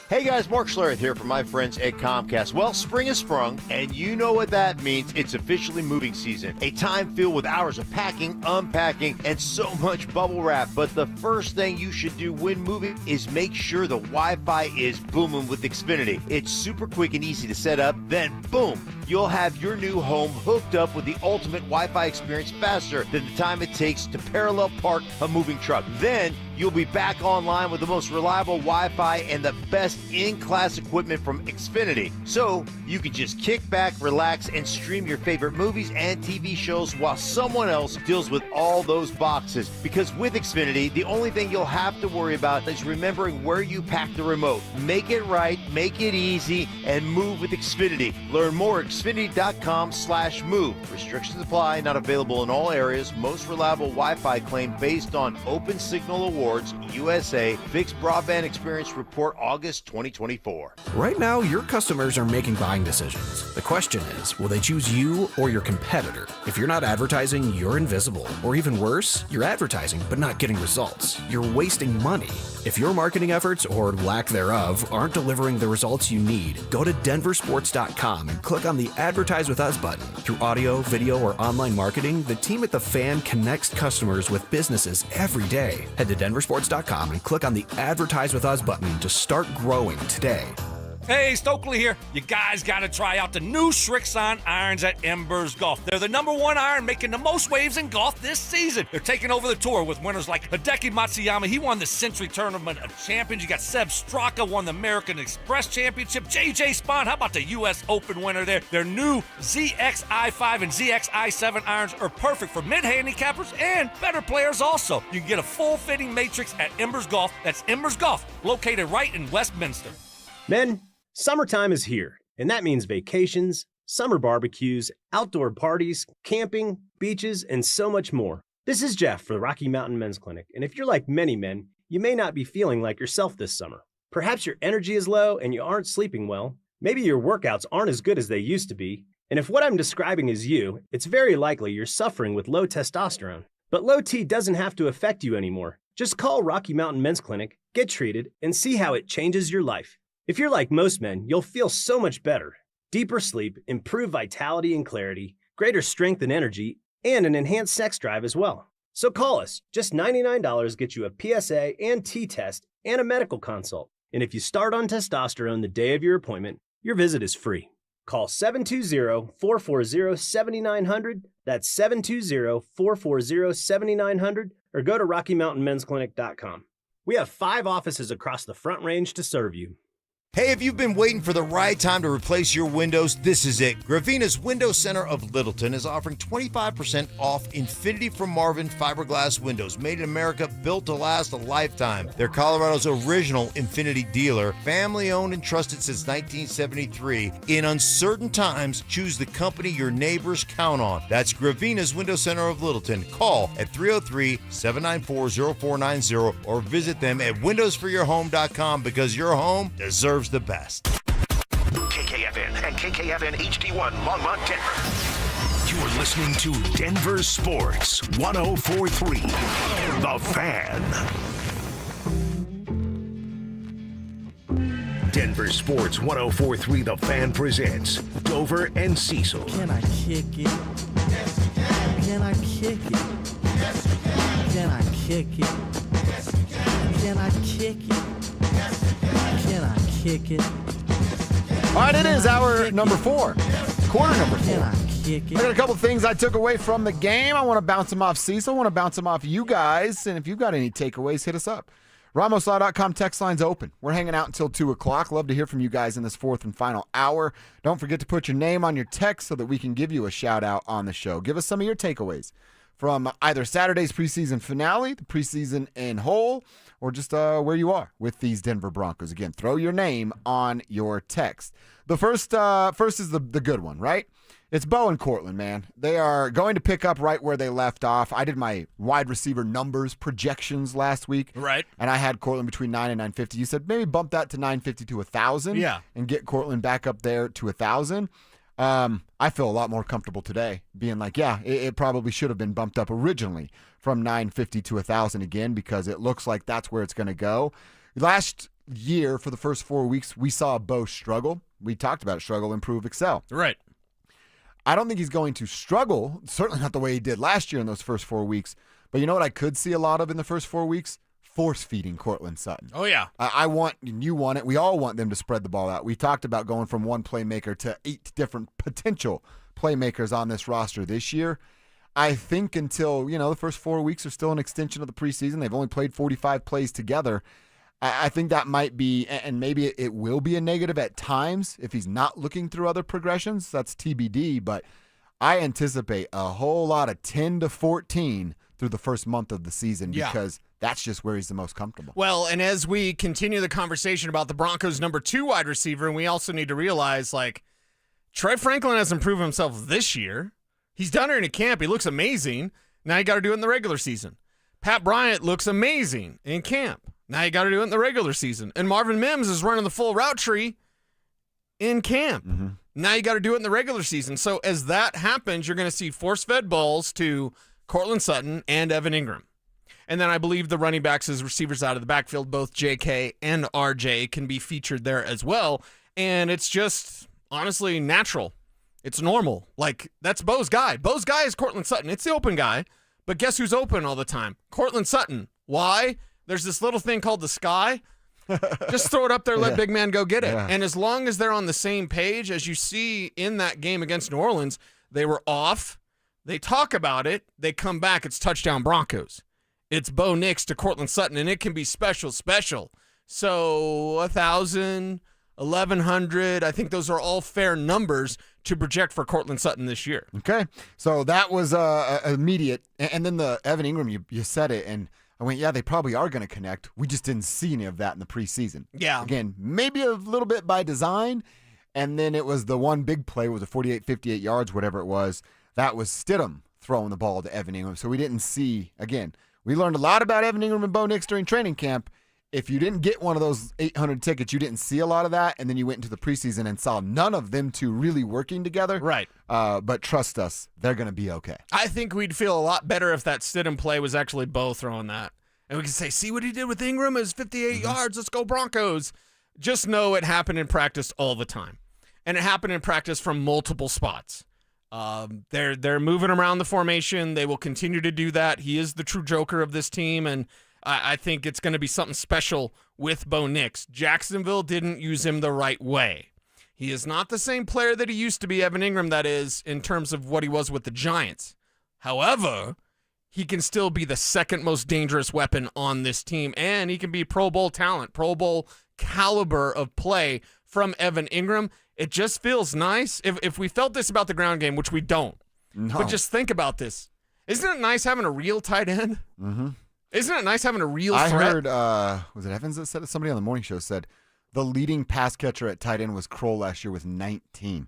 Hey guys, Mark Schlereth here from my friends at Comcast. Well, spring has sprung, and you know what that means. It's officially moving season. A time filled with hours of packing, unpacking, and so much bubble wrap. But the first thing you should do when moving is make sure the Wi-Fi is booming with Xfinity. It's super quick and easy to set up. Then, boom, you'll have your new home hooked up with the ultimate Wi-Fi experience faster than the time it takes to parallel park a moving truck. Then, you'll be back online with the most reliable Wi-Fi and the best in-class equipment from Xfinity. So you can just kick back, relax, and stream your favorite movies and TV shows while someone else deals with all those boxes. Because with Xfinity, the only thing you'll have to worry about is remembering where you pack the remote. Make it right, make it easy, and move with Xfinity. Learn more at Xfinity.com/move. Restrictions apply, not available in all areas. Most reliable Wi-Fi claim based on Open Signal Awards, USA, Fixed Broadband Experience Report, August 2024. Right now, your customers are making buying decisions. The question is, will they choose you or your competitor? If you're not advertising, you're invisible. Or even worse, you're advertising but not getting results. You're wasting money. If your marketing efforts, or lack thereof, aren't delivering the results you need, go to DenverSports.com and click on the Advertise With Us button. Through audio, video, or online marketing, the team at The Fan connects customers with businesses every day. Head to DenverSports.com and click on the Advertise With Us button to start growing today. Hey, Stokley here. You guys got to try out the new Srixon irons at Embers Golf. They're the #1 iron making the most waves in golf this season. They're taking over the tour with winners like Hideki Matsuyama. He won the Century Tournament of Champions. You got Seb Straka won the American Express Championship. JJ Spahn, how about the U.S. Open winner there? Their new ZXi5 and ZXi7 irons are perfect for mid-handicappers and better players also. You can get a full-fitting matrix at Embers Golf. That's Embers Golf, located right in Westminster. Men, summertime is here, and that means vacations, summer barbecues, outdoor parties, camping, beaches, and so much more. This is Jeff for the Rocky Mountain Men's Clinic, and if you're like many men, you may not be feeling like yourself this summer. Perhaps your energy is low and you aren't sleeping well. Maybe your workouts aren't as good as they used to be. And if what I'm describing is you, it's very likely you're suffering with low testosterone. But low T doesn't have to affect you anymore. Just call Rocky Mountain Men's Clinic, get treated, and see how it changes your life. If you're like most men, you'll feel so much better. Deeper sleep, improved vitality and clarity, greater strength and energy, and an enhanced sex drive as well. So call us. Just $99 gets you a PSA and T-test and a medical consult. And if you start on testosterone the day of your appointment, your visit is free. Call 720-440-7900. That's 720-440-7900. Or go to RockyMountainMen'sClinic.com. We have 5 offices across the Front Range to serve you. Hey, if you've been waiting for the right time to replace your windows, this is it. Gravina's Window Center of Littleton is offering 25% off Infinity from Marvin fiberglass windows, made in America, built to last a lifetime. They're Colorado's original Infinity dealer, family-owned and trusted since 1973. In uncertain times, choose the company your neighbors count on. That's Gravina's Window Center of Littleton. Call at 303-794-0490 or visit them at windowsforyourhome.com because your home deserves the best. KKFN and KKFN HD1 Longmont, Denver. You're listening to Denver Sports 104.3. The Fan. Denver Sports 104.3 The Fan presents Dover and Cecil. Can I kick it? Yes, you can. Can I kick it? Yes, you can. Can I kick it? Yes, you can. Can I kick it? Yes, you can. Can I kick it? All right, it is hour number 4, quarter number 4. Can I kick it? I got a couple things I took away from the game. I want to bounce them off Cecil. I want to bounce them off you guys. And if you've got any takeaways, hit us up. RamosLaw.com text line's open. We're hanging out until 2 o'clock. Love to hear from you guys in this 4th and final hour. Don't forget to put your name on your text so that we can give you a shout out on the show. Give us some of your takeaways from either Saturday's preseason finale, the preseason in whole, or just where you are with these Denver Broncos. Again, throw your name on your text. The first is the good one, right? It's Bo and Cortland, man. They are going to pick up right where they left off. I did my wide receiver numbers projections last week. Right. And I had Cortland between 9 and 950. You said maybe bump that to 950 to 1,000. Yeah. And get Cortland back up there to 1,000. I feel a lot more comfortable today being like, yeah, it probably should have been bumped up originally from 950 to 1,000 again, because it looks like that's where it's going to go. Last year, for the first 4 weeks, we saw Bo struggle. We talked about struggle, improve, excel. Right. I don't think he's going to struggle, certainly not the way he did last year in those first 4 weeks. But you know what I could see a lot of in the first 4 weeks? Force-feeding Cortland Sutton. Oh, yeah. I want, and you want it, we all want them to spread the ball out. We talked about going from one playmaker to 8 different potential playmakers on this roster this year. I think until, the first 4 weeks are still an extension of the preseason. They've only played 45 plays together. I think that might be, and maybe it will be a negative at times if he's not looking through other progressions. That's TBD, but I anticipate a whole lot of 10 to 14 through the first month of the season because that's just where he's the most comfortable. Well, and as we continue the conversation about the Broncos' number 2 wide receiver, and we also need to realize, Troy Franklin hasn't proven himself this year. He's done it in a camp. He looks amazing. Now you got to do it in the regular season. Pat Bryant looks amazing in camp. Now you got to do it in the regular season. And Marvin Mims is running the full route tree in camp. Mm-hmm. Now you got to do it in the regular season. So as that happens, you're going to see force-fed balls to Cortland Sutton and Evan Ingram. And then I believe the running backs as receivers out of the backfield, both JK and RJ, can be featured there as well. And it's just, honestly, natural. It's normal. That's Bo's guy. Bo's guy is Cortland Sutton. It's the open guy. But guess who's open all the time? Cortland Sutton. Why? There's this little thing called the sky. Just throw it up there, let big man go get it. Yeah. And as long as they're on the same page, as you see in that game against New Orleans, they were off. They talk about it. They come back. It's touchdown Broncos. It's Bo Nix to Cortland Sutton, and it can be special. So 1,000, 1,100, I think those are all fair numbers to project for Cortland Sutton this year. Okay. So that was immediate. And then the Evan Ingram, you said it, and I went, yeah, they probably are going to connect. We just didn't see any of that in the preseason. Yeah. Again, maybe a little bit by design. And then it was the one big play, was a 48, 58 yards, whatever it was. That was Stidham throwing the ball to Evan Ingram. So we didn't see, again, we learned a lot about Evan Ingram and Bo Nix during training camp. If you didn't get one of those 800 tickets, you didn't see a lot of that. And then you went into the preseason and saw none of them two really working together. Right. But trust us, they're going to be okay. I think we'd feel a lot better if that Stidham play was actually Bo throwing that. And we could say, see what he did with Ingram is 58 yards. Let's go Broncos. Just know it happened in practice all the time. And it happened in practice from multiple spots. They're moving around the formation. They will continue to do that. He is the true joker of this team, and I think it's going to be something special with Bo Nix. Jacksonville didn't use him the right way. He is not the same player that he used to be, Evan Ingram, that is, in terms of what he was with the Giants. However, he can still be the second most dangerous weapon on this team, and he can be Pro Bowl talent, Pro Bowl caliber of play from Evan Ingram. It just feels nice. If we felt this about the ground game, which we don't, but just think about this. Isn't it nice having a real tight end? Mm-hmm. Isn't it nice having a real I threat? heard, was it Evans that said it? Somebody on the morning show said the leading pass catcher at tight end was Kroll last year with 19.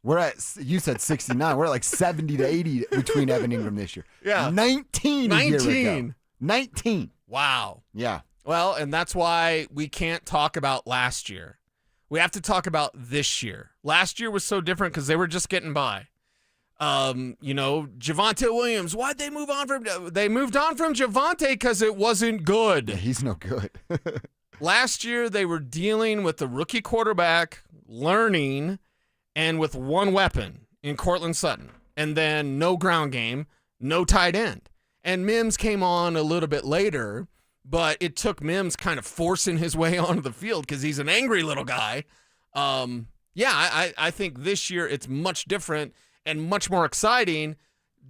We're at, you said 69. We're at 70 to 80 between Evan Ingram this year. Yeah. 19 a year ago. 19. Wow. Yeah. Well, and that's why we can't talk about last year. We have to talk about this year. Last year was so different because they were just getting by. Javonte Williams, why'd they move on from? They moved on from Javonte because it wasn't good. Yeah, he's no good. Last year, they were dealing with the rookie quarterback, learning, and with one weapon in Cortland Sutton. And then no ground game, no tight end. And Mims came on a little bit later, but it took Mims kind of forcing his way onto the field because he's an angry little guy. I think this year it's much different and much more exciting.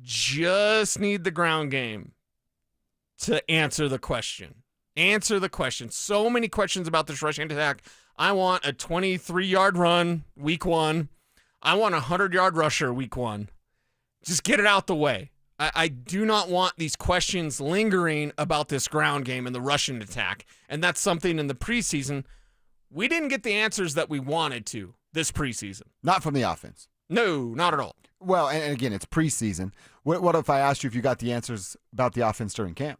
Just need the ground game to answer the question. Answer the question. So many questions about this rushing attack. I want a 23-yard run week 1. I want a 100-yard rusher week 1. Just get it out the way. I do not want these questions lingering about this ground game and the Russian attack. And that's something in the preseason. We didn't get the answers that we wanted to this preseason. Not from the offense. No, not at all. Well, and again, it's preseason. What if I asked you if you got the answers about the offense during camp?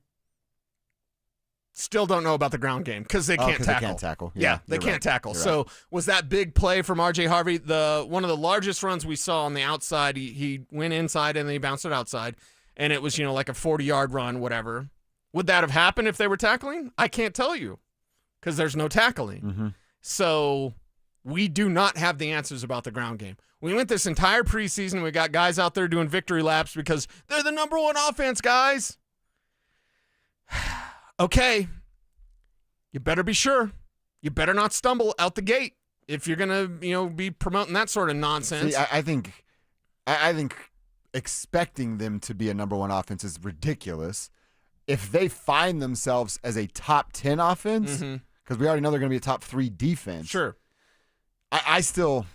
Still don't know about the ground game because they can't tackle. They can't tackle. Yeah, they can't tackle. You're So right. was that big play from R.J. Harvey one of the largest runs we saw on the outside? He went inside and then he bounced it outside, and it was like a 40-yard run, whatever. Would that have happened if they were tackling? I can't tell you because there's no tackling. Mm-hmm. So we do not have the answers about the ground game. We went this entire preseason. We got guys out there doing victory laps because they're the number one offense, guys. Okay, you better be sure. You better not stumble out the gate if you're gonna, be promoting that sort of nonsense. See, I think expecting them to be a number one offense is ridiculous. If they find themselves as a top 10 offense, because we already know they're going to be a top 3 defense. Sure. I still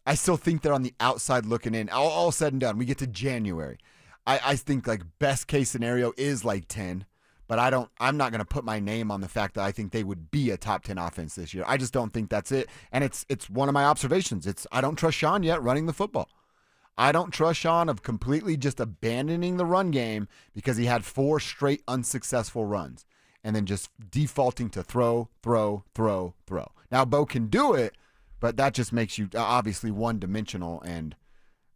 think they're on the outside looking in. All said and done, we get to January. I think best case scenario is 10. But I'm not going to put my name on the fact that I think they would be a top 10 offense this year. I just don't think that's it. And it's one of my observations. I don't trust Sean yet running the football. I don't trust Sean of completely just abandoning the run game because he had 4 straight unsuccessful runs and then just defaulting to throw. Now, Bo can do it, but that just makes you obviously one-dimensional. And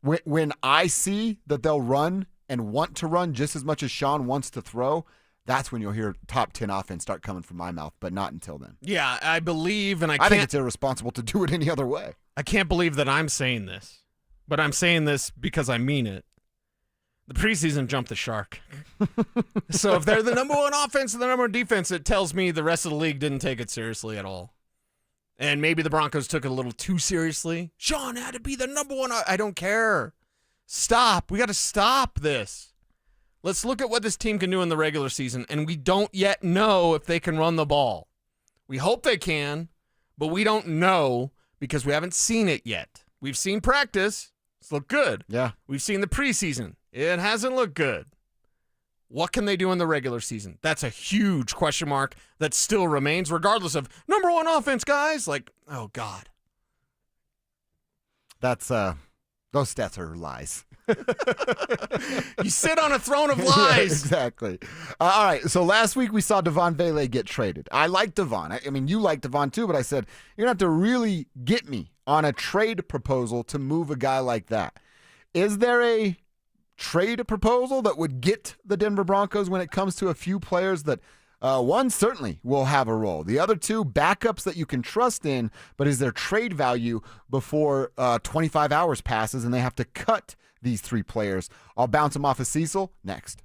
when I see that they'll run and want to run just as much as Sean wants to throw, that's when you'll hear top 10 offense start coming from my mouth, but not until then. Yeah, I believe, and I think it's irresponsible to do it any other way. I can't believe that I'm saying this, but I'm saying this because I mean it. The preseason jumped the shark. So if they're the number one offense and the number one defense, it tells me the rest of the league didn't take it seriously at all. And maybe the Broncos took it a little too seriously. Sean had to be the number one. I don't care. Stop. We got to stop this. Let's look at what this team can do in the regular season, and we don't yet know if they can run the ball. We hope they can, but we don't know because we haven't seen it yet. We've seen practice. It's looked good. Yeah. We've seen the preseason. It hasn't looked good. What can they do in the regular season? That's a huge question mark that still remains, regardless of number one offense, guys. Oh, God. That's, those stats are lies. You sit on a throne of lies. Yeah, exactly. All right, so last week we saw Devon Vele get traded. I like Devon. I mean, you like Devon too, but I said, you're going to have to really get me on a trade proposal to move a guy like that. Is there a trade proposal that would get the Denver Broncos when it comes to a few players that one certainly will have a role? The other 2, backups that you can trust in, but is there trade value before 25 hours passes and they have to cut these 3 players? I'll bounce them off of Cecil next.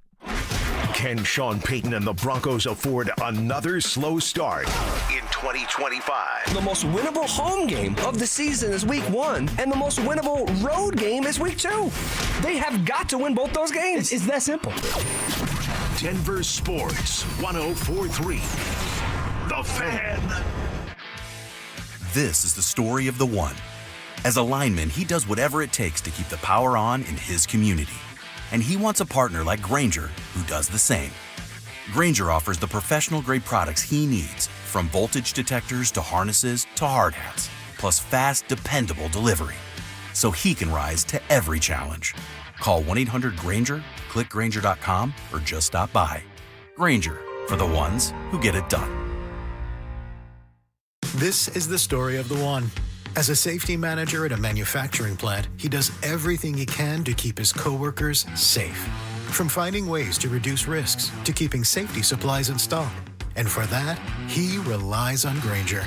Can Sean Payton and the Broncos afford another slow start in 2025? The most winnable home game of the season is week 1, and the most winnable road game is week 2. They have got to win both those games. It's that simple. Denver Sports 104.3. The Fan. This is the story of the one. As a lineman, he does whatever it takes to keep the power on in his community. And he wants a partner like Grainger who does the same. Grainger offers the professional-grade products he needs, from voltage detectors to harnesses to hard hats, plus fast, dependable delivery, so he can rise to every challenge. Call 1-800-GRAINGER, click Grainger.com, or just stop by. Grainger, for the ones who get it done. This is the story of the one. As a safety manager at a manufacturing plant, he does everything he can to keep his coworkers safe. From finding ways to reduce risks to keeping safety supplies in stock. And for that, he relies on Grainger.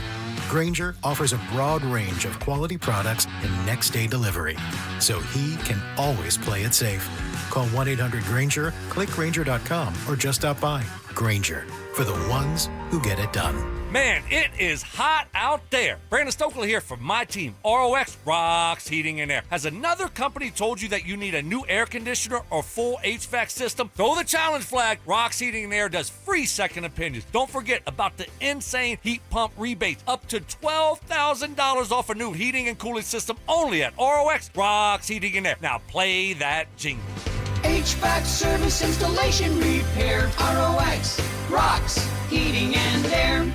Grainger offers a broad range of quality products and next-day delivery, so he can always play it safe. Call 1-800-GRAINGER, click Grainger.com, or just stop by. Grainger, for the ones who get it done. Man, it is hot out there. Brandon Stokley here from my team, ROX Rocks Heating and Air. Has another company told you that you need a new air conditioner or full HVAC system? Throw the challenge flag. Rocks Heating and Air does free second opinions. Don't forget about the insane heat pump rebates. Up to $12,000 off a new heating and cooling system only at ROX Rocks Heating and Air. Now play that jingle. HVAC service, installation, repair. ROX rocks heating and air.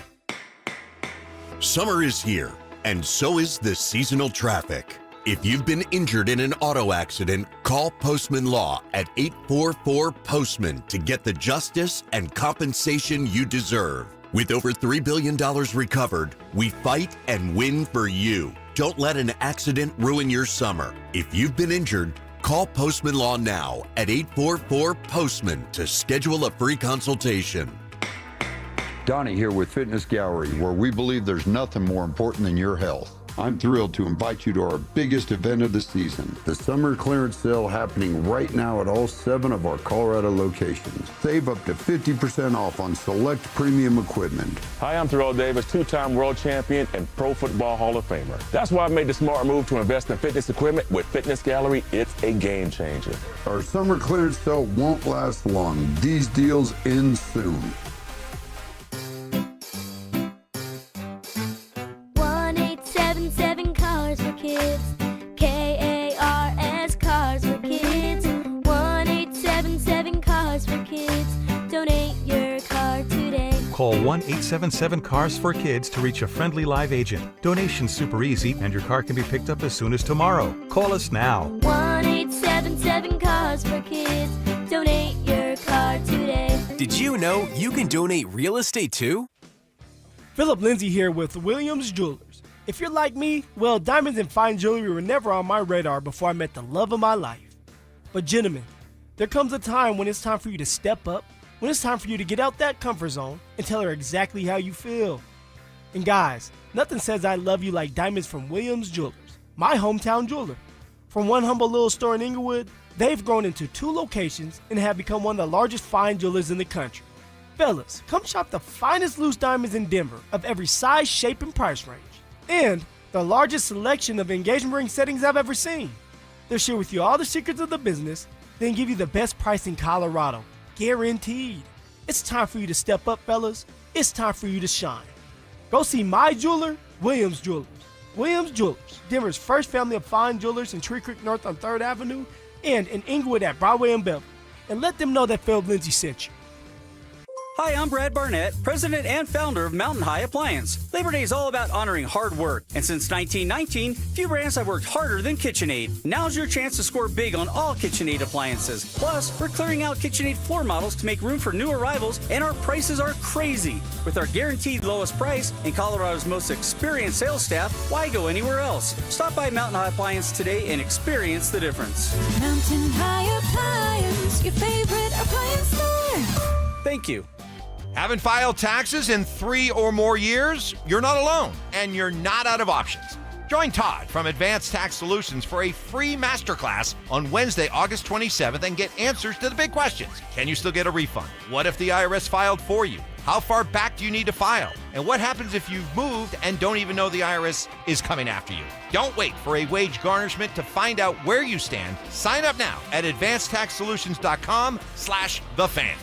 Summer is here, and so is the seasonal traffic. If you've been injured in an auto accident, call Postman Law at 844-POSTMAN to get the justice and compensation you deserve. With over $3 billion recovered, we fight and win for you. Don't let an accident ruin your summer. If you've been injured, call Postman Law now at 844-POSTMAN to schedule a free consultation. Donnie here with Fitness Gallery, where we believe there's nothing more important than your health. I'm thrilled to invite you to our biggest event of the season, the summer clearance sale happening right now at all 7 of our Colorado locations. Save up to 50% off on select premium equipment. Hi, I'm Terrell Davis, 2-time world champion and Pro Football Hall of Famer. That's why I made the smart move to invest in fitness equipment with Fitness Gallery. It's a game changer. Our summer clearance sale won't last long. These deals end soon. 1-877 Cars for Kids. KARS Cars for Kids. 1-877 Cars for Kids. Donate your car today. Call 1-877-CARS for Kids to reach a friendly live agent. Donation's super easy, and your car can be picked up as soon as tomorrow. Call us now. 1-877 Cars for Kids. Donate your car today. Did you know you can donate real estate too? Phillip Lindsay here with Williams Jewelers. If you're like me, well, diamonds and fine jewelry were never on my radar before I met the love of my life. But gentlemen, there comes a time when it's time for you to step up, when it's time for you to get out that comfort zone and tell her exactly how you feel. And guys, nothing says I love you like diamonds from Williams Jewelers, my hometown jeweler. From one humble little store in Inglewood, they've grown into 2 locations and have become one of the largest fine jewelers in the country. Fellas, come shop the finest loose diamonds in Denver of every size, shape, and price range. And the largest selection of engagement ring settings I've ever seen. They'll share with you all the secrets of the business, then give you the best price in Colorado. Guaranteed. It's time for you to step up, fellas. It's time for you to shine. Go see my jeweler, Williams Jewelers. Williams Jewelers, Denver's first family of fine jewelers in Tree Creek North on 3rd Avenue and in Inglewood at Broadway and Beverly. And let them know that Phillip Lindsay sent you. Hi, I'm Brad Barnett, president and founder of Mountain High Appliance. Labor Day is all about honoring hard work, and since 1919, few brands have worked harder than KitchenAid. Now's your chance to score big on all KitchenAid appliances. Plus, we're clearing out KitchenAid floor models to make room for new arrivals, and our prices are crazy. With our guaranteed lowest price and Colorado's most experienced sales staff, why go anywhere else? Stop by Mountain High Appliance today and experience the difference. Mountain High Appliance, your favorite appliance store. Thank you. Haven't filed taxes in 3 or more years? You're not alone, and you're not out of options. Join Todd from Advanced Tax Solutions for a free masterclass on Wednesday, August 27th, and get answers to the big questions. Can you still get a refund? What if the IRS filed for you? How far back do you need to file? And what happens if you've moved and don't even know the IRS is coming after you? Don't wait for a wage garnishment to find out where you stand. Sign up now at advancedtaxsolutions.com/thefan.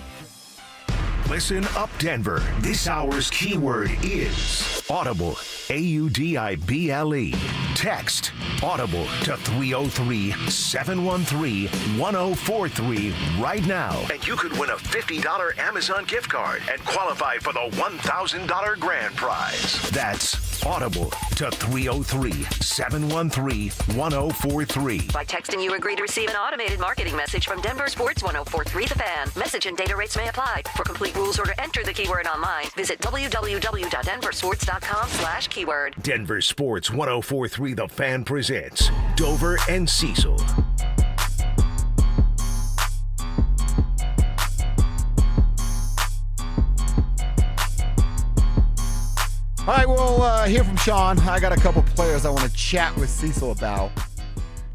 Listen up, Denver. This hour's keyword is Audible. AUDIBLE. Text Audible to 303-713-1043 right now. And you could win a $50 Amazon gift card and qualify for the $1,000 grand prize. That's Audible to 303-713-1043. By texting, you agree to receive an automated marketing message from DenverSports 1043 The Fan. Message and data rates may apply. For complete rules or to enter the keyword online, visit www.denversports.com/keyword. Denver Sports 1043 The Fan presents Dover and Cecil. All right, we'll hear from Sean. I got a couple players I want to chat with Cecil about.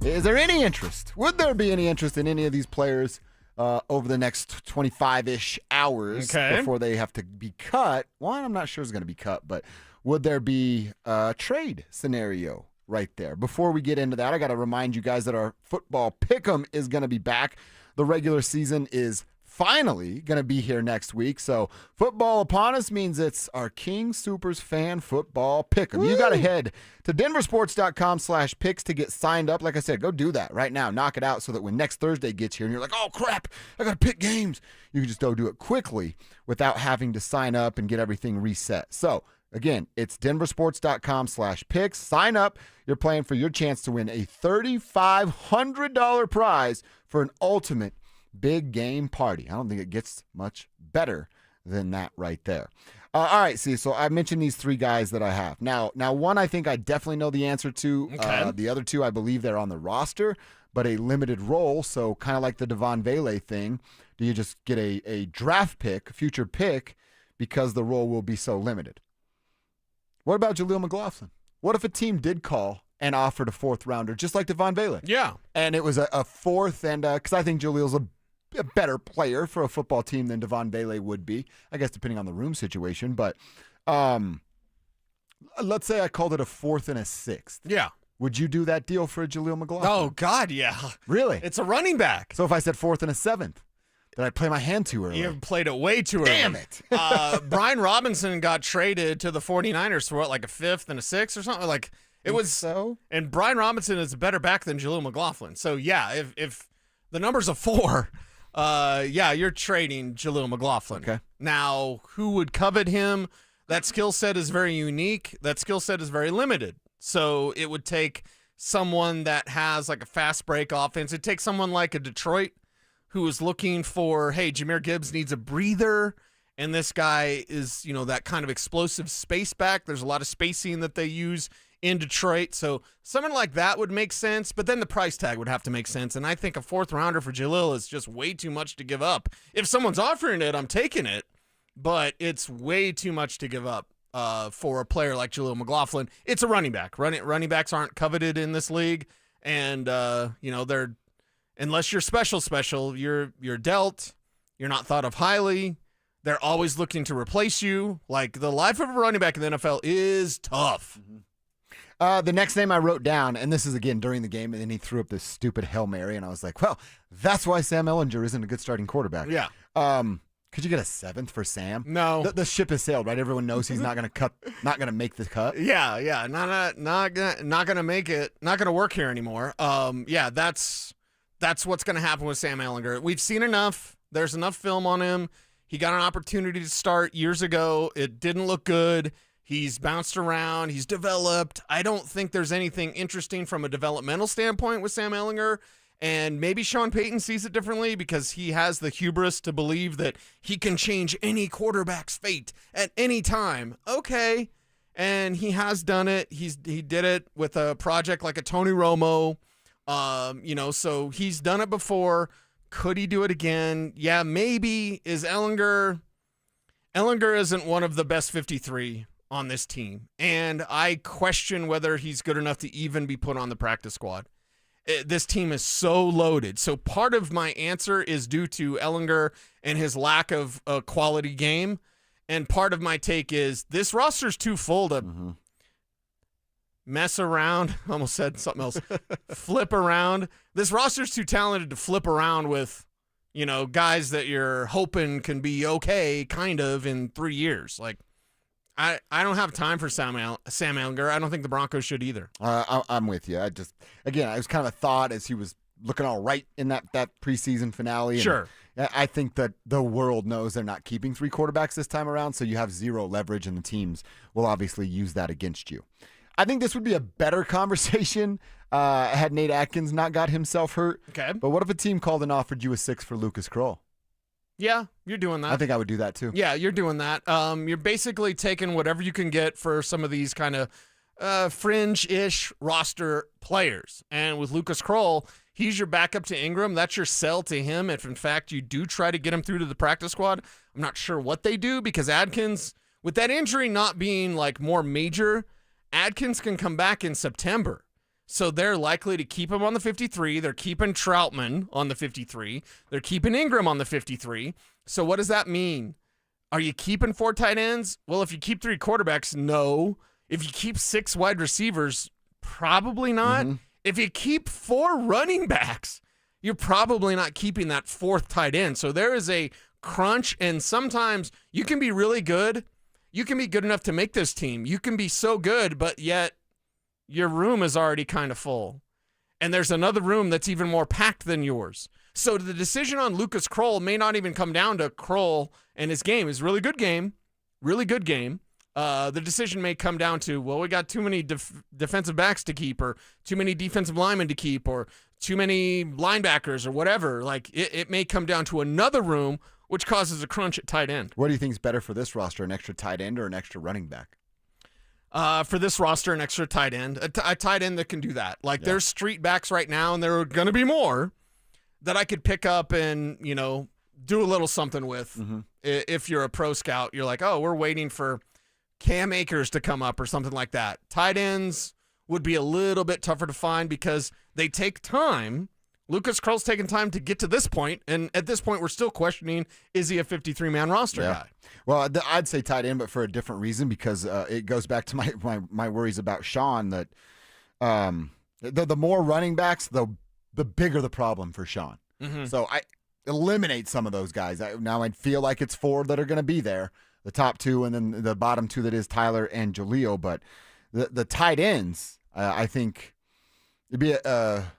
Is there any interest? Would there be any interest in any of these players over the next 25-ish hours before they have to be cut? One, I'm not sure is going to be cut, but would there be a trade scenario right there? Before we get into that, I got to remind you guys that our football pick'em is going to be back. The regular season is finally going to be here next week. So football upon us means it's our King Soopers fan football pick'em. You got to head to DenverSports.com/picks to get signed up. Like I said, go do that right now. Knock it out so that when next Thursday gets here and you're like, oh, crap, I got to pick games, you can just go do it quickly without having to sign up and get everything reset. So, again, it's DenverSports.com/picks. Sign up. You're playing for your chance to win a $3,500 prize for an ultimate big game party. I don't think it gets much better than that right there. All right, Cecil, I mentioned these three guys that I have. Now, one I think I definitely know the answer to. Okay. The other two, I believe they're on the roster, but a limited role. So kind of like the Devon Vele thing, do you just get a draft pick, future pick, because the role will be so limited? What about Jaleel McLaughlin? What if a team did call and offered a fourth rounder, just like Devon Vele? Yeah. And it was a fourth, and because I think Jaleel's a better player for a football team than Devon Vele would be, I guess depending on the room situation. But let's say I called it a fourth and a sixth. Yeah. Would you do that deal for a Jaleel McLaughlin? Oh, God, yeah. Really? It's a running back. So if I said fourth and a seventh, did I play my hand too early? You played it way too early. Damn it. Brian Robinson got traded to the 49ers for what, like a fifth and a sixth or something? Like it was so. And Brian Robinson is a better back than Jaleel McLaughlin. So yeah, if the number's a 4, yeah, you're trading Jaleel McLaughlin. Okay. Now, who would covet him? That skill set is very unique. That skill set is very limited. So it would take someone that has like a fast break offense. It'd take someone like a Detroit who is looking for, hey, Jahmyr Gibbs needs a breather, and this guy is, that kind of explosive space back. There's a lot of spacing that they use in Detroit. So someone like that would make sense, but then the price tag would have to make sense. And I think a fourth rounder for Jaleel is just way too much to give up. If someone's offering it, I'm taking it, but it's way too much to give up for a player like Jaleel McLaughlin. It's a running back. Running backs aren't coveted in this league, and they're, unless you're special, you're dealt. You're not thought of highly. They're always looking to replace you. Like, the life of a running back in the NFL is tough. The next name I wrote down, and this is again during the game, and then he threw up this stupid Hail Mary, and I was like, well, that's why Sam Ehlinger isn't a good starting quarterback. Yeah. Could you get a seventh for Sam? No. The ship has sailed, right? Everyone knows he's not going to make the cut. Yeah. Not gonna make it. Not gonna work here anymore. Yeah, that's what's gonna happen with Sam Ehlinger. We've seen enough. There's enough film on him. He got an opportunity to start years ago. It didn't look good. He's bounced around. He's developed. I don't think there's anything interesting from a developmental standpoint with Sam Ehlinger. And maybe Sean Payton sees it differently because he has the hubris to believe that he can change any quarterback's fate at any time. Okay. And he has done it. He did it with a project like a Tony Romo. So he's done it before. Could he do it again? Yeah, maybe. Is Ehlinger isn't one of the best 53 on this team. And I question whether he's good enough to even be put on the practice squad. This team is so loaded. So part of my answer is due to Ehlinger and his lack of a quality game. And part of my take is this roster's too full to mess around. Almost said something else. Flip around. This roster's too talented to flip around with, guys that you're hoping can be okay kind of in 3 years. Like, I don't have time for Sam Ehlinger. I don't think the Broncos should either. I'm with you. It was kind of a thought as he was looking all right in that preseason finale. Sure. And I think that the world knows they're not keeping 3 quarterbacks this time around, so you have zero leverage, and the teams will obviously use that against you. I think this would be a better conversation had Nate Atkins not got himself hurt. Okay. But what if a team called and offered you a 6 for Lucas Kroll? Yeah, you're doing that. I think I would do that too. Yeah, you're doing that. You're basically taking whatever you can get for some of these kind of fringe-ish roster players. And with Lucas Kroll, he's your backup to Ingram. That's your sell to him. If, in fact, you do try to get him through to the practice squad, I'm not sure what they do because Adkins, with that injury not being like more major, Adkins can come back in September. So they're likely to keep him on the 53. They're keeping Troutman on the 53. They're keeping Ingram on the 53. So what does that mean? Are you keeping 4 tight ends? Well, if you keep 3 quarterbacks, no. If you keep 6 wide receivers, probably not. If you keep 4 running backs, you're probably not keeping that fourth tight end. So there is a crunch, and sometimes you can be really good. You can be good enough to make this team. You can be so good, but yet your room is already kind of full. And there's another room that's even more packed than yours. So the decision on Lucas Kroll may not even come down to Kroll and his game. It's a really good game. Really good game. The decision may come down to, well, we got too many defensive backs to keep, or too many defensive linemen to keep, or too many linebackers, or whatever. Like, it may come down to another room, which causes a crunch at tight end. What do you think is better for this roster, an extra tight end or an extra running back? For this roster, an extra tight end. A tight end that can do that. Like, there's street backs right now, and there are going to be more that I could pick up and, do a little something with. Mm-hmm. If you're a pro scout, you're like, oh, we're waiting for Cam Akers to come up or something like that. Tight ends would be a little bit tougher to find because they take time. Lucas Kroll's taken time to get to this point, and at this point, we're still questioning, is he a 53-man roster guy? Well, I'd say tight end, but for a different reason, because it goes back to my worries about Sean, that the more running backs, the bigger the problem for Sean. Mm-hmm. So I eliminate some of those guys. Now I feel like it's 4 that are going to be there, the top 2, and then the bottom 2 that is Tyler and Jaleel. But the tight ends, I think it'd be a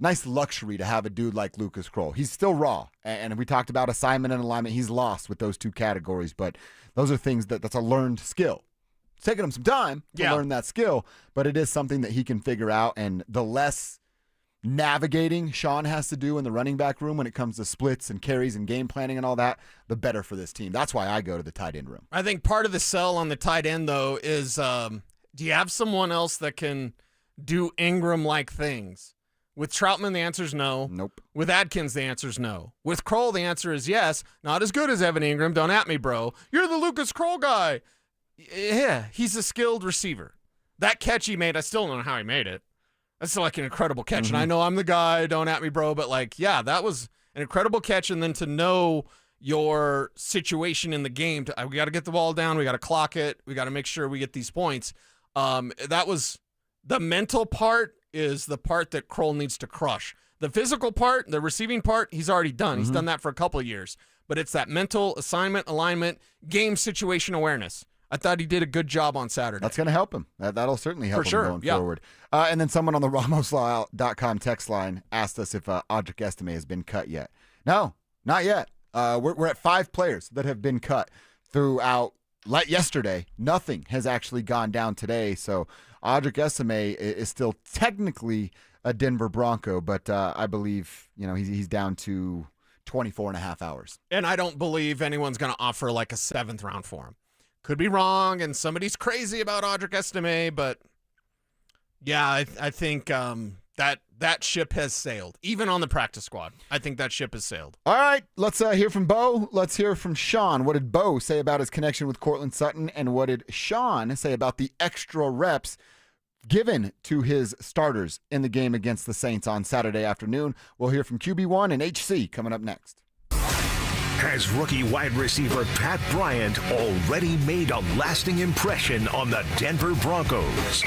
nice luxury to have a dude like Lucas Kroll. He's still raw, and we talked about assignment and alignment. He's lost with those 2 categories, but those are things that's a learned skill. It's taken him some time to learn that skill, but it is something that he can figure out, and the less navigating Sean has to do in the running back room when it comes to splits and carries and game planning and all that, the better for this team. That's why I go to the tight end room. I think part of the sell on the tight end, though, is do you have someone else that can do Ingram-like things? With Troutman, the answer is no. Nope. With Adkins, the answer is no. With Kroll, the answer is yes. Not as good as Evan Ingram. Don't at me, bro. You're the Lucas Kroll guy. Yeah, he's a skilled receiver. That catch he made, I still don't know how he made it. That's like an incredible catch. Mm-hmm. And I know I'm the guy, don't at me, bro. But, that was an incredible catch. And then to know your situation in the game, we got to get the ball down. We got to clock it. We got to make sure we get these points. That was the mental part. Is the part that Kroll needs to crush. The physical part, the receiving part, he's already done. He's done that for a couple of years. But it's that mental assignment, alignment, game situation awareness. I thought he did a good job on Saturday. That's going to help him. That'll certainly help him going forward. And then someone on the RamosLaw.com text line asked us if Audric Estime has been cut yet. No, not yet. We're at 5 players that have been cut throughout yesterday. Nothing has actually gone down today, so Audric Estime is still technically a Denver Bronco, but I believe he's down to 24 and a half hours. And I don't believe anyone's going to offer like a 7th round for him. Could be wrong, and somebody's crazy about Audric Estime, but yeah, I think that ship has sailed. Even on the practice squad, I think that ship has sailed. All right, let's hear from Bo. Let's hear from Sean. What did Bo say about his connection with Courtland Sutton, and what did Sean say about the extra reps given to his starters in the game against the Saints on Saturday afternoon? We'll hear from QB1 and HC coming up next. Has rookie wide receiver Pat Bryant already made a lasting impression on the Denver Broncos?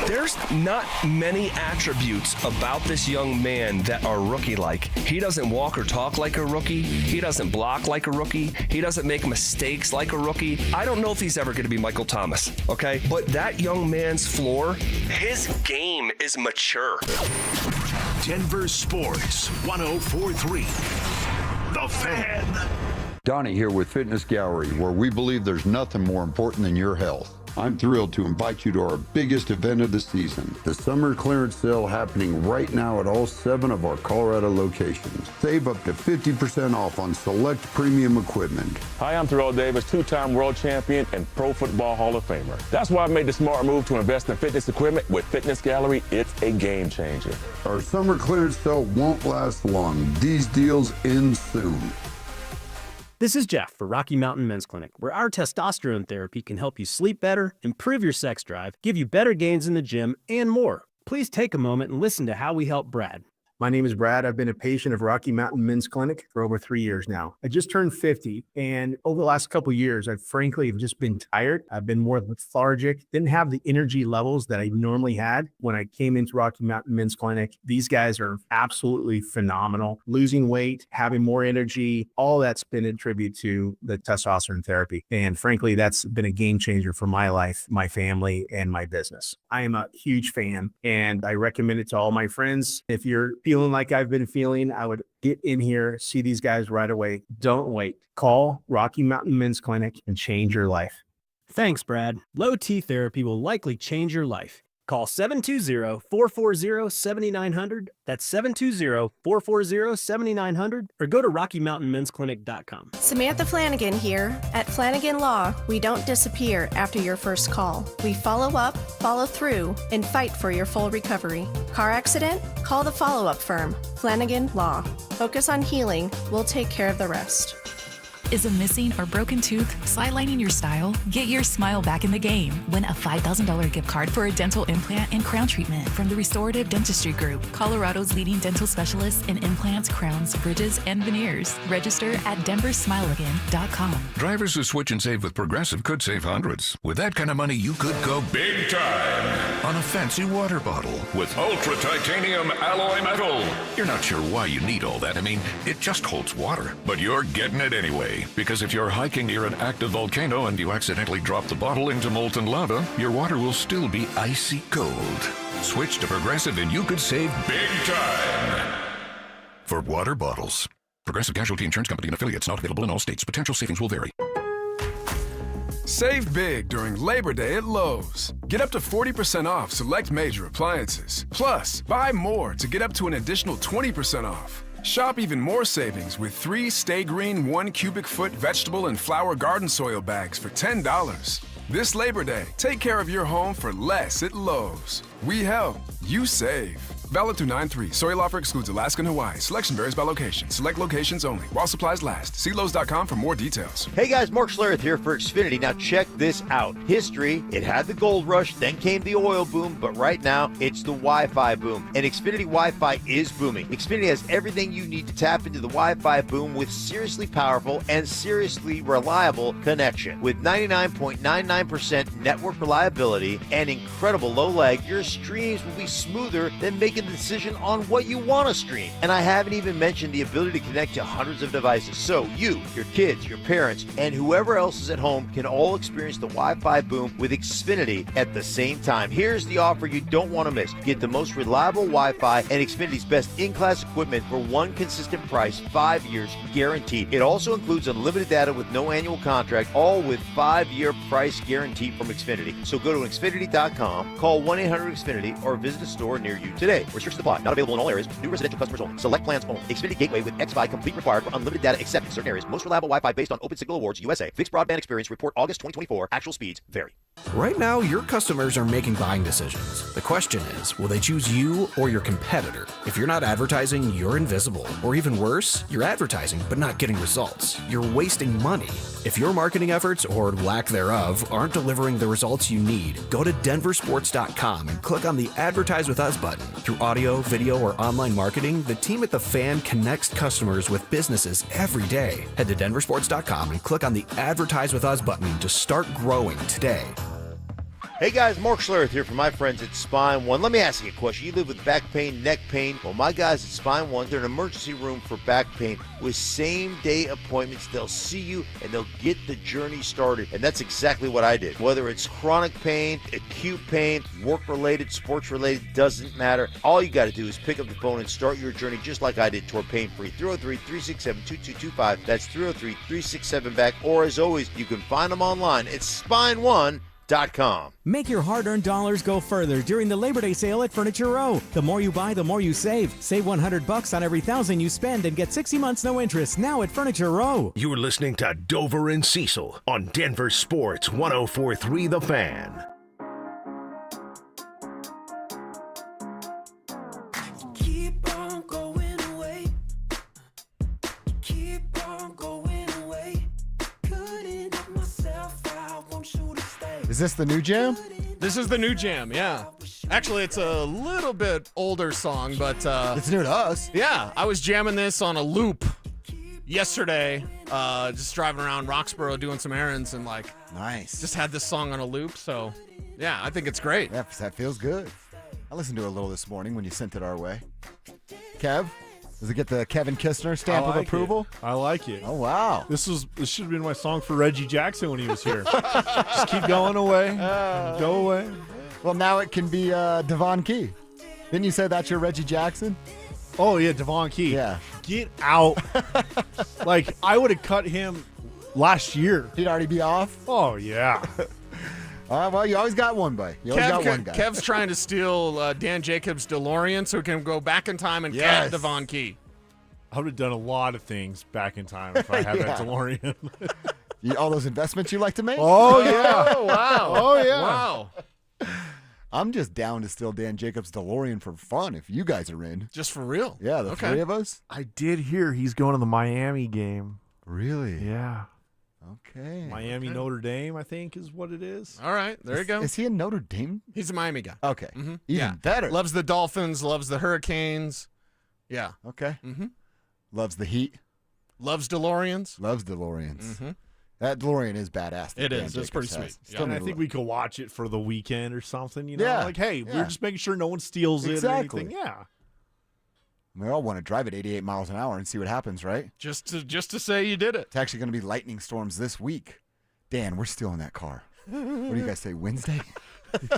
There's not many attributes about this young man that are rookie-like. He doesn't walk or talk like a rookie. He doesn't block like a rookie. He doesn't make mistakes like a rookie. I don't know if he's ever going to be Michael Thomas, okay? But that young man's floor, his game is mature. Denver Sports 104.3. The Fan. Donnie here with Fitness Gallery, where we believe there's nothing more important than your health. I'm thrilled to invite you to our biggest event of the season, the summer clearance sale happening right now at all 7 of our Colorado locations. Save up to 50% off on select premium equipment. Hi, I'm Terrell Davis, 2-time world champion and Pro Football Hall of Famer. That's why I made the smart move to invest in fitness equipment with Fitness Gallery. It's a game changer. Our summer clearance sale won't last long. These deals end soon. This is Jeff for Rocky Mountain Men's Clinic, where our testosterone therapy can help you sleep better, improve your sex drive, give you better gains in the gym, and more. Please take a moment and listen to how we help Brad. My name is Brad. I've been a patient of Rocky Mountain Men's Clinic for over 3 years now. I just turned 50, and over the last couple of years, I've frankly just been tired. I've been more lethargic, didn't have the energy levels that I normally had when I came into Rocky Mountain Men's Clinic. These guys are absolutely phenomenal. Losing weight, having more energy, all that's been a tribute to the testosterone therapy. And frankly, that's been a game changer for my life, my family, and my business. I am a huge fan, and I recommend it to all my friends. If you're feeling like I've been feeling, I would get in here, see these guys right away. Don't wait. Call Rocky Mountain Men's Clinic and change your life. Thanks, Brad. Low T therapy will likely change your life. Call 720-440-7900. That's 720-440-7900. Or go to RockyMountainMen'sClinic.com. Samantha Flanagan here. At Flanagan Law, we don't disappear after your first call. We follow up, follow through, and fight for your full recovery. Car accident? Call the follow-up firm, Flanagan Law. Focus on healing. We'll take care of the rest. Is a missing or broken tooth sidelining your style? Get your smile back in the game. Win a $5,000 gift card for a dental implant and crown treatment from the Restorative Dentistry Group, Colorado's leading dental specialists in implants, crowns, bridges, and veneers. Register at DenverSmileAgain.com. Drivers who switch and save with Progressive could save hundreds. With that kind of money, you could go big time on a fancy water bottle with ultra titanium alloy metal. You're not sure why you need all that. I mean, it just holds water, but you're getting it anyway. Because if you're hiking near an active volcano and you accidentally drop the bottle into molten lava, your water will still be icy cold. Switch to Progressive and you could save big time. For water bottles. Progressive Casualty Insurance Company and affiliates, not available in all states. Potential savings will vary. Save big during Labor Day at Lowe's. Get up to 40% off select major appliances. Plus, buy more to get up to an additional 20% off. Shop even more savings with 3 Stay Green 1 cubic foot vegetable and flower garden soil bags for $10. This Labor Day, take care of your home for less at Lowe's. We help, you save. Valid through 9/3. Soil offer excludes Alaska and Hawaii. Selection varies by location. Select locations only. While supplies last. See Lowe's.com for more details. Hey guys, Mark Schlereth here for Xfinity. Now check this out. History, it had the gold rush, then came the oil boom, but right now it's the Wi-Fi boom. And Xfinity Wi-Fi is booming. Xfinity has everything you need to tap into the Wi-Fi boom with seriously powerful and seriously reliable connection. With 99.99% network reliability and incredible low lag, your streams will be smoother than making the decision on what you want to stream. And I haven't even mentioned the ability to connect to hundreds of devices. So you, your kids, your parents, and whoever else is at home can all experience the Wi-Fi boom with Xfinity at the same time. Here's the offer you don't want to miss. Get the most reliable Wi-Fi and Xfinity's best in-class equipment for one consistent price, 5 years guaranteed. It also includes unlimited data with no annual contract, all with 5-year price guarantee from Xfinity. So go to Xfinity.com, call 1-800-XFINITY, or visit a store near you today. Restrictions apply. Not available in all areas. New residential customers only. Select plans only. Xfinity Gateway with xFi complete required for unlimited data except in certain areas. Most reliable Wi-Fi based on Open Signal Awards USA. Fixed broadband experience report August 2024. Actual speeds vary. Right now, your customers are making buying decisions. The question is, will they choose you or your competitor? If you're not advertising, you're invisible. Or even worse, you're advertising but not getting results. You're wasting money. If your marketing efforts, or lack thereof, aren't delivering the results you need, go to DenverSports.com and click on the Advertise with Us button. Through audio, video, or online marketing, the team at The Fan connects customers with businesses every day. Head to DenverSports.com and click on the Advertise with Us button to start growing today. Hey guys, Mark Schlereth here from my friends at Spine One. Let me ask you a question. You live with back pain, neck pain. Well, my guys at Spine One, they're an emergency room for back pain with same-day appointments. They'll see you and they'll get the journey started. And that's exactly what I did. Whether it's chronic pain, acute pain, work-related, sports-related, doesn't matter. All you got to do is pick up the phone and start your journey just like I did toward pain-free. 303-367-2225. That's 303-367-BACK. Or as always, you can find them online at SpineOne.com. Make your hard-earned dollars go further during the Labor Day sale at Furniture Row. The more you buy, the more you save. Save $100 on every $1,000 you spend and get 60 months no interest now at Furniture Row. You're listening to Dover and Cecil on Denver Sports 104.3 The Fan. Is this the new jam? This is the new jam, yeah. Actually, it's a little bit older song, but it's new to us. Yeah, I was jamming this on a loop yesterday, just driving around Roxborough doing some errands, and nice. Just had this song on a loop. So, yeah, I think it's great. Yeah, that feels good. I listened to it a little this morning when you sent it our way. Kev, does it get the Kevin Kistner stamp of approval? I like it. Oh, wow. This should have been my song for Reggie Jackson when he was here. Just keep going away. Go away. Well, now it can be Devon Key. Didn't you say that's your Reggie Jackson? Oh, yeah, Devon Key. Yeah. Get out. I would have cut him last year. He'd already be off? Oh, yeah. Well, you always got one, buddy. You always got one guy. Kev's trying to steal Dan Jacobs' DeLorean so he can go back in time and cut Devon Key. I would have done a lot of things back in time if I had that DeLorean. All those investments you like to make? Oh, yeah. Oh, wow. Oh, yeah. Wow. I'm just down to steal Dan Jacobs' DeLorean for fun if you guys are in. Just for real? Yeah, the three of us. I did hear he's going to the Miami game. Really? Yeah. Okay. Miami Notre Dame, I think, is what it is. All right, there you go. Is he in Notre Dame? He's a Miami guy. Okay. Mm-hmm. Even better. Loves the Dolphins, loves the Hurricanes. Yeah. Okay. Mm-hmm. Loves the Heat. Loves DeLoreans. Loves DeLoreans. Mm-hmm. That DeLorean is badass. It is. It's pretty sweet. Yeah. And I think we could watch it for the weekend or something. Yeah. Hey, we're just making sure no one steals it or anything. Yeah. We all want to drive at 88 miles an hour and see what happens, right? Just to say you did it. It's actually going to be lightning storms this week. Dan, we're stealing that car. What do you guys say, Wednesday?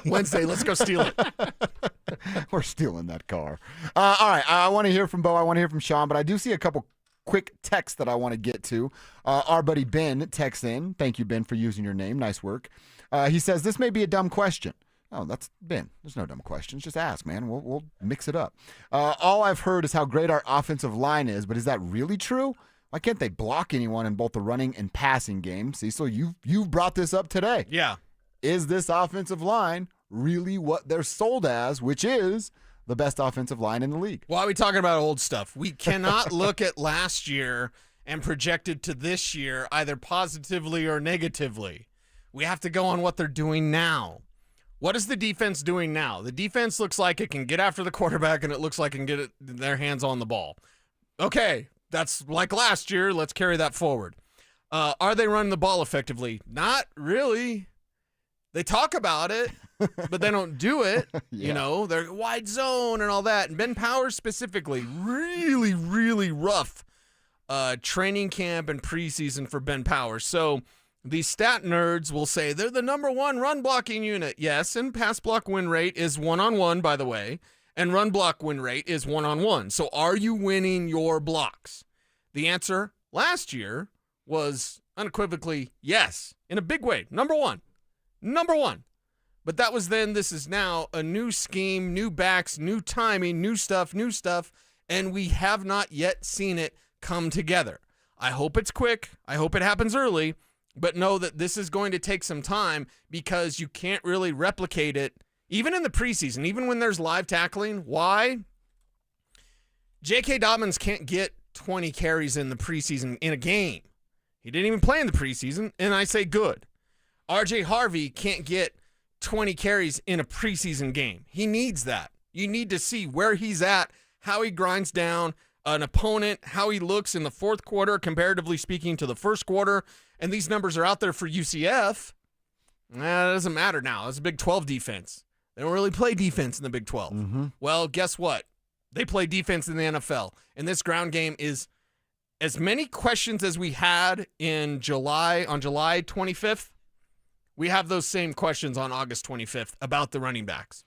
Wednesday, let's go steal it. We're stealing that car. All right, I want to hear from Bo. I want to hear from Sean, but I do see a couple quick texts that I want to get to. Our buddy Ben texts in. Thank you, Ben, for using your name. Nice work. He says, this may be a dumb question. Oh, that's Ben. There's no dumb questions. Just ask, man. We'll mix it up. All I've heard is how great our offensive line is, but is that really true? Why can't they block anyone in both the running and passing game? Cecil, you've brought this up today. Yeah. Is this offensive line really what they're sold as, which is the best offensive line in the league? Why are we talking about old stuff? We cannot look at last year and project it to this year either positively or negatively. We have to go on what they're doing now. What is the defense doing now? The defense looks like it can get after the quarterback, and it looks like it can get their hands on the ball. Okay, that's like last year. Let's carry that forward. Are they running the ball effectively? Not really. They talk about it, but they don't do it. Yeah. You know, they're wide zone and all that. And Ben Powers specifically, really, really rough training camp and preseason for Ben Powers. So these stat nerds will say they're the number one run blocking unit. Yes, and pass block win rate is 1-on-1, by the way, and run block win rate is 1-on-1. So are you winning your blocks? The answer last year was unequivocally yes, in a big way. Number one. But that was then. This is now a new scheme, new backs, new timing, new stuff, and we have not yet seen it come together. I hope it's quick. I hope it happens early, but know that this is going to take some time because you can't really replicate it, even in the preseason, even when there's live tackling. Why? J.K. Dobbins can't get 20 carries in the preseason in a game. He didn't even play in the preseason, and I say good. R.J. Harvey can't get 20 carries in a preseason game. He needs that. You need to see where he's at, how he grinds down an opponent, how he looks in the fourth quarter, comparatively speaking to the first quarter, and these numbers are out there for UCF. That doesn't matter now. It's a Big 12 defense. They don't really play defense in the Big 12. Mm-hmm. Well, guess what? They play defense in the NFL, and this ground game is as many questions as we had on July 25th. We have those same questions on August 25th about the running backs.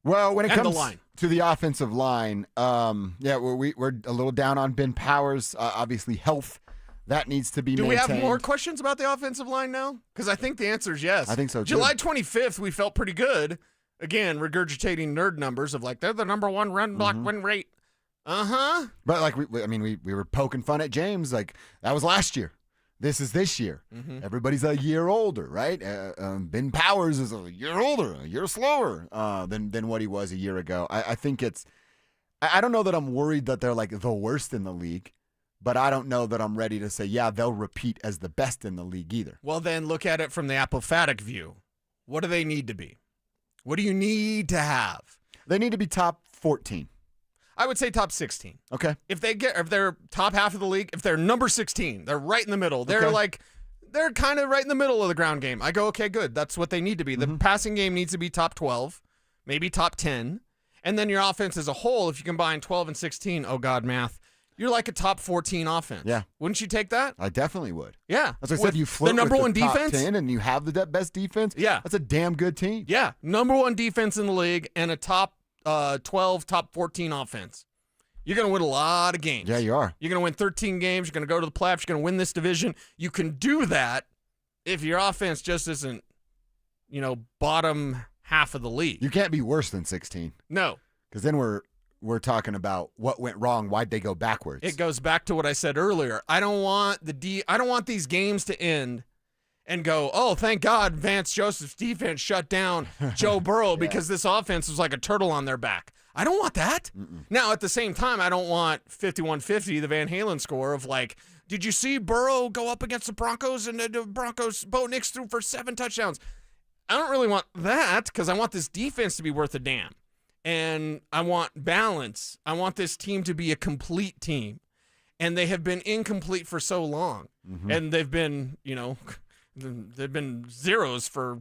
Well, when it And the comes line. to the offensive line, we're a little down on Ben Powers. Obviously, health, that needs to be Do we maintained. have more questions about the offensive line now? Because I think the answer is yes. I think so, too. July 25th, we felt pretty good. Again, regurgitating nerd numbers of they're the number one run block win rate. Uh-huh. But we were poking fun at James. That was last year. This is this year. Mm-hmm. Everybody's a year older, right? Ben Powers is a year older, a year slower than what he was a year ago. I think I don't know that I'm worried that they're the worst in the league, but I don't know that I'm ready to say, yeah, they'll repeat as the best in the league either. Well, then look at it from the apophatic view. What do they need to be? What do you need to have? They need to be top 14. I would say top 16. Okay. If they're top half of the league, if they're number 16, they're right in the middle. They're kind of right in the middle of the ground game. I go, okay, good. That's what they need to be. The passing game needs to be top 12, maybe top 10. And then your offense as a whole, if you combine 12 and 16, oh God, math, you're like a top 14 offense. Yeah. Wouldn't you take that? I definitely would. Yeah. As I said, you flirt the number with one the top defense 10 and you have the best defense. Yeah. That's a damn good team. Yeah. Number one defense in the league and a top 12, top 14 offense. You're going to win a lot of games. Yeah, you are. You're going to win 13 games. You're going to go to the playoffs. You're going to win this division. You can do that if your offense just isn't, bottom half of the league. You can't be worse than 16. No. Because then we're talking about what went wrong. Why'd they go backwards? It goes back to what I said earlier. I don't want these games to end and go, oh, thank God Vance Joseph's defense shut down Joe Burrow because this offense was like a turtle on their back. I don't want that. Now, at the same time, I don't want 51-50, the Van Halen score of like, did you see Burrow go up against the Broncos and the Broncos, Bo Nix threw for 7 touchdowns? I don't really want that because I want this defense to be worth a damn. And I want balance. I want this team to be a complete team. And they have been incomplete for so long. And they've been, they've been zeros for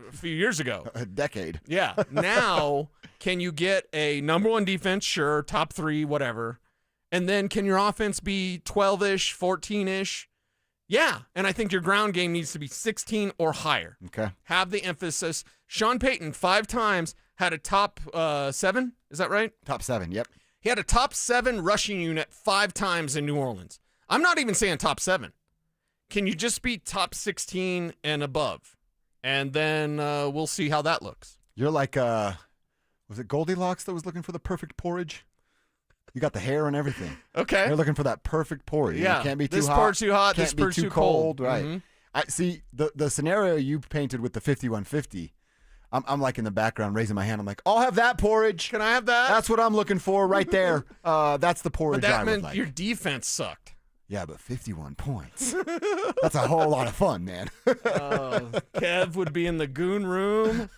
a few years ago. A decade. Yeah. Now, can you get a number one defense? Sure. Top 3, whatever. And then can your offense be 12-ish, 14-ish? Yeah. And I think your ground game needs to be 16 or higher. Okay. Have the emphasis. Sean Payton, 5 times, had a top 7. Is that right? Top 7, yep. He had a top 7 rushing unit 5 times in New Orleans. I'm not even saying top 7. Can you just be top 16 and above? And then we'll see how that looks. You're like, was it Goldilocks that was looking for the perfect porridge? You got the hair and everything. Okay. You're looking for that perfect porridge. Yeah. It can't be too this hot. Porridge too hot. Can't This be porridge too cold. Right. I see the scenario you painted with the 51-50. I'm like in the background raising my hand. I'm like, I'll have that porridge. Can I have that? That's what I'm looking for right there. That's the porridge But that I would meant like. your defense sucked. Yeah, but 51 points. That's a whole lot of fun, man. Kev would be in the goon room.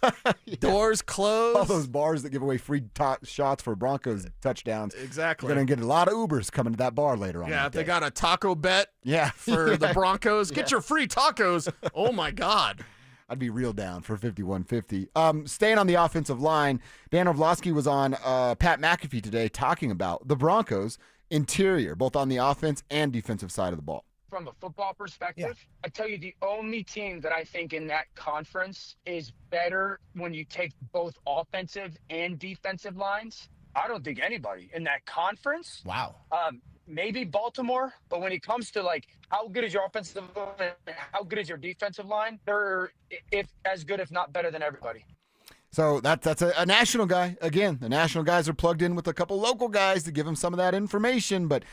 Doors closed. All those bars that give away free shots for Broncos touchdowns. Exactly. You're going to get a lot of Ubers coming to that bar later on. Yeah, that if they day. got a taco bet for the Broncos. Get your free tacos. Oh, my God. I'd be real down for 51-50. Staying on the offensive line, Dan Orlovsky was on Pat McAfee today talking about the Broncos' interior, both on the offense and defensive side of the ball. From a football perspective, I tell you, the only team that I think in that conference is better when you take both offensive and defensive lines. I don't think anybody in that conference. Wow. Maybe Baltimore, but when it comes to like how good is your offensive line and how good is your defensive line, they're if as good, if not better than everybody. So that's a national guy. Again, the national guys are plugged in with a couple local guys to give him some of that information. But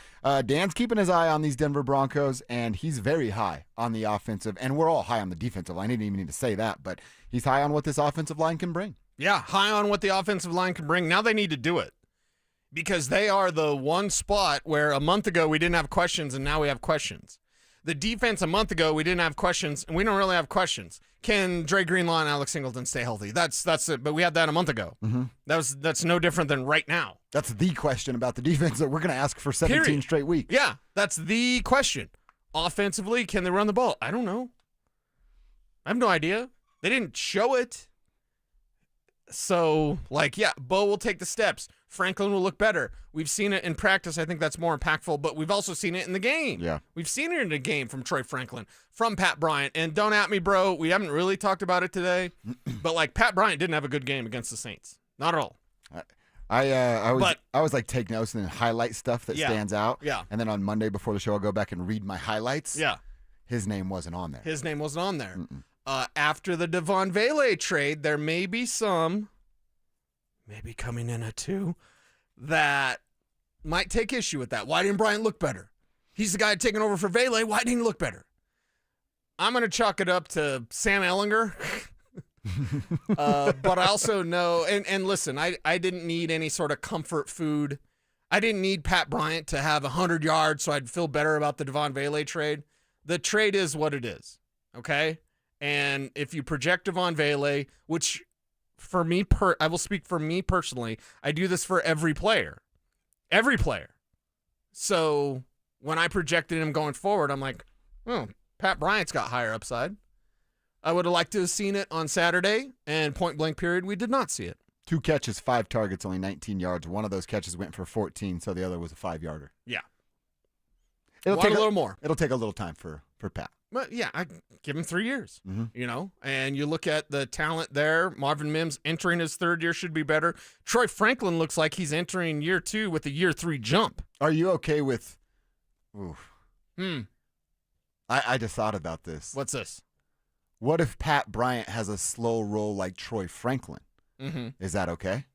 Dan's keeping his eye on these Denver Broncos, and he's very high on the offensive. And we're all high on the defensive line. I didn't even need to say that, but he's high on what this offensive line can bring. Yeah, high on what the offensive line can bring. Now they need to do it because they are the one spot where a month ago we didn't have questions, and now we have questions. The defense a month ago, we didn't have questions, and we don't really have questions. Can Dre Greenlaw and Alex Singleton stay healthy? That's it. But we had that a month ago. Mm-hmm. That's no different than right now. That's the question about the defense that we're going to ask for 17 straight weeks. Yeah, that's the question. Offensively, can they run the ball? I don't know. I have no idea. They didn't show it. So, Bo will take the steps. Franklin will look better. We've seen it in practice. I think that's more impactful, but we've also seen it in the game. Yeah. We've seen it in the game from Troy Franklin, from Pat Bryant. And don't at me, bro. We haven't really talked about it today, but Pat Bryant didn't have a good game against the Saints. Not at all. I was take notes and then highlight stuff that stands out. Yeah. And then on Monday before the show, I'll go back and read my highlights. Yeah. His name wasn't on there. His name wasn't on there. After the Devon Vele trade, there may be some, maybe coming in at 2, that might take issue with that. Why didn't Bryant look better? He's the guy taking over for Vele. Why didn't he look better? I'm going to chalk it up to Sam Ehlinger. But I also know, and listen, I didn't need any sort of comfort food. I didn't need Pat Bryant to have 100 yards so I'd feel better about the Devon Vele trade. The trade is what it is, okay? And if you project Devon Vele, which for me, I will speak for me personally. I do this for every player. Every player. So when I projected him going forward, I'm like, oh, Pat Bryant's got higher upside. I would have liked to have seen it on Saturday, and point blank period, we did not see it. 2 catches, 5 targets, only 19 yards. One of those catches went for 14, so the other was a 5-yarder. Yeah. It'll take take a little more. It'll take a little time for Pat. But yeah, I give him 3 years, Mm-hmm. And you look at the talent there. Marvin Mims entering his 3rd year should be better. Troy Franklin looks like he's entering year 2 with a year 3 jump. Are you okay with? Oof. Hmm. I just thought about this. What's this? What if Pat Bryant has a slow roll like Troy Franklin? Mm-hmm. Is that okay?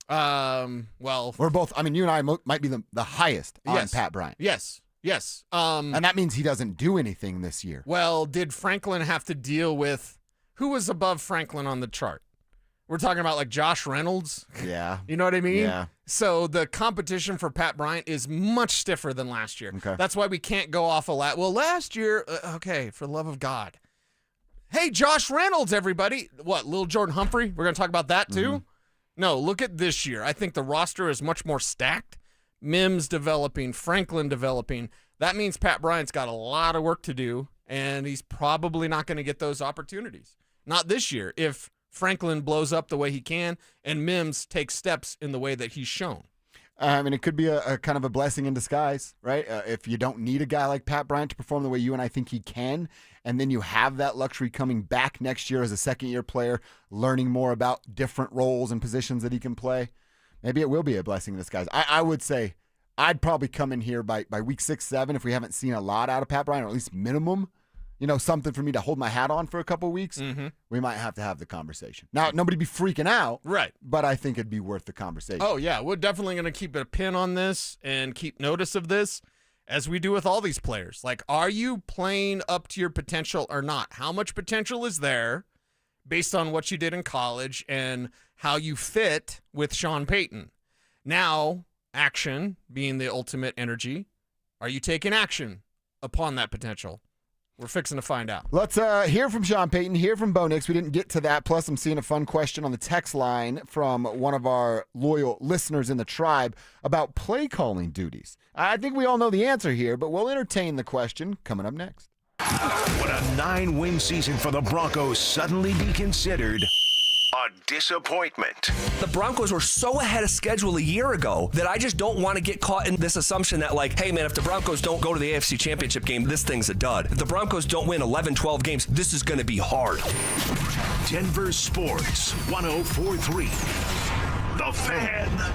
Well, we're both. I mean, you and I might be the highest on Pat Bryant. Yes. And that means he doesn't do anything this year. Well, did Franklin have to deal with who was above Franklin on the chart? We're talking about like Josh Reynolds. Yeah. You know what I mean? Yeah. So the competition for Pat Bryant is much stiffer than last year. Okay. That's why we can't go off of well, last year, okay, for the love of God. Hey, Josh Reynolds, everybody. What, Lil Jordan Humphrey? We're going to talk about that too? Mm-hmm. No, look at this year. I think the roster is much more stacked. Mims developing, Franklin developing. That means Pat Bryant's got a lot of work to do, and he's probably not going to get those opportunities. Not this year, if Franklin blows up the way he can and Mims takes steps in the way that he's shown. I mean, it could be a kind of a blessing in disguise, right? If you don't need a guy like Pat Bryant to perform the way you and I think he can, and then you have that luxury coming back next year as a second-year player, learning more about different roles and positions that he can play, maybe it will be a blessing in disguise. I would say I'd probably come in here by week 6, 7 if we haven't seen a lot out of Pat Bryant, or at least minimum, something for me to hold my hat on for a couple weeks. Mm-hmm. We might have to have the conversation. Now, nobody be freaking out. Right. But I think it'd be worth the conversation. Oh, yeah. We're definitely going to keep a pin on this and keep notice of this, as we do with all these players. Like, are you playing up to your potential or not? How much potential is there based on what you did in college and how you fit with Sean Payton? Now, action being the ultimate energy. Are you taking action upon that potential? We're fixing to find out. Let's hear from Sean Payton, hear from Bo Nix. We didn't get to that. Plus, I'm seeing a fun question on the text line from one of our loyal listeners in the tribe about play calling duties. I think we all know the answer here, but we'll entertain the question coming up next. Would a 9-win season for the Broncos suddenly be considered a disappointment? The Broncos were so ahead of schedule a year ago that I just don't want to get caught in this assumption that, like, hey, man, if the Broncos don't go to the AFC Championship game, this thing's a dud. If the Broncos don't win 11, 12 games, this is going to be hard. Denver Sports 104.3. The Fan.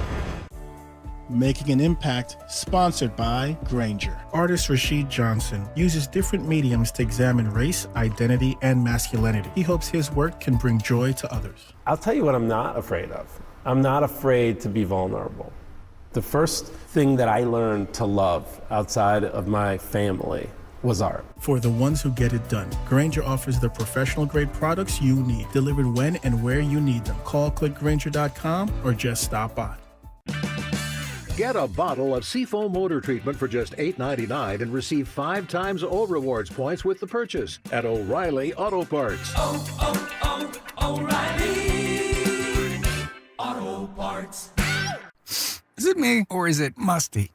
Making an Impact, sponsored by Granger. Artist Rashid Johnson uses different mediums to examine race, identity, and masculinity. He hopes his work can bring joy to others. I'll tell you what I'm not afraid of. I'm not afraid to be vulnerable. The first thing that I learned to love outside of my family was art. For the ones who get it done, Granger offers the professional-grade products you need, delivered when and where you need them. Call clickgranger.com or just stop by. Get a bottle of Seafoam Motor Treatment for just $8.99 and receive 5 times O Rewards points with the purchase at O'Reilly Auto Parts. O'Reilly Auto Parts. Is it me or is it musty?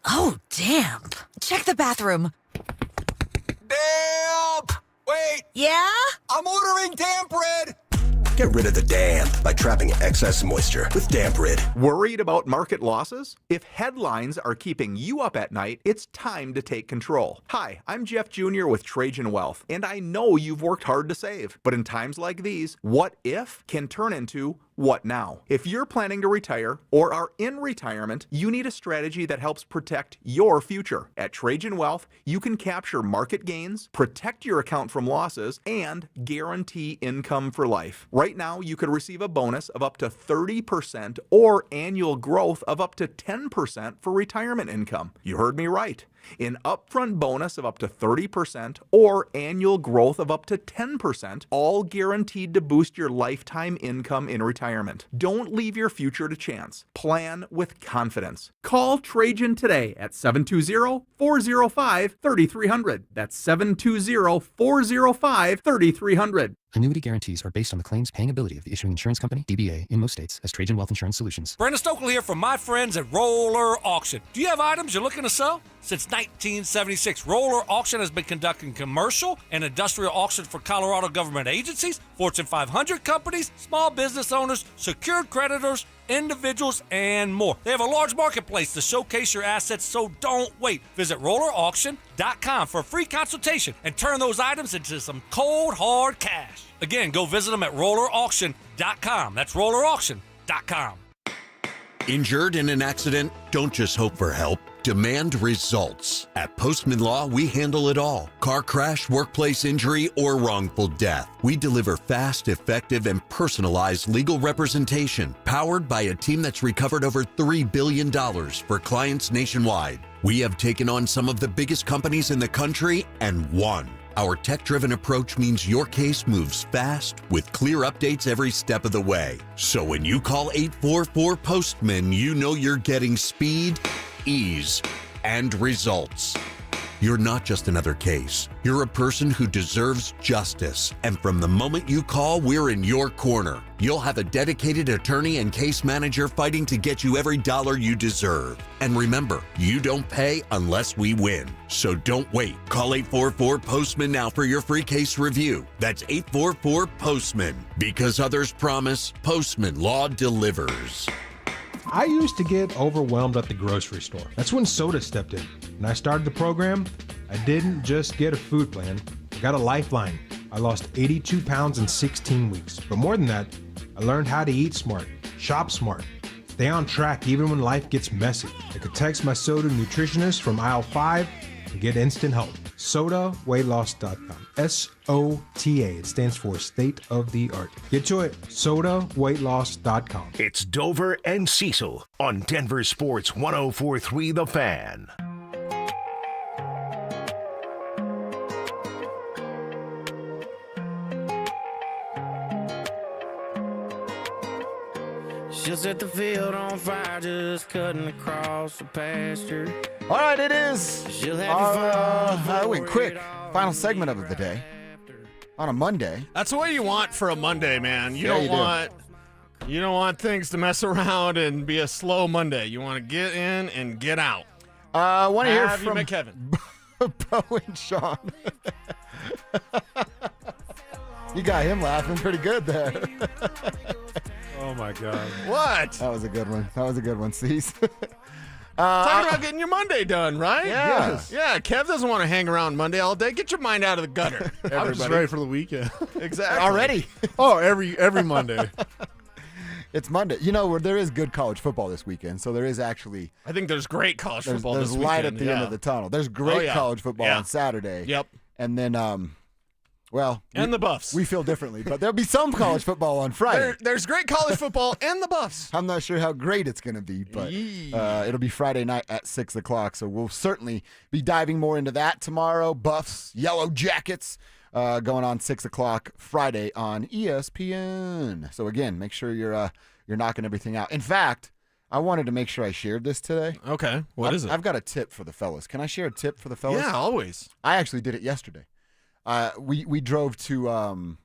Oh, damp. Check the bathroom. Damp! Wait! Yeah? I'm ordering Damp Red! Get rid of the damp by trapping excess moisture with Damp Rid. Worried about market losses? If headlines are keeping you up at night, it's time to take control. Hi, I'm Jeff Jr. with Trajan Wealth, and I know you've worked hard to save. But in times like these, what if can turn into what now? If you're planning to retire or are in retirement, you need a strategy that helps protect your future. At Trajan Wealth, you can capture market gains, protect your account from losses, and guarantee income for life. Right now, you could receive a bonus of up to 30% or annual growth of up to 10% for retirement income. You heard me right. An upfront bonus of up to 30% or annual growth of up to 10%, all guaranteed to boost your lifetime income in retirement. Don't leave your future to chance. Plan with confidence. Call Trajan today at 720-405-3300. That's 720-405-3300. Annuity guarantees are based on the claims paying ability of the issuing insurance company, DBA, in most states, as Trajan Wealth Insurance Solutions. Brandon Stokley here from my friends at Roller Auction. Do you have items you're looking to sell? Since 1976, Roller Auction has been conducting commercial and industrial auctions for Colorado government agencies, Fortune 500 companies, small business owners, secured creditors, individuals, and more. They have a large marketplace to showcase your assets, so don't wait. Visit rollerauction.com for a free consultation and turn those items into some cold, hard cash. Again, go visit them at rollerauction.com. That's rollerauction.com. Injured in an accident? Don't just hope for help. Demand results. At Postman Law, we handle it all. Car crash, workplace injury, or wrongful death. We deliver fast, effective, and personalized legal representation, powered by a team that's recovered over $3 billion for clients nationwide. We have taken on some of the biggest companies in the country and won. Our tech-driven approach means your case moves fast with clear updates every step of the way. So when you call 844-POSTMAN, you know you're getting speed, ease, and results. You're not just another case. You're a person who deserves justice. And from the moment you call, we're in your corner. You'll have a dedicated attorney and case manager fighting to get you every dollar you deserve. And remember, you don't pay unless we win. So don't wait. Call 844-POSTMAN now for your free case review. That's 844-POSTMAN. Because others promise, Postman Law delivers. I used to get overwhelmed at the grocery store. That's when soda stepped in. When I started the program, I didn't just get a food plan, I got a lifeline. I lost 82 pounds in 16 weeks. But more than that, I learned how to eat smart, shop smart, stay on track even when life gets messy. I could text my soda nutritionist from aisle 5 and get instant help. SodaWeightLoss.com. SOTA. It stands for State of the Art. Get to it. SodaWeightLoss.com. It's Dover and Cecil on Denver Sports 104.3 The Fan. She'll set the field on fire, just cutting across the pasture. All right, it is our wait, quick final segment of the day on a Monday. That's what you want for a Monday, man. You don't want things to mess around and be a slow Monday. You want to get in and get out. I want to hear from Kevin, Bo and Sean. You got him laughing pretty good there. Oh my God! What? That was a good one. Cease. Talking about getting your Monday done, right? Yeah. Yes. Yeah, Kev doesn't want to hang around Monday all day. Get your mind out of the gutter, everybody. I'm just ready for the weekend. Exactly. Already? Oh, every Monday. It's Monday. You know, there is good college football this weekend, so there is actually... I think there's great college football this weekend. There's light at the end of the tunnel. There's great college football on Saturday. Yep. And then... the Buffs. We feel differently, but there'll be some college football on Friday. There's great college football and the Buffs. I'm not sure how great it's going to be, but it'll be Friday night at 6 o'clock, so we'll certainly be diving more into that tomorrow. Buffs, Yellow Jackets, going on 6 o'clock Friday on ESPN. So again, make sure you're knocking everything out. In fact, I wanted to make sure I shared this today. Okay, what is it? I've got a tip for the fellas. Can I share a tip for the fellas? Yeah, always. I actually did it yesterday. We drove to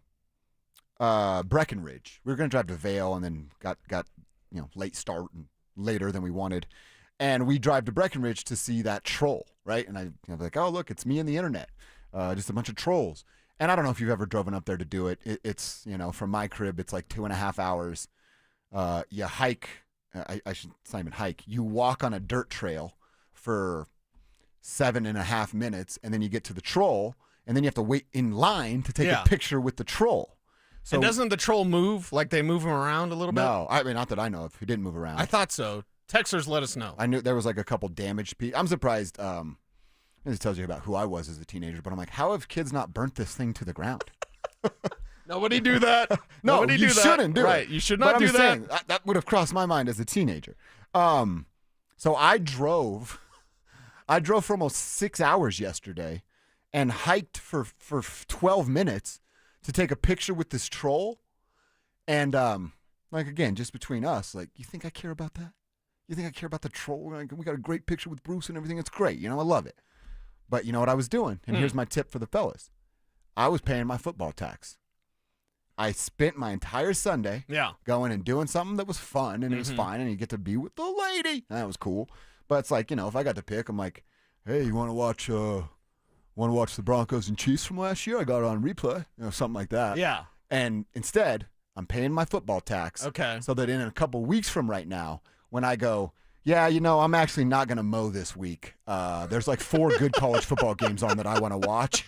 Breckenridge. We were going to drive to Vale and then got late start and later than we wanted. And we drive to Breckenridge to see that troll, right? And I was like, oh, look, it's me and the internet. Just a bunch of trolls. And I don't know if you've ever driven up there to do it. It's, from my crib, it's like 2.5 hours. You hike. It's not even hike. You walk on a dirt trail for 7.5 minutes, and then you get to the troll. And then you have to wait in line to take a picture with the troll. So, and doesn't the troll move? Like they move him around a little bit? No, I mean, not that I know of. He didn't move around. I thought so. Texters let us know. I knew there was like a couple damaged pieces. I'm surprised. This tells you about who I was as a teenager, but I'm like, how have kids not burnt this thing to the ground? Nobody do that. No, Nobody you do that. shouldn't do it. Right, you should not do that. Saying, that would have crossed my mind as a teenager. So I drove for almost 6 hours yesterday and hiked for 12 minutes to take a picture with this troll. And, again, just between us, you think I care about that? You think I care about the troll? We got a great picture with Bruce and everything. It's great. I love it. But you know what I was doing? And here's my tip for the fellas. I was paying my football tax. I spent my entire Sunday Yeah. going and doing something that was fun, and it was fine, and you get to be with the lady. And that was cool. But it's like, if I got to pick, I'm like, hey, you want to watch the Broncos and Chiefs from last year? I got it on replay, something like that. Yeah. And instead, I'm paying my football tax. Okay. So that in a couple weeks from right now, when I go, yeah, I'm actually not going to mow this week. There's like 4 good college football games on that I want to watch.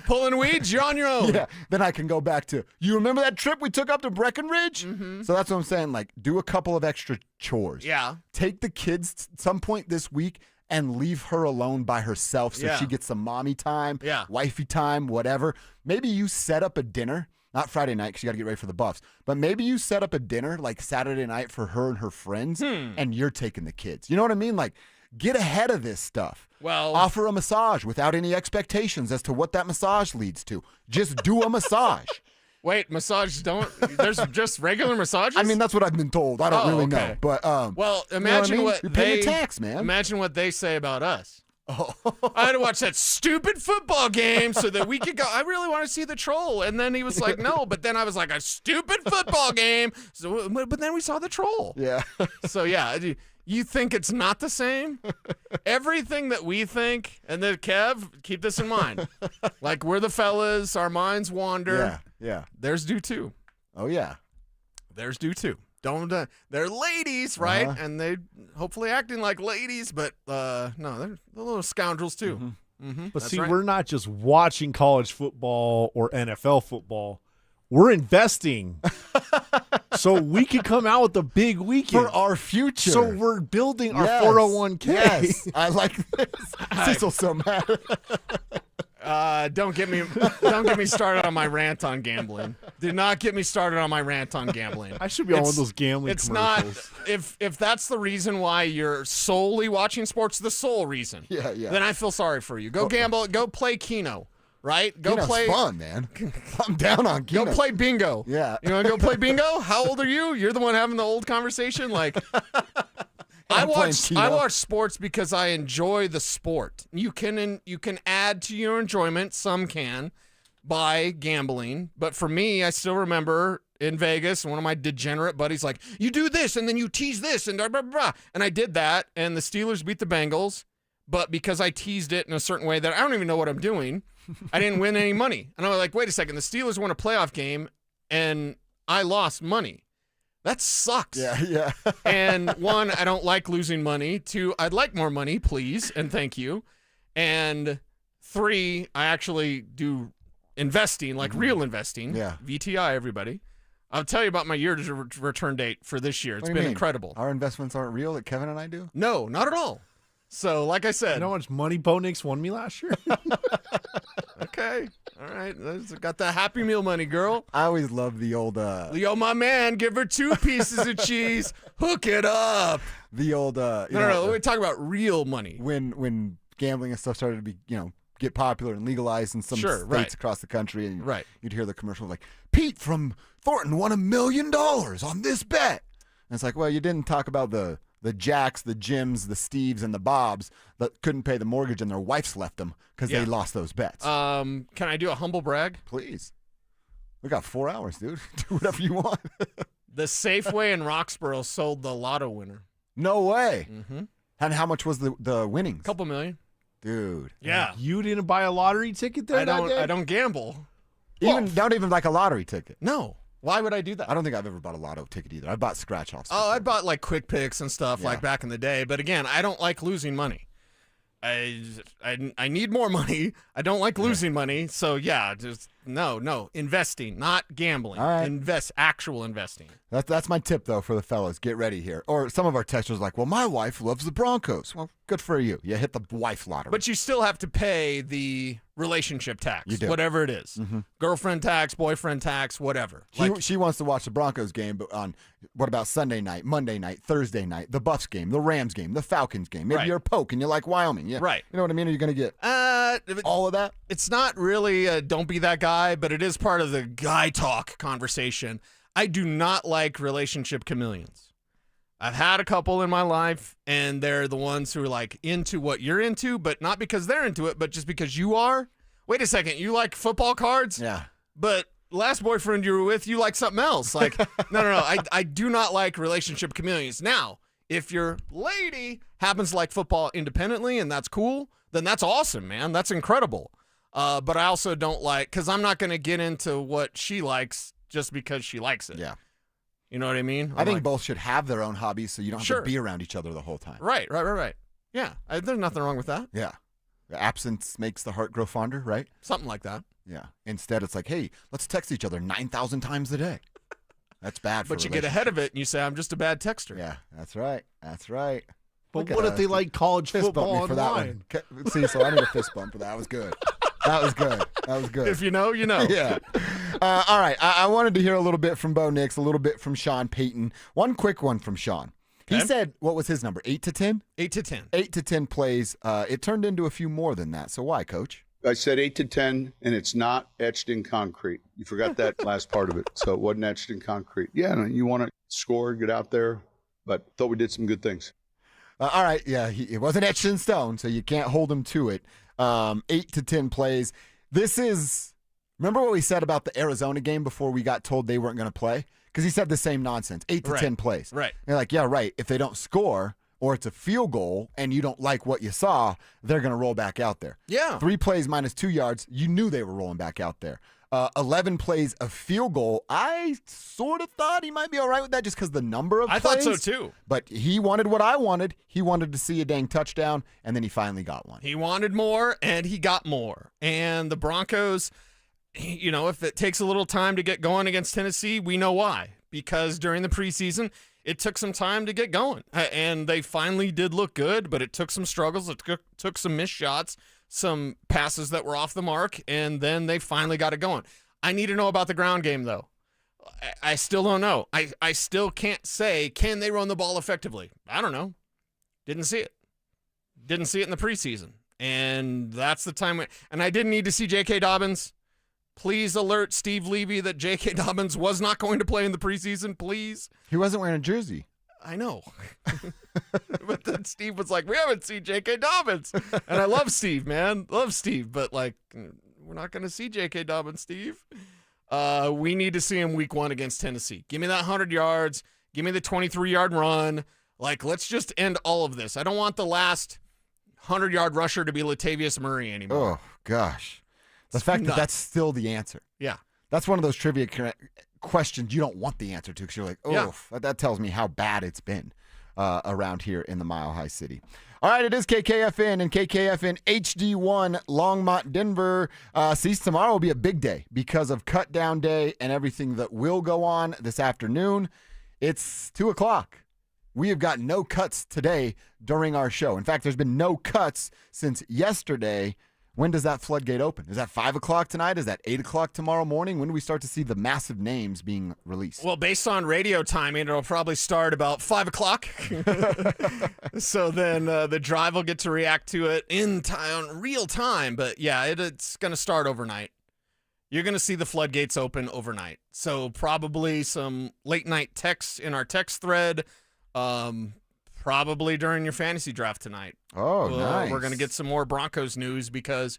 Pulling weeds, you're on your own. Yeah. Then I can go back to, you remember that trip we took up to Breckenridge? Mm-hmm. So that's what I'm saying. Like, do a couple of extra chores. Yeah. Take the kids some point this week and leave her alone by herself so she gets some mommy time, wifey time, whatever. Maybe you set up a dinner. Not Friday night because you got to get ready for the Buffs. But maybe you set up a dinner like Saturday night for her and her friends, and you're taking the kids. You know what I mean? Like, get ahead of this stuff. Well, offer a massage without any expectations as to what that massage leads to. Just do a massage. Wait, there's just regular massages? I mean, that's what I've been told. I don't really know. But, well, imagine what you're paying tax, man. Imagine what they say about us. I had to watch that stupid football game so that we could go. I really want to see the troll. And then he was like, no. But then I was like, a stupid football game. So, but then we saw the troll. Yeah. So, yeah. You think it's not the same? Everything that we think, and then Kev, keep this in mind. Like, we're the fellas, our minds wander. Yeah. There's due too. Oh, yeah. There's due too. They're ladies, right? And they hopefully acting like ladies, but no, they're little scoundrels too. But see, we're not just watching college football or NFL football. We're investing so we can come out with a big weekend. For our future. So we're building our 401k. Yes, I like this. Cecil's so mad. Don't get me started on my rant on gambling. Do not get me started on my rant on gambling. I should be on one of those gambling commercials. If that's the reason why you're solely watching sports, the sole reason. Yeah. Then I feel sorry for you. Go gamble. Go play Keno. Right? Go Keno's play. Fun, man. I'm down on Keno. Go play bingo. Yeah. You want to go play bingo? How old are you? You're the one having the old conversation. Like, I watch sports because I enjoy the sport. You can add to your enjoyment. Some can by gambling, but for me, I still remember in Vegas, one of my degenerate buddies like, you do this and then you tease this and blah, blah, blah. And I did that, and the Steelers beat the Bengals. But because I teased it in a certain way that I don't even know what I'm doing, I didn't win any money. And I was like, wait a second, the Steelers won a playoff game, and I lost money. That sucks. Yeah. And 1, I don't like losing money. 2, I'd like more money, please, and thank you. And 3, I actually do investing, like real investing. Yeah. VTI, everybody. I'll tell you about my year to return date for this year. It's been incredible. Our investments aren't real that Kevin and I do? No, not at all. So, like I said. You know how much money Bo Nix won me last year? Okay. All right. Got that Happy Meal money, girl. I always love the old... Leo, my man, give her 2 pieces of cheese. Hook it up. The old... No. We're talking about real money. When gambling and stuff started to be, get popular and legalized in some states across the country, and you'd hear the commercial like, Pete from Thornton won $1 million on this bet. And it's like, well, you didn't talk about the Jacks, the Jims, the Steves, and the Bobs that couldn't pay the mortgage and their wives left them because they lost those bets. Can I do a humble brag? Please. We got 4 hours, dude. Do whatever you want. The Safeway in Roxborough sold the lotto winner. No way. Mm-hmm. And how much was the winnings? $2 million. Dude. Yeah. You didn't buy a lottery ticket there that day? I don't gamble. Not even like a lottery ticket. No. Why would I do that? I don't think I've ever bought a lotto ticket either. I bought scratch-offs. Oh, I bought like quick picks and stuff like back in the day. But again, I don't like losing money. I need more money. I don't like losing money. So yeah, just no investing, not gambling. All right. Actual investing. That's my tip though for the fellas. Get ready here. Or some of our texters are like, well, my wife loves the Broncos. Well, good for you. You hit the wife lottery. But you still have to pay the relationship tax, you do. Whatever it is. Mm-hmm. Girlfriend tax, boyfriend tax, whatever. She wants to watch the Broncos game, but on what about Sunday night, Monday night, Thursday night, the Buffs game, the Rams game, the Falcons game. Maybe you're a poke and you like Wyoming. Yeah. Right. You know what I mean? Are you going to get all of that? It's not really don't be that guy, but it is part of the guy talk conversation. I do not like relationship chameleons. I've had a couple in my life, and they're the ones who are like into what you're into, but not because they're into it, but just because you are. Wait a second, you like football cards? Yeah. But last boyfriend you were with, you like something else. Like, no. I do not like relationship chameleons. Now, if your lady happens to like football independently and that's cool, then that's awesome, man. That's incredible. But I also don't like, because I'm not going to get into what she likes just because she likes it. Yeah. You know what I mean? I think both should have their own hobbies so you don't have to be around each other the whole time. Right. Yeah, there's nothing wrong with that. Yeah. The absence makes the heart grow fonder, right? Something like that. Yeah. Instead, it's like, hey, let's text each other 9,000 times a day. That's bad for But you get ahead of it and you say, I'm just a bad texter. Yeah, that's right. That's right. But what if they like college fist football bump me for that online? one. See, so I need a fist bump for that. That was good. That was good. That was good. If you know, you know. Yeah. All right. I wanted to hear a little bit from Bo Nix, a little bit from Sean Payton. One quick one from Sean. He said, what was his number, 8 to 10? 8 to 10. 8 to 10 plays. It turned into a few more than that. So why, Coach? I said 8 to 10, and it's not etched in concrete. You forgot that last part of it. So it wasn't etched in concrete. Yeah, you want to score, get out there, but thought we did some good things. All right. Yeah, it wasn't etched in stone, so you can't hold him to it. 8 to 10 plays. This is, remember what we said about the Arizona game before we got told they weren't going to play? Because he said the same nonsense, 8 to 10 plays. Right. You're like, yeah, right. If they don't score or it's a field goal and you don't like what you saw, they're going to roll back out there. Yeah. 3 plays minus 2 yards, you knew they were rolling back out there. 11 plays of field goal, I sort of thought he might be all right with that just because the number of plays. I thought so too. But he wanted what I wanted. He wanted to see a dang touchdown, and then he finally got one. He wanted more, and he got more. And the Broncos, you know, if it takes a little time to get going against Tennessee, we know why. Because during the preseason, it took some time to get going. And they finally did look good, but it took some struggles. It took some missed shots, some passes that were off the mark, and then they finally got it going. I need to know about the ground game, though. I still don't know. I still can't say, can they run the ball effectively? I don't know. Didn't see it. Didn't see it in the preseason. And that's the time. And I didn't need to see J.K. Dobbins. Please alert Steve Levy that J.K. Dobbins was not going to play in the preseason, please. He wasn't wearing a jersey. I know. But then Steve was like, we haven't seen J.K. Dobbins. And I love Steve, man. Love Steve. But, like, we're not going to see J.K. Dobbins, Steve. We need to see him week 1 against Tennessee. Give me that 100 yards. Give me the 23-yard run. Like, let's just end all of this. I don't want the last 100-yard rusher to be Latavius Murray anymore. Oh, gosh. The fact that that's still the answer. Yeah. That's one of those trivia questions you don't want the answer to because you're like, oh, that tells me how bad it's been around here in the Mile High City. All right, it is KKFN and KKFN HD1 Longmont, Denver. See, tomorrow will be a big day because of cut down day and everything that will go on this afternoon. It's 2 o'clock. We have got no cuts today during our show. In fact, there's been no cuts since yesterday. When does that floodgate open? Is that 5 o'clock tonight? Is that 8 o'clock tomorrow morning? When do we start to see the massive names being released? Well, based on radio timing, it'll probably start about 5 o'clock. So then the drive will get to react to it in time, real time. But yeah, it's going to start overnight. You're going to see the floodgates open overnight. So probably some late night texts in our text thread. Probably during your fantasy draft tonight. Oh, nice. We're going to get some more Broncos news because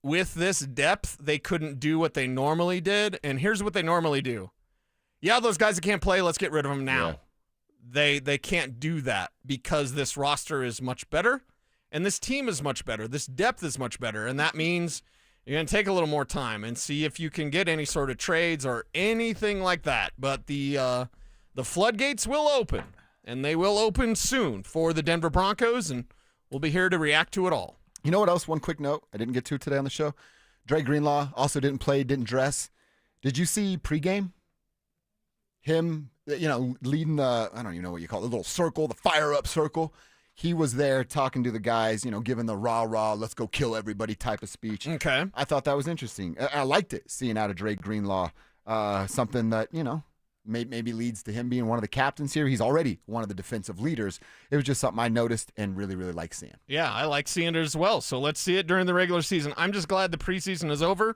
with this depth, they couldn't do what they normally did. And here's what they normally do. Yeah, those guys that can't play, let's get rid of them now. Yeah. They can't do that because this roster is much better and this team is much better. This depth is much better. And that means you're going to take a little more time and see if you can get any sort of trades or anything like that. But the floodgates will open. And they will open soon for the Denver Broncos, and we'll be here to react to it all. You know what else? One quick note I didn't get to today on the show. Dre Greenlaw also didn't play, didn't dress. Did you see pregame? Him, leading the, I don't even know what you call it, the little circle, the fire-up circle. He was there talking to the guys, giving the rah-rah, let's go kill everybody type of speech. Okay. I thought that was interesting. I liked it, seeing out of Dre Greenlaw, something that, maybe leads to him being one of the captains here. He's already one of the defensive leaders. It was just something I noticed and really, really like seeing. Yeah, I like seeing it as well. So let's see it during the regular season. I'm just glad the preseason is over,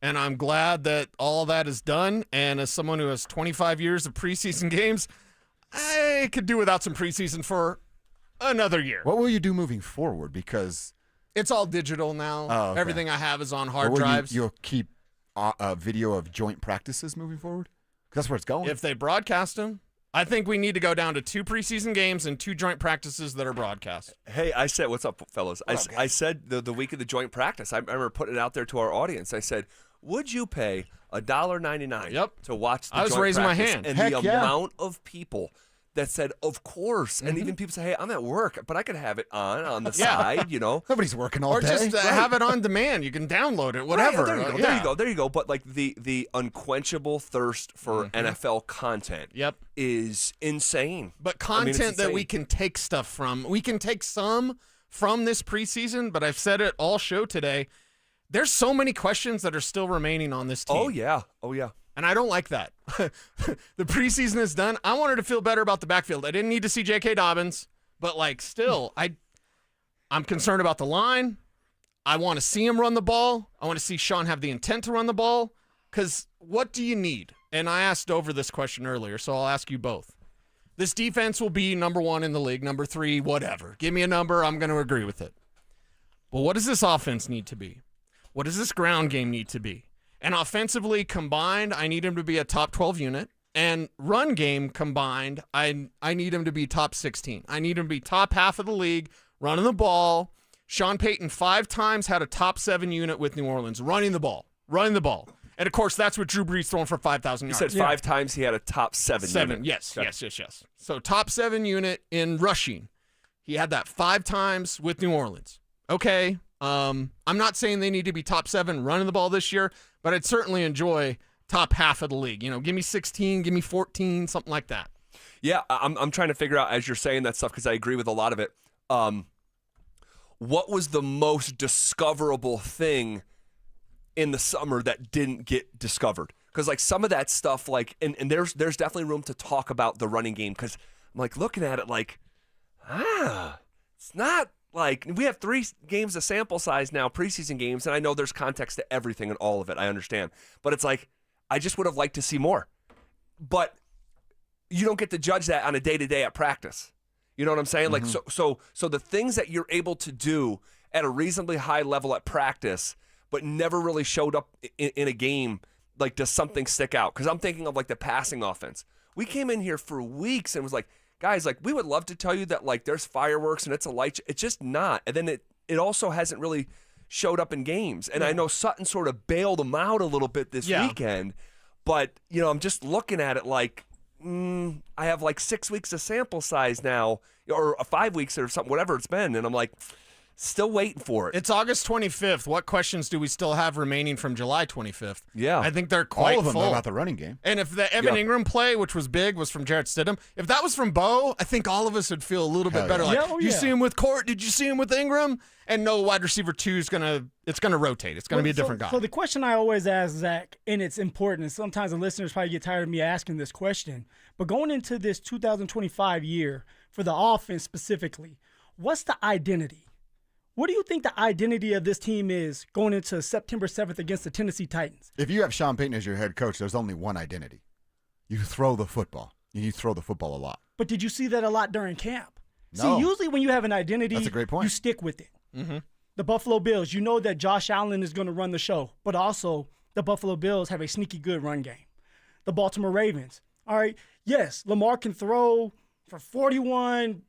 and I'm glad that all that is done. And as someone who has 25 years of preseason games, I could do without some preseason for another year. What will you do moving forward? Because it's all digital now. Oh, okay. Everything I have is on hard drives. You'll keep video of joint practices moving forward? Because that's where it's going. If they broadcast them, I think we need to go down to 2 preseason games and 2 joint practices that are broadcast. Hey, I said, what's up, fellas? I said the week of the joint practice, I remember putting it out there to our audience. I said, would you pay $1.99 to watch the I was joint raising my practice? hand. And Heck the yeah. amount of people that said, of course. And even people say, hey, I'm at work, but I could have it on the side, you know. Nobody's working all Or day. just have it on demand. You can download it, whatever. Right, there you go. But like the unquenchable thirst for NFL content is insane. But I mean, it's content that insane. we can take stuff from. We can take some from this preseason, but I've said it all show today. There's so many questions that are still remaining on this team. Oh, yeah. And I don't like that. The preseason is done. I wanted to feel better about the backfield. I didn't need to see J.K. Dobbins, but like still, I'm concerned about the line. I want to see him run the ball. I want to see Sean have the intent to run the ball. Because what do you need? And I asked Dover this question earlier, so I'll ask you both. This defense will be number 1 in the league, number 3, whatever. Give me a number. I'm going to agree with it. But what does this offense need to be? What does this ground game need to be? And offensively combined, I need him to be a top 12 unit. And run game combined, I need him to be top 16. I need him to be top half of the league, running the ball. Sean Payton 5 times had a top 7 unit with New Orleans, running the ball. And, of course, that's what Drew Brees throwing for 5,000 yards. You said 5 times he had a top 7 unit. Yes. Okay. Yes. So top 7 unit in rushing. He had that 5 times with New Orleans. Okay. I'm not saying they need to be top 7 running the ball this year, but I'd certainly enjoy top half of the league. You know, give me 16, give me 14, something like that. Yeah, I'm trying to figure out as you're saying that stuff because I agree with a lot of it. What was the most discoverable thing in the summer that didn't get discovered? Because like some of that stuff, like and there's definitely room to talk about the running game because I'm like looking at it like, it's not. Like, we have 3 games of sample size now, preseason games, and I know there's context to everything and all of it. I understand. But it's like, I just would have liked to see more. But you don't get to judge that on a day-to-day at practice. You know what I'm saying? Like, so the things that you're able to do at a reasonably high level at practice, but never really showed up in a game, like, does something stick out? Because I'm thinking of, like, the passing offense. We came in here for weeks and was like, guys, like, we would love to tell you that, like, there's fireworks and it's a light. It's just not. And then it also hasn't really showed up in games. And I know Sutton sort of bailed them out a little bit this weekend. But, you know, I'm just looking at it like, I have, like, 6 weeks of sample size now, or 5 weeks or something, whatever it's been. And I'm like, still waiting for it. It's August 25th. What questions do we still have remaining from July 25th? Yeah. I think they're quite all of them full. are about the running game. And if the Evan Ingram play, which was big, was from Jarrett Stidham, if that was from Bo, I think all of us would feel a little bit better. Like, you see him with Court? Did you see him with Ingram? And no, wide receiver 2 is it's gonna rotate. It's gonna be a different guy. So the question I always ask, Zach, and it's important, and sometimes the listeners probably get tired of me asking this question, but going into this 2025 year for the offense specifically, what's the identity? What do you think the identity of this team is going into September 7th against the Tennessee Titans? If you have Sean Payton as your head coach, there's only one identity. You throw the football. You throw the football a lot. But did you see that a lot during camp? No. See, usually when you have an identity, that's a great point. You stick with it. The Buffalo Bills, you know that Josh Allen is going to run the show, but also the Buffalo Bills have a sneaky good run game. The Baltimore Ravens, all right, yes, Lamar can throw for 41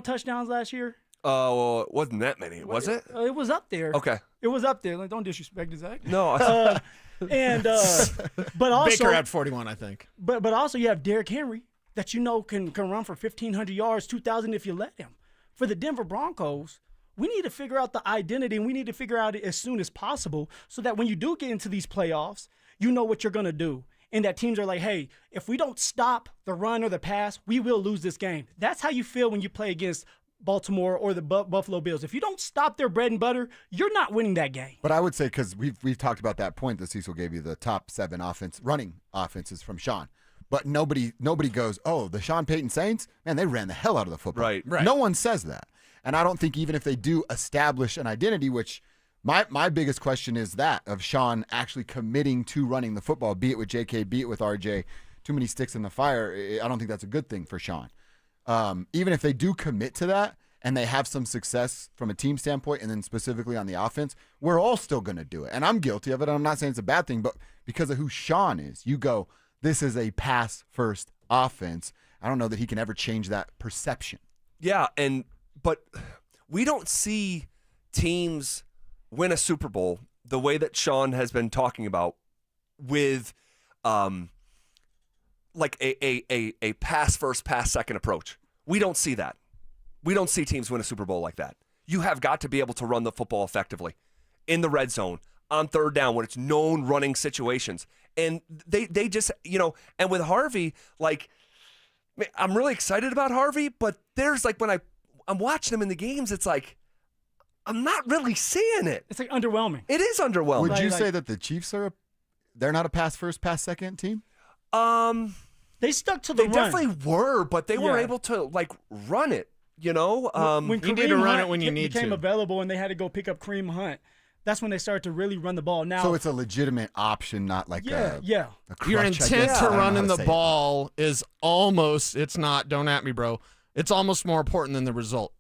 touchdowns last year? Well, it wasn't that many, was it? It was up there. Okay. It was up there. Like, don't disrespect it, Zach. No. But also Baker had 41, I think. But also you have Derrick Henry that you know can run for 1,500 yards, 2,000 if you let him. For the Denver Broncos, we need to figure out the identity, and we need to figure out it as soon as possible so that when you do get into these playoffs, you know what you're going to do. And that teams are like, hey, if we don't stop the run or the pass, we will lose this game. That's how you feel when you play against Baltimore or the Buffalo Bills. If you don't stop their bread and butter, you're not winning that game. But I would say, because we've talked about that point that Cecil gave you, the top 7 running offenses from Sean. But nobody goes, oh, the Sean Payton Saints, man, they ran the hell out of the football. Right. No one says that. And I don't think even if they do establish an identity, which my biggest question is that of Sean actually committing to running the football, be it with JK, be it with RJ, too many sticks in the fire. I don't think that's a good thing for Sean. Even if they do commit to that, and they have some success from a team standpoint and then specifically on the offense, we're all still going to do it. And I'm guilty of it. I'm not saying it's a bad thing, but because of who Sean is, you go, this is a pass-first offense. I don't know that he can ever change that perception. Yeah, but we don't see teams win a Super Bowl the way that Sean has been talking about with like a pass-first, pass-second approach. We don't see that. We don't see teams win a Super Bowl like that. You have got to be able to run the football effectively in the red zone, on third down, when it's known running situations. And they just, and with Harvey, like, I'm really excited about Harvey, but there's like when I'm watching him in the games, it's like, I'm not really seeing it. It's like underwhelming. It is underwhelming. Would you say that the Chiefs they're not a pass-first, pass-second team? They stuck to the run. They definitely were, but they were able to like run it. When you need to run it when you became available and they had to go pick up Kareem Hunt, that's when they started to really run the ball. Now, so it's a legitimate option, not like a crutch, your intent I to don't run know in how the to say ball is almost, it's not, don't at me, bro. It's almost more important than the result.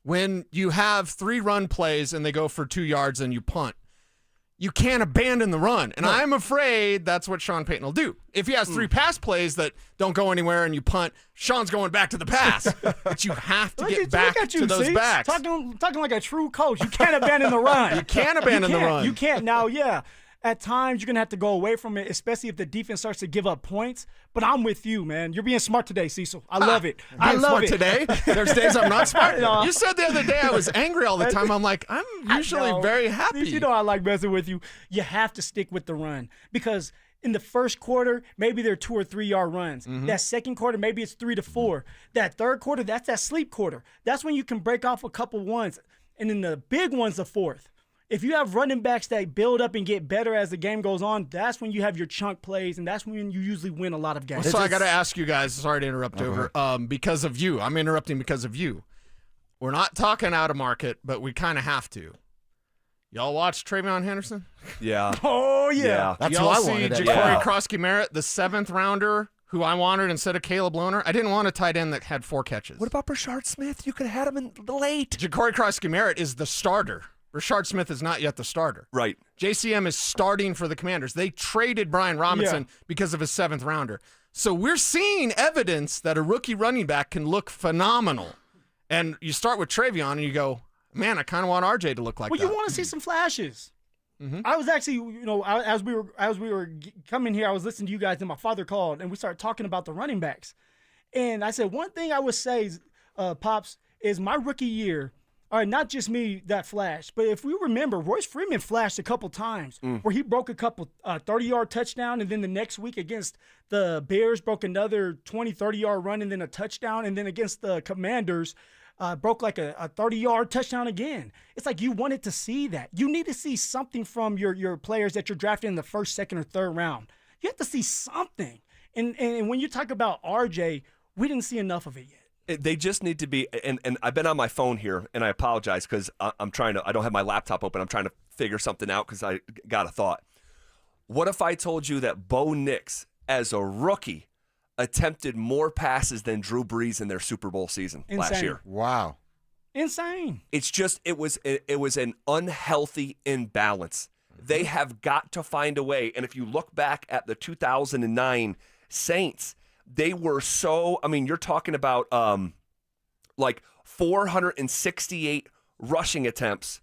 When you have 3 run plays and they go for 2 yards and you punt, you can't abandon the run. And I'm afraid that's what Sean Payton will do. If he has 3 pass plays that don't go anywhere and you punt, Sean's going back to the pass. But you have to get back to those backs. Talking like a true coach. You can't abandon the run. You can't abandon the run. You can't. Now, at times you're going to have to go away from it, especially if the defense starts to give up points. But I'm with you, man. You're being smart today, Cecil. I love it. I love it. Today? There's days I'm not smart. You said the other day I was angry all the time. I'm like, I'm usually very happy. You know I like messing with you. You have to stick with the run because in the first quarter, maybe they're 2 or 3 yard runs. Mm-hmm. That second quarter, maybe it's 3 to 4. That third quarter, that's that sleep quarter. That's when you can break off a couple ones. And then the big one's the fourth. If you have running backs that build up and get better as the game goes on, that's when you have your chunk plays, and that's when you usually win a lot of games. So I got to ask you guys, sorry to interrupt over, because of you. I'm interrupting because of you. We're not talking out of market, but we kind of have to. Y'all watch Travion Henderson? Yeah. Oh, yeah. That's y'all who I see wanted. Ja'Cory Krosky-Merritt, the 7th rounder, who I wanted instead of Caleb Lohner? I didn't want a tight end that had 4 catches. What about Brashard Smith? You could have had him in the late. Ja'Cory Krosky-Merritt is the starter. Rashard Smith is not yet the starter. Right. JCM is starting for the Commanders. They traded Brian Robinson because of his 7th rounder. So we're seeing evidence that a rookie running back can look phenomenal. And you start with Travion and you go, man, I kind of want RJ to look like that. Well, you want to see some flashes. Mm-hmm. I was actually, as we were coming here, I was listening to you guys and my father called and we started talking about the running backs. And I said, one thing I would say, Pops, is my rookie year, all right, not just me that flashed, but if we remember, Royce Freeman flashed a couple times where he broke a couple 30-yard touchdown, and then the next week against the Bears broke another 20, 30-yard run and then a touchdown, and then against the Commanders broke like a 30-yard touchdown again. It's like you wanted to see that. You need to see something from your players that you're drafting in the first, second, or third round. You have to see something. And when you talk about RJ, we didn't see enough of it yet. They just need to be, and I've been on my phone here, and I apologize because I don't have my laptop open. I'm trying to figure something out because I got a thought. What if I told you that Bo Nix, as a rookie, attempted more passes than Drew Brees in their Super Bowl season last year? Wow. Insane. It's just, it was an unhealthy imbalance. They have got to find a way, and if you look back at the 2009 Saints, they were you're talking about like 468 rushing attempts,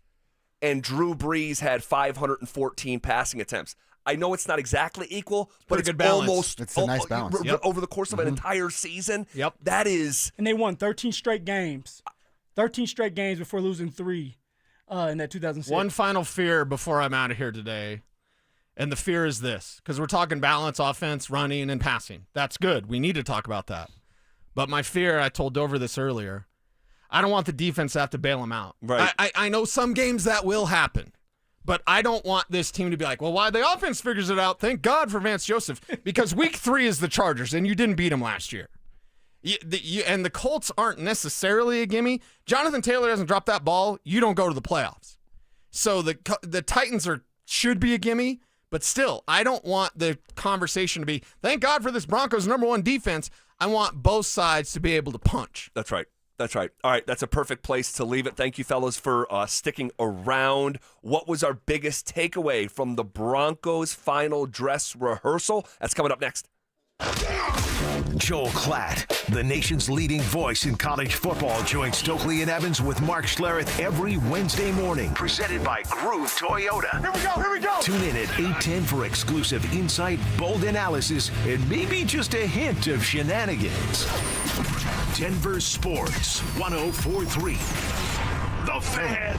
and Drew Brees had 514 passing attempts. I know it's not exactly equal, but it's almost it's a nice balance. Over the course of an entire season. Yep. That is. And they won 13 straight games. 13 straight games before losing 3 in that 2006. One final fear before I'm out of here today. And the fear is this, because we're talking balance, offense, running, and passing. That's good. We need to talk about that. But my fear, I told Dover this earlier, I don't want the defense to have to bail them out. Right. I know some games that will happen, but I don't want this team to be like, well, why the offense figures it out? Thank God for Vance Joseph, because week 3 is the Chargers, and you didn't beat them last year. And the Colts aren't necessarily a gimme. Jonathan Taylor doesn't drop that ball, you don't go to the playoffs. So the Titans should be a gimme. But still, I don't want the conversation to be, thank God for this Broncos #1 defense. I want both sides to be able to punch. That's right. That's right. All right, that's a perfect place to leave it. Thank you, fellas, for sticking around. What was our biggest takeaway from the Broncos' final dress rehearsal? That's coming up next. Joel Klatt, the nation's leading voice in college football, joins Stokley and Evans with Mark Schlereth every Wednesday morning. Presented by Groove Toyota. Here we go. Tune in at 8:10 for exclusive insight, bold analysis, and maybe just a hint of shenanigans. Denver Sports 104.3. The Fan.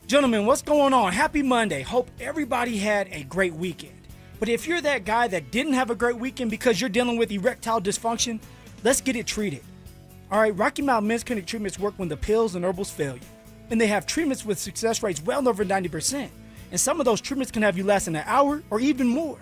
Gentlemen, what's going on? Happy Monday. Hope everybody had a great weekend. But if you're that guy that didn't have a great weekend because you're dealing with erectile dysfunction, let's get it treated. All right, Rocky Mountain Men's Clinic treatments work when the pills and herbals fail you. And they have treatments with success rates well over 90%. And some of those treatments can have you last an hour or even more.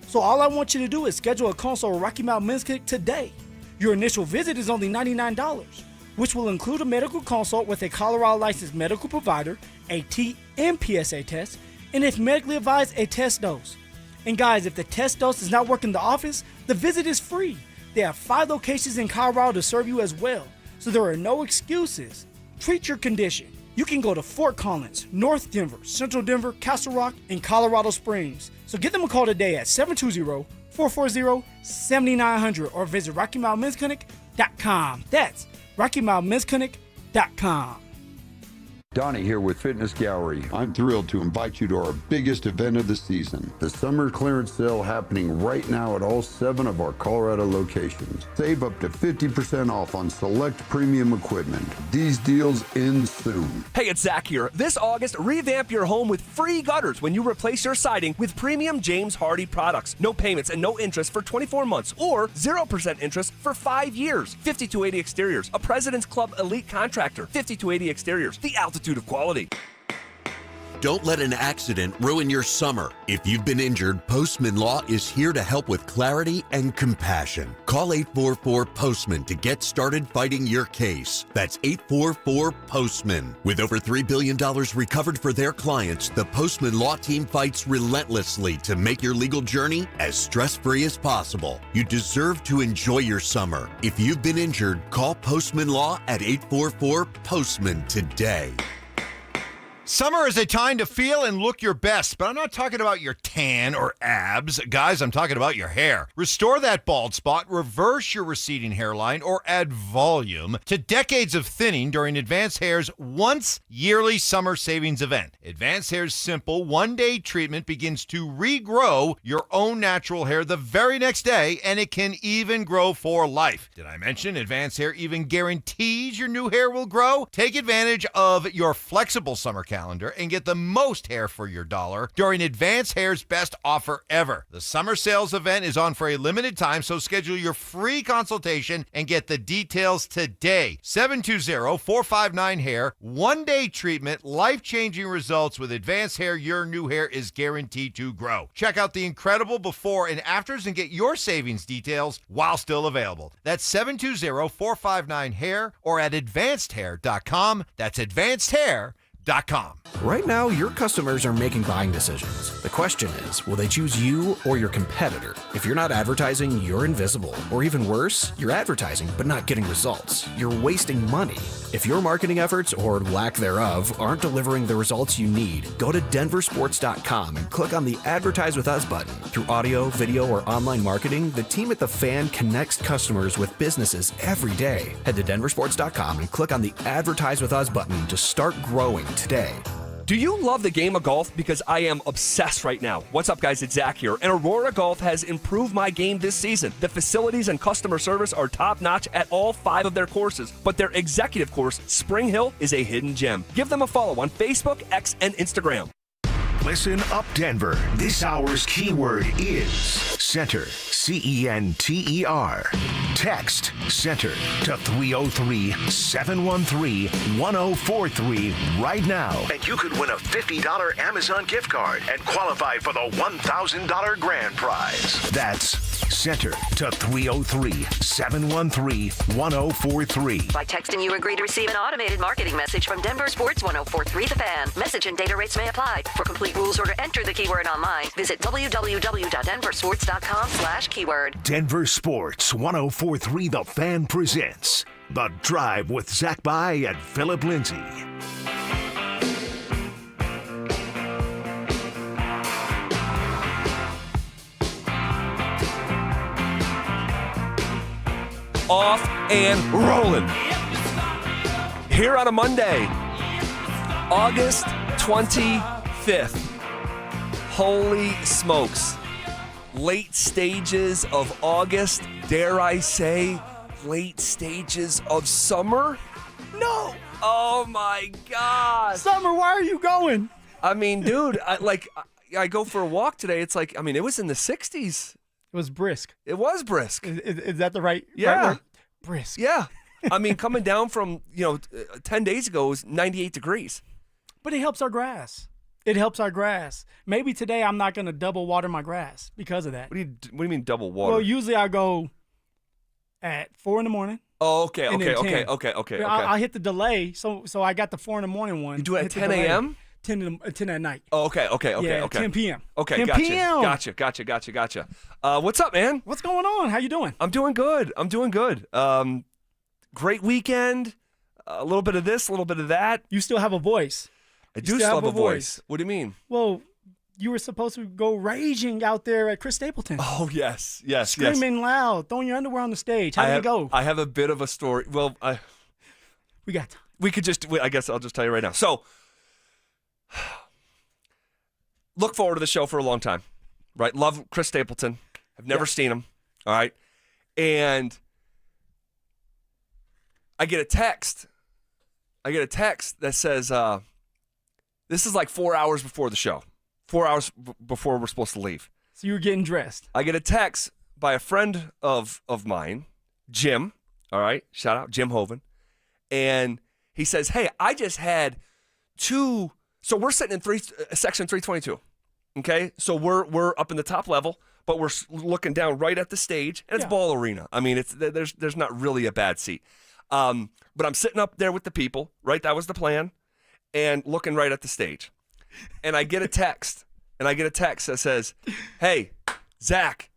So all I want you to do is schedule a consult with Rocky Mountain Men's Clinic today. Your initial visit is only $99, which will include a medical consult with a Colorado licensed medical provider, a TMPSA test, and if medically advised, a test dose. And guys, if the test dose does not work in the office, the visit is free. They have 5 locations in Colorado to serve you as well, so there are no excuses. Treat your condition. You can go to Fort Collins, North Denver, Central Denver, Castle Rock, and Colorado Springs. So give them a call today at 720-440-7900 or visit RockyMountainMen'sClinic.com. That's RockyMountainMen'sClinic.com. Donnie here with Fitness Gallery. I'm thrilled to invite you to our biggest event of the season, the summer clearance sale happening right now at all 7 of our Colorado locations. Save up to 50% off on select premium equipment. These deals end soon. Hey, it's Zach here. This August, revamp your home with free gutters when you replace your siding with premium James Hardie products. No payments and no interest for 24 months or 0% interest for 5 years. 5280 Exteriors, a President's Club elite contractor. 5280 Exteriors, the altitude of quality. Don't let an accident ruin your summer. If you've been injured, Postman Law is here to help with clarity and compassion. Call 844-POSTMAN to get started fighting your case. That's 844-POSTMAN. With over $3 billion recovered for their clients, the Postman Law team fights relentlessly to make your legal journey as stress-free as possible. You deserve to enjoy your summer. If you've been injured, call Postman Law at 844-POSTMAN today. Summer is a time to feel and look your best, but I'm not talking about your tan or abs. Guys, I'm talking about your hair. Restore that bald spot, reverse your receding hairline, or add volume to decades of thinning during Advanced Hair's once yearly summer savings event. Advanced Hair's simple one-day treatment begins to regrow your own natural hair the very next day, and it can even grow for life. Did I mention Advanced Hair even guarantees your new hair will grow? Take advantage of your flexible summer calendar and get the most hair for your dollar during Advanced Hair's best offer ever. The summer sales event is on for a limited time, so schedule your free consultation and get the details today. 720-459-HAIR. One-day treatment, life-changing results with Advanced Hair. Your new hair is guaranteed to grow. Check out the incredible before and afters and get your savings details while still available. That's 720-459-HAIR or at advancedhair.com. That's advancedhair.com. Right now, your customers are making buying decisions. The question is, will they choose you or your competitor? If you're not advertising, you're invisible. Or even worse, you're advertising but not getting results. You're wasting money. If your marketing efforts, or lack thereof, aren't delivering the results you need, go to DenverSports.com and click on the Advertise with Us button. Through audio, video, or online marketing, the team at The Fan connects customers with businesses every day. Head to DenverSports.com and click on the Advertise with Us button to start growing today. Do you love the game of golf? Because I am obsessed right now. What's up, guys? It's Zach here. And Aurora Golf has improved my game this season. The facilities and customer service are top-notch at all 5 of their courses. But their executive course, Spring Hill, is a hidden gem. Give them a follow on Facebook, X, and Instagram. Listen up, Denver. This hour's keyword is center. CENTER. Text center to 303-713-1043 right now. And you could win a $50 Amazon gift card and qualify for the $1,000 grand prize. That's center to 303-713-1043. By texting, you agree to receive an automated marketing message from Denver Sports 104.3 The Fan. Message and data rates may apply. For complete rules or to enter the keyword online, visit www.denversports.com. denversports.com/keyword. Denver Sports 104.3 The Fan presents The Drive with Zach By and Phillip Lindsay. Off and rolling. Here on a Monday, August 25th. Holy smokes. Late stages of August, dare I say, late stages of summer? No. Oh my God. Summer, why are you going? I mean, dude, I go for a walk today. It's like, I mean, it was in the 60s. It was brisk. It was brisk. Is that the right? Yeah. Right word? Brisk. Yeah. I mean, coming down from, 10 days ago, it was 98 degrees. But it helps our grass. It helps our grass. Maybe today I'm not going to double water my grass because of that. What do you mean double water? Well, usually I go at 4 in the morning. Oh, okay. I'll hit the delay, so I got the 4 in the morning one. You do it at 10 a.m.? 10 at night. Oh, okay. Yeah, 10 p.m. Okay, 10 gotcha. p.m. Gotcha. What's up, man? What's going on? How you doing? I'm doing good. Great weekend. A little bit of this, a little bit of that. You still have a voice. I do still have a voice. What do you mean? Well, you were supposed to go raging out there at Chris Stapleton. Oh, yes. Screaming loud, throwing your underwear on the stage. How did it go? I have a bit of a story. Well, we got time. We could just, I guess I'll just tell you right now. So, look forward to the show for a long time, right? Love Chris Stapleton. I've never seen him, all right? And I get a text that says, this is like 4 hours before the show, 4 hours before we're supposed to leave. So you were getting dressed. I get a text by a friend of mine, Jim, all right? Shout out, Jim Hoven. And he says, hey, I just had two. So we're sitting in section 322, okay? So we're up in the top level, but we're looking down right at the stage, and it's Ball Arena. I mean, there's not really a bad seat. But I'm sitting up there with the people, right? That was the plan, and looking right at the stage. And I get a text, that says, hey, Zach,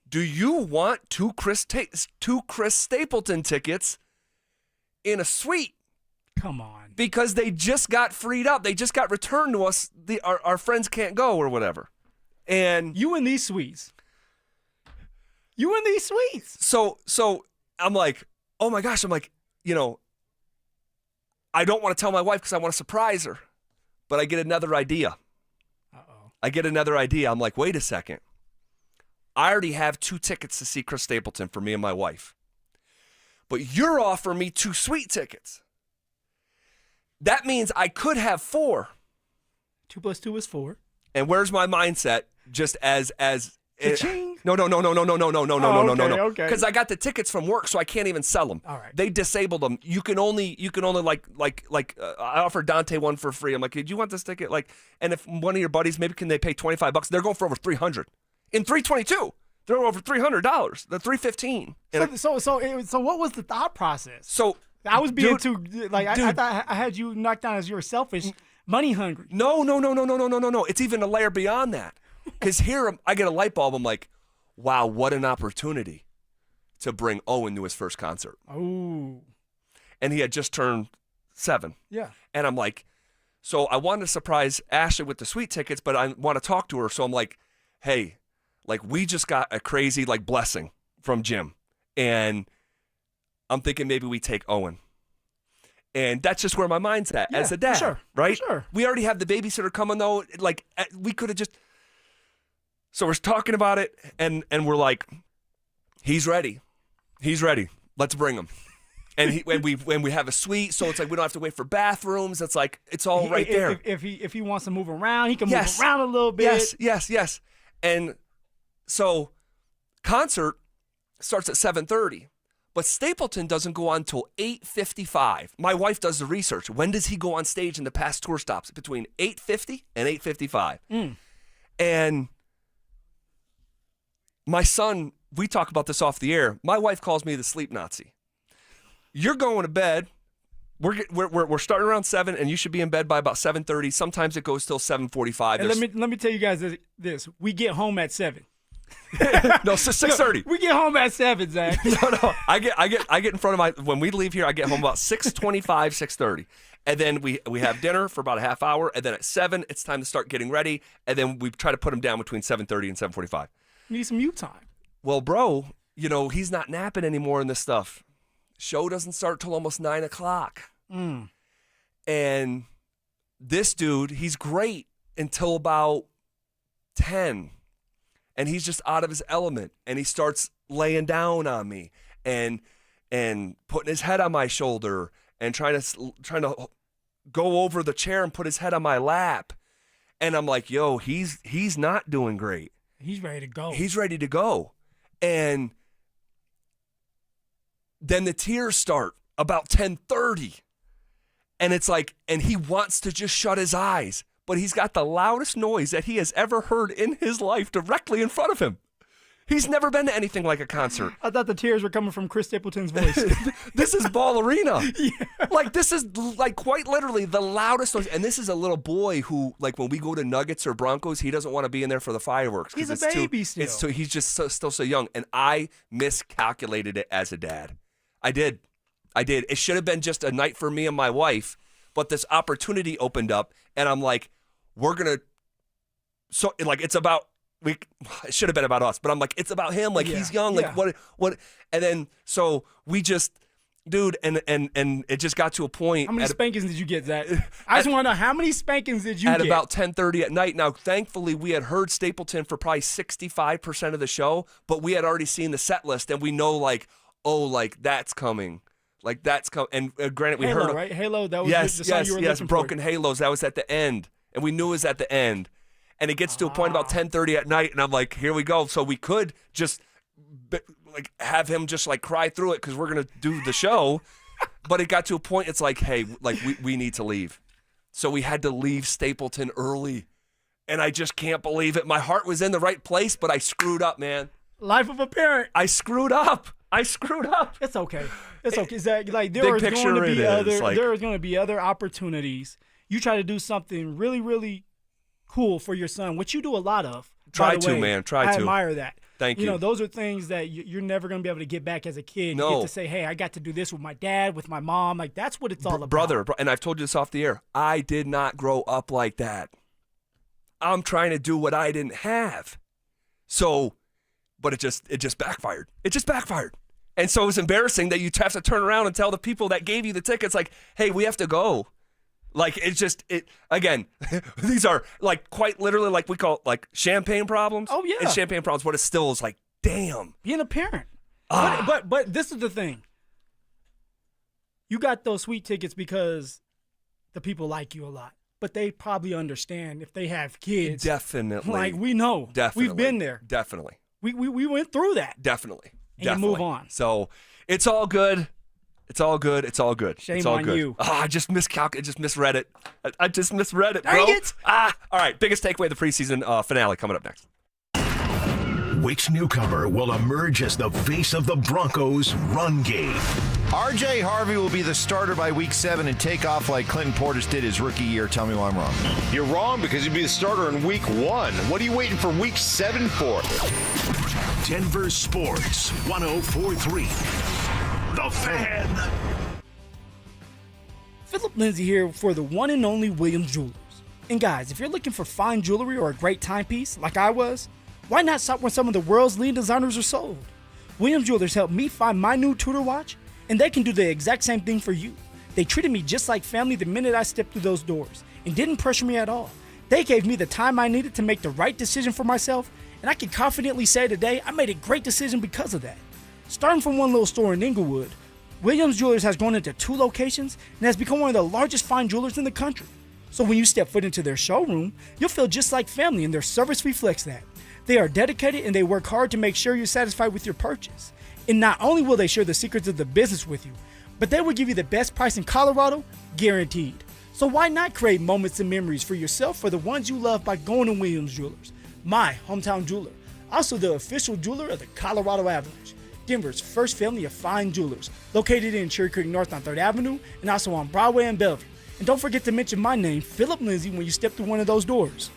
do you want two Chris Stapleton tickets in a suite? Come on. Because they just got freed up. They just got returned to us. Our friends can't go or whatever. And you in these suites. So I'm like, oh my gosh. I'm like, I don't want to tell my wife because I want to surprise her. But I get another idea. I'm like, wait a second. I already have 2 tickets to see Chris Stapleton for me and my wife. But you're offering me 2 suite tickets. That means I could have 4. 2 plus 2 is 4. And where's my mindset? Just as Cha-ching. No. Okay. Because I got the tickets from work, so I can't even sell them. All right. They disabled them. You can only I offered Dante one for free. I'm like, did you want this ticket? And if one of your buddies, maybe can they pay $25? They're going for over $300 in 322. They're over $300. The 315. So what was the thought process? So I was being I thought I had you knocked down as you were selfish, money hungry. No. It's even a layer beyond that. Because here I get a light bulb. I'm like, wow, what an opportunity to bring Owen to his first concert. Oh. And he had just turned 7. Yeah. And I'm like, so I wanted to surprise Ashley with the suite tickets, but I want to talk to her. So I'm like, hey, we just got a crazy blessing from Jim. And I'm thinking maybe we take Owen. And that's just where my mind's at as a dad, sure, right? Sure. We already have the babysitter coming though. We could have just. So we're talking about it, and we're like, he's ready. Let's bring him. And we have a suite, so it's like we don't have to wait for bathrooms. It's like it's all right there. If he wants to move around, he can move around a little bit. Yes. And so concert starts at 7:30. But Stapleton doesn't go on until 8:55. My wife does the research. When does he go on stage in the past tour stops? Between 8:50 and 8:55. And my son, we talk about this off the air. My wife calls me the sleep Nazi. You're going to bed. We're starting around 7, and you should be in bed by about 7:30. Sometimes it goes till 7:45. And let me tell you guys this. We get home at 7. No, 6:30. We get home at 7, Zach. No. I get in front of my, when we leave here, I get home about 6:25, 6:30. And then we have dinner for about a half hour. And then at 7, it's time to start getting ready. And then we try to put him down between 7:30 and 7:45. Need some mute time. Well, bro, he's not napping anymore in this stuff. Show doesn't start till almost 9 o'clock. And this dude, he's great until about 10. And he's just out of his element. And he starts laying down on me and putting his head on my shoulder and trying to go over the chair and put his head on my lap. And I'm like, yo, he's not doing great. He's ready to go. He's ready to go. And then the tears start about 10:30. And it's like, and he wants to just shut his eyes, but he's got the loudest noise that he has ever heard in his life directly in front of him. He's never been to anything like a concert. I thought the tears were coming from Chris Stapleton's voice. This is Ball Arena. Yeah. Like, this is like quite literally the loudest noise. And this is a little boy who, like, when we go to Nuggets or Broncos, he doesn't want to be in there for the fireworks. He's a baby still. He's just still so young. And I miscalculated it as a dad. I did. It should have been just a night for me and my wife, but this opportunity opened up, and I'm like, it's about, it should have been about us, but I'm like, it's about him. Like, he's young. Like, what? And then, so we just, dude, and it just got to a point. How many spankings did you get, Zach? I just want to know, how many spankings did you get? At about 10:30 at night. Now, thankfully, we had heard Stapleton for probably 65% of the show, but we had already seen the set list, and we know, like, oh, like, that's coming. Like, that's coming. And granted, we Halo, heard. right? Halo, that was the song you were looking Broken for. Halos. That was at the end. And we knew it was at the end. And it gets to a point about 10:30 at night, and I'm like, here we go. So we could just like have him just like cry through it because we're going to do the show. But it got to a point, it's like, hey, like we need to leave. So we had to leave Stapleton early. And I just can't believe it. My heart was in the right place, but I screwed up, man. Life of a parent. I screwed up. It's okay. It's okay. Zach, like, there is going to be other opportunities. You try to do something really, really cool for your son, which you do a lot of. Try to, man. I admire that. Thank you. You know, those are things that you're never going to be able to get back as a kid. No. You get to say, hey, I got to do this with my dad, with my mom. Like, that's what it's all about. Brother, and I've told you this off the air, I did not grow up like that. I'm trying to do what I didn't have. So, but it just backfired. It just backfired. And so it's embarrassing that you have to turn around and tell the people that gave you the tickets, like, hey, we have to go. Like, again, these are like quite literally, like, we call it like champagne problems. Oh, yeah. It's champagne problems, but it still is like, damn. Being a parent. But this is the thing. You got those sweet tickets because the people like you a lot. But they probably understand if they have kids. Definitely. Like, we know. Definitely. We've been there. Definitely. We went through that. Definitely. And you move on. So it's all good. It's all good. It's all good. Shame it's all on good. you. I just miscalculated. I just misread it. I just misread it, bro. Dang it. All right. Biggest takeaway of the preseason finale coming up next. Which newcomer will emerge as the face of the Broncos' run game? RJ Harvey will be the starter by week 7 and take off like Clinton Portis did his rookie year. Tell me why I'm wrong. You're wrong because he'd be the starter in week 1. What are you waiting for week 7 for? Denver Sports 104.3. The Fan. Phillip Lindsay here for the one and only Williams Jewelers. And guys, if you're looking for fine jewelry or a great timepiece like I was, why not shop where some of the world's leading designers are sold? Williams Jewelers helped me find my new Tudor watch, and they can do the exact same thing for you. They treated me just like family the minute I stepped through those doors and didn't pressure me at all. They gave me the time I needed to make the right decision for myself, and I can confidently say today I made a great decision because of that. Starting from one little store in Inglewood, Williams Jewelers has grown into 2 locations and has become one of the largest fine jewelers in the country. So when you step foot into their showroom, you'll feel just like family, and their service reflects that. They are dedicated and they work hard to make sure you're satisfied with your purchase. And not only will they share the secrets of the business with you, but they will give you the best price in Colorado, guaranteed. So why not create moments and memories for yourself for the ones you love by going to Williams Jewelers, my hometown jeweler, also the official jeweler of the Colorado Avalanche, Denver's first family of fine jewelers, located in Cherry Creek North on 3rd Avenue and also on Broadway and Bellevue. And don't forget to mention my name, Phillip Lindsay, when you step through one of those doors.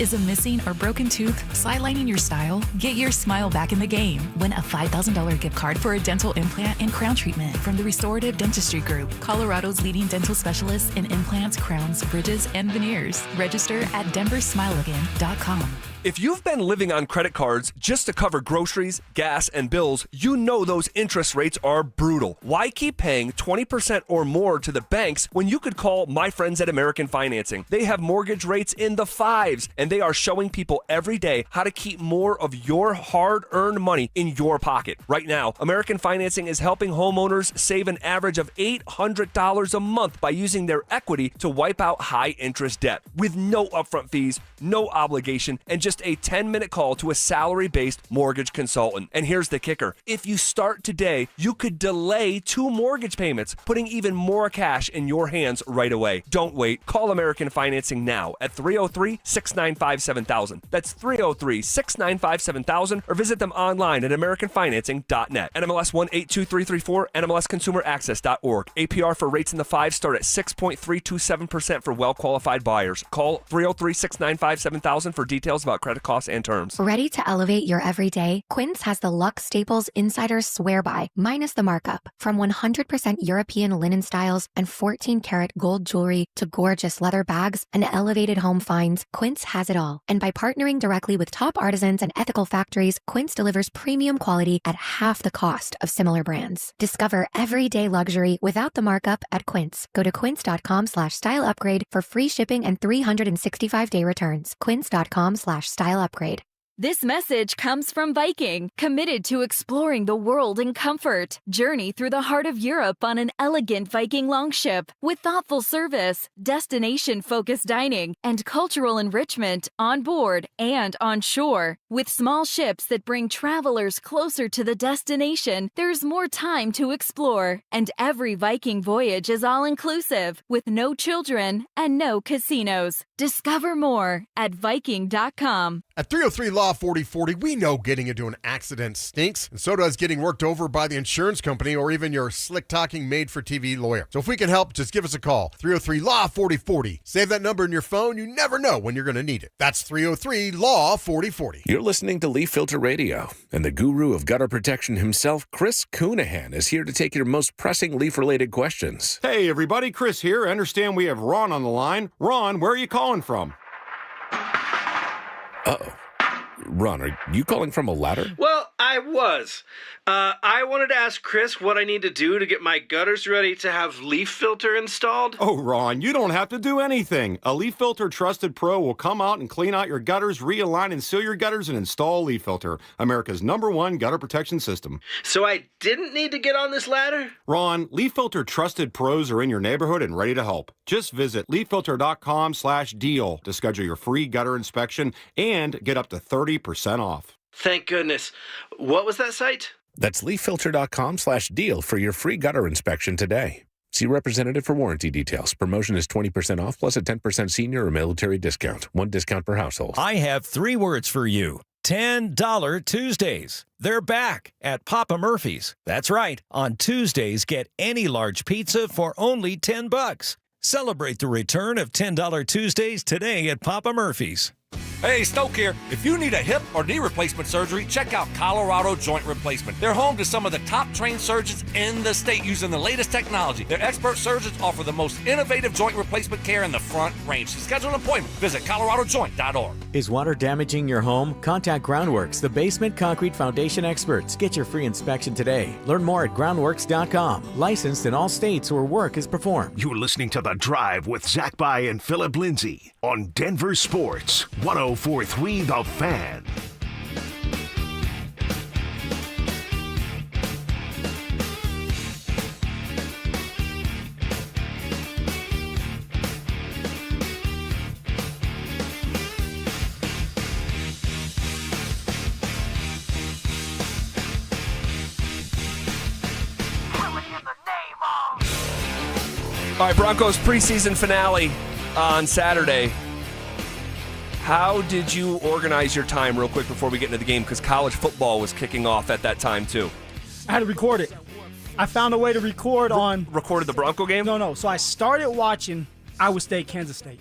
Is a missing or broken tooth sidelining your style? Get your smile back in the game. Win a $5,000 gift card for a dental implant and crown treatment from the Restorative Dentistry Group, Colorado's leading dental specialists in implants, crowns, bridges, and veneers. Register at DenverSmileAgain.com. If you've been living on credit cards just to cover groceries, gas, and bills, you know those interest rates are brutal. Why keep paying 20% or more to the banks when you could call my friends at American Financing? They have mortgage rates in the 5s, and they are showing people every day how to keep more of your hard-earned money in your pocket. Right now, American Financing is helping homeowners save an average of $800 a month by using their equity to wipe out high-interest debt with no upfront fees, no obligation, and just a 10-minute call to a salary-based mortgage consultant. And here's the kicker. If you start today, you could delay 2 mortgage payments, putting even more cash in your hands right away. Don't wait. Call American Financing now at 303-695-7000. That's 303-695-7000, or visit them online at americanfinancing.net. NMLS 182334, NMLSconsumeraccess.org. APR for rates in the 5s start at 6.327% for well-qualified buyers. Call 303-695-7000 for details about credit costs and terms. Ready to elevate your everyday? Quince has the Luxe Staples Insider Swear By, minus the markup. From 100% European linen styles and 14-karat gold jewelry to gorgeous leather bags and elevated home finds, Quince has it all. And by partnering directly with top artisans and ethical factories, Quince delivers premium quality at half the cost of similar brands. Discover everyday luxury without the markup at Quince. Go to quince.com/style upgrade for free shipping and 365-day returns. Quince.com/style upgrade. This message comes from Viking, committed to exploring the world in comfort. Journey through the heart of Europe on an elegant Viking longship with thoughtful service, destination-focused dining, and cultural enrichment on board and on shore. With small ships that bring travelers closer to the destination, there's more time to explore. And every Viking voyage is all-inclusive, with no children and no casinos. Discover more at Viking.com. At 303 Law 4040, we know getting into an accident stinks, and so does getting worked over by the insurance company or even your slick-talking made-for-TV lawyer. So if we can help, just give us a call. 303 Law 4040. Save that number in your phone. You never know when you're going to need it. That's 303 Law 4040. You're listening to Leaf Filter Radio, and the guru of gutter protection himself, Chris Coonahan, is here to take your most pressing leaf-related questions. Hey, everybody. Chris here. I understand we have Ron on the line. Ron, where are you calling from? Uh-oh. Ron, are you calling from a ladder? Well, I was. I wanted to ask Chris what I need to do to get my gutters ready to have leaf filter installed. Oh, Ron, you don't have to do anything. A Leaf Filter Trusted Pro will come out and clean out your gutters, realign and seal your gutters, and install Leaf Filter, America's #1 gutter protection system. So I didn't need to get on this ladder? Ron, Leaf Filter Trusted Pros are in your neighborhood and ready to help. Just visit leaffilter.com/deal to schedule your free gutter inspection and get up to 30% off. Thank goodness. What was that site? That's leaffilter.com/deal for your free gutter inspection today. See representative for warranty details. Promotion is 20% off plus a 10% senior or military discount. 1 discount per household. I have 3 words for you. $10 Tuesdays. They're back at Papa Murphy's. That's right. On Tuesdays, get any large pizza for only $10. Celebrate the return of $10 Tuesdays today at Papa Murphy's. Hey, Stoke here. If you need a hip or knee replacement surgery, check out Colorado Joint Replacement. They're home to some of the top trained surgeons in the state using the latest technology. Their expert surgeons offer the most innovative joint replacement care in the Front Range. To schedule an appointment, visit coloradojoint.org. Is water damaging your home? Contact Groundworks, the basement concrete foundation experts. Get your free inspection today. Learn more at groundworks.com. Licensed in all states where work is performed. You're listening to The Drive with Zach By and Phillip Lindsay on Denver Sports 104.3 The Fan. All right, Broncos preseason finale on Saturday. How did you organize your time real quick before we get into the game? Because college football was kicking off at that time, too. I had to record it. I found a way to record on... Recorded the Bronco game? No. So I started watching Iowa State, Kansas State.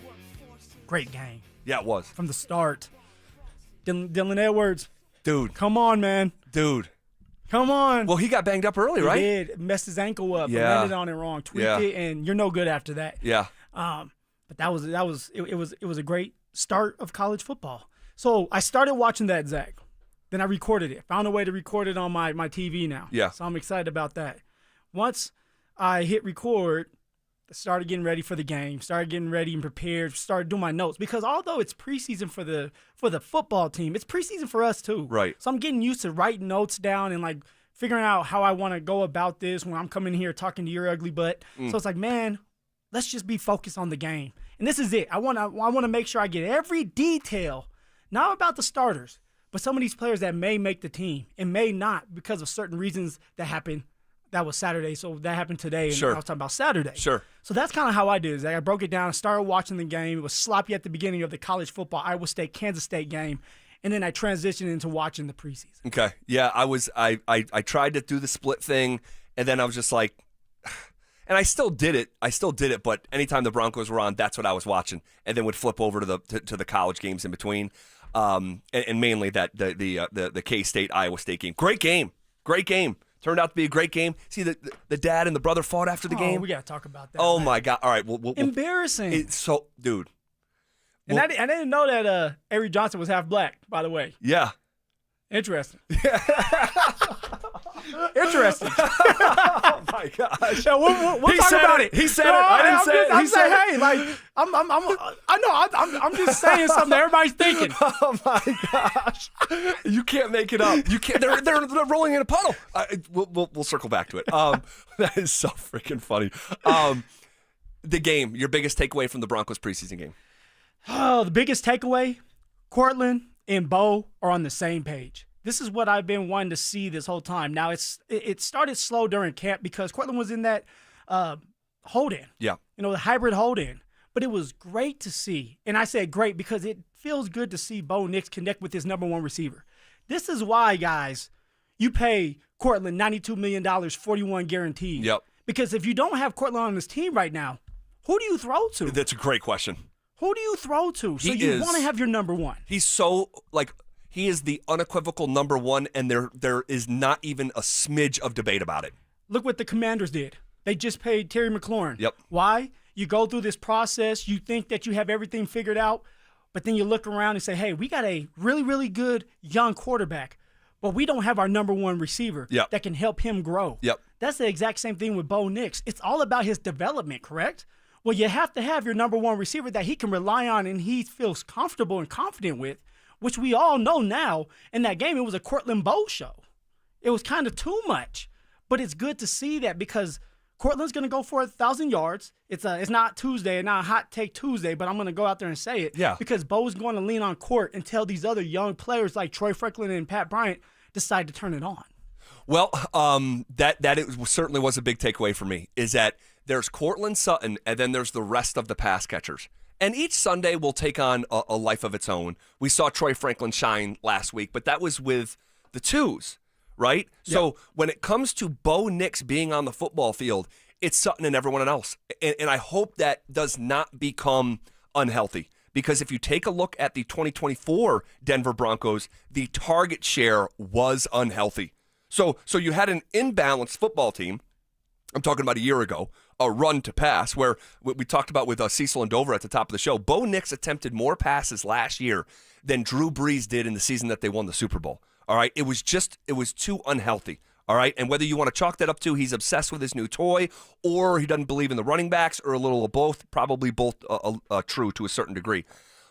Great game. Yeah, it was. From the start. Dylan Edwards. Dude. Come on, man. Dude. Come on. Well, he got banged up early, right? He did. Messed his ankle up. Yeah. Landed on it wrong. Tweaked it, and you're no good after that. Yeah. But that was a great start of college football. So I started watching that, Zach. Then I recorded it. Found a way to record it on my TV now. Yeah. So I'm excited about that. Once I hit record, I started getting ready for the game, started getting ready and prepared, started doing my notes. Because although it's preseason for the football team, it's preseason for us too. Right. So I'm getting used to writing notes down and like figuring out how I want to go about this when I'm coming here talking to your ugly butt. So it's like, man, let's just be focused on the game. And this is it. I want to make sure I get every detail, not about the starters, but some of these players that may make the team and may not because of certain reasons that happened. That was Saturday, so that happened today, and Sure. I was talking about Saturday. Sure. So that's kind of how I did it. I broke it down, started watching the game. It was sloppy at the beginning of the college football Iowa State, Kansas State game, and then I transitioned into watching the preseason. Okay. Yeah, I tried to do the split thing, and then I was just like, and I still did it, but anytime the Broncos were on, that's what I was watching, and then would flip over to the college games in between, and mainly that the K-State Iowa State game. Great game. Turned out to be a great game. See, the dad and the brother fought after the game. We got to talk about that. Oh, man. my God. All right. We'll Embarrassing. It's so, dude. And I didn't know that Avery Johnson was half black, by the way. Yeah. Interesting. Interesting. Oh, my gosh. Yeah, we'll talk about it. He said it. I didn't say it. I'm saying, hey, like, I'm just saying something that everybody's thinking. Oh, my gosh. You can't make it up. You can't. They're rolling in a puddle. We'll circle back to it. That is so freaking funny. The game, your biggest takeaway from the Broncos preseason game? Oh, the biggest takeaway, Cortland and Bo are on the same page. This is what I've been wanting to see this whole time. Now, it started slow during camp because Cortland was in that hold-in. Yeah. The hybrid hold-in. But it was great to see. And I said great because it feels good to see Bo Nix connect with his number one receiver. This is why, guys, you pay Cortland $92 million, 41 guaranteed. Yep. Because if you don't have Cortland on this team right now, who do you throw to? That's a great question. Who do you throw to? So you want to have your number one. He's so, he is the unequivocal number one, and there is not even a smidge of debate about it. Look what the Commanders did. They just paid Terry McLaurin. Yep. Why? You go through this process, you think that you have everything figured out, but then you look around and say, hey, we got a really, really good young quarterback, but we don't have our number one receiver that can help him grow. Yep. That's the exact same thing with Bo Nix. It's all about his development, correct? Well, you have to have your number one receiver that he can rely on and he feels comfortable and confident with, which we all know now. In that game, it was a Cortland Bowe show. It was kind of too much. But it's good to see that because Cortland's going to go for 1,000 yards. It's not Tuesday, not a hot take Tuesday, but I'm going to go out there and say it. Yeah. Because Bo's going to lean on Court until these other young players like Troy Franklin and Pat Bryant decide to turn it on. Well, certainly was a big takeaway for me, is that there's Cortland Sutton, and then there's the rest of the pass catchers. And each Sunday will take on a life of its own. We saw Troy Franklin shine last week, but that was with the twos, right? Yep. So when it comes to Bo Nix being on the football field, it's Sutton and everyone else. And I hope that does not become unhealthy. Because if you take a look at the 2024 Denver Broncos, the target share was unhealthy. So you had an imbalanced football team. I'm talking about a year ago, a run to pass, where we talked about with Cecil and Dover at the top of the show. Bo Nix attempted more passes last year than Drew Brees did in the season that they won the Super Bowl. All right, it was too unhealthy. All right, and whether you want to chalk that up to he's obsessed with his new toy, or he doesn't believe in the running backs, or a little of both, probably both true to a certain degree.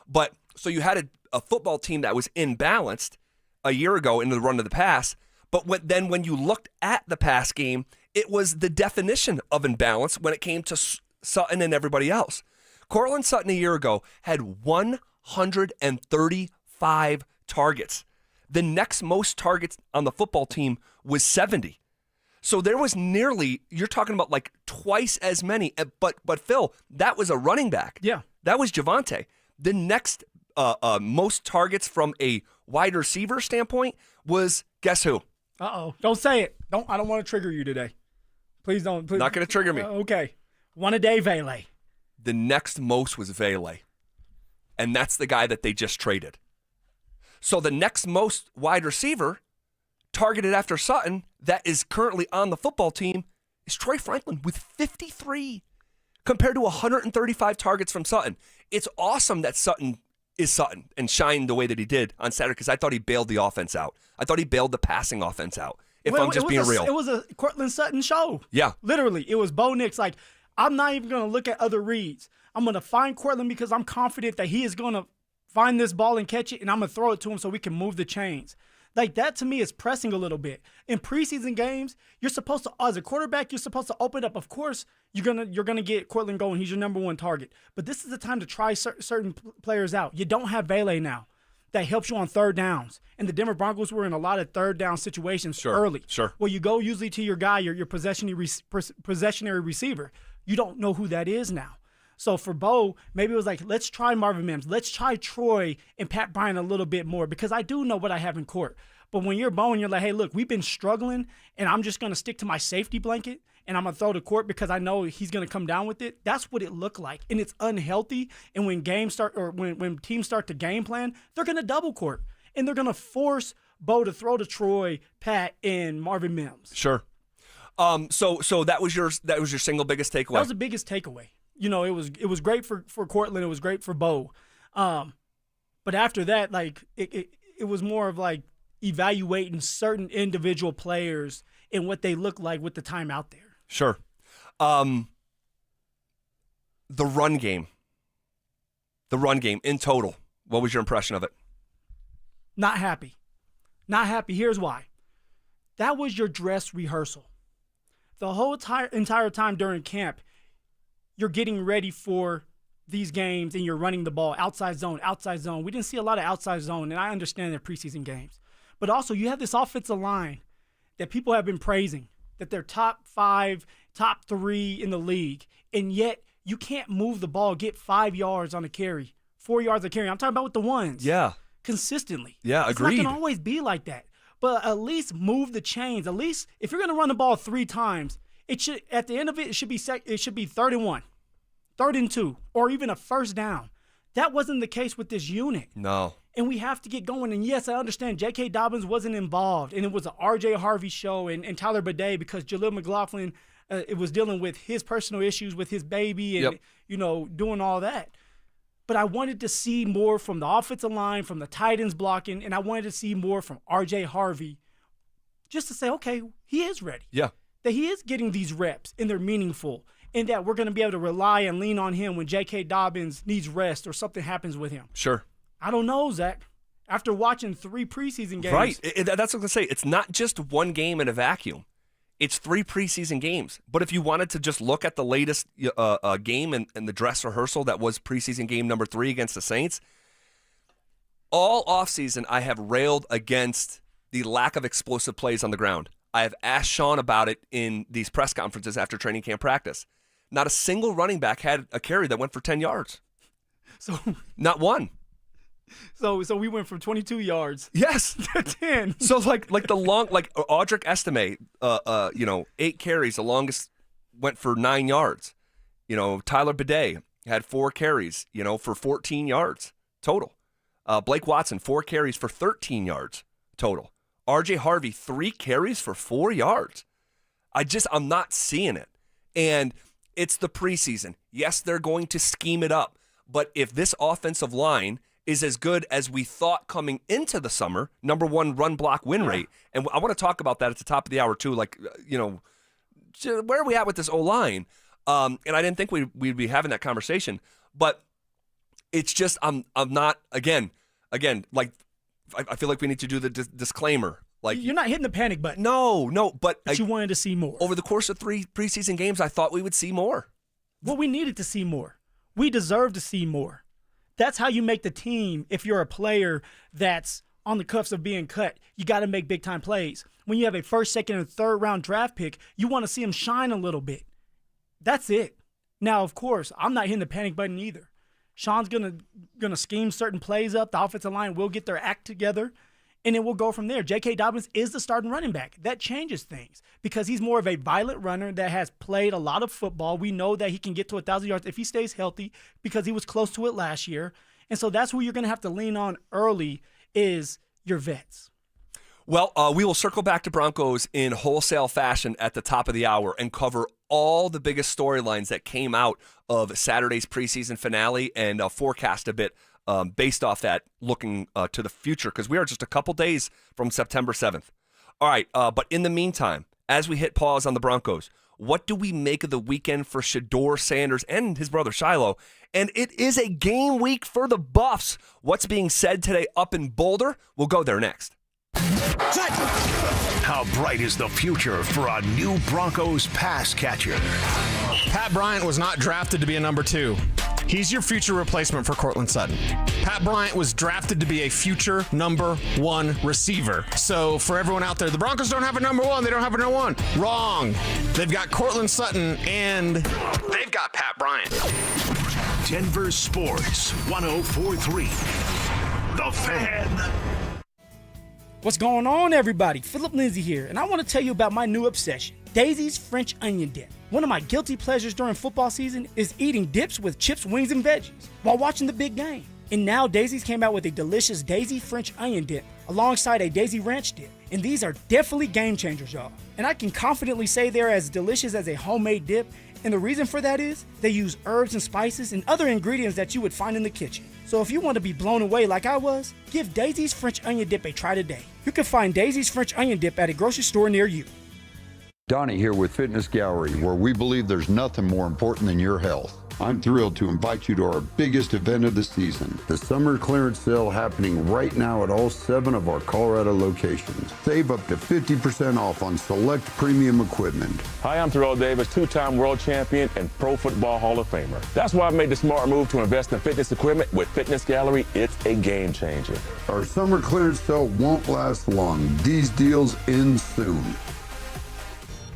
But so you had a football team that was imbalanced a year ago in the run to the pass, but when you looked at the pass game, it was the definition of imbalance when it came to Sutton and everybody else. Cortland Sutton a year ago had 135 targets. The next most targets on the football team was 70. So there was nearly, you're talking about like twice as many. But Phil, that was a running back. Yeah. That was Javonte. The next most targets from a wide receiver standpoint was, guess who? Uh-oh. Don't say it. I don't want to trigger you today. Please don't. Please. Not going to trigger me. Okay. One a day, Vele. The next most was Vele. and that's the guy that they just traded. So the next most wide receiver targeted after Sutton that is currently on the football team is Troy Franklin with 53 compared to 135 targets from Sutton. It's awesome that Sutton is Sutton and shined the way that he did on Saturday because I thought he bailed the offense out. I thought he bailed the passing offense out, if I'm just being real. It was a Cortland Sutton show. Yeah. Literally. It was Bo Nix. Like, I'm not even going to look at other reads. I'm going to find Cortland because I'm confident that he is going to find this ball and catch it, and I'm going to throw it to him so we can move the chains. Like, that to me is pressing a little bit. In preseason games, you're supposed to, as a quarterback, you're supposed to open up. Of course, you're gonna get Cortland going. He's your number one target. But this is the time to try certain players out. You don't have Vele now. That helps you on third downs. And the Denver Broncos were in a lot of third down situations early. Sure. Well, you go usually to your guy, your possessionary receiver. You don't know who that is now. So for Bo, maybe it was like, let's try Marvin Mims. Let's try Troy and Pat Bryant a little bit more because I do know what I have in court. But when you're Bo and you're like, hey, look, we've been struggling, and I'm just going to stick to my safety blanket, and I'm going to throw to Court because I know he's going to come down with it. That's what it looked like. And it's unhealthy. And when games start, or when teams start to game plan, they're going to double Court. And they're going to force Bo to throw to Troy, Pat, and Marvin Mims. Sure. So that was your single biggest takeaway? That was the biggest takeaway. You know, it was great for Cortland. It was great for Bo. But after that, like, it was more of like evaluating certain individual players and what they look like with the time out there. Sure. The run game in total, what was your impression of it? Not happy. Here's why. That was your dress rehearsal. The whole entire time during camp, you're getting ready for these games and you're running the ball outside zone. We didn't see a lot of outside zone, and I understand they're preseason games. But also, you have this offensive line that people have been praising, that they're top 5, top 3 in the league, and yet you can't move the ball, get 5 yards on a carry, 4 yards a carry. I'm talking about with the ones. Yeah. Consistently. Yeah, agreed. It's not going to always be like that. But at least move the chains. At least if you're going to run the ball 3 times, it should, at the end of it should be 3rd and 1, 3rd and 2, or even a first down. That wasn't the case with this unit. No. And we have to get going. And yes, I understand J.K. Dobbins wasn't involved, and it was an R.J. Harvey show and Tyler Bidet because Jaleel McLaughlin it was dealing with his personal issues with his baby and, doing all that. But I wanted to see more from the offensive line, from the tight ends blocking, and I wanted to see more from R.J. Harvey just to say, okay, he is ready. Yeah. That he is getting these reps, and they're meaningful, and that we're going to be able to rely and lean on him when J.K. Dobbins needs rest or something happens with him. Sure. I don't know, Zach. After watching 3 preseason games. Right. That's what I'm going to say. It's not just one game in a vacuum. It's 3 preseason games. But if you wanted to just look at the latest game and the dress rehearsal that was preseason game number 3 against the Saints, all offseason I have railed against the lack of explosive plays on the ground. I have asked Sean about it in these press conferences after training camp practice. Not a single running back had a carry that went for 10 yards. So not one. So we went from 22 yards. Yes. To 10. So like the long, like Audric Estime, 8 carries. The longest went for 9 yards. Tyler Bidet had 4 carries, for 14 yards total. Blake Watson, 4 carries for 13 yards total. R.J. Harvey, 3 carries for 4 yards. I'm not seeing it. And it's the preseason. Yes, they're going to scheme it up. But if this offensive line is as good as we thought coming into the summer, number 1 run block win rate, and I want to talk about that at the top of the hour too, like, where are we at with this O-line? And I didn't think we'd be having that conversation, but it's just, I'm not, again, like, I feel like we need to do the disclaimer. Like, you're not hitting the panic button. No, but you wanted to see more. Over the course of 3 preseason games, I thought we would see more. Well, we needed to see more. We deserve to see more. That's how you make the team. If you're a player that's on the cuffs of being cut, you got to make big-time plays. When you have a 1st, 2nd, and 3rd round draft pick, you want to see him shine a little bit. That's it. Now, of course, I'm not hitting the panic button either. Sean's gonna scheme certain plays up. The offensive line will get their act together, and then we'll go from there. J.K. Dobbins is the starting running back. That changes things because he's more of a violent runner that has played a lot of football. We know that he can get to 1,000 yards if he stays healthy because he was close to it last year. And so that's who you're going to have to lean on early is your vets. Well, we will circle back to Broncos in wholesale fashion at the top of the hour and cover all the biggest storylines that came out of Saturday's preseason finale and forecast a bit based off that, looking to the future, because we are just a couple days from September 7th. All right, but in the meantime, as we hit pause on the Broncos, what do we make of the weekend for Shador Sanders and his brother Shiloh? And it is a game week for the Buffs. What's being said today up in Boulder? We'll go there next. How bright is the future for a new Broncos pass catcher? Pat Bryant was not drafted to be a number 2. He's your future replacement for Courtland Sutton. Pat Bryant was drafted to be a future number 1 receiver. So for everyone out there, the Broncos don't have a number 1. They don't have a number 1. Wrong. They've got Courtland Sutton and they've got Pat Bryant. Denver Sports 104.3. The Fan. What's going on, everybody? Phillip Lindsay here, and I want to tell you about my new obsession, Daisy's French Onion Dip. One of my guilty pleasures during football season is eating dips with chips, wings, and veggies while watching the big game. And now Daisy's came out with a delicious Daisy French Onion Dip alongside a Daisy Ranch Dip. And these are definitely game changers, y'all. And I can confidently say they're as delicious as a homemade dip. And the reason for that is they use herbs and spices and other ingredients that you would find in the kitchen. So if you want to be blown away like I was, give Daisy's French Onion Dip a try today. You can find Daisy's French Onion Dip at a grocery store near you. Donnie here with Fitness Gallery, where we believe there's nothing more important than your health. I'm thrilled to invite you to our biggest event of the season, the summer clearance sale happening right now at all 7 of our Colorado locations. Save up to 50% off on select premium equipment. Hi, I'm Terrell Davis, 2-time world champion and Pro Football Hall of Famer. That's why I made the smart move to invest in fitness equipment with Fitness Gallery. It's a game changer. Our summer clearance sale won't last long. These deals end soon.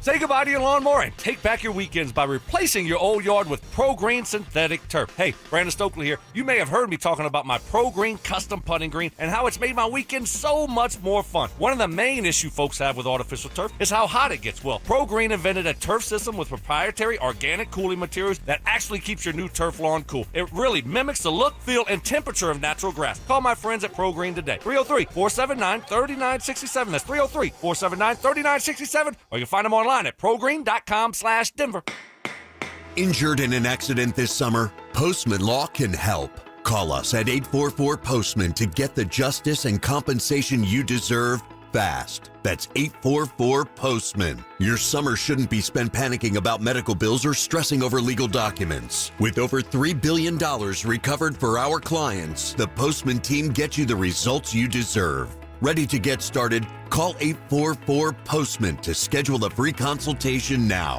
Say goodbye to your lawnmower and take back your weekends by replacing your old yard with Pro Green synthetic turf. Hey, Brandon Stokley here. You may have heard me talking about my Pro Green custom putting green and how it's made my weekend so much more fun. One of the main issues folks have with artificial turf is how hot it gets. Well, Pro Green invented a turf system with proprietary organic cooling materials that actually keeps your new turf lawn cool. It really mimics the look, feel, and temperature of natural grass. Call my friends at Pro Green today. 303-479-3967. That's 303-479-3967. Or you can find them online at progreen.com/Denver. Injured in an accident this summer? Postman Law can help. Call us at 844-POSTMAN to get the justice and compensation you deserve fast. That's 844-POSTMAN. Your summer shouldn't be spent panicking about medical bills or stressing over legal documents. With over $3 billion recovered for our clients, the Postman team gets you the results you deserve. Ready to get started? Call 844-POSTMAN to schedule a free consultation now.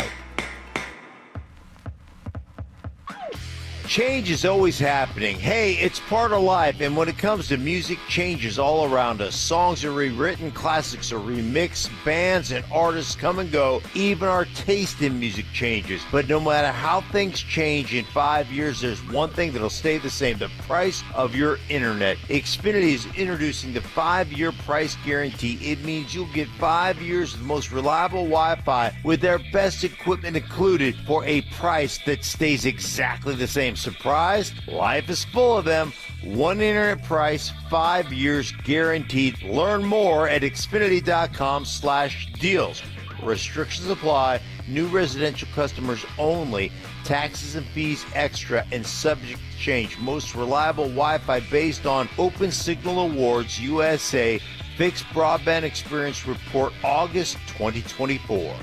Change is always happening. Hey, it's part of life, and when it comes to music, change is all around us. Songs are rewritten, classics are remixed, bands and artists come and go. Even our taste in music changes. But no matter how things change in 5 years, there's one thing that'll stay the same: the price of your internet. Xfinity is introducing the 5-year price guarantee. It means you'll get 5 years of the most reliable Wi-Fi with their best equipment included for a price that stays exactly the same. Surprised? Life is full of them. One internet price, 5 years guaranteed. Learn more at Xfinity.com/deals. Restrictions apply. New residential customers only. Taxes and fees extra and subject to change. Most reliable Wi-Fi based on Open Signal Awards USA. Fixed Broadband Experience Report August 2024.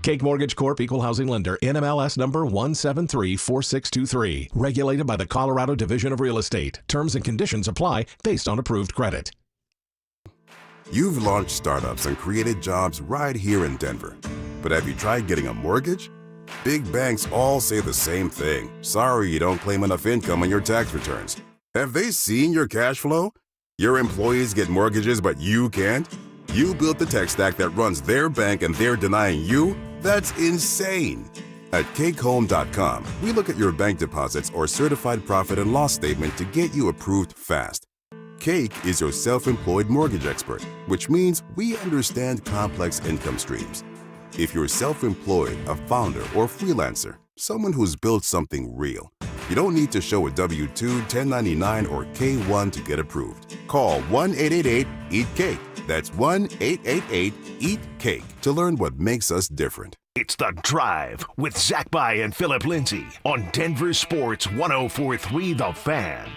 Cake Mortgage Corp. Equal Housing Lender. NMLS number 1734623. Regulated by the Colorado Division of Real Estate. Terms and conditions apply based on approved credit. You've launched startups and created jobs right here in Denver. But have you tried getting a mortgage? Big banks all say the same thing. Sorry you don't claim enough income on your tax returns. Have they seen your cash flow? Your employees get mortgages, but you can't? You built the tech stack that runs their bank and they're denying you? That's insane. At CakeHome.com, we look at your bank deposits or certified profit and loss statement to get you approved fast. Cake is your self-employed mortgage expert, which means we understand complex income streams. If you're self-employed, a founder, or freelancer, someone who's built something real, You don't need to show a W-2, 1099, or K-1 to get approved. Call 1-888-EAT-CAKE. That's 1-888-EAT-CAKE to learn what makes us different. It's The Drive with Zach By and Phillip Lindsay on Denver Sports 104.3 The Fan.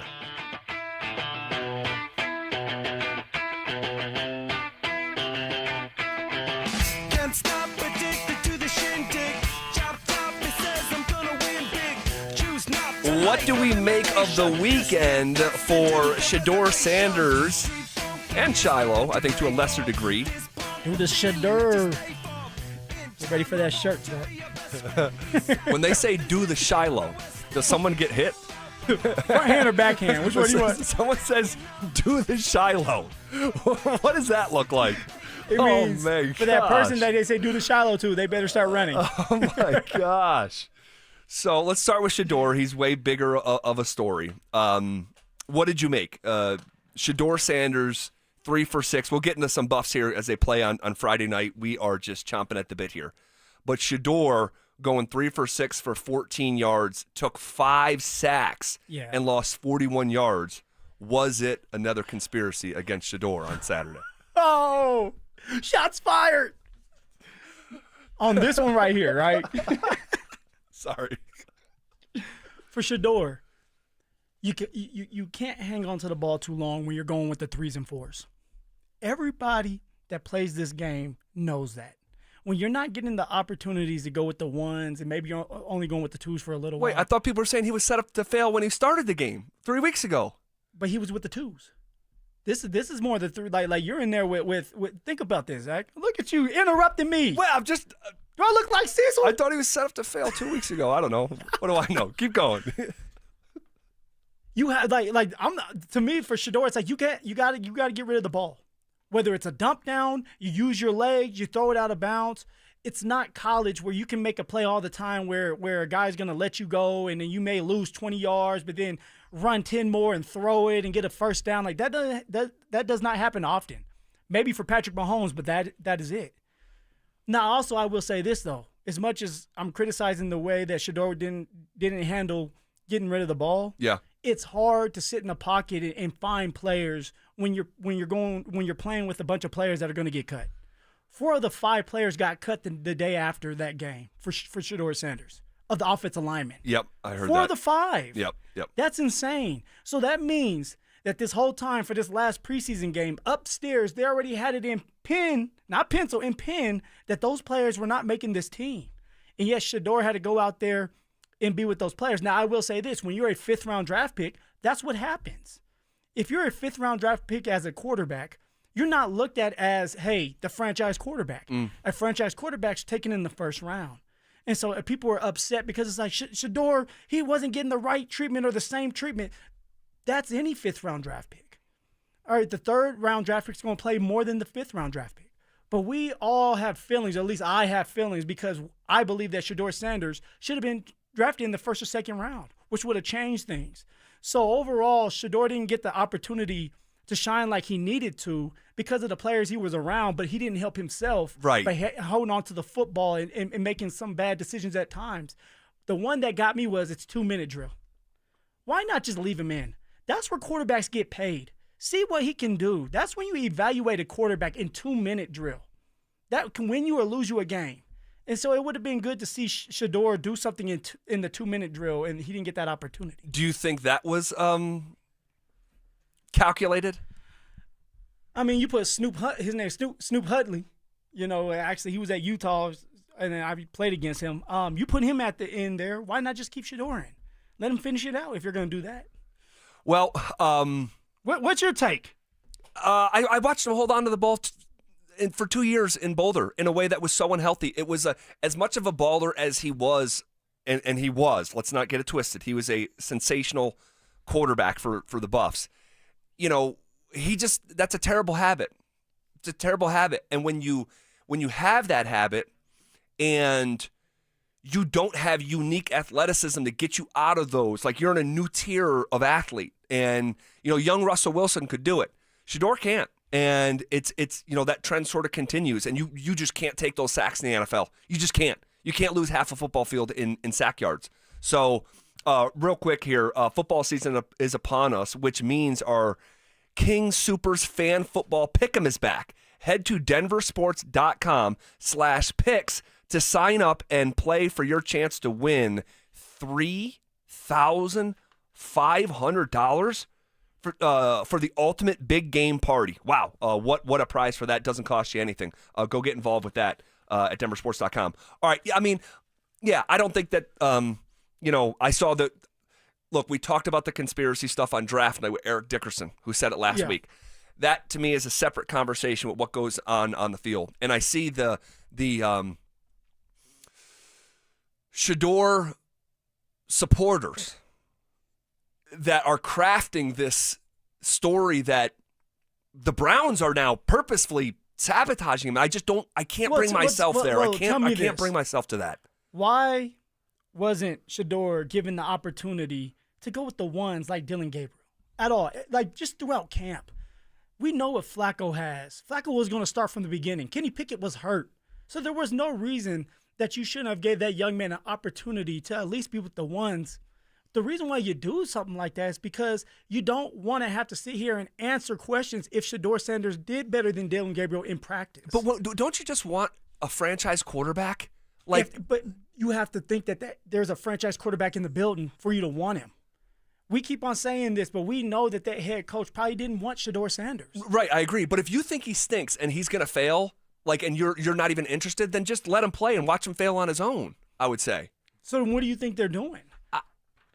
Can't stop addicted to the shindig. Chop top, it says I'm gonna win big. Choose not to. What do we make of the weekend for Shador Sanders and Shiloh, I think to a lesser degree? Do the Shador. Get ready for that shirt, Zach. When they say do the Shiloh, does someone get hit? Front hand or backhand? Which one do you want? Someone says do the Shiloh. What does that look like? It means man, for that person that they say do the Shiloh to, they better start running. Oh, my gosh. So let's start with Shador. He's way bigger of a story. What did you make? Shador Sanders, 3 for 6. We'll get into some buffs here as they play on Friday night. We are just chomping at the bit here. But Shador going 3 for 6 for 14 yards, took 5 sacks, and lost 41 yards. Was it another conspiracy against Shador on Saturday? Oh, shots fired. On this one right here, right? Sorry. For Shador, you can't hang on to the ball too long when you're going with the 3s and 4s. Everybody that plays this game knows that. When you're not getting the opportunities to go with the 1s and maybe you're only going with the 2s for a little while. Wait, I thought people were saying he was set up to fail when he started the game 3 weeks ago. But he was with the 2s. This is more the 3. Like you're in there with think about this, Zach. Look at you interrupting me. Well, I'm just. Do I look like Cecil? I thought he was set up to fail 2 weeks ago. I don't know. What do I know? Keep going. You have like I'm not, to me for Shador, it's like you got to get rid of the ball. Whether it's a dump down, you use your legs, you throw it out of bounds. It's not college where you can make a play all the time where a guy's going to let you go and then you may lose 20 yards, but then run 10 more and throw it and get a first down. Like that does not happen often. Maybe for Patrick Mahomes, but that is it. Now, also, I will say this, though. As much as I'm criticizing the way that Shador didn't handle getting rid of the ball, it's hard to sit in a pocket and find players when you're playing with a bunch of players that are going to get cut. 4 of the 5 players got cut the day after that game for Shador Sanders of the offensive linemen. Yep, I heard that. 4 of the 5. Yep. That's insane. So that means that this whole time for this last preseason game, upstairs, they already had it in pen, not pencil, in pen, that those players were not making this team. And yes, Shador had to go out there and be with those players. Now, I will say this. When you're a 5th-round draft pick, that's what happens. If you're a 5th-round draft pick as a quarterback, you're not looked at as, hey, the franchise quarterback. A franchise quarterback's taken in the 1st round. And so people were upset because it's like Shador, he wasn't getting the right treatment or the same treatment. That's any 5th-round draft pick. All right, the 3rd-round draft pick is going to play more than the 5th-round draft pick. But we all have feelings, at least I have feelings, because I believe that Shador Sanders should have been drafted in the 1st or 2nd round, which would have changed things. So overall, Shador didn't get the opportunity to shine like he needed to because of the players he was around, but he didn't help himself by holding on to the football and making some bad decisions at times. The one that got me was it's 2-minute drill. Why not just leave him in? That's where quarterbacks get paid. See what he can do. That's when you evaluate a quarterback in 2-minute drill. That can win you or lose you a game. And so it would have been good to see Shador do something in the 2-minute drill, and he didn't get that opportunity. Do you think that was calculated? I mean, you put his name Snoop Hudley. You know, actually he was at Utah, and then I played against him. You put him at the end there. Why not just keep Shador in? Let him finish it out if you're going to do that. Well, what's your take? I watched him hold on to the ball for 2 years in Boulder in a way that was so unhealthy. It was as much of a baller as he was, and he was. Let's not get it twisted. He was a sensational quarterback for the Buffs. You know, that's a terrible habit. It's a terrible habit. And when you have that habit and you don't have unique athleticism to get you out of those, like you're in a new tier of athlete, and you know, young Russell Wilson could do it. Shador can't. And it's you know, that trend sort of continues, and you just can't take those sacks in the NFL. You just can't. You can't lose half a football field in sack yards. So Real quick here, football season is upon us, which means our King Supers Fan Football Pick'em is back. Head to DenverSports.com/picks to sign up and play for your chance to win $3,500 for the ultimate big game party. Wow, what a prize for that. Doesn't cost you anything. Go get involved with that at DenverSports.com. All right, I mean, yeah, I don't think that, I saw that. Look, we talked about the conspiracy stuff on draft night with Eric Dickerson, who said it last week. That, to me, is a separate conversation with what goes on the field. And I see the Shador supporters that are crafting this story that the Browns are now purposefully sabotaging him. I can't bring myself there. I can't bring myself to that. Why wasn't Shador given the opportunity to go with the ones like Dylan Gabriel at all? Like, just throughout camp. We know what Flacco has. Flacco was going to start from the beginning. Kenny Pickett was hurt. So there was no reason that you shouldn't have gave that young man an opportunity to at least be with the ones. The reason why you do something like that is because you don't want to have to sit here and answer questions if Shador Sanders did better than Dylan Gabriel in practice. But don't you just want a franchise quarterback? But you have to think that there's a franchise quarterback in the building for you to want him. We keep on saying this, but we know that head coach probably didn't want Shador Sanders. Right, I agree. But if you think he stinks and he's going to fail, and you're not even interested, then just let him play and watch him fail on his own, I would say. So what do you think they're doing?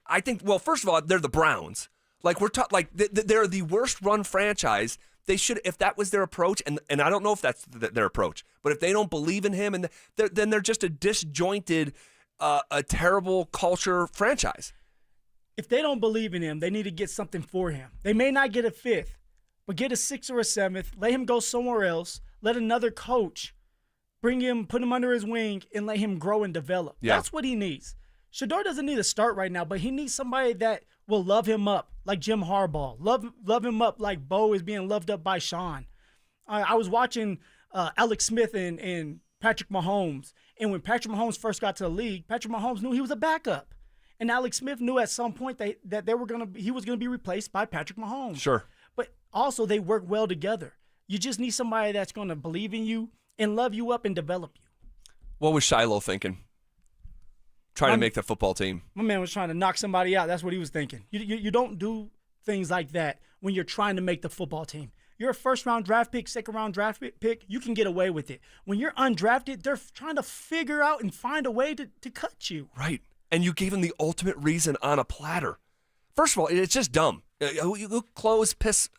I think, well, first of all, they're the Browns. They're the worst run franchise. They should, if that was their approach, and I don't know if that's their approach, but if they don't believe in him, then they're just a disjointed, a terrible culture franchise. If they don't believe in him, they need to get something for him. They may not get a 5th, but get a 6th or a 7th, let him go somewhere else, let another coach bring him, put him under his wing, and let him grow and develop. Yeah. That's what he needs. Shador doesn't need to start right now, but he needs somebody that will love him up like Jim Harbaugh. Love him up like Bo is being loved up by Sean. I was watching Alex Smith and Patrick Mahomes, and when Patrick Mahomes first got to the league, Patrick Mahomes knew he was a backup. And Alex Smith knew at some point that he was going to be replaced by Patrick Mahomes. Sure. But also they work well together. You just need somebody that's going to believe in you and love you up and develop you. What was Shiloh thinking? Trying to make the football team. My man was trying to knock somebody out. That's what he was thinking. You don't do things like that when you're trying to make the football team. You're a first-round draft pick, second-round draft pick, you can get away with it. When you're undrafted, they're trying to figure out and find a way to cut you. Right. And you gave him the ultimate reason on a platter. First of all, it's just dumb. You close fist,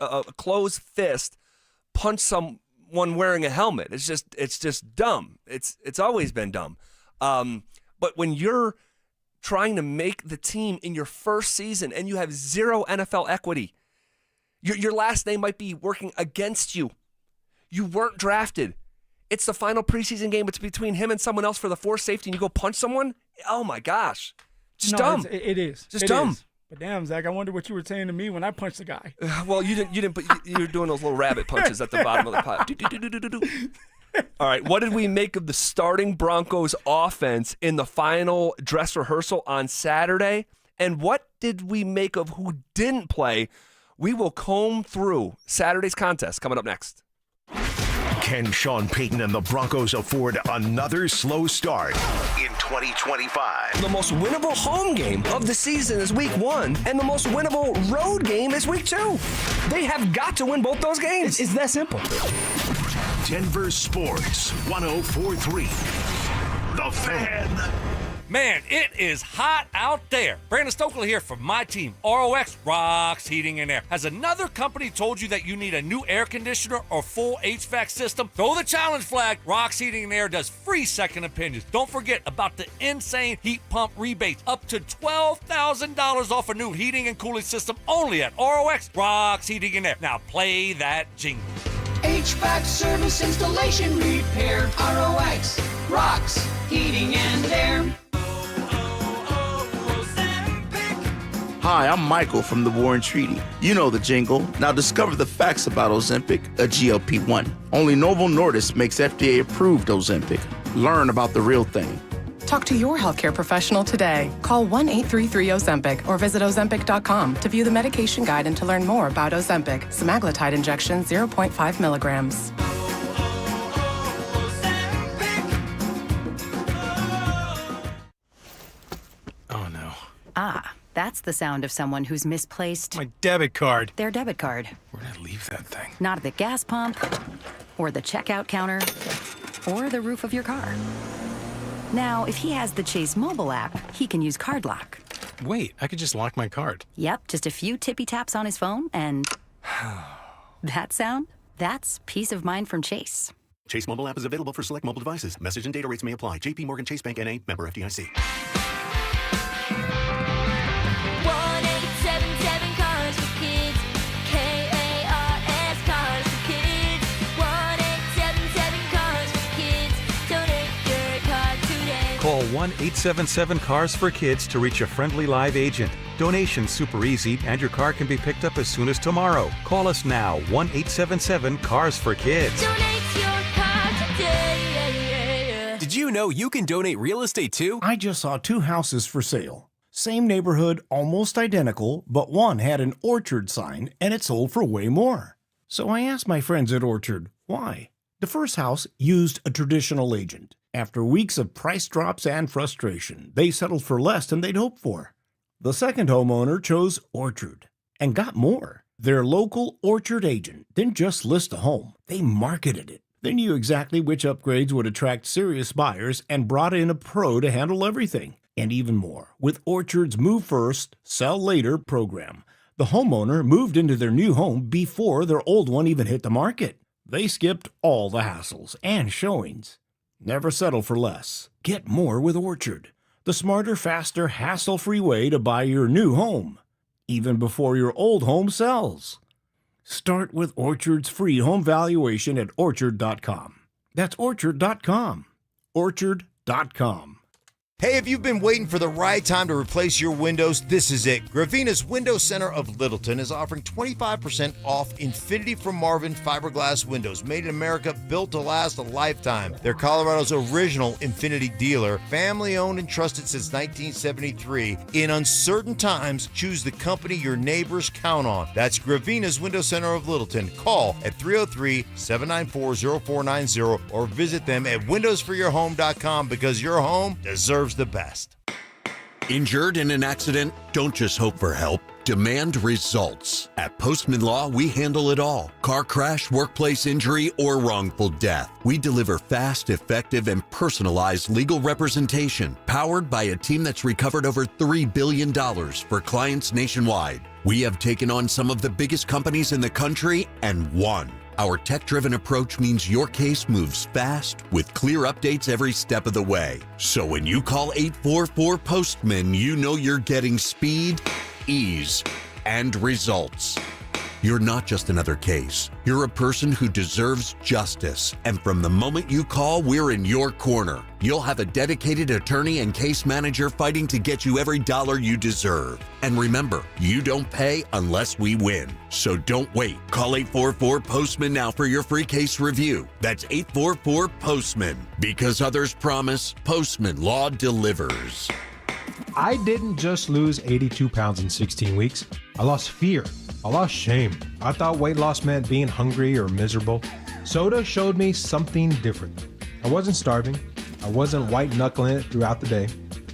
punch someone wearing a helmet. It's just dumb. It's always been dumb. But when you're trying to make the team in your first season and you have zero NFL equity, your last name might be working against you. You weren't drafted. It's the final preseason game. It's between him and someone else for the 4th safety, and you go punch someone? Oh, my gosh. Just dumb. It is. Just dumb. But damn, Zach, I wonder what you were saying to me when I punched the guy. Well, you didn't. But you were doing those little rabbit punches at the bottom of the pot. All right, what did we make of the starting Broncos offense in the final dress rehearsal on Saturday? And what did we make of who didn't play? We will comb through Saturday's contest coming up next. Can Sean Payton and the Broncos afford another slow start in 2025? The most winnable home game of the season is week 1, and the most winnable road game is week 2. They have got to win both those games. It's that simple. Denver Sports 104.3. The Fan. Man, it is hot out there. Brandon Stokley here from my team, ROX Rocks Heating and Air. Has another company told you that you need a new air conditioner or full HVAC system? Throw the challenge flag. Rocks Heating and Air does free second opinions. Don't forget about the insane heat pump rebates. Up to $12,000 off a new heating and cooling system only at ROX Rocks Heating and Air. Now play that jingle. HVAC service, installation, repair. ROX Rocks Heating and Air. Hi, I'm Michael from the War and Treaty. You know the jingle. Now discover the facts about Ozempic, a GLP-1. Only Novo Nordisk makes FDA-approved Ozempic. Learn about the real thing. Talk to your healthcare professional today. Call 1-833-OZEMPIC or visit Ozempic.com to view the medication guide and to learn more about Ozempic, semaglutide injection 0.5 milligrams. Oh, no. Ah, that's the sound of someone who's misplaced My debit card. their debit card. Where'd I leave that thing? Not at the gas pump, or the checkout counter, or the roof of your car. Now, if he has the Chase mobile app, he can use Card Lock. Wait, I could just lock my card. Yep, just a few tippy taps on his phone, and that sound? That's peace of mind from Chase. Chase mobile app is available for select mobile devices. Message and data rates may apply. J.P. Morgan Chase Bank N.A. Member FDIC. 1-877 Cars for Kids. K-A-R-S Cars for Kids. 1-877 Cars for Kids. Donate your car today. Call 1-877-CARS-FOR-KIDS to reach a friendly live agent. Donation's super easy, and your car can be picked up as soon as tomorrow. Call us now, 1-877-CARS-FOR-KIDS. Donate your car today. Did you know you can donate real estate too? I just saw 2 houses for sale. Same neighborhood, almost identical, but one had an Orchard sign and it sold for way more. So I asked my friends at Orchard, why? The first house used a traditional agent. After weeks of price drops and frustration, they settled for less than they'd hoped for. The second homeowner chose Orchard and got more. Their local Orchard agent didn't just list a home, they marketed it. They knew exactly which upgrades would attract serious buyers and brought in a pro to handle everything. And even more, with Orchard's Move First, Sell Later program, the homeowner moved into their new home before their old one even hit the market. They skipped all the hassles and showings. Never settle for less. Get more with Orchard, the smarter, faster, hassle-free way to buy your new home, even before your old home sells. Start with Orchard's free home valuation at Orchard.com. That's Orchard.com. Orchard.com. Hey, if you've been waiting for the right time to replace your windows, this is it. Gravina's Window Center of Littleton is offering 25% off Infinity from Marvin fiberglass windows, made in America, built to last a lifetime. They're Colorado's original Infinity dealer, family owned and trusted since 1973. In uncertain times, choose the company your neighbors count on. That's Gravina's Window Center of Littleton. Call at 303-794-0490 or visit them at windowsforyourhome.com because your home deserves the best. Injured in an accident? Don't just hope for help. Demand results. At Postman Law, we handle it all. Car crash, workplace injury, or wrongful death. We deliver fast, effective, and personalized legal representation, powered by a team that's recovered over $3 billion for clients nationwide. We have taken on some of the biggest companies in the country and won. Our tech-driven approach means your case moves fast with clear updates every step of the way. So when you call 844-POSTMAN, you know you're getting speed, ease, and results. You're not just another case. You're a person who deserves justice. And from the moment you call, we're in your corner. You'll have a dedicated attorney and case manager fighting to get you every dollar you deserve. And remember, you don't pay unless we win. So don't wait. Call 844-POSTMAN now for your free case review. That's 844-POSTMAN. Because others promise, Postman Law delivers. I didn't just lose 82 pounds in 16 weeks. I lost fear. I lost shame. I thought weight loss meant being hungry or miserable. Soda showed me something different. I wasn't starving. I wasn't white-knuckling it throughout the day.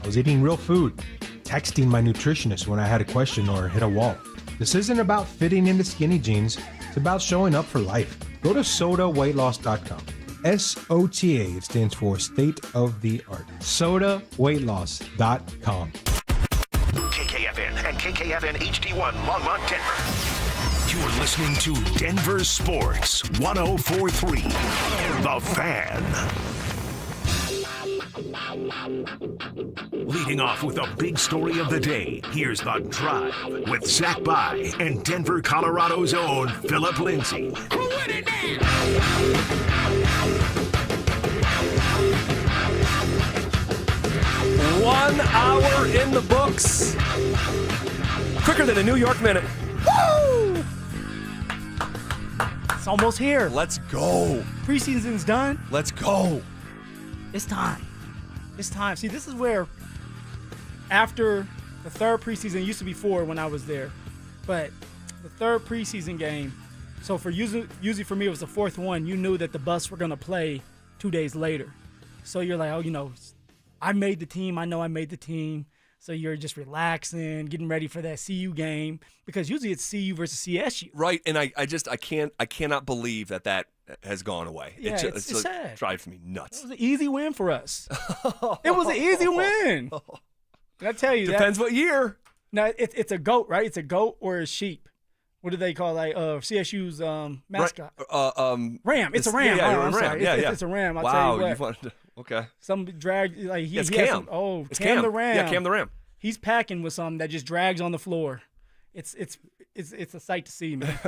I was eating real food, texting my nutritionist when I had a question or hit a wall. This isn't about fitting into skinny jeans. It's about showing up for life. Go to sodaweightloss.com. SOTA, it stands for State of the Art. sodaweightloss.com. KKFN and KKFN HD1 Longmont, Denver. You're listening to Denver Sports 104.3. The Fan. Leading off with the big story of the day, here's The Drive with Zach By and Denver, Colorado's own Phillip Lindsay. 1 hour in the books. Quicker than a New York minute. Woo! It's almost here. Let's go. Preseason's done. Let's go. It's time. It's time. See, this is where after the third preseason, it used to be 4 when I was there, but the third preseason game, so for usually for me it was the 4th one, you knew that the Buffs were going to play 2 days later. So you're like, oh, I made the team. I know I made the team. So you're just relaxing, getting ready for that CU game, because usually it's CU versus CSU. Right, and I cannot believe that has gone away. Yeah, it's sad. It drives me nuts. It was an easy win for us. It was an easy win. Did I tell you that? Depends what year. No, it's a goat, right? It's a goat or a sheep. What do they call CSU's mascot? Ram. It's a ram. Yeah, I'm ram. sorry. Yeah, it's a ram. I'll wow, tell you what. wanted to, okay. Some drag like It's Cam. It's Cam the Ram. Yeah, Cam the Ram. He's packing with something that just drags on the floor. It's a sight to see, man.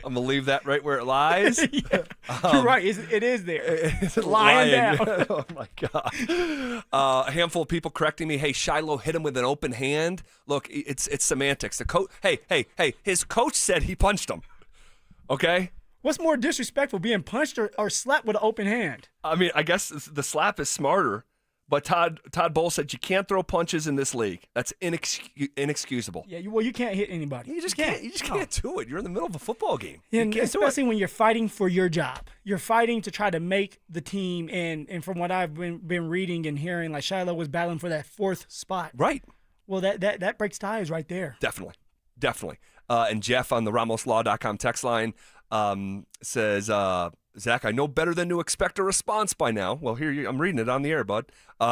I'm gonna leave that right where it lies. Yeah. You're right. It is there. It's lying down. Oh my god. A handful of people correcting me. Hey, Shiloh hit him with an open hand. Look, it's semantics. The coach. Hey. His coach said he punched him. Okay. What's more disrespectful, being punched or slapped with an open hand? I mean, I guess the slap is smarter. But Todd Bowles said you can't throw punches in this league. That's inexcusable. Yeah, you can't hit anybody. You just can't. You just can't do it. You're in the middle of a football game. And especially when you're fighting for your job. You're fighting to try to make the team. And from what I've been reading and hearing, like Shiloh was battling for that 4th spot. Right. Well, that breaks ties right there. Definitely. And Jeff on the RamosLaw.com text line says, Zach, I know better than to expect a response by now. Well, I'm reading it on the air, bud.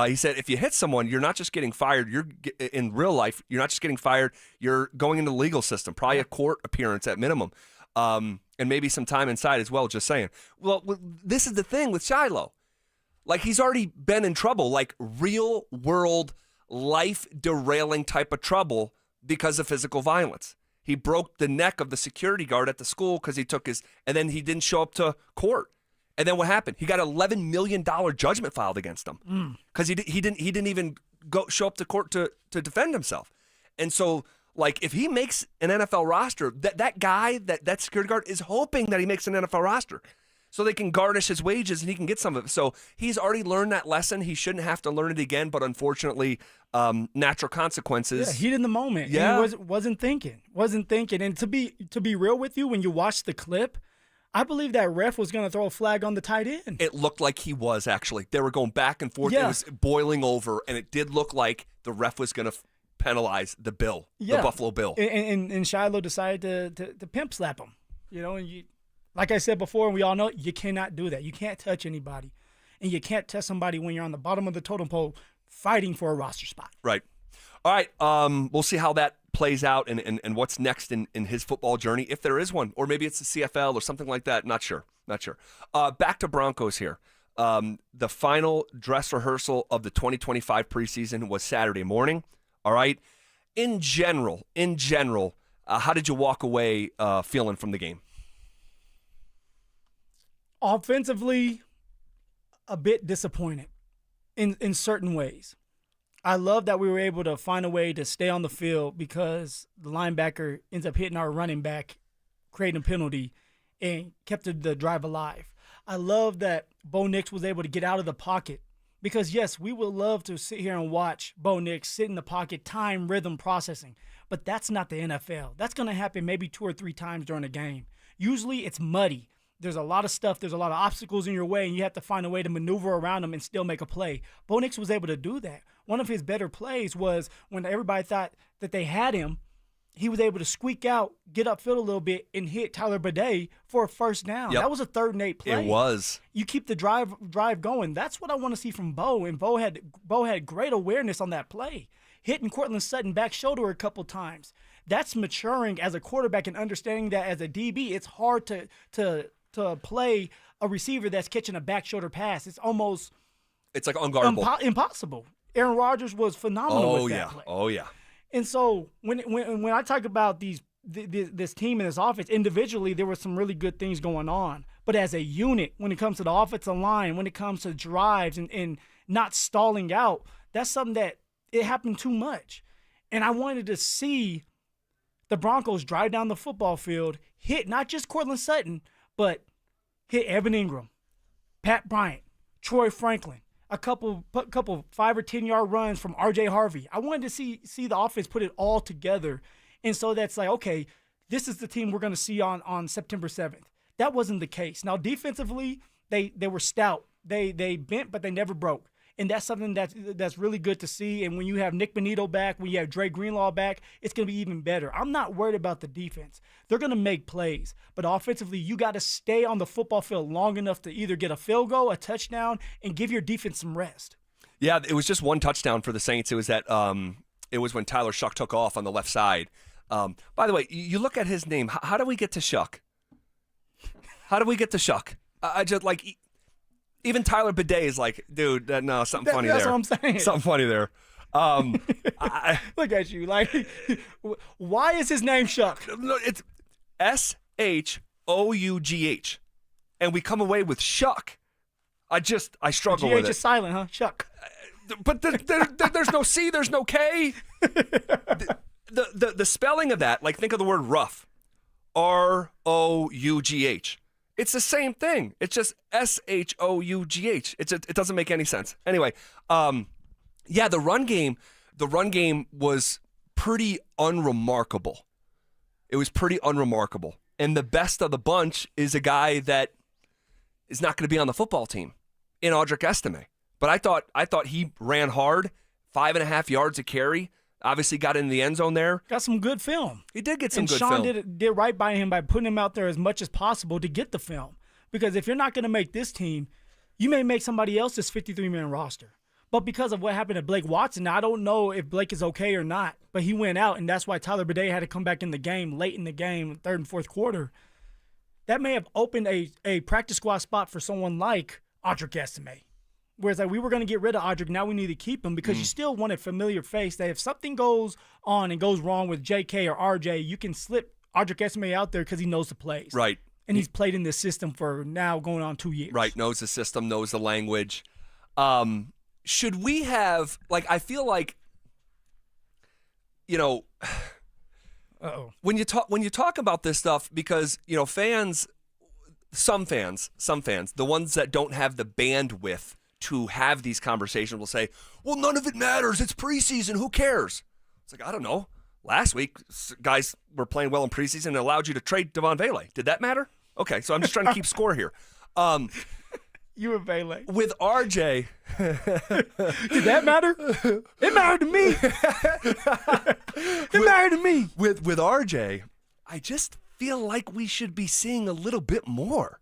He said, if you hit someone, you're not just getting fired. In real life, you're not just getting fired. You're going into the legal system, probably a court appearance at minimum, and maybe some time inside as well, just saying. Well, this is the thing with Shiloh. Like, he's already been in trouble, like real-world, life-derailing type of trouble because of physical violence. He broke the neck of the security guard at the school because he took and then he didn't show up to court. And then what happened? He got an $11 million judgment filed against him because he didn't even show up to court to defend himself. And so, like, if he makes an NFL roster, that guy, that security guard is hoping that he makes an NFL roster so they can garnish his wages and he can get some of it. So he's already learned that lesson. He shouldn't have to learn it again, but unfortunately, natural consequences. Yeah, heat in the moment. Yeah. He wasn't thinking. And to be real with you, when you watch the clip, I believe that ref was going to throw a flag on the tight end. It looked like he was, actually. They were going back and forth. Yeah. It was boiling over, and it did look like the ref was going to penalize the Bill, the Buffalo Bill. And Shiloh decided to pimp slap him. And like I said before, and we all know, you cannot do that. You can't touch anybody. And you can't touch somebody when you're on the bottom of the totem pole fighting for a roster spot. Right. All right. We'll see how that plays out and what's next in his football journey, if there is one. Or maybe it's the CFL or something like that. Not sure. Back to Broncos here. The final dress rehearsal of the 2025 preseason was Saturday morning. All right. In general, how did you walk away feeling from the game? Offensively, a bit disappointed in certain ways. I love that we were able to find a way to stay on the field because the linebacker ends up hitting our running back, creating a penalty, and kept the drive alive. I love that Bo Nix was able to get out of the pocket because, yes, we would love to sit here and watch Bo Nix sit in the pocket, time, rhythm, processing, but that's not the NFL. That's going to happen maybe 2 or 3 times during a game. Usually it's muddy. There's a lot of stuff. There's a lot of obstacles in your way, and you have to find a way to maneuver around them and still make a play. Bo Nix was able to do that. One of his better plays was when everybody thought that they had him, he was able to squeak out, get upfield a little bit, and hit Tyler Bidet for a first down. Yep. That was a 3rd and 8 play. It was. You keep the drive going. That's what I want to see from Bo, and Bo had great awareness on that play, hitting Cortland Sutton back shoulder a couple times. That's maturing as a quarterback and understanding that as a DB, it's hard to play a receiver that's catching a back shoulder pass. It's like unguardable. Impossible. Aaron Rodgers was phenomenal with that play. Oh, yeah. And so when I talk about this team and this offense, individually there were some really good things going on. But as a unit, when it comes to the offensive line, when it comes to drives and not stalling out, that's something that it happened too much. And I wanted to see the Broncos drive down the football field, hit not just Cortland Sutton, but hit Evan Ingram, Pat Bryant, Troy Franklin. a couple 5 or 10 yard runs from RJ Harvey. I wanted to see the offense put it all together. And so that's like, okay, this is the team we're going to see on September 7th. That wasn't the case. Now, defensively, they were stout. They bent, but they never broke. And that's something that's really good to see. And when you have Nick Bonito back, when you have Dre Greenlaw back, it's going to be even better. I'm not worried about the defense. They're going to make plays. But offensively, you got to stay on the football field long enough to either get a field goal, a touchdown, and give your defense some rest. Yeah, it was just one touchdown for the Saints. It was it was when Tyler Shuck took off on the left side. By the way, you look at his name. How do we get to Shuck? How do we get to Shuck? I just like... Even Tyler Bidet is like, dude, no, something funny there. That's what I'm saying. Something funny there. Look at you. Like, why is his name Shuck? No, it's Shough. And we come away with Shuck. I struggle with it. GH is silent, huh? Shuck. But there's no C, there's no K. The spelling of that, like think of the word rough. Rough. It's the same thing. It's just Shoughh. It doesn't make any sense. Anyway, yeah, the run game was pretty unremarkable. It was pretty unremarkable. And the best of the bunch is a guy that is not going to be on the football team in Audric Estime. But I thought he ran hard, 5.5 yards a carry. Obviously got in the end zone there. Got some good film. He did get some good Sean film. did right by him by putting him out there as much as possible to get the film. Because if you're not going to make this team, you may make somebody else's 53-man roster. But because of what happened to Blake Watson, I don't know if Blake is okay or not. But he went out, and that's why Tyler Bidet had to come back in the game late in the game, third and fourth quarter. That may have opened a practice squad spot for someone like Audric Estime. Whereas like we were going to get rid of Audric, now we need to keep him because you still want a familiar face that if something goes on and goes wrong with JK or RJ, you can slip Audric Estime out there because he knows the plays. Right. And he's played in this system for now going on 2 years. Right, knows the system, knows the language. Should we have, like, I feel like, you know, when you talk about this stuff, because, you know, some fans, the ones that don't have the bandwidth to have these conversations will say, well, none of it matters. It's preseason. Who cares? It's like, I don't know. Last week, guys were playing well in preseason and allowed you to trade Devon Vele. Did that matter? Okay, so I'm just trying to keep score here. You and Vele. With RJ. Did that matter? It mattered to me. It mattered to me. With RJ, I just feel like we should be seeing a little bit more.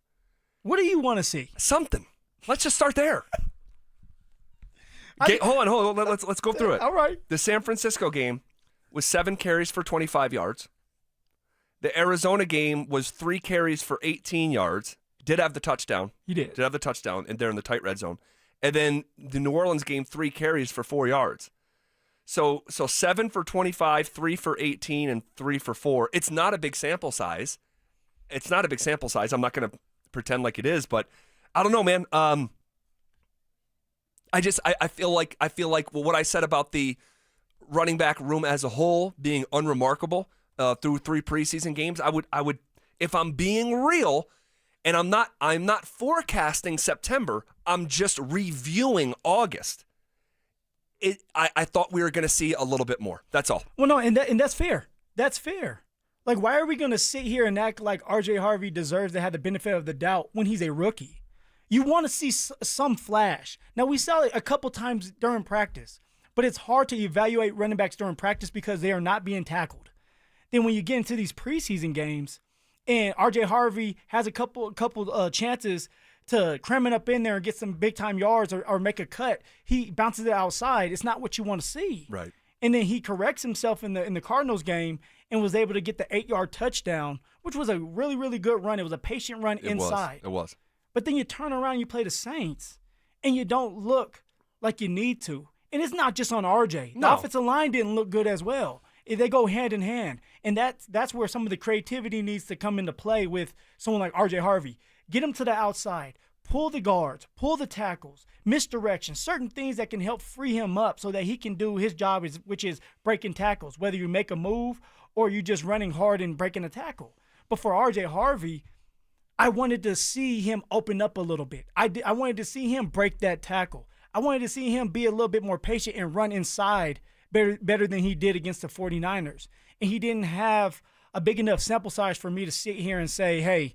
What do you want to see? Something. Let's just start there. Hold on. Let's go through it. All right. The San Francisco game was 7 carries for 25 yards. The Arizona game was 3 carries for 18 yards. Did have the touchdown. He did. Did have the touchdown, and they're in the tight red zone. And then the New Orleans game, 3 carries for 4 yards. So 7 for 25, 3 for 18, and 3 for 4. It's not a big sample size. I'm not going to pretend like it is, but I don't know, man. I feel like what I said about the running back room as a whole being unremarkable through 3 preseason games. I would, if I'm being real, and I'm not forecasting September. I'm just reviewing August. I thought we were going to see a little bit more. That's all. Well, no, and that's fair. That's fair. Like, why are we going to sit here and act like RJ Harvey deserves to have the benefit of the doubt when he's a rookie? You want to see some flash. Now, we saw it a couple times during practice, but it's hard to evaluate running backs during practice because they are not being tackled. Then when you get into these preseason games and RJ Harvey has a couple chances to cram it up in there and get some big-time yards or make a cut, he bounces it outside. It's not what you want to see. Right. And then he corrects himself in the Cardinals game and was able to get the 8-yard touchdown, which was a really, really good run. It was a patient run inside. It was. But then you turn around and you play the Saints, and you don't look like you need to. And it's not just on RJ. No. The offensive line didn't look good as well. They go hand in hand. And that's where some of the creativity needs to come into play with someone like RJ Harvey. Get him to the outside. Pull the guards. Pull the tackles. Misdirection. Certain things that can help free him up so that he can do his job, which is breaking tackles, whether you make a move or you just running hard and breaking a tackle. But for RJ Harvey, I wanted to see him open up a little bit. I wanted to see him break that tackle. I wanted to see him be a little bit more patient and run inside better than he did against the 49ers. And he didn't have a big enough sample size for me to sit here and say, hey,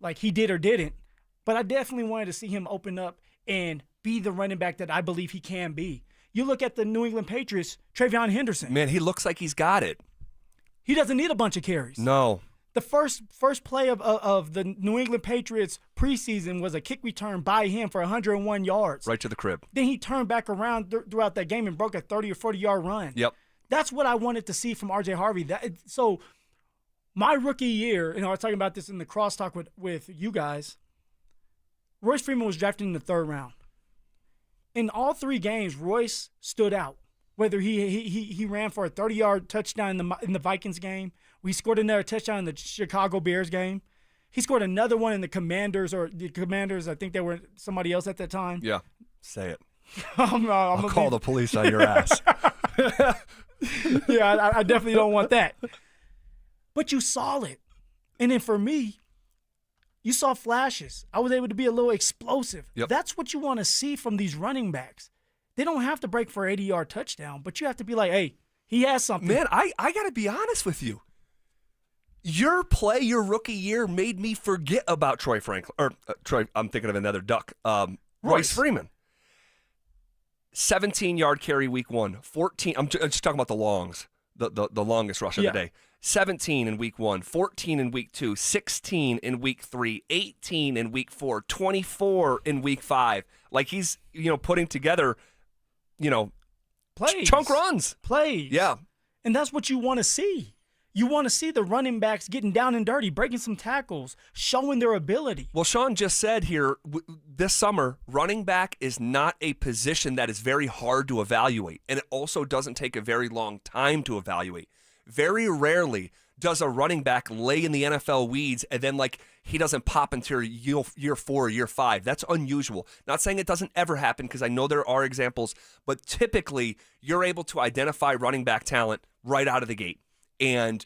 like he did or didn't. But I definitely wanted to see him open up and be the running back that I believe he can be. You look at the New England Patriots, Travion Henderson. Man, he looks like he's got it. He doesn't need a bunch of carries. No. The first play of the New England Patriots preseason was a kick return by him for 101 yards. Right to the crib. Then he turned back around throughout that game and broke a 30 or 40-yard run. Yep. That's what I wanted to see from R.J. Harvey. So my rookie year, I was talking about this in the crosstalk with you guys, Royce Freeman was drafted in the 3rd round. In all 3 games, Royce stood out. Whether he ran for a 30-yard touchdown in the Vikings game, we scored another touchdown in the Chicago Bears game. He scored another one in the Commanders, I think they were somebody else at that time. Yeah, say it. I'll call the police on your ass. Yeah, I definitely don't want that. But you saw it. And then for me, you saw flashes. I was able to be a little explosive. Yep. That's what you want to see from these running backs. They don't have to break for an 80-yard touchdown, but you have to be like, hey, he has something. Man, I got to be honest with you. Your play, your rookie year, made me forget about Troy Franklin. Or Troy, I'm thinking of another duck. Royce Freeman. 17-yard carry week 1. 14. I'm just talking about the longs, the longest rush of the day. 17 in week 1, 14 in week 2, 16 in week 3, 18 in week 4, 24 in week 5. Like he's, putting together, plays. Chunk runs. Plays. Yeah. And that's what you want to see. You want to see the running backs getting down and dirty, breaking some tackles, showing their ability. Well, Sean just said here, this summer, running back is not a position that is very hard to evaluate, and it also doesn't take a very long time to evaluate. Very rarely does a running back lay in the NFL weeds and then he doesn't pop into year 4 or year 5. That's unusual. Not saying it doesn't ever happen because I know there are examples, but typically you're able to identify running back talent right out of the gate. And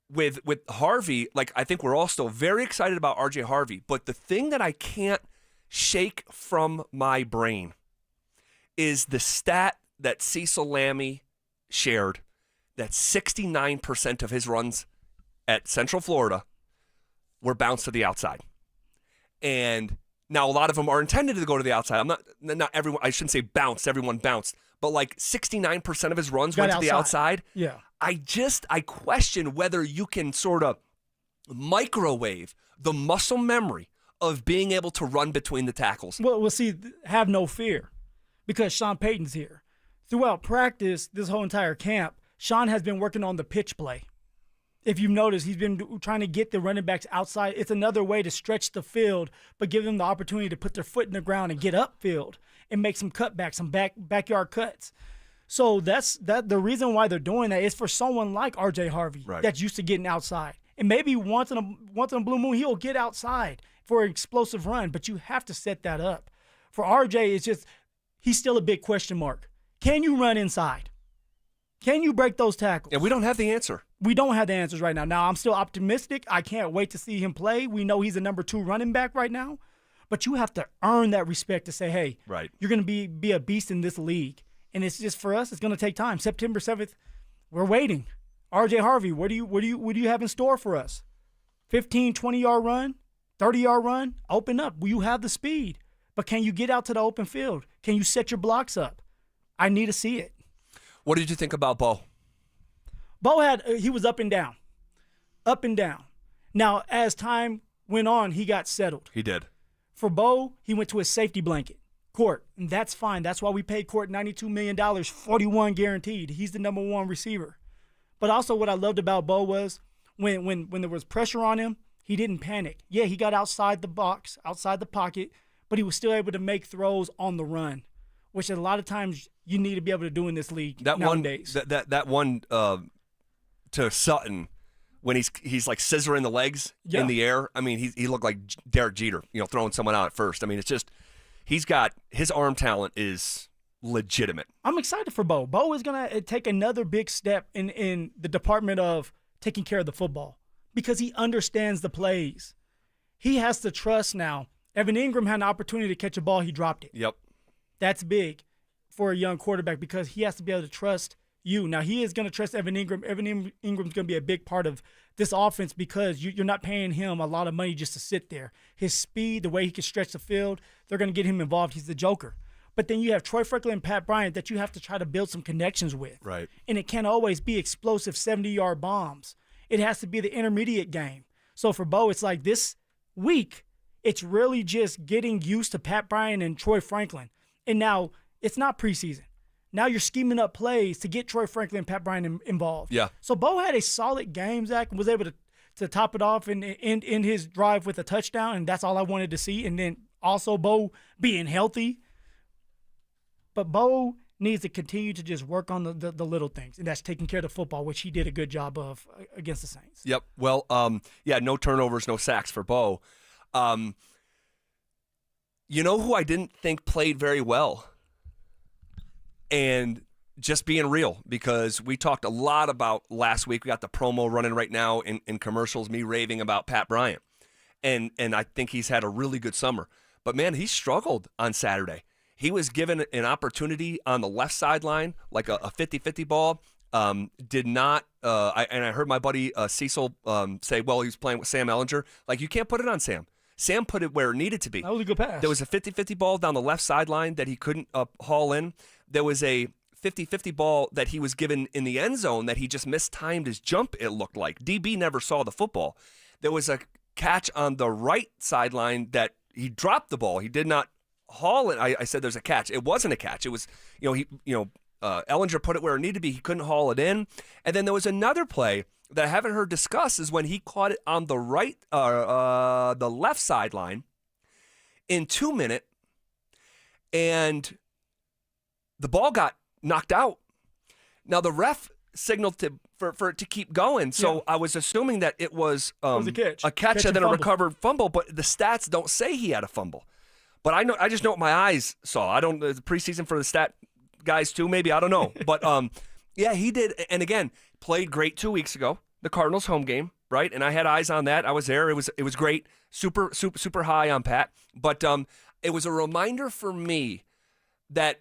with Harvey, I think we're all still very excited about RJ Harvey, but the thing that I can't shake from my brain is the stat that Cecil Lammey shared that 69% of his runs at Central Florida were bounced to the outside. And now a lot of them are intended to go to the outside. Not everyone, I shouldn't say bounced, everyone bounced, but 69% of his runs went to the outside. Yeah. I question whether you can sort of microwave the muscle memory of being able to run between the tackles. Well, we'll see, have no fear because Sean Payton's here. Throughout practice, this whole entire camp, Sean has been working on the pitch play. If you've noticed, he's been trying to get the running backs outside. It's another way to stretch the field, but give them the opportunity to put their foot in the ground and get upfield and make some cutbacks, some backyard cuts. So that's the reason why they're doing that is for someone like R.J. Harvey that's used to getting outside. And maybe once in a blue moon, he'll get outside for an explosive run, but you have to set that up. For R.J., he's still a big question mark. Can you run inside? Can you break those tackles? And we don't have the answer. We don't have the answers right now. Now, I'm still optimistic. I can't wait to see him play. We know he's a number 2 running back right now. But you have to earn that respect to say, hey, you're going to be a beast in this league. And it's just for us, it's going to take time. September 7th, we're waiting. RJ Harvey, what do you have in store for us? 15, 20-yard run, 30-yard run, open up. You have the speed. But can you get out to the open field? Can you set your blocks up? I need to see it. What did you think about Bo? Bo he was up and down. Up and down. Now, as time went on, he got settled. He did. For Bo, he went to his safety blanket, Court, and that's fine. That's why we paid Court $92 million, 41 guaranteed. He's the number 1 receiver. But also what I loved about Bo was when there was pressure on him, he didn't panic. Yeah, he got outside the box, outside the pocket, but he was still able to make throws on the run, which a lot of times you need to be able to do in this league nowadays. That one to Sutton when he's like scissoring the legs in the air. I mean, he looked like Derek Jeter, throwing someone out at first. I mean, it's just he's got his arm talent is legitimate. I'm excited for Bo. Bo is going to take another big step in the department of taking care of the football because he understands the plays. He has to trust now. Evan Ingram had an opportunity to catch a ball. He dropped it. Yep. That's big for a young quarterback because he has to be able to trust you. Now, he is going to trust Evan Ingram. Ingram's going to be a big part of this offense because you're not paying him a lot of money just to sit there. His speed, the way he can stretch the field, they're going to get him involved. He's the joker. But then you have Troy Franklin and Pat Bryant that you have to try to build some connections with. Right. And it can't always be explosive 70-yard bombs. It has to be the intermediate game. So for Bo, it's like this week, it's really just getting used to Pat Bryant and Troy Franklin. And now it's not preseason. Now you're scheming up plays to get Troy Franklin and Pat Bryant involved. Yeah. So Bo had a solid game, Zach, and was able to top it off and end his drive with a touchdown, and that's all I wanted to see. And then also Bo being healthy. But Bo needs to continue to just work on the little things, and that's taking care of the football, which he did a good job of against the Saints. Yep. Well, no turnovers, no sacks for Bo. You know who I didn't think played very well? And just being real, because we talked a lot about last week. We got the promo running right now in commercials, me raving about Pat Bryant. And I think he's had a really good summer. But, man, he struggled on Saturday. He was given an opportunity on the left sideline, like a 50-50 ball. Did not, I heard my buddy Cecil say, well, he was playing with Sam Ehlinger. Like, you can't put it on Sam. Sam put it where it needed to be. That was a good pass. There was a 50-50 ball down the left sideline that he couldn't haul in. There was a 50-50 ball that he was given in the end zone that he just mistimed his jump, it looked like. DB never saw the football. There was a catch on the right sideline that he dropped the ball. He did not haul it. I said there's a catch. It wasn't a catch. It was, Ehlinger put it where it needed to be. He couldn't haul it in. And then there was another play that I haven't heard discussed is when he caught it on the right, the left sideline in 2 minutes, and the ball got knocked out. Now the ref signaled for it to keep going, so I was assuming that it was a catch and then a recovered fumble. But the stats don't say he had a fumble. But I just know what my eyes saw. I don't the preseason for the stat guys too. Maybe I don't know. But yeah, he did. And again, played great 2 weeks ago, the Cardinals home game, right? And I had eyes on that. I was there. It was great. Super high on Pat. But it was a reminder for me that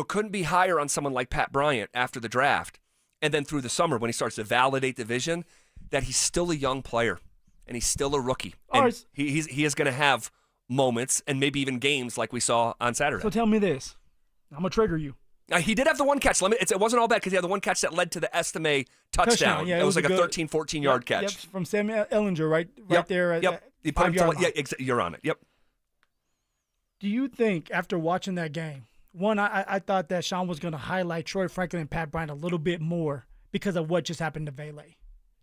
couldn't be higher on someone like Pat Bryant after the draft, and then through the summer when he starts to validate the vision that he's still a young player and he's still a rookie. And he is going to have moments and maybe even games like we saw on Saturday. So tell me this. I'm going to trigger you. He did have the one catch. It wasn't all bad because he had the one catch that led to the Estime touchdown. Yeah, it was like a 13, 14-yard catch. Yep, from Sam Ehlinger right there. Yep. He put him you're on it. Yep. Do you think after watching that game, one, I thought that Sean was going to highlight Troy Franklin and Pat Bryant a little bit more because of what just happened to Vele.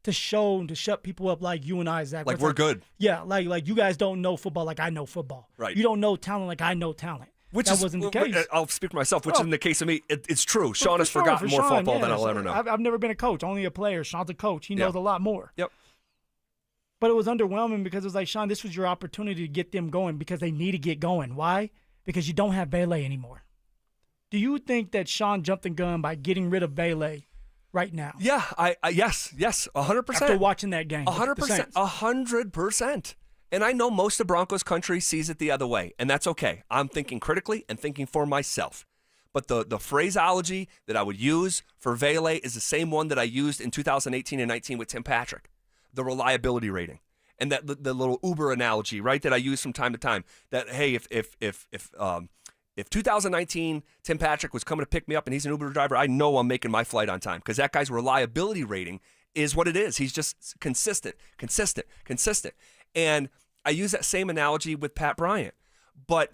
To shut people up like you and I, Zach. Like we're good. Yeah, like you guys don't know football like I know football. Right. You don't know talent like I know talent. That wasn't the case. I'll speak for myself, which isn't the case of me. It's true. Sean has forgotten more football than I'll ever know. I've never been a coach, only a player. Sean's a coach. He knows a lot more. Yep. But it was underwhelming because it was like, Sean, this was your opportunity to get them going because they need to get going. Why? Because you don't have Vele anymore. Do you think that Sean jumped the gun by getting rid of Vele right now? Yeah, yes, 100%. After watching that game. 100%. 100%. And I know most of Broncos country sees it the other way, and that's okay. I'm thinking critically and thinking for myself. But the phraseology that I would use for Vele is the same one that I used in 2018 and 19 with Tim Patrick, the reliability rating. And that the little Uber analogy, right, that I use from time to time, that, hey, if 2019 Tim Patrick was coming to pick me up and he's an Uber driver, I know I'm making my flight on time because that guy's reliability rating is what it is. He's just consistent. And I use that same analogy with Pat Bryant, but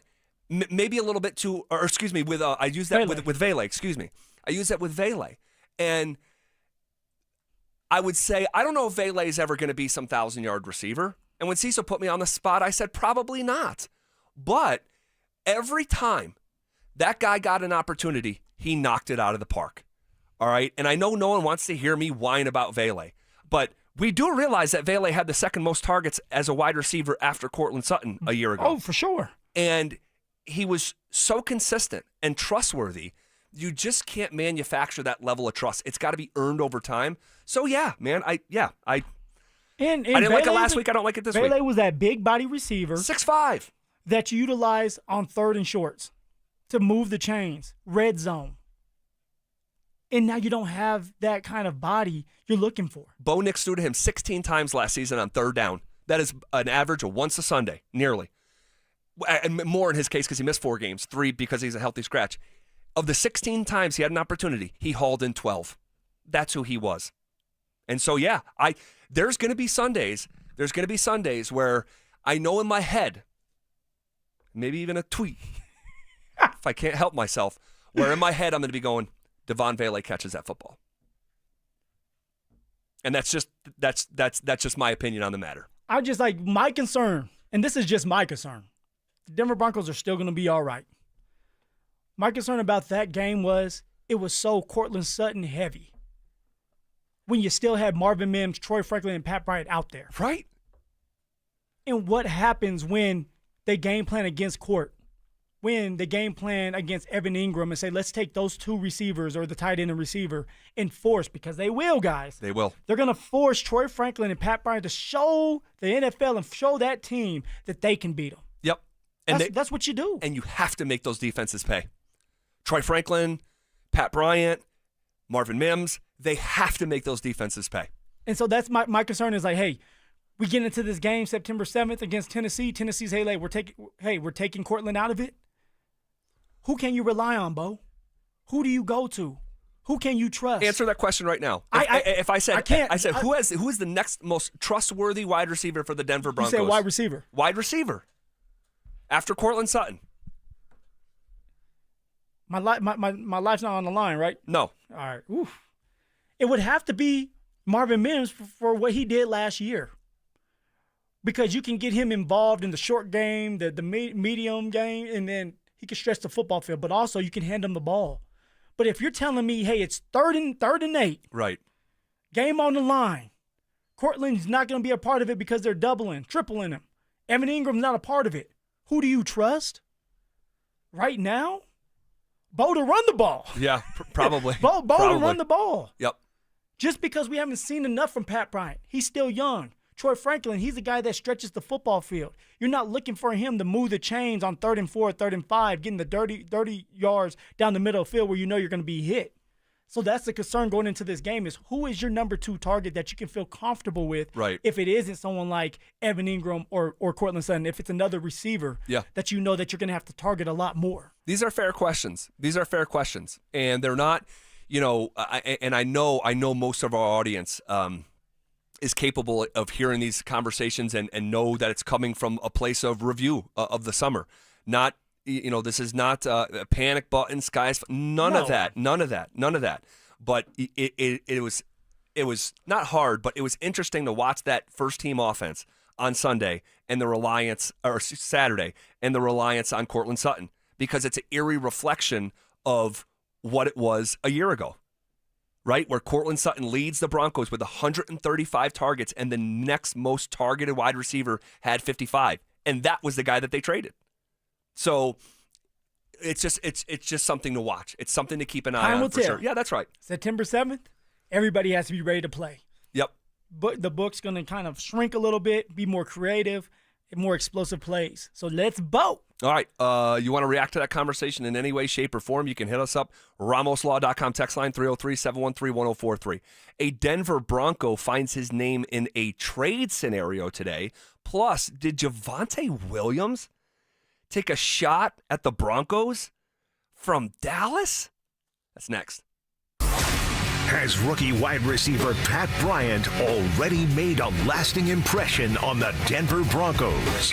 maybe a little bit too, or excuse me, I use that with Vele, excuse me. I use that with Vele. And I would say, I don't know if Vele is ever going to be some 1,000-yard receiver. And when Cecil put me on the spot, I said probably not. But every time that guy got an opportunity, he knocked it out of the park. All right? And I know no one wants to hear me whine about Vele, but we do realize that Vele had the second most targets as a wide receiver after Cortland Sutton a year ago. Oh, for sure. And he was so consistent and trustworthy. You just can't manufacture that level of trust. It's got to be earned over time. So, yeah, man, I didn't like it last week. I don't like it this week. Vele was that big body receiver. 6'5". That you utilize on third and shorts. to move the chains, red zone. And now you don't have that kind of body you're looking for. Bo Nix threw to him 16 times last season on third down. That is an average of once a Sunday, nearly. And more in his case because he missed 4 games, 3 because he's a healthy scratch. Of the 16 times he had an opportunity, he hauled in 12. That's who he was. And so, yeah, there's going to be Sundays. There's going to be Sundays where I know in my head, maybe even a tweet, if I can't help myself, where in my head I'm going to be going, Devon Vele catches that football. And that's just my opinion on the matter. I just like my concern, and this is just my concern. The Denver Broncos are still going to be all right. My concern about that game was it was so Cortland Sutton heavy. When you still had Marvin Mims, Troy Franklin, and Pat Bryant out there. Right. And what happens when they game plan against Court? When they game plan against Evan Ingram and say, let's take those 2 receivers or the tight end and receiver and force, because they will, guys. They will. They're going to force Troy Franklin and Pat Bryant to show the NFL and show that team that they can beat them. Yep. And that's what you do. And you have to make those defenses pay. Troy Franklin, Pat Bryant, Marvin Mims, they have to make those defenses pay. And so that's my concern is like, hey, we get into this game September 7th against Tennessee. Tennessee's, hey, we're taking Cortland out of it. Who can you rely on, Bo? Who do you go to? Who can you trust? Answer that question right now. If I said, who is the next most trustworthy wide receiver for the Denver Broncos? You say wide receiver. Wide receiver. After Cortland Sutton. My life's not on the line, right? No. All right. Oof. It would have to be Marvin Mims for what he did last year. Because you can get him involved in the short game, the medium game, and then he can stretch the football field, but also you can hand him the ball. But if you're telling me, hey, it's third and 8. Right. Game on the line. Cortland's not going to be a part of it because they're doubling, tripling him. Evan Ingram's not a part of it. Who do you trust? Right now? Bo to run the ball. Yeah, probably. Bo to run the ball. Yep. Just because we haven't seen enough from Pat Bryant. He's still young. Troy Franklin, he's a guy that stretches the football field. You're not looking for him to move the chains on 3rd and 4, 3rd and 5, getting the dirty yards down the middle of the field where you know you're going to be hit. So that's the concern going into this game is who is your number 2 target that you can feel comfortable with if it isn't someone like Evan Ingram or Cortland Sutton, if it's another receiver that you know that you're going to have to target a lot more. These are fair questions. And they're not, I know most of our audience is capable of hearing these conversations and know that it's coming from a place of review of the summer. Not, this is not a panic button, skies, none of that. But it was not hard, but it was interesting to watch that first team offense on Sunday and the reliance, or Saturday, and the reliance on Cortland Sutton, because it's an eerie reflection of what it was a year ago. Right, where Cortland Sutton leads the Broncos with 135 targets, and the next most targeted wide receiver had 55, and that was the guy that they traded. So it's just something to watch. It's something to keep an eye on for sure. Yeah, that's right. September 7th, everybody has to be ready to play. Yep. But the book's going to kind of shrink a little bit, be more creative, and more explosive plays. So let's vote. All right. You want to react to that conversation in any way, shape, or form, you can hit us up. RamosLaw.com text line 303-713-1043. A Denver Bronco finds his name in a trade scenario today. Plus, did Javonte Williams take a shot at the Broncos from Dallas? That's next. Has rookie wide receiver Pat Bryant already made a lasting impression on the Denver Broncos?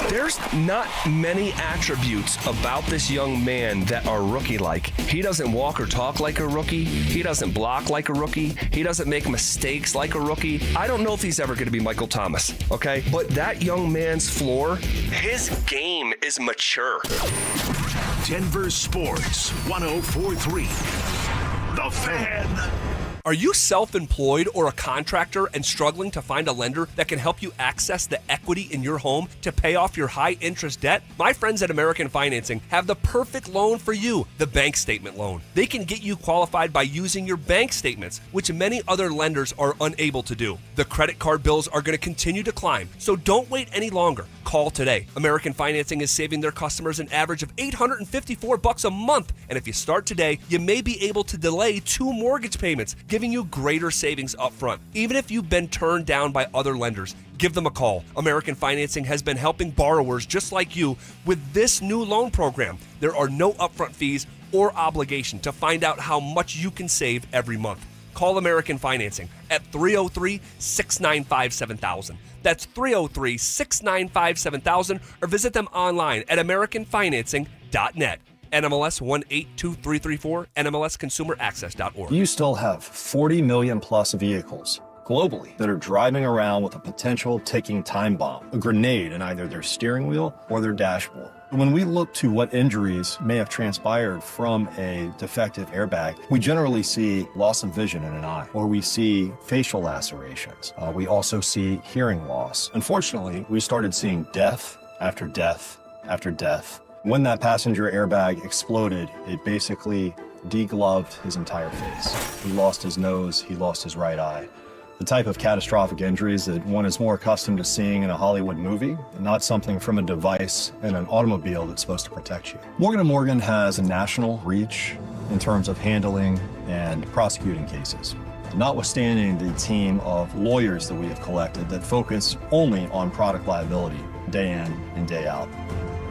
There's not many attributes about this young man that are rookie-like. He doesn't walk or talk like a rookie. He doesn't block like a rookie. He doesn't make mistakes like a rookie. I don't know if he's ever going to be Michael Thomas, okay? But that young man's floor, his game is mature. Denver Sports 104.3. The Fan. Are you self-employed or a contractor and struggling to find a lender that can help you access the equity in your home to pay off your high-interest debt? My friends at American Financing have the perfect loan for you, the bank statement loan. They can get you qualified by using your bank statements, which many other lenders are unable to do. The credit card bills are going to continue to climb, so don't wait any longer. Call today. American Financing is saving their customers an average of $854 a month, and if you start today, you may be able to delay 2 mortgage payments, giving you greater savings up front. Even if you've been turned down by other lenders, give them a call. American Financing has been helping borrowers just like you with this new loan program. There are no upfront fees or obligation to find out how much you can save every month. Call American Financing at 303-695-7000. That's 303-695-7000, or visit them online at AmericanFinancing.net. NMLS 182334, NMLSConsumerAccess.org. You still have 40 million plus vehicles globally that are driving around with a potential ticking time bomb, a grenade in either their steering wheel or their dashboard. When we look to what injuries may have transpired from a defective airbag, we generally see loss of vision in an eye, or we see facial lacerations. We also see hearing loss. Unfortunately, we started seeing death after death after death. When that passenger airbag exploded, it basically degloved his entire face. He lost his nose, he lost his right eye. The type of catastrophic injuries that one is more accustomed to seeing in a Hollywood movie, and not something from a device in an automobile that's supposed to protect you. Morgan & Morgan has a national reach in terms of handling and prosecuting cases, notwithstanding the team of lawyers that we have collected that focus only on product liability day in and day out.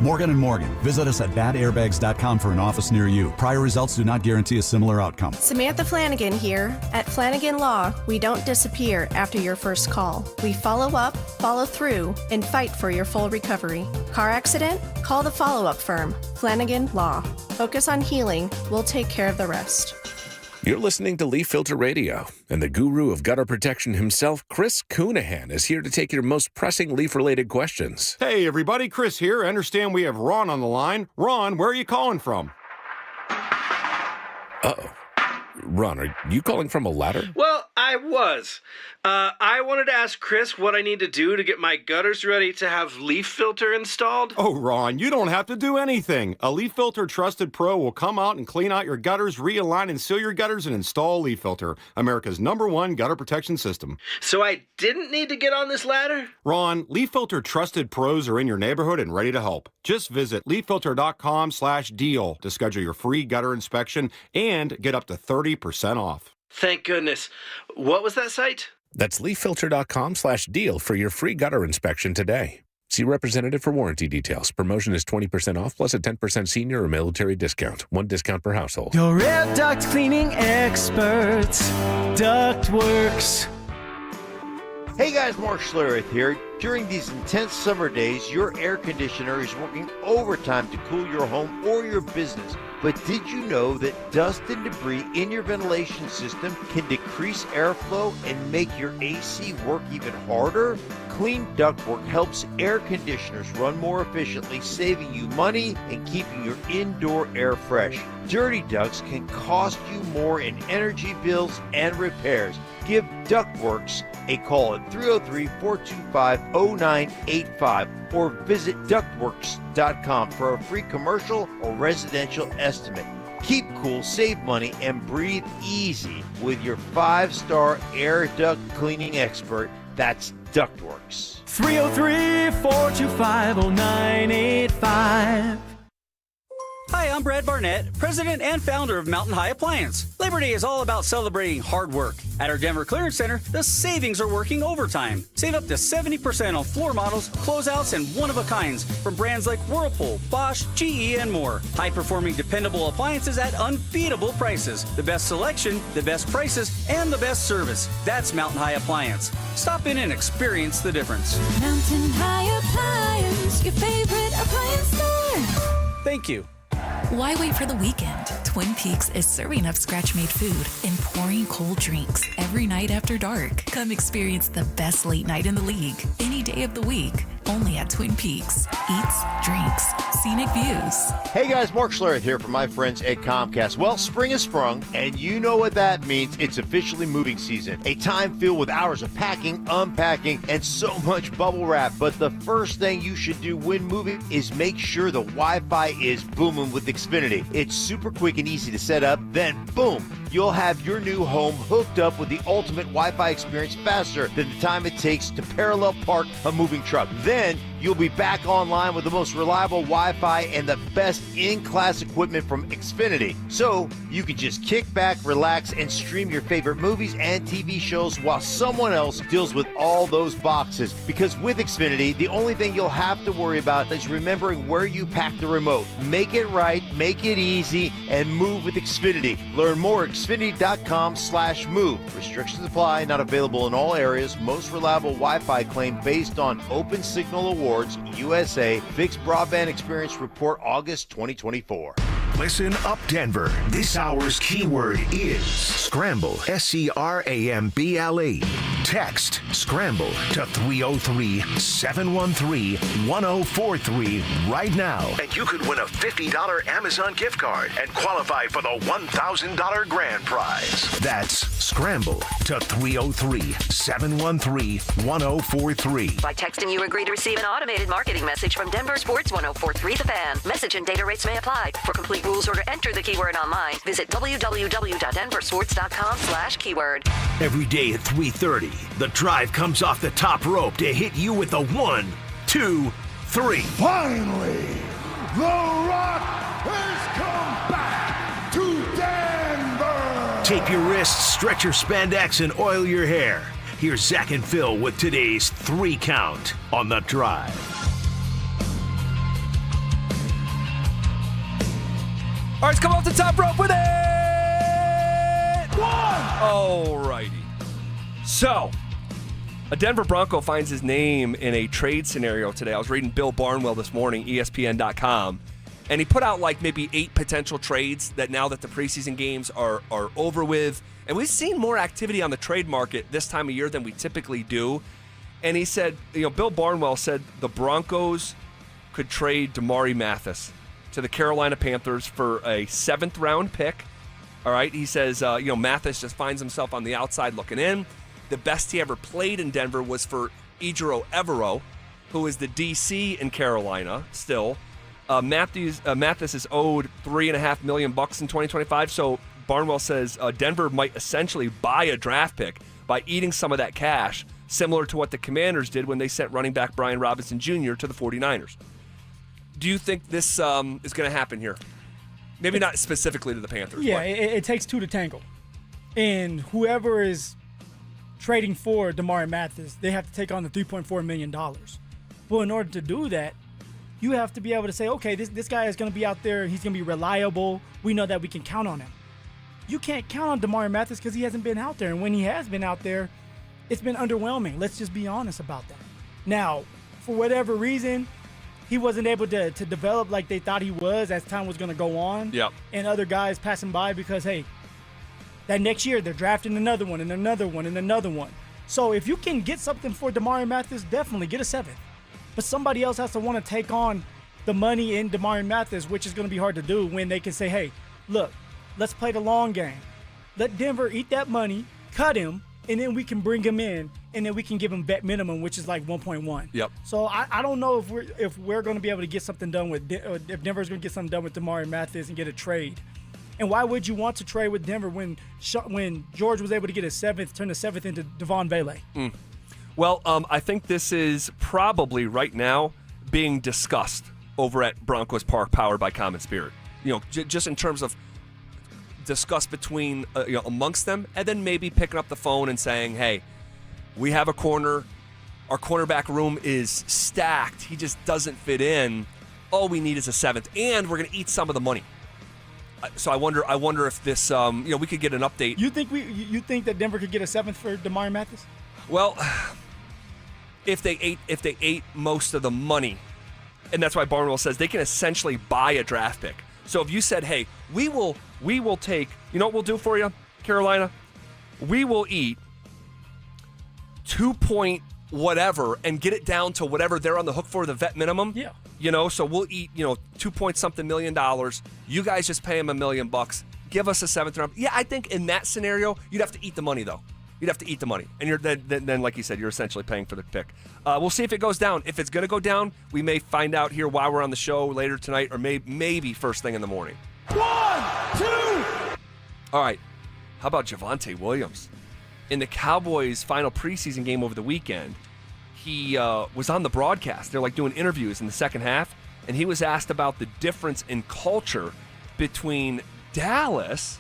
Morgan & Morgan. Visit us at badairbags.com for an office near you. Prior results do not guarantee a similar outcome. Samantha Flanagan here. At Flanagan Law, we don't disappear after your first call. We follow up, follow through, and fight for your full recovery. Car accident? Call the follow-up firm, Flanagan Law. Focus on healing. We'll take care of the rest. You're listening to Leaf Filter Radio, and the guru of gutter protection himself, Chris Coonahan, is here to take your most pressing leaf-related questions. Hey, everybody, Chris here. I understand we have Ron on the line. Ron, where are you calling from? Uh-oh. Ron, are you calling from a ladder? Well, I was. I wanted to ask Chris what I need to do to get my gutters ready to have Leaf Filter installed. Oh, Ron, you don't have to do anything. A Leaf Filter Trusted Pro will come out and clean out your gutters, realign and seal your gutters, and install Leaf Filter, America's #1 gutter protection system. So I didn't need to get on this ladder? Ron, Leaf Filter Trusted Pros are in your neighborhood and ready to help. Just visit leaffilter.com/deal to schedule your free gutter inspection and get up to 30% off. Thank goodness. What was that site? That's leaffilter.com/deal for your free gutter inspection today. See representative for warranty details. Promotion is 20% off plus a 10% senior or military discount. 1 discount per household. Your air duct cleaning experts, Ductworks. Hey guys, Mark Schlereth here. During these intense summer days, your air conditioner is working overtime to cool your home or your business. But did you know that dust and debris in your ventilation system can decrease airflow and make your AC work even harder? Clean Ductwork helps air conditioners run more efficiently, saving you money and keeping your indoor air fresh. Dirty ducts can cost you more in energy bills and repairs. Give Ductworks a call at 303-425-0985 or visit ductworks.com for a free commercial or residential estimate. Keep cool, save money, and breathe easy with your 5-star air duct cleaning expert. That's Ductworks. 303-425-0985. Hi, I'm Brad Barnett, president and founder of Mountain High Appliance. Labor Day is all about celebrating hard work. At our Denver Clearance Center, the savings are working overtime. Save up to 70% on floor models, closeouts, and one-of-a-kinds from brands like Whirlpool, Bosch, GE, and more. High-performing, dependable appliances at unbeatable prices. The best selection, the best prices, and the best service. That's Mountain High Appliance. Stop in and experience the difference. Mountain High Appliance, your favorite appliance store. Thank you. Why wait for the weekend? Twin Peaks is serving up scratch-made food and pouring cold drinks every night after dark. Come experience the best late night in the league any day of the week. Only at Twin Peaks. Eats, drinks, scenic views. Hey guys, Mark Schlereth here from my friends at Comcast. Well, spring has sprung, and you know what that means. It's officially moving season. A time filled with hours of packing, unpacking, and so much bubble wrap. But the first thing you should do when moving is make sure the Wi-Fi is booming with Xfinity. It's super quick and easy to set up. Then, boom, you'll have your new home hooked up with the ultimate Wi-Fi experience faster than the time it takes to parallel park a moving truck. Then, you'll be back online with the most reliable Wi-Fi and the best in-class equipment from Xfinity. So, you can just kick back, relax, and stream your favorite movies and TV shows while someone else deals with all those boxes. Because with Xfinity, the only thing you'll have to worry about is remembering where you pack the remote. Make it right, make it easy, and move with Xfinity. Learn more at Xfinity.com/move. Restrictions apply, not available in all areas. Most reliable Wi-Fi claim based on Open Signal Awards, USA, Fixed Broadband Experience Report, August 2024. Listen up, Denver. This hour's keyword is scramble. SCRAMBLE. Text scramble to 303-713-1043 right now. And you could win a $50 Amazon gift card and qualify for the $1,000 grand prize. That's scramble to 303-713-1043. By texting, you agree to receive an automated marketing message from Denver Sports 1043 The Fan. Message and data rates may apply. For complete rules or to enter the keyword online, visit www.denversports.com/keyword. Every day at 3:30, the drive comes off the top rope to hit you with a 1, 2, 3. Finally, The Rock has come back to Denver. Tape your wrists, stretch your spandex, and oil your hair. Here's Zach and Phil with today's 3 count on the drive. All right, let's come off the top rope with it. 1. All righty. So, a Denver Bronco finds his name in a trade scenario today. I was reading Bill Barnwell this morning, ESPN.com, and he put out like maybe 8 potential trades that now that the preseason games are over with. And we've seen more activity on the trade market this time of year than we typically do. And he said, Bill Barnwell said the Broncos could trade Damari Mathis to the Carolina Panthers for a 7th-round pick. All right, he says, Mathis just finds himself on the outside looking in. The best he ever played in Denver was for Ejiro Evero, who is the DC in Carolina still. Mathis is owed $3.5 million in 2025, so Barnwell says Denver might essentially buy a draft pick by eating some of that cash, similar to what the Commanders did when they sent running back Brian Robinson Jr. to the 49ers. Do you think this is going to happen here? Maybe not specifically to the Panthers. Yeah, it takes 2 to tangle. And whoever is trading for Damari Mathis, they have to take on the $3.4 million. Well, in order to do that, you have to be able to say, okay, this guy is going to be out there. He's going to be reliable. We know that we can count on him. You can't count on Damari Mathis because he hasn't been out there. And when he has been out there, it's been underwhelming. Let's just be honest about that. Now, for whatever reason, he wasn't able to develop like they thought he was as time was going to go on. Yep. And other guys passing by because, hey, that next year they're drafting another one and another one and another one. So if you can get something for Damari Mathis, definitely get a 7th. But somebody else has to want to take on the money in Damari Mathis, which is going to be hard to do when they can say, hey, look, let's play the long game. Let Denver eat that money, cut him, and then we can bring him in, and then we can give him vet minimum, which is like 1.1. Yep. So I don't know if we're going to be able to get something done with if Denver's going to get something done with Damari Mathis and get a trade. And why would you want to trade with Denver when George was able to get a 7th, turn the 7th into Devon Vele? Well, I think this is probably right now being discussed over at Broncos Park, powered by Common Spirit. Just in terms of discuss between amongst them, and then maybe picking up the phone and saying, hey, we have a corner. Our cornerback room is stacked. He just doesn't fit in. All we need is a 7th, and we're going to eat some of the money. So I wonder if this, we could get an update. You think that Denver could get a 7th for Damari Mathis? Well, if they ate most of the money, and that's why Barnwell says they can essentially buy a draft pick. So if you said, hey, we will take, you know what we'll do for you, Carolina? We will eat $2.1 whatever and get it down to whatever they're on the hook for, the vet minimum. Yeah. So we'll eat, $2 million. You guys just pay them $1 million. Give us a 7th round. Yeah, I think in that scenario, you'd have to eat the money, though. You'd have to eat the money. And you're then like you said, you're essentially paying for the pick. We'll see if it goes down. If it's going to go down, we may find out here while we're on the show later tonight or maybe first thing in the morning. 1, 2. All right. How about Javonte Williams? In the Cowboys' final preseason game over the weekend, he was on the broadcast. They're like doing interviews in the second half, and he was asked about the difference in culture between Dallas,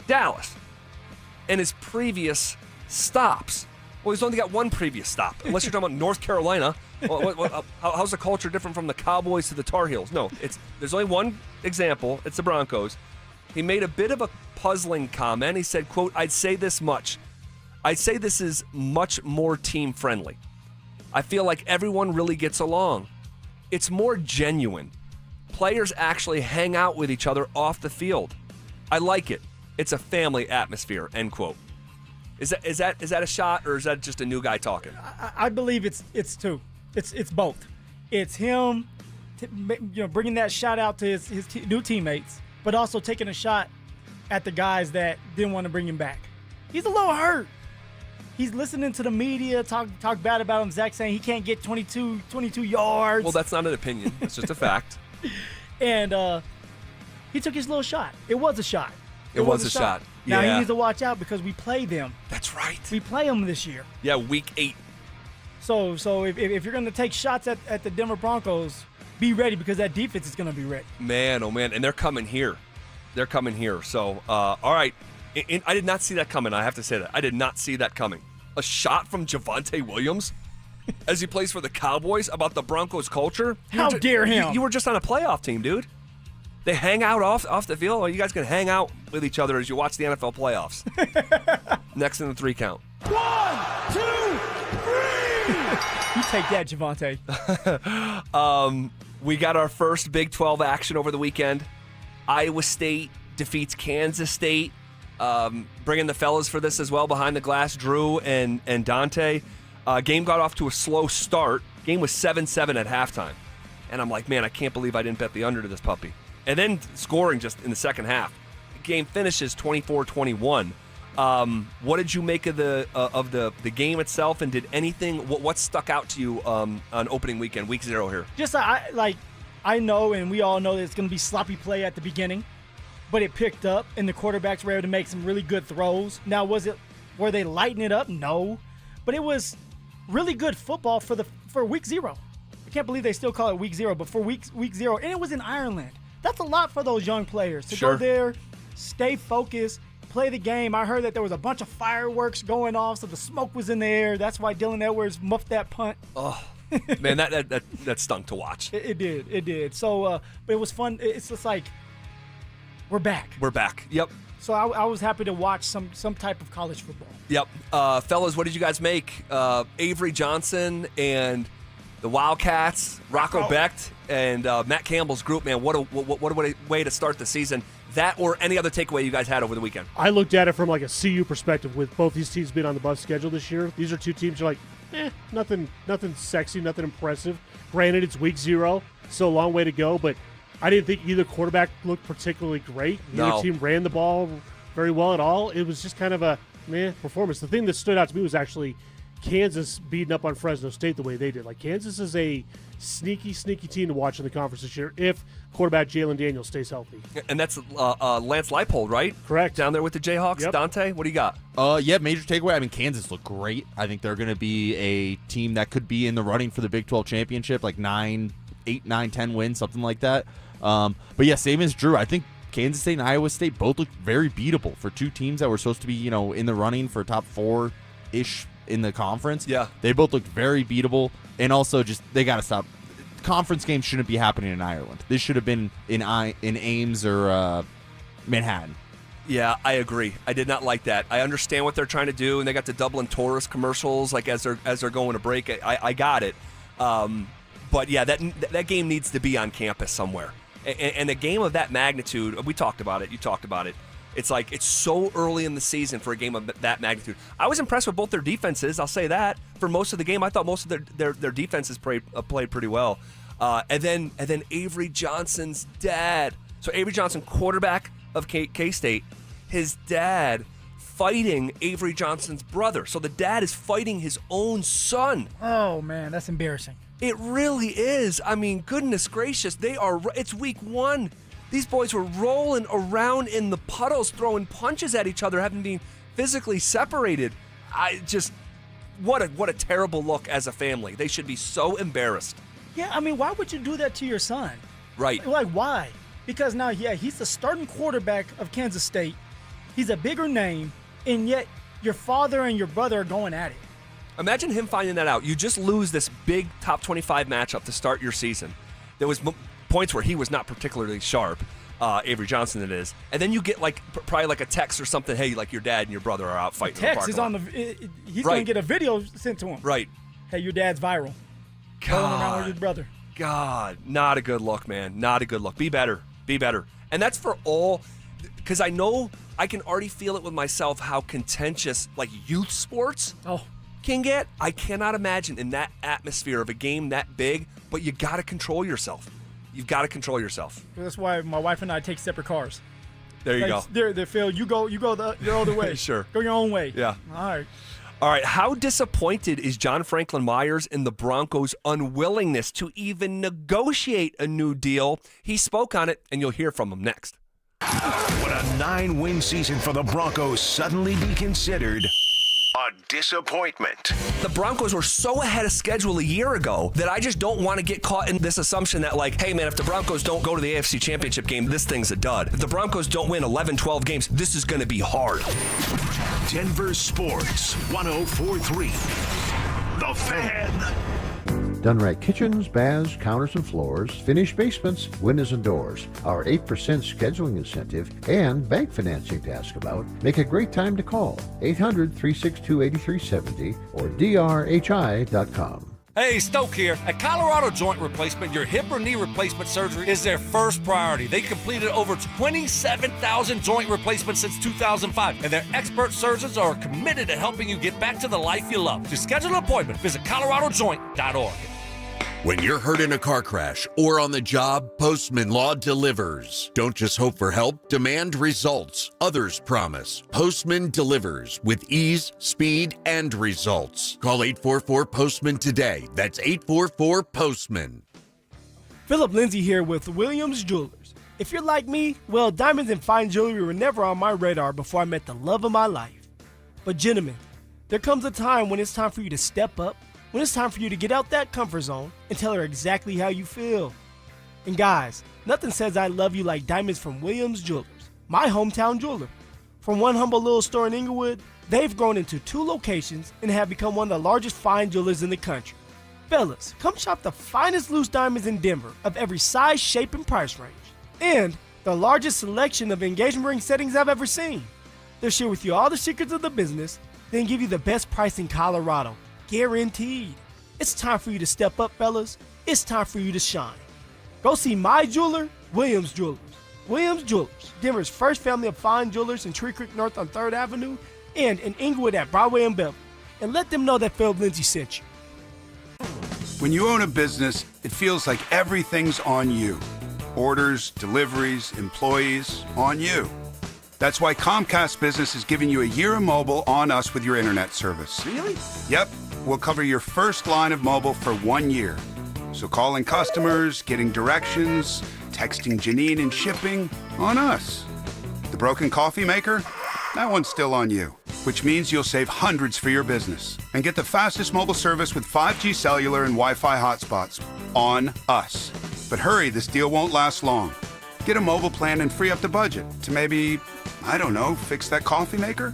and his previous stops. Well, he's only got one previous stop, unless you're talking about North Carolina. How's the culture different from the Cowboys to the Tar Heels? No, there's only one example. It's the Broncos. He made a bit of a puzzling comment. He said, quote, I'd say this much. I'd say this is much more team-friendly. I feel like everyone really gets along. It's more genuine. Players actually hang out with each other off the field. I like it. It's a family atmosphere, end quote. Is that a shot, or is that just a new guy talking? I believe it's two. It's both. It's him, bringing that shot out to his new teammates, but also taking a shot at the guys that didn't want to bring him back. He's a little hurt. He's listening to the media talk bad about him. Zach saying he can't get 22 yards. Well, that's not an opinion. It's just a fact. And he took his little shot. It was a shot. It was a shot. Now yeah. he needs to watch out because we play them. That's right. We play them this year. Yeah, week 8. So if you're going to take shots at the Denver Broncos, be ready because that defense is going to be ready. Man, oh man, and they're coming here. So, all right. I did not see that coming. I have to say that. I did not see that coming. A shot from Javonte Williams as he plays for the Cowboys about the Broncos culture. How dare him? You were just on a playoff team, dude. They hang out off the field. Or you guys can hang out with each other as you watch the NFL playoffs. Next in the 3 count. 1, 2, 3. You take that, Javonte. We got our first Big 12 action over the weekend. Iowa State defeats Kansas State. Bringing the fellas for this as well behind the glass, Drew and Dante. Game got off to a slow start. Game was 7-7 at halftime. And I'm like, man, I can't believe I didn't bet the under to this puppy. And then scoring just in the second half. The game finishes 24-21. What did you make of the game itself, and did anything, what stuck out to you on opening weekend, week 0 here? Just I know, and we all know that it's going to be sloppy play at the beginning, but it picked up, and the quarterbacks were able to make some really good throws. Now, were they lighting it up? No, but it was really good football for week 0. I can't believe they still call it week 0, but for week 0, and it was in Ireland. That's a lot for those young players to go there, stay focused, play the game. I heard that there was a bunch of fireworks going off, so the smoke was in the air. That's why Dylan Edwards muffed that punt. Oh, man, that stunk to watch. It did. So, but it was fun. It's just like we're back. We're back. Yep. So I was happy to watch some type of college football. Yep. Fellas, what did you guys make? Avery Johnson and the Wildcats, Rocco Becht, and Matt Campbell's group, man, what a way to start the season. That or any other takeaway you guys had over the weekend? I looked at it from like a CU perspective with both these teams being on the bus schedule this year. These are two teams you're like, nothing sexy, nothing impressive. Granted, it's week 0, so a long way to go, but I didn't think either quarterback looked particularly great. Neither team ran the ball very well at all. It was just kind of a performance. The thing that stood out to me was actually Kansas beating up on Fresno State the way they did. Like, Kansas is a sneaky team to watch in the conference this year if quarterback Jalen Daniels stays healthy. And that's Lance Leipold, right? Correct. Down there with the Jayhawks. Yep. Dante, what do you got? Major takeaway. I mean, Kansas looked great. I think they're going to be a team that could be in the running for the Big 12 championship, like 8, 9, 10 wins, something like that. But yeah, same as Drew. I think Kansas State and Iowa State both looked very beatable for two teams that were supposed to be, in the running for top 4-ish in the conference. Yeah. They both looked very beatable, and also just they got to stop. Conference games shouldn't be happening in Ireland. This should have been in Ames or Manhattan. Yeah, I agree. I did not like that. I understand what they're trying to do, and they got the Dublin tourist commercials like as they're going to break. I got it. But yeah, that game needs to be on campus somewhere. And a game of that magnitude, we talked about it. You talked about it. It's like it's so early in the season for a game of that magnitude. I was impressed with both their defenses. I'll say that for most of the game. I thought most of their defenses played pretty well. And then Avery Johnson's dad. So Avery Johnson, quarterback of K-State, his dad fighting Avery Johnson's brother. So the dad is fighting his own son. Oh man, that's embarrassing. It really is. I mean, goodness gracious, it's week 1. These boys were rolling around in the puddles, throwing punches at each other, having been physically separated. What a terrible look as a family. They should be so embarrassed. Yeah, I mean, why would you do that to your son? Right. Like, why? Because now, he's the starting quarterback of Kansas State. He's a bigger name, and yet your father and your brother are going at it. Imagine him finding that out. You just lose this big top 25 matchup to start your season. There was points where he was not particularly sharp, Avery Johnson it is, and then you get probably a text or something. Hey, like your dad and your brother are out fighting. The text is on the. He's going to get a video sent to him. Right. Hey, your dad's viral. Rolling around with his brother. God, not a good look, man. Not a good look. Be better. Be better. And that's for all, because I know I can already feel it with myself how contentious youth sports can get. I cannot imagine in that atmosphere of a game that big. But you got to control yourself. You've got to control yourself. That's why my wife and I take separate cars. There you go. There, Phil. You go your other way. Sure. Go your own way. Yeah. All right. How disappointed is John Franklin Myers in the Broncos' unwillingness to even negotiate a new deal? He spoke on it, and you'll hear from him next. Would a 9-win season for the Broncos suddenly be considered a disappointment? The Broncos were so ahead of schedule a year ago that I just don't want to get caught in this assumption that hey man, if the Broncos don't go to the AFC Championship game, this thing's a dud. If the Broncos don't win 11, 12 games, this is going to be hard. Denver Sports 104.3. The Fan. Done right kitchens, baths, counters and floors, finished basements, windows and doors. Our 8% scheduling incentive and bank financing to ask about make a great time to call 800-362-8370 or drhi.com. Hey, Stoke here. At Colorado Joint Replacement, your hip or knee replacement surgery is their first priority. They completed over 27,000 joint replacements since 2005, and their expert surgeons are committed to helping you get back to the life you love. To schedule an appointment, visit coloradojoint.org. When you're hurt in a car crash or on the job, Postman Law delivers. Don't just hope for help, demand results. Others promise. Postman delivers with ease, speed, and results. Call 844-POSTMAN today. That's 844-POSTMAN. Phillip Lindsay here with Williams Jewelers. If you're like me, well, diamonds and fine jewelry were never on my radar before I met the love of my life. But gentlemen, there comes a time when it's time for you to step up, when it's time for you to get out that comfort zone and tell her exactly how you feel. And guys, nothing says I love you like diamonds from Williams Jewelers, my hometown jeweler. From one humble little store in Inglewood, they've grown into 2 locations and have become one of the largest fine jewelers in the country. Fellas, come shop the finest loose diamonds in Denver of every size, shape, and price range. And the largest selection of engagement ring settings I've ever seen. They'll share with you all the secrets of the business, then give you the best price in Colorado. Guaranteed. It's time for you to step up, fellas. It's time for you to shine. Go see my jeweler, Williams Jewelers. Williams Jewelers, Denver's first family of fine jewelers in Tree Creek North on 3rd Avenue and in Inglewood at Broadway and Beverly. And let them know that Phillip Lindsay sent you. When you own a business, it feels like everything's on you. Orders, deliveries, employees, on you. That's why Comcast Business is giving you a year of mobile on us with your internet service. Really? Yep. We'll cover your first line of mobile for 1 year. So calling customers, getting directions, texting Janine and shipping, on us. The broken coffee maker? That one's still on you, which means you'll save hundreds for your business and get the fastest mobile service with 5G cellular and Wi-Fi hotspots on us. But hurry, this deal won't last long. Get a mobile plan and free up the budget to maybe, I don't know, fix that coffee maker?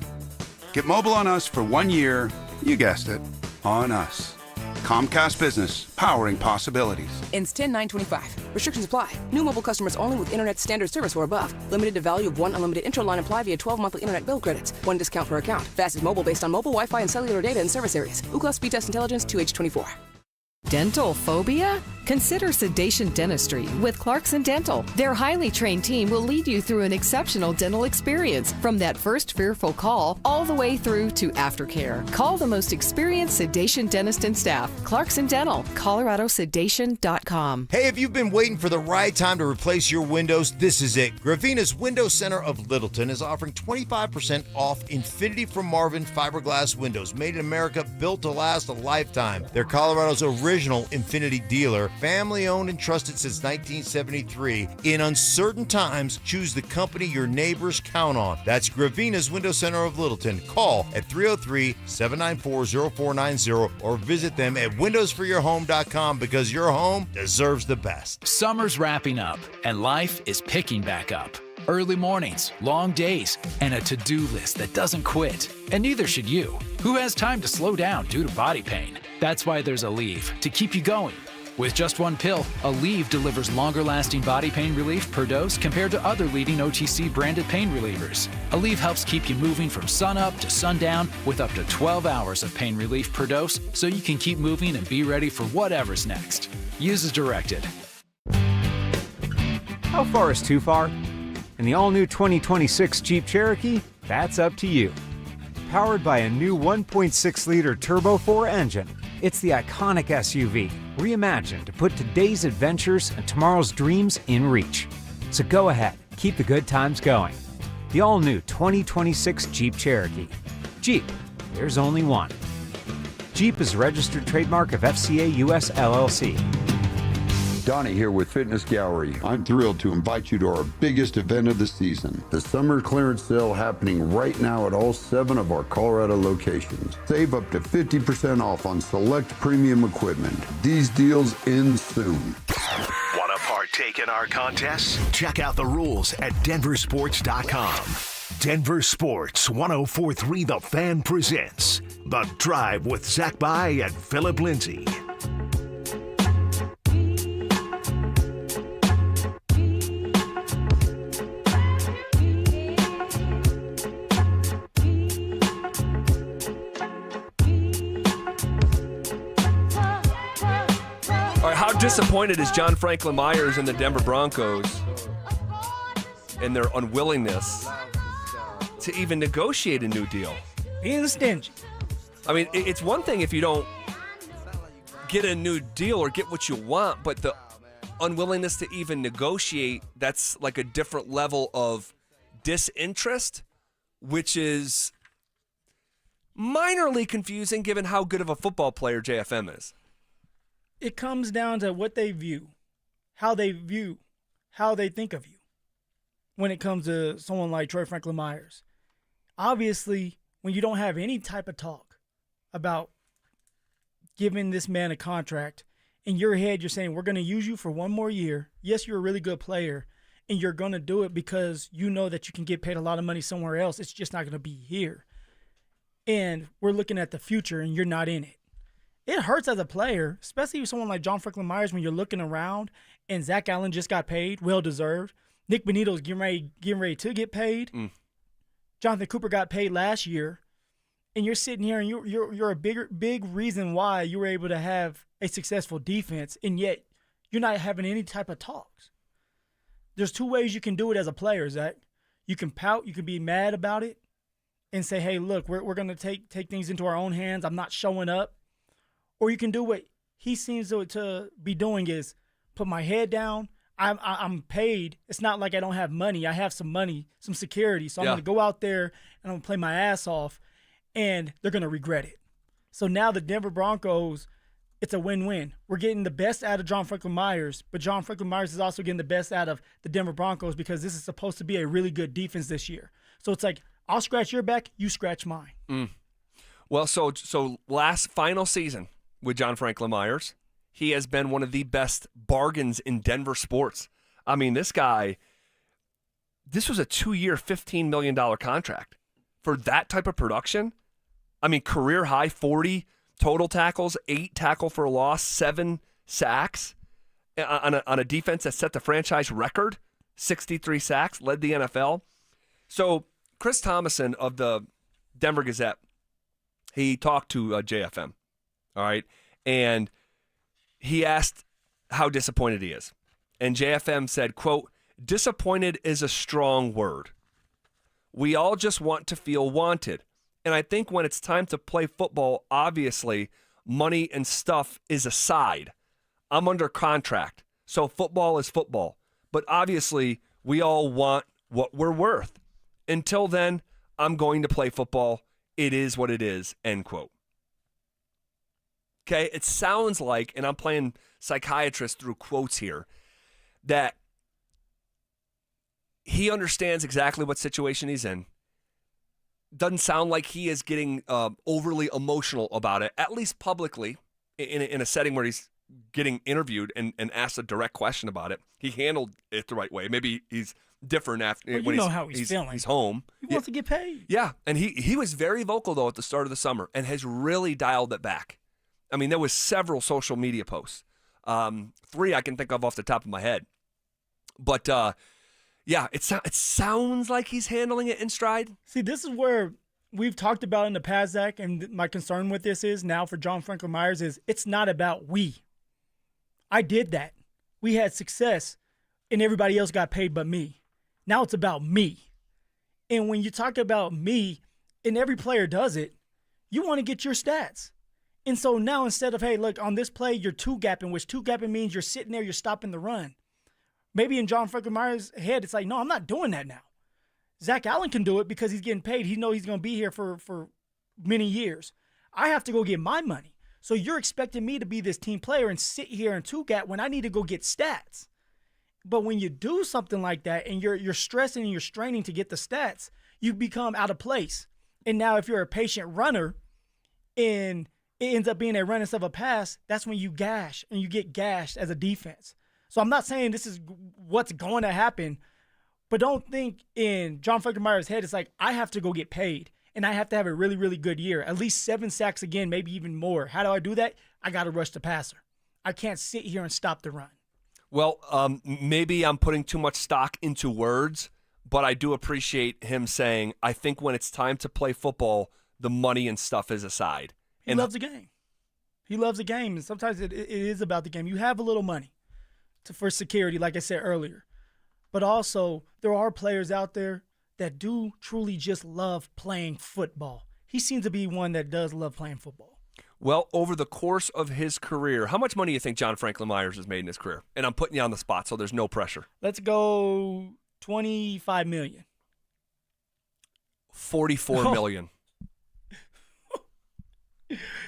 Get mobile on us for 1 year, you guessed it, on us. Comcast Business, powering possibilities. Ends 10/9/25. Restrictions apply. New mobile customers only with internet standard service or above. Limited to value of 1 unlimited intra-line apply via 12 monthly internet bill credits. 1 discount per account. Fastest mobile based on mobile Wi-Fi and cellular data in service areas. Ookla Speed Test Intelligence 2H24. Dental phobia? Consider sedation dentistry with Clarkson Dental. Their highly trained team will lead you through an exceptional dental experience from that first fearful call all the way through to aftercare. Call the most experienced sedation dentist and staff. Clarkson Dental, ColoradoSedation.com. Hey, if you've been waiting for the right time to replace your windows, this is it. Gravina's Window Center of Littleton is offering 25% off Infinity from Marvin fiberglass windows, made in America, built to last a lifetime. They're Colorado's original Infinity dealer, family owned and trusted since 1973. In uncertain times, choose the company your neighbors count on. That's Gravina's Window Center of Littleton. Call at 303-794-0490 or visit them at windowsforyourhome.com because your home deserves the best. Summer's wrapping up and life is picking back up. Early mornings, long days, and a to-do list that doesn't quit. And neither should you. Who has time to slow down due to body pain? That's why there's Aleve to keep you going. With just one pill, Aleve delivers longer-lasting body pain relief per dose compared to other leading OTC branded pain relievers. Aleve helps keep you moving from sunup to sundown with up to 12 hours of pain relief per dose so you can keep moving and be ready for whatever's next. Use as directed. How far is too far? In the all-new 2026 Jeep Cherokee, that's up to you. Powered by a new 1.6-liter Turbo 4 engine, it's the iconic SUV, reimagined to put today's adventures and tomorrow's dreams in reach. So go ahead, keep the good times going. The all-new 2026 Jeep Cherokee. Jeep, there's only one. Jeep is a registered trademark of FCA US LLC. Donnie here with Fitness Gallery. I'm thrilled to invite you to our biggest event of the season, the summer clearance sale happening right now at all 7 of our Colorado locations. Save up to 50% off on select premium equipment. These deals end soon. Want to partake in our contests? Check out the rules at DenverSports.com. Denver Sports 104.3 The Fan presents The Drive with Zach By and Phillip Lindsay. How disappointed is John Franklin Myers and the Denver Broncos in their unwillingness to even negotiate a new deal? Being stingy. I mean, it's one thing if you don't get a new deal or get what you want, but the unwillingness to even negotiate, that's like a different level of disinterest, which is minorly confusing given how good of a football player JFM is. It comes down to what they view, how they think of you when it comes to someone like Troy Franklin Myers. Obviously, when you don't have any type of talk about giving this man a contract, in your head you're saying, we're going to use you for one more year. Yes, you're a really good player, and you're going to do it because you know that you can get paid a lot of money somewhere else. It's just not going to be here. And we're looking at the future, and you're not in it. It hurts as a player, especially with someone like John Franklin Myers, when you're looking around and Zach Allen just got paid, well-deserved. Nick Benito's getting ready to get paid. Jonathan Cooper got paid last year. And you're sitting here and you're a big reason why you were able to have a successful defense, and yet you're not having any type of talks. There's two ways you can do it as a player, Zach. You can pout, you can be mad about it, and say, hey, look, we're going to take things into our own hands. I'm not showing up. Or you can do what he seems to be doing is put my head down. I'm paid. It's not like I don't have money. I have some money, some security. So I'm going to go out there and I'm going to play my ass off, and they're going to regret it. So now the Denver Broncos, it's a win-win. We're getting the best out of John Franklin Myers, but John Franklin Myers is also getting the best out of the Denver Broncos because this is supposed to be a really good defense this year. So it's like, I'll scratch your back, you scratch mine. Well, so final season with John Franklin Myers, he has been one of the best bargains in Denver sports. I mean, this was a 2-year, $15 million contract. For that type of production, I mean, career high 40 total tackles, 8 tackle for a loss, 7 sacks on a defense that set the franchise record, 63 sacks, led the NFL. So Chris Thomason of the Denver Gazette, he talked to JFM. All right. And he asked how disappointed he is. And JFM said, quote, disappointed is a strong word. We all just want to feel wanted. And I think when it's time to play football, obviously, money and stuff is aside. I'm under contract, so football is football. But obviously, we all want what we're worth. Until then, I'm going to play football. It is what it is, end quote. Okay, it sounds like, and I'm playing psychiatrist through quotes here, that he understands exactly what situation he's in. Doesn't sound like he is getting overly emotional about it, at least publicly, in a setting where he's getting interviewed and asked a direct question about it. He handled it the right way. Maybe he's different after when how he's feeling. He's home. He wants to get paid. Yeah, and he was very vocal, though, at the start of the summer and has really dialed it back. I mean, there was several social media posts. 3 I can think of off the top of my head. But, yeah, it sounds like he's handling it in stride. See, this is where we've talked about in the past, Zach, and my concern with this is now for John Franklin Myers is it's not about we. I did that. We had success, and everybody else got paid but me. Now it's about me. And when you talk about me, and every player does it, you want to get your stats. And so now instead of, hey, look, on this play, you're two-gapping, which two-gapping means you're sitting there, you're stopping the run. Maybe in John Franklin Myers' head, it's like, no, I'm not doing that now. Zach Allen can do it because he's getting paid. He knows he's going to be here for many years. I have to go get my money. So you're expecting me to be this team player and sit here and two-gap when I need to go get stats. But when you do something like that and you're stressing and you're straining to get the stats, you become out of place. And now if you're a patient runner and it ends up being a run instead of a pass, that's when you gash and you get gashed as a defense. So I'm not saying this is what's going to happen, but don't think in John Franklin Myers' head, it's like, I have to go get paid and I have to have a really, really good year. At least 7 sacks again, maybe even more. How do I do that? I got to rush the passer. I can't sit here and stop the run. Well, maybe I'm putting too much stock into words, but I do appreciate him saying, I think when it's time to play football, the money and stuff is aside. He loves the game. He loves the game, and sometimes it is about the game. You have a little money for security, like I said earlier. But also, there are players out there that do truly just love playing football. He seems to be one that does love playing football. Well, over the course of his career, how much money do you think John Franklin Myers has made in his career? And I'm putting you on the spot, so there's no pressure. Let's go $25 million. $44 million.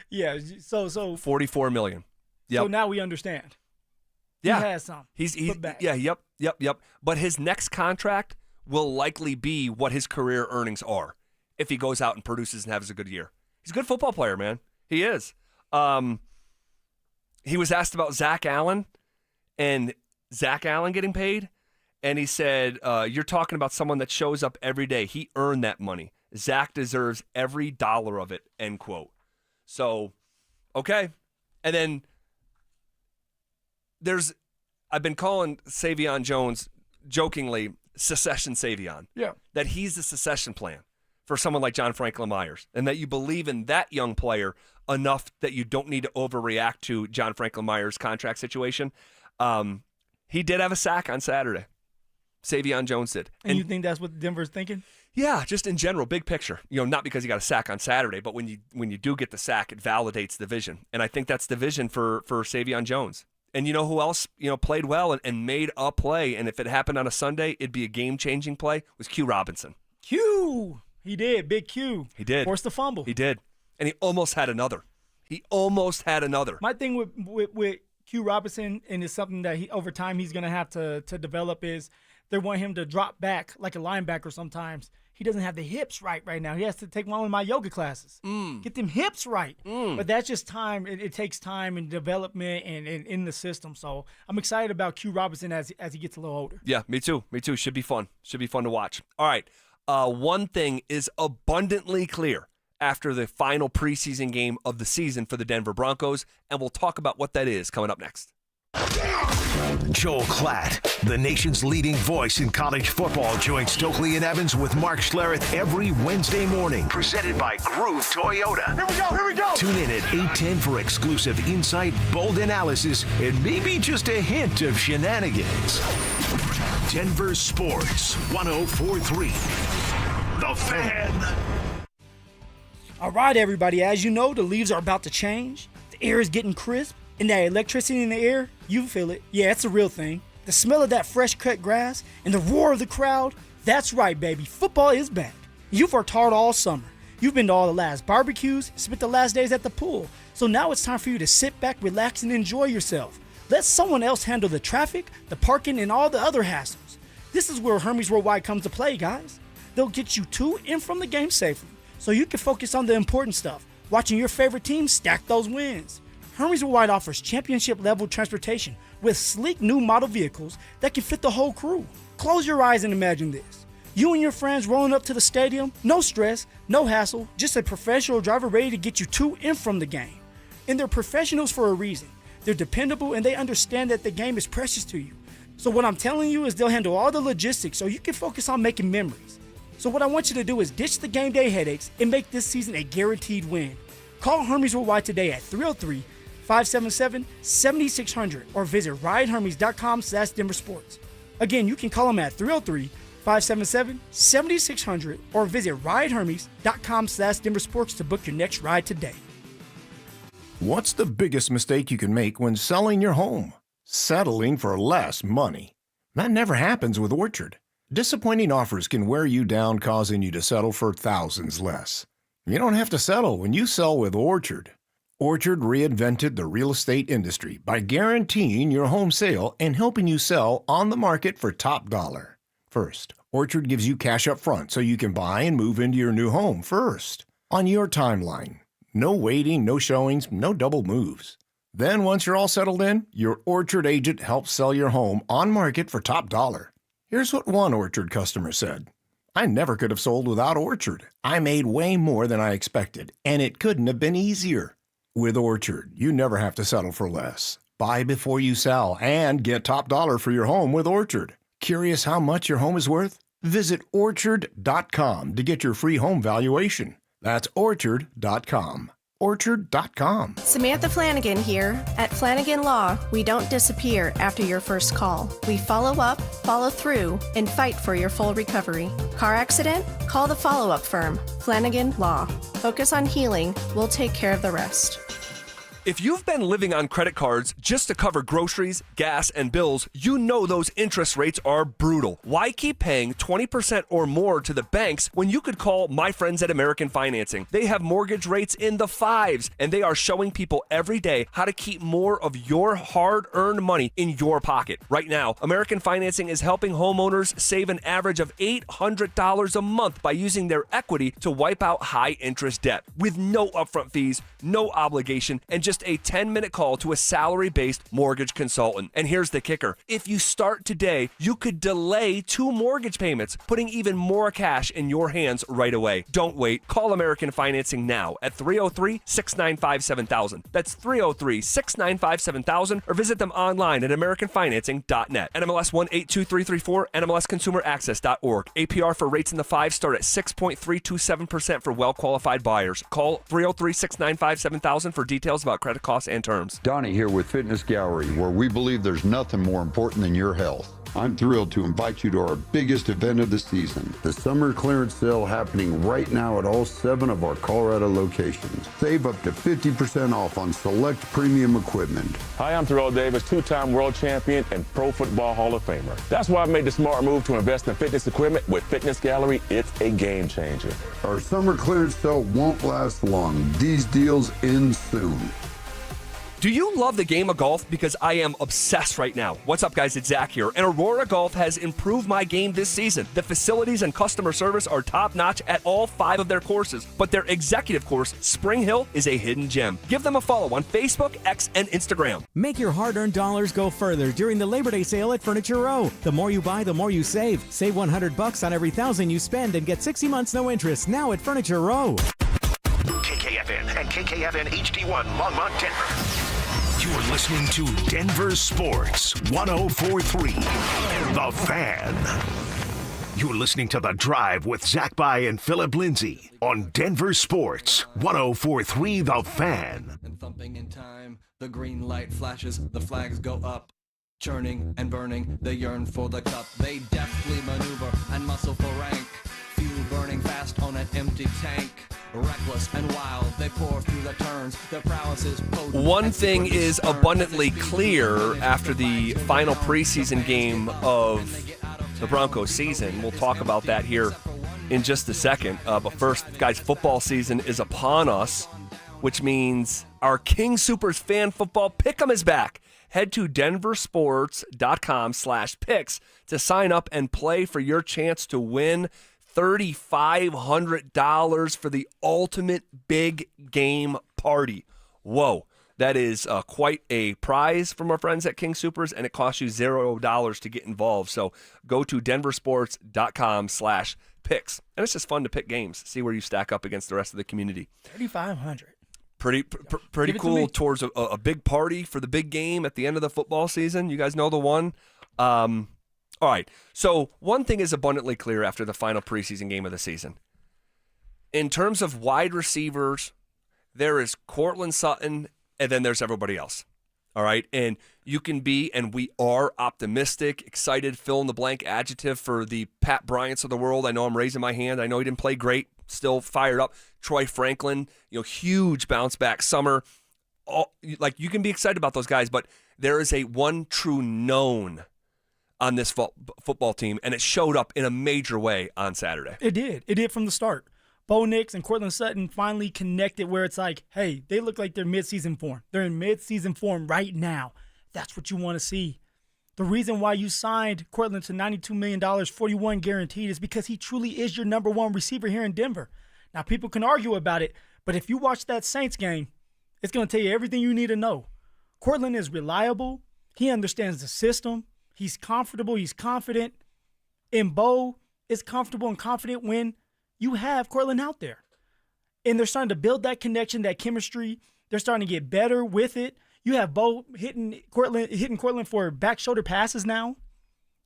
Yeah, so $44 million. Yep. So now we understand. Yeah. He has some. He's put back. Yeah, yep. But his next contract will likely be what his career earnings are if he goes out and produces and has a good year. He's a good football player, man. He is. He was asked about Zach Allen and Zach Allen getting paid, and he said, you're talking about someone that shows up every day. He earned that money. Zach deserves every dollar of it, end quote. So, okay. And then I've been calling Savion Jones jokingly secession Savion. Yeah. That he's the secession plan for someone like John Franklin Myers, and that you believe in that young player enough that you don't need to overreact to John Franklin Myers' contract situation. He did have a sack on Saturday. Savion Jones did. And you think that's what Denver's thinking? Yeah, just in general, big picture. Not because he got a sack on Saturday, but when you do get the sack, it validates the vision. And I think that's the vision for Savion Jones. And you know who else, played well and made a play, and if it happened on a Sunday, it'd be a game-changing play, was Q Robinson. Q! He did. Big Q. He did. Forced the fumble. He did. And he almost had another. My thing with Q Robinson, and it's something that over time he's going to have to develop, is they want him to drop back like a linebacker sometimes. He doesn't have the hips right now. He has to take one of my yoga classes. Get them hips right. But that's just time. It takes time and development and in the system. So I'm excited about Q Robinson as he gets a little older. Yeah, me too. Should be fun. Should be fun to watch. All right. One thing is abundantly clear after the final preseason game of the season for the Denver Broncos, and we'll talk about what that is coming up next. Joel Klatt, the nation's leading voice in college football, joins Stokley and Evans with Mark Schlereth every Wednesday morning. Presented by Groove Toyota. Here we go. Tune in at 8:10 for exclusive insight, bold analysis, and maybe just a hint of shenanigans. Denver Sports 104.3. The Fan. All right, everybody. As you know, the leaves are about to change. The air is getting crisp. And that electricity in the air, you feel it. Yeah, it's a real thing. The smell of that fresh cut grass and the roar of the crowd, that's right, baby. Football is back. You've worked hard all summer. You've been to all the last barbecues, spent the last days at the pool. So now it's time for you to sit back, relax, and enjoy yourself. Let someone else handle the traffic, the parking, and all the other hassles. This is where Hermes Worldwide comes to play, guys. They'll get you to and from the game safely, so you can focus on the important stuff, watching your favorite team stack those wins. Hermes Worldwide offers championship-level transportation with sleek new model vehicles that can fit the whole crew. Close your eyes and imagine this. You and your friends rolling up to the stadium, no stress, no hassle, just a professional driver ready to get you to and from the game. And they're professionals for a reason. They're dependable and they understand that the game is precious to you. So what I'm telling you is they'll handle all the logistics so you can focus on making memories. So what I want you to do is ditch the game day headaches and make this season a guaranteed win. Call Hermes Worldwide today at 303-577-7600 or visit ridehermes.com/DenverSports. Again, you can call them at 303-577-7600 or visit ridehermes.com/DenverSports to book your next ride today. What's the biggest mistake you can make when selling your home? Settling for less money. That never happens with Orchard. Disappointing offers can wear you down, causing you to settle for thousands less. You don't have to settle when you sell with Orchard. Orchard reinvented the real estate industry by guaranteeing your home sale and helping you sell on the market for top dollar. First, Orchard gives you cash up front so you can buy and move into your new home first, on your timeline. No waiting, no showings, no double moves. Then once you're all settled in, your Orchard agent helps sell your home on market for top dollar. Here's what one Orchard customer said. I never could have sold without Orchard. I made way more than I expected, and it couldn't have been easier. With Orchard, you never have to settle for less. Buy before you sell and get top dollar for your home with Orchard. Curious how much your home is worth? Visit Orchard.com to get your free home valuation. That's Orchard.com. Orchard.com. Samantha Flanagan here. At Flanagan Law, we don't disappear after your first call. We follow up, follow through, and fight for your full recovery. Car accident? Call the follow-up firm, Flanagan Law. Focus on healing. We'll take care of the rest. If you've been living on credit cards just to cover groceries, gas, and bills, you know those interest rates are brutal. Why keep paying 20% or more to the banks when you could call my friends at American Financing? They have mortgage rates in the 5s, and they are showing people every day how to keep more of your hard-earned money in your pocket. Right now, American Financing is helping homeowners save an average of $800 a month by using their equity to wipe out high-interest debt with no upfront fees, no obligation, and just a 10-minute call to a salary-based mortgage consultant. And here's the kicker. If you start today, you could delay 2 mortgage payments, putting even more cash in your hands right away. Don't wait. Call American Financing now at 303-695-7000. That's 303-695-7000, or visit them online at americanfinancing.net. NMLS 182334, NMLSconsumeraccess.org. APR for rates in the 5 start at 6.327% for well-qualified buyers. Call 303-695-7000 for details about credit costs and terms. Donnie here with Fitness Gallery, where we believe there's nothing more important than your health. I'm thrilled to invite you to our biggest event of the season, the summer clearance sale happening right now at all 7 of our Colorado locations. Save up to 50% off on select premium equipment. Hi, I'm Terrell Davis, 2-time world champion and Pro Football Hall of Famer. That's why I made the smart move to invest in fitness equipment with Fitness Gallery. It's a game changer. Our summer clearance sale won't last long. These deals end soon. Do you love the game of golf? Because I am obsessed right now. What's up, guys? It's Zach here. And Aurora Golf has improved my game this season. The facilities and customer service are top-notch at all 5 of their courses. But their executive course, Spring Hill, is a hidden gem. Give them a follow on Facebook, X, and Instagram. Make your hard-earned dollars go further during the Labor Day sale at Furniture Row. The more you buy, the more you save. Save $100 on every $1,000 you spend and get 60 months no interest now at Furniture Row. KKFN and KKFN HD1 Longmont, Denver. You're listening to Denver Sports 104.3, The Fan. You're listening to The Drive with Zach By and Phillip Lindsay on Denver Sports 104.3, The Fan. And thumping in time, the green light flashes, the flags go up. Churning and burning, they yearn for the cup. They deftly maneuver and muscle for rank. Fuel burning fast on an empty tank. Reckless and wild, they pour through the turns. Their prowess is potent. One thing is abundantly clear after the final preseason game of the Broncos season. We'll talk about that here in just a second. But first, guys, football season is upon us, which means our King Soopers fan football pick'em is back. Head to DenverSports.com/picks to sign up and play for your chance to win $3,500 for the ultimate big game party. Whoa, that is quite a prize from our friends at King Soopers, and it costs you $0 to get involved. So go to DenverSports.com/picks. And it's just fun to pick games, see where you stack up against the rest of the community. $3,500. Pretty cool towards a big party for the big game at the end of the football season. You guys know the one. All right, so one thing is abundantly clear after the final preseason game of the season. In terms of wide receivers, there is Courtland Sutton, and then there's everybody else. All right, and you can be, and we are optimistic, excited, fill-in-the-blank adjective for the Pat Bryants of the world. I know I'm raising my hand. I know he didn't play great, still fired up. Troy Franklin, huge bounce-back summer. You can be excited about those guys, but there is a one true known on this football team, and it showed up in a major way on Saturday. It did from the start. Bo Nix and Courtland Sutton finally connected where it's like, hey, they look like they're mid-season form. They're in mid-season form right now. That's what you want to see. The reason why you signed Courtland to $92 million, $41 guaranteed, is because he truly is your number one receiver here in Denver. Now, people can argue about it, but if you watch that Saints game, it's going to tell you everything you need to know. Courtland is reliable. He understands the system. He's comfortable. He's confident. And Bo is comfortable and confident when you have Courtland out there. And they're starting to build that connection, that chemistry. They're starting to get better with it. You have Bo hitting Courtland for back shoulder passes now.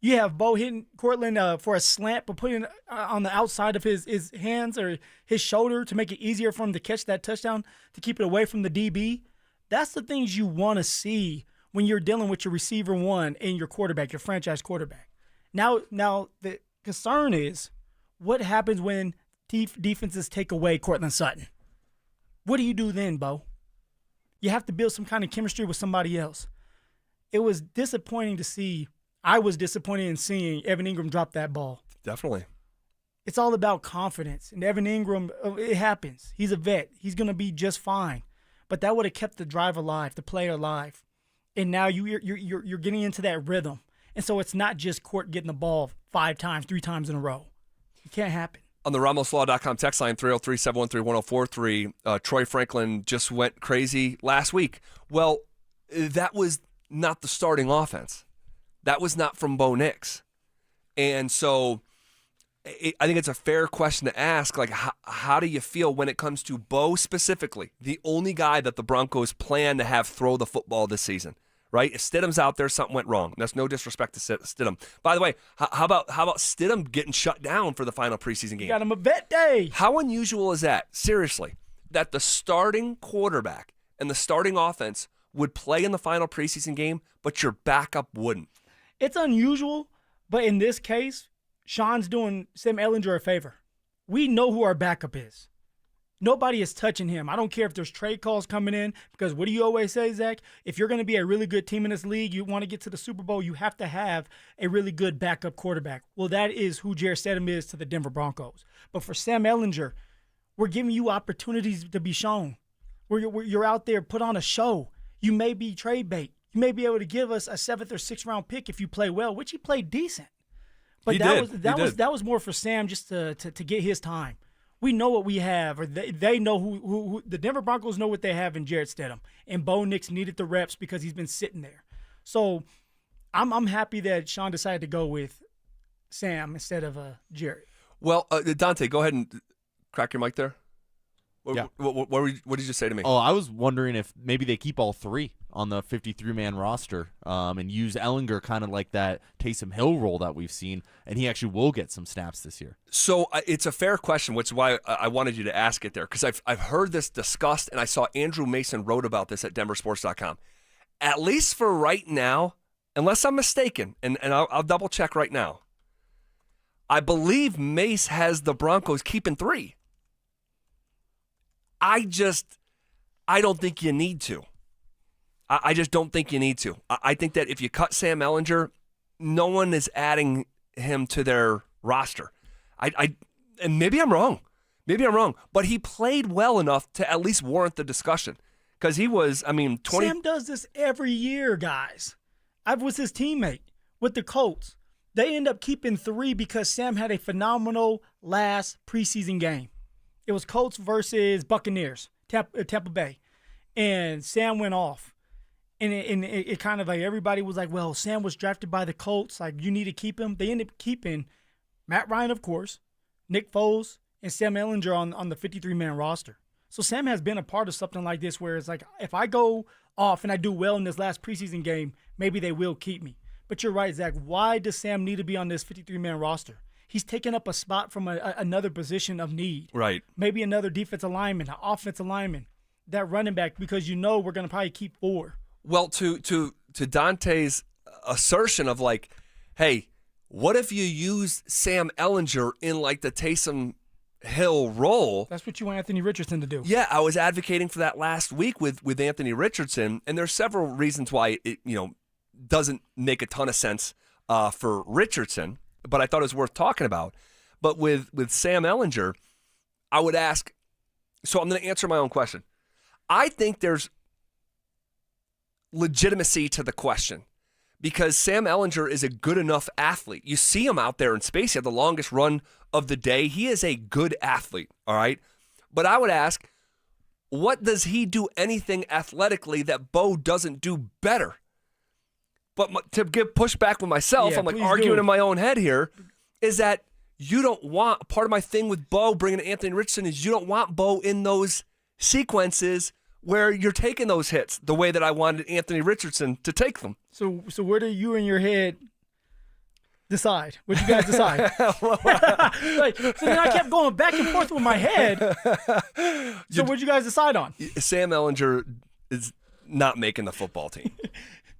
You have Bo hitting Courtland for a slant, but putting it on the outside of his hands or his shoulder to make it easier for him to catch that touchdown, to keep it away from the DB. That's the things you want to see when you're dealing with your receiver one and your quarterback, your franchise quarterback. Now the concern is what happens when defenses take away Courtland Sutton? What do you do then, Bo? You have to build some kind of chemistry with somebody else. It was disappointing to see. I was disappointed in seeing Evan Ingram drop that ball. Definitely. It's all about confidence. And Evan Ingram, it happens. He's a vet. He's going to be just fine. But that would have kept the drive alive, the play alive. And now you're getting into that rhythm. And so it's not just Court getting the ball 3 times in a row. It can't happen. On the RamosLaw.com text line, 303-713-1043, Troy Franklin just went crazy last week. Well, that was not the starting offense. That was not from Bo Nix. And so I think it's a fair question to ask, like, how do you feel when it comes to Bo specifically, the only guy that the Broncos plan to have throw the football this season, right? If Stidham's out there, something went wrong. That's no disrespect to Stidham. By the way, how about Stidham getting shut down for the final preseason game? You got him a vet day. How unusual is that, seriously, that the starting quarterback and the starting offense would play in the final preseason game, but your backup wouldn't? It's unusual, but in this case, Sean's doing Sam Ehlinger a favor. We know who our backup is. Nobody is touching him. I don't care if there's trade calls coming in, because what do you always say, Zach? If you're going to be a really good team in this league, you want to get to the Super Bowl, you have to have a really good backup quarterback. Well, that is who Jarrett Stidham is to the Denver Broncos. But for Sam Ehlinger, we're giving you opportunities to be shown. You're out there, put on a show. You may be trade bait. You may be able to give us a 7th or 6th round pick if you play well, which he played decent. But that was more for Sam just to get his time. We know what we have, or they know who the Denver Broncos know what they have in Jarrett Stidham, and Bo Nix needed the reps because he's been sitting there. So I'm happy that Sean decided to go with Sam instead of Jarrett. Well, Dante, go ahead and crack your mic there. Yeah. What did you just say to me? Oh, I was wondering if maybe they keep all 3. on the 53-man roster and use Ellinger kind of like that Taysom Hill role that we've seen, and he actually will get some snaps this year. So it's a fair question, which is why I wanted you to ask it there, because I've heard this discussed, and I saw Andrew Mason wrote about this at DenverSports.com. At least for right now, unless I'm mistaken, and I'll double-check right now, I believe Mace has the Broncos keeping 3. I don't think you need to. I just don't think you need to. I think that if you cut Sam Ellinger, no one is adding him to their roster. And maybe I'm wrong. But he played well enough to at least warrant the discussion. Because he was, 20. Sam does this every year, guys. I was his teammate with the Colts. They end up keeping 3 because Sam had a phenomenal last preseason game. It was Colts versus Buccaneers, Tampa Bay. And Sam went off. And it kind of like everybody was like, well, Sam was drafted by the Colts. Like, you need to keep him. They ended up keeping Matt Ryan, of course, Nick Foles, and Sam Ellinger on the 53-man roster. So Sam has been a part of something like this where it's like, if I go off and I do well in this last preseason game, maybe they will keep me. But you're right, Zach. Why does Sam need to be on this 53-man roster? He's taking up a spot from another position of need. Right. Maybe another defensive lineman, an offensive lineman, that running back, because we're going to probably keep 4. Well, to Dante's assertion of like, hey, what if you use Sam Ellinger in like the Taysom Hill role? That's what you want Anthony Richardson to do. Yeah, I was advocating for that last week with Anthony Richardson, and there's several reasons why it doesn't make a ton of sense for Richardson, but I thought it was worth talking about. But with Sam Ellinger, I would ask, so I'm going to answer my own question. I think there's legitimacy to the question because Sam Ellinger is a good enough athlete. You see him out there in space. He had the longest run of the day. He is a good athlete, all right? But I would ask, what does he do anything athletically that Bo doesn't do better? But to give pushback with myself, I'm like arguing in my own head here, is that you don't want, part of my thing with Bo bringing Anthony Richardson is you don't want Bo in those sequences where you're taking those hits the way that I wanted Anthony Richardson to take them. So where do you in your head decide? What you guys decide? So then I kept going back and forth with my head. So what'd you guys decide on? Sam Ellinger is not making the football team.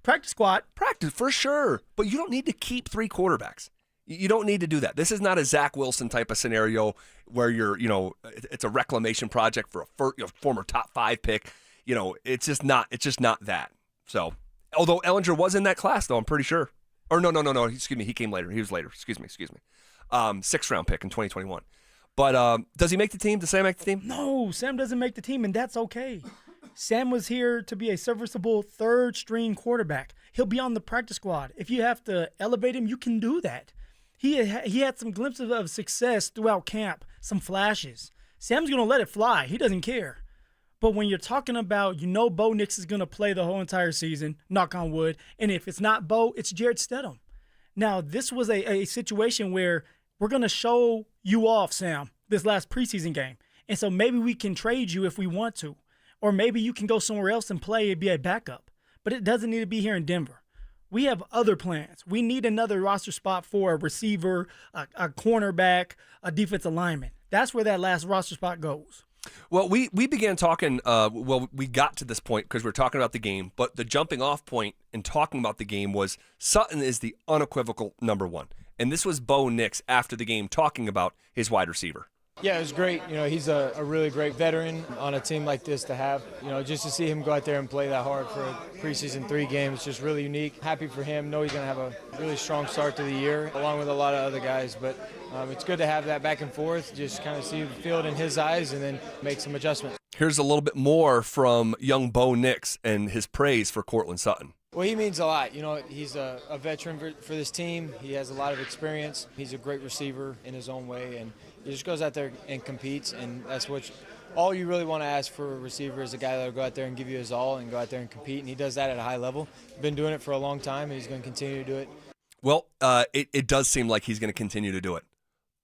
Practice squad. Practice, for sure. But you don't need to keep 3 quarterbacks. You don't need to do that. This is not a Zach Wilson type of scenario where it's a reclamation project for a former top 5 pick. It's just not that. So, although Ellinger was in that class, though, I'm pretty sure. Or no. Excuse me, he came later. He was later. Excuse me. 6th round pick in 2021. But does he make the team? Does Sam make the team? No, Sam doesn't make the team, and that's okay. Sam was here to be a serviceable 3rd-string quarterback. He'll be on the practice squad. If you have to elevate him, you can do that. He had some glimpses of success throughout camp, some flashes. Sam's going to let it fly. He doesn't care. But when you're talking about, Bo Nix is going to play the whole entire season, knock on wood, and if it's not Bo, it's Jarrett Stidham. Now, this was a situation where we're going to show you off, Sam, this last preseason game. And so maybe we can trade you if we want to. Or maybe you can go somewhere else and play and be a backup. But it doesn't need to be here in Denver. We have other plans. We need another roster spot for a receiver, a cornerback, a defensive lineman. That's where that last roster spot goes. Well, we began talking, we got to this point because we were talking about the game, but the jumping off point in talking about the game was Sutton is the unequivocal number 1. And this was Bo Nix after the game talking about his wide receiver. Yeah, it was great. He's a really great veteran on a team like this to have. Just to see him go out there and play that hard for a preseason 3 game, it's just really unique. Happy for him. Know he's going to have a really strong start to the year, along with a lot of other guys. But it's good to have that back and forth, just kind of see the field in his eyes and then make some adjustments. Here's a little bit more from young Bo Nix and his praise for Courtland Sutton. Well, he means a lot. He's a veteran for this team. He has a lot of experience. He's a great receiver in his own way, and he just goes out there and competes, and that's all you really want to ask for a receiver is a guy that will go out there and give you his all and go out there and compete, and he does that at a high level. Been doing it for a long time, and he's going to continue to do it. Well, it does seem like he's going to continue to do it.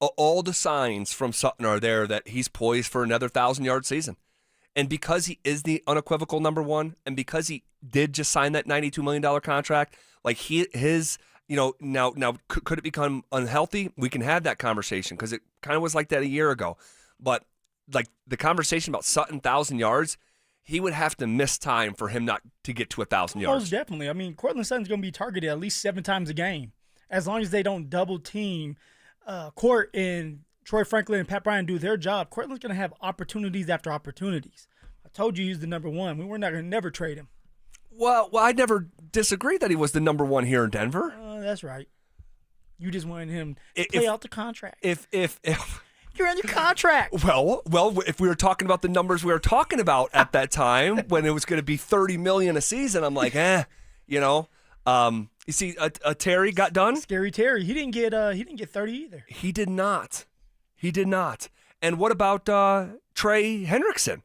All the signs from Sutton are there that he's poised for another 1,000-yard season. And because he is the unequivocal number one, and because he did just sign that $92 million contract, like now could it become unhealthy? We can have that conversation because it kind of was like that a year ago. But like the conversation about Sutton 1,000 yards, he would have to miss time for him not to get to 1,000 yards. Most definitely. I mean, Cortland Sutton's going to be targeted at least 7 times a game. As long as they don't double team Court and Troy Franklin and Pat Bryant do their job, Cortland's going to have opportunities after opportunities. I told you he's the number one. We were not going to never trade him. Well, I never disagreed that he was the number one here in Denver. That's right. You just wanted him to play out the contract. If you're under contract. Well, if we were talking about the numbers we were talking about at that time when it was going to be $30 million a season, I'm like, You see, Terry got done. Scary Terry. He didn't get 30 either. He did not. And what about Trey Hendrickson?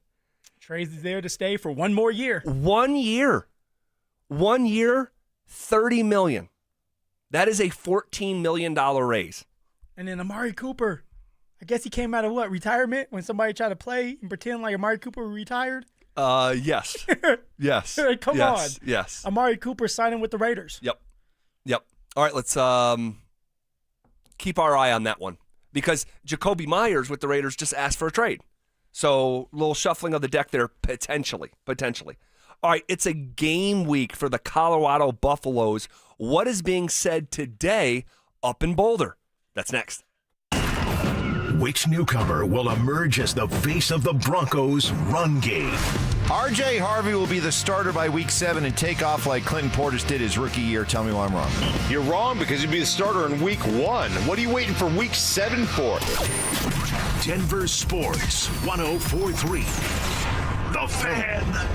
Trey's there to stay for one more year. 1 year, $30 million. That is a $14 million raise. And then Amari Cooper. I guess he came out of retirement when somebody tried to play and pretend like Amari Cooper retired. Yes. Yes. Come on. Yes. Amari Cooper signing with the Raiders. Yep. All right, let's keep our eye on that one because Jacoby Myers with the Raiders just asked for a trade. So a little shuffling of the deck there potentially. All right, it's a game week for the Colorado Buffaloes. What is being said today up in Boulder? That's next. Which newcomer will emerge as the face of the Broncos' run game? R.J. Harvey will be the starter by week 7 and take off like Clinton Portis did his rookie year. Tell me why I'm wrong. You're wrong because he'd be the starter in week 1. What are you waiting for week 7 for? Denver Sports 104.3. The Fan.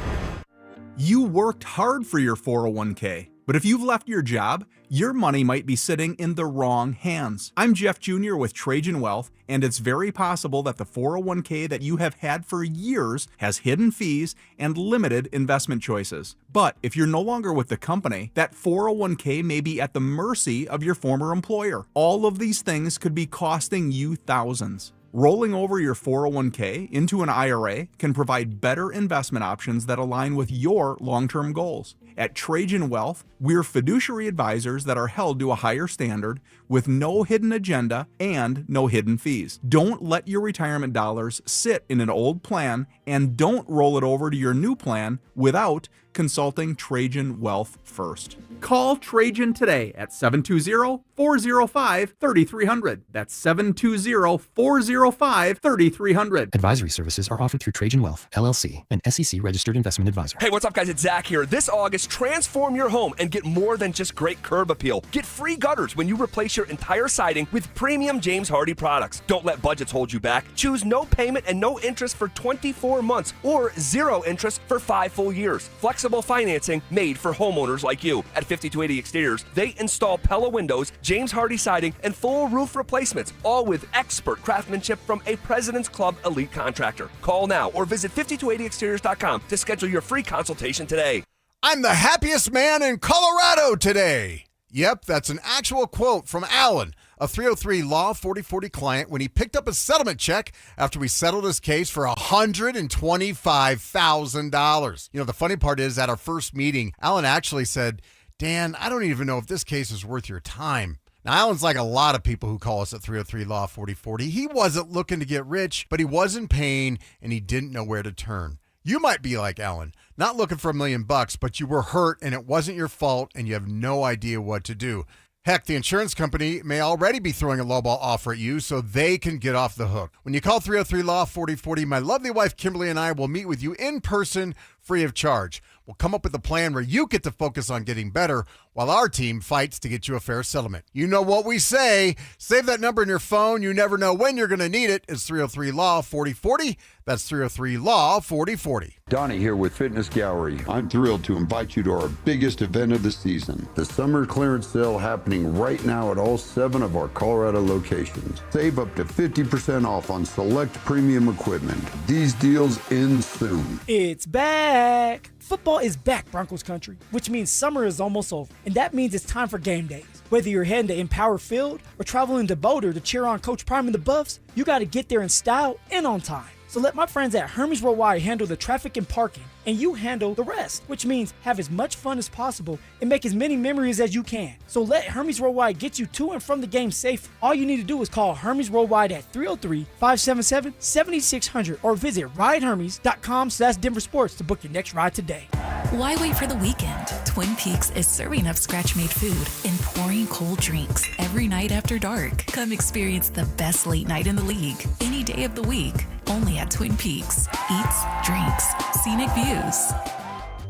You worked hard for your 401k, but if you've left your job, your money might be sitting in the wrong hands. I'm Jeff Jr. with Trajan Wealth, and it's very possible that the 401k that you have had for years has hidden fees and limited investment choices. But if you're no longer with the company, that 401k may be at the mercy of your former employer. All of these things could be costing you thousands. Rolling over your 401k into an IRA can provide better investment options that align with your long-term goals. At Trajan Wealth, we're fiduciary advisors that are held to a higher standard with no hidden agenda and no hidden fees. Don't let your retirement dollars sit in an old plan and don't roll it over to your new plan without consulting Trajan Wealth first. Call Trajan today at 720-405-3300. That's 720-405-3300. Advisory services are offered through Trajan Wealth, LLC, an SEC-registered investment advisor. Hey, what's up, guys? It's Zach here. This August, transform your home and get more than just great curb appeal. Get free gutters when you replace your entire siding with premium James Hardie products. Don't let budgets hold you back. Choose no payment and no interest for 24 months or 0 interest for 5 full years. Flexible financing made for homeowners like you. At 5280 Exteriors, they install Pella windows, James Hardie siding, and full roof replacements, all with expert craftsmanship from a President's Club elite contractor. Call now or visit 5280exteriors.com to schedule your free consultation today. I'm the happiest man in Colorado today. Yep, that's an actual quote from Alan, a 303 Law 4040 client, when he picked up a settlement check after we settled his case for $125,000. You know, the funny part is, at our first meeting, Alan actually said, Dan, I don't even know if this case is worth your time. Now, Alan's like a lot of people who call us at 303 Law 4040. He wasn't looking to get rich, but he was in pain, and he didn't know where to turn. You might be like Alan, not looking for $1 million, but you were hurt, and it wasn't your fault, and you have no idea what to do. Heck, the insurance company may already be throwing a lowball offer at you so they can get off the hook. When you call 303 Law 4040, my lovely wife Kimberly and I will meet with you in person, free of charge. We'll come up with a plan where you get to focus on getting better while our team fights to get you a fair settlement. You know what we say. Save that number in your phone. You never know when you're going to need it. It's 303 Law 4040. That's 303 Law 4040. Donnie here with Fitness Gallery. I'm thrilled to invite you to our biggest event of the season, the summer clearance sale happening right now at all 7 of our Colorado locations. Save up to 50% off on select premium equipment. These deals end soon. It's back. Football is back, Broncos country, which means summer is almost over. And that means it's time for game days. Whether you're heading to Empower Field or traveling to Boulder to cheer on Coach Prime and the Buffs, you got to get there in style and on time. So let my friends at Hermes Worldwide handle the traffic and parking, and you handle the rest, which means have as much fun as possible and make as many memories as you can. So let Hermes Worldwide get you to and from the game safe. All you need to do is call Hermes Worldwide at 303-577-7600 or visit ridehermes.com/DenverSports to book your next ride today. Why wait for the weekend? Twin Peaks is serving up scratch-made food and pouring cold drinks every night after dark. Come experience the best late night in the league any day of the week, only at Twin Peaks. Eats, drinks, scenic views.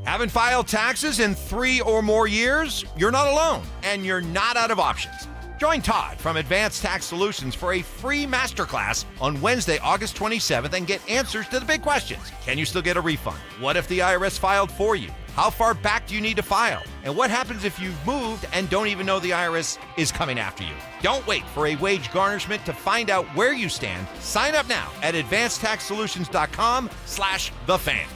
Haven't filed taxes in 3 or more years? You're not alone, and you're not out of options. Join Todd from Advanced Tax Solutions for a free masterclass on Wednesday, August 27th and get answers to the big questions. Can you still get a refund? What if the IRS filed for you? How far back do you need to file? And what happens if you've moved and don't even know the IRS is coming after you? Don't wait for a wage garnishment to find out where you stand. Sign up now at advancedtaxsolutions.com/thefan.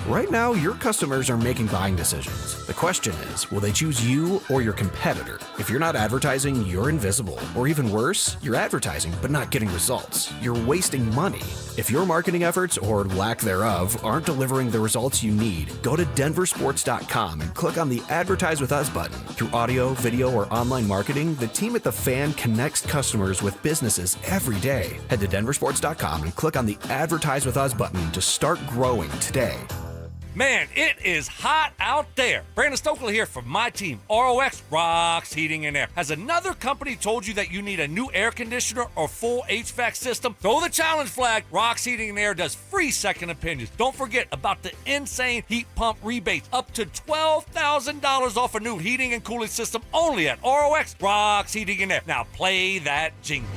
Right now, your customers are making buying decisions. The question is, will they choose you or your competitor? If you're not advertising, you're invisible. Or even worse, you're advertising but not getting results. You're wasting money. If your marketing efforts, or lack thereof, aren't delivering the results you need, go to DenverSports.com and click on the Advertise With Us button. Through audio, video, or online marketing, the team at The Fan connects customers with businesses every day. Head to DenverSports.com and click on the Advertise With Us button to start growing today. Man, it is hot out there. Brandon Stokley here from my team, ROX Rocks Heating and Air. Has another company told you that you need a new air conditioner or full HVAC system? Throw the challenge flag. Rocks Heating and Air does free second opinions. Don't forget about the insane heat pump rebates. Up to $12,000 off a new heating and cooling system only at ROX Rocks Heating and Air. Now play that jingle.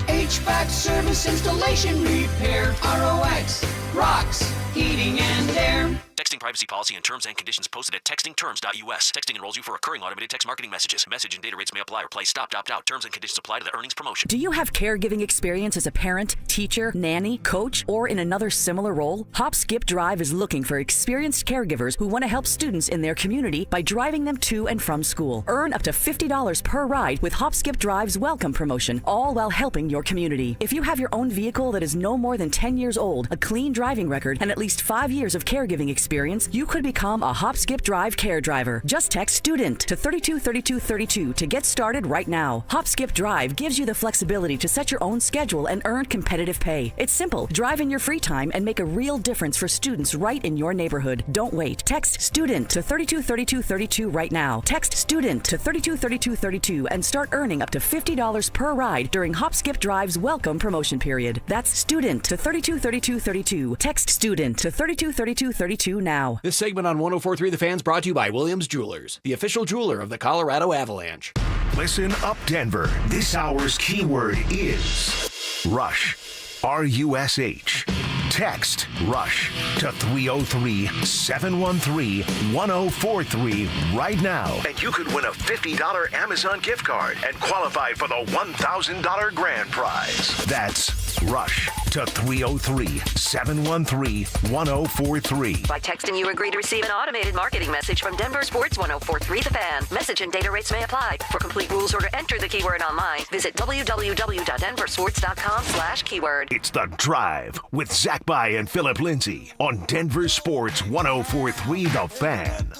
HVAC service, installation, repair. ROX Rocks Heating and Air. Texting privacy policy and terms and conditions posted at textingterms.us. Texting enrolls you for recurring automated text marketing messages. Message and data rates may apply or play stop, opt out. Terms and conditions apply to the earnings promotion. Do you have caregiving experience as a parent, teacher, nanny, coach, or in another similar role? Hop Skip Drive is looking for experienced caregivers who want to help students in their community by driving them to and from school. Earn up to $50 per ride with Hop Skip Drive's welcome promotion, all while helping your community. If you have your own vehicle that is no more than 10 years old, a clean driving record, and at least 5 years of caregiving experience, you could become a Hop Skip Drive care driver. Just text STUDENT to 323232 to get started right now. Hop Skip Drive gives you the flexibility to set your own schedule and earn competitive pay. It's simple. Drive in your free time and make a real difference for students right in your neighborhood. Don't wait. Text STUDENT to 323232 right now. Text STUDENT to 323232 and start earning up to $50 per ride during Hop Skip Drive's welcome promotion period. That's STUDENT to 323232. Text STUDENT to 323232 now. This segment on 104.3 The Fan's brought to you by Williams Jewelers, the official jeweler of the Colorado Avalanche. Listen up, Denver. This hour's keyword is Rush. RUSH. Text RUSH to 303-713-1043 right now. And you could win a $50 Amazon gift card and qualify for the $1,000 grand prize. That's RUSH to 303-713-1043. By texting, you agree to receive an automated marketing message from Denver Sports 104.3 The Fan. Message and data rates may apply. For complete rules or to enter the keyword online, visit www.denversports.com/keyword. It's The Drive with Zach By and Phillip Lindsay on Denver Sports 104.3 The Fan.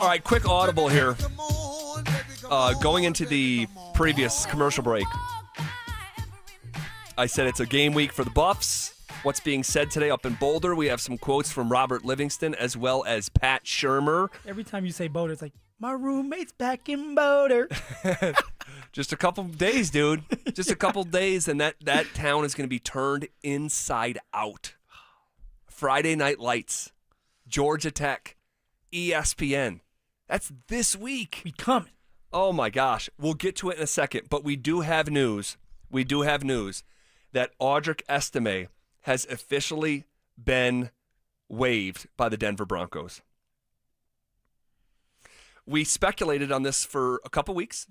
All right, quick audible here. Going into the previous commercial break, I said it's a game week for the Buffs. What's being said today up in Boulder? We have some quotes from Robert Livingston as well as Pat Shurmur. Every time you say Boulder, it's like, my roommate's back in Boulder. Just a couple days, dude. Just a couple days, and that town is going to be turned inside out. Friday Night Lights, Georgia Tech, ESPN. That's this week. We coming. Oh, my gosh. We'll get to it in a second, but we do have news. We do have news that Audric Estime has officially been waived by the Denver Broncos. We speculated on this for a couple weeks.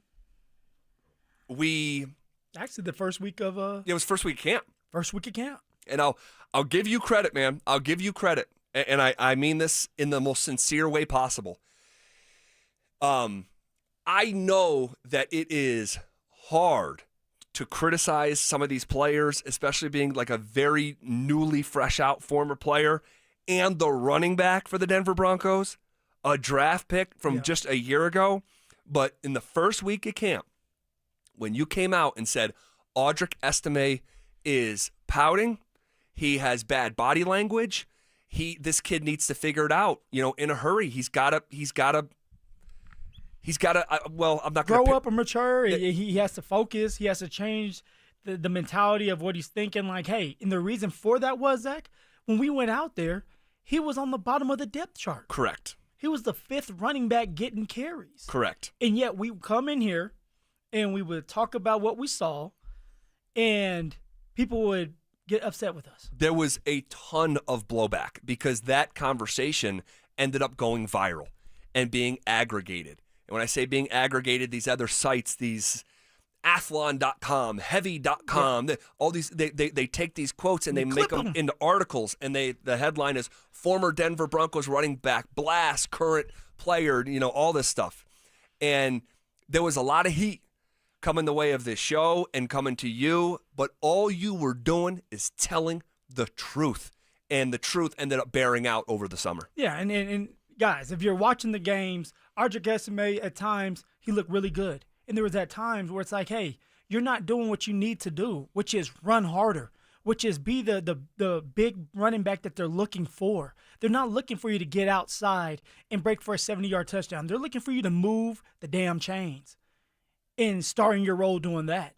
Actually, the first week of it was first week of camp. First week of camp. And I'll give you credit, man. I'll give you credit. And I mean this in the most sincere way possible. I know that it is hard to criticize some of these players, especially being like a very newly fresh out former player and the running back for the Denver Broncos, a draft pick from just a year ago. But in the first week of camp, when you came out and said Audric Estime is pouting, he has bad body language, this kid needs to figure it out, in a hurry. He's got to I'm not going to grow up and mature. He has to focus. He has to change the mentality of what he's thinking. Like, hey, and the reason for that was, Zach, when we went out there, he was on the bottom of the depth chart. Correct. He was the 5th running back getting carries. Correct. And yet we come in here and we would talk about what we saw, and people would get upset with us. There was a ton of blowback because that conversation ended up going viral and being aggregated. And when I say being aggregated, these other sites, these Athlon.com, Heavy.com, all these, they take these quotes and they make them into articles, and the headline is former Denver Broncos running back, blast current player, all this stuff. And there was a lot of heat coming the way of this show and coming to you, but all you were doing is telling the truth, and the truth ended up bearing out over the summer. Yeah, and guys, if you're watching the games, Audric Estime, at times, he looked really good. And there was at times where it's like, hey, you're not doing what you need to do, which is run harder, which is be the big running back that they're looking for. They're not looking for you to get outside and break for a 70-yard touchdown. They're looking for you to move the damn chains and start in your role doing that.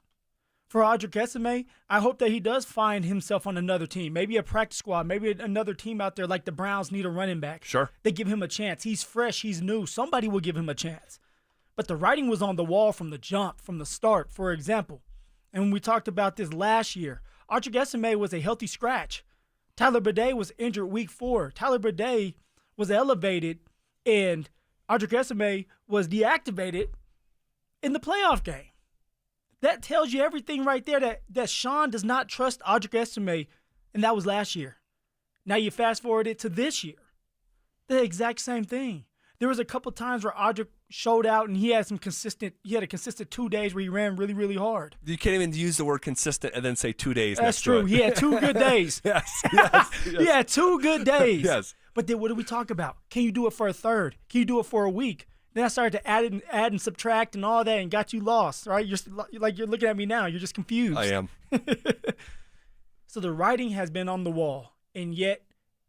For Audric Estime, I hope that he does find himself on another team, maybe a practice squad, maybe another team out there like the Browns need a running back. Sure. They give him a chance. He's fresh. He's new. Somebody will give him a chance. But the writing was on the wall from the jump, from the start, for example. And when we talked about this last year, Audric Estime was a healthy scratch. Tyler Bidet was injured week 4. Tyler Bidet was elevated, and Audric Estime was deactivated in the playoff game. That tells you everything right there that Sean does not trust Audric Estime, and that was last year. Now you fast forward it to this year. The exact same thing. There was a couple times where Audric showed out and he had a consistent 2 days where he ran really, really hard. You can't even use the word consistent and then say 2 days. That's true. He had 2 good days. Yes. He had 2 good days. Yes. But then what do we talk about? Can you do it for a third? Can you do it for a week? Then I started to add and subtract and all that and got you lost, right? You're looking at me now. You're just confused. I am. So the writing has been on the wall, and yet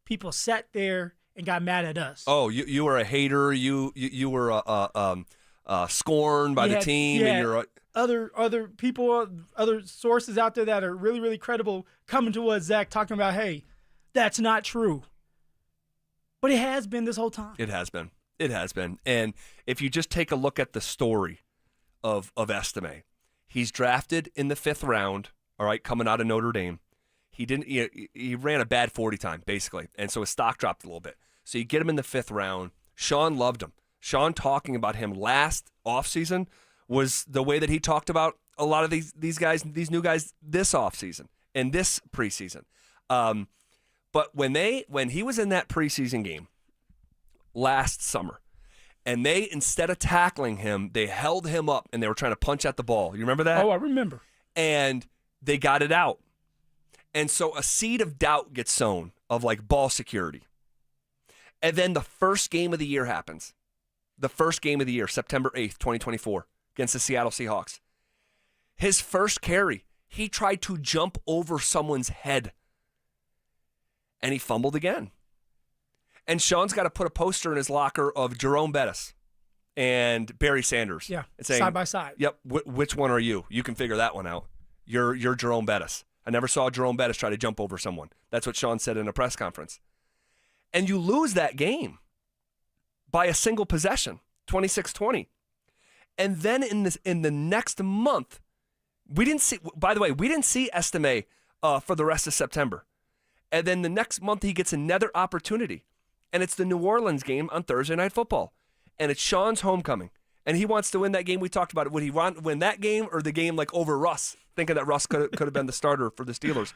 people sat there and got mad at us. Oh, you were a hater. You were scorned by the team. And you're other people, other sources out there that are really, really credible coming to us, Zach, talking about, hey, that's not true. But it has been this whole time. It has been. It has been. And if you just take a look at the story of Estime, he's drafted in the 5th round, all right, coming out of Notre Dame. He ran a bad 40 time, basically, and so his stock dropped a little bit. So you get him in the 5th round. Sean loved him. Sean talking about him last offseason was the way that he talked about a lot of these guys, these new guys this offseason and this preseason. But when he was in that preseason game last summer, and they, instead of tackling him, they held him up and they were trying to punch at the ball. You remember that? Oh, I remember. And they got it out. And so a seed of doubt gets sown of like ball security. And then the first game of the year happens. The first game of the year, September 8th, 2024, against the Seattle Seahawks. His first carry, he tried to jump over someone's head. And he fumbled again. And Sean's got to put a poster in his locker of Jerome Bettis and Barry Sanders. Yeah, saying, side by side. Yep, which one are you? You can figure that one out. You're Jerome Bettis. I never saw Jerome Bettis try to jump over someone. That's what Sean said in a press conference. And you lose that game by a single possession, 26-20. And then in the next month, we didn't see Estime for the rest of September. And then the next month he gets another opportunity. And it's the New Orleans game on Thursday Night Football. And it's Sean's homecoming. And he wants to win that game. We talked about it. Would he want to win that game or the game like over Russ, thinking that Russ could have been the starter for the Steelers?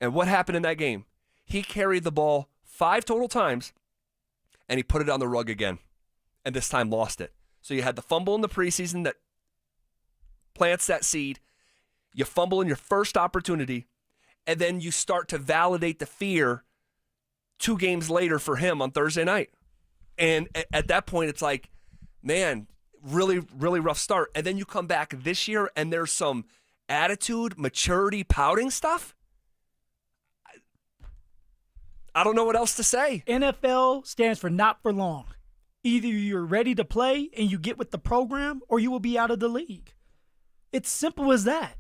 And what happened in that game? He carried the ball 5 total times, and he put it on the rug again, and this time lost it. So you had the fumble in the preseason that plants that seed. You fumble in your first opportunity, and then you start to validate the fear 2 games later for him on Thursday night. And at that point, it's like, man, really, really rough start. And then you come back this year, and there's some attitude, maturity, pouting stuff. I don't know what else to say. NFL stands for not for long. Either you're ready to play and you get with the program, or you will be out of the league. It's simple as that.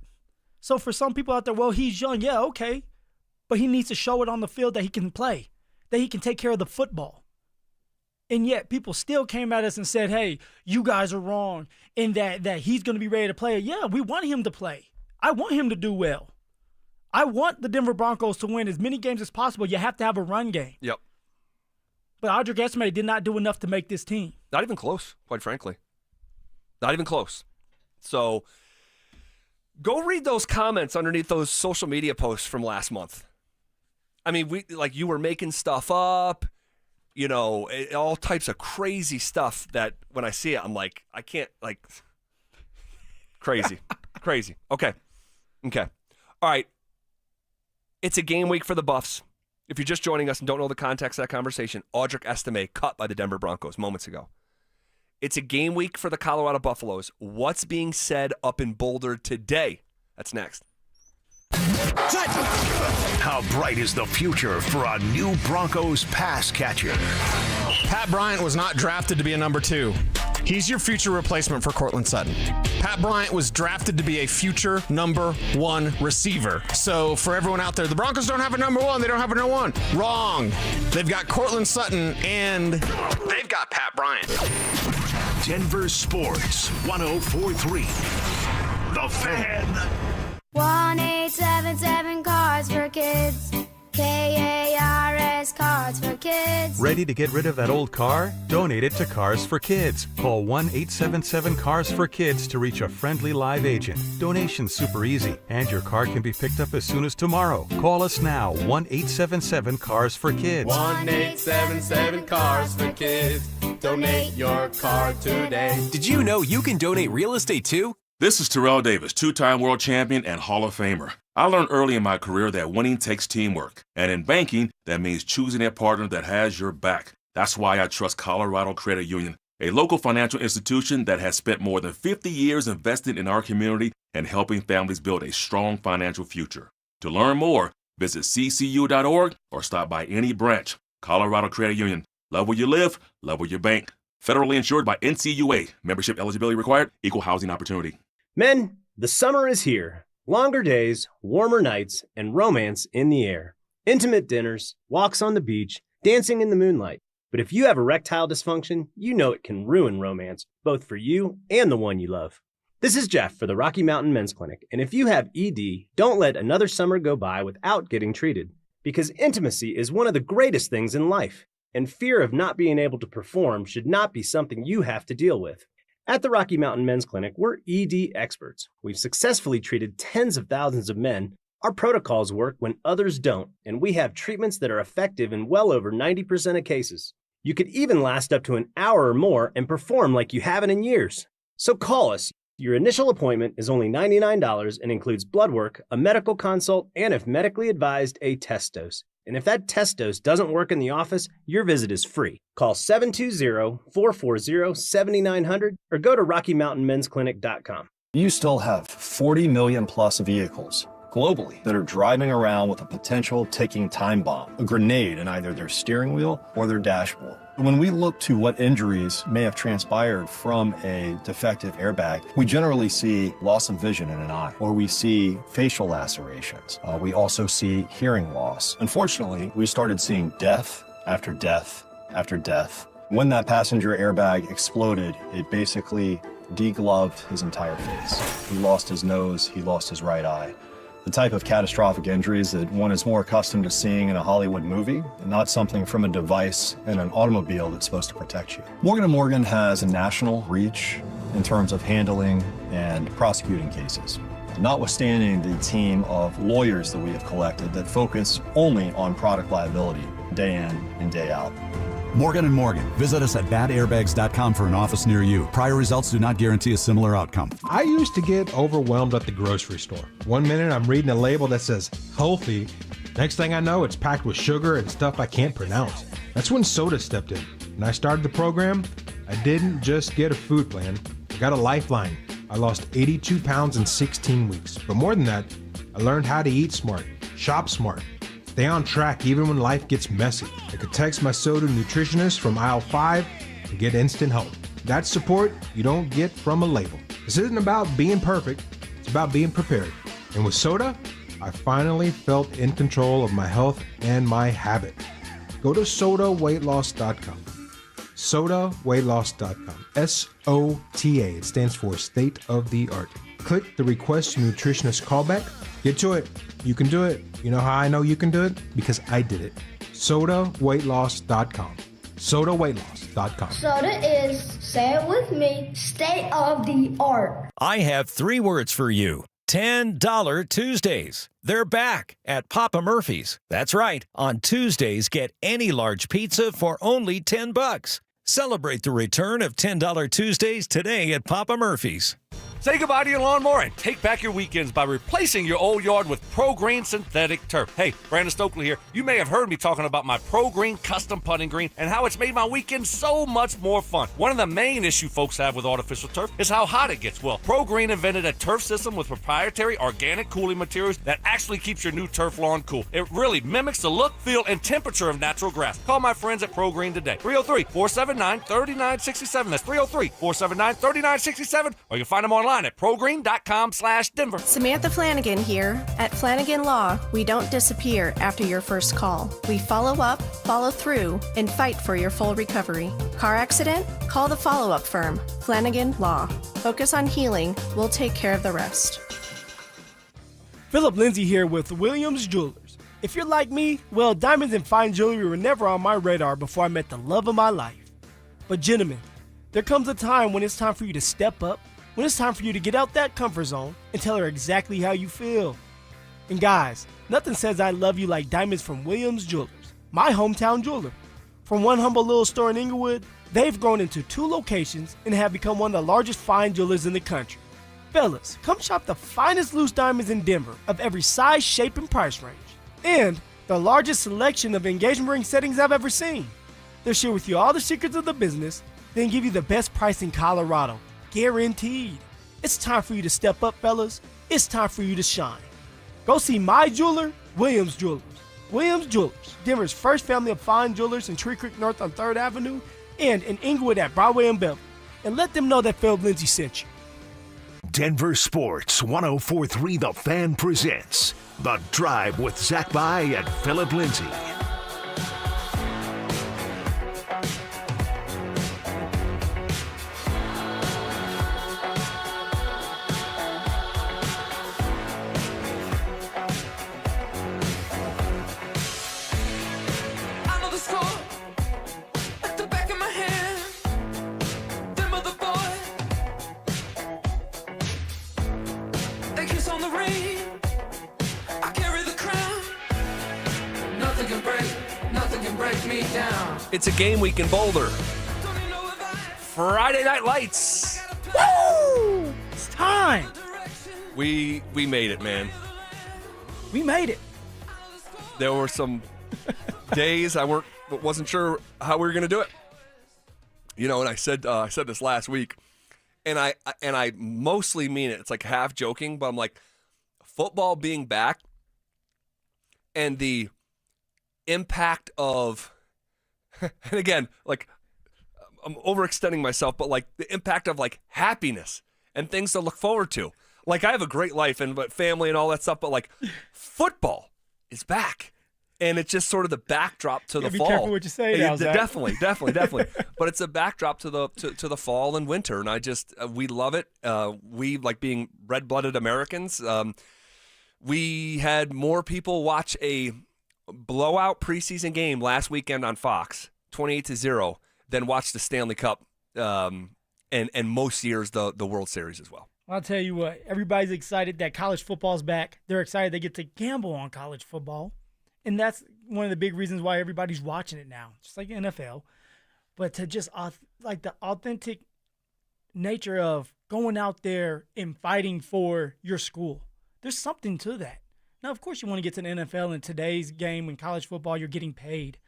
So for some people out there, well, he's young. Yeah, okay. But he needs to show it on the field that he can play, that he can take care of the football. And yet people still came at us and said, hey, you guys are wrong in that he's going to be ready to play. Yeah, we want him to play. I want him to do well. I want the Denver Broncos to win as many games as possible. You have to have a run game. Yep. But Audric Estime did not do enough to make this team. Not even close, quite frankly. Not even close. So go read those comments underneath those social media posts from last month. I mean, you were making stuff up, all types of crazy stuff that when I see it, I'm like, I can't, crazy. Crazy. Okay. All right. It's a game week for the Buffs. If you're just joining us and don't know the context of that conversation, Audric Estime cut by the Denver Broncos moments ago. It's a game week for the Colorado Buffaloes. What's being said up in Boulder today? That's next. How bright is the future for a new Broncos pass catcher? Pat Bryant was not drafted to be a number 2. He's your future replacement for Courtland Sutton. Pat Bryant was drafted to be a future number 1 receiver. So for everyone out there, the Broncos don't have a number 1. They don't have a number 1. Wrong. They've got Courtland Sutton and they've got Pat Bryant. Denver Sports 104.3. The Fan. 1-877 Cards for Kids. KARS Cards for Kids. Ready to get rid of that old car? Donate it to Cars for Kids. Call 1-877-CARS-FOR-KIDS to reach a friendly live agent. Donation's super easy, and your car can be picked up as soon as tomorrow. Call us now, 1-877-CARS-FOR-KIDS. 1-877-CARS-FOR-KIDS. Donate your car today. Did you know you can donate real estate too? This is Terrell Davis, 2-time world champion and Hall of Famer. I learned early in my career that winning takes teamwork. And in banking, that means choosing a partner that has your back. That's why I trust Colorado Credit Union, a local financial institution that has spent more than 50 years investing in our community and helping families build a strong financial future. To learn more, visit ccu.org or stop by any branch. Colorado Credit Union. Love where you live, love where you bank. Federally insured by NCUA. Membership eligibility required. Equal housing opportunity. Men, the summer is here. Longer days, warmer nights, and romance in the air. Intimate dinners, walks on the beach, dancing in the moonlight. But if you have erectile dysfunction, you know it can ruin romance, both for you and the one you love. This is Jeff for the Rocky Mountain Men's Clinic, and if you have ED, don't let another summer go by without getting treated. Because intimacy is one of the greatest things in life, and fear of not being able to perform should not be something you have to deal with. At the Rocky Mountain Men's Clinic, we're ED experts. We've successfully treated tens of thousands of men. Our protocols work when others don't, and we have treatments that are effective in well over 90% of cases. You could even last up to an hour or more and perform like you haven't in years. So call us. Your initial appointment is only $99 and includes blood work, a medical consult, and if medically advised, a test dose. And if that test dose doesn't work in the office, your visit is free. Call 720-440-7900 or go to RockyMountainMen'sClinic.com. You still have 40 million plus vehicles globally that are driving around with a potential ticking time bomb, a grenade in either their steering wheel or their dashboard. When we look to what injuries may have transpired from a defective airbag, we generally see loss of vision in an eye, or we see facial lacerations. We also see hearing loss. Unfortunately, we started seeing death after death after death. When that passenger airbag exploded, it basically degloved his entire face. He lost his nose, he lost his right eye. The type of catastrophic injuries that one is more accustomed to seeing in a Hollywood movie, and not something from a device in an automobile that's supposed to protect you. Morgan & Morgan has a national reach in terms of handling and prosecuting cases. Notwithstanding the team of lawyers that we have collected that focus only on product liability day in and day out. Morgan & Morgan. Visit us at badairbags.com for an office near you. Prior results do not guarantee a similar outcome. I used to get overwhelmed at the grocery store. One minute I'm reading a label that says healthy. Next thing I know, it's packed with sugar and stuff I can't pronounce. That's when soda stepped in. When I started the program, I didn't just get a food plan, I got a lifeline. I lost 82 pounds in 16 weeks. But more than that, I learned how to eat smart, shop smart, stay on track even when life gets messy. I could text my soda nutritionist from aisle 5 and get instant help. That's support you don't get from a label. This isn't about being perfect, it's about being prepared. And with soda, I finally felt in control of my health and my habit. Go to sodaweightloss.com. sodaweightloss.com. SOTA. It stands for State of the Art. Click the Request Your Nutritionist callback. Get to it. You can do it. You know how I know you can do it? Because I did it. sodaweightloss.com. sodaweightloss.com. Soda is, say it with me, state of the art. I have 3 words for you. $10 Tuesdays. They're back at Papa Murphy's. That's right. On Tuesdays, get any large pizza for only $10. Celebrate the return of $10 Tuesdays today at Papa Murphy's. Say goodbye to your lawnmower and take back your weekends by replacing your old yard with Pro Green synthetic turf. Hey, Brandon Stokley here. You may have heard me talking about my Pro Green custom putting green and how it's made my weekend so much more fun. One of the main issues folks have with artificial turf is how hot it gets. Well, Pro Green invented a turf system with proprietary organic cooling materials that actually keeps your new turf lawn cool. It really mimics the look, feel, and temperature of natural grass. Call my friends at Pro Green today. 303-479-3967. That's 303-479-3967. Or you can find them online at progreen.com/Denver. Samantha Flanagan here. At Flanagan Law, we don't disappear after your first call. We follow up, follow through, and fight for your full recovery. Car accident? Call the follow-up firm, Flanagan Law. Focus on healing. We'll take care of the rest. Phillip Lindsay here with Williams Jewelers. If you're like me, well, diamonds and fine jewelry were never on my radar before I met the love of my life. But gentlemen, there comes a time when it's time for you to step up, when it's time for you to get out that comfort zone and tell her exactly how you feel. And guys, nothing says I love you like diamonds from Williams Jewelers, my hometown jeweler. From one humble little store in Inglewood, they've grown into 2 locations and have become one of the largest fine jewelers in the country. Fellas, come shop the finest loose diamonds in Denver of every size, shape, and price range. And the largest selection of engagement ring settings I've ever seen. They'll share with you all the secrets of the business, then give you the best price in Colorado. Guaranteed. It's time for you to step up, fellas. It's time for you to shine. Go see my jeweler, Williams Jewelers. Williams Jewelers, Denver's first family of fine jewelers in Tree Creek North on 3rd Avenue and in Inglewood at Broadway and Beverly. And let them know that Phillip Lindsay sent you. Denver Sports 104.3 The Fan presents The Drive with Zach By and Phillip Lindsay. It's a game week in Boulder. Friday Night Lights. Woo! It's time. We made it, man. We made it. There were some days I wasn't sure how we were going to do it. You know, and I said this last week, and I mostly mean it. It's like half joking, but I'm like, football being back and the impact of, and again, like, I'm overextending myself, but like the impact of like happiness and things to look forward to. Like, I have a great life and family and all that stuff, but like football is back. And it's just sort of the backdrop to the fall. Be careful what you say now, Zach. Definitely. But it's a backdrop to the fall and winter, and we love it. We like being red-blooded Americans. We had more people watch a blowout preseason game last weekend on Fox, 28-0, than watch the Stanley Cup. And and most years the World Series as well. I'll tell you what, everybody's excited that college football's back. They're excited they get to gamble on college football. And that's one of the big reasons why everybody's watching it now, just like the NFL. But to just like the authentic nature of going out there and fighting for your school. There's something to that. Now, of course, you want to get to the NFL in today's game in college football, you're getting paid.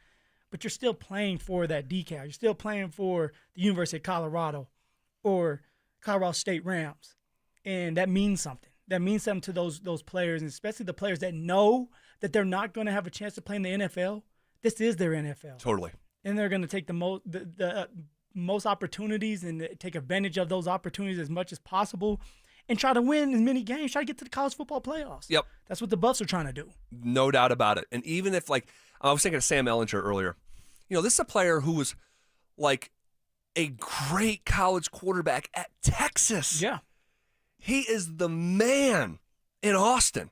But you're still playing for that decal. You're still playing for the University of Colorado or Colorado State Rams. And that means something. That means something to those players, and especially the players that know that they're not going to have a chance to play in the NFL. This is their NFL. Totally. And they're going to take the most opportunities and take advantage of those opportunities as much as possible and try to win as many games, try to get to the college football playoffs. Yep. That's what the Buffs are trying to do. No doubt about it. And even if, like, I was thinking of Sam Ehlinger earlier. This is a player who was, like, a great college quarterback at Texas. Yeah. He is the man in Austin.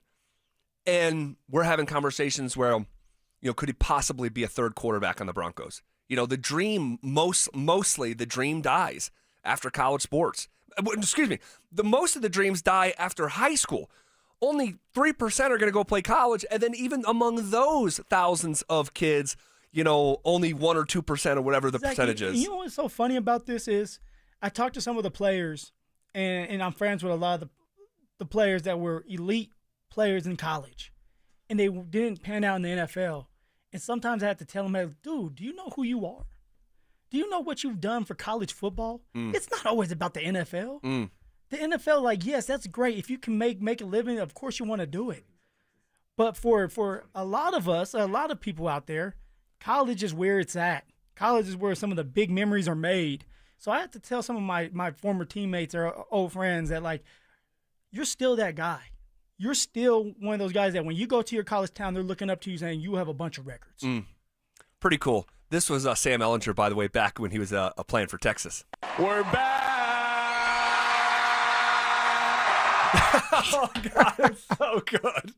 And we're having conversations where, could he possibly be a third quarterback on the Broncos? The dream, mostly the dream dies after college sports. Excuse me. Most of the dreams die after high school. Only 3% are going to go play college. And then even among those thousands of kids, only 1 or 2% or whatever the percentage is. You know what's so funny about this is I talked to some of the players, and I'm friends with a lot of the players that were elite players in college, and they didn't pan out in the NFL. And sometimes I have to tell them, hey, dude, do you know who you are? Do you know what you've done for college football? It's not always about the NFL. The NFL, yes, that's great. If you can make a living, of course you want to do it. But for a lot of us, a lot of people out there, college is where it's at. College is where some of the big memories are made. So I have to tell some of my former teammates or old friends that, you're still that guy. You're still one of those guys that when you go to your college town, they're looking up to you saying you have a bunch of records. Pretty cool. This was Sam Ehlinger, by the way, back when he was playing for Texas. We're back. Oh, God, it's so good.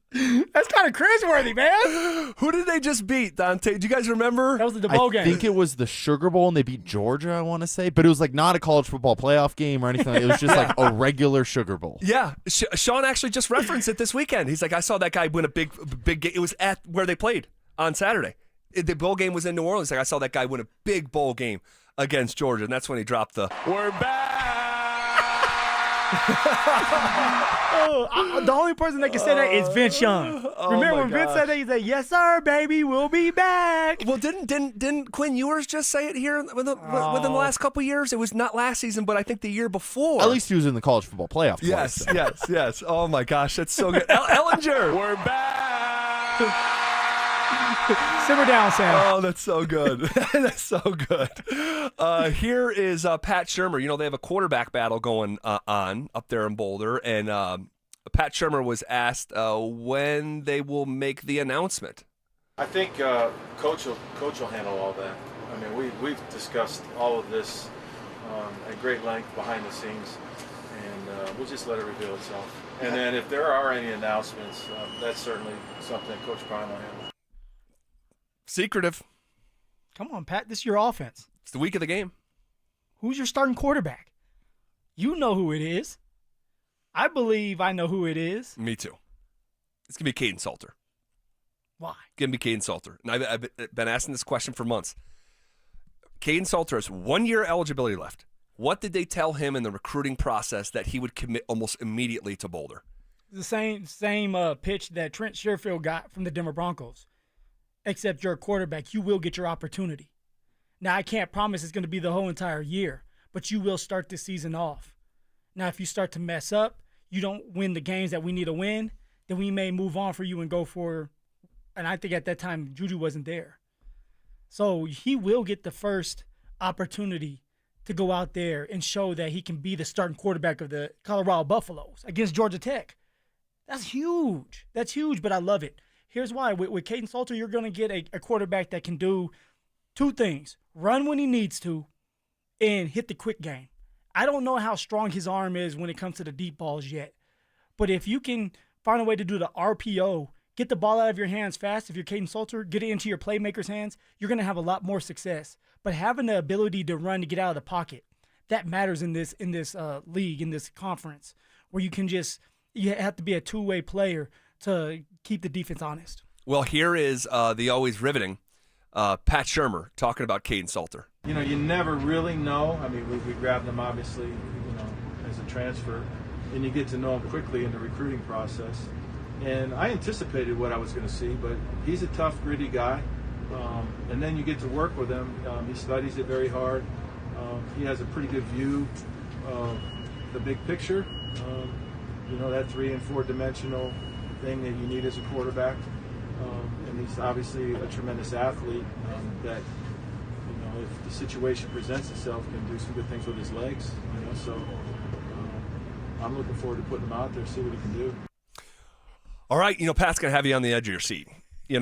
That's kind of cringeworthy, man. Who did they just beat, Dante? Do you guys remember? That was the bowl game. I think it was the Sugar Bowl, and they beat Georgia, I want to say. But it was not a college football playoff game or anything. It was just a regular Sugar Bowl. Yeah. Sean actually just referenced it this weekend. He's like, I saw that guy win a big game. It was at where they played on Saturday. The bowl game was in New Orleans. I saw that guy win a big bowl game against Georgia, and that's when he dropped the... We're back. The only person that can say that is Vince Young. Remember when Vince said that? He said, "Yes, sir, baby, we'll be back." Well, didn't Quinn Ewers just say it here within the last couple of years? It was not last season, but I think the year before. At least he was in the college football playoff. Yes, yes. Oh my gosh, that's so good. Ehlinger, we're back. Simmer down, Sam. Oh, that's so good. That's so good. Here is Pat Shurmur. They have a quarterback battle going on up there in Boulder, and Pat Shurmur was asked when they will make the announcement. I think Coach will handle all that. I mean, we've discussed all of this at great length behind the scenes, and we'll just let it reveal itself. And then if there are any announcements, that's certainly something Coach Bryant will handle. Secretive. Come on, Pat. This is your offense. It's the week of the game. Who's your starting quarterback? You know who it is. I believe I know who it is. Me too. It's going to be Caden Salter. Why? It's going to be Caden Salter. And I've been asking this question for months. Caden Salter has 1 year eligibility left. What did they tell him in the recruiting process that he would commit almost immediately to Boulder? The same pitch that Trent Sherfield got from the Denver Broncos. Except you're a quarterback, you will get your opportunity. Now, I can't promise it's going to be the whole entire year, but you will start this season off. Now, if you start to mess up, you don't win the games that we need to win, then we may move on for you and go for, and I think at that time, Juju wasn't there. So he will get the first opportunity to go out there and show that he can be the starting quarterback of the Colorado Buffaloes against Georgia Tech. That's huge. That's huge, but I love it. Here's why. With Caden Salter, you're going to get a quarterback that can do two things. Run when he needs to and hit the quick game. I don't know how strong his arm is when it comes to the deep balls yet. But if you can find a way to do the RPO, get the ball out of your hands fast, if you're Caden Salter, get it into your playmaker's hands, you're going to have a lot more success. But having the ability to run to get out of the pocket, that matters in this league, in this conference, where you have to be a two-way player to keep the defense honest. Well, here is the always riveting Pat Shurmur talking about Caden Salter. You know, you never really know. I mean, we grabbed him obviously, as a transfer, and you get to know him quickly in the recruiting process. And I anticipated what I was going to see, but he's a tough, gritty guy. And then you get to work with him. He studies it very hard. He has a pretty good view of the big picture. That 3- and 4-dimensional thing that you need as a quarterback. And he's obviously a tremendous athlete that, if the situation presents itself, can do some good things with his legs. So I'm looking forward to putting him out there, see what he can do. All right, Pat's going to have you on the edge of your seat. He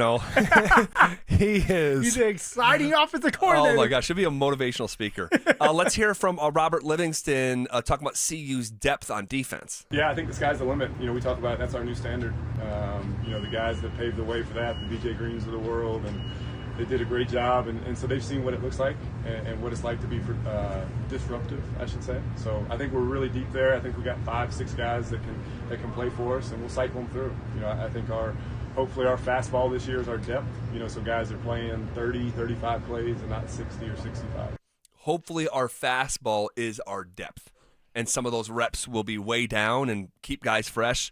is. He's an exciting offensive coordinator. Oh, my gosh. Should be a motivational speaker. Let's hear from Robert Livingston talking about CU's depth on defense. Yeah, I think the sky's the limit. We talk about that's our new standard. The guys that paved the way for that, the BJ Greens of the world, and they did a great job. And so they've seen what it looks like and what it's like to be disruptive, I should say. So I think we're really deep there. I think we got 5-6 guys that can play for us, and we'll cycle them through. I think hopefully our fastball this year is our depth. So guys are playing 30, 35 plays and not 60 or 65. Hopefully our fastball is our depth, and some of those reps will be way down and keep guys fresh.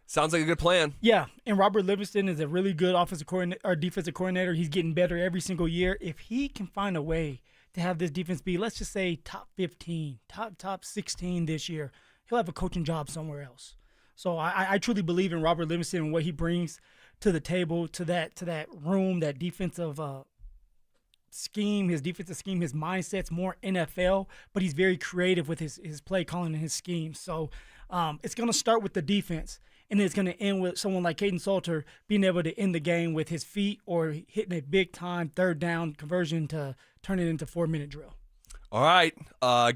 Sounds like a good plan. Yeah, and Robert Livingston is a really good defensive coordinator. He's getting better every single year. If he can find a way to have this defense be, let's just say, top 15, top 16 this year, he'll have a coaching job somewhere else. So I truly believe in Robert Livingston and what he brings to the table, to that room, that defensive scheme, his mindset's more NFL, but he's very creative with his play calling and his scheme. So it's going to start with the defense, and then it's going to end with someone like Caden Salter being able to end the game with his feet or hitting a big-time third down conversion to turn it into 4-minute drill. All right.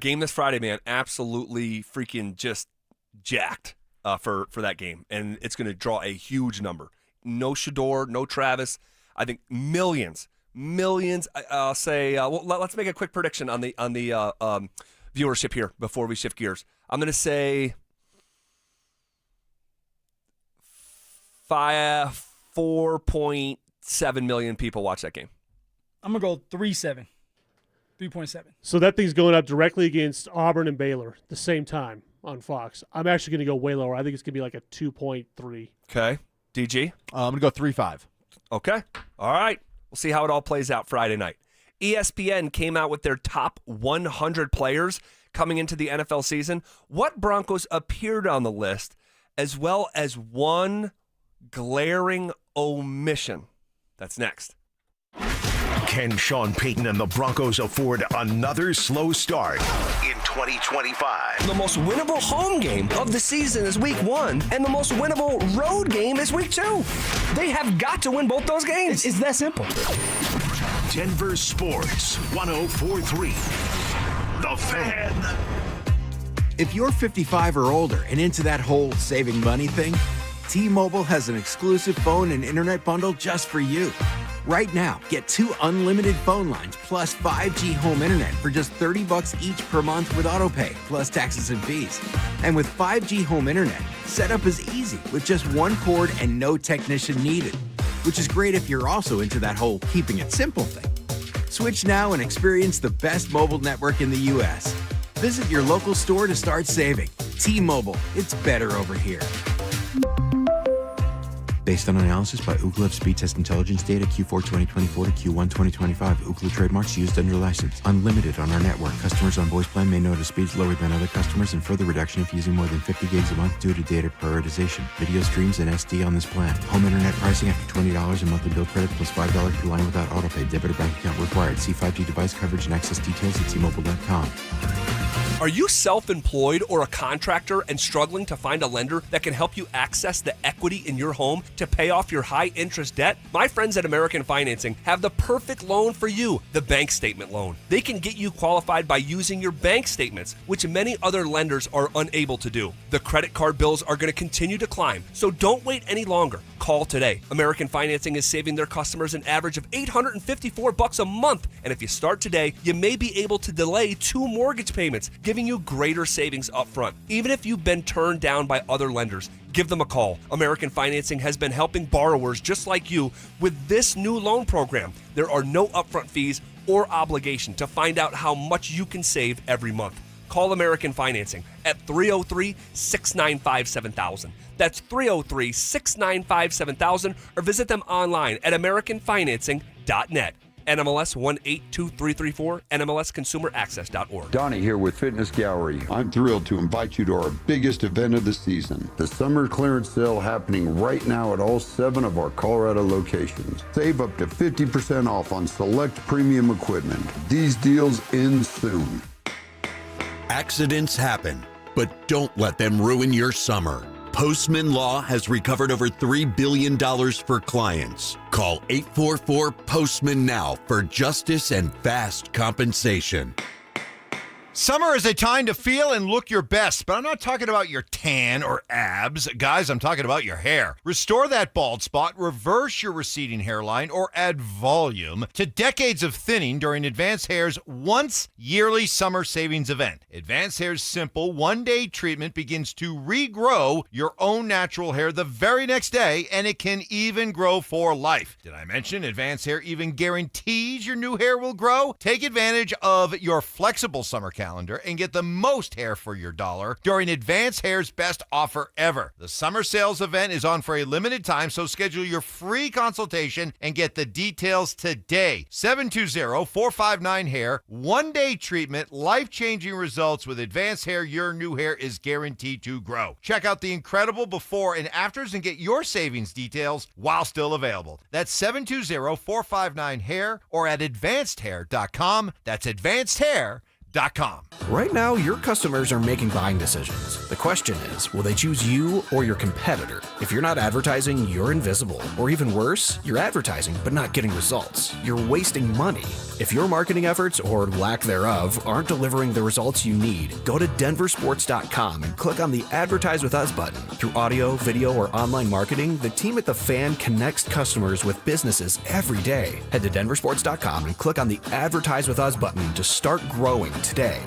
Game this Friday, man. Absolutely freaking just jacked for that game, and it's going to draw a huge number. No Shador, no Travis. I think millions. I'll say. Let's make a quick prediction on the viewership here before we shift gears. I'm going to say 4.7 million people watch that game. I'm going to go 3.7. So that thing's going up directly against Auburn and Baylor at the same time on Fox. I'm actually going to go way lower. I think it's going to be like a 2.3. Okay. DG? I'm going to go 3.5. Okay. All right. We'll see how it all plays out Friday night. ESPN came out with their top 100 players coming into the NFL season. What Broncos appeared on the list, as well as one glaring omission? That's next. Can Sean Payton and the Broncos afford another slow start in 2025? The most winnable home game of the season is week 1, and the most winnable road game is week 2. They have got to win both those games. It's that simple. Denver Sports 104.3. The Fan. If you're 55 or older and into that whole saving money thing, T-Mobile has an exclusive phone and internet bundle just for you. Right now, get 2 unlimited phone lines plus 5G home internet for just $30 each per month with AutoPay, plus taxes and fees. And with 5G home internet, setup is easy with just one cord and no technician needed, which is great if you're also into that whole keeping it simple thing. Switch now and experience the best mobile network in the U.S. Visit your local store to start saving. T-Mobile, it's better over here. Based on analysis by Ookla of Speed Test Intelligence data Q4 2024 to Q1 2025. Ookla trademarks used under license. Unlimited on our network. Customers on voice plan may notice speeds lower than other customers and further reduction if using more than 50 gigs a month due to data prioritization. Video streams and SD on this plan. Home internet pricing after $20 in monthly bill credit plus $5 per line without autopay. Debit or bank account required. See 5G device coverage and access details at T-Mobile.com. Are you self-employed or a contractor and struggling to find a lender that can help you access the equity in your home to pay off your high-interest debt? My friends at American Financing have the perfect loan for you, the bank statement loan. They can get you qualified by using your bank statements, which many other lenders are unable to do. The credit card bills are going to continue to climb, so don't wait any longer. Call today. American Financing is saving their customers an average of $854 a month, and if you start today, you may be able to delay 2 mortgage payments, giving you greater savings up front. Even if you've been turned down by other lenders, give them a call. American Financing has been helping borrowers just like you with this new loan program. There are no upfront fees or obligation to find out how much you can save every month. Call American Financing at 303-695-7000. That's 303-695-7000, or visit them online at AmericanFinancing.net. NMLS 182334, NMLSConsumerAccess.org. Donnie here with Fitness Gallery. I'm thrilled to invite you to our biggest event of the season, the summer clearance sale happening right now at all 7 of our Colorado locations. Save up to 50% off on select premium equipment. These deals end soon. Accidents happen, but don't let them ruin your summer. Postman Law has recovered over $3 billion for clients. Call 844-POSTMAN now for justice and fast compensation. Summer is a time to feel and look your best, but I'm not talking about your tan or abs. Guys, I'm talking about your hair. Restore that bald spot, reverse your receding hairline, or add volume to decades of thinning during Advanced Hair's once yearly summer savings event. Advanced Hair's simple one-day treatment begins to regrow your own natural hair the very next day, and it can even grow for life. Did I mention Advanced Hair even guarantees your new hair will grow? Take advantage of your flexible summer calendar and get the most hair for your dollar during Advanced Hair's best offer ever. The summer sales event is on for a limited time, so schedule your free consultation and get the details today. 720-459-HAIR. One-day treatment, life-changing results with Advanced Hair. Your new hair is guaranteed to grow. Check out the incredible before and afters and get your savings details while still available. That's 720-459-HAIR or at advancedhair.com. That's advancedhair.com. Right now, your customers are making buying decisions. The question is, will they choose you or your competitor? If you're not advertising, you're invisible. Or even worse, you're advertising but not getting results. You're wasting money. If your marketing efforts, or lack thereof, aren't delivering the results you need, go to DenverSports.com and click on the Advertise with Us button. Through audio, video, or online marketing, the team at The Fan connects customers with businesses every day. Head to DenverSports.com and click on the Advertise with Us button to start growing today.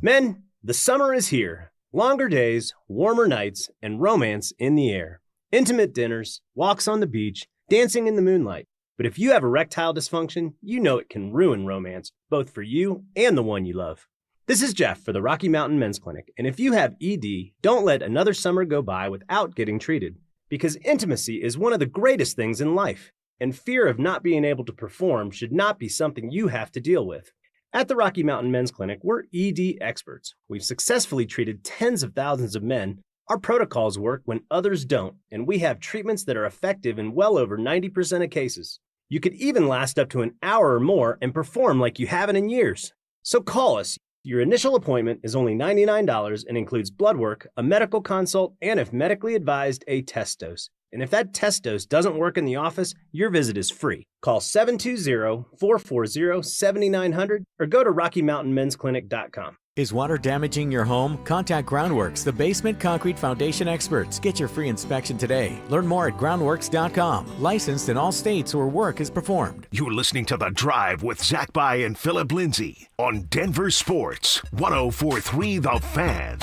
Men, the summer is here. Longer days, warmer nights, and romance in the air. Intimate dinners, walks on the beach, dancing in the moonlight. But if you have erectile dysfunction, you know it can ruin romance, both for you and the one you love. This is Jeff for the Rocky Mountain Men's Clinic, and if you have ED, don't let another summer go by without getting treated. Because intimacy is one of the greatest things in life, and fear of not being able to perform should not be something you have to deal with. At the Rocky Mountain Men's Clinic, we're ED experts. We've successfully treated tens of thousands of men. Our protocols work when others don't, and we have treatments that are effective in well over 90% of cases. You could even last up to an hour or more and perform like you haven't in years. So call us. Your initial appointment is only $99 and includes blood work, a medical consult, and if medically advised, a test dose. And if that test dose doesn't work in the office, your visit is free. Call 720-440-7900 or go to RockyMountainMen'sClinic.com. Is water damaging your home? Contact Groundworks, the basement concrete foundation experts. Get your free inspection today. Learn more at groundworks.com. Licensed in all states where work is performed. You're listening to The Drive with Zach By and Phillip Lindsay on Denver Sports 104.3 The Fan.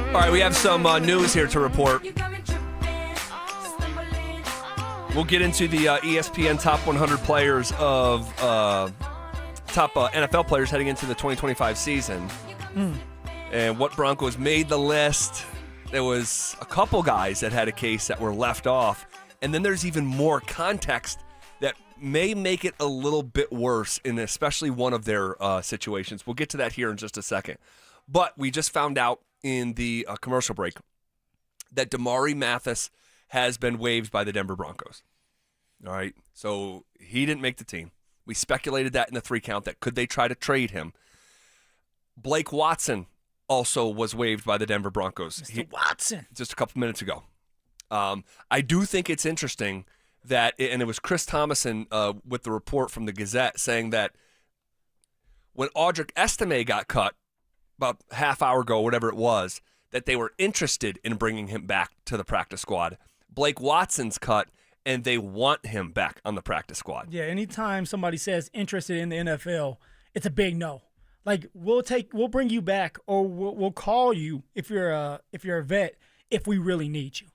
All right, we have some news here to report. We'll get into the ESPN top 100 players of top NFL players heading into the 2025 season. And what Broncos made the list. There was a couple guys that had a case that were left off. And then there's even more context that may make it a little bit worse in especially one of their situations. We'll get to that here in just a second. But we just found out in the commercial break that Damari Mathis has been waived by the Denver Broncos. All right, so he didn't make the team. We speculated that in the 3 count that could they try to trade him. Blake Watson also was waived by the Denver Broncos. Mr. Watson. Just a couple minutes ago. I do think it's interesting that, and it was Chris Thomason with the report from the Gazette saying that when Audric Estime got cut about half hour ago, whatever it was, that they were interested in bringing him back to the practice squad. Blake Watson's cut, and they want him back on the practice squad. Yeah, anytime somebody says interested in the NFL, it's a big no. Like we'll bring you back, or we'll call you if you're a vet if we really need you.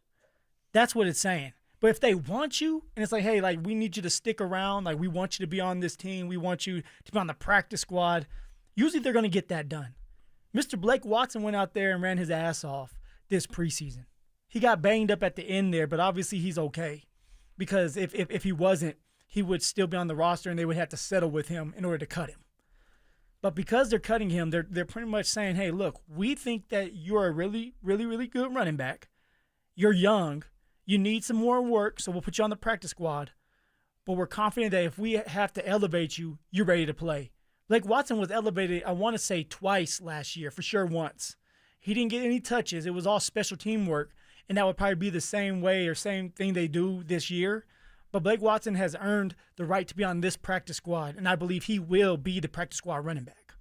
That's what it's saying. But if they want you, and it's like, hey, like we need you to stick around, like we want you to be on this team, we want you to be on the practice squad. Usually they're going to get that done. Mr. Blake Watson went out there and ran his ass off this preseason. He got banged up at the end there, but obviously he's okay. Because if he wasn't, he would still be on the roster and they would have to settle with him in order to cut him. But because they're cutting him, they're pretty much saying, hey, look, we think that you're a really, really, really good running back. You're young. You need some more work, so we'll put you on the practice squad. But we're confident that if we have to elevate you, you're ready to play. Blake Watson was elevated, I want to say, twice last year, for sure once. He didn't get any touches. It was all special team work, and that would probably be the same way or same thing they do this year. But Blake Watson has earned the right to be on this practice squad, and I believe he will be the practice squad running back.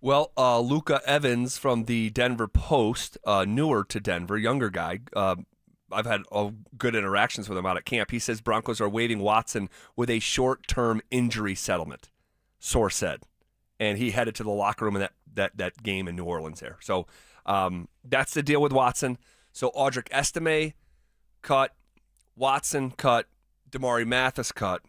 Well, Luca Evans from the Denver Post, newer to Denver, younger guy, I've had good interactions with him out at camp. He says Broncos are waiving Watson with a short-term injury settlement, source said. And he headed to the locker room in that game in New Orleans there. So that's the deal with Watson. So Audric Estime cut, Watson cut, Damari Mathis cut.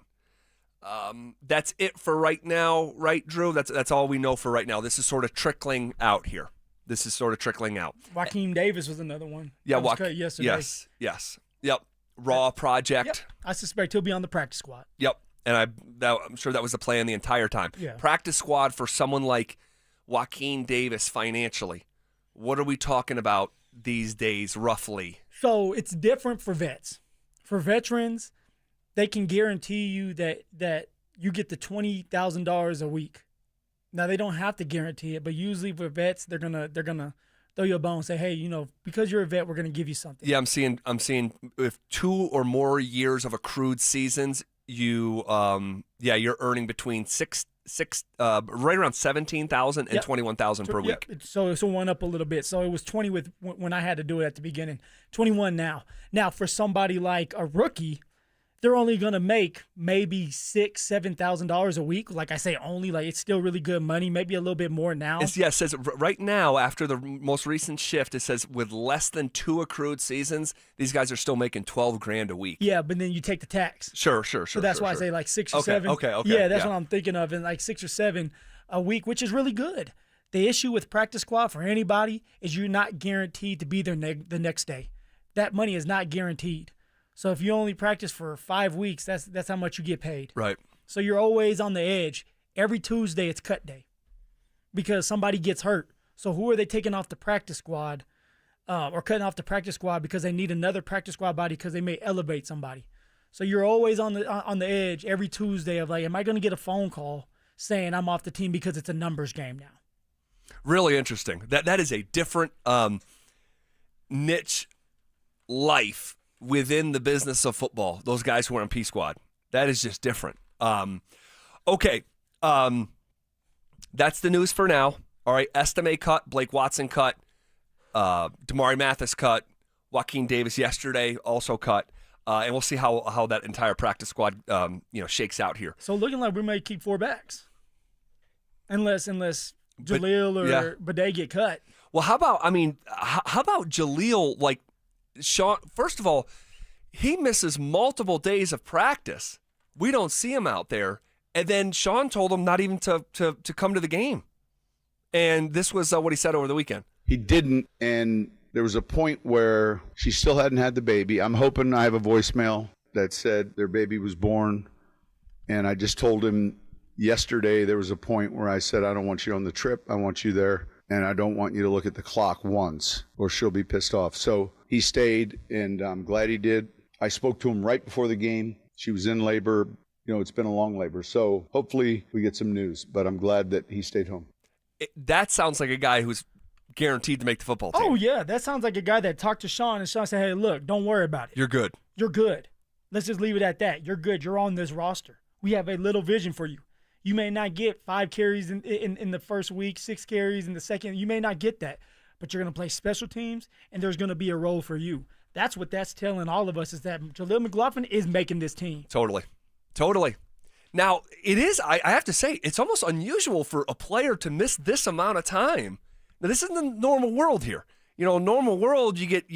That's it for right now, right, Drew? That's all we know for right now. This is sort of trickling out here. Joaquin Davis was another one. Yeah, was cut yesterday. Yes. Yep. Raw project. Yep. I suspect he'll be on the practice squad. Yep. And I'm sure that was the plan the entire time. Yeah. Practice squad for someone like Joaquin Davis financially. What are we talking about these days, roughly? So it's different for vets. For veterans, they can guarantee you that you get the $20,000 a week. Now they don't have to guarantee it, but usually for vets, they're gonna throw you a bone and say, hey, because you're a vet, we're gonna give you something. Yeah, I'm seeing if 2 or more years of accrued seasons, you're earning between right around 17,000 and 21,000 per week. Yep. So it went up a little bit. So it was 20 when I had to do it at the beginning. 21 now. Now for somebody like a rookie, they're only gonna make maybe $6,000-$7,000 a week. Like I say, only, like it's still really good money. Maybe a little bit more now. It says right now after the most recent shift, it says with less than 2 accrued seasons, these guys are still making $12,000 a week. Yeah, but then you take the tax. Sure. So that's why I say like 6 or 7. Okay. Yeah, that's what I'm thinking of, and like 6 or 7 a week, which is really good. The issue with practice squad for anybody is you're not guaranteed to be there the next day. That money is not guaranteed. So if you only practice for 5 weeks, that's how much you get paid. Right. So you're always on the edge. Every Tuesday it's cut day because somebody gets hurt. So who are they taking off the practice squad or cutting off the practice squad because they need another practice squad body because they may elevate somebody. So you're always on the edge every Tuesday of like, am I going to get a phone call saying I'm off the team because it's a numbers game now? Really interesting. That is a different niche life within the business of football, those guys who are on P Squad. That is just different. Okay. That's the news for now. All right. Estime cut, Blake Watson cut, Damari Mathis cut, Joaquin Davis yesterday also cut. And we'll see how that entire practice squad shakes out here. So looking like we may keep 4 backs. Unless Jaleel or Bidet get cut. Well, how about Jaleel, like, Sean, first of all, he misses multiple days of practice. We don't see him out there. And then Sean told him not even to come to the game. And this was what he said over the weekend. He didn't, and there was a point where she still hadn't had the baby. I'm hoping I have a voicemail that said their baby was born And I just told him yesterday there was a point where I said, I don't want you on the trip. I want you there. And I don't want you to look at the clock once or she'll be pissed off. So he stayed, and I'm glad he did. I spoke to him right before the game. She was in labor. It's been a long labor. So hopefully we get some news, but I'm glad that he stayed home. That sounds like a guy who's guaranteed to make the football team. Oh, yeah. That sounds like a guy that talked to Sean, and Sean said, hey, look, don't worry about it. You're good. You're good. Let's just leave it at that. You're good. You're on this roster. We have a little vision for you. You may not get 5 carries in the first week, 6 carries in the second. You may not get that, but you're going to play special teams, and there's going to be a role for you. That's what that's telling all of us, is that Jaleel McLaughlin is making this team. Totally. Now, it is, I have to say, it's almost unusual for a player to miss this amount of time. Now, this isn't the normal world here. Normal world, you get,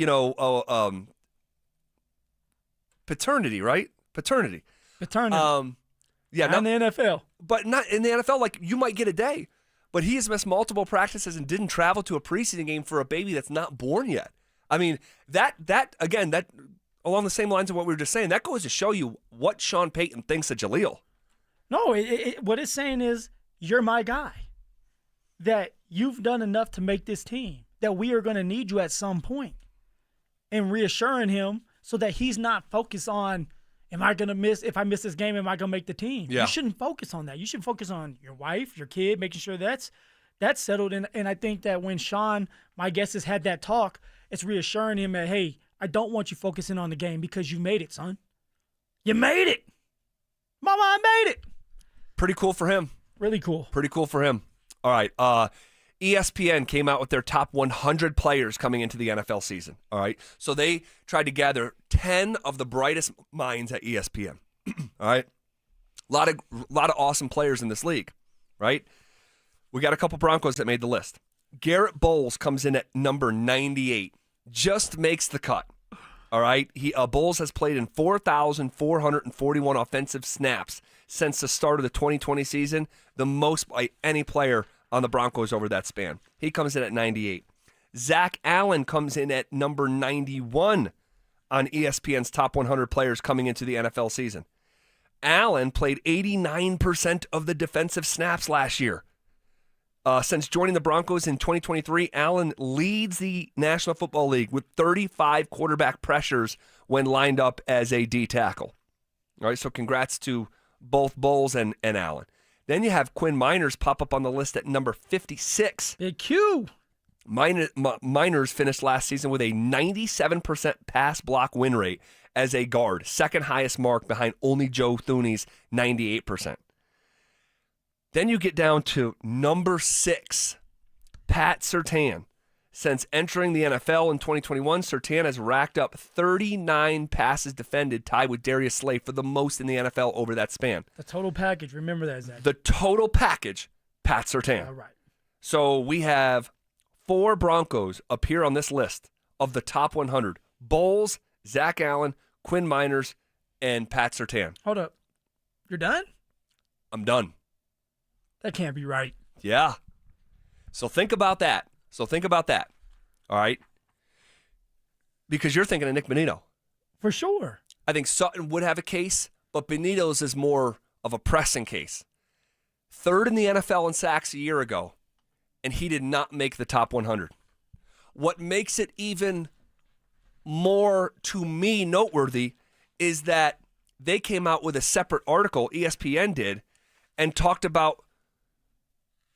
paternity, right? Paternity. Yeah, not in the NFL. But not in the NFL, like you might get a day. But he has missed multiple practices and didn't travel to a preseason game for a baby that's not born yet. I mean, that along the same lines of what we were just saying, that goes to show you what Sean Payton thinks of Jaleel. No, what it's saying is, you're my guy. That you've done enough to make this team. That we are going to need you at some point. And reassuring him so that he's not focused on, am I going to miss, if I miss this game, am I going to make the team? Yeah. You shouldn't focus on that. You should focus on your wife, your kid, making sure that's settled. And I think that when Sean, my guess is, had that talk, it's reassuring him that, hey, I don't want you focusing on the game because you made it, son. You made it. Mama, I made it. Pretty cool for him. Really cool. Pretty cool for him. All right. ESPN came out with their top 100 players coming into the NFL season. All right. So they tried to gather 10 of the brightest minds at ESPN. All right. A lot of awesome players in this league. Right. We got a couple Broncos that made the list. Garrett Bowles comes in at number 98. Just makes the cut. All right. Bowles has played in 4,441 offensive snaps since the start of the 2020 season, the most by any player on the Broncos over that span. He comes in at 98. Zach Allen comes in at number 91 on ESPN's top 100 players coming into the NFL season. Allen played 89% of the defensive snaps last year. Since joining the Broncos in 2023, Allen leads the National Football League with 35 quarterback pressures when lined up as a D tackle. All right, so congrats to both Bowles and Allen. Then you have Quinn Miners pop up on the list at number 56. Big Q. Miners finished last season with a 97% pass block win rate as a guard, second highest mark behind only Joe Thuney's 98%. Then you get down to number 6, Pat Surtain. Since entering the NFL in 2021, Surtain has racked up 39 passes defended, tied with Darius Slay for the most in the NFL over that span. The total package, remember that, Zach. The total package, Pat Surtain. All right. So we have 4 Broncos appear on this list of the top 100. Bowles, Zach Allen, Quinn Miners, and Pat Surtain. Hold up. You're done? I'm done. That can't be right. Yeah. So think about that. All right? Because you're thinking of Nick Bonito. For sure. I think Sutton would have a case, but Bonito's is more of a pressing case. 3rd in the NFL in sacks a year ago, and he did not make the top 100. What makes it even more, to me, noteworthy is that they came out with a separate article, ESPN did, and talked about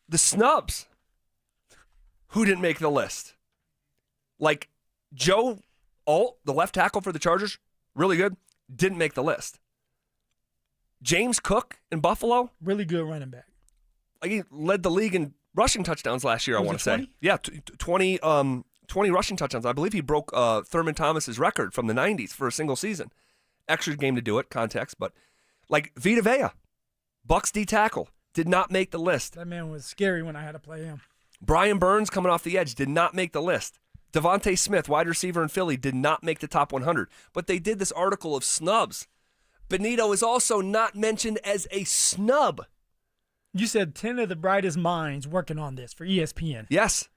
the snubs who didn't make the list. Like Joe Alt, the left tackle for the Chargers, really good, didn't make the list. James Cook in Buffalo, really good running back. Like he led the league in rushing touchdowns last year, I want to say. Yeah, 20 rushing touchdowns. I believe he broke Thurman Thomas's record from the 90s for a single season. Extra game to do it, context, but like Vita Vea, Bucks D tackle, did not make the list. That man was scary when I had to play him. Brian Burns coming off the edge did not make the list. Devontae Smith, wide receiver in Philly, did not make the top 100. But they did this article of snubs. Bonito is also not mentioned as a snub. You said 10 of the brightest minds working on this for ESPN. Yes.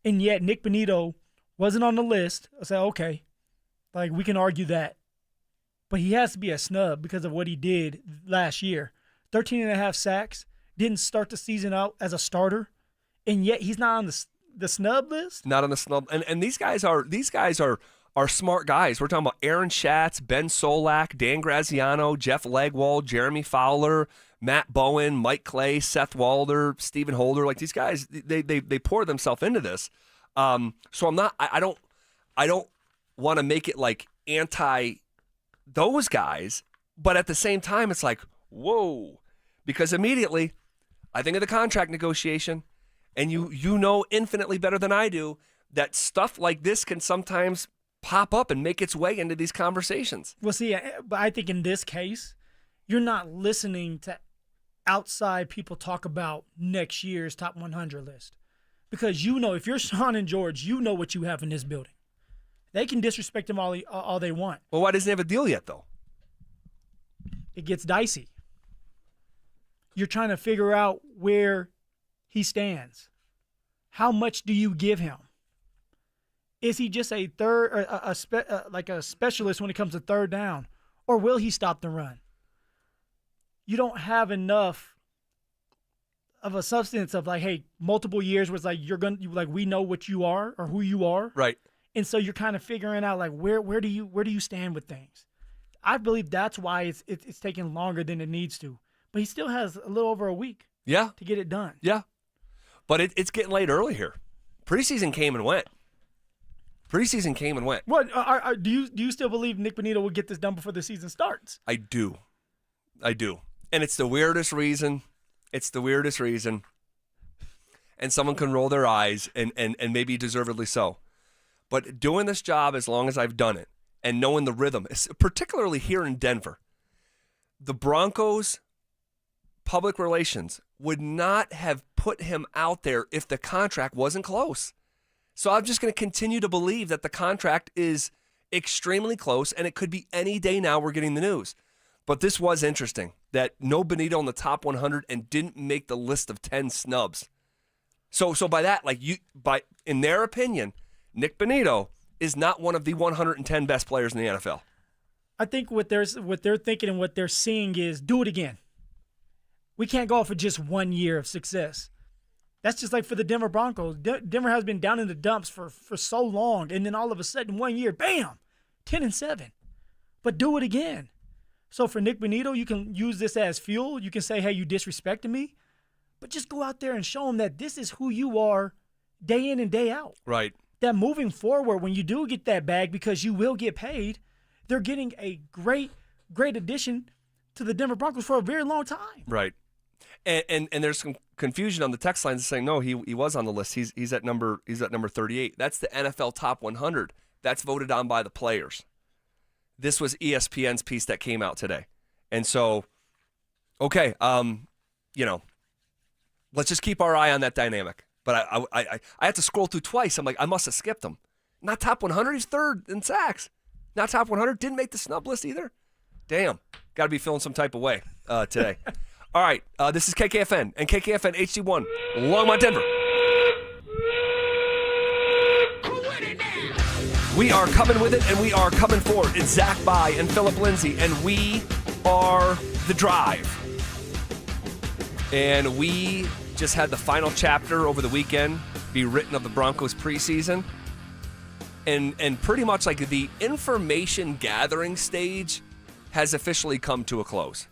And yet Nick Bonito wasn't on the list. I said, okay, like we can argue that. but he has to be a snub because of what he did last year. 13.5 sacks, didn't start the season out as a starter, and yet he's not on the snub list. Not on the snub, and these guys are smart guys. We're talking about Aaron Schatz, Ben Solak, Dan Graziano, Jeff Legwold, Jeremy Fowler, Matt Bowen, Mike Clay, Seth Walder, Stephen Holder. Like these guys, they pour themselves into this. So I'm not. I don't want to make it like anti those guys, but at the same time, it's like whoa, because immediately I think of the contract negotiation, and you know infinitely better than I do that stuff like this can sometimes pop up and make its way into these conversations. Well, see, but I think in this case, you're not listening to outside people talk about next year's top 100 list. Because you know, if you're Sean and George, you know what you have in this building. They can disrespect him all they want. Well, why doesn't he have a deal yet, though? It gets dicey. You're trying to figure out where he stands. How much do you give him? Is he just a third, or like a specialist when it comes to third down, or will he stop the run? You don't have enough of a substance of like, hey, multiple years where it's like we know what you are or who you are, right? And so you're kind of figuring out like where do you stand with things. I believe that's why it's taking longer than it needs to. But he still has a little over a week, to get it done. Yeah, but it's getting late early here. Preseason came and went. What do you still believe Nick Bonito will get this done before the season starts? I do, and it's the weirdest reason. And someone can roll their eyes, and maybe deservedly so. But doing this job as long as I've done it, and knowing the rhythm, particularly here in Denver, the Broncos public relations would not have put him out there if the contract wasn't close. So I'm just going to continue to believe that the contract is extremely close, and it could be any day now we're getting the news. But this was interesting, that no Bonito in the top 100 and didn't make the list of 10 snubs. So by that, in their opinion, Nick Bonito is not one of the 110 best players in the NFL. I think what they're thinking and what they're seeing is do it again. We can't go off of just 1 year of success. That's just like for the Denver Broncos. Denver has been down in the dumps for so long, and then all of a sudden, 1 year, bam, 10-7. But do it again. So for Nick Bonito, you can use this as fuel. You can say, hey, you disrespected me. But just go out there and show them that this is who you are day in and day out. Right. That moving forward, when you do get that bag, because you will get paid, they're getting a great addition to the Denver Broncos for a very long time. Right. And there's some confusion on the text lines saying, no, he was on the list. He's at number 38. That's the NFL top 100. That's voted on by the players. This was ESPN's piece that came out today. And so, okay, let's just keep our eye on that dynamic. But I had to scroll through twice. I'm like, I must have skipped him. Not top 100. He's third in sacks. Not top 100. Didn't make the snub list either. Damn. Got to be feeling some type of way today. All right. This is KKFN and KKFN HD1, Longmont, Denver. We are coming with it, and we are coming forward. It's Zach By and Phillip Lindsay, and we are The Drive. And we just had the final chapter over the weekend be written of the Broncos preseason. And pretty much like the information gathering stage has officially come to a close.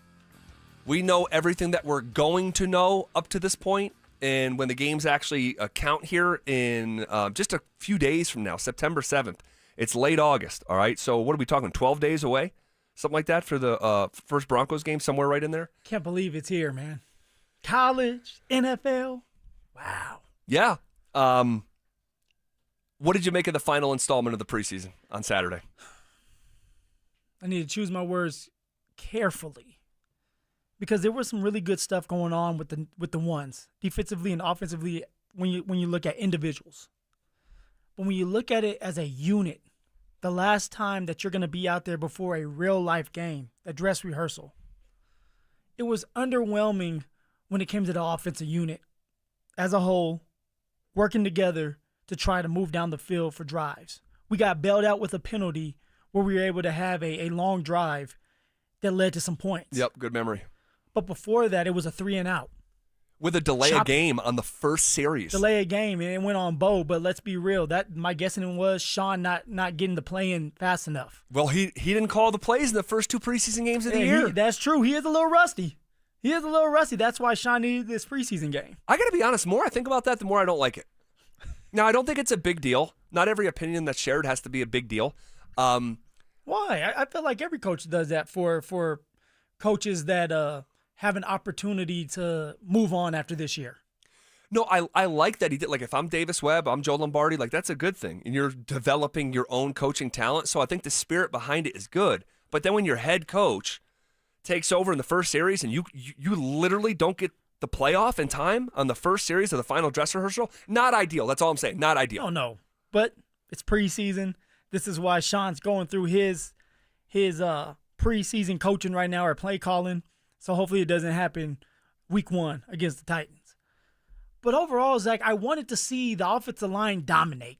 We know everything that we're going to know up to this point. And when the games actually count here in just a few days from now, September 7th, it's late August, all right? So what are we talking, 12 days away? Something like that for the first Broncos game, somewhere right in there? Can't believe it's here, man. College, NFL, wow. Yeah. What did you make of the final installment of the preseason on Saturday? I need to choose my words carefully because there was some really good stuff going on with the ones, defensively and offensively, when you look at individuals. But when you look at it as a unit, the last time that you're going to be out there before a real-life game, a dress rehearsal, it was underwhelming when it came to the offensive unit as a whole, working together to try to move down the field for drives. We got bailed out with a penalty where we were able to have a long drive that led to some points. Yep, good memory. But before that, it was a 3-and-out. With a delay of game on the first series. Delay a game, and it went on Bo. But let's be real. That my guessing was Sean not getting the play in fast enough. Well, he didn't call the plays in the first 2 preseason games of the year. That's true. He is a little rusty. That's why Sean needed this preseason game. I got to be honest. The more I think about that, the more I don't like it. Now, I don't think it's a big deal. Not every opinion that's shared has to be a big deal. Why? I feel like every coach does that for coaches that have an opportunity to move on after this year. No, I like that he did. Like, if I'm Davis Webb, I'm Joe Lombardi, like, that's a good thing. And you're developing your own coaching talent. So I think the spirit behind it is good. But then when your head coach takes over in the first series and you literally don't get the playoff in time on the first series of the final dress rehearsal, not ideal. That's all I'm saying. Not ideal. No. But it's preseason. This is why Sean's going through his preseason coaching right now, or play calling. So hopefully it doesn't happen week 1 against the Titans. But overall, Zach, I wanted to see the offensive line dominate.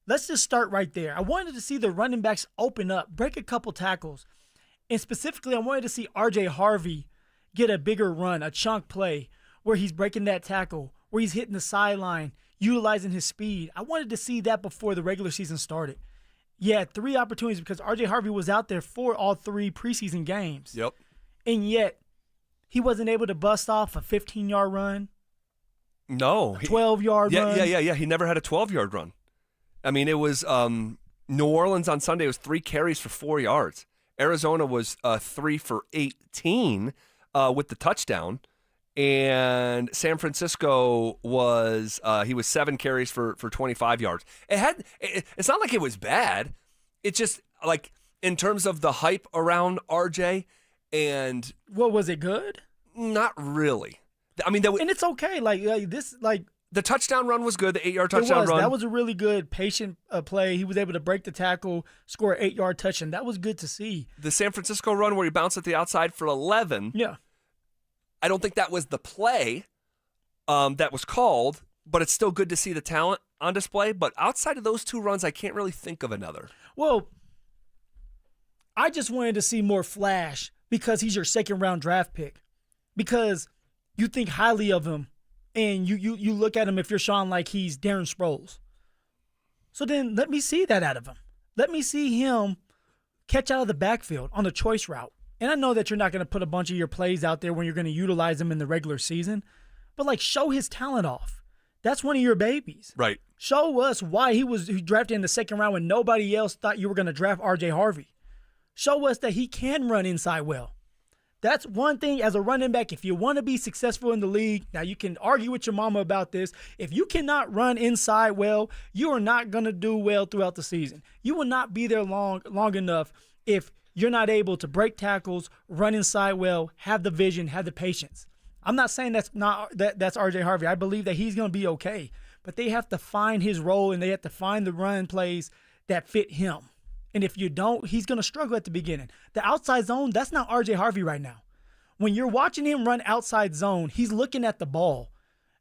Let's just start right there. I wanted to see the running backs open up, break a couple tackles. And specifically, I wanted to see R.J. Harvey get a bigger run, a chunk play, where he's breaking that tackle, where he's hitting the sideline, utilizing his speed. I wanted to see that before the regular season started. He had 3 opportunities because R.J. Harvey was out there for all 3 preseason games. Yep. And yet, he wasn't able to bust off a 15-yard run. No. 12-yard run. Yeah. He never had a 12-yard run. I mean, it was New Orleans on Sunday was 3 carries for 4 yards. Arizona was 3 for 18 with the touchdown. And San Francisco was he was 7 carries for 25 yards. It's not like it was bad. It's just like in terms of the hype around RJ. And what was it good? Not really. I mean, and it's okay. The touchdown run was good. The 8-yard touchdown run. That was a really good patient play. He was able to break the tackle, score an 8-yard touchdown. That was good to see. The San Francisco run where he bounced at the outside for 11. Yeah. I don't think that was the play that was called, but it's still good to see the talent on display. But outside of those 2 runs, I can't really think of another. Well, I just wanted to see more flash because he's your 2nd-round draft pick. Because you think highly of him, and you look at him if you're Sean like he's Darren Sproles. So then let me see that out of him. Let me see him catch out of the backfield on a choice route. And I know that you're not going to put a bunch of your plays out there when you're going to utilize them in the regular season, but show his talent off. That's one of your babies. Right. Show us why he drafted in the 2nd round when nobody else thought you were going to draft R.J. Harvey. Show us that he can run inside well. That's one thing as a running back. If you want to be successful in the league, now you can argue with your mama about this. If you cannot run inside well, you are not going to do well throughout the season. You will not be there long enough if you're not able to break tackles, run inside well, have the vision, have the patience. I'm not saying that's R.J. Harvey. I believe that he's going to be okay. But they have to find his role, and they have to find the run plays that fit him. And if you don't, he's going to struggle at the beginning. The outside zone, that's not R.J. Harvey right now. When you're watching him run outside zone, he's looking at the ball.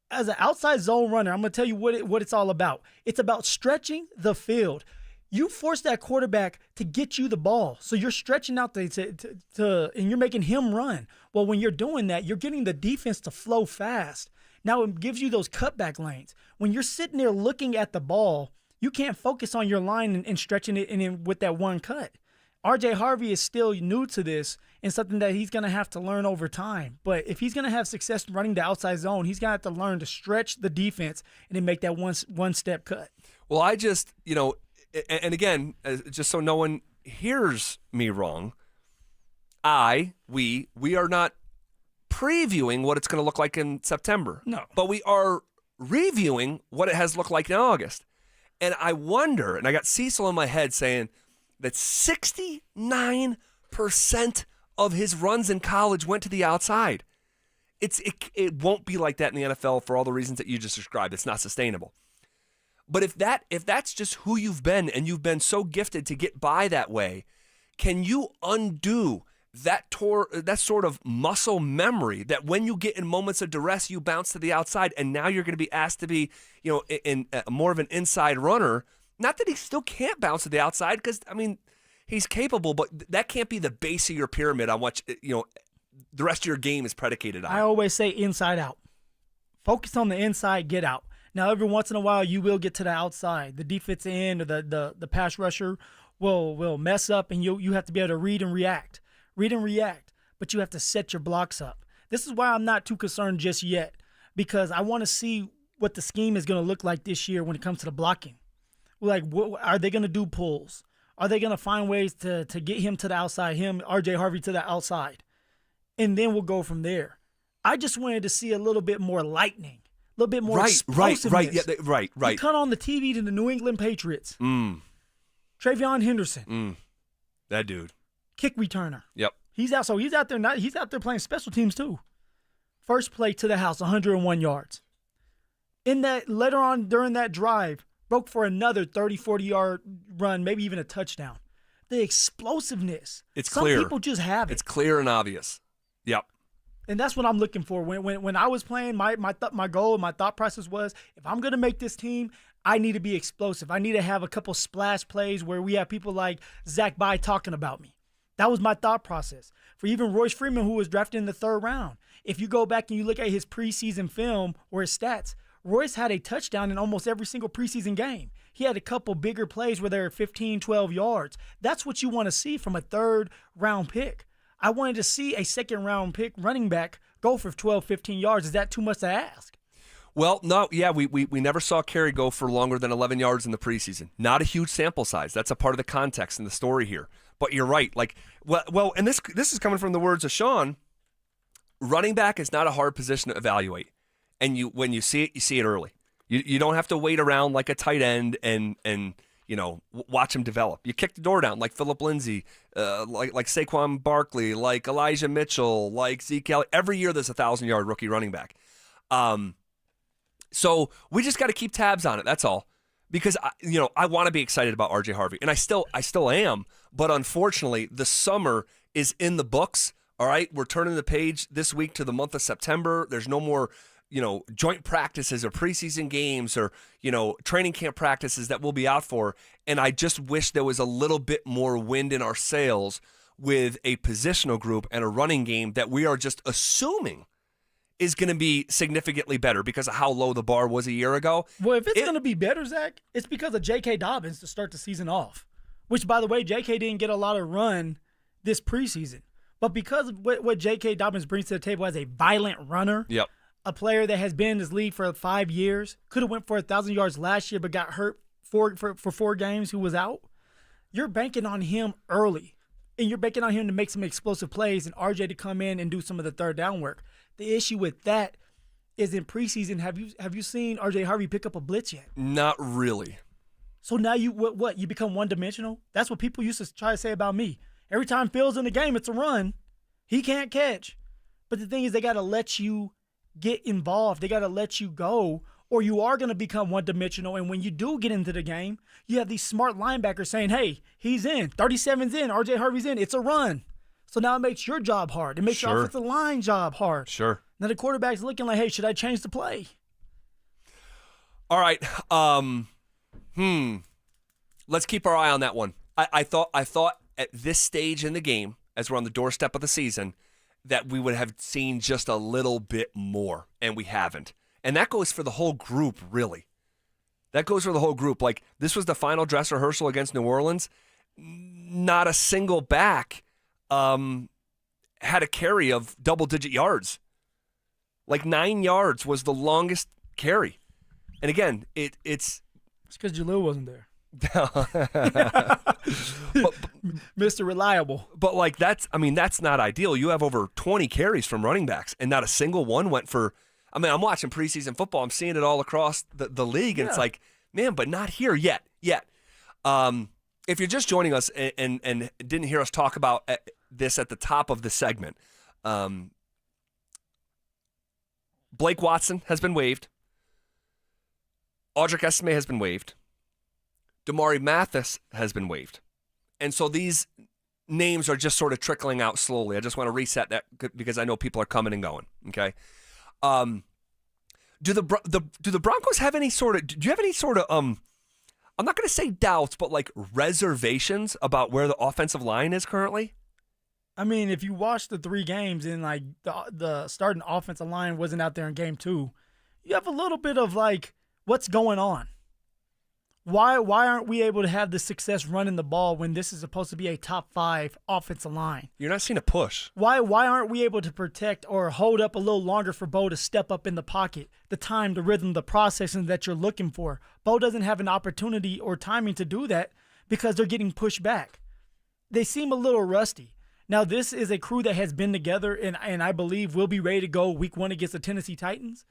As an outside zone runner, I'm going to tell you what it's all about. It's about stretching the field. You force that quarterback to get you the ball. So you're stretching out and you're making him run. Well, when you're doing that, you're getting the defense to flow fast. Now it gives you those cutback lanes. When you're sitting there looking at the ball, you can't focus on your line and stretching it with that one cut. R.J. Harvey is still new to this and something that he's going to have to learn over time. But if he's going to have success running the outside zone, he's going to have to learn to stretch the defense and then make that one-step cut. Well, I just, and again, just so no one hears me wrong, we are not previewing what it's going to look like in September. No. But we are reviewing what it has looked like in August. And I wonder, and I got Cecil in my head saying that 69% of his runs in college went to the outside. It won't be like that in the NFL for all the reasons that you just described. It's not sustainable. But if that's just who you've been and you've been so gifted to get by that way, can you undo that sort of muscle memory that when you get in moments of duress, you bounce to the outside, and now you're going to be asked to be, in more of an inside runner? Not that he still can't bounce to the outside, because He's capable, but that can't be the base of your pyramid on what the rest of your game is predicated on. I always say inside out. Focus on the inside, get out. Now, every once in a while, you will get to the outside. The defensive end or the pass rusher will mess up, and you have to be able to read and react. But you have to set your blocks up. This is why I'm not too concerned just yet, because I want to see what the scheme is going to look like this year when it comes to the blocking. Like, are they going to do pulls? Are they going to find ways to get him to the outside, R.J. Harvey to the outside? And then we'll go from there. I just wanted to see a little bit more lightning, a little bit more explosiveness. Right. You cut on the TV to the New England Patriots. Travion Henderson. That dude. Kick returner. Yep. He's out there playing special teams too. First play to the house, 101 yards. In that, later on during that drive, broke for another 30, 40-yard run, maybe even a touchdown. The explosiveness. It's clear. Some people just have it. It's clear and obvious. Yep. And that's what I'm looking for. When I was playing, my goal, my thought process was, if I'm going to make this team, I need to be explosive. I need to have a couple splash plays where we have people like Zach Bye talking about me. That was my thought process. For even Royce Freeman, who was drafted in the 3rd round. If you go back and you look at his preseason film or his stats, Royce had a touchdown in almost every single preseason game. He had a couple bigger plays where they were 15, 12 yards. That's what you want to see from a 3rd-round pick. I wanted to see a 2nd-round pick running back go for 12, 15 yards. Is that too much to ask? Well, no, yeah, we never saw Kerry go for longer than 11 yards in the preseason. Not a huge sample size. That's a part of the context in the story here. But you're right. Like, well, and this is coming from the words of Sean. Running back is not a hard position to evaluate, and when you see it early. You don't have to wait around like a tight end and watch him develop. You kick the door down like Phillip Lindsay, like Saquon Barkley, like Elijah Mitchell, like Zeke Elliott. Every year there's a 1,000-yard rookie running back. So we just got to keep tabs on it. That's all. Because I want to be excited about R.J. Harvey, and I still am. But unfortunately, the summer is in the books. All right, we're turning the page this week to the month of September. There's no more joint practices or preseason games or training camp practices that we'll be out for. And I just wish there was a little bit more wind in our sails with a positional group and a running game that we are just assuming is going to be significantly better because of how low the bar was a year ago. Well, if it's going to be better, Zach, it's because of J.K. Dobbins to start the season off, which, by the way, J.K. didn't get a lot of run this preseason. But because of what J.K. Dobbins brings to the table as a violent runner, yep, a player that has been in this league for 5 years, could have went for 1,000 yards last year but got hurt for 4 games, who was out, you're banking on him early. And you're banking on him to make some explosive plays and RJ to come in and do some of the third down work. The issue with that is in preseason, have you seen RJ Harvey pick up a blitz yet? Not really. So now you become one-dimensional? That's what people used to try to say about me. Every time Phil's in the game, it's a run. He can't catch. But the thing is, they got to let you get involved. They got to let you go, or you are going to become one-dimensional. And when you do get into the game, you have these smart linebackers saying, hey, he's in. 37's in. RJ Harvey's in. It's a run. So now it makes your job hard. It makes your offensive line job hard. Sure. Now the quarterback's looking like, hey, should I change the play? All right. Let's keep our eye on that one. I thought at this stage in the game, as we're on the doorstep of the season, that we would have seen just a little bit more, and we haven't. And that goes for the whole group, really. That goes for the whole group. Like, this was the final dress rehearsal against New Orleans. Not a single back had a carry of double-digit yards. Like 9 yards was the longest carry. And again, it's because Jalil wasn't there. Mr. Reliable. But like that's not ideal. You have over 20 carries from running backs, and not a single one went for. I mean, I'm watching preseason football. I'm seeing it all across the league, and it's like, man, but not here yet. If you're just joining us and didn't hear us talk about this at the top of the segment, Blake Watson has been waived. Audric Estime has been waived. Damari Mathis has been waived. And so these names are just sort of trickling out slowly. I just want to reset that because I know people are coming and going, okay? Do the Broncos have any sort of – do you have any sort of I'm not going to say doubts, but like reservations about where the offensive line is currently? I mean, if you watch the 3 games and like the starting offensive line wasn't out there in game 2, you have a little bit of like, what's going on? Why aren't we able to have the success running the ball when this is supposed to be a top 5 offensive line? You're not seeing a push. Why aren't we able to protect or hold up a little longer for Bo to step up in the pocket? The time, the rhythm, the processing that you're looking for. Bo doesn't have an opportunity or timing to do that because they're getting pushed back. They seem a little rusty. Now, this is a crew that has been together and I believe will be ready to go week 1 against the Tennessee Titans.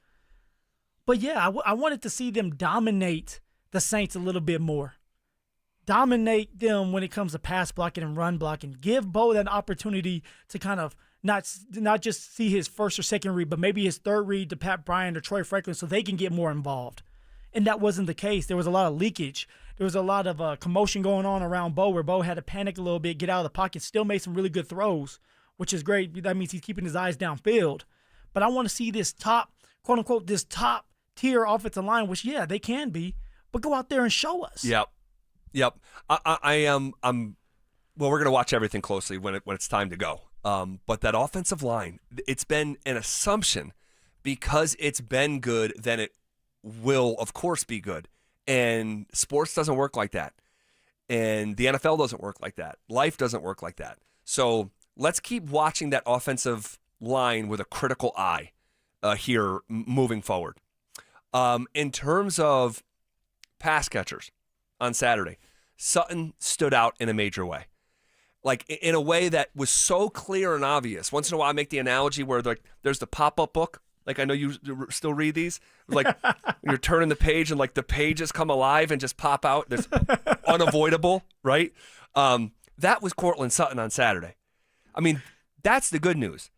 But yeah, I wanted to see them dominate the Saints a little bit more. Dominate them when it comes to pass blocking and run blocking. Give Bo that opportunity to kind of not just see his first or second read, but maybe his third read to Pat Bryant or Troy Franklin so they can get more involved. And that wasn't the case. There was a lot of leakage. There was a lot of commotion going on around Bo where Bo had to panic a little bit, get out of the pocket, still made some really good throws, which is great. That means he's keeping his eyes downfield. But I want to see this top, quote-unquote, this top-tier offensive line, which, yeah, they can be, but go out there and show us. Yep. I am. Well, we're going to watch everything closely when it's time to go. But that offensive line, it's been an assumption because it's been good, then it will, of course, be good. And sports doesn't work like that. And the NFL doesn't work like that. Life doesn't work like that. So let's keep watching that offensive line with a critical eye here moving forward. In terms of pass catchers on Saturday, Sutton stood out in a major way. Like in a way that was so clear and obvious. Once in a while I make the analogy where there's the pop-up book. Like I know you still read these. Like you're turning the page and like the pages come alive and just pop out. It's unavoidable, right? That was Courtland Sutton on Saturday. I mean, that's the good news.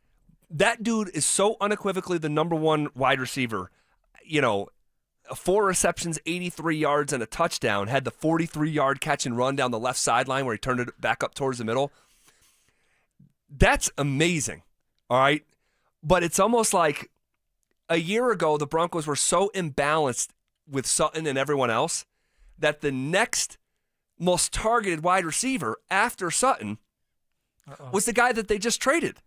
That dude is so unequivocally the number 1 wide receiver. 4 receptions, 83 yards, and a touchdown. Had the 43-yard catch and run down the left sideline where he turned it back up towards the middle. That's amazing, all right? But it's almost like a year ago the Broncos were so imbalanced with Sutton and everyone else that the next most targeted wide receiver after Sutton was the guy that they just traded.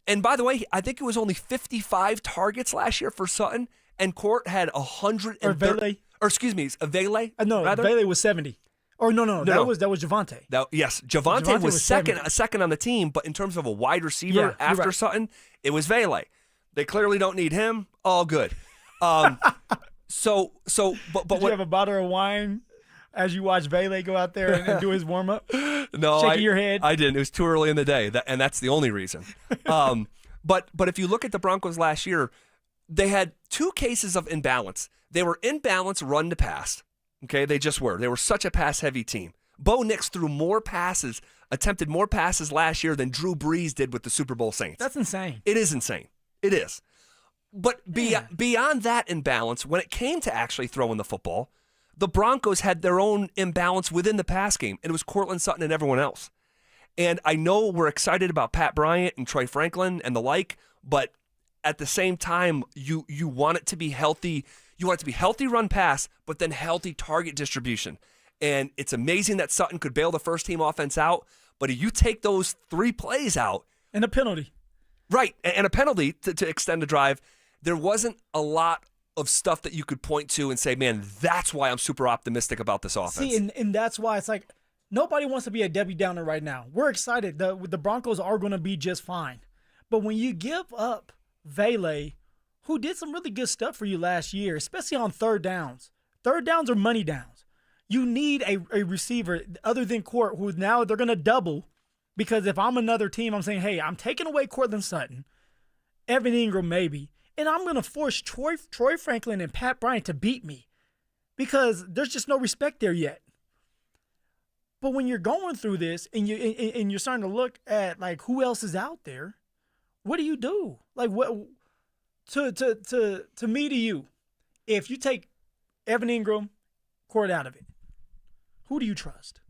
And by the way, I think it was only 55 targets last year for Sutton. And Court had 100 or Vele. Or excuse me, Vele? No, rather? Vele was 70. Or no. That was Javonte. Yes, Javonte was second on the team, but in terms of a wide receiver after Sutton, it was Vele. They clearly don't need him. All good. But Did you have a bottle of wine as you watch Vele go out there and do his warm up? No, shaking your head. I didn't. It was too early in the day, and that's the only reason. But if you look at the Broncos last year, they had 2 cases of imbalance. They were in balance run to pass. Okay, they just were. They were such a pass-heavy team. Bo Nix threw attempted more passes last year than Drew Brees did with the Super Bowl Saints. That's insane. It is insane. It is. But beyond that imbalance, when it came to actually throwing the football, the Broncos had their own imbalance within the pass game, and it was Courtland Sutton and everyone else. And I know we're excited about Pat Bryant and Troy Franklin and the like, but at the same time, you want it to be healthy. You want it to be healthy run pass, but then healthy target distribution. And it's amazing that Sutton could bail the first team offense out, but if you take those 3 plays out. And a penalty. Right, and a penalty to extend the drive, there wasn't a lot of stuff that you could point to and say, man, that's why I'm super optimistic about this offense. See, and that's why it's like nobody wants to be a Debbie Downer right now. We're excited. The Broncos are going to be just fine. But when you give up Vele, who did some really good stuff for you last year, especially on third downs. Third downs are money downs. You need a receiver other than Court, who now they're going to double, because if I'm another team, I'm saying, hey, I'm taking away Courtland Sutton, Evan Ingram maybe, and I'm going to force Troy Franklin and Pat Bryant to beat me because there's just no respect there yet. But when you're going through this and you're starting to look at like who else is out there, what do? Like what to me, to you, if you take Evan Ingram, Court out of it, who do you trust?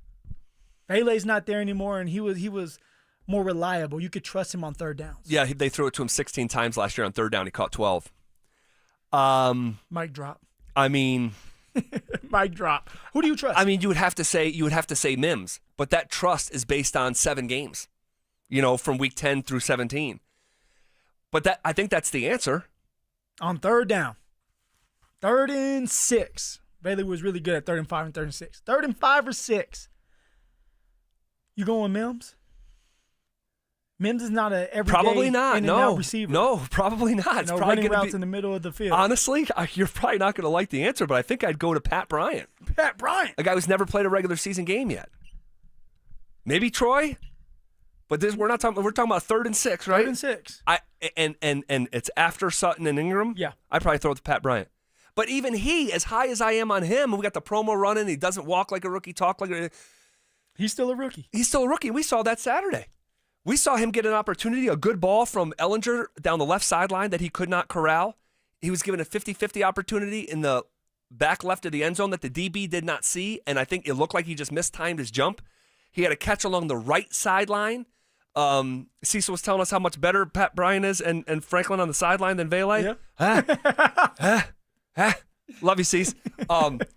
Vele's not there anymore, and he was more reliable. You could trust him on third downs. Yeah, they threw it to him 16 times last year on third down. He caught 12. Mic drop. I mean, Mic drop. Who do you trust? I mean, you would have to say Mims, but that trust is based on 7 games, from week 10 through 17. But I think that's the answer. On 3rd down, 3rd and 6. Bailey was really good at 3rd and 5 and 3rd and 6. 3rd and 5 or 6. You going Mims? Mims is not a everyday Probably not. in-and-out receiver. No, probably not. It's probably running gonna routes in the middle of the field. Honestly, you're probably not going to like the answer, but I think I'd go to Pat Bryant. Pat Bryant, a guy who's never played a regular season game yet. Maybe Troy, but we're talking about 3rd and 6, right? 3rd and 6. And it's after Sutton and Ingram. Yeah, I'd probably throw it to Pat Bryant. But even he, as high as I am on him, and we got the promo running. He doesn't walk like a rookie, talk like a. He's still a rookie. He's still a rookie. We saw that Saturday. We saw him get an opportunity, a good ball from Ellinger down the left sideline that he could not corral. He was given a 50-50 opportunity in the back left of the end zone that the DB did not see, and I think it looked like he just mistimed his jump. He had a catch along the right sideline. Cecil was telling us how much better Pat Bryant is and Franklin on the sideline than Vele. Yeah. Love you, Cease.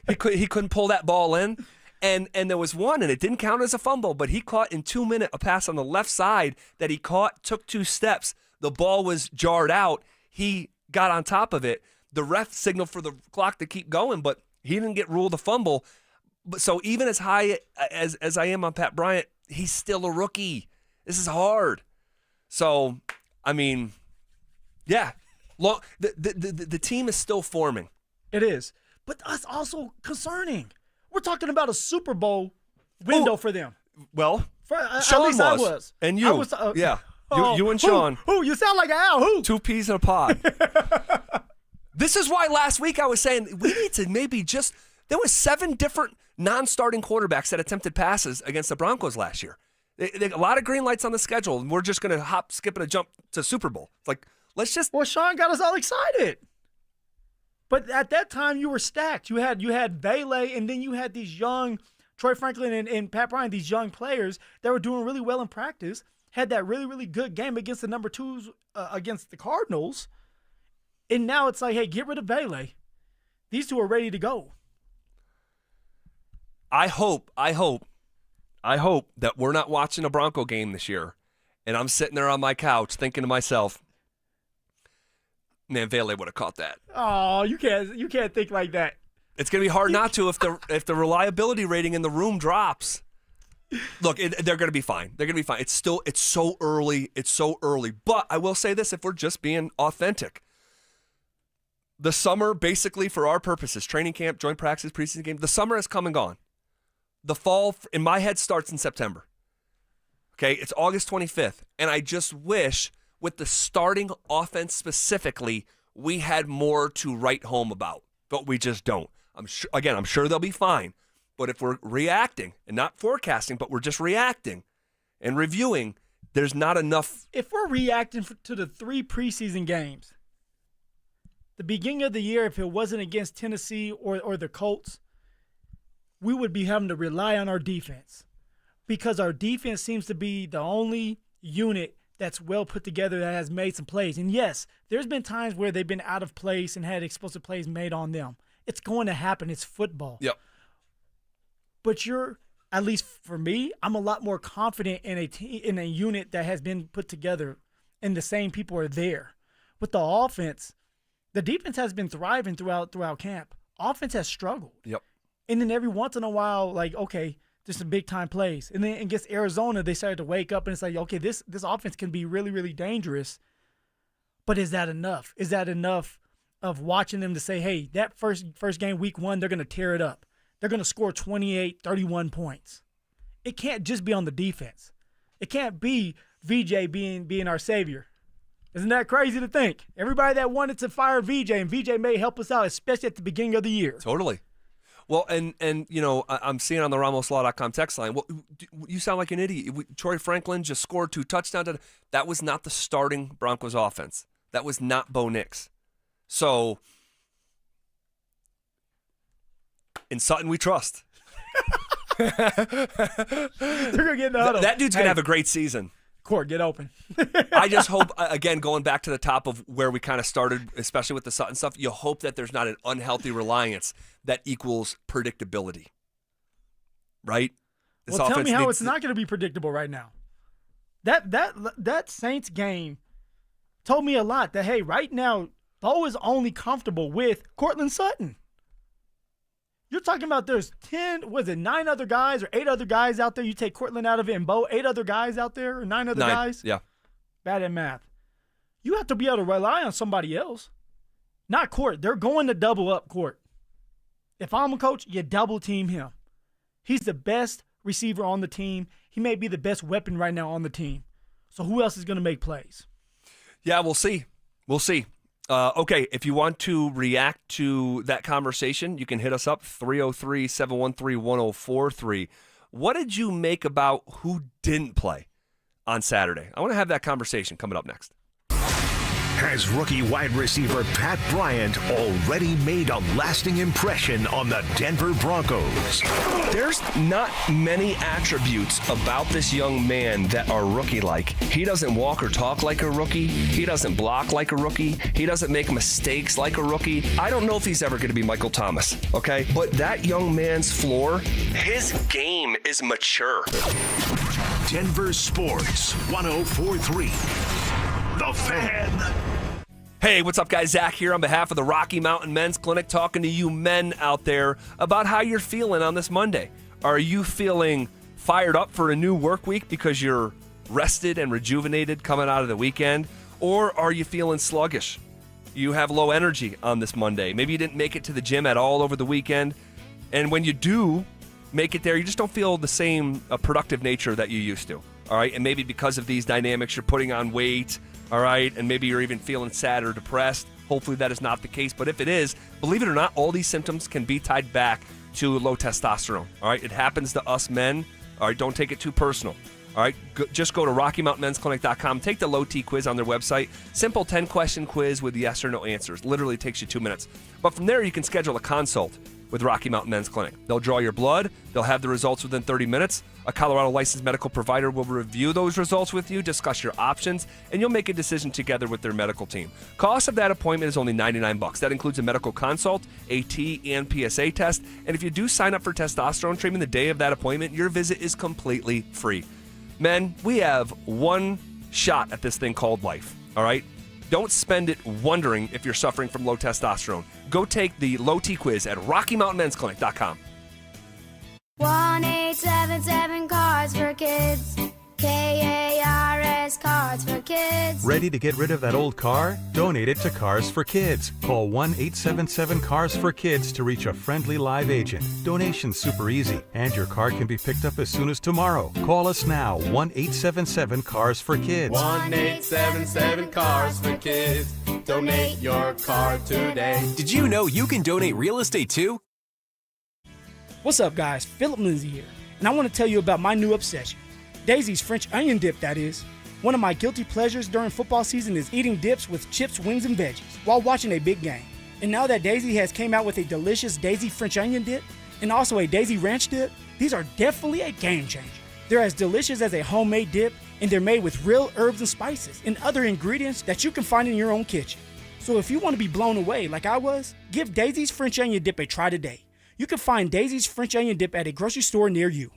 He couldn't pull that ball in. And there was one, and it didn't count as a fumble, but he caught in 2 minutes a pass on the left side that he caught, took 2 steps. The ball was jarred out. He got on top of it. The ref signaled for the clock to keep going, but he didn't get ruled a fumble. But so even as high as I am on Pat Bryant, he's still a rookie. This is hard. So, I mean, yeah, the team is still forming. It is, but that's also concerning. We're talking about a Super Bowl window for them. Well, at least I was. And you. I was, yeah. Oh, you and Sean. Who? You sound like an owl. Who? 2 peas in a pod. This is why last week I was saying we need to maybe just – there was 7 different non-starting quarterbacks that attempted passes against the Broncos last year. A lot of green lights on the schedule, and we're just going to hop, skip, and a jump to Super Bowl. It's like, let's just – Well, Sean got us all excited. But at that time, you were stacked. You had Vele, and then you had these young Troy Franklin and Pat Bryant, these young players that were doing really well in practice, had that really, really good game against the number 2s against the Cardinals. And now it's like, hey, get rid of Vele. These 2 are ready to go. I hope that we're not watching a Bronco game this year, and I'm sitting there on my couch thinking to myself, man, Vele would have caught that. Oh, you can't think like that. It's going to be hard not to if the reliability rating in the room drops. Look, they're going to be fine. They're going to be fine. It's so early. It's so early. But I will say this, if we're just being authentic, the summer, basically for our purposes, training camp, joint practice, preseason game, the summer has come and gone. The fall, in my head, starts in September. Okay, it's August 25th. And I just wish, with the starting offense specifically, we had more to write home about. But we just don't. I'm sure they'll be fine. But if we're reacting, and not forecasting, but we're just reacting and reviewing, there's not enough. If we're reacting to the 3 preseason games, the beginning of the year, if it wasn't against Tennessee or the Colts, we would be having to rely on our defense because our defense seems to be the only unit that's well put together that has made some plays. And yes, there's been times where they've been out of place and had explosive plays made on them. It's going to happen. It's football. Yep. But at least for me, I'm a lot more confident in a unit that has been put together and the same people are there. With the offense, the defense has been thriving throughout camp. Offense has struggled. Yep. And then every once in a while, like, okay, there's some big-time plays. And then against Arizona, they started to wake up, and it's like, okay, this offense can be really, really dangerous. But is that enough? Is that enough of watching them to say, hey, that first game, week 1, they're going to tear it up. They're going to score 28, 31 points. It can't just be on the defense. It can't be VJ being our savior. Isn't that crazy to think? Everybody that wanted to fire VJ, and VJ may help us out, especially at the beginning of the year. Totally. Well, and you know, I'm seeing on the RamosLaw.com text line, well, you sound like an idiot. Troy Franklin just scored 2 touchdowns. That was not the starting Broncos offense. That was not Bo Nix. So, in Sutton, we trust. They're going to get in the huddle. That dude's going to have a great season. Court, get open. I just hope, again, going back to the top of where we kind of started, especially with the Sutton stuff, you hope that there's not an unhealthy reliance that equals predictability. Right? This Well, tell me how needs it's not going to be predictable right now. That Saints game told me a lot that, hey, right now, Bo is only comfortable with Cortland Sutton. You're talking about there's 9 other guys or 8 other guys out there. You take Cortland out of it and Bo, 8 other guys out there or 9 other guys? Yeah. Bad at math. You have to be able to rely on somebody else. Not Court. They're going to double up Court. If I'm a coach, you double team him. He's the best receiver on the team. He may be the best weapon right now on the team. So who else is going to make plays? Yeah, we'll see. We'll see. Okay, if you want to react to that conversation, you can hit us up, 303-713-1043. What did you make about who didn't play on Saturday? I want to have that conversation coming up next. Has rookie wide receiver Pat Bryant already made a lasting impression on the Denver Broncos? There's not many attributes about this young man that are rookie-like. He doesn't walk or talk like a rookie. He doesn't block like a rookie. He doesn't make mistakes like a rookie. I don't know if he's ever going to be Michael Thomas, okay? But that young man's floor, his game is mature. Denver Sports 104.3. The Fan. Hey, what's up, guys? Zach here on behalf of the Rocky Mountain Men's Clinic, talking to you men out there about how you're feeling on this Monday. Are you feeling fired up for a new work week because you're rested and rejuvenated coming out of the weekend? Or are you feeling sluggish? You have low energy on this Monday. Maybe you didn't make it to the gym at all over the weekend. And when you do make it there, you just don't feel the same productive nature that you used to. All right? And maybe because of these dynamics, you're putting on weight. All right, and maybe you're even feeling sad or depressed. Hopefully that is not the case. But if it is, believe it or not, all these symptoms can be tied back to low testosterone. All right, it happens to us men. All right, don't take it too personal. All right, just go to RockyMountainMen'sClinic.com. Take the low T quiz on their website. Simple 10-question quiz with yes or no answers. Literally takes you 2 minutes. But from there, you can schedule a consult with Rocky Mountain Men's Clinic. They'll draw your blood. They'll have the results within 30 minutes. A Colorado licensed medical provider will review those results with you, discuss your options, and you'll make a decision together with their medical team. Cost of that appointment is only $99. That includes a medical consult, AT, and PSA test. And if you do sign up for testosterone treatment the day of that appointment, your visit is completely free. Men, we have one shot at this thing called life, all right? Don't spend it wondering if you're suffering from low testosterone. Go take the low T quiz at RockyMountainMen'sClinic.com. 1-877 Cards for Kids. KARS Cards for Kids. Ready to get rid of that old car? Donate it to Cars for Kids. Call 1-877-CARS-FOR-KIDS to reach a friendly live agent. Donation's super easy, and your car can be picked up as soon as tomorrow. Call us now, 1-877-CARS-FOR-KIDS. 1-877-CARS-FOR-KIDS. Donate your car today. Did you know you can donate real estate too? What's up, guys? Phillip, Lindsay here, and I want to tell you about my new obsession. Daisy's French onion dip, that is. One of my guilty pleasures during football season is eating dips with chips, wings, and veggies while watching a big game. And now that Daisy has came out with a delicious Daisy French onion dip and also a Daisy Ranch dip, these are definitely a game changer. They're as delicious as a homemade dip, and they're made with real herbs and spices and other ingredients that you can find in your own kitchen. So if you want to be blown away like I was, give Daisy's French onion dip a try today. You can find Daisy's French onion dip at a grocery store near you.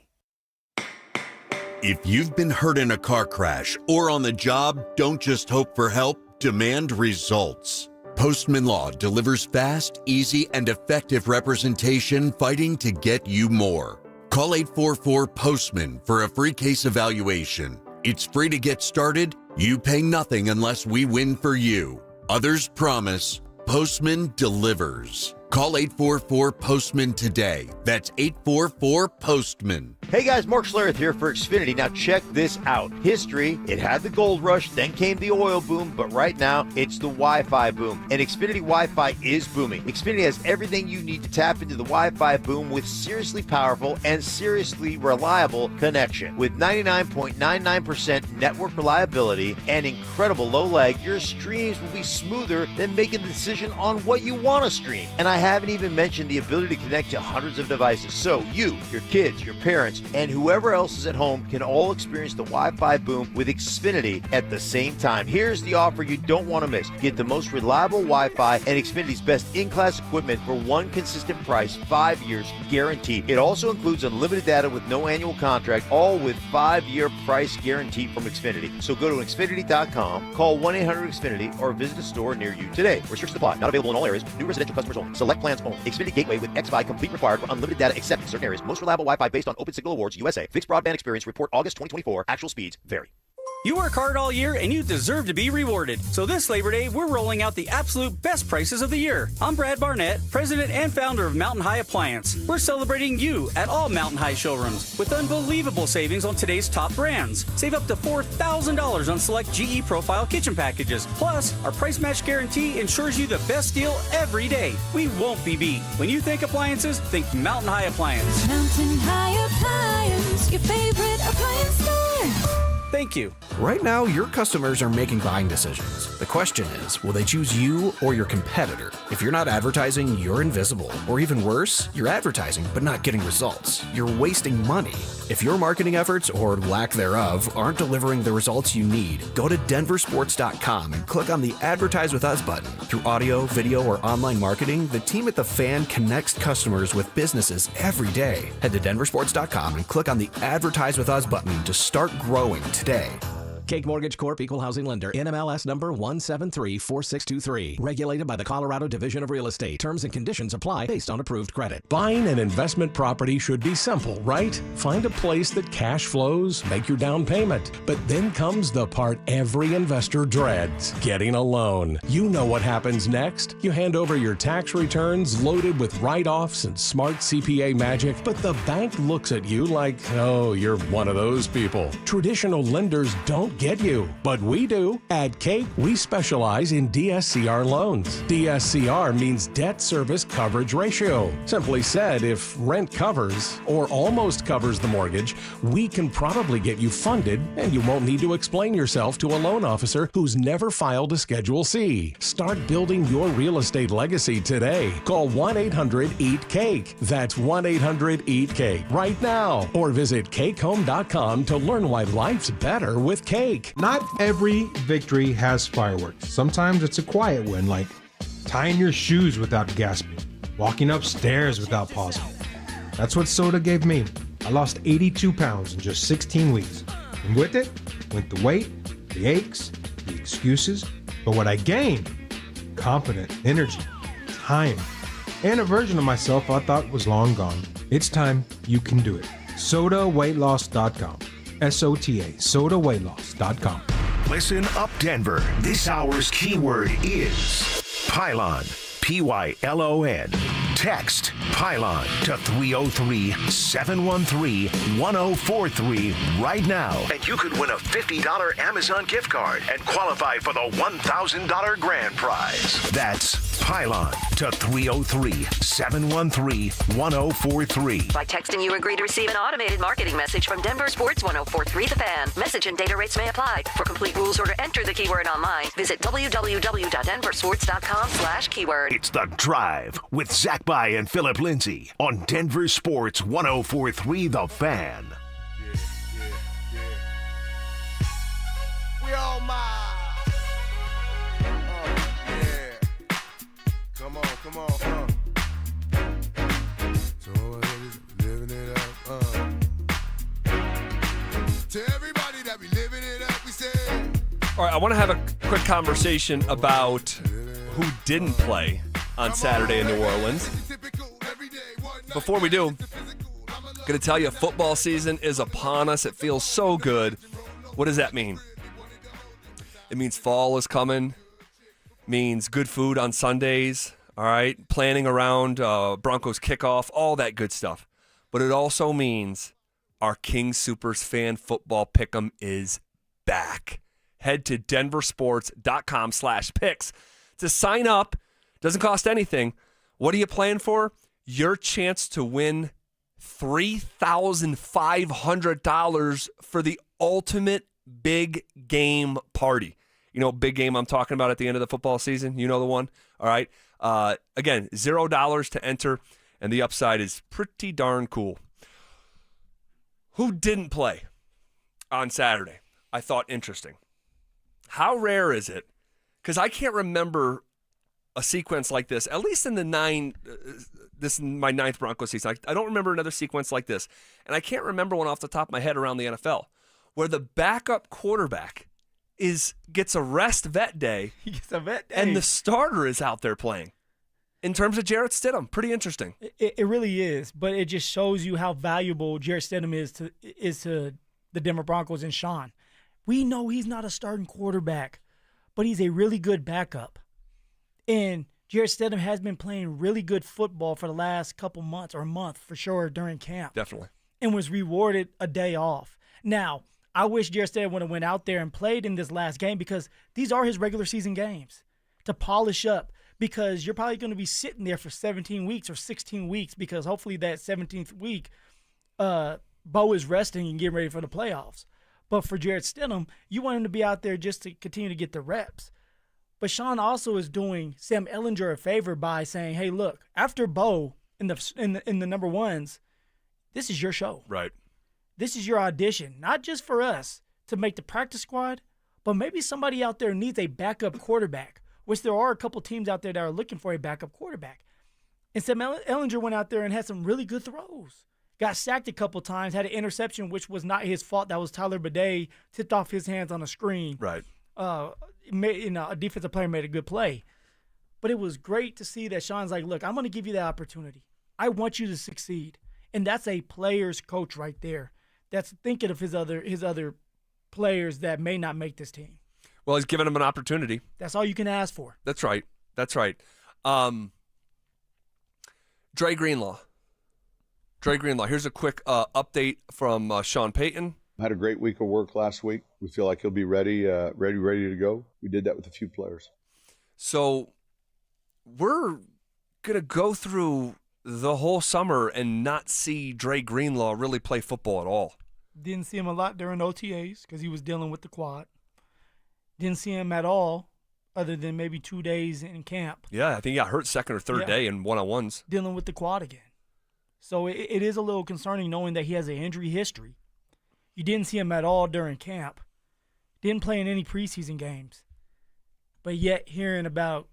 If you've been hurt in a car crash or on the job, don't just hope for help, demand results. Postman Law delivers fast, easy, and effective representation fighting to get you more. Call 844-POSTMAN for a free case evaluation. It's free to get started. You pay nothing unless we win for you. Others promise. Postman delivers. Call 844-POSTMAN today. That's 844-POSTMAN. Hey guys, Mark Schlereth here for Xfinity. Now check this out. History, it had the gold rush, then came the oil boom, but right now it's the Wi-Fi boom. And Xfinity Wi-Fi is booming. Xfinity has everything you need to tap into the Wi-Fi boom with seriously powerful and seriously reliable connection. With 99.99% network reliability and incredible low lag, your streams will be smoother than making the decision on what you want to stream. And I haven't even mentioned the ability to connect to hundreds of devices. So you, your kids, your parents, and whoever else is at home can all experience the Wi-Fi boom with Xfinity at the same time. Here's the offer you don't want to miss. Get the most reliable Wi-Fi and Xfinity's best in-class equipment for one consistent price, 5 years guaranteed. It also includes unlimited data with no annual contract, all with 5-year price guarantee from Xfinity. So go to Xfinity.com, call 1-800-XFINITY, or visit a store near you today. Restrictions apply. Not available in all areas. New residential customers only. Select plans only. Xfinity Gateway with XFi complete required for unlimited data except in certain areas. Most reliable Wi-Fi based on Open Signal Awards USA. Fixed broadband experience report August 2024. Actual speeds vary. You work hard all year and you deserve to be rewarded. So this Labor Day, we're rolling out the absolute best prices of the year. I'm Brad Barnett, president and founder of Mountain High Appliance. We're celebrating you at all Mountain High showrooms with unbelievable savings on today's top brands. Save up to $4,000 on select GE Profile kitchen packages. Plus, our price match guarantee ensures you the best deal every day. We won't be beat. When you think appliances, think Mountain High Appliance. Mountain High Appliance, your favorite appliance store. Thank you. Right now, your customers are making buying decisions. The question is, will they choose you or your competitor? If you're not advertising, you're invisible. Or even worse, you're advertising but not getting results. You're wasting money. If your marketing efforts, or lack thereof, aren't delivering the results you need, go to DenverSports.com and click on the Advertise with Us button. Through audio, video, or online marketing, the team at The Fan connects customers with businesses every day. Head to DenverSports.com and click on the Advertise with Us button to start growing today. Cake Mortgage Corp. Equal Housing Lender. NMLS number 1734623. Regulated by the Colorado Division of Real Estate. Terms and conditions apply based on approved credit. Buying an investment property should be simple, right? Find a place that cash flows, make your down payment. But then comes the part every investor dreads, getting a loan. You know what happens next. You hand over your tax returns loaded with write-offs and smart CPA magic, but the bank looks at you like, oh, you're one of those people. Traditional lenders don't get you, but we do. At Cake, we specialize in DSCR loans. DSCR means debt service coverage ratio. Simply said, if rent covers or almost covers the mortgage, we can probably get you funded and you won't need to explain yourself to a loan officer who's never filed a Schedule C. Start building your real estate legacy today. Call 1-800-EAT-CAKE. That's 1-800-EAT-CAKE right now. Or visit cakehome.com to learn why life's better with Cake. Not every victory has fireworks. Sometimes it's a quiet win, like tying your shoes without gasping, walking upstairs without pausing. That's what soda gave me. I lost 82 pounds in just 16 weeks. And with it went the weight, the aches, the excuses. But what I gained, confidence, energy, time, and a version of myself I thought was long gone. It's time you can do it. SodaWeightLoss.com. SOTA, SodaWeightLoss.com. Listen up, Denver. This hour's keyword is Pylon. Pylon. Text Pylon to 303-713-1043 right now. And you could win a $50 Amazon gift card and qualify for the $1,000 grand prize. That's Pylon to 303-713-1043. By texting, you agree to receive an automated marketing message from Denver Sports 1043 The Fan. Message and data rates may apply. For complete rules or to enter the keyword online, visit www.denversports.com/keyword. It's The Drive with Zach By and Phillip Lindsay on Denver Sports 1043 The Fan. We all my. Come on. So living it up. To everybody that be living it up, we say. All right, I want to have a quick conversation about who didn't play on Saturday in New Orleans. Before we do, I'm going to tell you football season is upon us. It feels so good. What does that mean? It means fall is coming. Means good food on Sundays. All right, planning around Broncos kickoff, all that good stuff. But it also means our King Supers fan football pick'em is back. Head to DenverSports.com/picks to sign up. Doesn't cost anything. What are you playing for? Your chance to win $3,500 for the ultimate big game party. You know, big game I'm talking about at the end of the football season? You know the one? All right. Again, $0 to enter, and the upside is pretty darn cool. Who didn't play on Saturday? I thought interesting. How rare is it? Because I can't remember a sequence like this, at least in the this is my 9th Broncos season. I don't remember another sequence like this. And I can't remember one off the top of my head around the NFL where the backup quarterback gets a rest vet day. He gets a vet day. And the starter is out there playing. In terms of Jarrett Stidham, pretty interesting. It really is, but it just shows you how valuable Jarrett Stidham is to the Denver Broncos and Sean. We know he's not a starting quarterback, but he's a really good backup. And Jarrett Stidham has been playing really good football for the last couple months, or a month for sure, during camp. Definitely. And was rewarded a day off. Now, I wish Jarrett Stidham would have went out there and played in this last game, because these are his regular season games to polish up, because you're probably going to be sitting there for 17 weeks or 16 weeks, because hopefully that 17th week, Bo is resting and getting ready for the playoffs. But for Jarrett Stidham, you want him to be out there just to continue to get the reps. But Sean also is doing Sam Ehlinger a favor by saying, hey, look, after Bo in the number ones, this is your show. Right. This is your audition, not just for us to make the practice squad, but maybe somebody out there needs a backup quarterback, which there are a couple teams out there that are looking for a backup quarterback. And Sam Ehlinger went out there and had some really good throws. Got sacked a couple times, had an interception, which was not his fault. That was Tyler Bidet, tipped off his hands on a screen. Right. A defensive player made a good play. But it was great to see that Sean's like, look, I'm going to give you that opportunity. I want you to succeed. And that's a player's coach right there. That's thinking of his other players that may not make this team. Well, he's giving them an opportunity. That's all you can ask for. That's right. Dre Greenlaw. Here's a quick update from Sean Payton. Had a great week of work last week. We feel like he'll be ready to go. We did that with a few players. So we're going to go through the whole summer and not see Dre Greenlaw really play football at all. Didn't see him a lot during OTAs because he was dealing with the quad. Didn't see him at all other than maybe 2 days in camp. Yeah, I think he got hurt second or third day in one-on-ones. Dealing with the quad again. So it is a little concerning knowing that he has an injury history. You didn't see him at all during camp. Didn't play in any preseason games. But yet hearing about,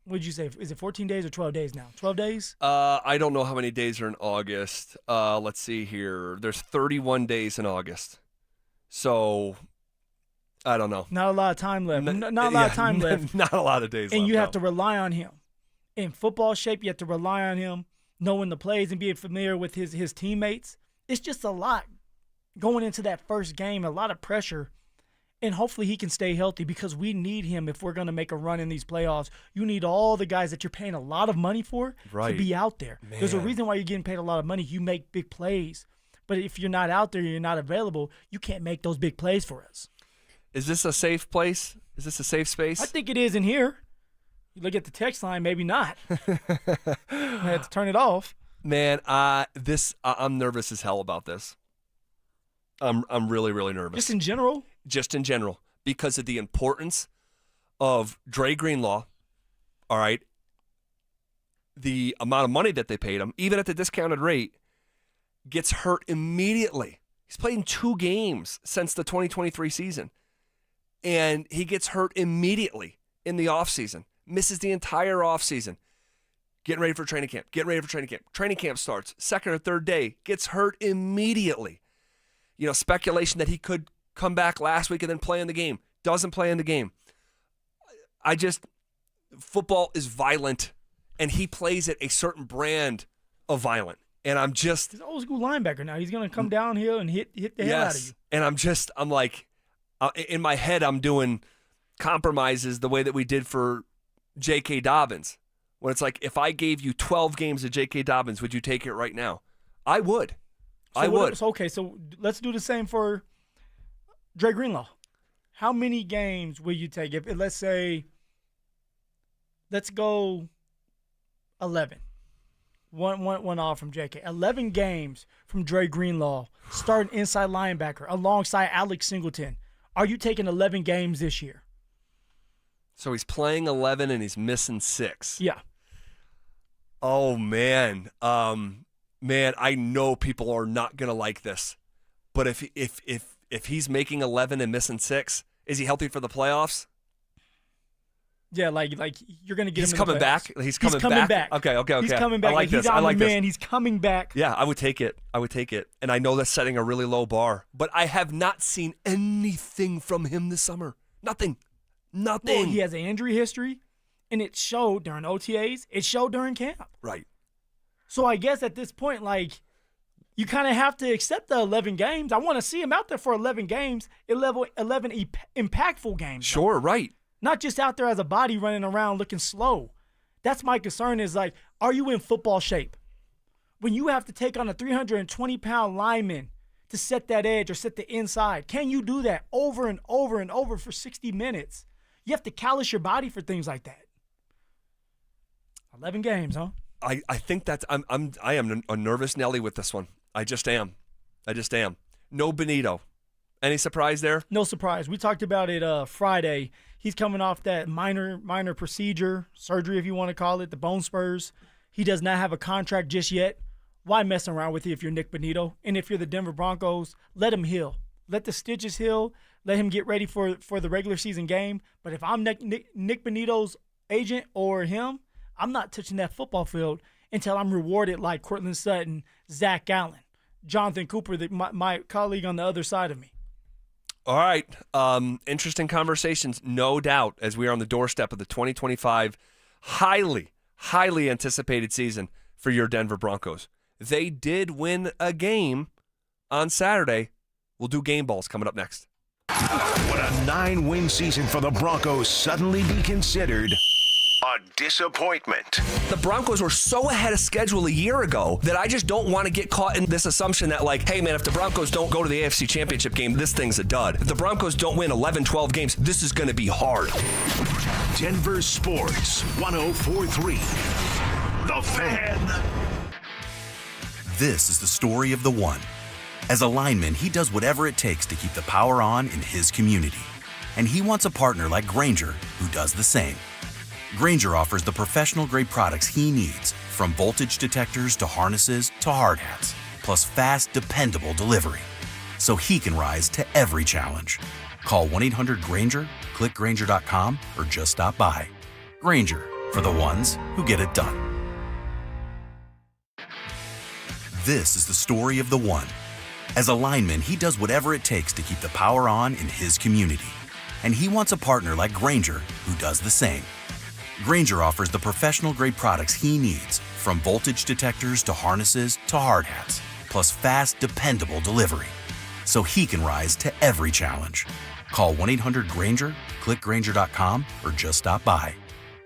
what did you say, is it 14 days or 12 days now? 12 days? I don't know how many days are in August. Let's see here. There's 31 days in August. So, I don't know. Not a lot of time left. Not a lot of time left. Not a lot of days left. And you have to rely on him. In football shape, you have to rely on him, knowing the plays and being familiar with his teammates. It's just a lot going into that first game, a lot of pressure. And hopefully he can stay healthy, because we need him if we're going to make a run in these playoffs. You need all the guys that you're paying a lot of money for to be out there. Man. There's a reason why you're getting paid a lot of money. You make big plays. But if you're not out there, you're not available, you can't make those big plays for us. Is this a safe place? Is this a safe space? I think it is in here. You look at the text line, maybe not. I had to turn it off. Man, I'm nervous as hell about this. I'm really, really nervous. Just in general? Just in general, because of the importance of Dre Greenlaw, all right, the amount of money that they paid him, even at the discounted rate, gets hurt immediately. He's played in 2 games since the 2023 season, and he gets hurt immediately in the offseason, misses the entire offseason, getting ready for training camp. Training camp starts, second or third day, gets hurt immediately. You know, speculation that he could come back last week and then play in the game. Doesn't play in the game. Football is violent, and he plays at a certain brand of violent. And he's an old school linebacker now. He's going to come downhill and hit the hell out of you. And I'm like, in my head, I'm doing compromises the way that we did for J.K. Dobbins. When it's like, if I gave you 12 games of J.K. Dobbins, would you take it right now? I would. I would. So let's do the same for Dre Greenlaw. How many games will you take? If let's say, let's go 11. One off from JK. 11 games from Dre Greenlaw, starting inside linebacker alongside Alex Singleton. Are you taking 11 games this year? So he's playing 11 and he's missing 6. Yeah. Oh, man. Man, I know people are not going to like this. But if he's making 11 and missing 6, is he healthy for the playoffs? Yeah, like you're gonna get He's him. Coming back. He's coming back. Okay. He's coming back. I like He's this. on I like the this. man. He's coming back. Yeah, I would take it. And I know that's setting a really low bar. But I have not seen anything from him this summer. Nothing. Well, he has an injury history, and it showed during OTAs. It showed during camp. Right. So I guess at this point, like, you kind of have to accept the 11 games. I want to see him out there for 11 games, 11 impactful games. Sure, right. Not just out there as a body running around looking slow. That's my concern is, like, are you in football shape? When you have to take on a 320-pound lineman to set that edge or set the inside, can you do that over and over and over for 60 minutes? You have to callous your body for things like that. 11 games, huh? I think that's I am a nervous Nelly with this one. I just am. No Benito. Any surprise there? No surprise. We talked about it Friday. He's coming off that minor procedure, surgery if you want to call it, the bone spurs. He does not have a contract just yet. Why mess around with you if you're Nick Benito? And if you're the Denver Broncos, let him heal. Let the stitches heal. Let him get ready for the regular season game. But if I'm Nick Benito's agent or him, I'm not touching that football field until I'm rewarded like Cortland Sutton, Zach Allen, Jonathan Cooper, my colleague on the other side of me. All right. Interesting conversations, no doubt, as we are on the doorstep of the 2025 highly anticipated season for your Denver Broncos. They did win a game on Saturday. We'll do game balls coming up next. Would a 9-win season for the Broncos suddenly be considered a disappointment? The Broncos were so ahead of schedule a year ago that I just don't want to get caught in this assumption that, like, hey, man, if the Broncos don't go to the AFC Championship game, this thing's a dud. If the Broncos don't win 11, 12 games, this is going to be hard. Denver Sports 104.3. The Fan. This is the story of the one. As a lineman, he does whatever it takes to keep the power on in his community. And he wants a partner like Grainger who does the same. Grainger offers the professional-grade products he needs, from voltage detectors to harnesses to hard hats, plus fast, dependable delivery, so he can rise to every challenge. Call 1-800-GRAINGER, click Grainger.com, or just stop by. Grainger, for the ones who get it done. This is the story of the one. As a lineman, he does whatever it takes to keep the power on in his community. And he wants a partner like Grainger who does the same. Grainger offers the professional-grade products he needs, from voltage detectors to harnesses to hard hats, plus fast, dependable delivery, so he can rise to every challenge. Call 1-800-GRAINGER, click Grainger.com, or just stop by.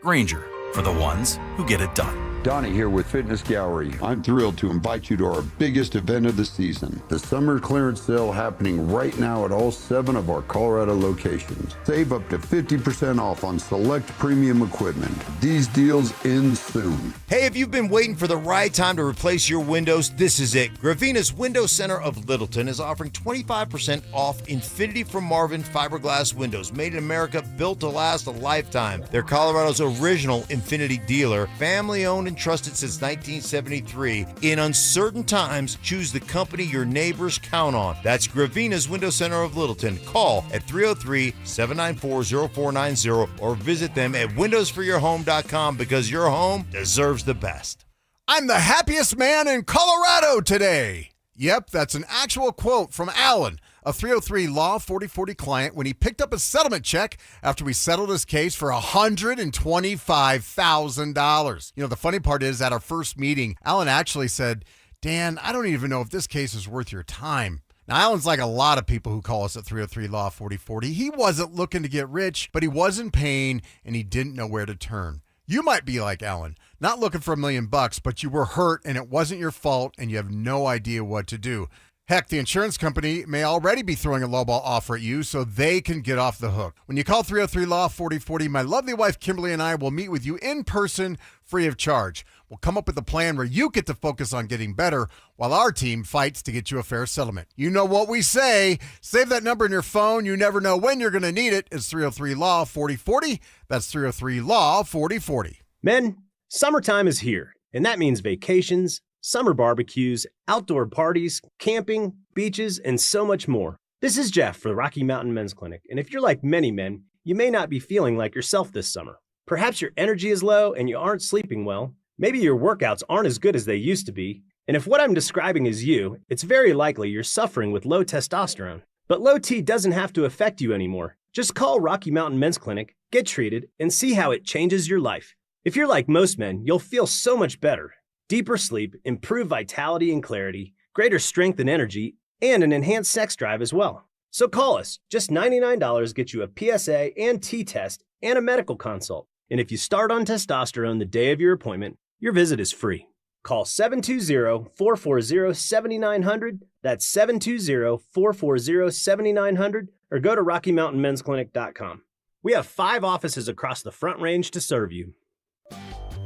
Grainger, for the ones who get it done. Donnie here with Fitness Gallery. I'm thrilled to invite you to our biggest event of the season, the summer clearance sale happening right now at all 7 of our Colorado locations. Save up to 50% off on select premium equipment. These deals end soon. Hey, if you've been waiting for the right time to replace your windows, this is it. Gravina's Window Center of Littleton is offering 25% off Infinity from Marvin fiberglass windows, made in America, built to last a lifetime. They're Colorado's original Infinity dealer, family-owned and trusted since 1973. In uncertain times, choose the company your neighbors count on. That's Gravina's Window Center of Littleton. Call at 303-794-0490 or visit them at windowsforyourhome.com, because your home deserves the best. I'm the happiest man in Colorado today. Yep, that's an actual quote from Alan, a 303 Law 4040 client, when he picked up a settlement check after we settled his case for $125,000. You know, the funny part is, at our first meeting, Alan actually said, Dan, I don't even know if this case is worth your time. Now, Alan's like a lot of people who call us at 303 Law 4040. He wasn't looking to get rich, but he was in pain, and he didn't know where to turn. You might be like Alan, not looking for $1 million, but you were hurt and it wasn't your fault and you have no idea what to do. Heck, the insurance company may already be throwing a lowball offer at you so they can get off the hook. When you call 303 Law 4040, my lovely wife Kimberly and I will meet with you in person, free of charge. We'll come up with a plan where you get to focus on getting better while our team fights to get you a fair settlement. You know what we say. Save that number in your phone. You never know when you're going to need it. It's 303 Law 4040. That's 303 Law 4040. Men, summertime is here, And that means vacations, summer barbecues, outdoor parties, camping, beaches, and so much more. This is Jeff for the Rocky Mountain Men's Clinic, and if you're like many men, you may not be feeling like yourself this summer. Perhaps your energy is low and you aren't sleeping well. Maybe your workouts aren't as good as they used to be. And if what I'm describing is you, it's very likely you're suffering with low testosterone. But low T doesn't have to affect you anymore. Just call Rocky Mountain Men's Clinic, get treated, and see how it changes your life. If you're like most men, you'll feel so much better. Deeper sleep, improved vitality and clarity, greater strength and energy, and an enhanced sex drive as well. So call us. Just $99 gets you a PSA and T-test and a medical consult. And if you start on testosterone the day of your appointment, your visit is free. Call 720-440-7900. That's 720-440-7900. Or go to RockyMountainMen'sClinic.com. We have 5 offices across the Front Range to serve you.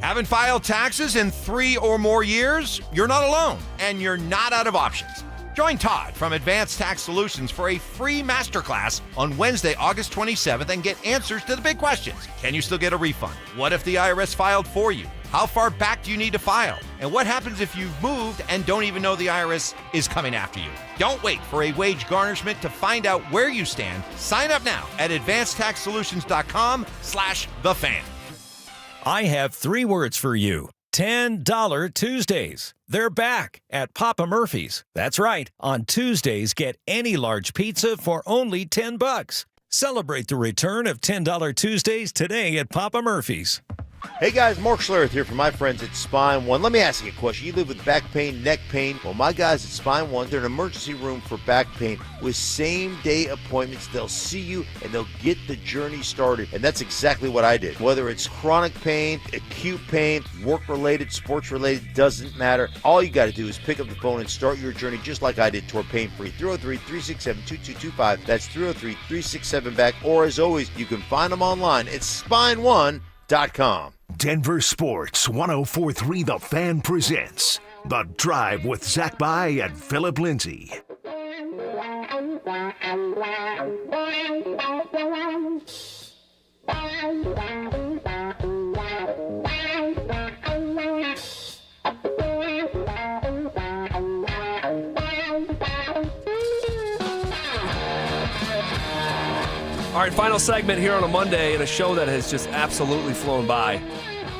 Haven't filed taxes in 3 or more years? You're not alone, and you're not out of options. Join Todd from Advanced Tax Solutions for a free masterclass on Wednesday, August 27th and get answers to the big questions. Can you still get a refund? What if the IRS filed for you? How far back do you need to file? And what happens if you've moved and don't even know the IRS is coming after you? Don't wait for a wage garnishment to find out where you stand. Sign up now at advancedtaxsolutions.com/thefan. I have 3 words for you. $10 Tuesdays. They're back at Papa Murphy's. That's right. On Tuesdays, get any large pizza for only $10. Celebrate the return of $10 Tuesdays today at Papa Murphy's. Hey guys, Mark Schlereth here from my friends at Spine One. Let me ask you a question. You live with back pain, neck pain. Well, my guys at Spine One, they're an emergency room for back pain with same-day appointments. They'll see you and they'll get the journey started. And that's exactly what I did. Whether it's chronic pain, acute pain, work-related, sports-related, doesn't matter. All you got to do is pick up the phone and start your journey just like I did toward pain-free. 303-367-2225. That's 303-367-BACK. Or as always, you can find them online at SpineOne.com. Denver Sports 104.3 The Fan presents The Drive with Zach By and Phillip Lindsay. All right, final segment here on a Monday in a show that has just absolutely flown by.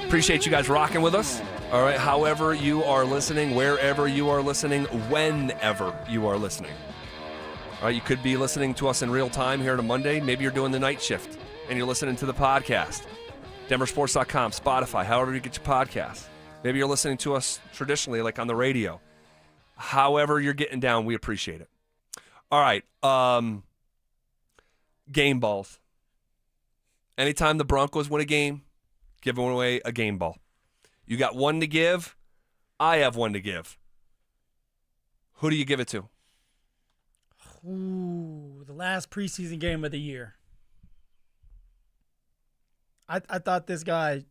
Appreciate you guys rocking with us. All right, however you are listening, wherever you are listening, whenever you are listening. All right, you could be listening to us in real time here on a Monday. Maybe you're doing the night shift and you're listening to the podcast. DenverSports.com, Spotify, however you get your podcast. Maybe you're listening to us traditionally, like on the radio. However you're getting down, we appreciate it. All right, game balls. Anytime the Broncos win a game, give away a game ball. You got one to give. I have one to give. Who do you give it to? Ooh, the last preseason game of the year. I thought this guy,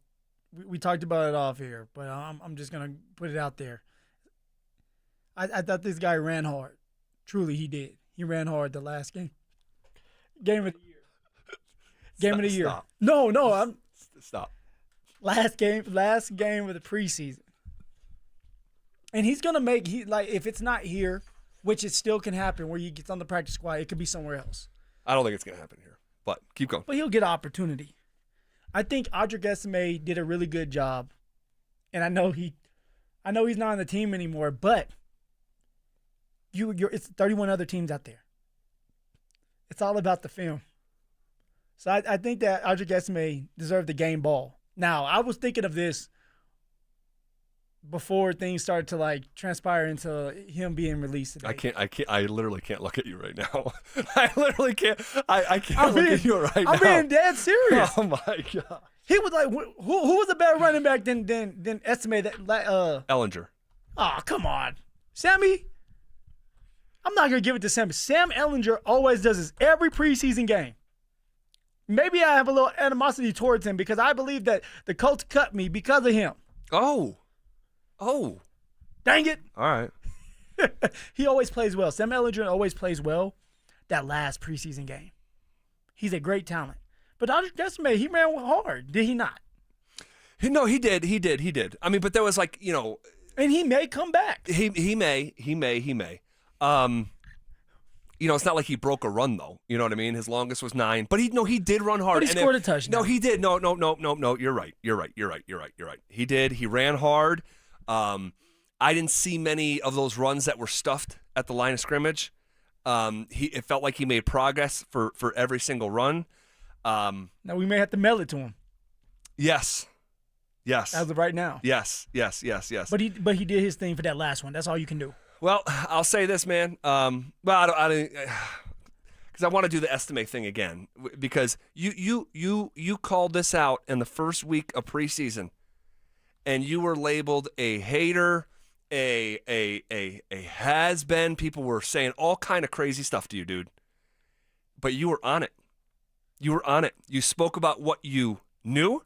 we talked about it off here, but I'm just going to put it out there. I thought this guy ran hard. Truly, he did. He ran hard the last game. Game of the year. Game of the year. Stop. No, Stop. Last game of the preseason. And he's gonna make if it's not here, which it still can happen where he gets on the practice squad, it could be somewhere else. I don't think it's gonna happen here, but keep going. But he'll get an opportunity. I think Audric Esme did a really good job. And I know he's not on the team anymore, but it's 31 other teams out there. It's all about the film. So I think that Audric Esme deserved the game ball. Now, I was thinking of this before things started to transpire into him being released today. I literally can't look at you right now. I literally can't. I can't look at you right now. I'm being dead serious. Oh my God. He was like, who was a better running back than Esme? Ellinger. Oh, come on. Sammy? I'm not going to give it to Sammy. Sam Ellinger always does this every preseason game. Maybe I have a little animosity towards him because I believe that the Colts cut me because of him. Oh. Dang it. All right. He always plays well. Sam Ellinger always plays well that last preseason game. He's a great talent. But Audric Esme, he ran hard, did he not? No, he did. I mean, but there was like, and he may come back. He may. It's not like he broke a run though. You know what I mean? His longest was 9, but he did run hard. But he scored a touchdown. No, he did. No. You're right. He did. He ran hard. I didn't see many of those runs that were stuffed at the line of scrimmage. It felt like he made progress for every single run. Now we may have to mail it to him. Yes. As of right now. Yes. But he did his thing for that last one. That's all you can do. Well, I'll say this, man. Because I want to do the estimate thing again, because you called this out in the first week of preseason, and you were labeled a hater, a has-been. People were saying all kind of crazy stuff to you, dude. But you were on it. You spoke about what you knew.